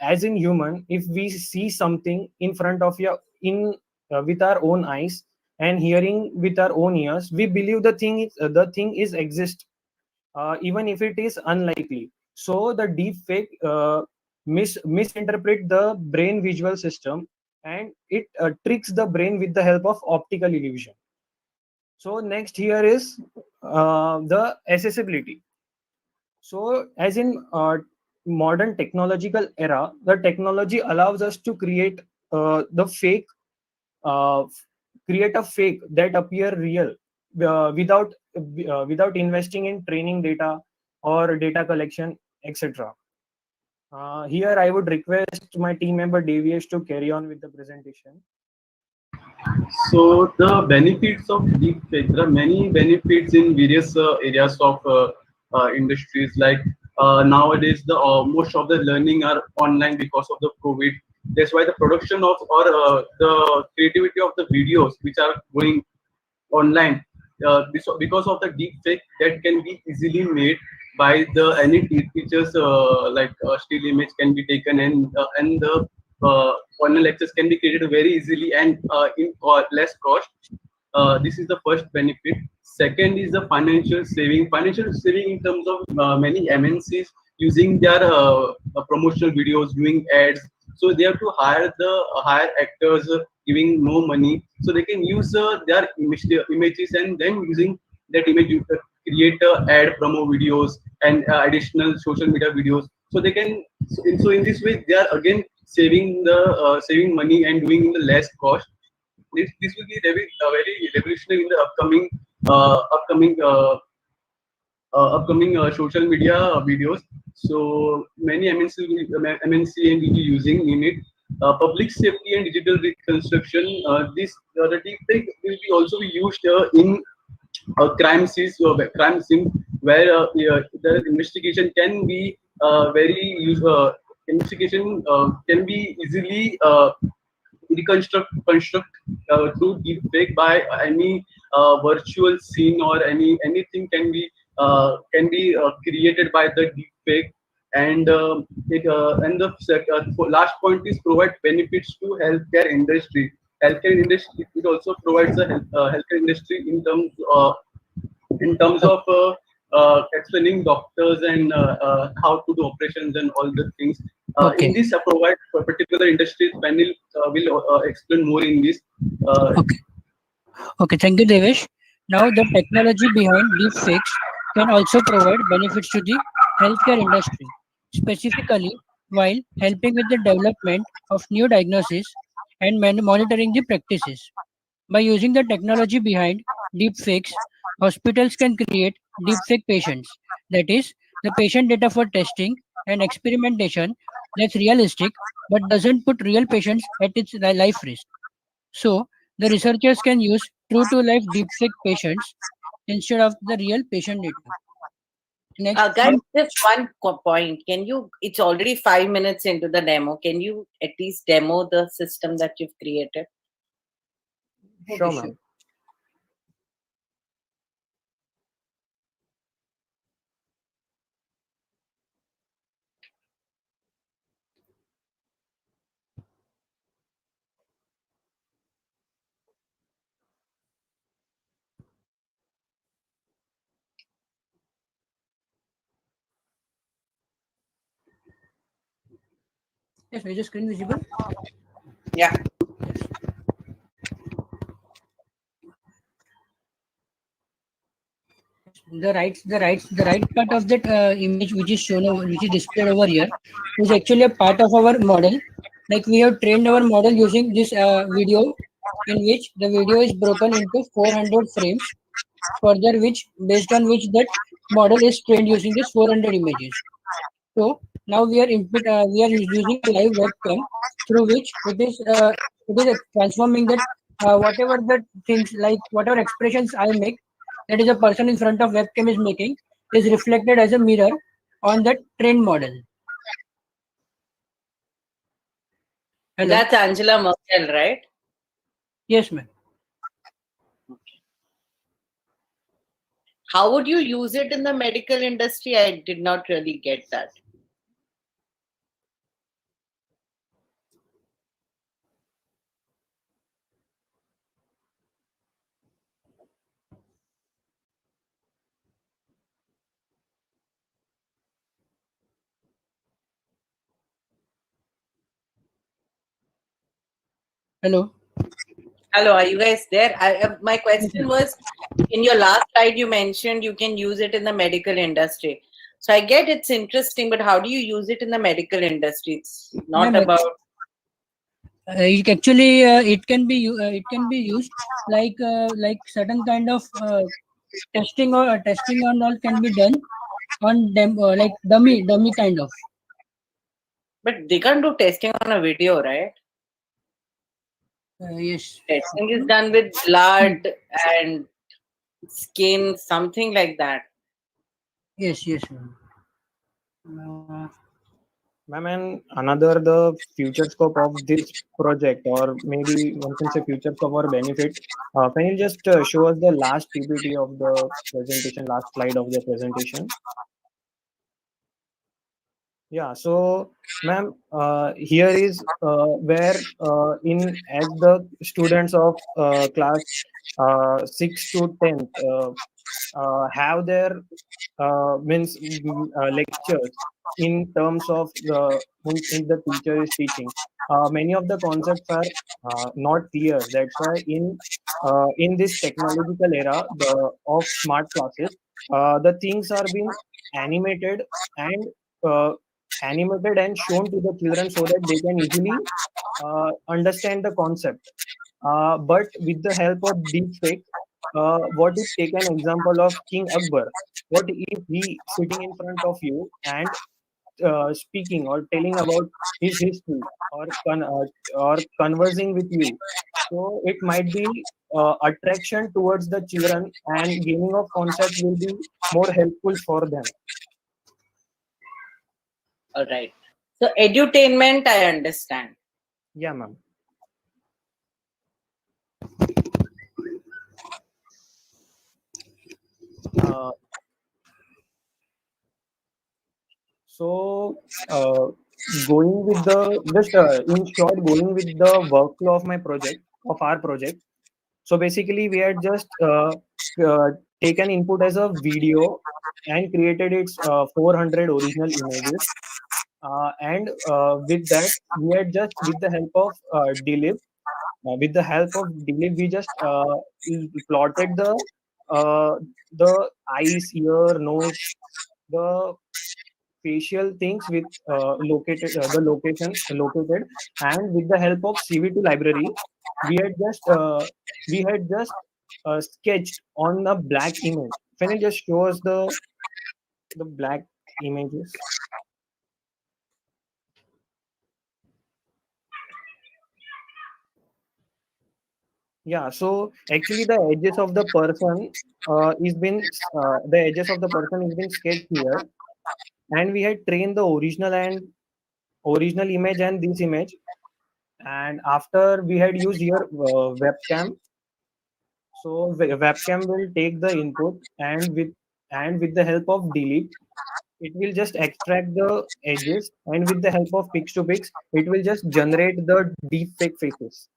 As in human, if we see something in front of with our own eyes and hearing with our own ears, we believe the thing is exist, even if it is unlikely. So the deep fake misinterpret the brain visual system, and it tricks the brain with the help of optical illusion. So next here is the accessibility. So as in modern technological era, the technology allows us to create the fake, uh, create a fake that appear real without investing in training data or data collection, etc. Here I would request my team member Devish to carry on with the presentation. So the benefits of deepfake, there are many benefits in various areas of industries. Like nowadays, the most of the learning are online because of the COVID. That's why the production of or the creativity of the videos which are going online because of the deepfake that can be easily made by the any teachers like still image can be taken and the online lectures can be created very easily and in less cost. This is the first benefit. Second is the financial saving in terms of many MNCs using their promotional videos, doing ads. So they have to hire actors, giving no money, so they can use their images, and then using that image you create ad promo videos and additional social media videos. So they can, so in this way they are again saving money and doing the less cost. This will be very revolutionary in the upcoming social media videos. So many MNC and will be using in it. Public safety and digital reconstruction. This the deepfake will be also be used in crime scene where the investigation can be investigation can be easily construct through deepfake by any virtual scene, or anything can be created by the deepfake. And last point is provide benefits to healthcare industry. Healthcare industry, it also provides a healthcare industry in terms of explaining doctors and how to do operations and all the things. Okay. In this, provide for particular industries, panel will explain more in this. Okay. Okay, thank you, Devesh. Now, the technology behind deepfakes can also provide benefits to the healthcare industry, specifically while helping with the development of new diagnosis and monitoring the practices. By using the technology behind deepfakes, hospitals can create deepfake patients. That is, the patient data for testing and experimentation that's realistic but doesn't put real patients at its life risk. So, the researchers can use true to life deepfake patients instead of the real patient data. Next, Guys, just one point. Can you? It's already 5 minutes into the demo. Can you at least demo the system that you've created? Sure, ma'am. yes, is the screen visible? Yeah. The right part of that image which is shown over, which is displayed over here, is actually a part of our model. Like we have trained our model using this video, in which the video is broken into 400 frames. Further, which based on which that model is trained using this 400 images. So now we are using a live webcam through which it is transforming that whatever the things, like whatever expressions I make, that is a person in front of webcam is making, is reflected as a mirror on that trained model. Hello. That's Angela Merkel, right? Yes, ma'am. How would you use it in the medical industry? I did not really get that. Hello. Hello, are you guys there? My question was, in your last slide, you mentioned you can use it in the medical industry. So I get it's interesting, but how do you use it in the medical industry? It's not Ma'am, about. It actually it can be used like certain kind of testing and all can be done on them, like dummy kind of. But they can't do testing on a video, right? Yes. Testing is done with blood and skin, something like that. Yes, Ma'am, and another the future scope of this project, or maybe one can say future scope or benefit. Can you just show us the last PPT of the presentation, last slide of the presentation? Yeah, so ma'am, here is where in as the students of class 6 to 10th, have their lectures in terms of the in the teacher is teaching. Many of the concepts are not clear. That's why in this technological era of smart classes, the things are being animated and uh, animated and shown to the children so that they can easily understand the concept. But with the help of deepfake, what if take an example of King Akbar? What if he sitting in front of you and speaking or telling about his history or conversing with you? So it might be attraction towards the children, and gaining of concept will be more helpful for them. All right. So edutainment, I understand. Yeah, ma'am. Uh, so going with the just in short, going with the workflow of my project of our project. So basically, we had just uh, taken input as a video and created its 400 original images. And with that, we had just with the help of Dilip, we just plotted uh, the eyes, ear, nose, the facial things with the location located, and with the help of CVT library, we had just sketched on a black image. Can you just show us the black images? Yeah, so actually the edges of the person the edges of the person is been sketched here, and we had trained the original image and this image, and after we had used here webcam. So webcam will take the input, and with the help of delete, it will just extract the edges, and with the help of pix to pix, it will just generate the deep fake faces.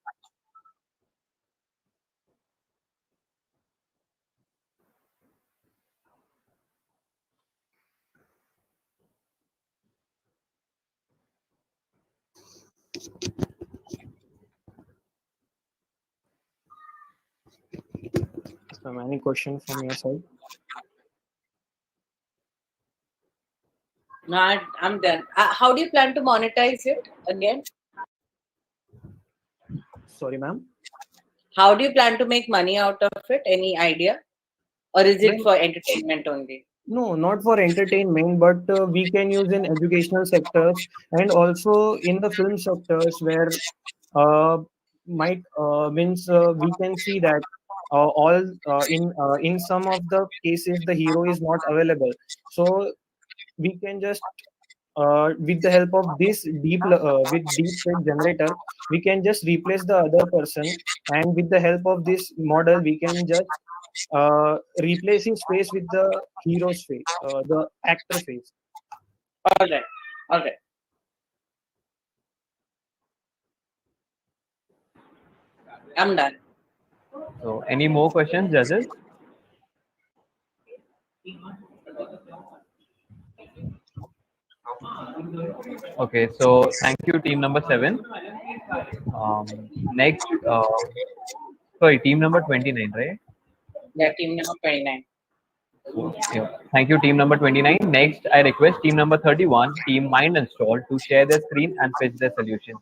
So any question from your side? No, I'm done. How do you plan to monetize it again? Sorry, ma'am. How do you plan to make money out of it? Any idea? Or is it Well, for entertainment only? no, not for entertainment, but we can use in educational sectors and also in the film sectors where uh, might means we can see that all in some of the cases the hero is not available. So we can just with the help of this with deep fake generator, we can just replace the other person, and with the help of this model, we can just replace his face with the hero's face, the actor face. All right. All right. I'm done. So, any more questions, judges? Okay, so thank you, team number 7. Next, sorry, team number 29, right? Yeah, team number 29. Yeah. Thank you, team number 29. Next, I request team number 31, team Mind Install, to share their screen and pitch their solution.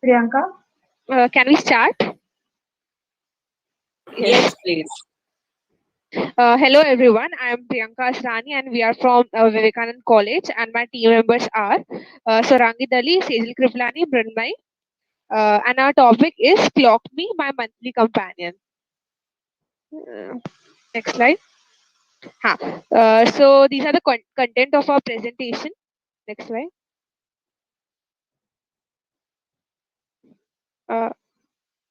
Priyanka, can we start? Yes, please. Hello everyone, I am Priyanka Asrani and we are from Vivekanand College, and my team members are Sorangi Dali, Sejal Kriplani, Brunmai, and our topic is Clock Me, my monthly companion. Next slide. So these are the content of our presentation. Next slide.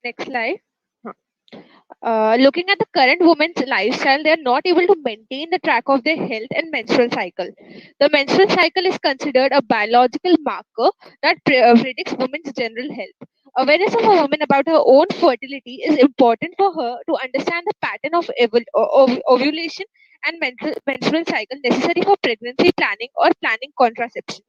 Next slide. Looking at the current women's lifestyle, they are not able to maintain the track of their health and menstrual cycle. The menstrual cycle is considered a biological marker that predicts women's general health. Awareness of a woman about her own fertility is important for her to understand the pattern of ovulation and menstrual cycle necessary for pregnancy planning or planning contraception.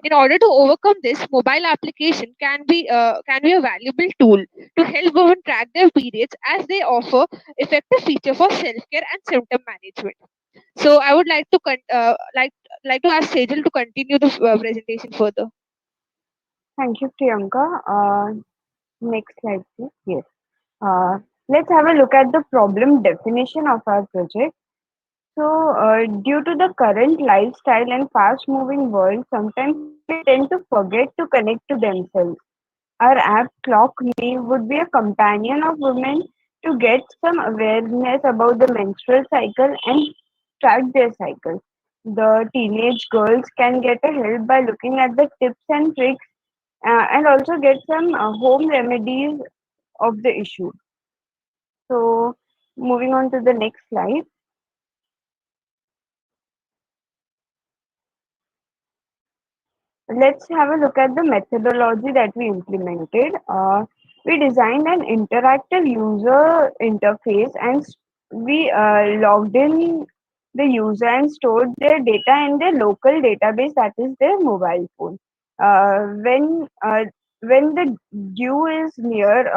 In order to overcome this, mobile application can be a valuable tool to help women track their periods, as they offer effective feature for self-care and symptom management. So I would like to like to ask Sejal to continue the presentation further. Thank you, Priyanka. Next slide, please. Yes. Let's have a look at the problem definition of our project. So, due to the current lifestyle and fast moving world, sometimes we tend to forget to connect to themselves. Our app Clock Me would be a companion of women to get some awareness about the menstrual cycle and track their cycle. The teenage girls can get a help by looking at the tips and tricks and also get some home remedies of the issue. So, moving on to the next slide. Let's have a look at the methodology that we implemented. We designed an interactive user interface and we logged in the user and stored their data in their local database, that is their mobile phone. When the due is near,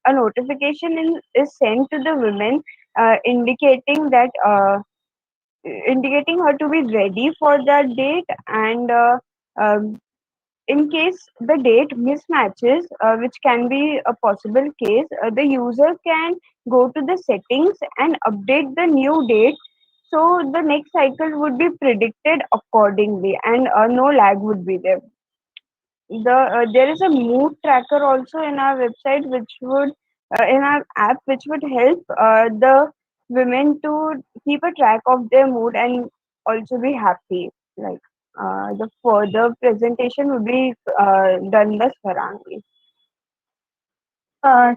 a notification is sent to the women indicating that indicating her to be ready for that date and um, in case the date mismatches, which can be a possible case, the user can go to the settings and update the new date so the next cycle would be predicted accordingly and no lag would be there. There is a mood tracker also in our website, which would in our app, which would help the women to keep a track of their mood and also be happy. Like the further presentation would be done by Swarangi.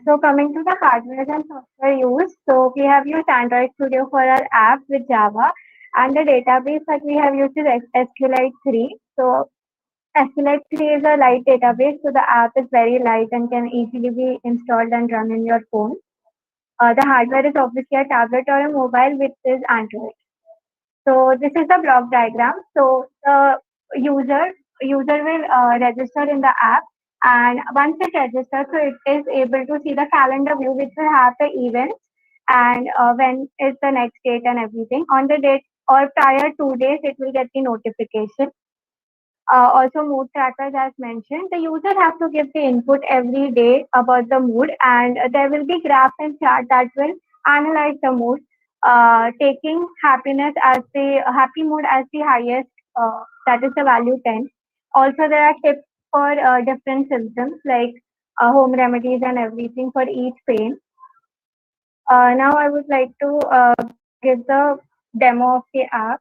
So coming to the hardware and software used, so we have used Android Studio for our app with Java, and the database that we have used is SQLite 3. So SQLite 3 is a light database, so the app is very light and can easily be installed and run in your phone. The hardware is obviously a tablet or a mobile, which is Android. So this is the block diagram. So the user user will register in the app, and once it registers, so it is able to see the calendar view, which will have the events and when is the next date and everything. On the date or prior 2 days, it will get the notification. Also, mood trackers, as mentioned, the user have to give the input every day about the mood, and there will be graph and chart that will analyze the mood, taking happiness as the happy mood as the highest, that is the value 10. Also, there are tips for different symptoms like home remedies and everything for each pain. Now, I would like to give the demo of the app.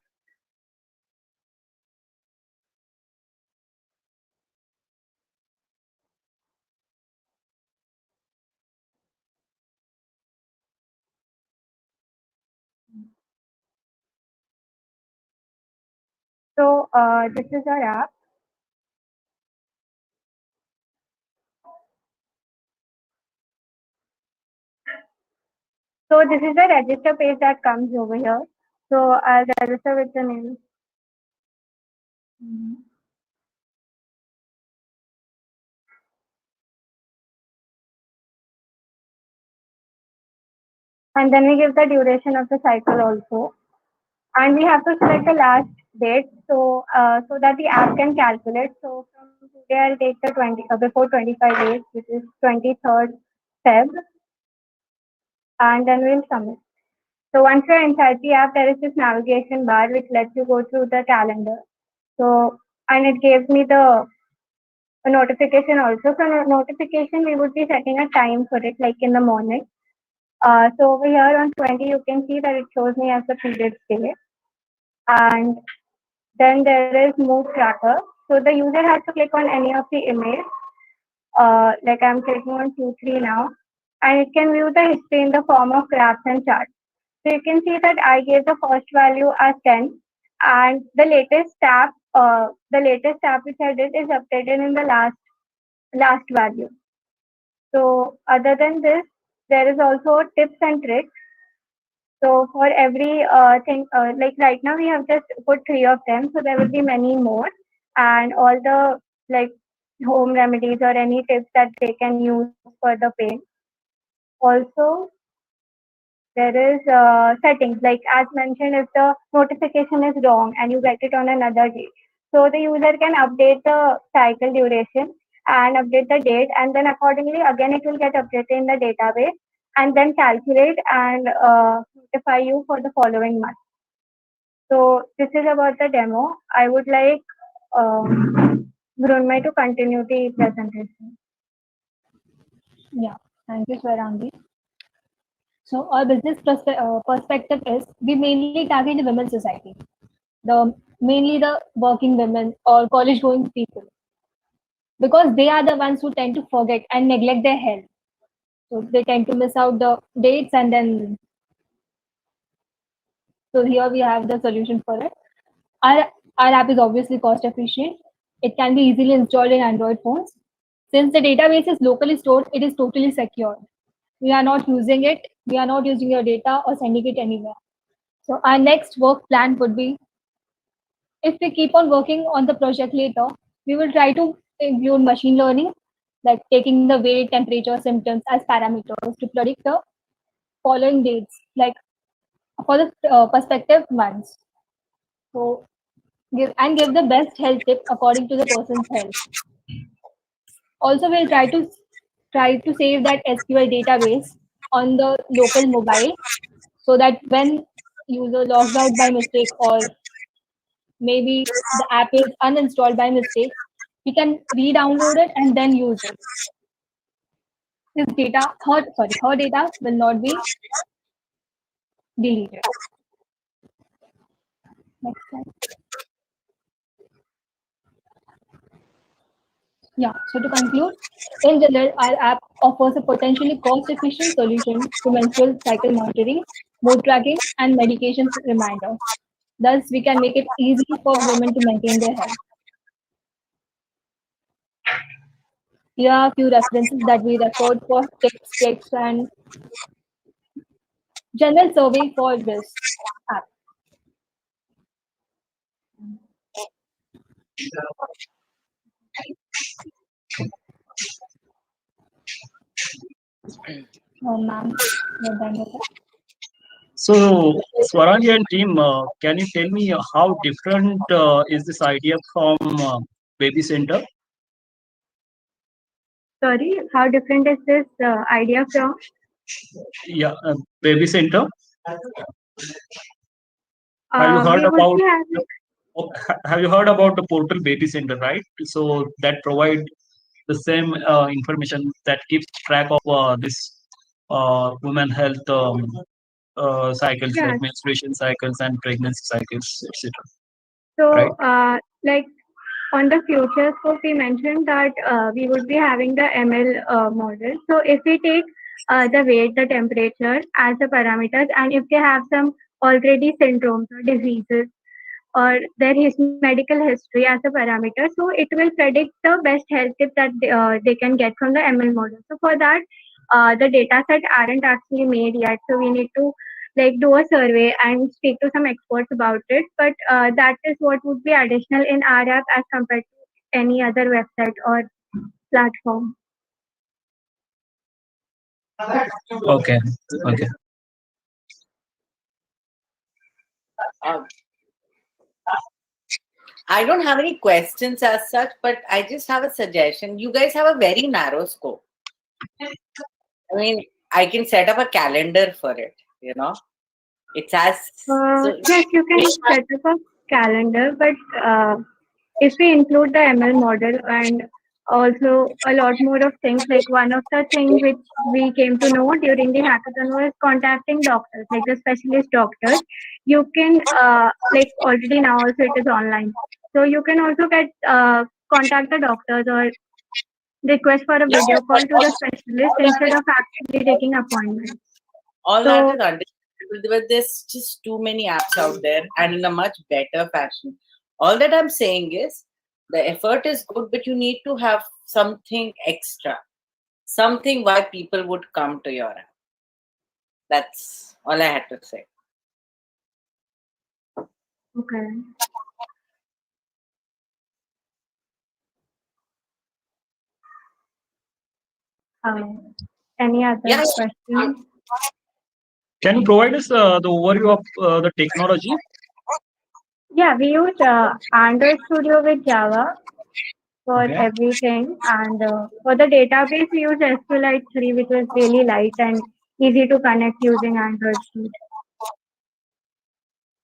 So this is our app. So this is the register page that comes over here. So I'll register with the name. And then we give the duration of the cycle also. And we have to select the last date so that the app can calculate. So from today I'll take the 20 before 25 days, which is 23rd Feb, and then we'll submit. So once you're inside the app, there is this navigation bar which lets you go through the calendar. So and it gives me the a notification also. So notification, we would be setting a time for it, like in the morning. So over here on 20, you can see that it shows me as the period day. And then there is move tracker. So the user has to click on any of the image. Like I'm clicking on 2, 3 now. and it can view the history in the form of graphs and charts. So you can see that I gave the first value as 10, and the latest tab which I did is updated in the last value. So other than this, there is also tips and tricks. So for every thing, like right now we have just put 3 of them, so there will be many more, and all the like home remedies or any tips that they can use for the pain. Also, there is settings, like as mentioned, if the notification is wrong and you get it on another day, so the user can update the cycle duration and update the date, and then accordingly again it will get updated in the database and then calculate and notify you for the following month. So this is about the demo. I would like Brunmay to continue the presentation. Yeah, thank you, Swarangi. So our business perspective is we mainly target the women's society, mainly the working women or college going people, because they are the ones who tend to forget and neglect their health. So they tend to miss out the dates, and then so here we have the solution for it. Our, our app is obviously cost efficient. It can be easily installed in Android phones. Since the database is locally stored, it is totally secure. We are not using it. We are not using your data or sending it anywhere. So our next work plan would be, if we keep on working on the project later, we will try to include machine learning, like taking the weight, temperature, symptoms as parameters to predict the following dates, like for the prospective months. So give the best health tip according to the person's health. Also, we'll try to save that SQL database on the local mobile, so that when user logs out by mistake, or maybe the app is uninstalled by mistake, we can re-download it and then use it. Her data will not be deleted. Next slide. Yeah, so to conclude, in general, our app offers a potentially cost-efficient solution to menstrual cycle monitoring, mood tracking, and medication reminder. Thus, we can make it easy for women to maintain their health. Here are a few references that we referred for tips, tricks, and general survey for this app. Ma'am, you're done with it. So, Swarangi and team, can you tell me how different is this idea from Baby Center? Sorry, how different is this idea from? Yeah, Baby Center. Have you heard We would about? be having, Have you heard about the portal Baby Center, right? So that provide the same information that keeps track of this women health cycles, yeah. like menstruation cycles and pregnancy cycles, etc. So, Right? like on the future scope, we mentioned that we would be having the ML model. So if we take the weight, the temperature as the parameters, and if they have some already syndromes or diseases or their medical history as a parameter, so it will predict the best health tip that they can get from the ML model. So for that, the data set aren't actually made yet. So we need to like do a survey and speak to some experts about it. But that is what would be additional in our app as compared to any other website or platform. Okay. Okay. I don't have any questions as such, but I just have a suggestion. You guys have a very narrow scope. I mean, I can set up a calendar for it, you know. It's as Yes, you can set up a calendar, but if we include the ML model and also a lot more of things, like one of the things which we came to know during the hackathon was contacting doctors, like the specialist doctors. You can like already now also it is online, so you can also get contact the doctors or request for a video call to the specialist instead of actually taking appointments. All So- that is understandable, but there's just too many apps out there and in a much better fashion. All that I'm saying is the effort is good, but you need to have something extra, something why people would come to your app. That's all I had to say. Okay. Any other questions? Can you provide us the overview of the technology? Yeah, we use Android Studio with Java for Okay. everything, and for the database we use SQLite 3, which is really light and easy to connect using Android Studio.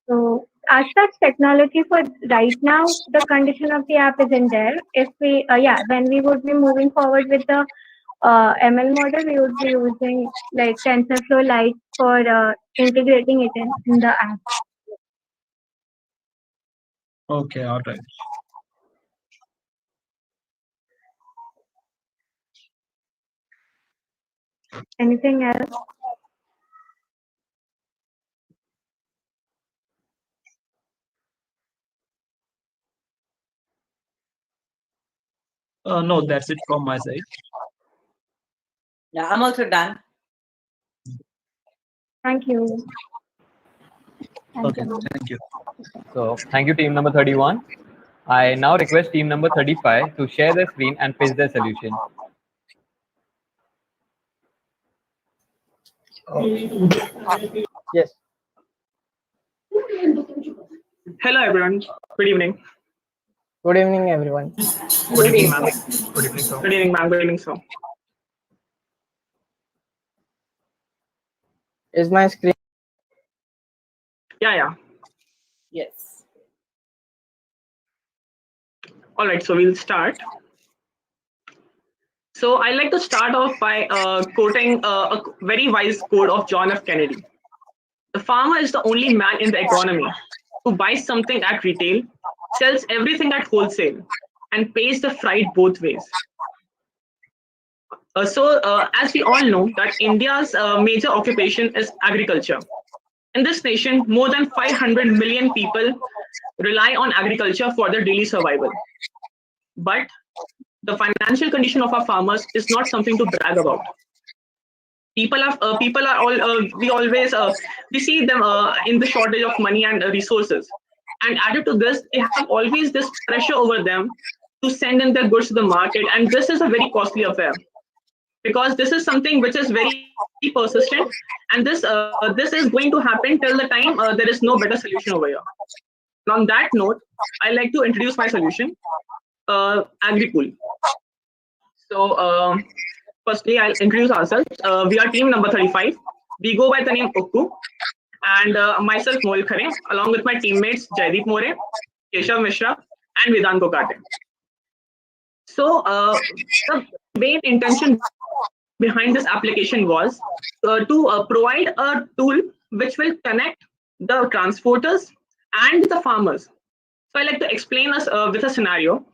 So as such technology for right now, the condition of the app isn't there. If we, when we would be moving forward with the ML model, we would be using like TensorFlow Lite for integrating it in the app. Okay, all right. Anything else? No, that's it from my side. Yeah, I'm also done. Thank you. Okay, thank you. So thank you, team number 31. I now request team number 35 to share their screen and pitch their solution. Yes. Hello, everyone. Good evening. Good evening, everyone. Good evening, ma'am. Good evening, sir. Good evening, ma'am. Good evening, sir. Is my screen? Yeah. Yes. All right, so we'll start. So I'd like to start off by quoting a very wise quote of John F. Kennedy. The farmer is the only man in the economy who buys something at retail, sells everything at wholesale, and pays the freight both ways. As we all know, that India's major occupation is agriculture. In this nation, more than 500 million people rely on agriculture for their daily survival. But the financial condition of our farmers is not something to brag about. People are all we see them in the shortage of money and resources, and added to this, they have always this pressure over them to send in their goods to the market, and this is a very costly affair because this is something which is very persistent, and this is going to happen till the time there is no better solution over here. And on that note, I like to introduce my solution, AgriPool. So firstly, I'll introduce ourselves. We are team number 35. We go by the name Ukku, and myself Moil Khare, along with my teammates Jaideep More, Keshav Mishra, and Vedant Kokate. So the main intention behind this application was to provide a tool which will connect the transporters and the farmers. So I like to explain us with a scenario.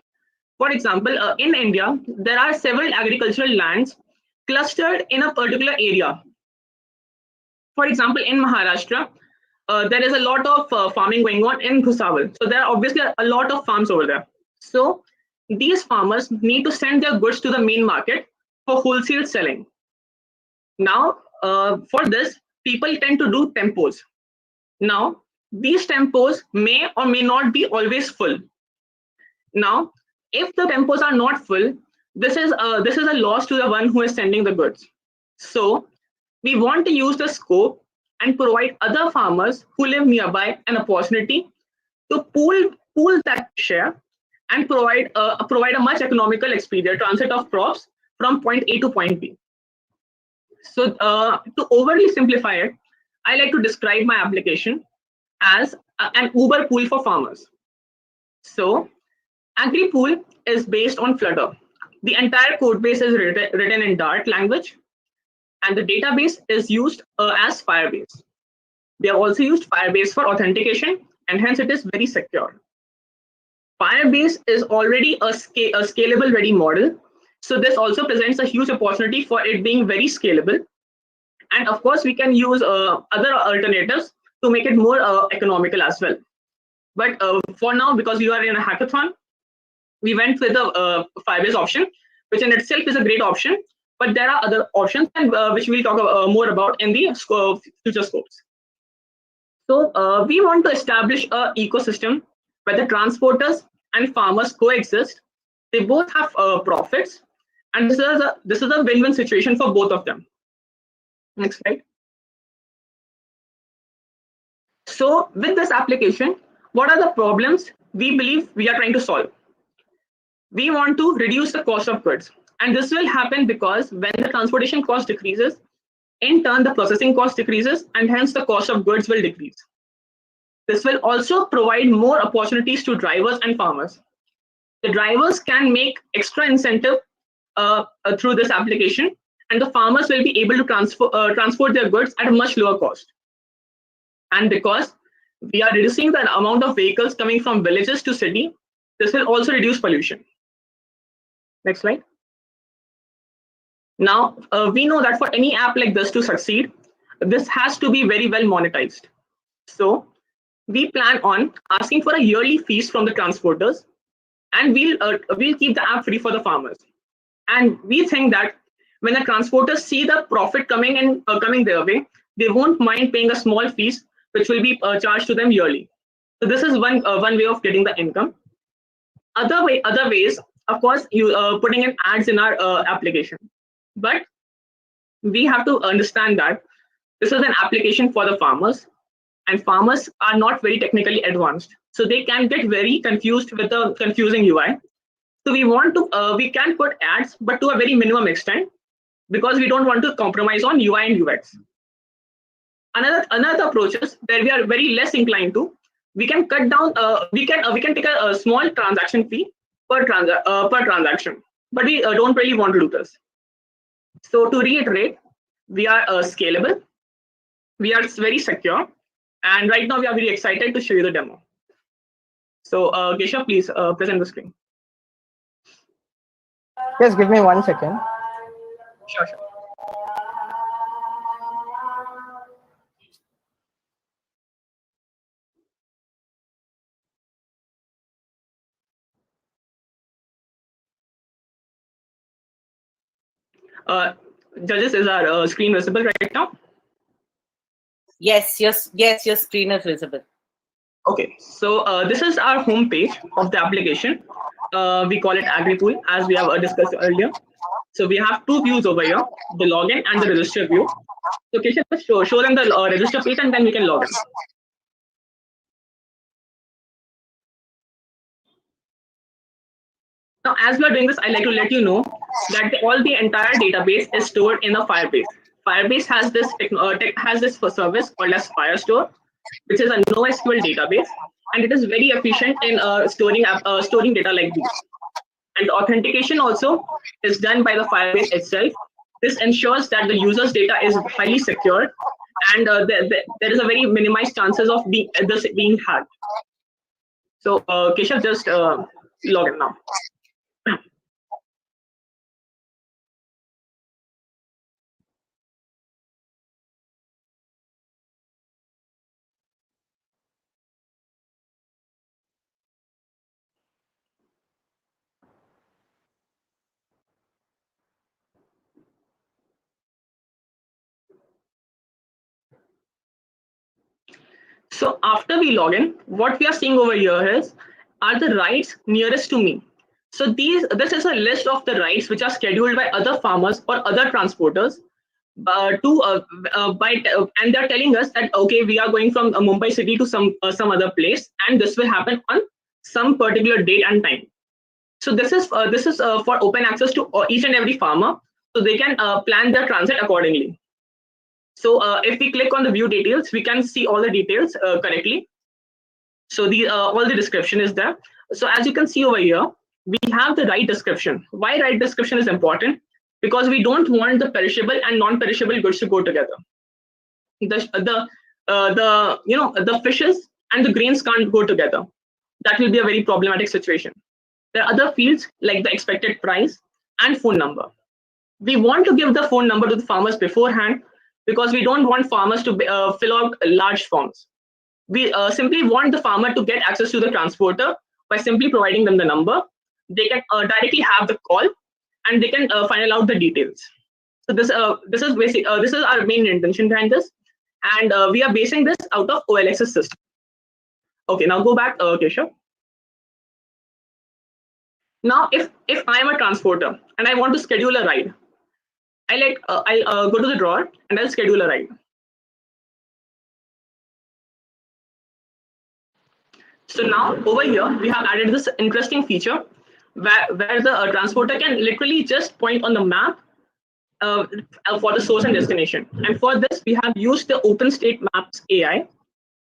For example, in India, there are several agricultural lands clustered in a particular area. For example, in Maharashtra, there is a lot of farming going on in Bhusawal. So there are obviously a lot of farms over there. So these farmers need to send their goods to the main market for wholesale selling. Now, for this, people tend to do tempos. Now, these tempos may or may not be always full. Now, if the tempos are not full, this is a loss to the one who is sending the goods. So we want to use the scope and provide other farmers who live nearby an opportunity to pool that share and provide a much economical expedient transit of crops from point A to point B. So to overly simplify it, I like to describe my application as an Uber pool for farmers. So AgriPool is based on Flutter. The entire code base is written in Dart language, and the database is used as Firebase. They have also used Firebase for authentication, and hence it is very secure. Firebase is already a scalable ready model, So this also presents a huge opportunity for it being very scalable. And of course, we can use other alternatives to make it more economical as well. But for now, because we are in a hackathon, we went with the Firebase option, which in itself is a great option. But there are other options, and which we'll talk more about in the future scopes. So we want to establish an ecosystem where the transporters and farmers coexist. They both have profits, and this is a win-win situation for both of them. Next slide. So with this application, what are the problems we believe we are trying to solve? We want to reduce the cost of goods, and this will happen because when the transportation cost decreases, in turn the processing cost decreases, and hence the cost of goods will decrease. This will also provide more opportunities to drivers and farmers. The drivers can make extra incentive through this application, and the farmers will be able to transport their goods at a much lower cost. And because we are reducing the amount of vehicles coming from villages to city, this will also reduce pollution. Next slide. Now, we know that for any app like this to succeed, this has to be very well monetized. So we plan on asking for a yearly fees from the transporters, and we'll keep the app free for the farmers. And we think that when the transporters see the profit coming their way, they won't mind paying a small fees, which will be charged to them yearly. So this is one way of getting the income. Other ways, of course, you putting in ads in our application. But we have to understand that this is an application for the farmers, and farmers are not very technically advanced, so they can get very confused with the confusing UI. So we can put ads, but to a very minimum extent, because we don't want to compromise on UI and UX. Another approach is where we are very less inclined to. We can cut down. We can take a small transaction fee per transaction, but we don't really want to do this. So to reiterate, we are scalable, we are very secure, and right now we are very excited to show you the demo. So Keshav, please present the screen. Yes, give me 1 second. Sure. Judges, is our screen visible right now? Yes, your screen is visible. Okay, so this is our home page of the application. We call it AgriPool, as we have discussed earlier. So we have two views over here, the login and the register view. So Keshav, just show them the register page, and then we can log in. Now, as we are doing this, I'd like to let you know that the entire database is stored in a Firebase. Firebase has this service called as Firestore, which is a NoSQL database, and it is very efficient in storing data like this. And authentication also is done by the Firebase itself. This ensures that the user's data is highly secure, and there is a very minimized chances of this being hacked. So Keshav, just log in now. So after we log in, what we are seeing over here are the rides nearest to me. So this is a list of the rides which are scheduled by other farmers or other transporters and they're telling us that okay, we are going from Mumbai city to some other place, and this will happen on some particular date and time. So this is for open access to each and every farmer, so they can plan their transit accordingly. So if we click on the view details, we can see all the details correctly. So all the description is there. So as you can see over here, we have the right description. Why right description is important? Because we don't want the perishable and non-perishable goods to go together. The fishes and the grains can't go together. That will be a very problematic situation. There are other fields like the expected price and phone number. We want to give the phone number to the farmers beforehand because we don't want farmers to fill out large forms. We simply want the farmer to get access to the transporter by simply providing them the number. They can directly have the call and they can find out the details. So this is basic. This is our main intention behind this, and we are basing this out of OLX's system. Okay, now go back, Keshav. Now, if I am a transporter and I want to schedule a ride, I'll go to the drawer and I'll schedule a ride. So now over here we have added this interesting feature where the transporter can literally just point on the map for the source and destination. And for this, we have used the OpenStateMaps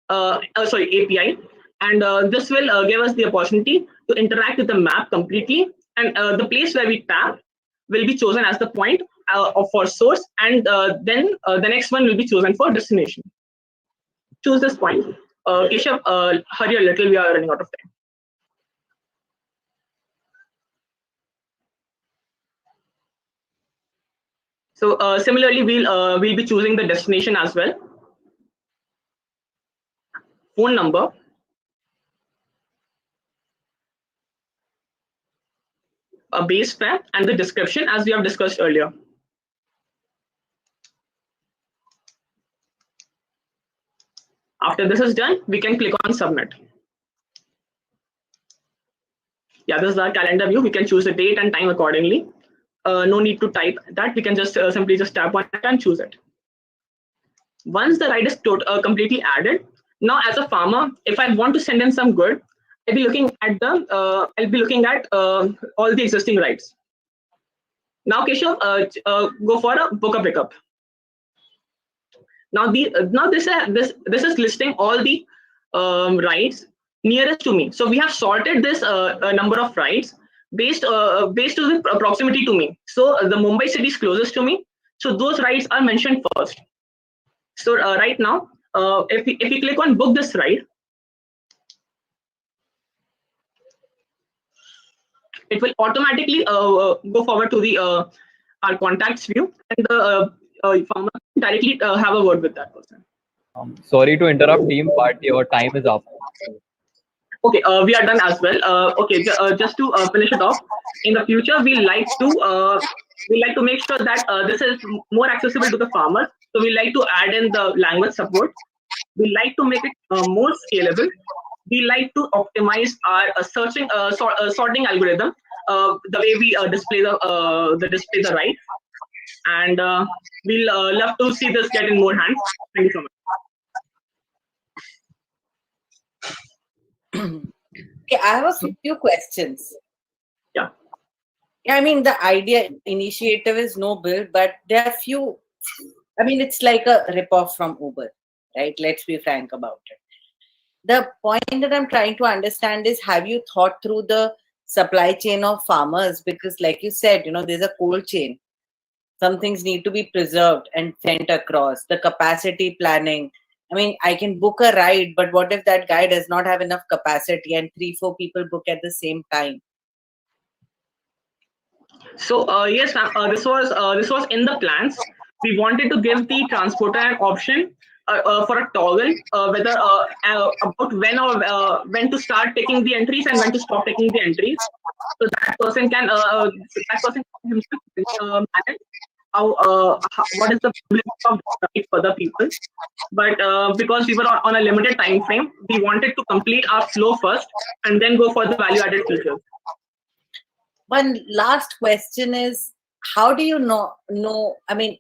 API, and this will give us the opportunity to interact with the map completely. And the place where we tap will be chosen as the point for source, and then the next one will be chosen for destination. Choose this point. Keshav, hurry a little, we are running out of time. So similarly, we'll be choosing the destination as well. Phone number. A base fare and the description as we have discussed earlier. After this is done, we can click on submit. Yeah, this is our calendar view. We can choose the date and time accordingly. No need to type that. We can just simply just tap on it and choose it. Once the ride is completely added, now as a farmer, if I want to send in some good, I'll be looking at all the existing rides. Now, Keshav, go for a book a pickup. Now, this is listing all the rides nearest to me. So we have sorted this number of rides based to the proximity to me. So the Mumbai city is closest to me. So those rides are mentioned first. So right now, if we click on book this ride, it will automatically go forward to the our contacts view, and the farmer directly have a word with that person. Sorry to interrupt, team, but your time is up. Okay, we are done as well. Okay, just to finish it off, in the future we like to make sure that this is more accessible to the farmers. So we like to add in the language support. We like to make it more scalable. We like to optimize our sorting algorithm, the way we display the right, and we'll love to see this get in more hands. Thank you so much. Okay, I have a few questions. Yeah. Yeah, I mean, the idea initiative is noble, but there are few. I mean, it's like a ripoff from Uber, right? Let's be frank about it. The point that I'm trying to understand is, have you thought through the supply chain of farmers? Because like you said, there's a cold chain. Some things need to be preserved and sent across. The capacity planning. I mean, I can book a ride, but what if that guy does not have enough capacity and 3-4 people book at the same time? So yes, this was in the plans. We wanted to give the transporter an option for a toggle, whether about when to start taking the entries and when to stop taking the entries. So that person can himself manage what is the limit of the right for the people. But because we were on a limited time frame, we wanted to complete our flow first and then go for the value-added features. One last question is, how do you know? I mean,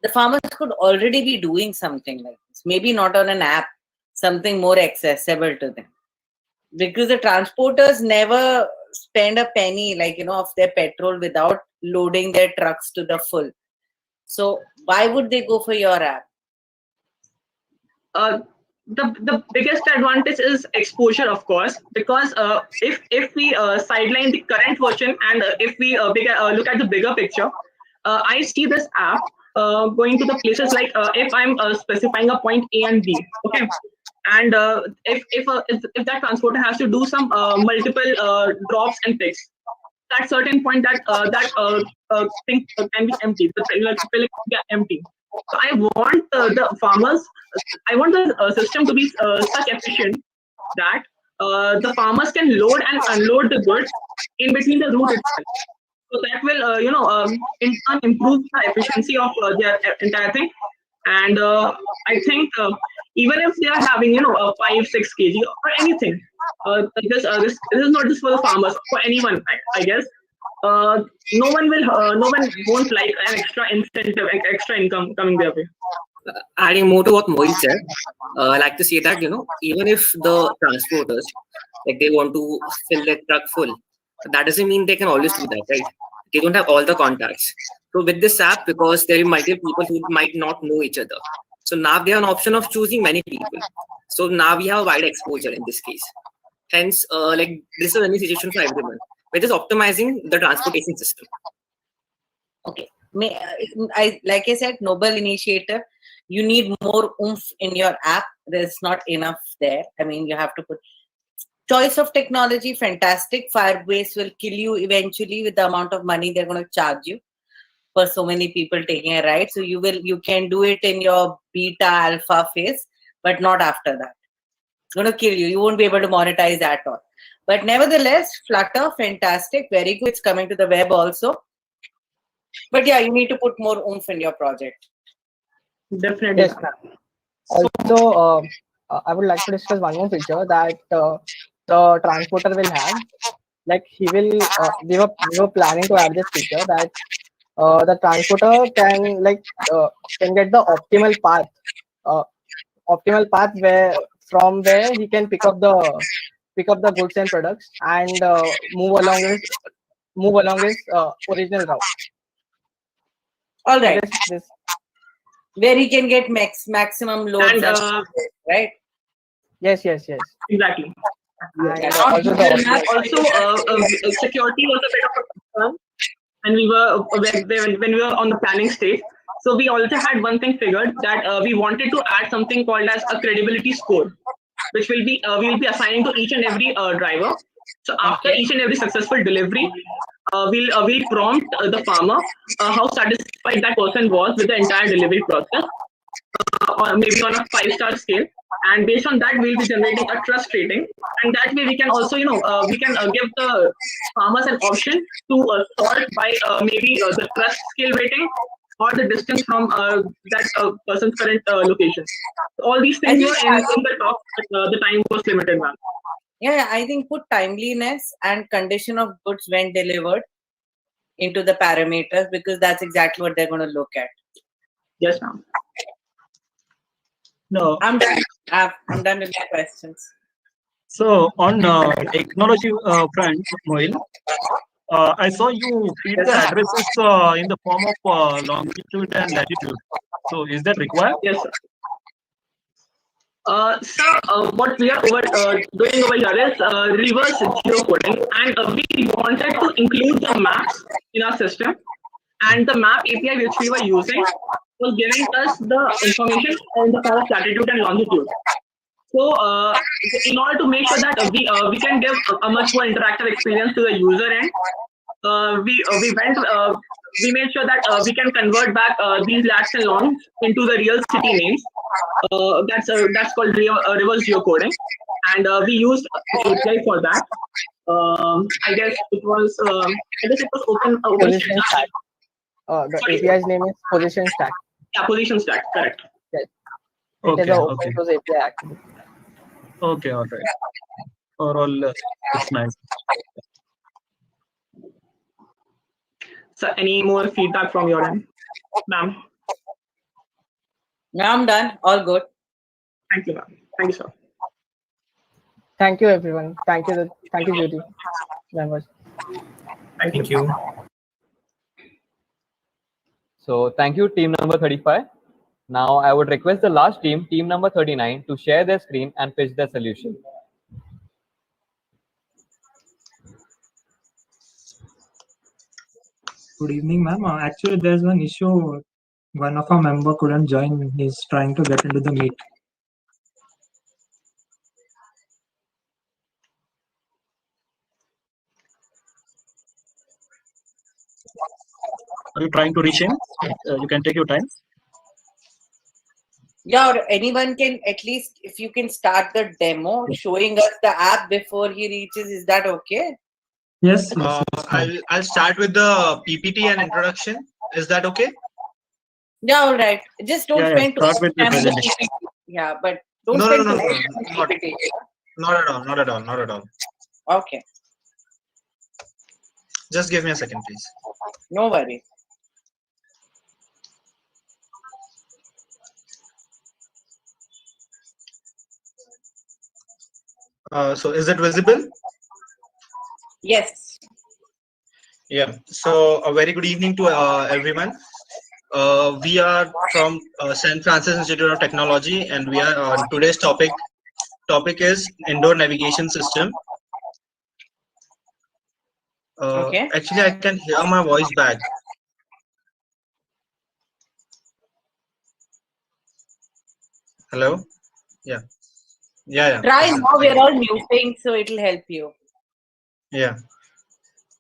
the farmers could already be doing something like this. Maybe not on an app, something more accessible to them. Because the transporters never spend a penny, of their petrol without loading their trucks to the full. So why would they go for your app? The biggest advantage is exposure, of course, because if we sideline the current version and if we look at the bigger picture, I see this app going to the places like if I'm specifying a point A and B, okay, and if that transporter has to do some multiple drops and picks, that certain point that thing can be empty. The filling can be empty. So I want the farmers. I want the system to be such efficient that the farmers can load and unload the goods in between the route itself. So that will, in turn improve the efficiency of their entire thing. And I think even if they are having, 5-6 kg or anything, this is not just for the farmers, for anyone, I guess. No one won't like an extra incentive, extra income coming their way. Adding more to what Mohit said, I like to say that, even if the transporters, like they want to fill their truck full, that doesn't mean they can always do that, right? They don't have all the contacts. So with this app, because there are multiple people who might not know each other, so now they have an option of choosing many people. So now we have wide exposure in this case. Hence, like this is a new situation for everyone. We're just optimizing the transportation system. Okay. Like I said, noble initiative. You need more oomph in your app. There's not enough there. I mean, you have to put choice of technology. Fantastic. Firebase will kill you eventually with the amount of money they're going to charge you for so many people taking a ride. So you can do it in your beta alpha phase, but not after that. It's going to kill you. You won't be able to monetize at all. But nevertheless, Flutter, fantastic, very good. It's coming to the web also. But yeah, you need to put more oomph in your project. Definitely. Yes, ma'am. Also, I would like to discuss one more feature that the transporter will have. Like we were planning to have this feature that the transporter can can get the optimal path where he can pick up the goods and products and move along his original route. All right. This where he can get maximum loads, and, right? Yes. Exactly. And also, security was a bit of a concern when we were when we were on the planning stage. So we also had one thing figured that we wanted to add something called as a credibility score, which will be we will be assigning to each and every driver. So after each and every successful delivery, we'll prompt the farmer how satisfied that person was with the entire delivery process, or maybe on a 5-star scale. And based on that, we'll be generating a trust rating, and that way we can also, we can give the farmers an option to sort by maybe the trust scale rating or the distance from that person's current location. So all these things were in the talk, but the time was limited, ma'am. Yeah, I think put timeliness and condition of goods when delivered into the parameters, because that's exactly what they're going to look at. Yes, ma'am. No, I'm done. I'm done with my questions. So on technology front, Mohil, I saw you feed the addresses in the form of longitude and latitude. So is that required? Yes, sir. Sir, what we are doing over here is reverse geocoding, and we wanted to include the maps in our system, and the map API which we were using was giving us the information in the form of latitude and longitude. So, in order to make sure that we can give a much more interactive experience to the user end, we made sure that we can convert back these lats and longs into the real city names. That's called reverse geocoding, and we used API for that. I guess it was open. Position stack. The API's name is position stack. Yeah, position stack. Correct. Yes. Okay. It is an open source API actually. Okay. All right. Overall, it's nice. So, any more feedback from your end, ma'am? No, I'm done. All good. Thank you, ma'am. Thank you, sir. Thank you, everyone. Thank you, Judy. Very much. Thank you. So thank you, team number 35. Now I would request the last team, team number 39, to share their screen and pitch their solution. Good evening, ma'am. Actually, there's one issue. One of our member couldn't join. He's trying to get into the meet. Are you trying to reach him? You can take your time. Yeah, or anyone can, at least if you can start the demo showing us the app before he reaches, is that okay? Yes, I'll start with the PPT and introduction. Is that okay? Yeah, all right. Just don't Yeah, spend too start much with the time on the presentation. PPT. Yeah, but don't No, spend no, too no, much no, time on not, PPT. not at all, not at all, not at all. Okay, Just give me a second, please. no worry. So is it visible? Yes. Yeah. So a very good evening to everyone. We are from San Francisco Institute of Technology, and we are on today's topic. Topic is indoor navigation system. Okay. Actually, I can hear my voice back. Hello. Yeah. Yeah. Try Awesome. now. Thank We're you. all muting, so it'll help you. Yeah.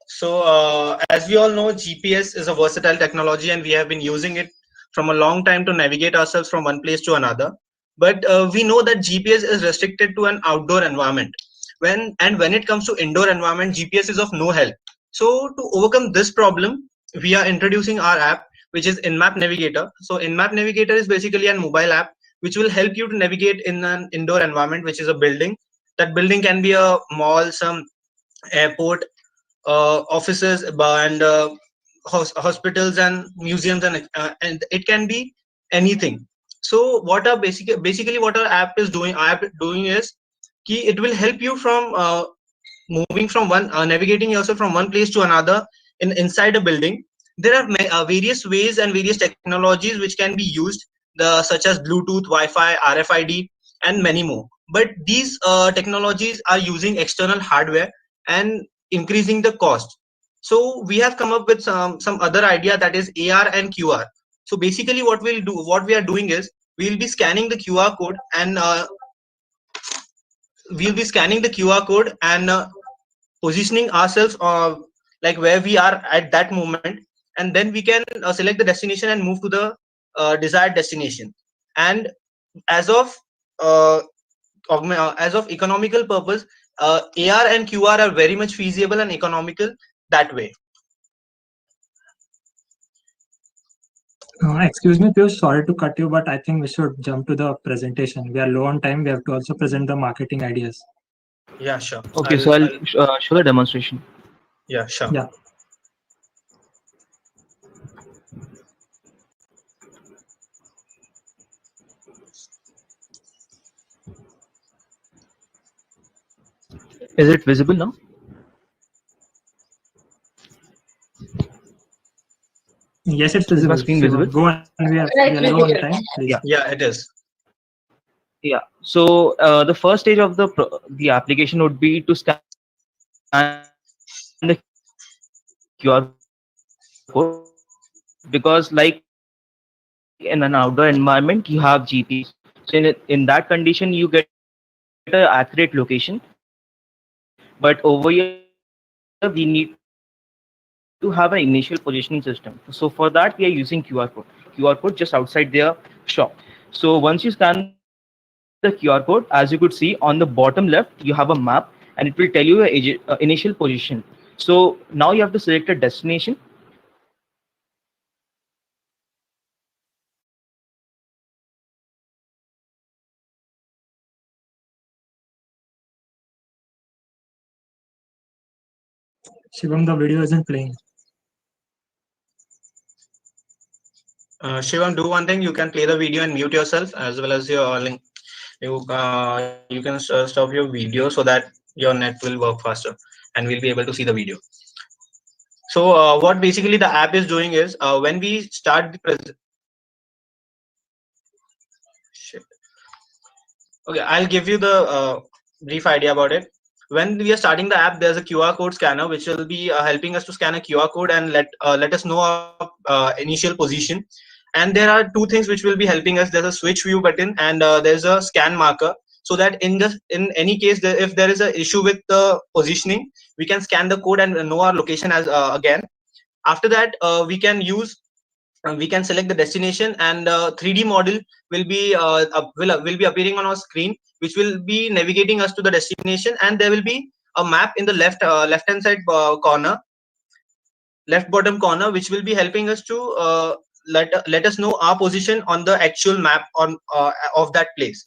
So as we all know, GPS is a versatile technology, and we have been using it from a long time to navigate ourselves from one place to another. But we know that GPS is restricted to an outdoor environment. When it comes to indoor environment, GPS is of no help. So to overcome this problem, we are introducing our app, which is InMap Navigator. So InMap Navigator is basically a mobile app which will help you to navigate in an indoor environment, which is a building. That building can be a mall, some airport, offices, and hospitals and museums, and it can be anything. So what our basically what our app doing is it will help you from moving from one navigating yourself from one place to another inside a building. There are various ways and various technologies which can be used, such as Bluetooth, Wi-Fi, RFID, and many more. But these technologies are using external hardware and increasing the cost. So we have come up with some other idea, that is AR and QR. So basically what we are doing is we'll be scanning the QR code, and positioning ourselves like where we are at that moment, and then we can select the destination and move to the desired destination. And as of uh, as of economical purpose, AR and QR are very much feasible and economical that way. Excuse me, Piyush, sorry to cut you, but I think we should jump to the presentation. We are low on time. We have to also present the marketing ideas. Yeah, sure. Okay, so I'll show the demonstration. Yeah, sure. Yeah. Is it visible now? Yes, it's Is visible. my screen Shivam, visible? go on. We are low on time. Please. Yeah, it is. Yeah. So the first stage of the application would be to scan the QR code, because like in an outdoor environment you have GPS. So in that condition you get a accurate location. But over here we need to have an initial positioning system. So for that we are using QR code. QR code just outside their shop. So once you scan the QR code just outside their shop. So once you scan the QR code, as you could see on the bottom left, you have a map and it will tell you your initial position. So now you have to select a destination. Shivam, the video isn't playing. Shivam, do one thing. You can play the video and mute yourself, as well as your link. You can stop your video so that your net will work faster, and we'll be able to see the video. So what basically the app is doing is when we start the Okay, I'll give you the brief idea about it. When we are starting the app, there's a QR code scanner which will be helping us to scan a QR code and let us know our initial position. And there are two things which will be helping us. There's a switch view button, and there's a scan marker, so that in any case if there is an issue with the positioning, we can scan the code and know our location as again. After that, we can select the destination, and 3D model will be will be appearing on our screen, which will be navigating us to the destination, and there will be a map in the left hand side left bottom corner, which will be helping us to let us know our position on the actual map on of that place.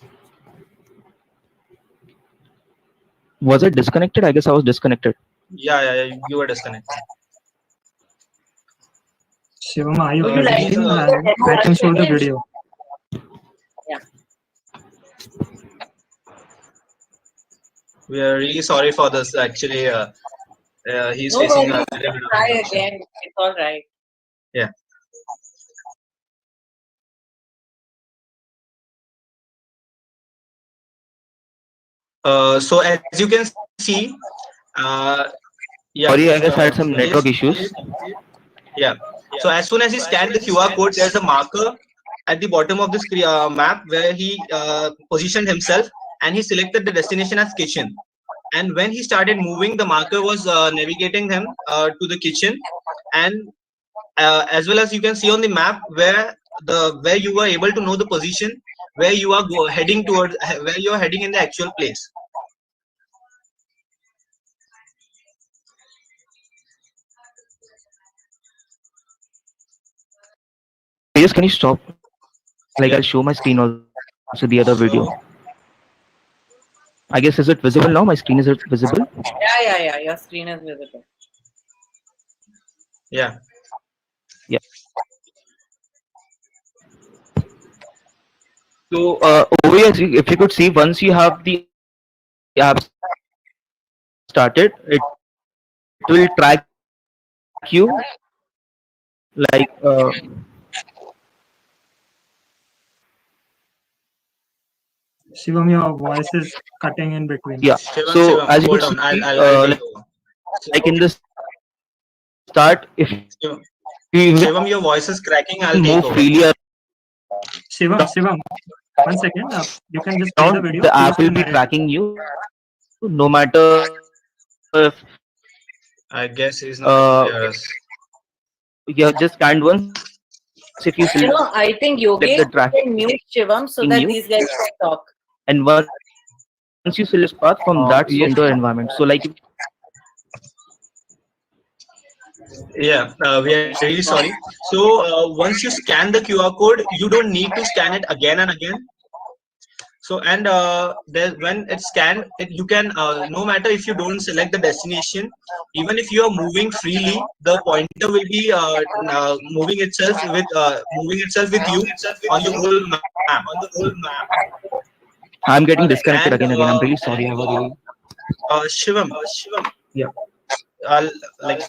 Was it disconnected? I guess I was disconnected. Yeah, you were disconnected. Shivam, are you Would you like presenting? to see the demo I can once show the again? video. Yeah. We are really sorry for this. Actually, he's No facing a worries. little bit of Try connection. again. It's all right. Yeah. So as you can see, yeah. Sorry, I guess I had some Yes. network issues. Yeah. So as soon as he scanned the QR code, there's a marker at the bottom of this map where he positioned himself, and he selected the destination as kitchen. And when he started moving, the marker was navigating him to the kitchen, and as well as you can see on the map where you were able to know the position where you are heading towards, where you are heading in the actual place. Tejas, can you stop? Like, Yeah. I'll show my screen also, the other video. I guess, is it visible now? My screen, is it visible? Yeah. Your screen is visible. Yeah. Yeah. So over here, if you could see, once you have the app started, it will track you like Shivam, your voice is cutting in between. yeah. So as you could hold on. see, I'll take over. like in the start, if you Shivam, your voice is cracking. I'll take move over. freely Shivam, 1 second. You can just play the around, video. the He app is will the be narrator. tracking you, no matter if I guess he's not able to hear us. you have just scanned once. If you select You know, I think the Yogesh tracking can mute Shivam so that you, these guys can talk. and once you select path from that Yes. indoor environment, so like Yeah, we are really sorry. So once you scan the QR code, you don't need to scan it again and again. So and when it's scanned, you can no matter if you don't select the destination, even if you are moving freely, the pointer will be moving itself with you on the whole map. I'm getting disconnected And again. I'm really sorry. I was really Shivam, yeah. I'll, like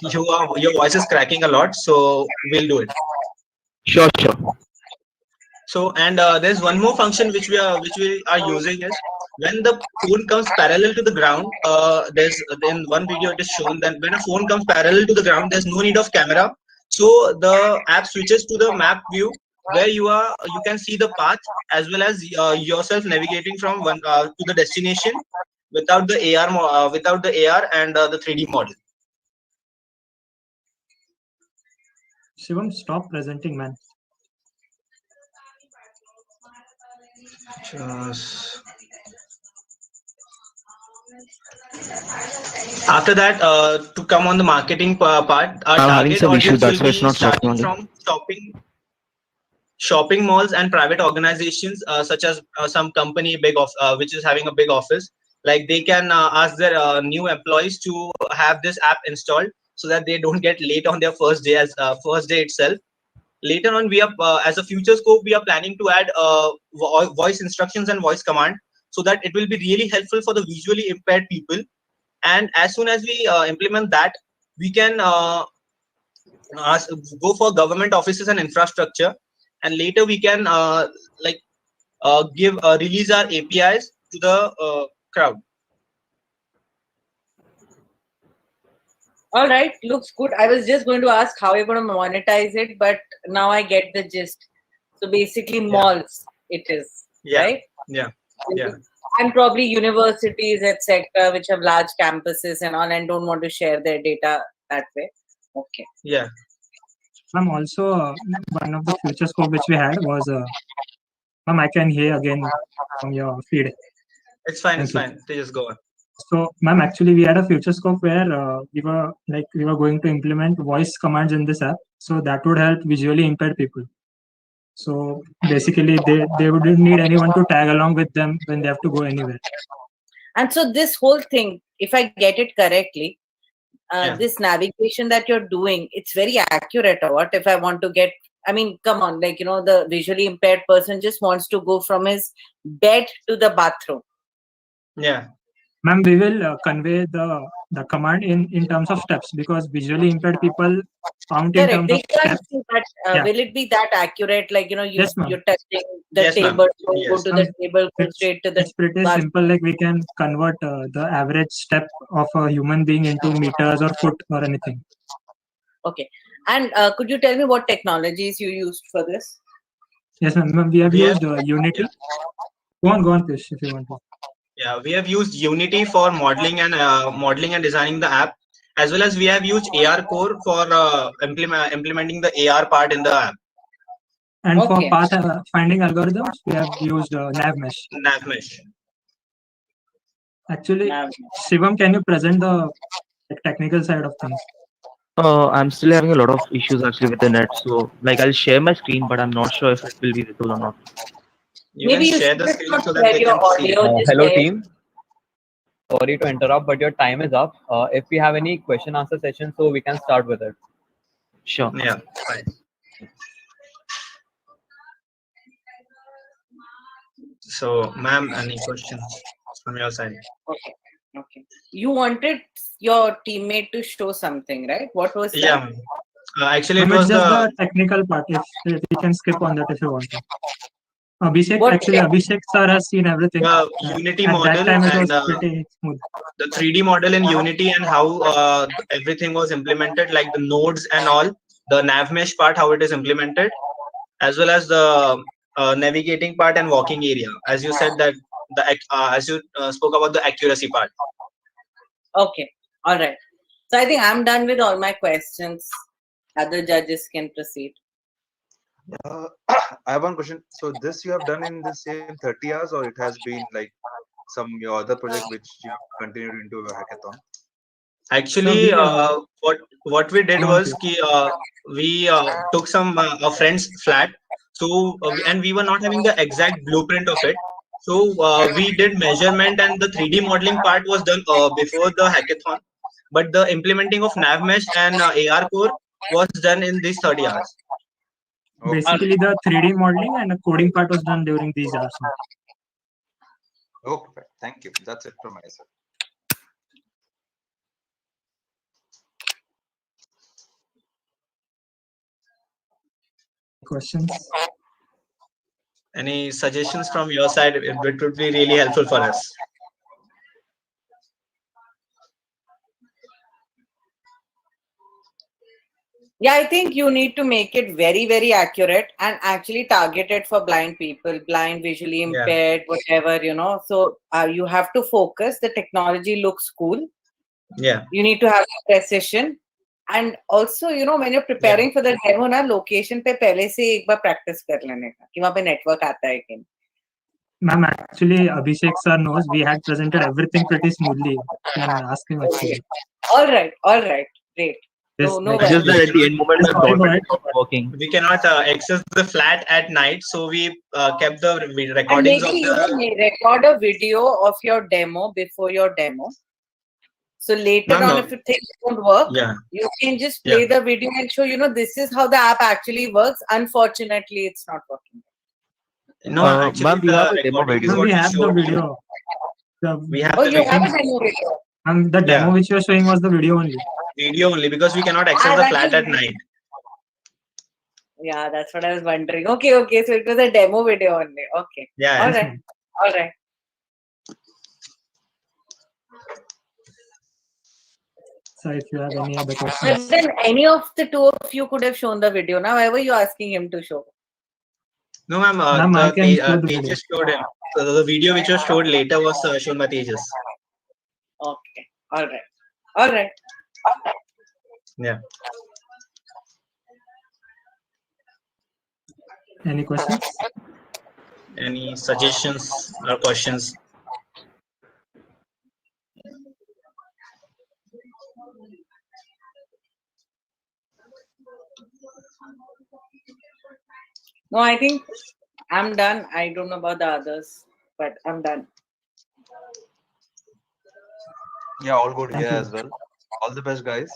your voice is cracking a lot, so we'll do it. Sure. So and there's one more function which we are using is when the phone comes parallel to the ground. There's in one video it is shown that when a phone comes parallel to the ground, there's no need of camera. So the app switches to the map view where you can see the path as well as yourself navigating from one to the destination without the AR and the 3D model. Shivam, stop presenting, man. Just after that, to come on the marketing part, our I'm having target some issues. audience will That's why it's be not stopping starting only. from shopping malls and private organizations such as some company which is having a big office. Like they can ask their new employees to have this app installed so that they don't get late on their first day itself. Later on, we are as a future scope, we are planning to add voice instructions and voice command so that it will be really helpful for the visually impaired people. And as soon as we implement that, we can go for government offices and infrastructure, and later we can release our APIs to the crowd. All right, looks good. I was just going to ask how you're going to monetize it, but now I get the gist. So basically, malls it is, right? Yeah. And probably universities, etc., which have large campuses and all, and don't want to share their data that way. Okay. Yeah. Ma'am, also one of the future scope which we had was, ma'am, I can hear again from your feed. It's fine. Thank It's you. fine. Just go on. So, ma'am, actually, we had a future scope where we were going to implement voice commands in this app, so that would help visually impaired people. So basically, they wouldn't need anyone to tag along with them when they have to go anywhere. And so this whole thing, if I get it correctly, Yeah. this navigation that you're doing, it's very accurate. Or what if I want to get? I mean, come on, like the visually impaired person just wants to go from his bed to the bathroom. Yeah. Ma'am, we will convey the command in terms of steps, because visually impaired people count in Correct. terms of steps. Yeah. Will it be that accurate? Like Yes, ma'am. you're touching the Yes, ma'am. table, so Yes. go to the table, go straight to the It's pretty bathroom. simple. Like we can convert the average step of a human being into meters or foot or anything. Okay. And could you tell me what technologies you used for this? Yes, ma'am. We have used Unity. Go on, Krish, if you want to. Yeah, we have used Unity for modeling and designing the app, as well as we have used AR Core for implementing the AR part in the app. And for path finding algorithms, we have used NavMesh. NavMesh. Actually, Shivam, can you present the technical side of things? I'm still having a lot of issues actually with the net. So like I'll share my screen, but I'm not sure if it will be visible or not. Maybe you share should the just screen not so that share they your can see. audio. Just Hello, share. team. Sorry to interrupt, but your time is up. If we have any question answer session, so we can start with it. Sure. Yeah, fine. So, ma'am, any questions from your side? Okay. Okay. You wanted your teammate to show something, right? What was that? Yeah. Actually, it Ma'am, was it's just the the technical part. If we can skip on that if you want to. Abhishek, What actually, Abhishek sir has seen everything. Unity At model that time, it was and pretty smooth. the 3D model in Unity and how everything was implemented, like the nodes and all, the NavMesh part, how it is implemented, as well as the navigating part and walking area. As you said that as you spoke about the accuracy part. Okay. All right. So I think I'm done with all my questions. Other judges can proceed. I have one question. So this you have done in the same 30 hours, or it has been like some your other project which you continued into a hackathon? Actually, what we did was we took some a friend's flat, so and we were not having the exact blueprint of it. So we did measurement, and the 3D modeling part was done before the hackathon, but the implementing of NavMesh and AR Core was done in these 30 hours. Basically, the 3D modeling and the coding part was done during these hours. Okay, thank you. That's it from my side. Questions? Any suggestions from your side? It would be really helpful for us. Yeah, I think you need to make it very, very accurate and actually targeted for blind people, blind, visually impaired, whatever, So you have to focus. The technology looks cool. Yeah. You need to have precision. And also, when you're preparing for the demo, location पे पहले से एक बार practice कर लेने का कि वहाँ पे network आता है कि नहीं. Ma'am, actually, Abhishek sir knows we had presented everything pretty smoothly. You can ask him actually. All right, great. Yes, No It's just that at the end moment, my broadband stopped working. We cannot access the flat at night, so we kept the And recordings maybe of the. you record a video of your demo before your demo. So later on, if things don't work, you can just play the video and show, this is how the app actually works. Unfortunately, it's not working. No, actually, ma'am, we have a demo recording is video. what We have the showed. video. We have Oh, the you have a video. demo video. And the demo which you are showing was the video only. Video only, because we cannot access the flat at night. Yeah, that's what I was wondering. Okay. So it was a demo video only. Okay. Yeah. All right. So if you have any other But questions. then any of the two of you could have shown the video. Now, why were you asking him to show? No, ma'am. Ma'am, I can show the video. Tejas showed him. So the video which was showed later was shown by Tejas. Okay. All right. Yeah. Any questions? Any suggestions or questions? No, I think I'm done. I don't know about the others, but I'm done. Yeah, all good Thank here you. as well. All the best, guys.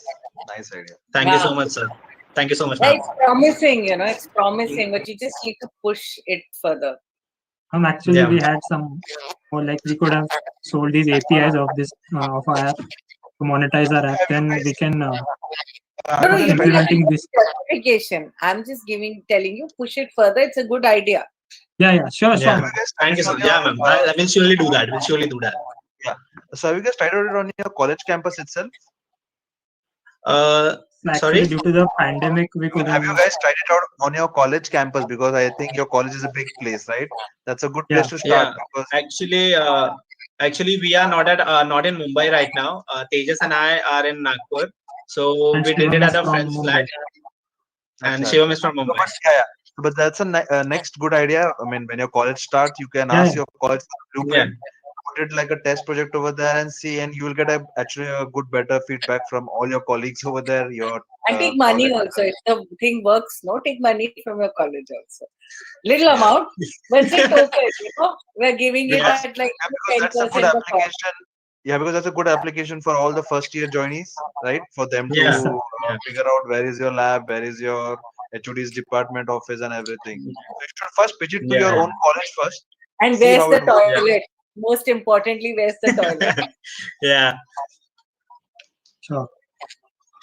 Nice idea. Thank you so much, sir. Thank you so much, Yeah, ma'am. it's promising, it's promising, but you just need to push it further. Actually, we had some, or like we could have sold these APIs of this of our app to monetize our app. Then we can No, you don't implementing have this. justification. I'm just telling you, push it further. It's a good idea. Yeah, sure, Yeah. ma'am. Thank you, sir. Yeah, ma'am. I will surely do that. We'll surely do that. Yeah. So have you guys tried it on your college campus itself? Actually, Sorry? due to the pandemic, we couldn't. Have you guys tried it out on your college campus? Because I think your college is a big place, right? That's a good place to start. Because Actually, we are not in Mumbai right now. Tejas and I are in Nagpur, so And we did Shivam it is at a from friend's flat. Mumbai. And Acha, Shivam acha. is from So, Mumbai. but yeah. But that's a next good idea. I mean, when your college starts, you can Yeah, ask yeah. your college for a blueprint, put it like a test project over there, and see, and you will get actually a good, better feedback from all your colleagues over there. Your And take money college. also. If the thing works, take money from your college also. Little amount, but it's a token, We're giving it at like Because 10% that's a good of cost. application. Yeah, because that's a good application for all the first year joinees, right? For them to Yeah. figure out where is your lab, where is your HOD's department office, and everything. So you should first pitch it to your own college first. And see where's how the it works. toilet? Most importantly, where's the toilet? Yeah. Sure.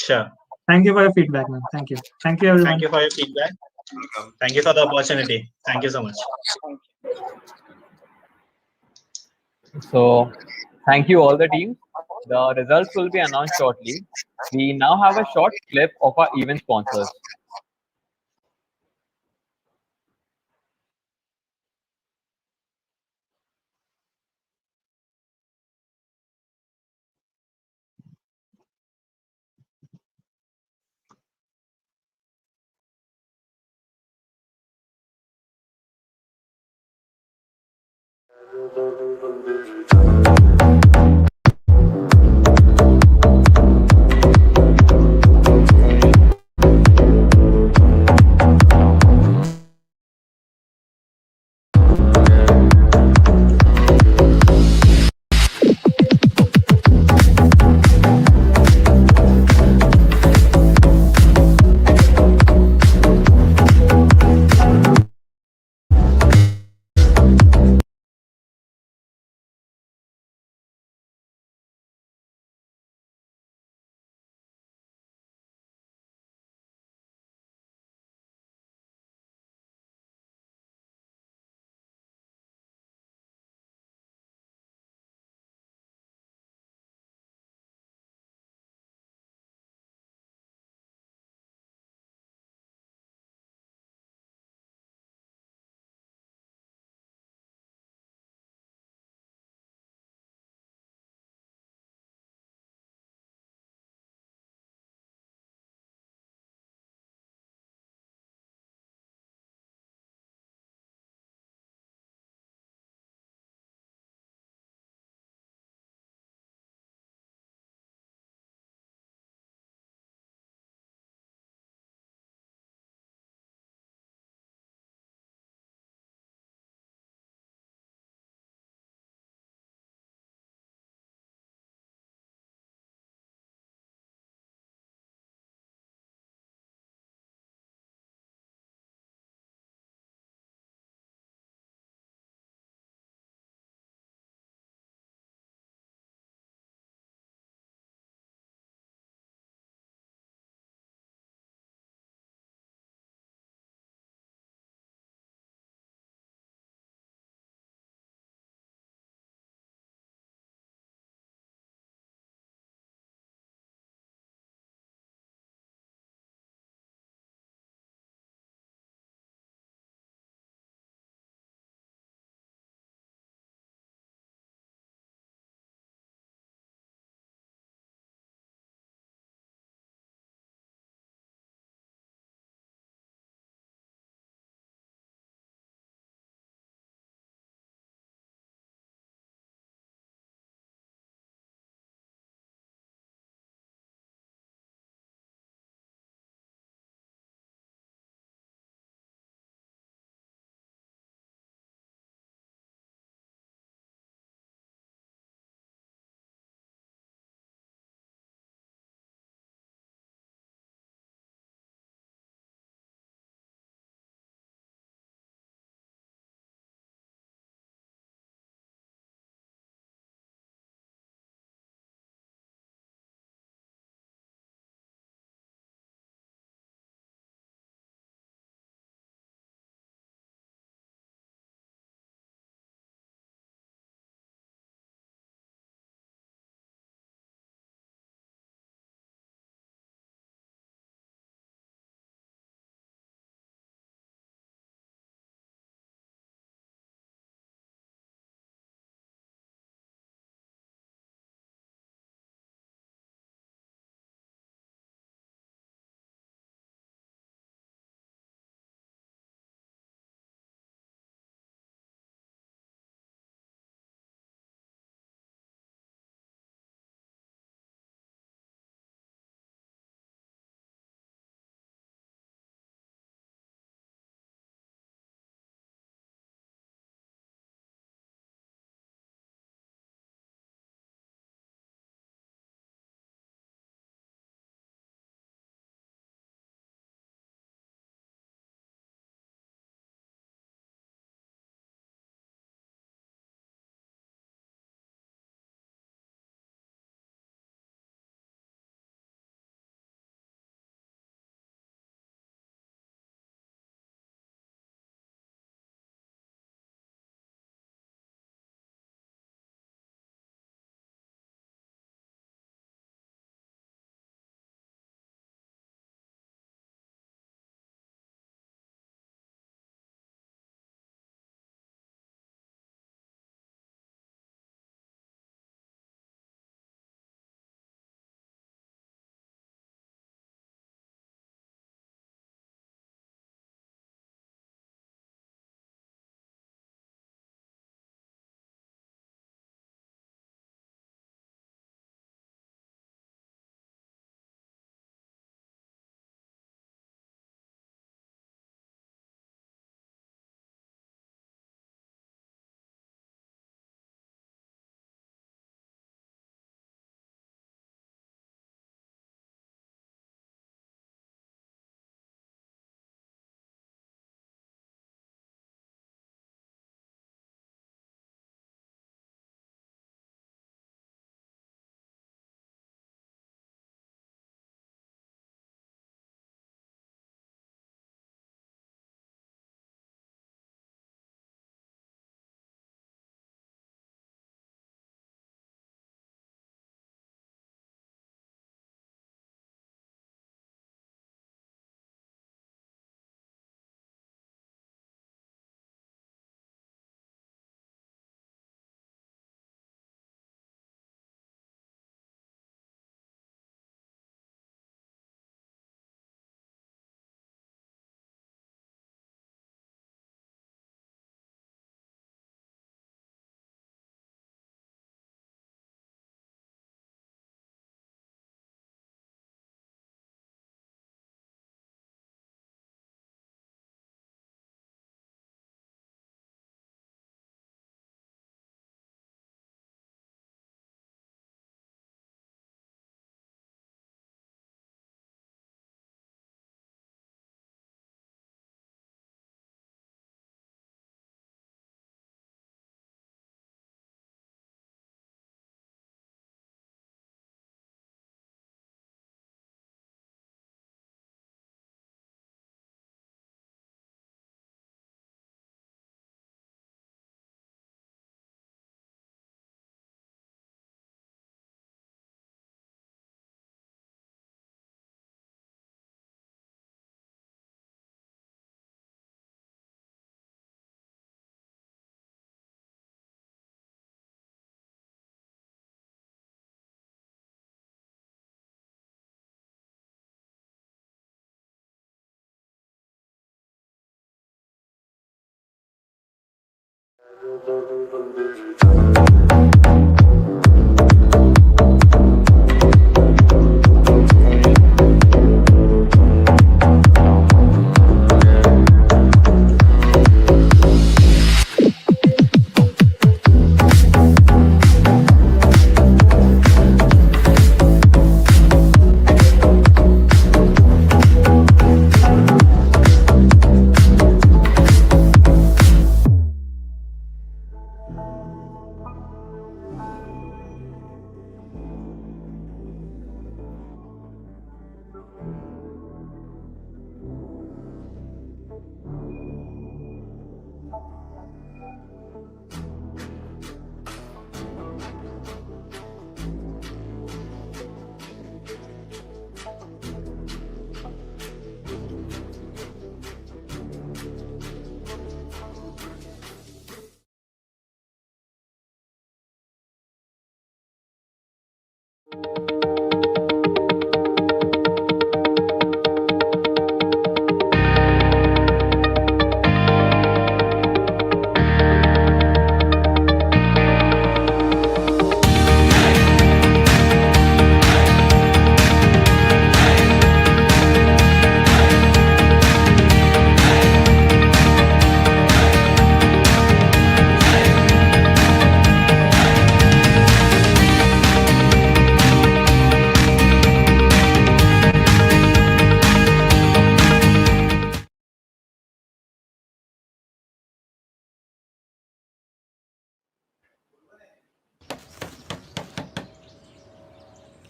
Sure. Thank you for your feedback, ma'am. Thank you. Thank you, everyone. Thank you for your feedback. Thank you for the opportunity. Thank you so much. So, thank you all the teams. The results will be announced shortly. We now have a short clip of our event sponsors.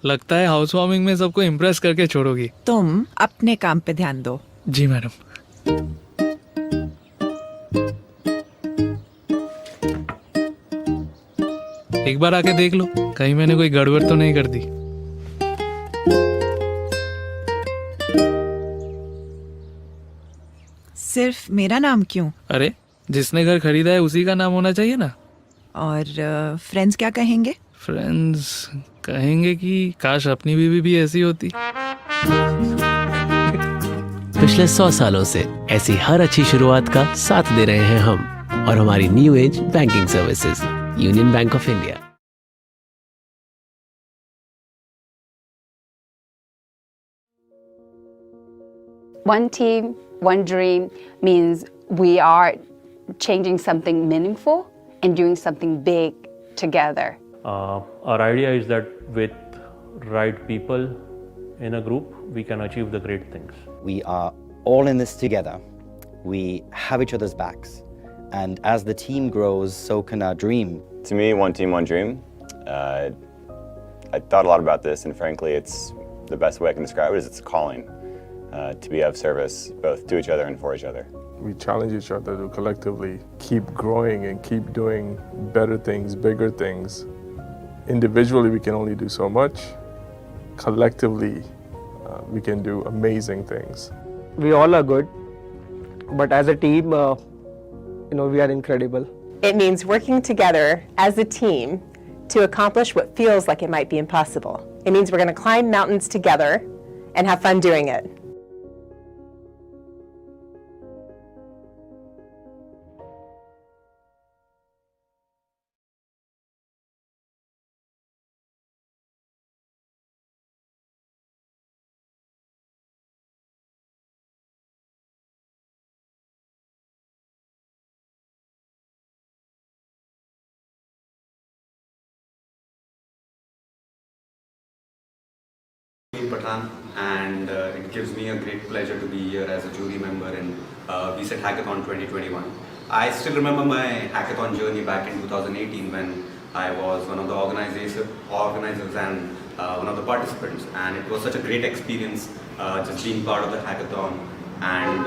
लगता है house warming में सबको impress करके छोड़ोगी। तुम अपने काम पे ध्यान दो। जी मैडम। एक बार आके देख लो, कहीं मैंने कोई गड़बड़ तो नहीं कर दी। सिर्फ मेरा नाम क्यों? अरे जिसने घर खरीदा है उसी का नाम होना चाहिए ना। और फ्रेंड्स क्या कहेंगे? फ्रेंड्स कहेंगे कि काश अपनी बीवी भी ऐसी होती। पिछले 100 सालों से ऐसी हर अच्छी शुरुआत का साथ दे रहे हैं हम और हमारी new age banking services union bank of India. One team, one dream means we are changing something meaningful and doing something big together. Our idea is that with right people in a group, we can achieve the great things. We are all in this together. We have each other's backs. And as the team grows, so can our dream. To me, one team, one dream. I thought a lot about this, and frankly, it's the best way I can describe it is it's a calling to be of service both to each other and for each other. We challenge each other to collectively keep growing and keep doing better things, bigger things. Individually, we can only do so much. Collectively, we can do amazing things. We all are good, but as a team, we are incredible. It means working together as a team to accomplish what feels like it might be impossible. It means we're going to climb mountains together and have fun doing it. Pathan, and it gives me a great pleasure to be here as a jury member in VCET Hackathon 2021. I still remember my hackathon journey back in 2018 when I was one of the organizers and one of the participants, and it was such a great experience just being part of the hackathon. And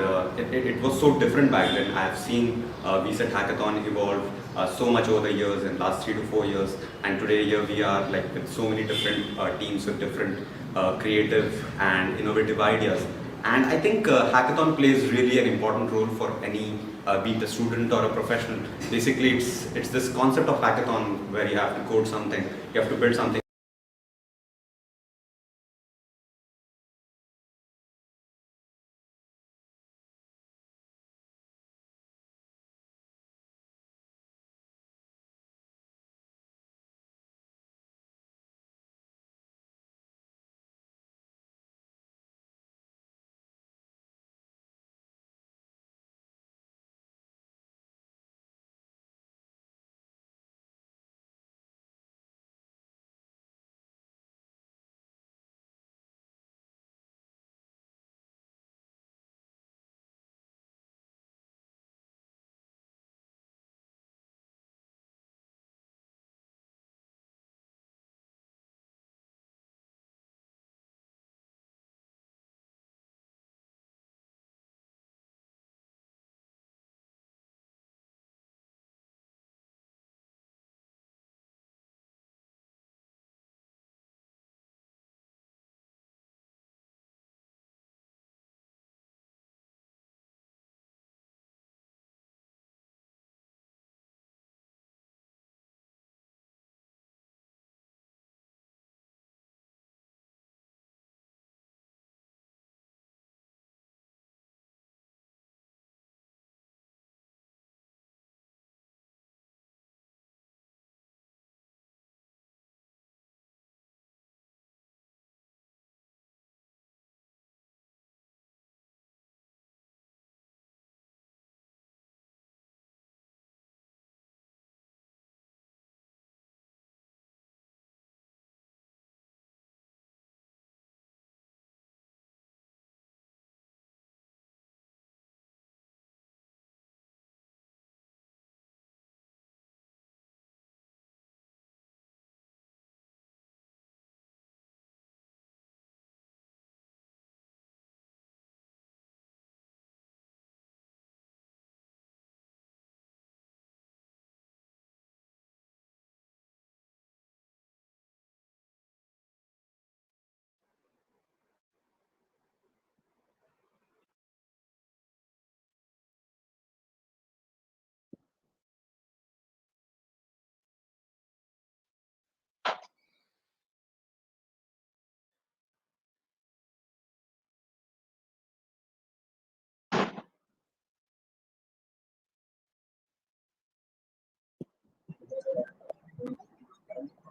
it was so different back then. I have seen VCET Hackathon evolve so much over the years, in last 3 to 4 years, and today here we are like with so many different teams with different creative and innovative ideas. And I think hackathon plays really an important role for any, be it a student or a professional. Basically, it's this concept of hackathon where you have to code something, you have to build something.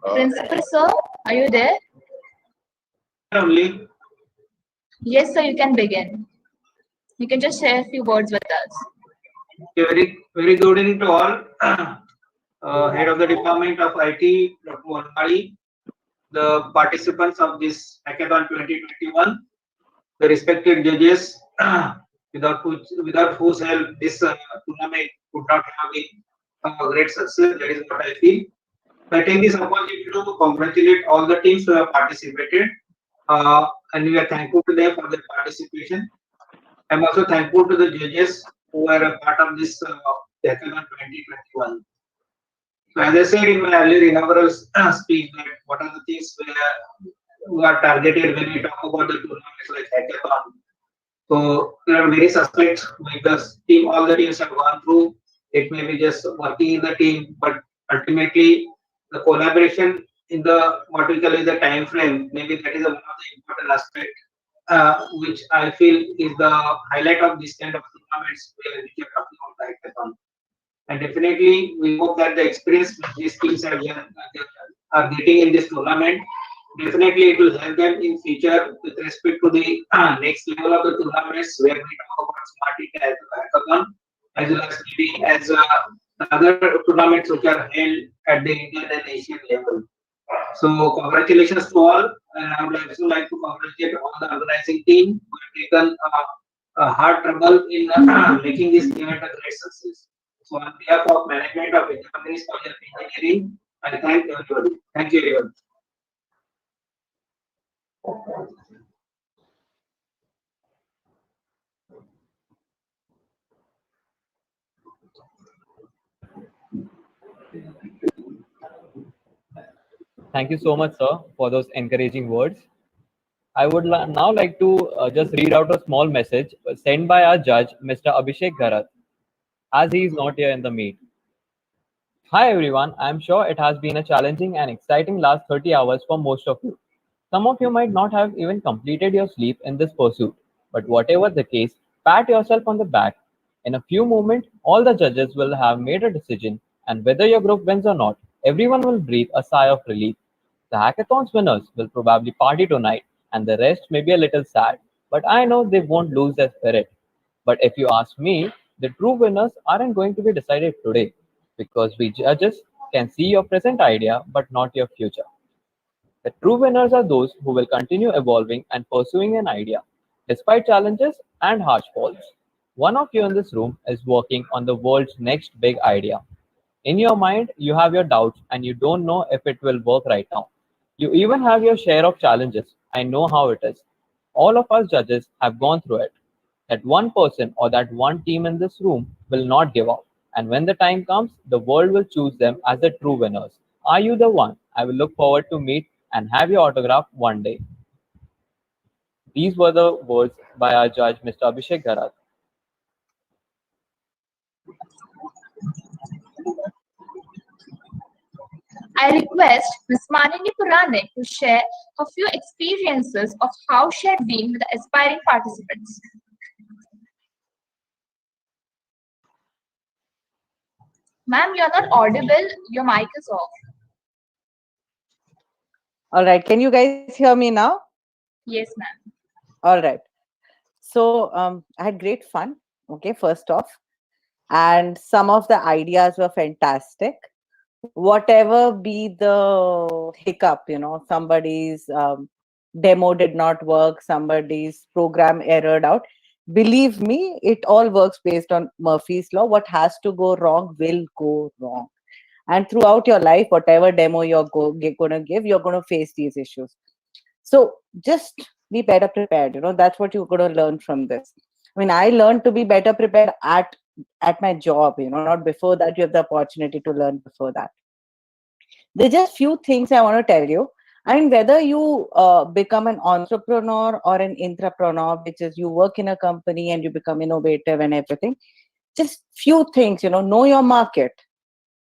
Principal sir, are you there? Only. Yes, sir, you can begin. You can just share a few words with us. Very good evening to all. Head of the Department of IT, Dr. Varnali, the participants of this Hackathon 2021, the respected judges, without whose help this tournament could not have been a great success. That is what I feel. I take this opportunity to congratulate all the teams who have participated, and we are thankful to them for their participation. I'm also thankful to the judges who are a part of this Hackathon 2021. So as I said in my earlier inaugural speech, that what are the things we are targeted when we talk about the tournaments like Hackathon. So there are various aspects like the team, all the teams have gone through. It may be just working in the team, but ultimately the collaboration in the what we call is the time frame. Maybe that is one of the important aspect, which I feel is the highlight of this kind of tournaments which we are talking about the Hackathon. And definitely, we hope that the experience which these teams are getting in this tournament, definitely it will help them in future with respect to the next level of the tournaments where we talk about Smart Hackathon, as well as maybe as other tournaments which are held at the Indian and Asian level. So congratulations to all, and I would also like to congratulate all the organizing team who have taken a hard trouble in making this event a great success. So on behalf of management of Vidyavardhini College of Engineering, I thank everybody. Thank you everyone. Thank you so much, sir, for those encouraging words. I would now like to just read out a small message sent by our judge, Mr. Abhishek Gharat, as he is not here in the meet. Hi everyone, I'm sure it has been a challenging and exciting last 30 hours for most of you. Some of you might not have even completed your sleep in this pursuit, but whatever the case, pat yourself on the back. In a few moments, all the judges will have made a decision, and whether your group wins or not, everyone will breathe a sigh of relief. The hackathon's winners will probably party tonight, and the rest may be a little sad, but I know they won't lose their spirit. But if you ask me, the true winners aren't going to be decided today, because we judges can see your present idea but not your future. The true winners are those who will continue evolving and pursuing an idea, despite challenges and harsh falls. One of you in this room is working on the world's next big idea. In your mind, you have your doubts and you don't know if it will work right now. You even have your share of challenges. I know how it is. All of us judges have gone through it. That one person or that one team in this room will not give up. And when the time comes, the world will choose them as the true winners. Are you the one? I will look forward to meet and have your autograph one day. These were the words by our judge, Mr. Abhishek Garat. I request Ms. Manini Puranik to share a few experiences of how she had been with the aspiring participants. Ma'am, you're not audible. Your mic is off. All right. Can you guys hear me now? Yes, ma'am. All right. So I had great fun. Okay, first off. And some of the ideas were fantastic. Whatever be the hiccup, somebody's demo did not work, somebody's program errored out. Believe me, it all works based on Murphy's law. What has to go wrong will go wrong. And throughout your life, whatever demo you're going to give, you're going to face these issues. So just be better prepared. That's what you're going to learn from this. I mean, I learned to be better prepared at my job, not before that. You have the opportunity to learn before that. There's just few things I want to tell you. I mean, whether you become an entrepreneur or an intrapreneur, which is you work in a company and you become innovative and everything, just few things, know your market,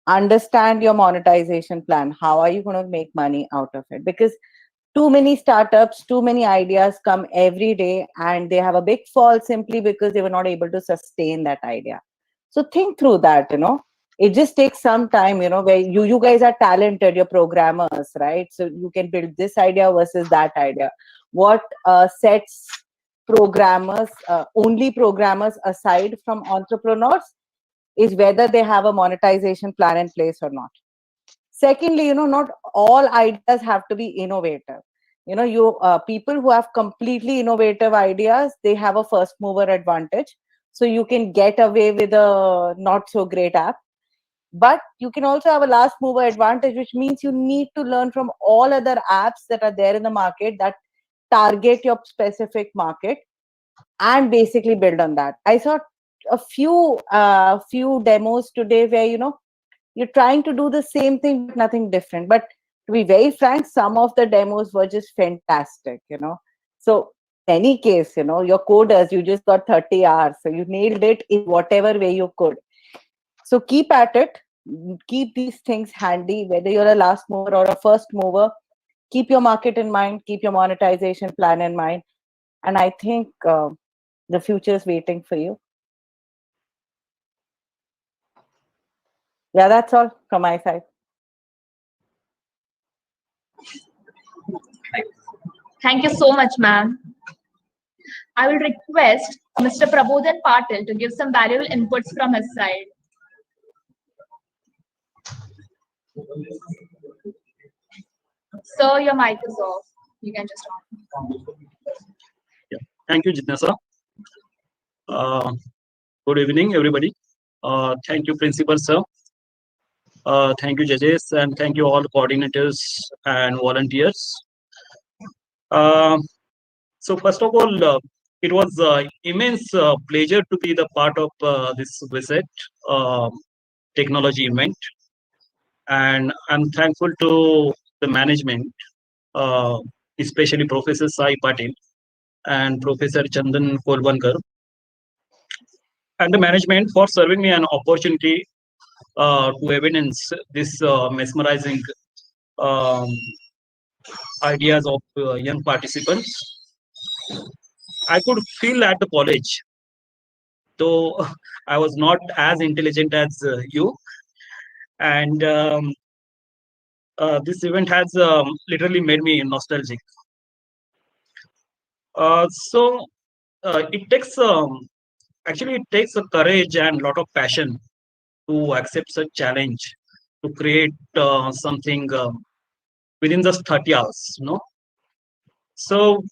understand your monetization plan. How are you going to make money out of it? Because too many startups, too many ideas come every day and they have a big fall simply because they were not able to sustain that idea. So think through that, It just takes some time, where you guys are talented, you're programmers, right? So you can build this idea versus that idea. What sets programmers, only programmers aside from entrepreneurs, is whether they have a monetization plan in place or not. Secondly, not all ideas have to be innovative. People who have completely innovative ideas, they have a first mover advantage. So you can get away with a not so great app. But you can also have a last mover advantage, which means you need to learn from all other apps that are there in the market that target your specific market and basically build on that. I saw a few demos today where you're trying to do the same thing but nothing different. But to be very frank, some of the demos were just fantastic. So in any case, your coders, you just got 30 hours, so you nailed it in whatever way you could. So keep at it. Keep these things handy, whether you're a last mover or a first mover. Keep your market in mind, keep your monetization plan in mind, and I think the future is waiting for you. Yeah, that's all from my side. Thank you so much, ma'am. I will request Mr. Prabodhan Patil to give some valuable inputs from his side. Sir, your mic is off. You can just on. Thank you, Jitnasa. Good evening, everybody. Thank you, Principal Sir. Thank you, judges, and thank you all coordinators and volunteers. So first of all, it was immense pleasure to be the part of this VCET technology event. And I'm thankful to the management, especially Professor Sai Patil and Professor Chandan Kolbankar, and the management for serving me an opportunity to evidence this mesmerizing ideas of young participants. I could feel at the college, though I was not as intelligent as you, and this event has literally made me nostalgic. So it takes actually it takes a courage and a lot of passion to accept such challenge to create something within just 30 hours. So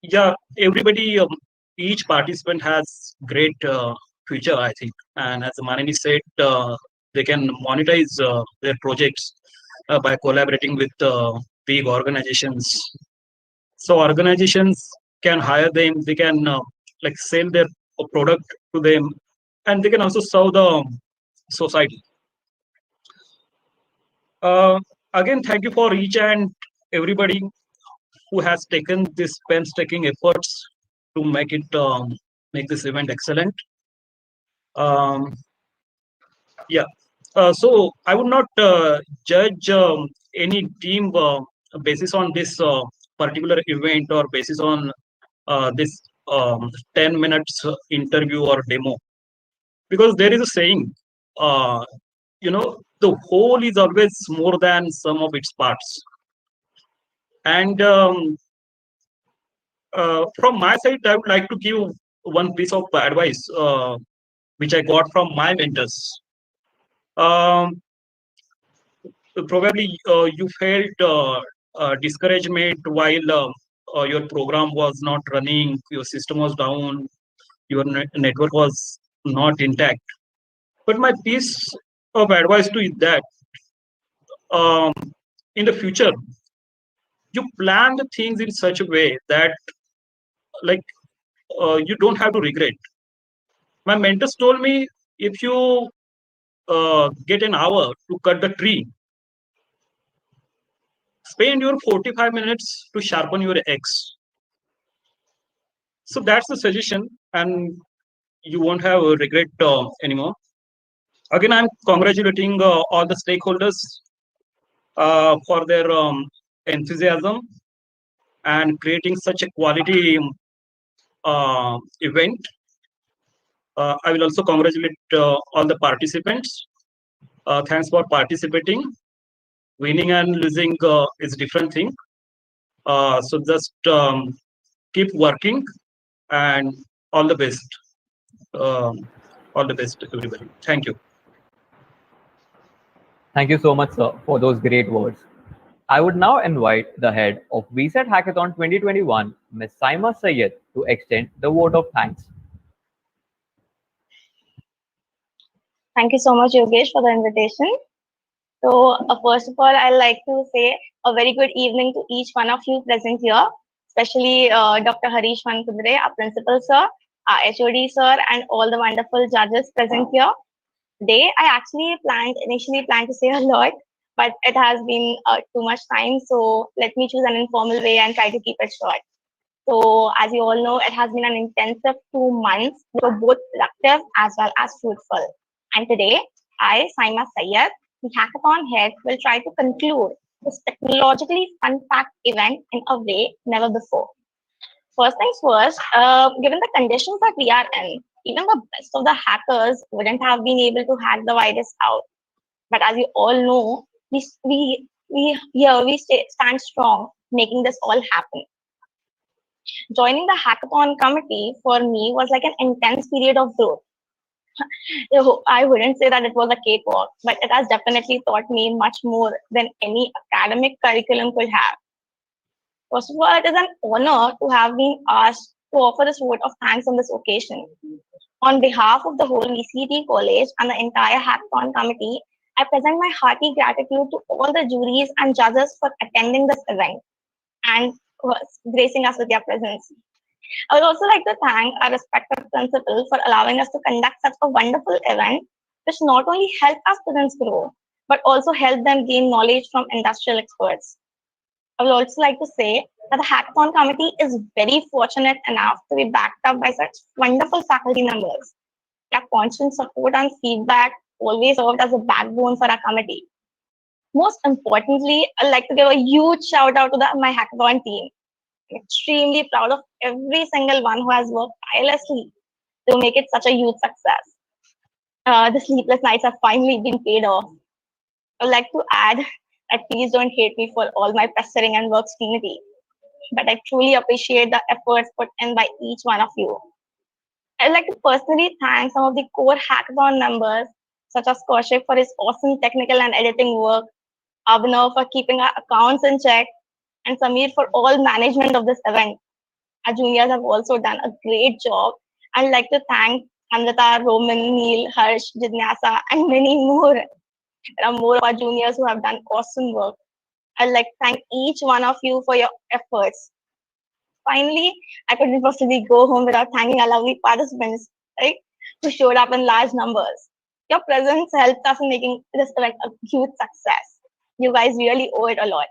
yeah, everybody, each participant has great future, I think. And as Manini said, they can monetize their projects by collaborating with big organizations. So organizations can hire them, they can like sell their product to them, and they can also serve the society. Again, thank you for each and everybody who has taken this painstaking efforts to make it make this event excellent. Yeah. So I would not judge any team basis on this particular event or basis on this 10 minutes interview or demo, because there is a saying, the whole is always more than sum of its parts. And from my side, I would like to give one piece of advice which I got from my mentors. Probably you felt discouragement while your program was not running, your system was down, your network was not intact. But my piece of advice to you is that in the future, you plan the things in such a way that you don't have to regret. My mentors told me, if you get an hour to cut the tree, spend your 45 minutes to sharpen your axe. So that's the suggestion, and you won't have a regret anymore. Again, I'm congratulating all the stakeholders for their enthusiasm and creating such a quality event. I will also congratulate all the participants Thanks for participating. Winning and losing is different thing. So just keep working and all the best. All the best, everybody. Thank you. Thank you so much, sir, for those great words. I would now invite the head of VCET Hackathon 2021, Ms. Saima Sayed, to extend the vote of thanks. Thank you so much, Yogesh, for the invitation. So, first of all, I'd like to say a very good evening to each one of you present here, especially Dr. Harish Vankudre, our principal sir, our HOD sir, and all the wonderful judges present here. Today, I actually initially planned to say a lot, but it has been too much time. So let me choose an informal way and try to keep it short. So as you all know, it has been an intensive 2 months, which were both productive as well as fruitful. And today, I, Saima Sayed, the hackathon head, will try to conclude this technologically fun-packed event in a way never before. First things first, given the conditions that we are in, even the best of the hackers wouldn't have been able to hack the virus out. But as you all know, we stand strong, making this all happen. Joining the hackathon committee for me was like an intense period of growth. I wouldn't say that it was a cakewalk, but it has definitely taught me much more than any academic curriculum could have. First of all, it is an honor to have been asked to offer this vote of thanks on this occasion. On behalf of the whole VCET College and the entire Hackathon committee, I present my hearty gratitude to all the juries and judges for attending this event and gracing us with their presence. I would also like to thank our respected principal for allowing us to conduct such a wonderful event, which not only helped our students grow, but also helped them gain knowledge from industrial experts. I would also like to say that the Hackathon committee is very fortunate enough to be backed up by such wonderful faculty members. Their constant support and feedback always served as a backbone for our committee. Most importantly, I'd like to give a huge shout out to my hackathon team. I'm extremely proud of every single one who has worked tirelessly to make it such a huge success. The sleepless nights have finally been paid off. I'd like to add that please don't hate me for all my pestering and work screenity, but I truly appreciate the efforts put in by each one of you. I'd like to personally thank some of the core hackathon members, such as Kaushik for his awesome technical and editing work, Abhinav for keeping our accounts in check, and Samir for all management of this event. Our juniors have also done a great job. I'd like to thank Amrita, Roman, Neil, Harsh, Jidnyasa, and many more. There are more of our juniors who have done awesome work. I'd like to thank each one of you for your efforts. Finally, I couldn't possibly go home without thanking our lovely participants, right, who showed up in large numbers. Your presence helped us in making this event a huge success. You guys really owe it a lot.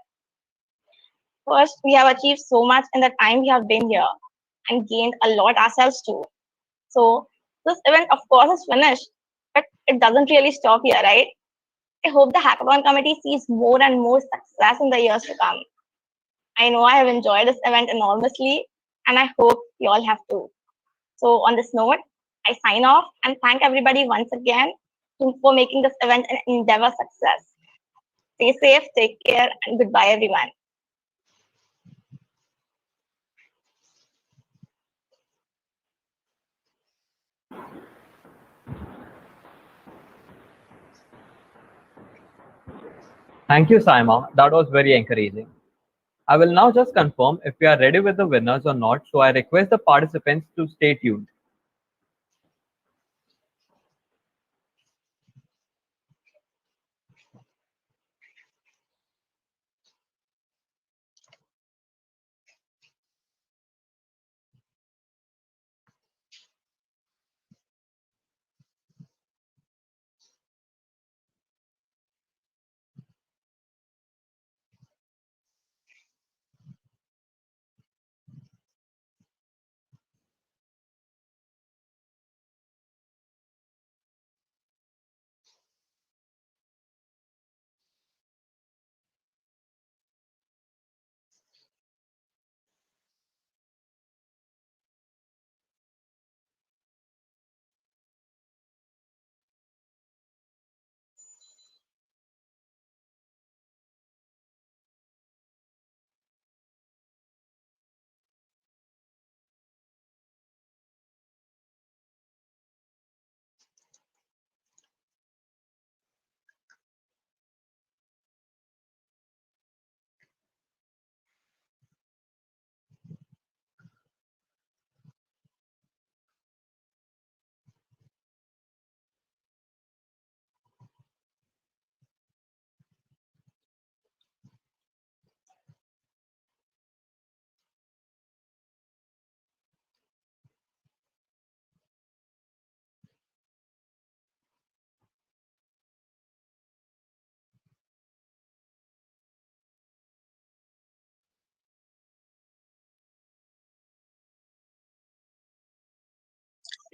First, we have achieved so much in the time we have been here and gained a lot ourselves too. So this event, of course, is finished, but it doesn't really stop here, right? I hope the Hackathon committee sees more and more success in the years to come. I know I have enjoyed this event enormously, and I hope you all have too. So on this note, I sign off and thank everybody once again for making this event an endeavor success. Stay safe, take care, and goodbye, everyone. Thank you, Saima. That was very encouraging. I will now just confirm if we are ready with the winners or not, so I request the participants to stay tuned.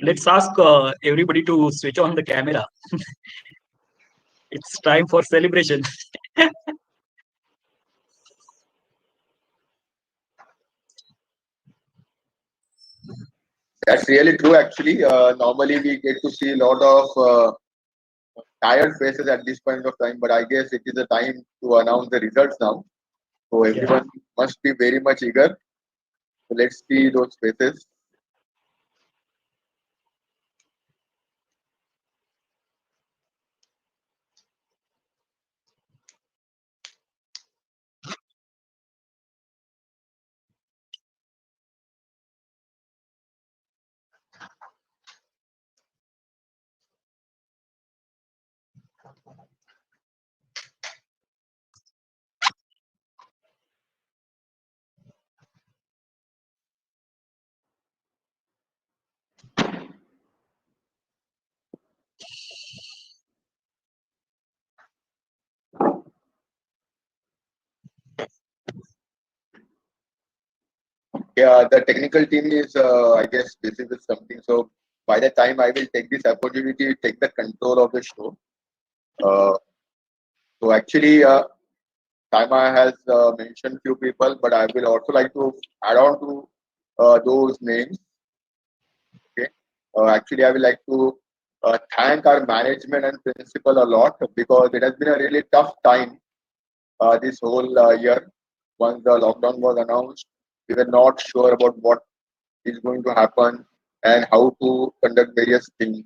Let's ask everybody to switch on the camera. It's time for celebration. That's really true, actually. Normally, we get to see a lot of tired faces at this point of time, but I guess it is the time to announce the results now. So everyone must be very much eager. So let's see those faces. Yeah, the technical team is, I guess, busy with something. So by the time I will take this opportunity to take the control of the show. So actually, Saima has mentioned few people, but I will also like to add on to those names. Okay. Actually, I would like to thank our management and principal a lot because it has been a really tough time this whole year. Once the lockdown was announced, we were not sure about what is going to happen and how to conduct various things.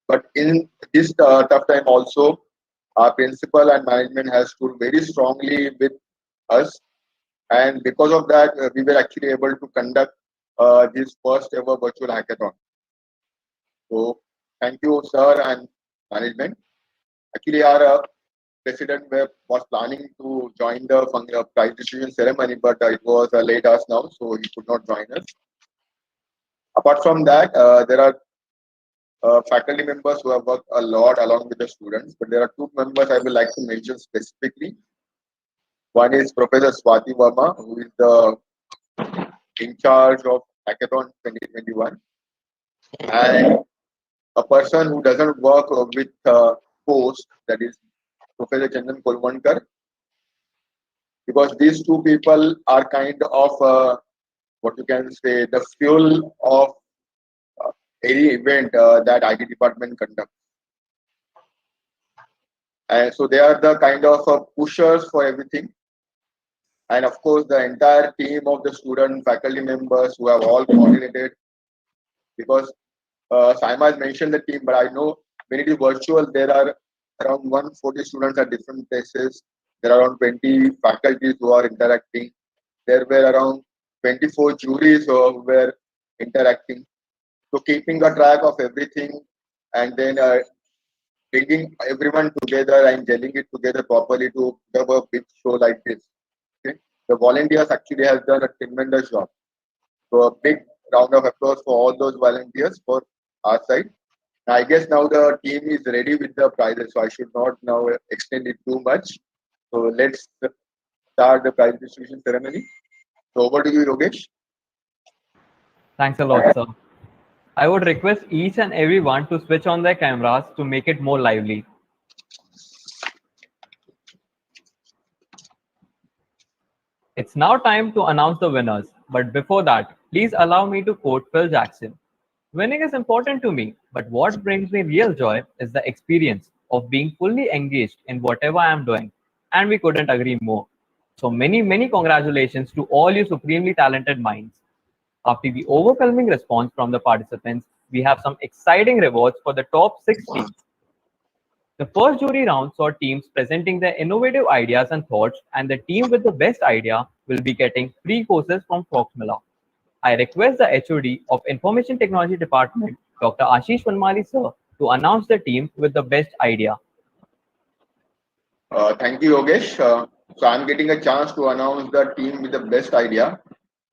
But in this tough time also, our principal and management has stood very strongly with us. And because of that, we were actually able to conduct this first ever virtual hackathon. So thank you, sir, and management. Actually, our president was planning to join the prize distribution ceremony, but it was late us now, so he could not join us. Apart from that, there are faculty members who have worked a lot along with the students, but there are two members I would like to mention specifically. One is Professor Swati Verma, who is the in charge of Hackathon 2021, and a person who doesn't work with post, that is Professor Chandan Kolwankar, because these two people are kind of what you can say the fuel of any event that IT department conducts. And so they are the kind of pushers for everything. And of course, the entire team of the student faculty members who have all coordinated, because Saima has mentioned the team, but I know when it is virtual, there are around 140 students at different places. There are around 20 faculties who are interacting. There were around 24 juries who were interacting. So keeping a track of everything and then bringing everyone together and gelling it together properly to have a big show like this. Okay? The volunteers actually have done a tremendous job. So a big round of applause for all those volunteers for our side. I guess now the team is ready with the prizes, so I should not now extend it too much. So let's start the prize distribution ceremony. So over to you, Yogesh. Thanks a lot, sir. I would request each and everyone to switch on their cameras to make it more lively. It's now time to announce the winners, but before that, please allow me to quote Phil Jackson. Winning is important to me, but what brings me real joy is the experience of being fully engaged in whatever I am doing, and we couldn't agree more. So many congratulations to all you supremely talented minds. After the overwhelming response from the participants, we have some exciting rewards for the top 6 teams. The first jury round saw teams presenting their innovative ideas and thoughts, and the team with the best idea will be getting free courses from Fox Miller. I request the HOD of Information Technology Department, Dr. Ashish Vanmali sir, to announce the team with the best idea. Thank you, Yogesh. So I'm getting a chance to announce the team with the best idea.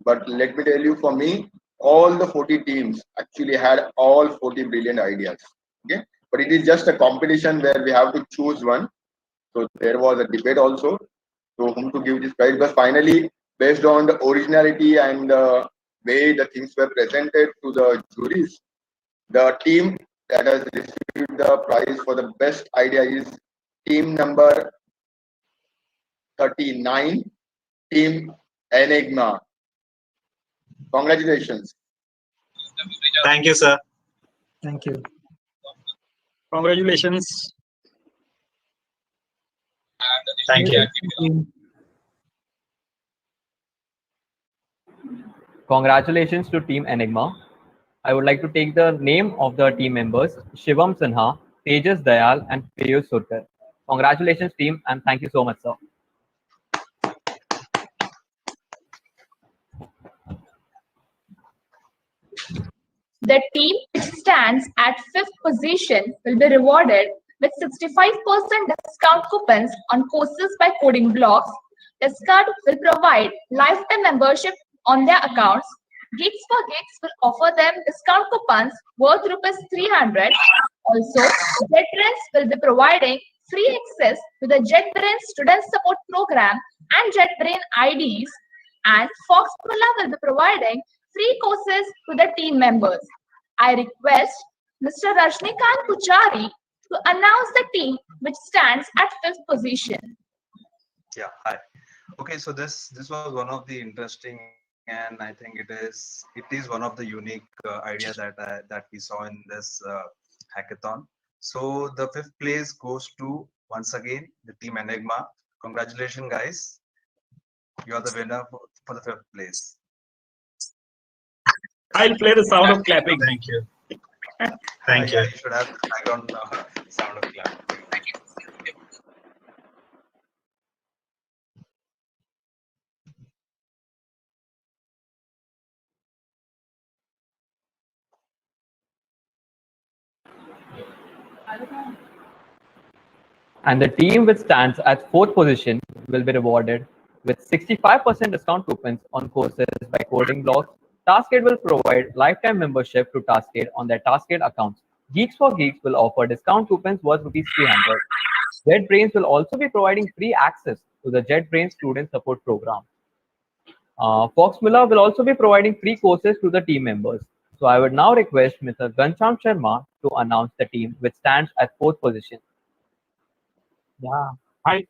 But let me tell you, for me, all the 40 teams actually had all 40 brilliant ideas. Okay, but it is just a competition where we have to choose one. So there was a debate also to whom to give this prize. But finally, based on the originality and the way the things were presented to the juries, The team that has received the prize for the best idea is team number 39, Team Enigma. Congratulations. Thank you, sir. Thank you. Congratulations. Thank you. Congratulations to Team Enigma. I would like to take the name of the team members, Shivam Sinha, Tejas Dayal, and Piyush Surkar. Congratulations, team, and thank you so much, sir. The team which stands at 5th position will be rewarded with 65% discount coupons on courses by coding blocks. This card will provide lifetime membership on their accounts. Geeks for Geeks will offer them discount coupons worth ₹300. Also, JetBrains will be providing free access to the JetBrains Student Support Program and JetBrains IDs, and Foxmulla will be providing free courses to the team members. I request Mr. Rajnikant Puchari to announce the team which stands at 5th position. Yeah, hi. Okay, so this was one of the interesting, and I think it is one of the unique ideas that we saw in this hackathon. So the 5th place goes to, once again, the team Enigma. Congratulations, guys. You are the winner for the 5th place. I'll play the sound of clapping. Thank you. Thank you. You should have the background sound of clapping. And the team which stands at 4th position will be rewarded with 65% discount coupons on courses by coding blocks. Taskade will provide lifetime membership to Taskade on their Taskade accounts. Geeks for Geeks will offer discount coupons worth ₹300. JetBrains will also be providing free access to the JetBrains Student Support Program. Foxmulla will also be providing free courses to the team members. So I would now request Mr. Ghanshyam Sharma to announce the team which stands at 4th position. Yeah, hi.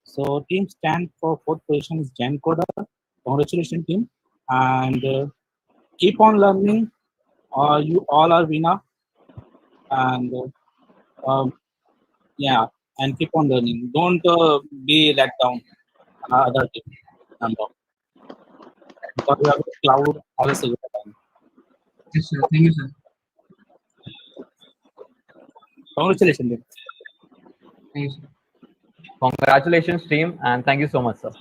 So team stand for 4th position is GenCoder. Congratulations, team, and keep on learning. You all are winner, and yeah, and keep on learning. Don't be let down other team number, because we have a cloud all the time. Yes, sir. Thank you, sir. Congratulations, team. Thank you, sir. Congratulations, team, and thank you so much, sir.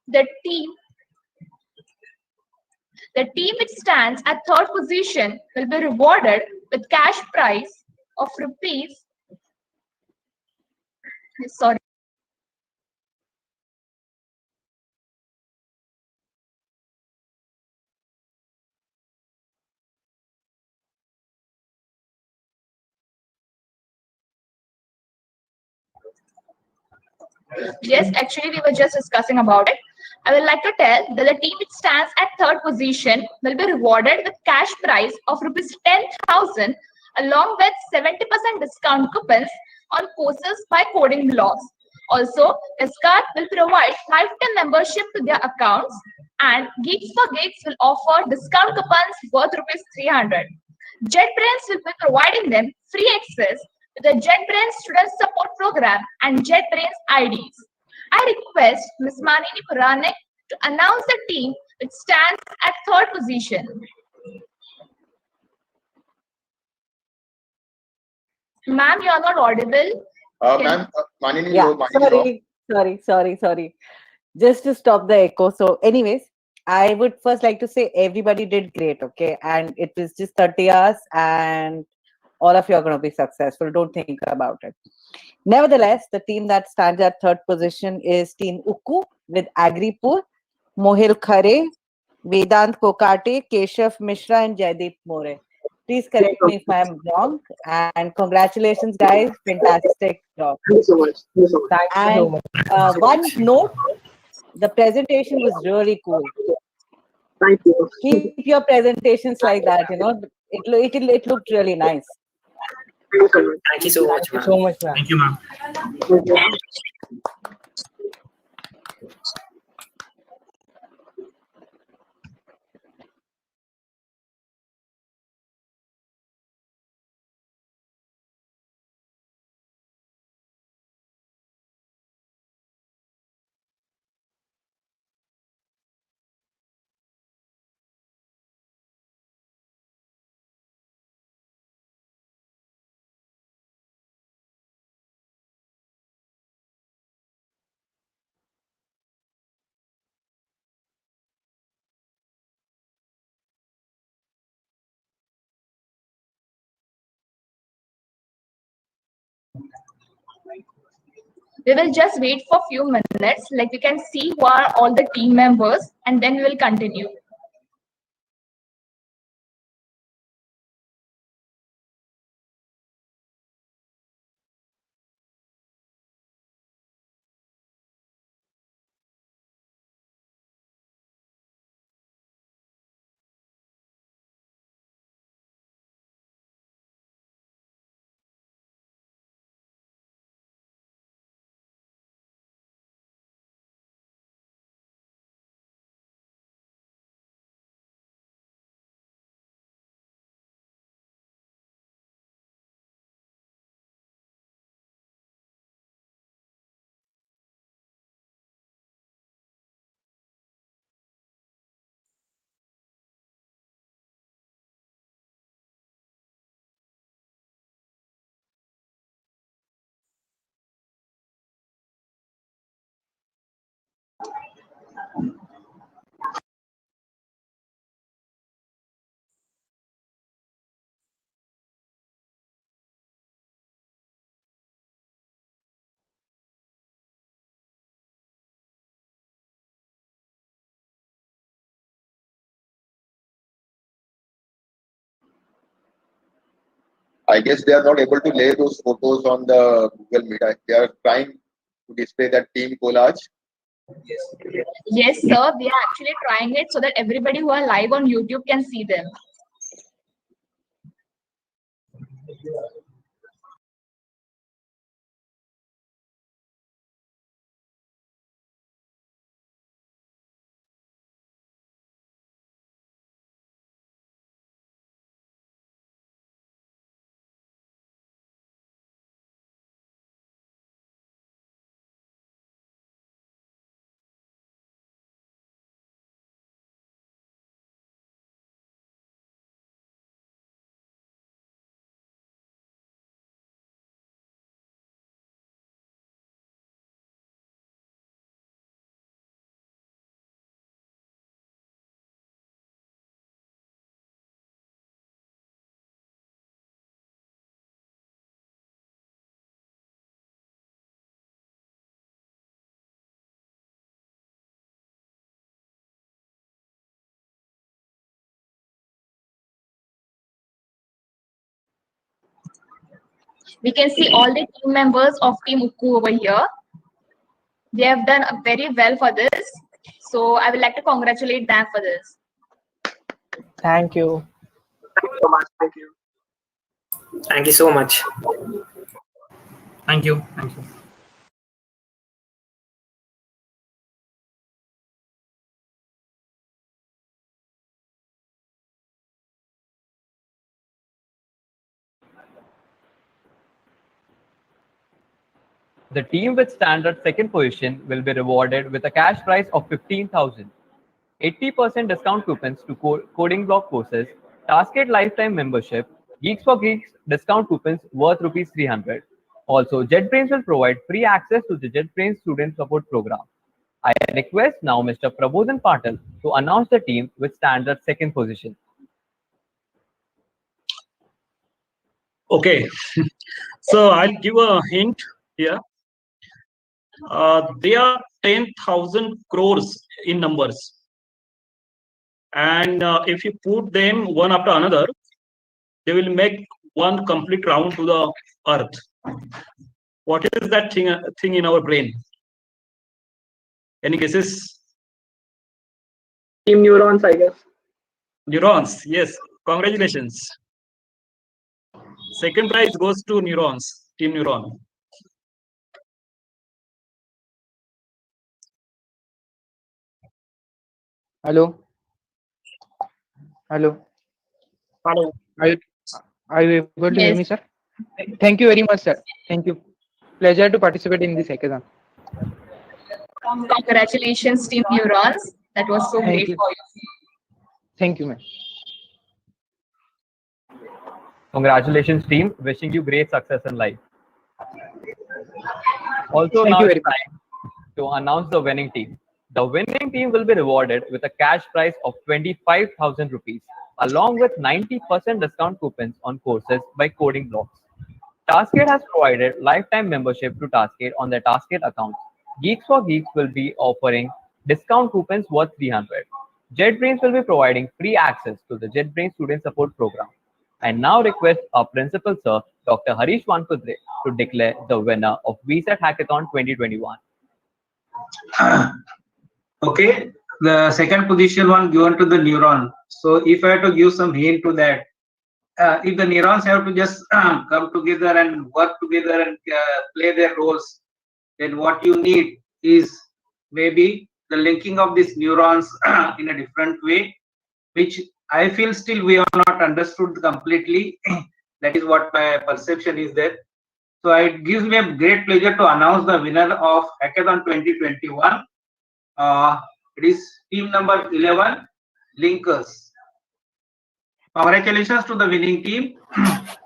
The team which stands at 3rd position will be rewarded with cash prize of rupees. Sorry. Yes, actually, we were just discussing about it. I would like to tell that the team which stands at 3rd position will be rewarded with cash prize of ₹10,000 along with 70% discount coupons on courses by coding blocks. Also, Escart will provide lifetime membership to their accounts, and Geeks for Geeks will offer discount coupons worth ₹300. JetBrains will be providing them free access to the JetBrains Student Support Program and JetBrains IDs. I request Ms. Manini Puranik to announce the team which stands at 3rd position. Ma'am, you are not audible. Ma'am, Manini, Yeah, your mic is off. sorry. Just to stop the echo. So anyways, I would first like to say everybody did great, okay? And it is just 30 hours and all of you are going to be successful. Don't think about it. Nevertheless, the team that stands at 3rd position is Team Ukku with Agripur, Mohil Khare, Vedant Kokate, Keshav Mishra, and Jaideep More. Please correct me if I'm wrong. And congratulations, guys. Fantastic job. Thank you so much. Thank you so much. One note, the presentation was really cool. Thank you. Keep your presentations like that. It looked really nice. Thank you so much. Thank you so much, ma'am. Thank you, ma'am. We will just wait for a few minutes, like we can see who are all the team members, and then we will continue. I guess they are not able to lay those photos on the Google Meet. They are trying to display that team collage. Yes, sir. We are actually trying it so that everybody who are live on YouTube can see them. We can see all the team members of Team Ukku over here. They have done very well for this. So I would like to congratulate them for this. Thank you. Thank you so much. Thank you. Thank you so much. Thank you. Thank you. The team with standard second position will be rewarded with a cash prize of 15,000, 80% discount coupons to coding block courses, Taskade lifetime membership, Geeks for Geeks discount coupons worth rupees 300. Also, JetBrains will provide free access to the JetBrains student support program. I request now Mr. Prabodhan Patil to announce the team with standard second position. Okay, so I'll give a hint here. They are 10,000 crores in numbers. And if you put them one after another, they will make one complete round to the earth. What is that thing in our brain? Any guesses? Team Neurons, I guess. Neurons, yes. Congratulations. Second prize goes to Neurons, Team Neuron. Hello. Hello. Hello. Are you able to hear Yes. me, sir? Thank you very much, sir. Thank you. Pleasure to participate in this hackathon. Congratulations, Team Neurons. That was so Thank great you. for you. Thank you, ma'am. Congratulations, team. Wishing you great success in life. Also, Thank now you it's very much. time to announce the winning team. The winning team will be rewarded with a cash prize of 25,000 rupees, along with 90% discount coupons on courses by Coding Blocks. Taskade has provided lifetime membership to Taskade on their Taskade account. Geeks for Geeks will be offering discount coupons worth 300. JetBrains will be providing free access to the JetBrains Student Support Program. I now request our Principal Sir, Dr. Harish Vankudre, to declare the winner of VCET Hackathon 2021. Okay, the second position one given to the neuron. So if I have to give some hint to that, if the neurons have to just come together and work together and play their roles, then what you need is maybe the linking of these neurons in a different way, which I feel still we have not understood completely. That is what my perception is there. So it gives me a great pleasure to announce the winner of Hackathon 2021. It is team number 11, Linkers. Congratulations to the winning team.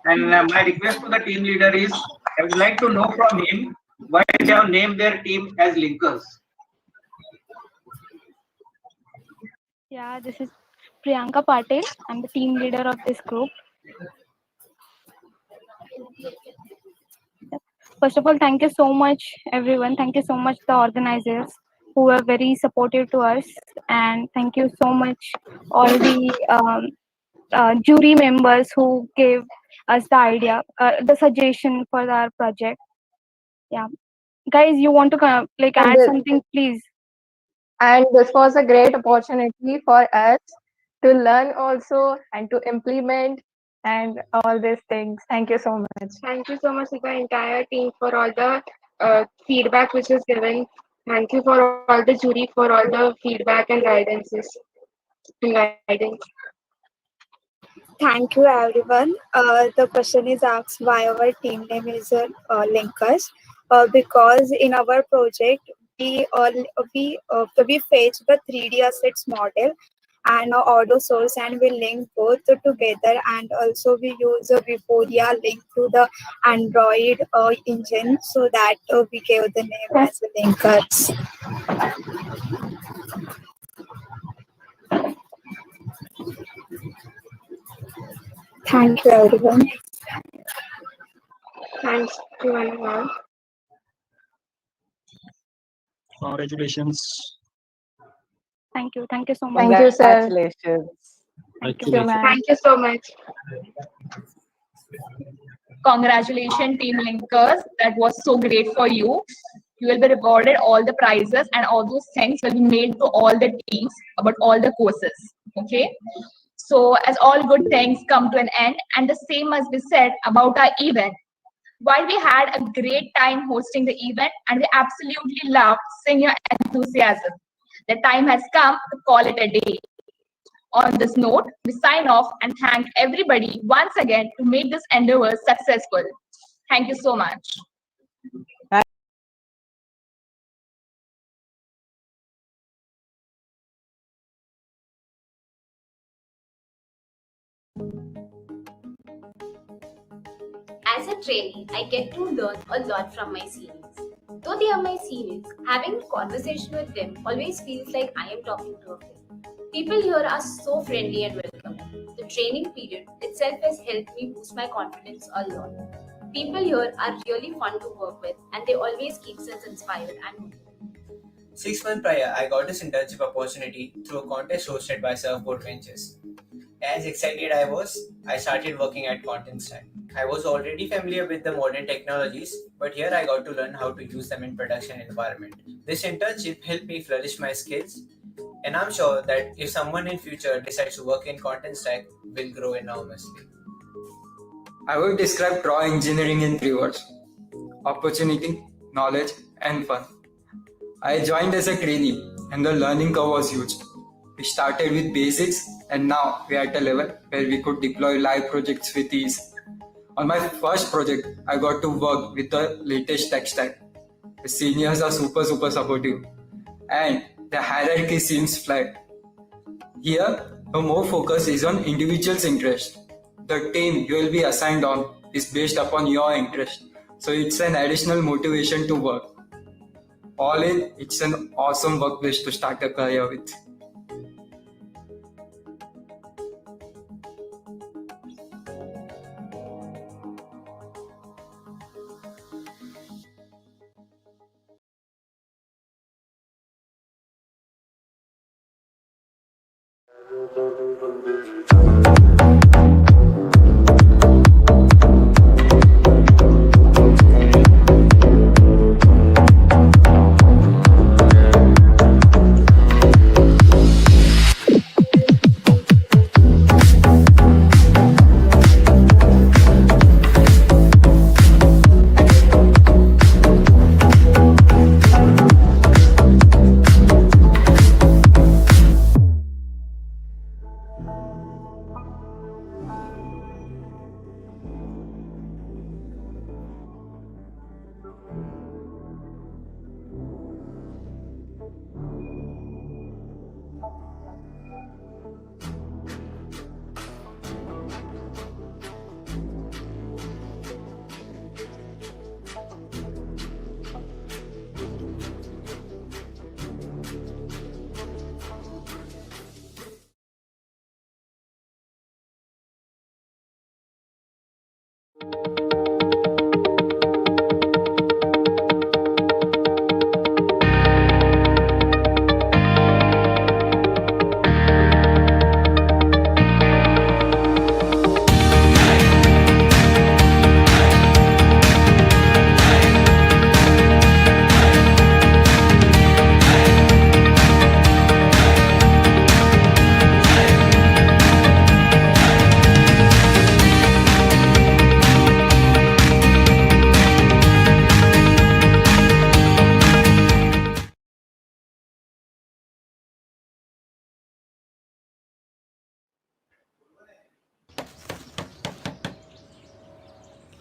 And my request to the team leader is, I would like to know from him why they have named their team as Linkers. Yeah, this is Priyanka Patel. I'm the team leader of this group. First of all, thank you so much, everyone. Thank you so much, the organizers who were very supportive to us. And thank you so much, all the jury members who gave us the idea, the suggestion for our project. Yeah. Guys, you want to add something, please? And this was a great opportunity for us to learn also and to implement and all these things. Thank you so much. Thank you so much to the entire team for all the feedback which is given. Thank you for all the jury for all the feedback and guidances. Guidance. Thank you, everyone. The question is asked why our team name is Linkers. Because in our project we fetch the 3D assets model and auto source, and we link both together, and also we use a Viforia link to the Android engine, so that we gave the name as Linkers. Thank you, everyone. Thanks to one and all. Congratulations. Thank you. Thank you so much. Thank you, sir. Congratulations. Thank you so much. Congratulations, Team Linkers. That was so great for you. You will be rewarded all the prizes, and all those things will be made to all the teams about all the courses. Okay. So, as all good things come to an end, and the same must be said about our event. While we had a great time hosting the event, and we absolutely loved seeing your enthusiasm, the time has come to call it a day. On this note, we sign off and thank everybody once again to make this endeavor successful. Thank you so much. As a trainee, I get to learn a lot from my seniors. Though they are my seniors, having a conversation with them always feels like I am talking to a friend. People here are so friendly and welcoming. The training period itself has helped me boost my confidence a lot. People here are really fun to work with, and they always keep us inspired and motivated. 6 months prior, I got this internship opportunity through a contest hosted by Surfboard Ventures. As excited I was, I started working at Content Stand. I was already familiar with the modern technologies, but here I got to learn how to use them in production environment. This internship helped me flourish my skills And I'm sure that if someone in future decides to work in content stack, will grow enormously. I would describe raw engineering in 3 words: opportunity, knowledge, and fun. I joined as a trainee and the learning curve was huge. We started with basics and now we are at a level where we could deploy live projects with ease. On my first project, I got to work with the latest tech stack. The seniors are super supportive and the hierarchy seems flat. Here, the more focus is on individual's interest. The team you will be assigned on is based upon your interest. So it's an additional motivation to work. All in, it's an awesome workplace to start a career with.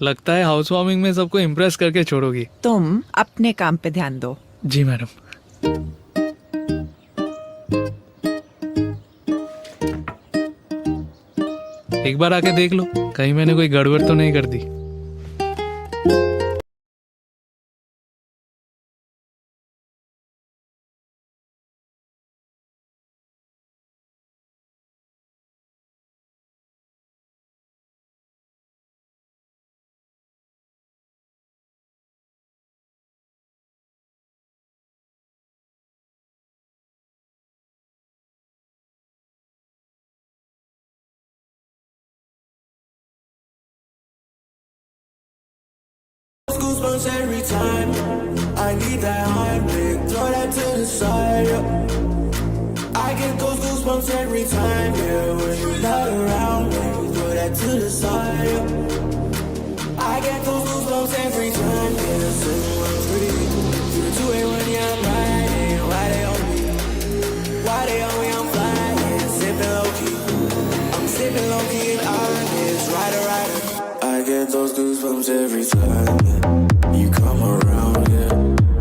लगता है house warming में सबको impress करके छोड़ोगी। तुम अपने काम पे ध्यान दो। जी मैडम। एक बार आके देख लो, कहीं मैंने कोई गड़बड़ तो नहीं कर दी। Goosebumps every time. I need that Heimlich, throw that to the side. I get those goosebumps every time, yeah. When you're not around me, throw that to the side. I get those goosebumps every time, yeah. Someone free. Through the 281, yeah, I'm riding. Why they on me? Why they on me? I'm flying, sipping low key. I'm sipping low key in August, rider. I get those goosebumps every time, yeah. You come around, yeah.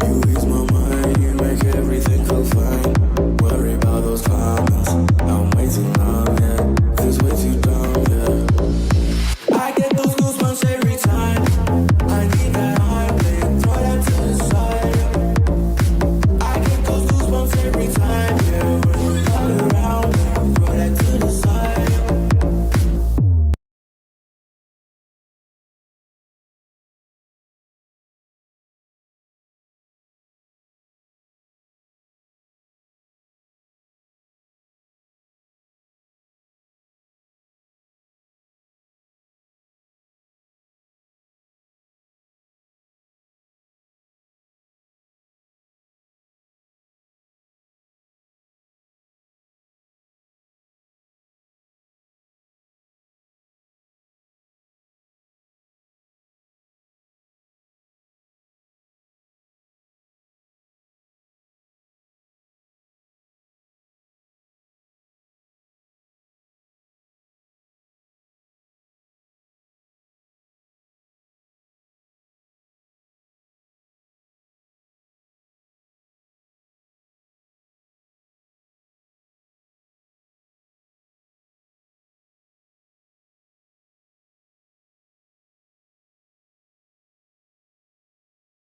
You ease my mind, you make everything feel fine. Worry about those comments, I'm way too